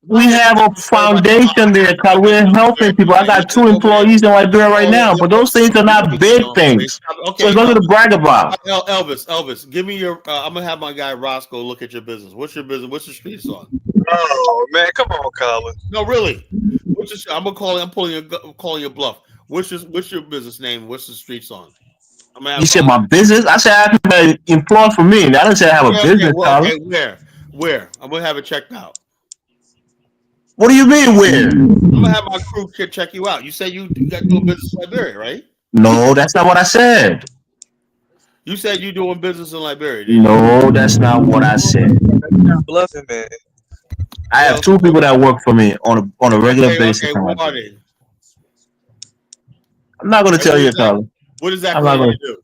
[SPEAKER 13] We have a foundation there, Carla. We're helping people. I got 2 employees in Liberia right now, but those things are not big things. So it's nothing to brag about.
[SPEAKER 1] Elvis, give me your. I'm gonna have my guy Roscoe look at your business. What's your business? What's the street song?
[SPEAKER 15] Oh man, come on, Colin.
[SPEAKER 1] No, really. What's your? I'm gonna call. I'm calling your bluff. What's your business name? What's the street song?
[SPEAKER 13] You said my business? I said I have an employee for me. I didn't say I have a business, Carla.
[SPEAKER 1] Okay, where? I'm gonna have it checked out.
[SPEAKER 13] What do you mean where?
[SPEAKER 1] I'm gonna have my crew check you out. You said you got doing business in Liberia, right?
[SPEAKER 13] No, that's not what I said.
[SPEAKER 1] You said you doing business in Liberia.
[SPEAKER 13] No, that's not what I said.
[SPEAKER 15] Bluffing, man.
[SPEAKER 13] I have 2 people that work for me on a regular basis.
[SPEAKER 1] Okay, what are they?
[SPEAKER 13] I'm not going to tell you, Carla.
[SPEAKER 1] What is that going to do?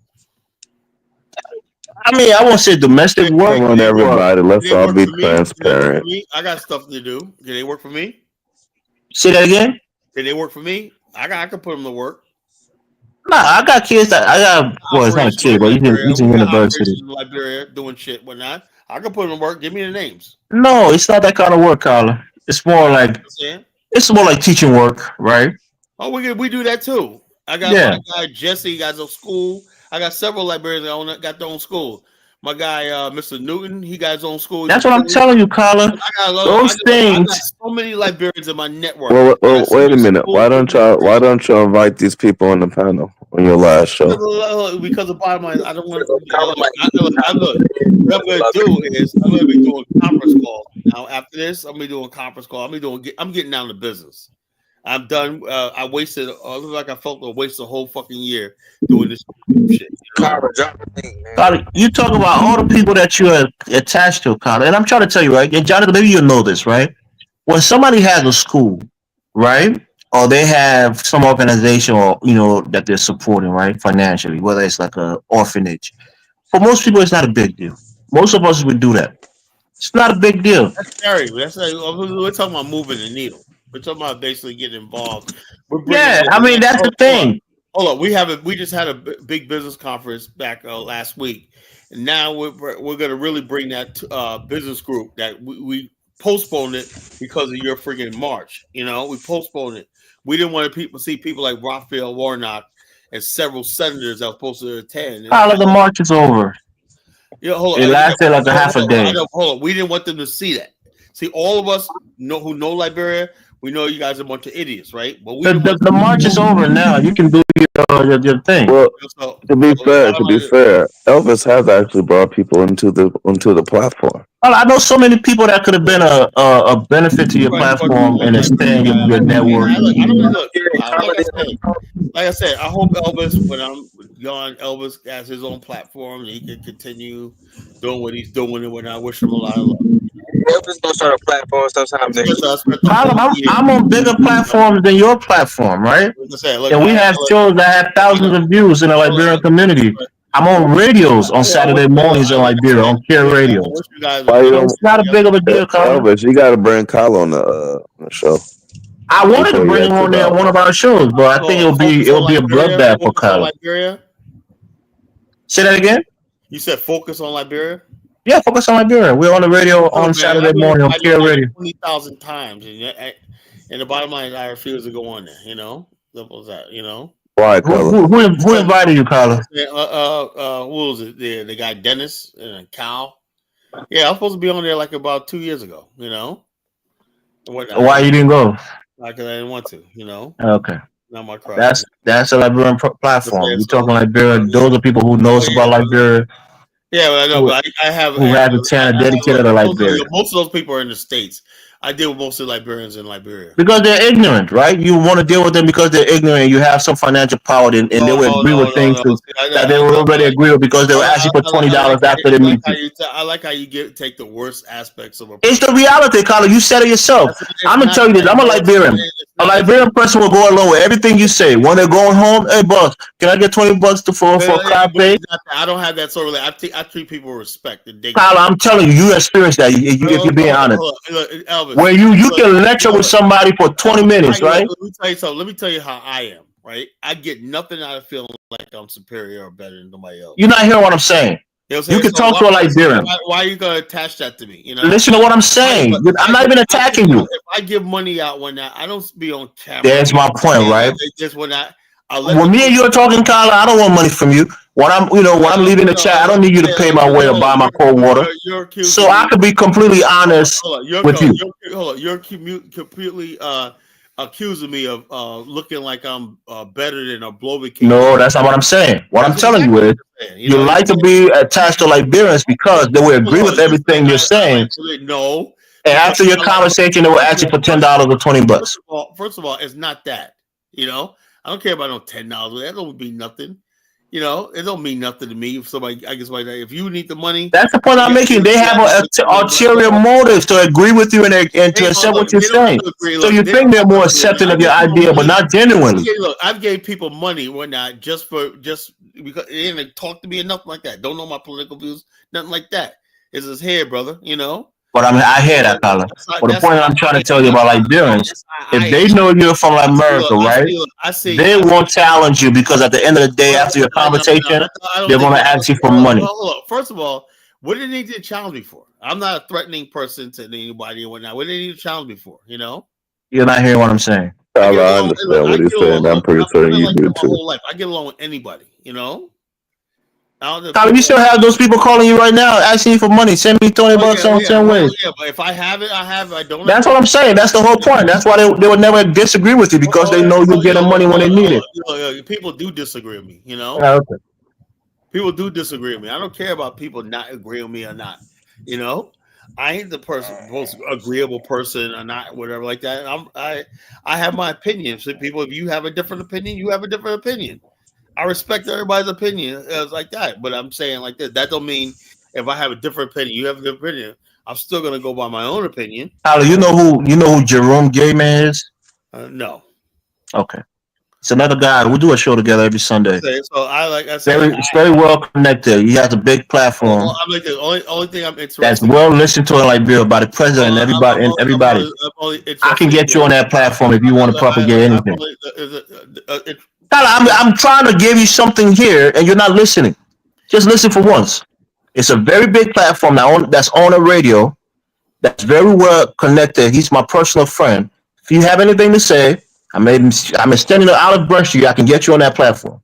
[SPEAKER 13] I mean, I won't say domestic work.
[SPEAKER 19] Come on, everybody. Let's all be transparent.
[SPEAKER 1] I got stuff to do. Can they work for me?
[SPEAKER 13] Say that again?
[SPEAKER 1] Can they work for me? I can put them to work.
[SPEAKER 13] Nah, I got kids that I got. Well, it's not a kid, but he's in university.
[SPEAKER 1] In Liberia, doing shit, whatnot. I can put them to work. Give me the names.
[SPEAKER 13] No, it's not that kind of work, Carla. It's more like teaching work, right?
[SPEAKER 1] Oh, we do that too. I got my guy Jesse. Got his school. I got several Liberians that got their own school. My guy, Mr. Newton, he got his own school.
[SPEAKER 13] That's what I'm telling you, Carla. Those things.
[SPEAKER 1] I got so many Liberians in my network.
[SPEAKER 19] Well, wait a minute. Why don't you invite these people on the panel on your last show?
[SPEAKER 1] Because the bottom line, I don't want to. Look, what I'm going to do is I'm going to be doing conference calls. Now, after this, I'm going to be doing conference call. I'm getting down to business. I'm done. I wasted. Look like I felt I wasted a whole fucking year doing this shit.
[SPEAKER 13] Carla, you talk about all the people that you're attached to, Carla, and I'm trying to tell you, right? Jonathan, maybe you know this, right? When somebody has a school, right, or they have some organization, or that they're supporting, right, financially, whether it's like an orphanage. For most people, it's not a big deal. Most of us would do that. It's not a big deal.
[SPEAKER 1] That's scary. We're talking about moving the needle. We're talking about basically getting involved.
[SPEAKER 13] I mean that's the thing.
[SPEAKER 1] Hold on, we just had a big business conference back last week, and now we're going to really bring that business group that we postponed it because of your freaking march. We postponed it. We didn't want to see people like Raphael Warnock and several senators that were supposed to attend.
[SPEAKER 13] The march is over.
[SPEAKER 1] Hold on.
[SPEAKER 13] It lasted like a half a day.
[SPEAKER 1] Hold on. We didn't want them to see that. See, all of us who know Liberia. We know you guys are a bunch of idiots, right? But
[SPEAKER 13] the march is over now. You can do your thing.
[SPEAKER 19] Well, to be fair, Elvis has actually brought people into the platform.
[SPEAKER 13] Well, I know so many people that could have been a benefit to your platform and expand your network.
[SPEAKER 1] Like I said, I hope Elvis, when I'm gone, Elvis has his own platform and he can continue doing what he's doing, and I wish him a lot of luck.
[SPEAKER 15] Elvis gonna start a platform sometime next year.
[SPEAKER 13] I'm on bigger platforms than your platform, right? And we have shows that have thousands of views in the Liberian community. I'm on radios on Saturday mornings in Liberia, on Care Radio. It's not a big of a deal, Carl.
[SPEAKER 19] Elvis, you got to bring Kyle on the show.
[SPEAKER 13] I wanted to bring him on there on one of our shows, but I think it'll be a bloodbath for Kyle. Say that again?
[SPEAKER 1] You said focus on Liberia?
[SPEAKER 13] Yeah, focus on Liberia. We're on the radio on Saturday morning on Care Radio.
[SPEAKER 1] 20,000 times, and the bottom line is I refuse to go on there. Simple as that.
[SPEAKER 19] Why,
[SPEAKER 13] who invited you, Carla?
[SPEAKER 1] Who was it? The guy Dennis and Cal. Yeah, I was supposed to be on there like about 2 years ago.
[SPEAKER 13] Why you didn't go?
[SPEAKER 1] Because I didn't want to.
[SPEAKER 13] Okay.
[SPEAKER 1] Not my crowd.
[SPEAKER 13] That's a Liberian platform. We're talking Liberia. Those are people who knows about Liberia.
[SPEAKER 1] Yeah, well, I know, but I have
[SPEAKER 13] who have the channel dedicated to Liberia.
[SPEAKER 1] Most of those people are in the States. I deal with mostly Liberians in Liberia
[SPEAKER 13] because they're ignorant, right? You want to deal with them because they're ignorant. You have some financial power, and they will agree with things that they will already agree with because they will ask you for $20 after they meet you.
[SPEAKER 1] I like how you take the worst aspects of a.
[SPEAKER 13] It's the reality, Colin. You said it yourself. I'm gonna tell you this. I'm a Liberian. A Liberian person will go along with everything you say. When they're going home, hey boss, can I get $20 for a cafe?
[SPEAKER 1] I don't have that sort of. I treat people with respect.
[SPEAKER 13] Colin, I'm telling you, you experienced that. If you're being honest,
[SPEAKER 1] Elvis,
[SPEAKER 13] where you can lecture with somebody for 20 minutes, right?
[SPEAKER 1] Let me tell you something. Let me tell you how I am. Right, I get nothing out of feeling like I'm superior or better than somebody else.
[SPEAKER 13] You're not hearing what I'm saying. You can talk to a Liberian.
[SPEAKER 1] Why are you gonna attach that to me? You know.
[SPEAKER 13] Listen to what I'm saying. I'm not even attacking you.
[SPEAKER 1] If I give money out when I don't be on camera.
[SPEAKER 13] That's my point, right?
[SPEAKER 1] Just when
[SPEAKER 13] when me and you are talking, Kyla, I don't want money from you. When I'm leaving the chat, I don't need you to pay my way or buy my cold water. So I could be completely honest with you.
[SPEAKER 1] You're completely accusing me of looking like I'm better than a Blovic.
[SPEAKER 13] No, that's not what I'm saying. What I'm telling you is you like to be attached to Liberians because they will agree with everything you're saying.
[SPEAKER 1] No.
[SPEAKER 13] And after your conversation, they will ask you for $10 or $20.
[SPEAKER 1] First of all, it's not that. You know, I don't care about no $10. That don't mean nothing. You know, it don't mean nothing to me if somebody. I guess if you need the money,
[SPEAKER 13] that's the point I'm making. They have ulterior motives to agree with you and to accept what you're saying. So you think they're more accepting of your idea, but not genuinely.
[SPEAKER 1] Look, I've gave people money when not just because they didn't talk to me or nothing like that. Don't know my political views, nothing like that. It's his hair, brother. You know.
[SPEAKER 13] But I hear that, Colin. But the point I'm trying to tell you about Liberians, if they know you're from America, right, they won't challenge you because at the end of the day, after your conversation, they're going to ask you for money.
[SPEAKER 1] First of all, what do they need to challenge me for? I'm not a threatening person to anybody and whatnot. What do they need to challenge me for? You know?
[SPEAKER 13] You're not hearing what I'm saying.
[SPEAKER 19] I understand what he's saying. I'm pretty certain you do too.
[SPEAKER 1] I get along with anybody, you know?
[SPEAKER 13] Colin, you still have those people calling you right now asking you for money. Send me $20 on 10 ways.
[SPEAKER 1] Yeah, but if I have it, I have it. I don't.
[SPEAKER 13] That's what I'm saying. That's the whole point. That's why they would never disagree with you because they know you're getting money when they need it.
[SPEAKER 1] People do disagree with me, you know?
[SPEAKER 13] Okay.
[SPEAKER 1] People do disagree with me. I don't care about people not agreeing with me or not, you know? I ain't the most agreeable person or not, whatever like that. I have my opinion. So people, if you have a different opinion, you have a different opinion. I respect everybody's opinion. It's like that, but I'm saying like this. That don't mean if I have a different opinion, you have a different opinion. I'm still gonna go by my own opinion.
[SPEAKER 13] Tyler, you know who Jerome Gayman is?
[SPEAKER 1] No.
[SPEAKER 13] Okay, it's another guy. We do a show together every Sunday.
[SPEAKER 1] So it's
[SPEAKER 13] very well connected. He has a big platform.
[SPEAKER 1] I'm like the only thing I'm interested.
[SPEAKER 13] That's well listened to in Liberia by the president and everybody. I can get you on that platform if you want to propagate anything. Tyler, I'm trying to give you something here, and you're not listening. Just listen for once. It's a very big platform that's on a radio that's very well connected. He's my personal friend. If you have anything to say, I'm extending an olive branch to you. I can get you on that platform.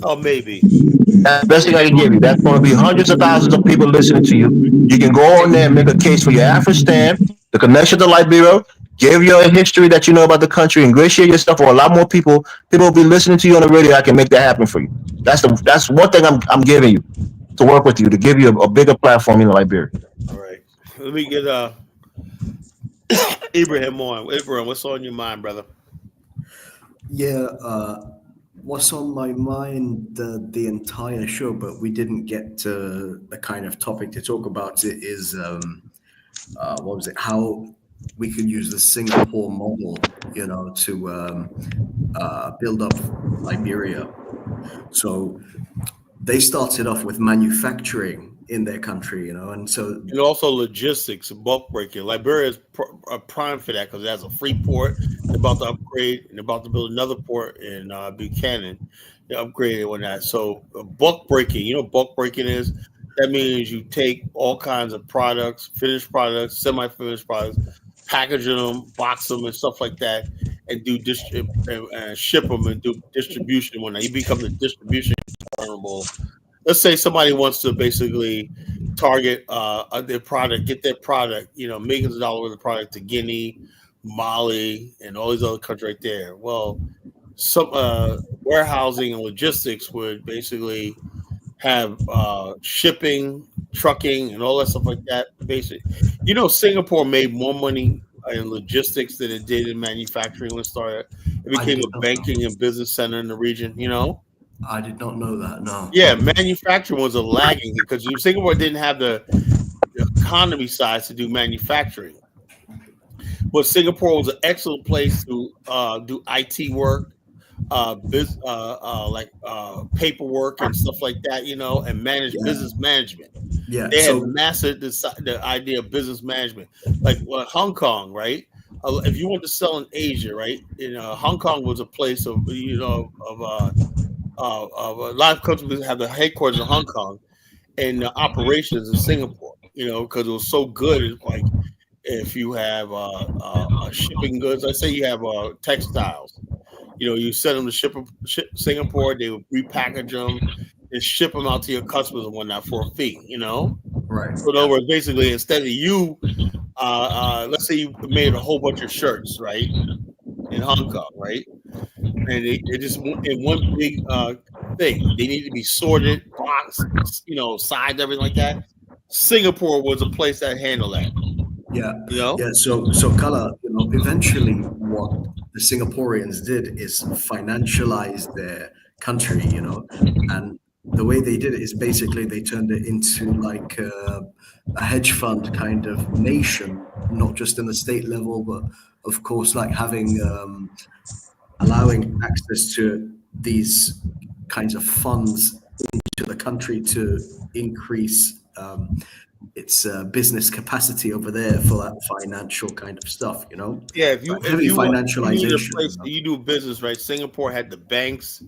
[SPEAKER 1] Oh, maybe.
[SPEAKER 13] That's the best thing I can give you. That's going to be hundreds of thousands of people listening to you. You can go on there and make a case for your Afghanistan, the connection to Liberia, give your history that you know about the country, ingratiate yourself, or a lot more people will be listening to you on the radio. I can make that happen for you. That's one thing I'm giving you to work with you, to give you a bigger platform in Liberia.
[SPEAKER 1] All right. Let me get Ibrahim on. Ibrahim, what's on your mind, brother?
[SPEAKER 10] Yeah, what's on my mind the entire show, but we didn't get to the kind of topic to talk about it is what was it? How we could use the Singapore model, to build up Liberia. So they started off with manufacturing in their country, and so
[SPEAKER 1] and also logistics and bulk breaking. Liberia is prime for that because it has a free port. They're about to upgrade and they're about to build another port in Buchanan. They upgraded on that. So bulk breaking, you know what bulk breaking is? That means you take all kinds of products, finished products, semi-finished products, packaging them, box them, and stuff like that, and do ship them and do distribution. When you become the distribution vulnerable. Let's say somebody wants to basically target their product, get their product, millions of dollars worth of product to Guinea, Mali, and all these other countries right there. Well, some warehousing and logistics would basically have shipping, trucking, and all that stuff like that. Basically, Singapore made more money in logistics than it did in manufacturing when it started. It became a banking and business center in the region.
[SPEAKER 10] I did not know that. No.
[SPEAKER 1] Yeah, manufacturing was a lagging because Singapore didn't have the economy size to do manufacturing. But Singapore was an excellent place to do IT work, paperwork and stuff like that, and manage business management.
[SPEAKER 10] Yeah,
[SPEAKER 1] they had mastered the idea of business management, like Hong Kong, right? If you want to sell in Asia, right? Hong Kong was a place of a lot of countries have the headquarters in Hong Kong and the operations in Singapore. Because it was so good. It's like if you have shipping goods, let's say you have textiles. You send them to ship Singapore, they would repackage them and ship them out to your customers and whatnot for a fee,
[SPEAKER 10] Right.
[SPEAKER 1] So in other words, basically, instead of you, let's say you made a whole bunch of shirts, right, in Hong Kong, right, and they just in one big thing. They need to be sorted, boxed, sized, everything like that. Singapore was a place that handled that.
[SPEAKER 10] Yeah. So Kala, eventually what the Singaporeans did is financialize their country, and the way they did it is basically they turned it into like a hedge fund kind of nation, not just in the state level, but of course like having allowing access to these kinds of funds into the country to increase its business capacity over there for that financial kind of stuff,
[SPEAKER 1] Yeah, if you
[SPEAKER 10] financialization,
[SPEAKER 1] you do business, right? Singapore had the banks,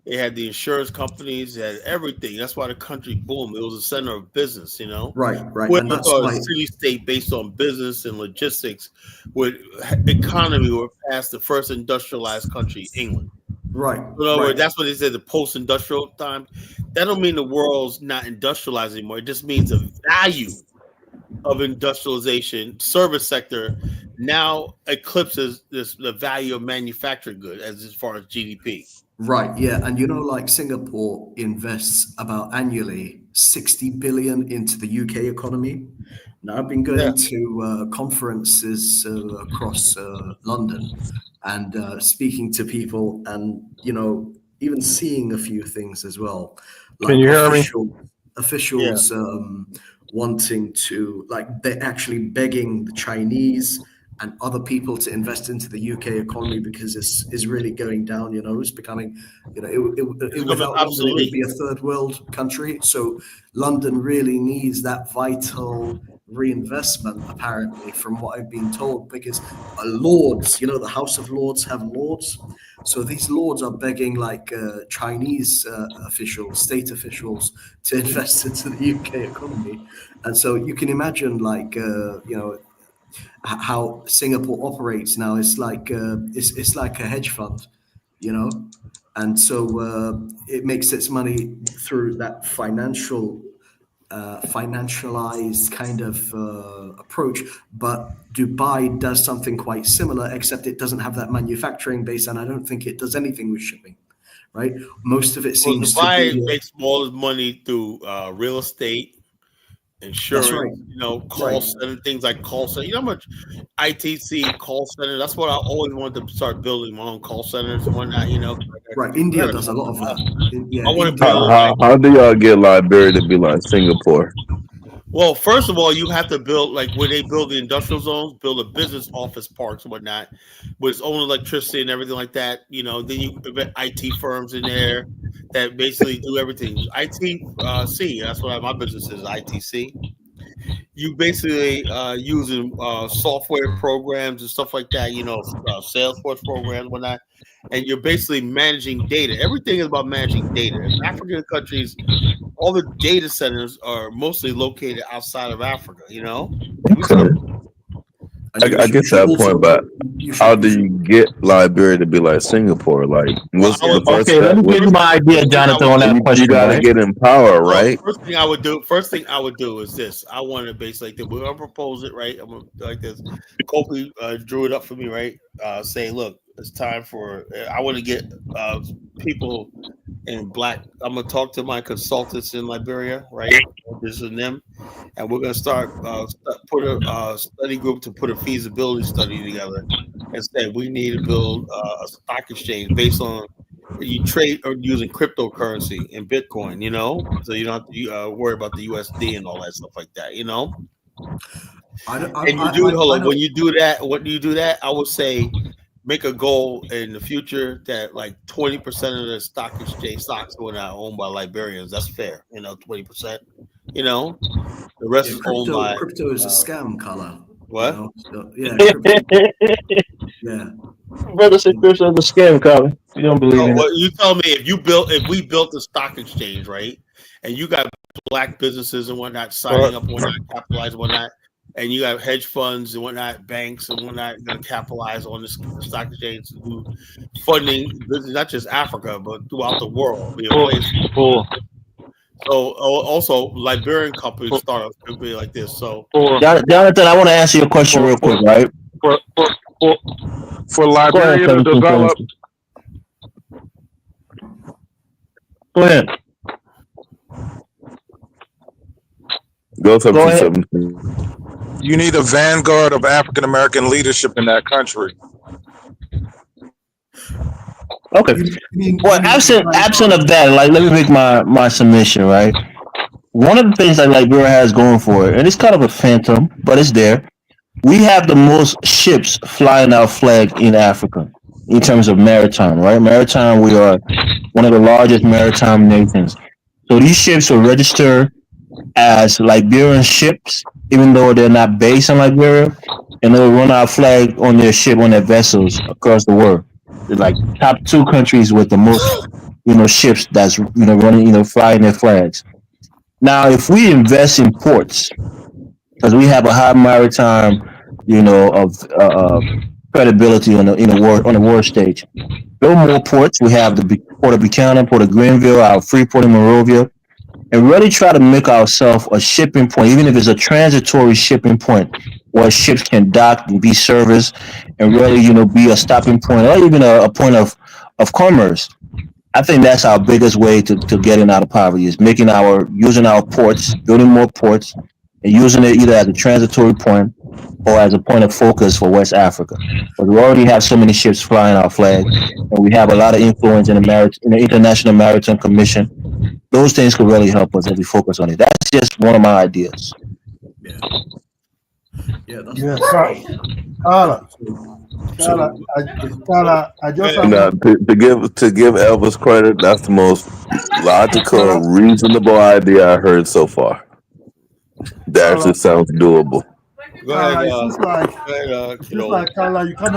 [SPEAKER 1] they had the insurance companies, they had everything. That's why the country boomed. It was a center of business,
[SPEAKER 10] Right.
[SPEAKER 1] And that's why a city-state based on business and logistics, with economy, were past the first industrialized country, England.
[SPEAKER 10] Right.
[SPEAKER 1] In other words, that's what they said, the post-industrial time. That don't mean the world's not industrialized anymore. It just means the value of industrialization, service sector, now eclipses the value of manufactured goods as far as GDP.
[SPEAKER 10] Right. Yeah. And like Singapore invests about annually 60 billion into the UK economy. Now I've been going to conferences across London and speaking to people and, even seeing a few things as well. Like
[SPEAKER 15] Can you hear me?
[SPEAKER 10] Officials wanting to, like, they're actually begging the Chinese and other people to invest into the UK economy because it's really going down. It's becoming, without London, it would be a third world country. So London really needs that vital reinvestment, apparently, from what I've been told, because lords, the House of Lords have lords. So these lords are begging like Chinese officials, state officials, to invest into the UK economy. And so you can imagine, like, how Singapore operates now. It's like it's like a hedge fund, and so it makes its money through that financialized kind of approach. But Dubai does something quite similar, except it doesn't have that manufacturing base, and I don't think it does anything with shipping. Right, most of it seems
[SPEAKER 1] Dubai
[SPEAKER 10] to be
[SPEAKER 1] makes all its money through real estate, insurance, call center, things like call center. You know how much ITC call center? That's what I always wanted to start building, my own call centers and whatnot.
[SPEAKER 10] Right, India does a lot of that.
[SPEAKER 1] I want to build.
[SPEAKER 17] How do y'all get Liberia to be like Singapore?
[SPEAKER 1] Well, first of all, you have to build, like where they build the industrial zones, build a business office parks and whatnot, with its own electricity and everything like that. Then you put IT firms in there that basically do everything. ITC, that's what my business is, ITC. You basically using software programs and stuff like that, Salesforce programs and whatnot, and you're basically managing data. Everything is about managing data. In African countries, all the data centers are mostly located outside of Africa,
[SPEAKER 17] I get that point, but how do you get Liberia to be like Singapore? Like, what's the first step?
[SPEAKER 13] Let me give you my idea, Jonathan, on that question.
[SPEAKER 17] You got to get in power, right?
[SPEAKER 1] First thing I would do is this. I want to basically, we're going to propose it, right? I'm gonna like this. Kofi drew it up for me, right? Saying, look, It's time for. I want to get people in black. I'm gonna talk to my consultants in Liberia, right? This is them, and we're gonna start put a study group to put a feasibility study together, and say we need to build a stock exchange based on you trade or using cryptocurrency and Bitcoin. You know, so you don't have to worry about the USD and all that stuff like that. You know. And you do hold on. When you do that, I would say make a goal in the future that like 20% of the stock exchange stocks are not owned by Liberians. That's fair, 20%. The rest is owned by
[SPEAKER 10] crypto is a scam, Carla.
[SPEAKER 1] What?
[SPEAKER 10] So, crypto, yeah.
[SPEAKER 13] Brother said crypto is a scam, Colin. You don't believe in it.
[SPEAKER 1] Well, you tell me if we built a stock exchange, right? And you got black businesses and whatnot signing up and whatnot, capitalize and whatnot. And you have hedge funds and whatnot, banks and whatnot going to capitalize on this stock exchange to do funding, not just Africa, but throughout the world. So also Liberian companies startups could be like this. So
[SPEAKER 13] Jonathan, I want to answer your question real quick, right?
[SPEAKER 17] For Liberia to develop.
[SPEAKER 13] Go ahead.
[SPEAKER 17] Go 1717. You need a vanguard of African American leadership in that country.
[SPEAKER 13] Okay. Well, absent of that, like let me make my submission, right? One of the things that Liberia has going for it, and it's kind of a phantom, but it's there. We have the most ships flying our flag in Africa in terms of maritime, right? Maritime, we are one of the largest maritime nations. So these ships are registered as Liberian ships, even though they're not based in Liberia, and they'll run our flag on their ship, on their vessels across the world. They're like top 2 countries with the most, ships that's running, flying their flags. Now, if we invest in ports, because we have a high maritime, of credibility on the world stage, build more ports. We have the Port of Buchanan, Port of Greenville, our Freeport in Monrovia, and really try to make ourselves a shipping point, even if it's a transitory shipping point where ships can dock and be serviced and really, be a stopping point or even a point of commerce. I think that's our biggest way to getting out of poverty is using our ports, building more ports, and using it either as a transitory point or as a point of focus for West Africa. But we already have so many ships flying our flag, and we have a lot of influence in the International Maritime Commission. Those things could really help us if we focus on it. That's just one of my ideas.
[SPEAKER 19] Carla, I just
[SPEAKER 2] to give Elvis credit, that's the most logical, reasonable idea I heard so far. That actually sounds doable.
[SPEAKER 19] Go ahead, it's like Carla, you kind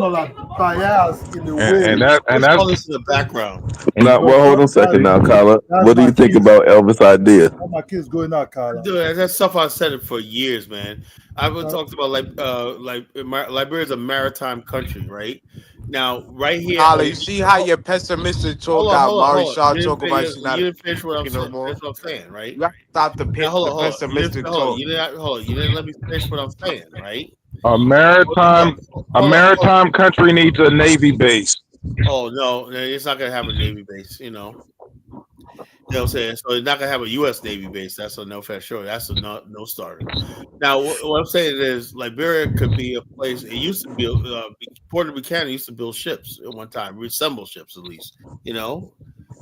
[SPEAKER 19] of like biased in the way.
[SPEAKER 17] And that's
[SPEAKER 1] all this in the background.
[SPEAKER 2] Now, well, hold on a second now, Carla. What do you think about Elvis' idea?
[SPEAKER 19] All my kids going out, Carla.
[SPEAKER 1] Dude, that's stuff I've said it for years, man. I've been talking about Liberia is a maritime country, right? Now, right here,
[SPEAKER 20] Carla, you see how you're pessimistic talk about Maurice Shaw talking about
[SPEAKER 1] you didn't finish what I'm saying, right?
[SPEAKER 20] You have to stop the pessimistic talk.
[SPEAKER 1] You didn't let me finish what I'm saying, right?
[SPEAKER 17] A maritime country needs a navy base.
[SPEAKER 1] Oh no, it's not gonna have a navy base, You know what I'm saying? So it's not gonna have a U.S. Navy base. That's a no for sure. That's a no starter. Now, what I'm saying is Liberia could be a place. It used to be Port of Buchanan used to build ships at one time, reassemble ships at least.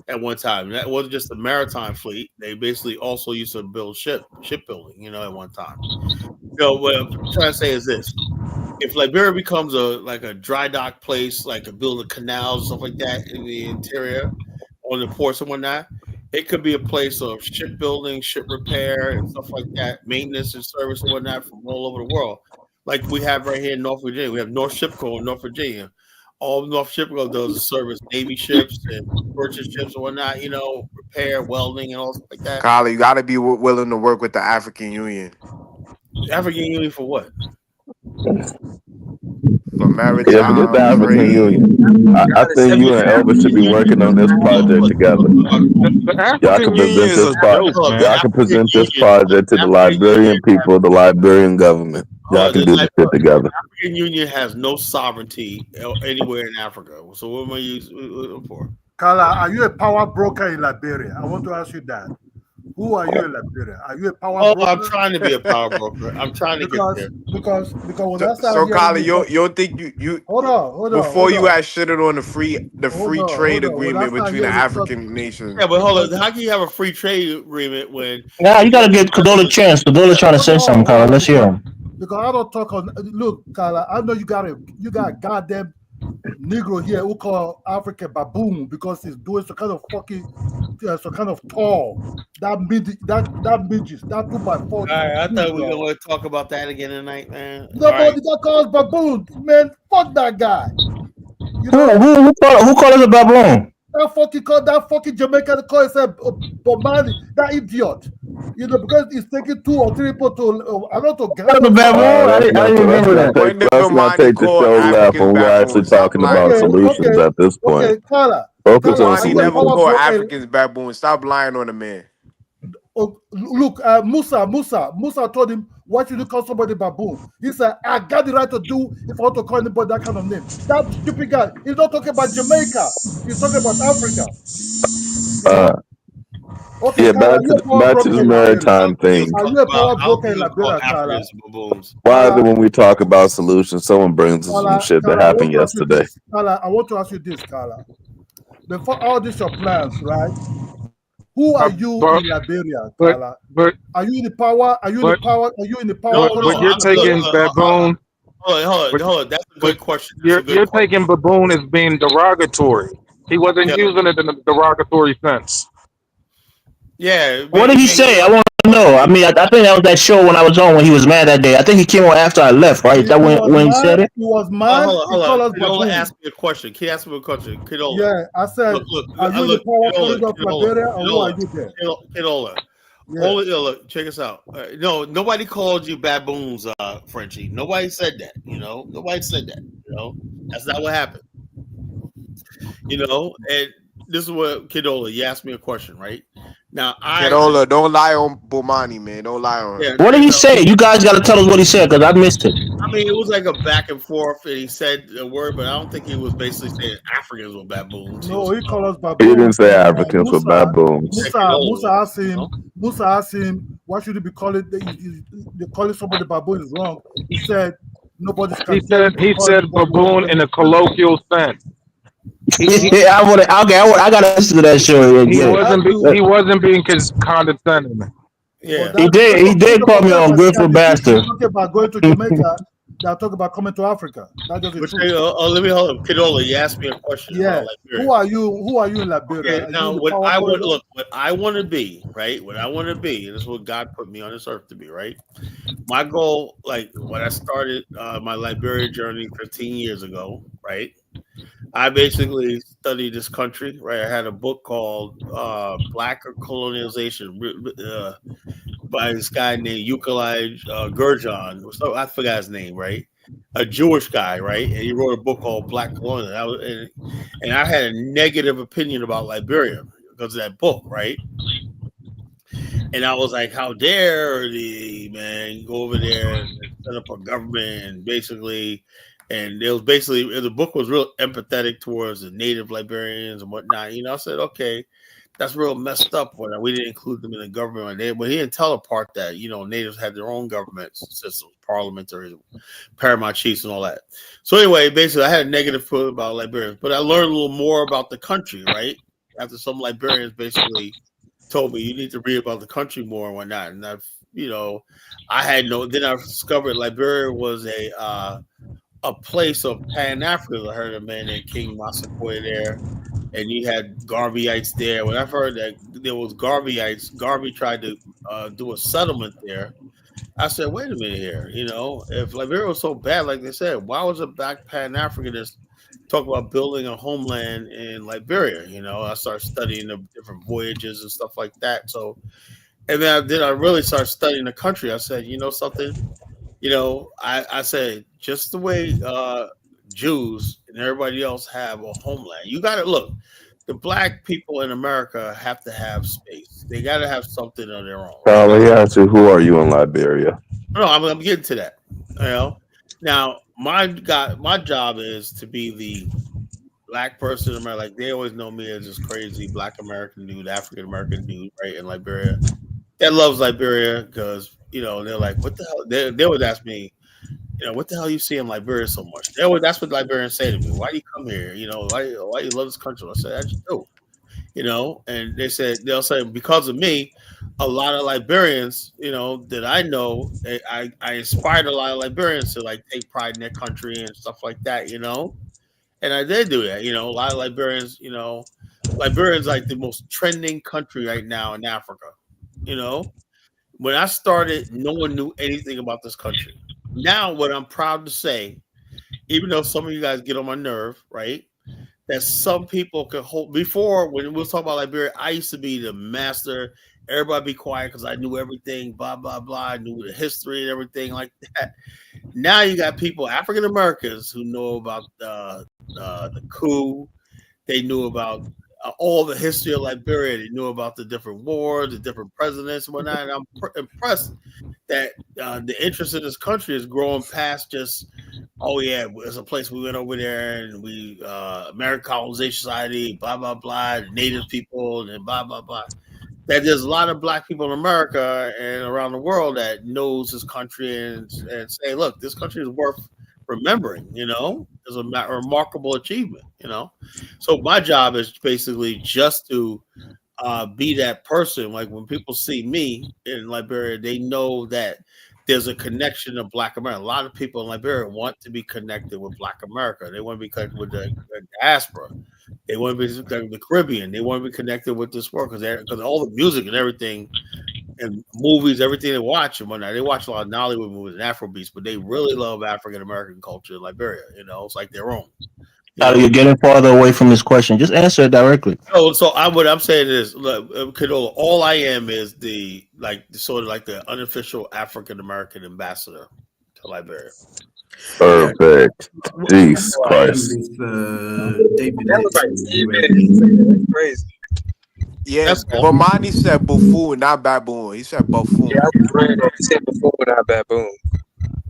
[SPEAKER 1] At one time, that wasn't just the maritime fleet. They basically also used to build shipbuilding. At one time. What I'm trying to say is this: if Liberia becomes a dry dock place, like a building canals and stuff like that in the interior, on the ports and whatnot, it could be a place of shipbuilding, ship repair, and stuff like that, maintenance and service and whatnot from all over the world. Like we have right here in North Virginia. We have North Shipco in North Virginia. All North Shipco does is service Navy ships and purchase ships and whatnot, repair, welding, and all stuff like that.
[SPEAKER 20] Carla, you got to be willing to work with the African Union.
[SPEAKER 1] African Union for what?
[SPEAKER 20] for
[SPEAKER 19] forget the
[SPEAKER 20] maritime
[SPEAKER 19] African
[SPEAKER 20] trade.
[SPEAKER 19] Union. I think you and Elvis should be working on this project together.
[SPEAKER 17] The
[SPEAKER 19] Y'all
[SPEAKER 17] African
[SPEAKER 19] can
[SPEAKER 17] Union
[SPEAKER 19] present
[SPEAKER 17] is
[SPEAKER 19] this
[SPEAKER 17] a
[SPEAKER 19] part.
[SPEAKER 17] joke, man.
[SPEAKER 19] Y'all can present this project to the Liberian people, the Liberian government. Y'all can do this shit together.
[SPEAKER 1] African Union has no sovereignty anywhere in Africa. So what am I using for?
[SPEAKER 2] Carla, are you a power broker in Liberia? I want to ask you that. Who are you in Liberia? Are you a power broker?
[SPEAKER 1] I'm trying to be a power broker. I'm trying to get there.
[SPEAKER 2] Because when I
[SPEAKER 20] So,
[SPEAKER 2] started hearing
[SPEAKER 20] Kali,
[SPEAKER 2] you
[SPEAKER 20] you don't think you
[SPEAKER 2] hold on,
[SPEAKER 20] before you
[SPEAKER 2] hold on.
[SPEAKER 20] had shitted on the free trade
[SPEAKER 2] When I
[SPEAKER 20] agreement
[SPEAKER 2] started
[SPEAKER 20] between the
[SPEAKER 2] hearing you talk,
[SPEAKER 20] African nations?
[SPEAKER 1] Yeah, but hold on. How can you have a free trade agreement when?
[SPEAKER 13] Nah, you gotta get Cadola a chance. Cadola trying to say something, Carla. Let's hear him.
[SPEAKER 2] Because I don't talk on. Look, Carla, I know you got a goddamn Negro here who call Africa baboon because he's doing some kind of fucking, some kind of tall. That midget, that 2x4.
[SPEAKER 1] All right, I thought we were going to talk about that again tonight, man.
[SPEAKER 2] Nobody got called baboon, man. Fuck that guy. You
[SPEAKER 13] know who called us a baboon?
[SPEAKER 2] That fucking Jamaican call himself Bomani, that idiot. You know, because he's taking 2 or 3 people to I don't know.
[SPEAKER 19] Let's not take the show left when we're actually talking about solutions at this point.
[SPEAKER 2] Okay, Carla.
[SPEAKER 19] Focus on
[SPEAKER 20] Bomani never
[SPEAKER 19] solutions.
[SPEAKER 20] called Africans baboons. Stop lying on the man.
[SPEAKER 2] Oh, look, Musa told him, why should you call somebody baboon? He said, I got the right to do if I want to call anybody that kind of name. That stupid guy, he's not talking about Jamaica. He's talking about Africa. Okay,
[SPEAKER 19] Yeah,
[SPEAKER 2] Carla,
[SPEAKER 19] back to the maritime thing.
[SPEAKER 2] Are you a power broker in Liberia, Carla?
[SPEAKER 19] Why is it when we talk about solutions, someone brings us some shit that happened yesterday?
[SPEAKER 2] Carla, I want to ask you this, Carla. Before all these your plans, right? Who are you in Liberia, Carla? Are you in the power? Are you in the power? Are you in the power?
[SPEAKER 17] But you're taking baboon.
[SPEAKER 1] Hold on. That's a good question.
[SPEAKER 17] You're taking baboon as being derogatory. He wasn't using it in a derogatory sense.
[SPEAKER 1] Yeah.
[SPEAKER 13] What did he say? I want to know. I mean, I think that was that show when I was on when he was mad that day. I think he came on after I left, right? Is that when he said it?
[SPEAKER 2] He was mad.
[SPEAKER 1] Hold on. Kidola asked me a question. Can you ask me a question? Kidola.
[SPEAKER 2] Yeah, I said, are you in the power corridor of Liberia or who are you there?
[SPEAKER 1] Kidola. Look, check us out. No, nobody called you baboons, Frenchie. Nobody said that. Nobody said that. That's not what happened. And this is what Kidola. You asked me a question, right? Now,
[SPEAKER 20] Kidola, don't lie on Bomani, man. Don't lie on him.
[SPEAKER 13] What did he say? You guys got to tell us what he said because I missed it.
[SPEAKER 1] I mean, it was like a back and forth, and he said a word, but I don't think he was basically saying Africans were baboons.
[SPEAKER 2] No, he called us baboons.
[SPEAKER 19] He didn't say Africans were baboons.
[SPEAKER 2] Musa asked him, why should he be calling? They calling somebody baboon is wrong. He said nobody's.
[SPEAKER 17] He said baboon in a colloquial sense.
[SPEAKER 13] I gotta listen to that show.
[SPEAKER 17] He wasn't being condescending.
[SPEAKER 1] Yeah,
[SPEAKER 13] he did call me on good for bastard.
[SPEAKER 2] Talking about going to Jamaica, they're talking about coming to Africa. That doesn't.
[SPEAKER 1] Let me hold up, Kidola. You asked me a question.
[SPEAKER 2] Yeah. Who are you? Who are you in Liberia?
[SPEAKER 1] Okay, now, what I want to be, right? What I want to be, and this is what God put me on this earth to be, right? My goal, like when I started my Liberia journey 15 years ago, right? I basically studied this country, right? I had a book called Black Colonialism by this guy named Euclid Gurjan. So I forgot his name, right? A Jewish guy, right? And he wrote a book called Black Colonialism. And I had a negative opinion about Liberia because of that book, right? And I was like, how dare the man go over there and set up a government and basically... And it was basically, the book was real empathetic towards the native Liberians and whatnot. I said, okay, that's real messed up when we didn't include them in the government. But he didn't tell the part that, natives had their own government system, parliamentary, paramount chiefs and all that. So anyway, basically I had a negative feeling about Liberians, but I learned a little more about the country, right? After some Liberians basically told me, you need to read about the country more and whatnot. And then I discovered Liberia was a place of Pan Africans. I heard a man named King Massaquoi there, and you had Garveyites there. When I've heard that there was Garveyites, Garvey tried to do a settlement there. I said, wait a minute here. If Liberia was so bad, like they said, why was a black Pan Africanist talk about building a homeland in Liberia? I started studying the different voyages and stuff like that. So, and then I really started studying the country. I said, something. I said, just the way Jews and everybody else have a homeland. You got to look. The black people in America have to have space. They got to have something of their own, right?
[SPEAKER 19] Let me ask you, who are you in Liberia?
[SPEAKER 1] No, I'm getting to that. You know, now my job is to be the black person in America. Like they always know me as this crazy black American dude, African American dude, right in Liberia that loves Liberia because they're like, what the hell? They would ask me, what the hell you see in Liberia so much? That's what Liberians say to me. Why do you come here? Why you love this country? I said, I just do. And they'll say because of me, a lot of Liberians, that I know, I inspired a lot of Liberians to like take pride in their country and stuff like that, and I did do that, a lot of Liberians, Liberia's like the most trending country right now in Africa, when I started, no one knew anything about this country. Now, what I'm proud to say, even though some of you guys get on my nerve, right? That some people can hold. Before, when we were talking about Liberia, I used to be the master. Everybody be quiet because I knew everything, blah, blah, blah. I knew the history and everything like that. Now you got people, African Americans, who know about the coup. They knew about all the history of Liberia. They knew about the different wars, the different presidents and whatnot. And I'm impressed that the interest in this country is growing past just, oh yeah, it's a place we went over there and we American Colonization Society, blah blah blah, Native people and blah blah blah. That there's a lot of black people in America and around the world that knows this country and say, look, this country is worth remembering. It's a remarkable achievement. So my job is basically just to be that person. Like when people see me in Liberia, they know that there's a connection to Black America. A lot of people in Liberia want to be connected with Black America. They want to be connected with the diaspora. They want to be connected with the Caribbean. They want to be connected with this world because all the music and everything and movies, everything they watch and whatnot. They watch a lot of Nollywood movies and Afrobeats, but they really love African American culture in Liberia. It's like their own.
[SPEAKER 13] You're getting farther away from this question. Just answer it directly.
[SPEAKER 1] So what I'm saying is, look, Cadola, all I am is the unofficial African American ambassador to Liberia.
[SPEAKER 19] Perfect. Jesus Christ.
[SPEAKER 10] David,
[SPEAKER 20] crazy. Yes, Bomani said buffoon, not baboon. He said buffoon.
[SPEAKER 15] Yeah, he said buffoon, not baboon.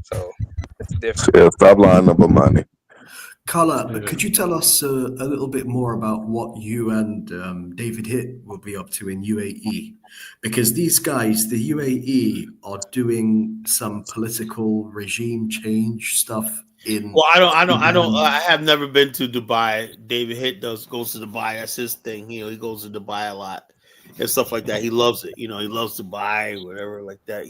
[SPEAKER 15] So it's different.
[SPEAKER 19] Yeah, stop lying to Bomani.
[SPEAKER 10] Carla, could you tell us a little bit more about what you and David Hitt will be up to in UAE? Because these guys, the UAE, are doing some political regime change stuff in.
[SPEAKER 1] Well, I have never been to Dubai. David Hitt goes to Dubai. That's his thing. He goes to Dubai a lot and stuff like that. He loves it. He loves Dubai, whatever like that.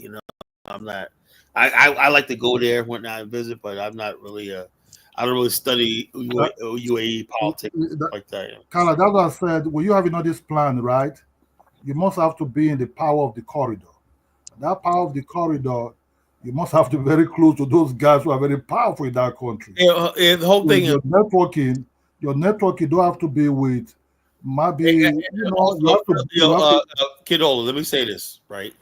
[SPEAKER 1] I'm not. I like to go there when I visit, but I'm not really I don't really study UAE politics like that.
[SPEAKER 2] Carla, that's what I said. When you have this plan, right, you must have to be in the power of the corridor. That power of the corridor, you must have to be very close to those guys who are very powerful in that country.
[SPEAKER 1] The whole thing
[SPEAKER 2] your networking don't have to be with maybe
[SPEAKER 1] Kidola, let me say this, right?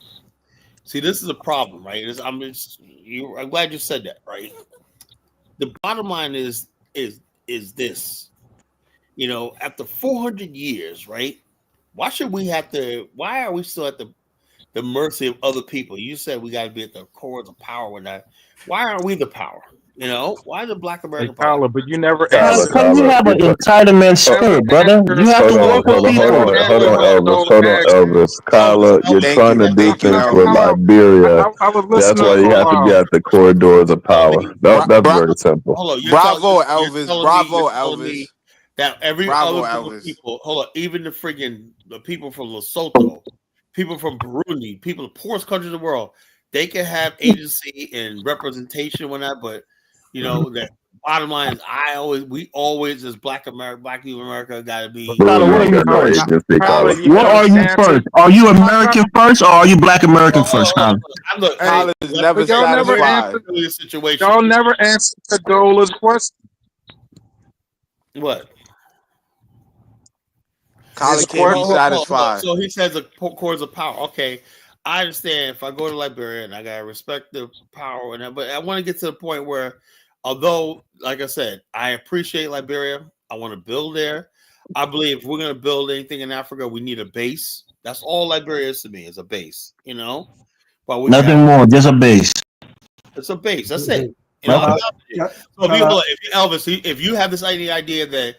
[SPEAKER 1] See, this is a problem, right? I'm glad you said that, right? The bottom line is this, after 400 years, right? Why are we still at the mercy of other people? You said we got to be at the core of power when that. Why aren't we the power? Why the Black American power?
[SPEAKER 15] But you never
[SPEAKER 13] Because you have an entitlement spirit, brother. You have to work with people.
[SPEAKER 19] Hold on, Elvis. Kyla, you're trying to do things with Liberia. That's why you have to be at the corridors of power. That's very simple.
[SPEAKER 20] Bravo, Elvis. Bravo, Elvis.
[SPEAKER 1] That every other people, even the people from Lesotho, people from Burundi, people, the poorest country in the world, they can have agency and representation when that, but that bottom line is we always as Black people in America gotta be.
[SPEAKER 13] What are you first? Are you American first or are you Black American first, Colin?
[SPEAKER 20] Colin is never satisfied.
[SPEAKER 15] Y'all never answer Cadola's question.
[SPEAKER 1] What?
[SPEAKER 20] Colin can't be satisfied.
[SPEAKER 1] So he says the cords of power. Okay, I understand if I go to Liberia and I gotta respect the power and that, but I want to get to the point where although, like I said, I appreciate Liberia. I want to build there. I believe if we're going to build anything in Africa, we need a base. That's all Liberia is to me, is a base, you know? But we
[SPEAKER 13] Nothing more, just a base.
[SPEAKER 1] It's a base. That's it. You
[SPEAKER 13] Okay.
[SPEAKER 1] know, so if you have this idea that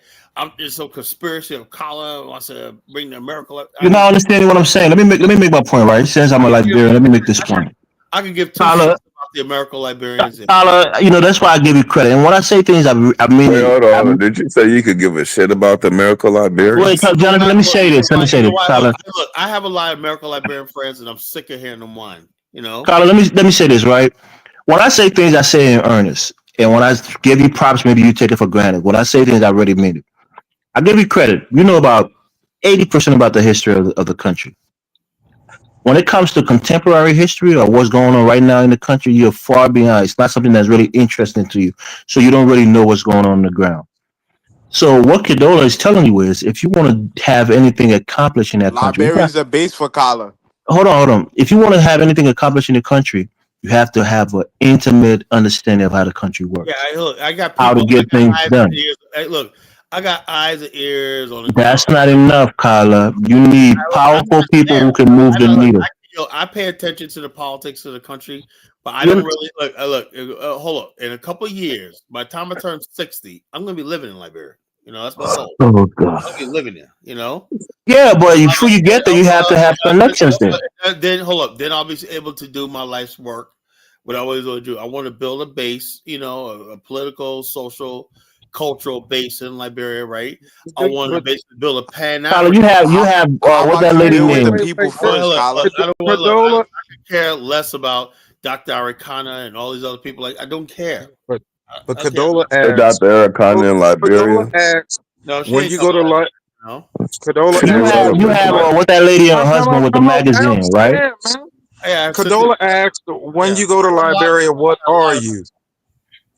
[SPEAKER 1] there's some conspiracy of Colin wants to bring the America,
[SPEAKER 13] You're not understanding what I'm saying. Let me make my point, right? Since I'm a Liberian, let me make this point.
[SPEAKER 1] I can give two shits about the American Liberians.
[SPEAKER 13] That's why I give you credit. And when I say things, I mean.
[SPEAKER 19] Wait, hold on. Did you say you could give a shit about the American Liberians?
[SPEAKER 13] Wait, Jonathan, let me say this.
[SPEAKER 1] Look, I have a lot of American Liberian friends, and I'm sick of hearing them whine. You know,
[SPEAKER 13] Carla, let me say this, right? When I say things, I say in earnest. And when I give you props, maybe you take it for granted. When I say things, I really mean it. I give you credit. You know about 80% about the history of the country. When it comes to contemporary history or what's going on right now in the country, you're far behind. It's not something that's really interesting to you. So you don't really know what's going on the ground. So what Kedola is telling you is, if you want to have anything accomplished in that country,
[SPEAKER 20] Liberia is a base for Kala.
[SPEAKER 13] Hold on. If you want to have anything accomplished in the country, you have to have an intimate understanding of how the country works.
[SPEAKER 1] Yeah, I got people,
[SPEAKER 13] how to get things done.
[SPEAKER 1] Hey, look, I got eyes and ears on the
[SPEAKER 13] That's not enough, Kyla. You need powerful people who can move the needle.
[SPEAKER 1] I pay attention to the politics of the country, but I don't really look. Hold up. In a couple of years, by the time I turn 60, I'm going to be living in Liberia. You know, that's my goal.
[SPEAKER 13] Oh God,
[SPEAKER 1] I'll be living there. You know.
[SPEAKER 13] Yeah, but before you get there, you have to have connections there.
[SPEAKER 1] Then hold up. Then I'll be able to do my life's work. What I always want to do. I want to build a base. You know, a political, social, cultural base in Liberia, right? I want to basically build a Pan African.
[SPEAKER 13] You have what's that lady name?
[SPEAKER 20] The people first,
[SPEAKER 1] I could care less about Dr. Arikana and all these other people. Like, I don't care.
[SPEAKER 17] But Kedola asks,
[SPEAKER 19] Dr. Arikana in Liberia.
[SPEAKER 17] When you go to Kedola,
[SPEAKER 13] you have what that lady and her husband with the magazine, right?
[SPEAKER 17] Kedola asked, when you go to Liberia, what are you?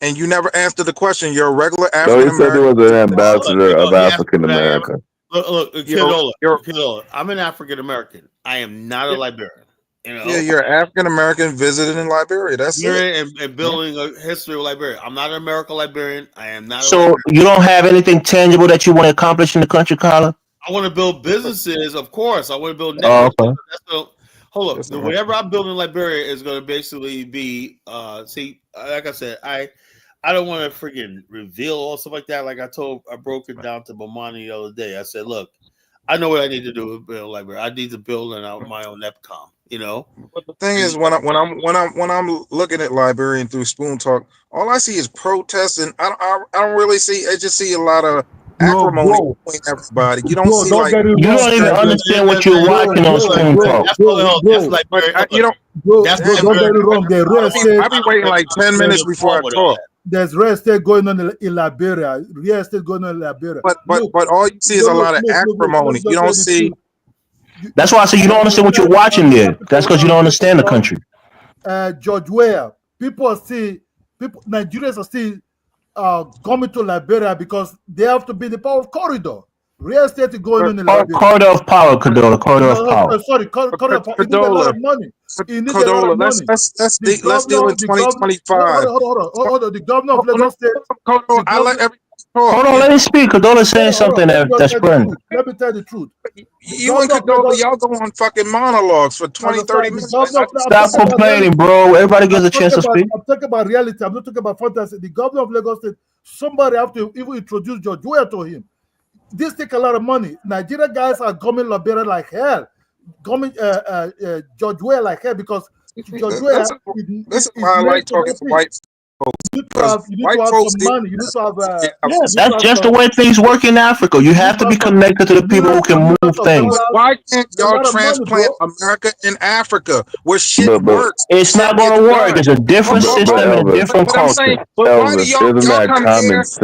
[SPEAKER 17] And you never answered the question. You're a regular African American.
[SPEAKER 19] No, he said he was an ambassador of African America.
[SPEAKER 1] Look, Kedola, I'm an African American. I am not a Liberian. You know?
[SPEAKER 17] Yeah, you're an African American visiting in Liberia. That's it.
[SPEAKER 1] And building a history of Liberia. I'm not an American Liberian. I am not.
[SPEAKER 13] So you don't have anything tangible that you want to accomplish in the country, Carla?
[SPEAKER 1] I want to build businesses, of course. I want to build networks.
[SPEAKER 13] Okay.
[SPEAKER 1] Hold up. Whatever I'm building in Liberia is going to basically be. See, like I said, I don't want to freaking reveal all stuff like that. Like I broke it down to Bomani the other day. I said, look, I know what I need to do to build Liberia. I need to build my own EPCOM. You know,
[SPEAKER 17] but the thing is, when I'm looking at Liberian through Spoon Talk, all I see is protests, and I don't really see. I just see a lot of acrimony between everybody. You don't see like
[SPEAKER 13] you don't even understand what you're watching on Spoon Talk.
[SPEAKER 17] You don't.
[SPEAKER 2] Don't get it wrong.
[SPEAKER 17] I'll be waiting like 10 minutes before I talk.
[SPEAKER 2] There's real estate going on in Liberia. Real estate going on in Liberia.
[SPEAKER 17] But all you see is a lot of acrimony. You don't see.
[SPEAKER 13] That's why I say you don't understand what you're watching there. That's because you don't understand the country.
[SPEAKER 2] George Weah, Nigerians are still coming to Liberia because they have to be the power of corridor. Real estate is going on in Liberia.
[SPEAKER 13] Corridor of power, Kedola. Corridor of power.
[SPEAKER 2] Sorry, corridor of power. It needs a lot of money.
[SPEAKER 17] Kedola, let's deal in 2025.
[SPEAKER 2] Hold on. The governor of Lagos State.
[SPEAKER 17] I let everyone talk.
[SPEAKER 13] Hold on, let me speak. Kedola is saying something that's burning.
[SPEAKER 2] Let me tell you the truth.
[SPEAKER 17] You and Kedola, y'all go on fucking monologues for 20-30 minutes.
[SPEAKER 13] Stop complaining, bro. Everybody gets a chance to speak.
[SPEAKER 2] I'm talking about reality. I'm not talking about fantasy. The governor of Lagos State, somebody have to even introduce George Weah to him. This take a lot of money. Nigeria guys are coming Liberia like hell. Coming George Weah like hell because George Weah
[SPEAKER 17] is why I like talking to white folks.
[SPEAKER 2] You need to have some money. You need to have
[SPEAKER 13] that's just the way things work in Africa. You have to be connected to the people who can move things.
[SPEAKER 17] Why can't y'all transplant America in Africa where shit works?
[SPEAKER 13] It's not going to work. It's a different system and a different culture.
[SPEAKER 17] Why do y'all come here? That's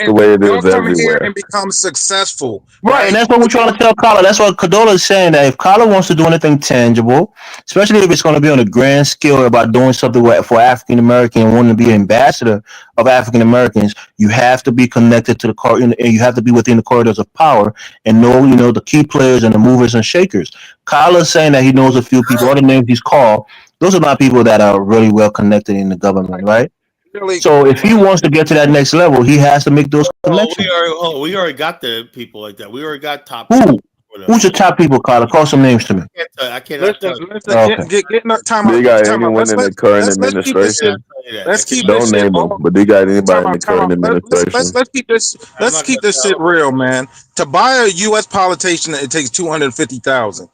[SPEAKER 17] the way it is everywhere. And become successful,
[SPEAKER 13] right? And that's what we're trying to tell Kala. That's what Kedola is saying. That if Kala wants to do anything tangible, especially if it's going to be on a grand scale about doing something for African American, wanting to be an ambassador of African Americans, you have to be connected to the corridor, and you have to be within the corridors of power and know, the key players and the movers and shakers. Kyle is saying that he knows a few people. All the names he's called, those are not people that are really well connected in the government, right? So if he wants to get to that next level, he has to make those connections.
[SPEAKER 1] We already got the people like that. We already got top.
[SPEAKER 13] Who? Who's the top people, Carla? Call some names to me.
[SPEAKER 1] I cannot tell you.
[SPEAKER 17] Get time
[SPEAKER 19] They
[SPEAKER 17] out.
[SPEAKER 19] got
[SPEAKER 17] Time out.
[SPEAKER 19] anyone in the current
[SPEAKER 17] Let's keep this shit.
[SPEAKER 19] administration?
[SPEAKER 17] Let's keep
[SPEAKER 19] Don't
[SPEAKER 17] this shit
[SPEAKER 19] name them,
[SPEAKER 17] all.
[SPEAKER 19] but they got anybody in the
[SPEAKER 17] Time
[SPEAKER 19] current
[SPEAKER 17] out.
[SPEAKER 19] administration?
[SPEAKER 17] Let's keep this. Let's keep this shit real, man. To buy a U.S. politician, it takes 250,000.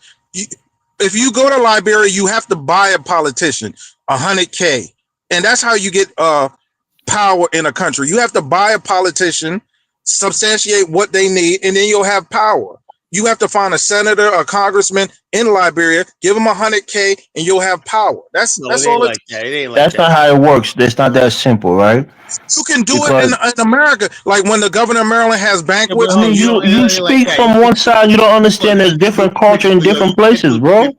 [SPEAKER 17] If you go to Liberia, you have to buy a politician, 100K, and that's how you get power in a country. You have to buy a politician, substantiate what they need, and then you'll have power. You have to find a senator, a congressman in Liberia, give them 100K, and you'll have power. That's all.
[SPEAKER 1] Like that. It ain't like
[SPEAKER 13] That's not how it works. It's not that simple, right?
[SPEAKER 17] You can do it in America. Like when the governor of Maryland has banquets.
[SPEAKER 13] I mean, you speak from one side, you don't understand there's different culture in different places, bro.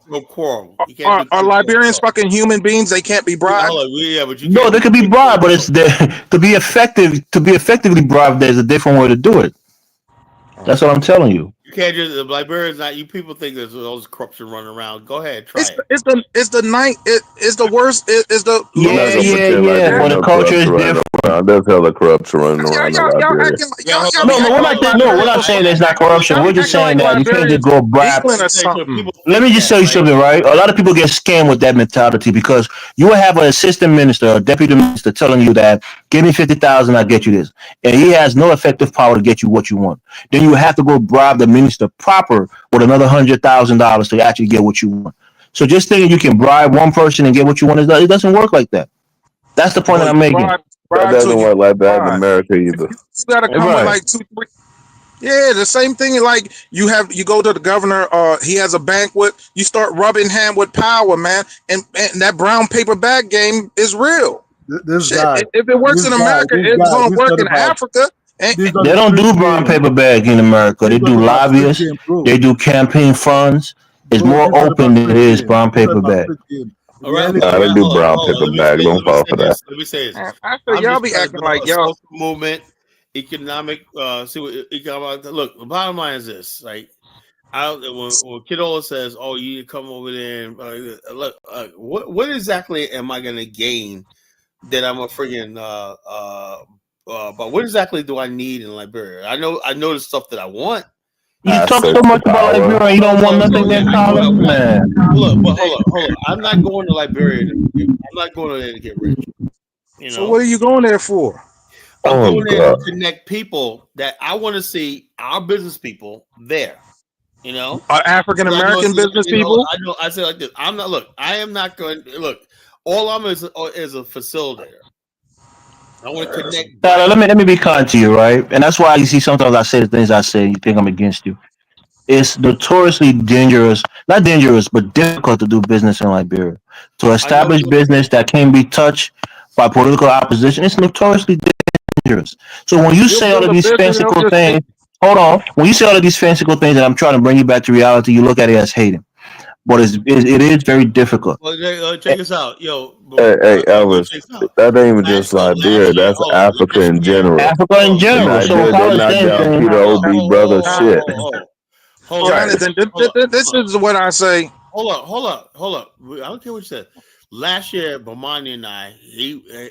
[SPEAKER 17] Are Liberians fucking human beings? They can't be bribed.
[SPEAKER 13] No, they could be bribed, but it's to be effectively bribed, there's a different way to do it. That's what I'm telling you.
[SPEAKER 1] You can't just Liberia's not. You people think there's all this corruption running around. Go ahead, try it.
[SPEAKER 17] It's the worst. It's the
[SPEAKER 13] yeah. But the culture is different.
[SPEAKER 19] There's hella corruption running around in Liberia.
[SPEAKER 13] We're not saying there's not corruption. We're just saying that you can't just go bribe. Let me just tell you something, right? A lot of people get scammed with that mentality because you will have an assistant minister or deputy minister telling you that give me 50,000, I'll get you this, and he has no effective power to get you what you want. Then you have to go bribe the minister proper with another $100,000 to actually get what you want. So just thinking you can bribe one person and get what you want, it doesn't work like that. That's the point that I'm making.
[SPEAKER 19] That doesn't work like that in America either.
[SPEAKER 17] You gotta come with like 2, 3. Yeah, the same thing. Like you go to the governor. He has a banquet. You start rubbing hand with power, man, and that brown paper bag game is real.
[SPEAKER 2] This guy,
[SPEAKER 17] if it works in America, it's gonna work in Africa.
[SPEAKER 13] They don't do brown paper bag in America. They do lobbyists. They do campaign funds. It's more open than it is brown paper bag.
[SPEAKER 1] All right,
[SPEAKER 19] they do brown paper bag. Don't fall for that.
[SPEAKER 1] Let me say this.
[SPEAKER 17] I feel y'all be acting like y'all
[SPEAKER 1] social movement, economic. See what economic. Look, the bottom line is this: like, when Kidola says, "Oh, you need to come over there and look," what exactly am I going to gain that I'm a friggin' but what exactly do I need in Liberia? I know the stuff that I want.
[SPEAKER 13] You talk so much about Liberia, you don't want nothing there, Colin, man.
[SPEAKER 1] Hold up. I'm not going to Liberia. I'm not going there to get rich. You know?
[SPEAKER 17] So what are you going there for?
[SPEAKER 1] I'm going there to connect people that I want to see our business people there. You know,
[SPEAKER 17] African American business people.
[SPEAKER 1] I say like this. I am not going. Look, all I'm is a facilitator. I want to connect.
[SPEAKER 13] Let me be kind to you, right? And that's why you see sometimes I say the things I say. You think I'm against you. It's notoriously dangerous, not dangerous, but difficult to do business in Liberia. To establish business that can be touched by political opposition, it's notoriously dangerous. So when you say all of these fanciful things, hold on. When you say all of these fanciful things, and I'm trying to bring you back to reality, you look at it as hating. But it is very difficult.
[SPEAKER 1] Well, check this out, yo.
[SPEAKER 19] Hey, Elvis, that ain't even just Liberia. That's Africa in general.
[SPEAKER 13] Africa in general. So
[SPEAKER 19] they're not down Peter O.B. brother shit.
[SPEAKER 17] Jonathan, this is what I say.
[SPEAKER 1] Hold up. I don't care what you said. Last year, Bomani and I,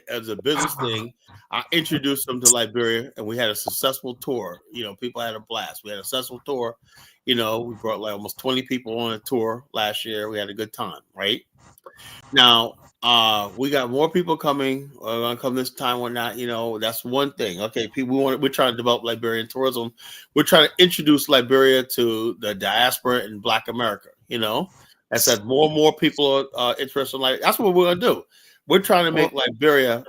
[SPEAKER 1] as a business thing, I introduced him to Liberia, and we had a successful tour. You know, people had a blast. We had a successful tour. You know, we brought like almost 20 people on a tour last year. We had a good time, right? Now, we got more people coming. Gonna come this time or not? You know, that's one thing. Okay, we're trying to develop Liberian tourism. We're trying to introduce Liberia to the diaspora in Black America. You know, I said more and more people are interested in like that's what we're gonna do. We're trying to make Liberia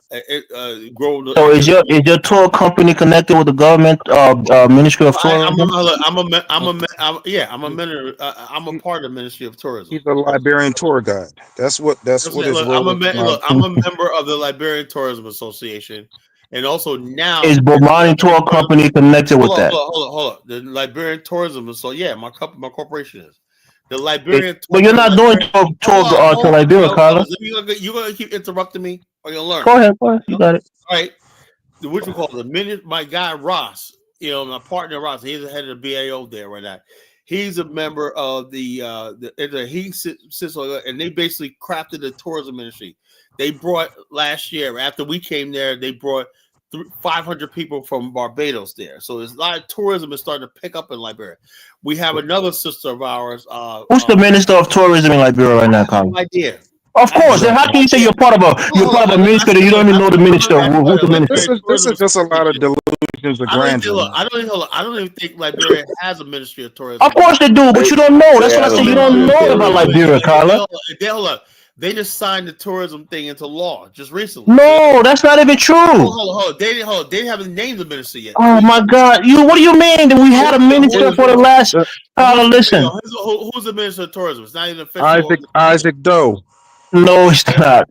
[SPEAKER 1] grow.
[SPEAKER 13] So is your tour company connected with the government Ministry of Tourism?
[SPEAKER 1] I'm a part of the Ministry of Tourism.
[SPEAKER 17] He's a Liberian tour guide. That's what his role is.
[SPEAKER 1] I'm a member of the Liberian Tourism Association, and also now
[SPEAKER 13] is Bomani Tour Company connected with that?
[SPEAKER 1] Hold on. The Liberian Tourism. So yeah, my corporation is. The Liberian
[SPEAKER 13] but you're not doing tour to Liberia, Carlos.
[SPEAKER 1] You're gonna keep interrupting me, or you'll learn.
[SPEAKER 13] Go ahead. You got it.
[SPEAKER 1] All right. What you call it? The minute my guy Ross, you know, my partner Ross, he's the head of the BAO there right now. He's a member of the and they basically crafted a tourism industry. They brought last year after we came there, they brought 500 people from Barbados there. So there's a lot of tourism is starting to pick up in Liberia. We have another sister of ours.
[SPEAKER 13] Who's the Minister of Tourism in Liberia right now, Colin?
[SPEAKER 1] No idea.
[SPEAKER 13] Of course. Then how can you say you're part of a minister that you don't even know the minister? Who's the minister?
[SPEAKER 17] This is just a lot of delusions of grandeur.
[SPEAKER 1] I don't even think Liberia has a Ministry of Tourism.
[SPEAKER 13] Of course they do, but you don't know. That's what I said. You don't know about Liberia, Colin.
[SPEAKER 1] They just signed the tourism thing into law just recently.
[SPEAKER 13] No, that's not even true.
[SPEAKER 1] Hold on. They haven't named the minister yet.
[SPEAKER 13] Oh my God! What do you mean that we had a minister for the last? Listen.
[SPEAKER 1] Who's the Minister of Tourism? It's not even official.
[SPEAKER 17] Isaac Doe.
[SPEAKER 13] No, it's not.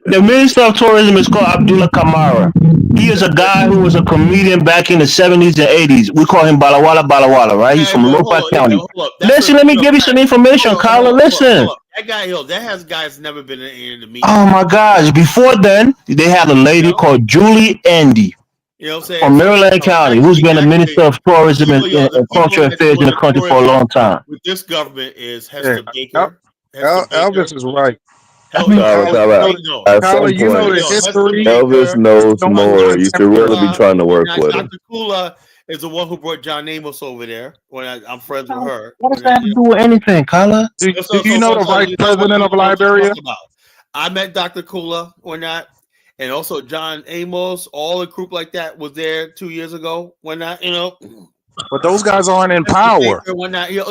[SPEAKER 13] The Minister of Tourism is called Abdullah Kamara. He is a guy who was a comedian back in the 70s and 80s. We call him Balawala, right? He's from Lopa County. Listen, let me give you some information, Carla. Listen.
[SPEAKER 1] That guy, that guy's never been in the media.
[SPEAKER 13] Oh my gosh! Before then, they had a lady called Julie Andy.
[SPEAKER 1] You know what I'm saying?
[SPEAKER 13] From Maryland County, who's been the Minister of Tourism and Cultural Affairs in the country for a long time.
[SPEAKER 1] With this government is Hester Baker.
[SPEAKER 17] Elvis is right.
[SPEAKER 19] Elvis knows more. You should really be trying to work with him.
[SPEAKER 1] Dr. Kula is the one who brought John Amos over there. When I'm friends with her.
[SPEAKER 13] What does that have to do with anything, Carla?
[SPEAKER 17] Do you know the Vice President of Liberia?
[SPEAKER 1] I met Dr. Kula or not, and also John Amos. All the group like that was there 2 years ago. When not,
[SPEAKER 17] but those guys aren't in power.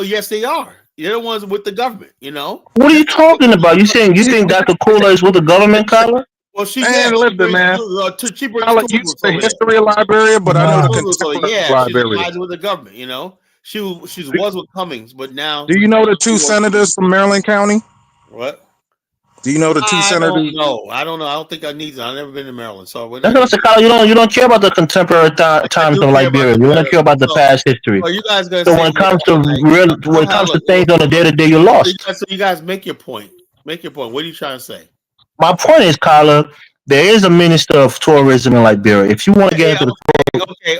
[SPEAKER 1] Yes, they are. They're the ones with the government,
[SPEAKER 13] What are you talking about? You think Dr. Kula is with the government, Carla?
[SPEAKER 1] Well, she
[SPEAKER 17] lived man.
[SPEAKER 1] She brings
[SPEAKER 17] the history of Liberia, but I know the contemporary of Liberia.
[SPEAKER 1] She's with the government, She was with Cummings, but now.
[SPEAKER 17] Do you know the two senators from Maryland County?
[SPEAKER 1] What?
[SPEAKER 17] Do you know the two senators?
[SPEAKER 1] No, I don't know. I don't think I need to. I've never been to Maryland, so
[SPEAKER 13] that's what I said, Carla. You don't care about the contemporary times of Liberia. You don't care about the past history.
[SPEAKER 1] Well, you guys
[SPEAKER 13] so when it comes to things on the day-to-day, you're lost.
[SPEAKER 1] So you guys make your point. Make your point. What are you trying to say?
[SPEAKER 13] My point is, Carla, there is a Minister of Tourism in Liberia. If you want to get into the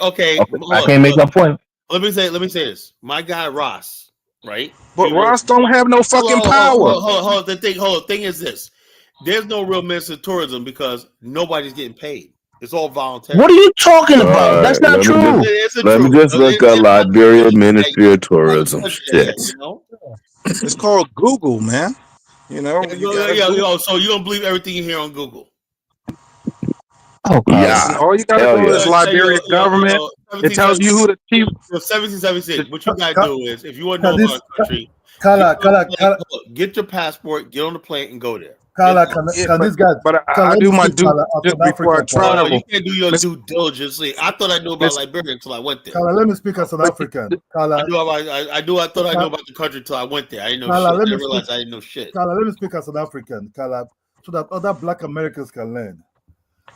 [SPEAKER 1] okay.
[SPEAKER 13] I can't make my point.
[SPEAKER 1] Let me say this. My guy Ross, right?
[SPEAKER 17] But Ross don't have no fucking power.
[SPEAKER 1] Hold. The thing is this: there's no real Minister of Tourism because nobody's getting paid. It's all voluntary.
[SPEAKER 13] What are you talking about? That's not true.
[SPEAKER 19] Let me just look at Liberia Ministry of Tourism. Shit.
[SPEAKER 17] It's called Google, man.
[SPEAKER 1] So you don't believe everything you hear on Google?
[SPEAKER 13] Oh,
[SPEAKER 17] yeah. All you gotta do is Liberia government. It tells you who the chief.
[SPEAKER 1] 1776. What you gotta do is, if you want to know about the country, get your passport, get on the plane, and go there.
[SPEAKER 21] Carla, can this guy?
[SPEAKER 17] But I do my due just before I travel.
[SPEAKER 1] You can't do your due diligence. I thought I knew about Liberia until I went there.
[SPEAKER 21] Carla, let me speak as an African. Carla,
[SPEAKER 1] I thought I knew about the country until I went there. I didn't know
[SPEAKER 21] Carla,
[SPEAKER 1] shit. I realized I didn't know shit.
[SPEAKER 21] Carla, let me speak as an African, Carla, so that other Black Americans can learn.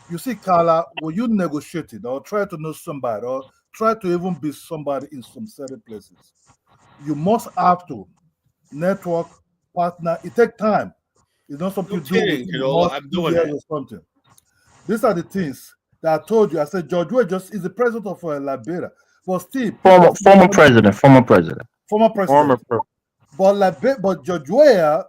[SPEAKER 21] You see, Carla, when you negotiating or try to know somebody or try to even be somebody in some certain places, you must have to network, partner. It takes time. It's not something you do. I'm doing it or something. These are the things that I told you. I said George Weah just is the president of Liberia, but still
[SPEAKER 13] former president.
[SPEAKER 21] But George Weah,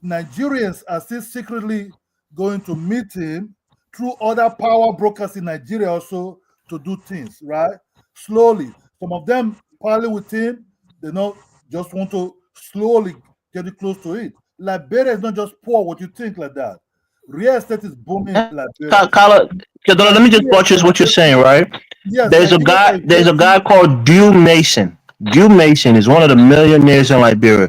[SPEAKER 21] Nigerians are still secretly going to meet him through other power brokers in Nigeria also to do things, right? Slowly. Some of them partly with him, they don't just want to slowly get close to it. Liberia is not just poor, what you think like that. Real estate is booming in Liberia.
[SPEAKER 13] Carla, let me just watch what you're saying, right?
[SPEAKER 21] Yes,
[SPEAKER 13] there's a guy called Dew Mason. Dew Mason is one of the millionaires in Liberia.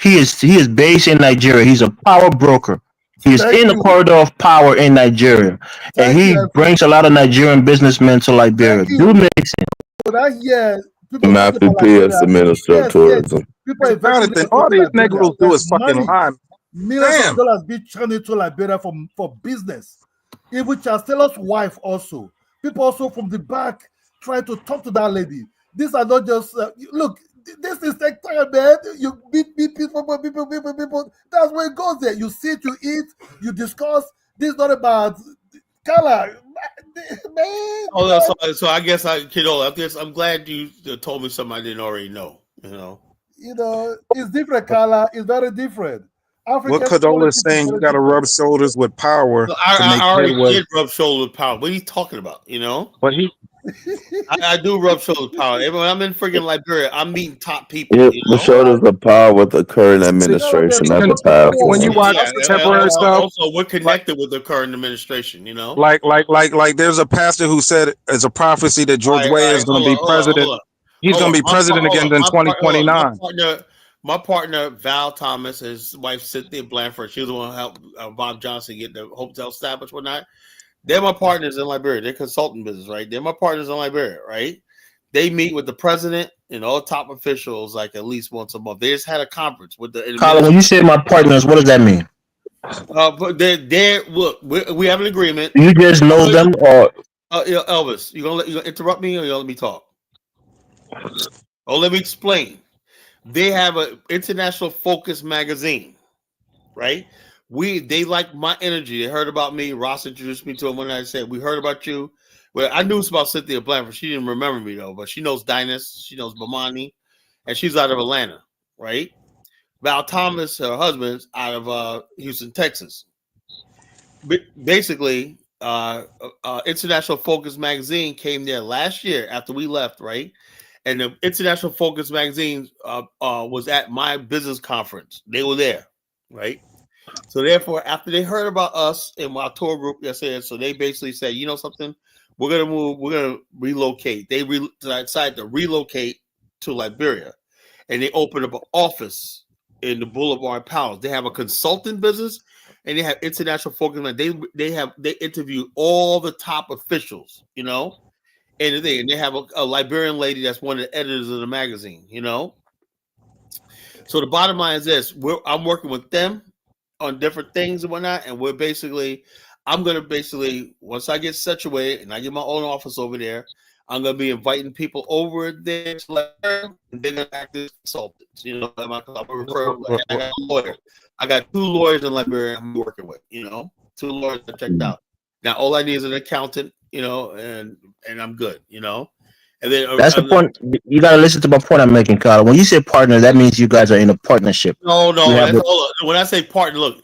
[SPEAKER 13] He is based in Nigeria. He's a power broker. He's in the corridor of power in Nigeria. And he brings a lot of Nigerian businessmen to Liberia. Dew Mason.
[SPEAKER 19] Matthew P. is the Minister of Tourism.
[SPEAKER 17] All these Negroes do is fucking lie.
[SPEAKER 21] Millions of dollars be turned into Liberia for business. Even Chancellor's wife also. People also from the back try to talk to that lady. These are not just look. This is take time, man. You meet people. That's where it goes. There, you sit, you eat, you discuss. This is not about color, man.
[SPEAKER 1] So I guess I'm glad you told me something I didn't already know. You know.
[SPEAKER 21] It's different, Carla. It's very different.
[SPEAKER 17] What
[SPEAKER 21] African
[SPEAKER 17] Cadola is
[SPEAKER 21] politics is
[SPEAKER 17] saying, you
[SPEAKER 21] very
[SPEAKER 17] got to
[SPEAKER 21] different.
[SPEAKER 17] rub shoulders with power
[SPEAKER 1] No,
[SPEAKER 17] to
[SPEAKER 1] I
[SPEAKER 17] make
[SPEAKER 1] already
[SPEAKER 17] headway.
[SPEAKER 1] did rub shoulders with power. What are you talking about? You know?
[SPEAKER 17] But he,
[SPEAKER 1] I do rub shoulders with power. When I'm in freaking Liberia, I'm meeting top people.
[SPEAKER 4] Yeah,
[SPEAKER 1] You
[SPEAKER 4] the
[SPEAKER 1] know?
[SPEAKER 4] shoulders of power with the current
[SPEAKER 17] see,
[SPEAKER 4] administration, not
[SPEAKER 17] and
[SPEAKER 4] the past
[SPEAKER 17] when you
[SPEAKER 4] one.
[SPEAKER 17] watch
[SPEAKER 1] Yeah.
[SPEAKER 17] temporary stuff,
[SPEAKER 1] Also, we're connected with the current administration. You know?
[SPEAKER 17] like, there's a pastor who said it's a prophecy that George
[SPEAKER 1] All
[SPEAKER 17] Weah
[SPEAKER 1] right.
[SPEAKER 17] is going to be president. He's going to be president again in 2029.
[SPEAKER 1] My partner, Val Thomas, his wife Cynthia Blanford, she was the one who helped Bob Johnson get the hotel established, whatnot. They're my partners in Liberia. They're consulting business, right? They're my partners in Liberia, right? They meet with the president and all top officials like at least once a month. They just had a conference with the.
[SPEAKER 13] Colin, when you say my partners, what does that mean?
[SPEAKER 1] But they're look, we have an agreement.
[SPEAKER 13] You just know them, or
[SPEAKER 1] Elvis, you gonna interrupt me, or you gonna let me talk? Oh, let me explain. They have an international focus magazine, right? They like my energy. They heard about me. Ross introduced me to him when I said, "We heard about you." Well, I knew about Cynthia Blanford. She didn't remember me though, but she knows Dynas. She knows Bomani, and she's out of Atlanta, right? Val Thomas, her husband's out of Houston, Texas. But basically, International Focus magazine came there last year after we left, right? And the International Focus magazine was at my business conference. They were there, right? So therefore, after they heard about us in my tour group yesterday, so they basically said, you know something, we're gonna move, we're gonna relocate. They decided to relocate to Liberia, and they opened up an office in the Boulevard Palace. They have a consulting business, and they have International Focus. They interview all the top officials, you know. And they have a Liberian lady that's one of the editors of the magazine, you know. So the bottom line is this: I'm working with them on different things and whatnot, and I'm gonna basically once I get situated and I get my own office over there, I'm gonna be inviting people over there to learn, and they're gonna act as consultants. You know, I got a lawyer. I got 2 lawyers in Liberia I'm working with. You know, 2 lawyers I checked out. Now all I need is an accountant. You know, and I'm good. You know, and then
[SPEAKER 13] that's the point. You got to listen to my point I'm making, Carl. When you say partner, that means you guys are in a partnership.
[SPEAKER 1] No. When I say partner, look.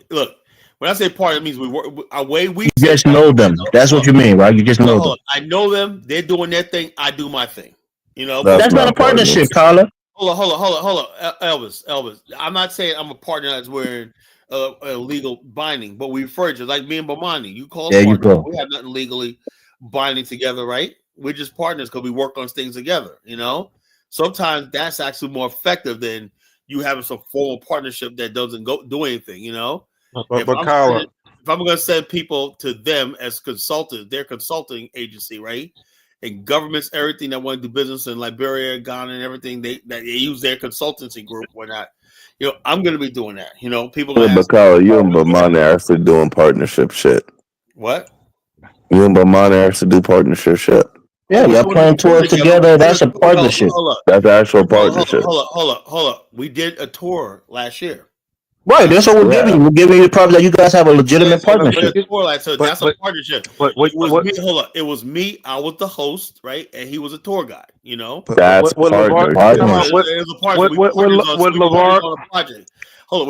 [SPEAKER 1] When I say partner, it means we work. Our way we
[SPEAKER 13] just know them. That's what you mean, right? You just know them.
[SPEAKER 1] I know them. They're doing their thing. I do my thing. You know,
[SPEAKER 13] that's not a partnership, Carla.
[SPEAKER 1] Hold on, Elvis. I'm not saying I'm a partner that's wearing a legal binding, but we refer to like me and Bomani. You call us partners. We have nothing legally binding together, right? We're just partners because we work on things together. You know, sometimes that's actually more effective than you having some formal partnership that doesn't do anything. You know, if I'm going to send people to them as consultants, their consulting agency, right? And governments, everything that want to do business in Liberia, Ghana, and everything, they use their consultancy group or not. You know, I'm going to be doing that. You know, people.
[SPEAKER 4] Yeah, but Carl, you and Bomani are actually doing partnership shit.
[SPEAKER 1] What?
[SPEAKER 4] You and Bomani actually do partnership shit.
[SPEAKER 13] Yeah, you're playing tours together. That's a partnership.
[SPEAKER 4] That's actual partnership.
[SPEAKER 1] Hold up. We did a tour last year.
[SPEAKER 13] Right, that's what we're giving you. We're giving you the problem that you guys have a legitimate partnership.
[SPEAKER 1] So that's a partnership. It was me. I was the host, right? And he was a tour guide. You know,
[SPEAKER 4] that's partnership.
[SPEAKER 1] It was a partnership. We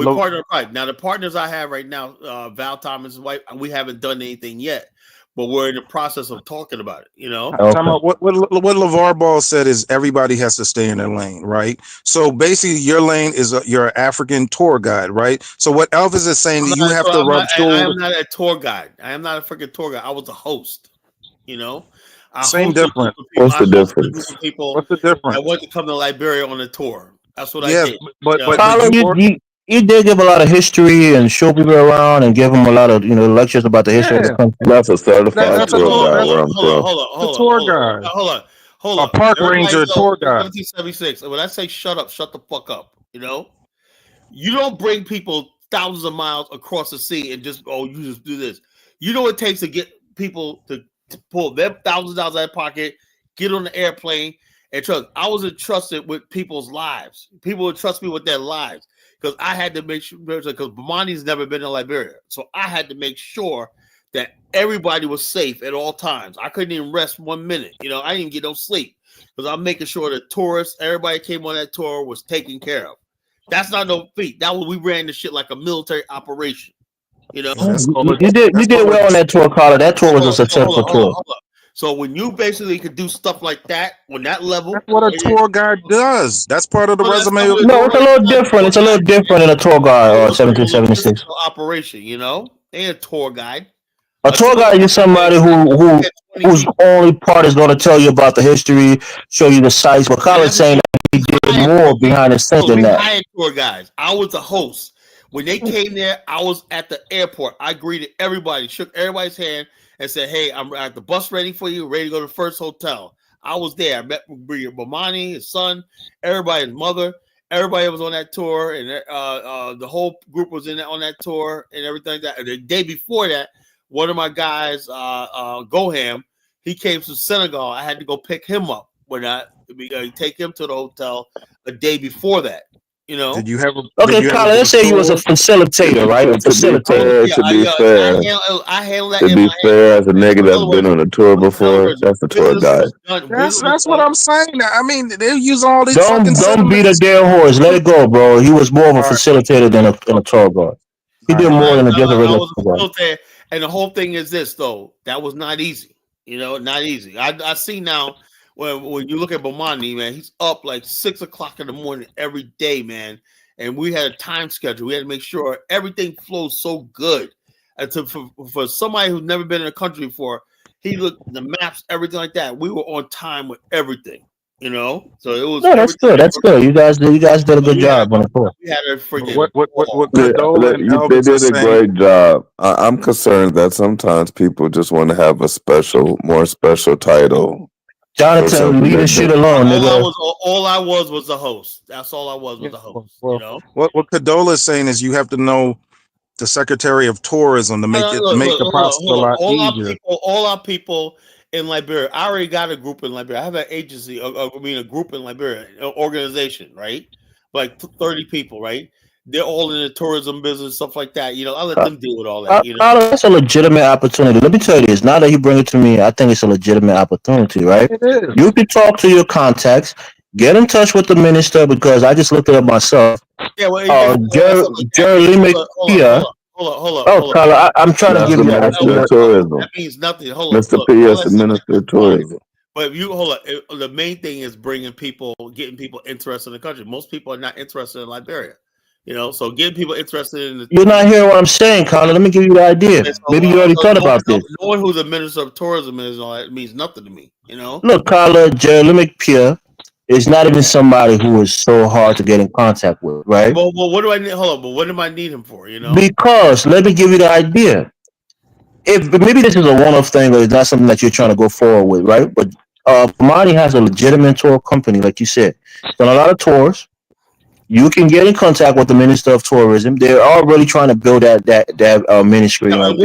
[SPEAKER 1] partnered on a project. Now the partners I have right now, Val Thomas' wife, we haven't done anything yet. But we're in the process of talking about it, you know.
[SPEAKER 17] What LeVar Ball said is everybody has to stay in their lane, right? So basically, your lane is your African tour guide, right? So what Elvis is saying, you have to rub shoulders.
[SPEAKER 1] I am not a tour guide. I am not a freaking tour guide. I was a host, you know.
[SPEAKER 4] Same difference. What's the difference?
[SPEAKER 1] What's the difference? I want to come to Liberia on a tour. That's what I did.
[SPEAKER 13] But you did give a lot of history and show people around and give them a lot of lectures about the history of the country.
[SPEAKER 4] That's a certified tour guide.
[SPEAKER 1] Hold on.
[SPEAKER 17] A park ranger, tour guide.
[SPEAKER 1] 1776. When I say shut up, shut the fuck up. You know, you don't bring people thousands of miles across the sea and just you just do this. You know what it takes to get people to pull their thousands of dollars out of their pocket, get on the airplane. And trust, I was entrusted with people's lives. People would trust me with their lives because I had to make sure, because Bomani's never been in Liberia. So I had to make sure that everybody was safe at all times. I couldn't even rest 1 minute. You know, I didn't get no sleep. because I'm making sure that tourists, everybody came on that tour was taken care of. That's not no feat. That was we ran the shit like a military operation. You know,
[SPEAKER 13] You did well on that tour, Carla. That tour was a successful tour.
[SPEAKER 1] Hold on. So when you basically could do stuff like that on that level,
[SPEAKER 17] that's what a tour guide does. That's part of the resume.
[SPEAKER 13] No, it's a little different. It's a little different than a tour guide or 1776
[SPEAKER 1] operation. You know, and a tour guide.
[SPEAKER 13] A tour guide is somebody whose only part is going to tell you about the history, show you the sites. But Carla's saying that he did more behind the scenes than that.
[SPEAKER 1] Hired tour guides. I was the host. When they came there, I was at the airport. I greeted everybody, shook everybody's hand, and said, "Hey, I'm at the bus ready for you, ready to go to the first hotel." I was there. I met Bomani, his son, everybody, his mother. Everybody was on that tour, and the whole group was on that tour and everything. That the day before that, one of my guys, Goham, he came from Senegal. I had to go pick him up when I take him to the hotel a day before that. You know,
[SPEAKER 17] did you have
[SPEAKER 13] okay, Colin? Let's say you was a facilitator, right? A facilitator.
[SPEAKER 4] To be fair,
[SPEAKER 1] I handle that.
[SPEAKER 4] To be fair, as a nigga that's been on a tour before, that's a tour guide.
[SPEAKER 17] That's what I'm saying. I mean, they use all these.
[SPEAKER 13] Don't beat a dead horse. Let it go, bro. He was more of a facilitator than a tour guide. He did more than just a regular tour guide.
[SPEAKER 1] And the whole thing is this, though. That was not easy. You know, not easy. I see now. When you look at Bomani, man, he's up like 6 o'clock in the morning every day, man. And we had a time schedule. We had to make sure everything flows so good. And for somebody who's never been in a country before, he looked the maps, everything like that. We were on time with everything, you know. So it was.
[SPEAKER 13] No, that's good. That's good. You guys did a good job on the tour.
[SPEAKER 1] We had a freaking.
[SPEAKER 4] They did a great job. I'm concerned that sometimes people just want to have a more special title.
[SPEAKER 13] Jonathan, leave this shit alone, nigga.
[SPEAKER 1] All I was the host. That's all I was the host. You know
[SPEAKER 17] what Kadola is saying is you have to know the Secretary of Tourism to make the process a lot easier.
[SPEAKER 1] All our people in Liberia. I already got a group in Liberia. I have an agency. A group in Liberia, an organization, right? Like 30 people, right? They're all in the tourism business, stuff like that. You know, I let them deal with all that. You know,
[SPEAKER 13] that's a legitimate opportunity. Let me tell you this. Now that you bring it to me, I think it's a legitimate opportunity, right?
[SPEAKER 17] It is.
[SPEAKER 13] You can talk to your contacts, get in touch with the minister because I just looked it up myself.
[SPEAKER 1] Yeah, well,
[SPEAKER 13] Jerry Pia.
[SPEAKER 1] Hold on.
[SPEAKER 13] Oh, Carla, I'm trying to give you
[SPEAKER 1] that means nothing. Hold on,
[SPEAKER 4] Mr. P is the Minister of Tourism.
[SPEAKER 1] But you hold on. The main thing is getting people interested in the country. Most people are not interested in Liberia. You know, so getting people interested in the.
[SPEAKER 13] You're not hearing what I'm saying, Carla. Let me give you the idea. Maybe you already thought about this.
[SPEAKER 1] Knowing who the Minister of Tourism is, all that means nothing to me. You know.
[SPEAKER 13] Look, Carla, Jerry Pia is not even somebody who is so hard to get in contact with, right?
[SPEAKER 1] Well, what do I need? Hold on, but what do I need him for? You know.
[SPEAKER 13] Because let me give you the idea. If maybe this is a one-off thing, or it's not something that you're trying to go forward with, right? But Pomani has a legitimate tour company, like you said. Done a lot of tours. You can get in contact with the Minister of Tourism. They're already trying to build that ministry.
[SPEAKER 1] And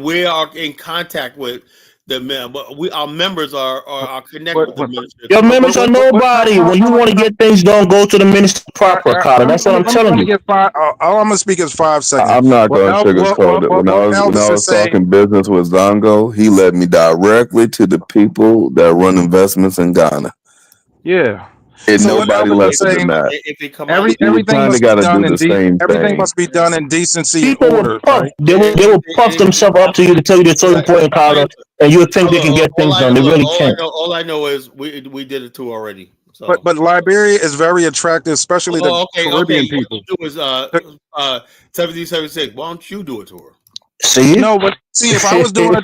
[SPEAKER 1] we are in contact with the men, but our members are connected with the minister.
[SPEAKER 13] Your members are nobody. When you want to get things done, go to the minister proper, Carter. That's what I'm telling you.
[SPEAKER 17] All I'm gonna speak is 5 seconds.
[SPEAKER 4] I'm not going to sugarcoat it. When I was talking business with Zongo, he led me directly to the people that run investments in Ghana.
[SPEAKER 17] Yeah.
[SPEAKER 4] And so nobody less than that.
[SPEAKER 17] Everything must be done in decency and order.
[SPEAKER 13] Right? They will puff themselves up to you to tell you they're so important, Carter, and you would think they can get things done. They really can't.
[SPEAKER 1] All I know is we did it too already. So.
[SPEAKER 17] But Liberia is very attractive, especially the Caribbean people.
[SPEAKER 1] What you do is 1776. Why don't you do a tour?
[SPEAKER 13] See,
[SPEAKER 17] no, but see, if I was doing a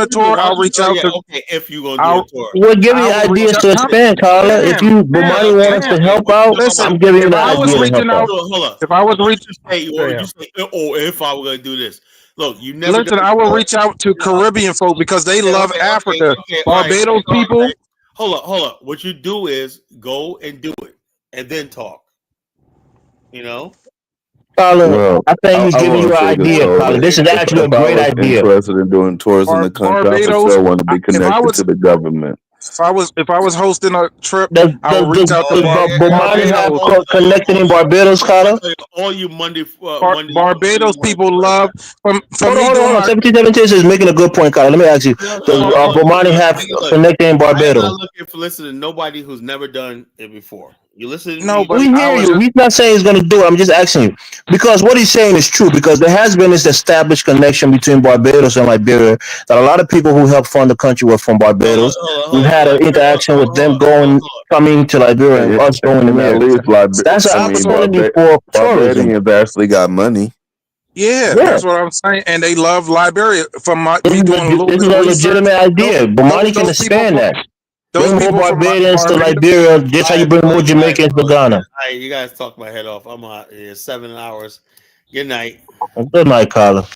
[SPEAKER 17] tour, I'll reach out to.
[SPEAKER 1] Okay, if you gonna do a tour,
[SPEAKER 13] we'll give you ideas to expand, Carla. If you Bomani wants to help out, I'm giving you the idea to help out.
[SPEAKER 1] Hold up.
[SPEAKER 17] If I was reaching,
[SPEAKER 1] if I were gonna do this, look, you never.
[SPEAKER 17] Listen, I will reach out to Caribbean folk because they love Africa. Barbados people.
[SPEAKER 1] Hold up. What you do is go and do it, and then talk. You know.
[SPEAKER 13] Carla, I think he's giving you an idea, Carla. This is actually a great idea.
[SPEAKER 4] Interested in doing tours in the country, I still want to be connected to the government.
[SPEAKER 17] If I was hosting a trip,
[SPEAKER 13] Does
[SPEAKER 17] I would reach out to
[SPEAKER 13] Bomani have
[SPEAKER 17] Barbados.
[SPEAKER 13] connected in Barbados, Carla?
[SPEAKER 1] All you Monday
[SPEAKER 17] Barbados people love from me
[SPEAKER 13] Hold
[SPEAKER 17] doing
[SPEAKER 13] on.
[SPEAKER 17] my
[SPEAKER 13] 1717 is making a good point, Carla. Let me ask you: does Bomani have connected in
[SPEAKER 1] I'm not
[SPEAKER 13] Barbados?
[SPEAKER 1] looking for listening to nobody who's never done it before. You listen to
[SPEAKER 17] No,
[SPEAKER 1] me.
[SPEAKER 17] but
[SPEAKER 13] We hear you. He's not saying he's going to do it. I'm just asking you because what he's saying is true. Because there has been this established connection between Barbados and Liberia that a lot of people who helped fund the country were from Barbados. We've had an interaction with them coming to Liberia and us going
[SPEAKER 4] And
[SPEAKER 13] there.
[SPEAKER 4] at least
[SPEAKER 13] That's an opportunity for tourism.
[SPEAKER 4] Barbadians actually got money.
[SPEAKER 17] Yeah, that's what I'm saying. And they love Liberia. From me doing a little
[SPEAKER 13] This
[SPEAKER 17] bit
[SPEAKER 13] is
[SPEAKER 17] of
[SPEAKER 13] a
[SPEAKER 17] research.
[SPEAKER 13] legitimate idea. Bomani can expand that. Bring more Barbadians to Liberia, just how you bring more Jamaicans to Ghana.
[SPEAKER 1] All right, you guys talk my head off. I'm out. It's 7 hours. Good night.
[SPEAKER 13] Good night, Carla.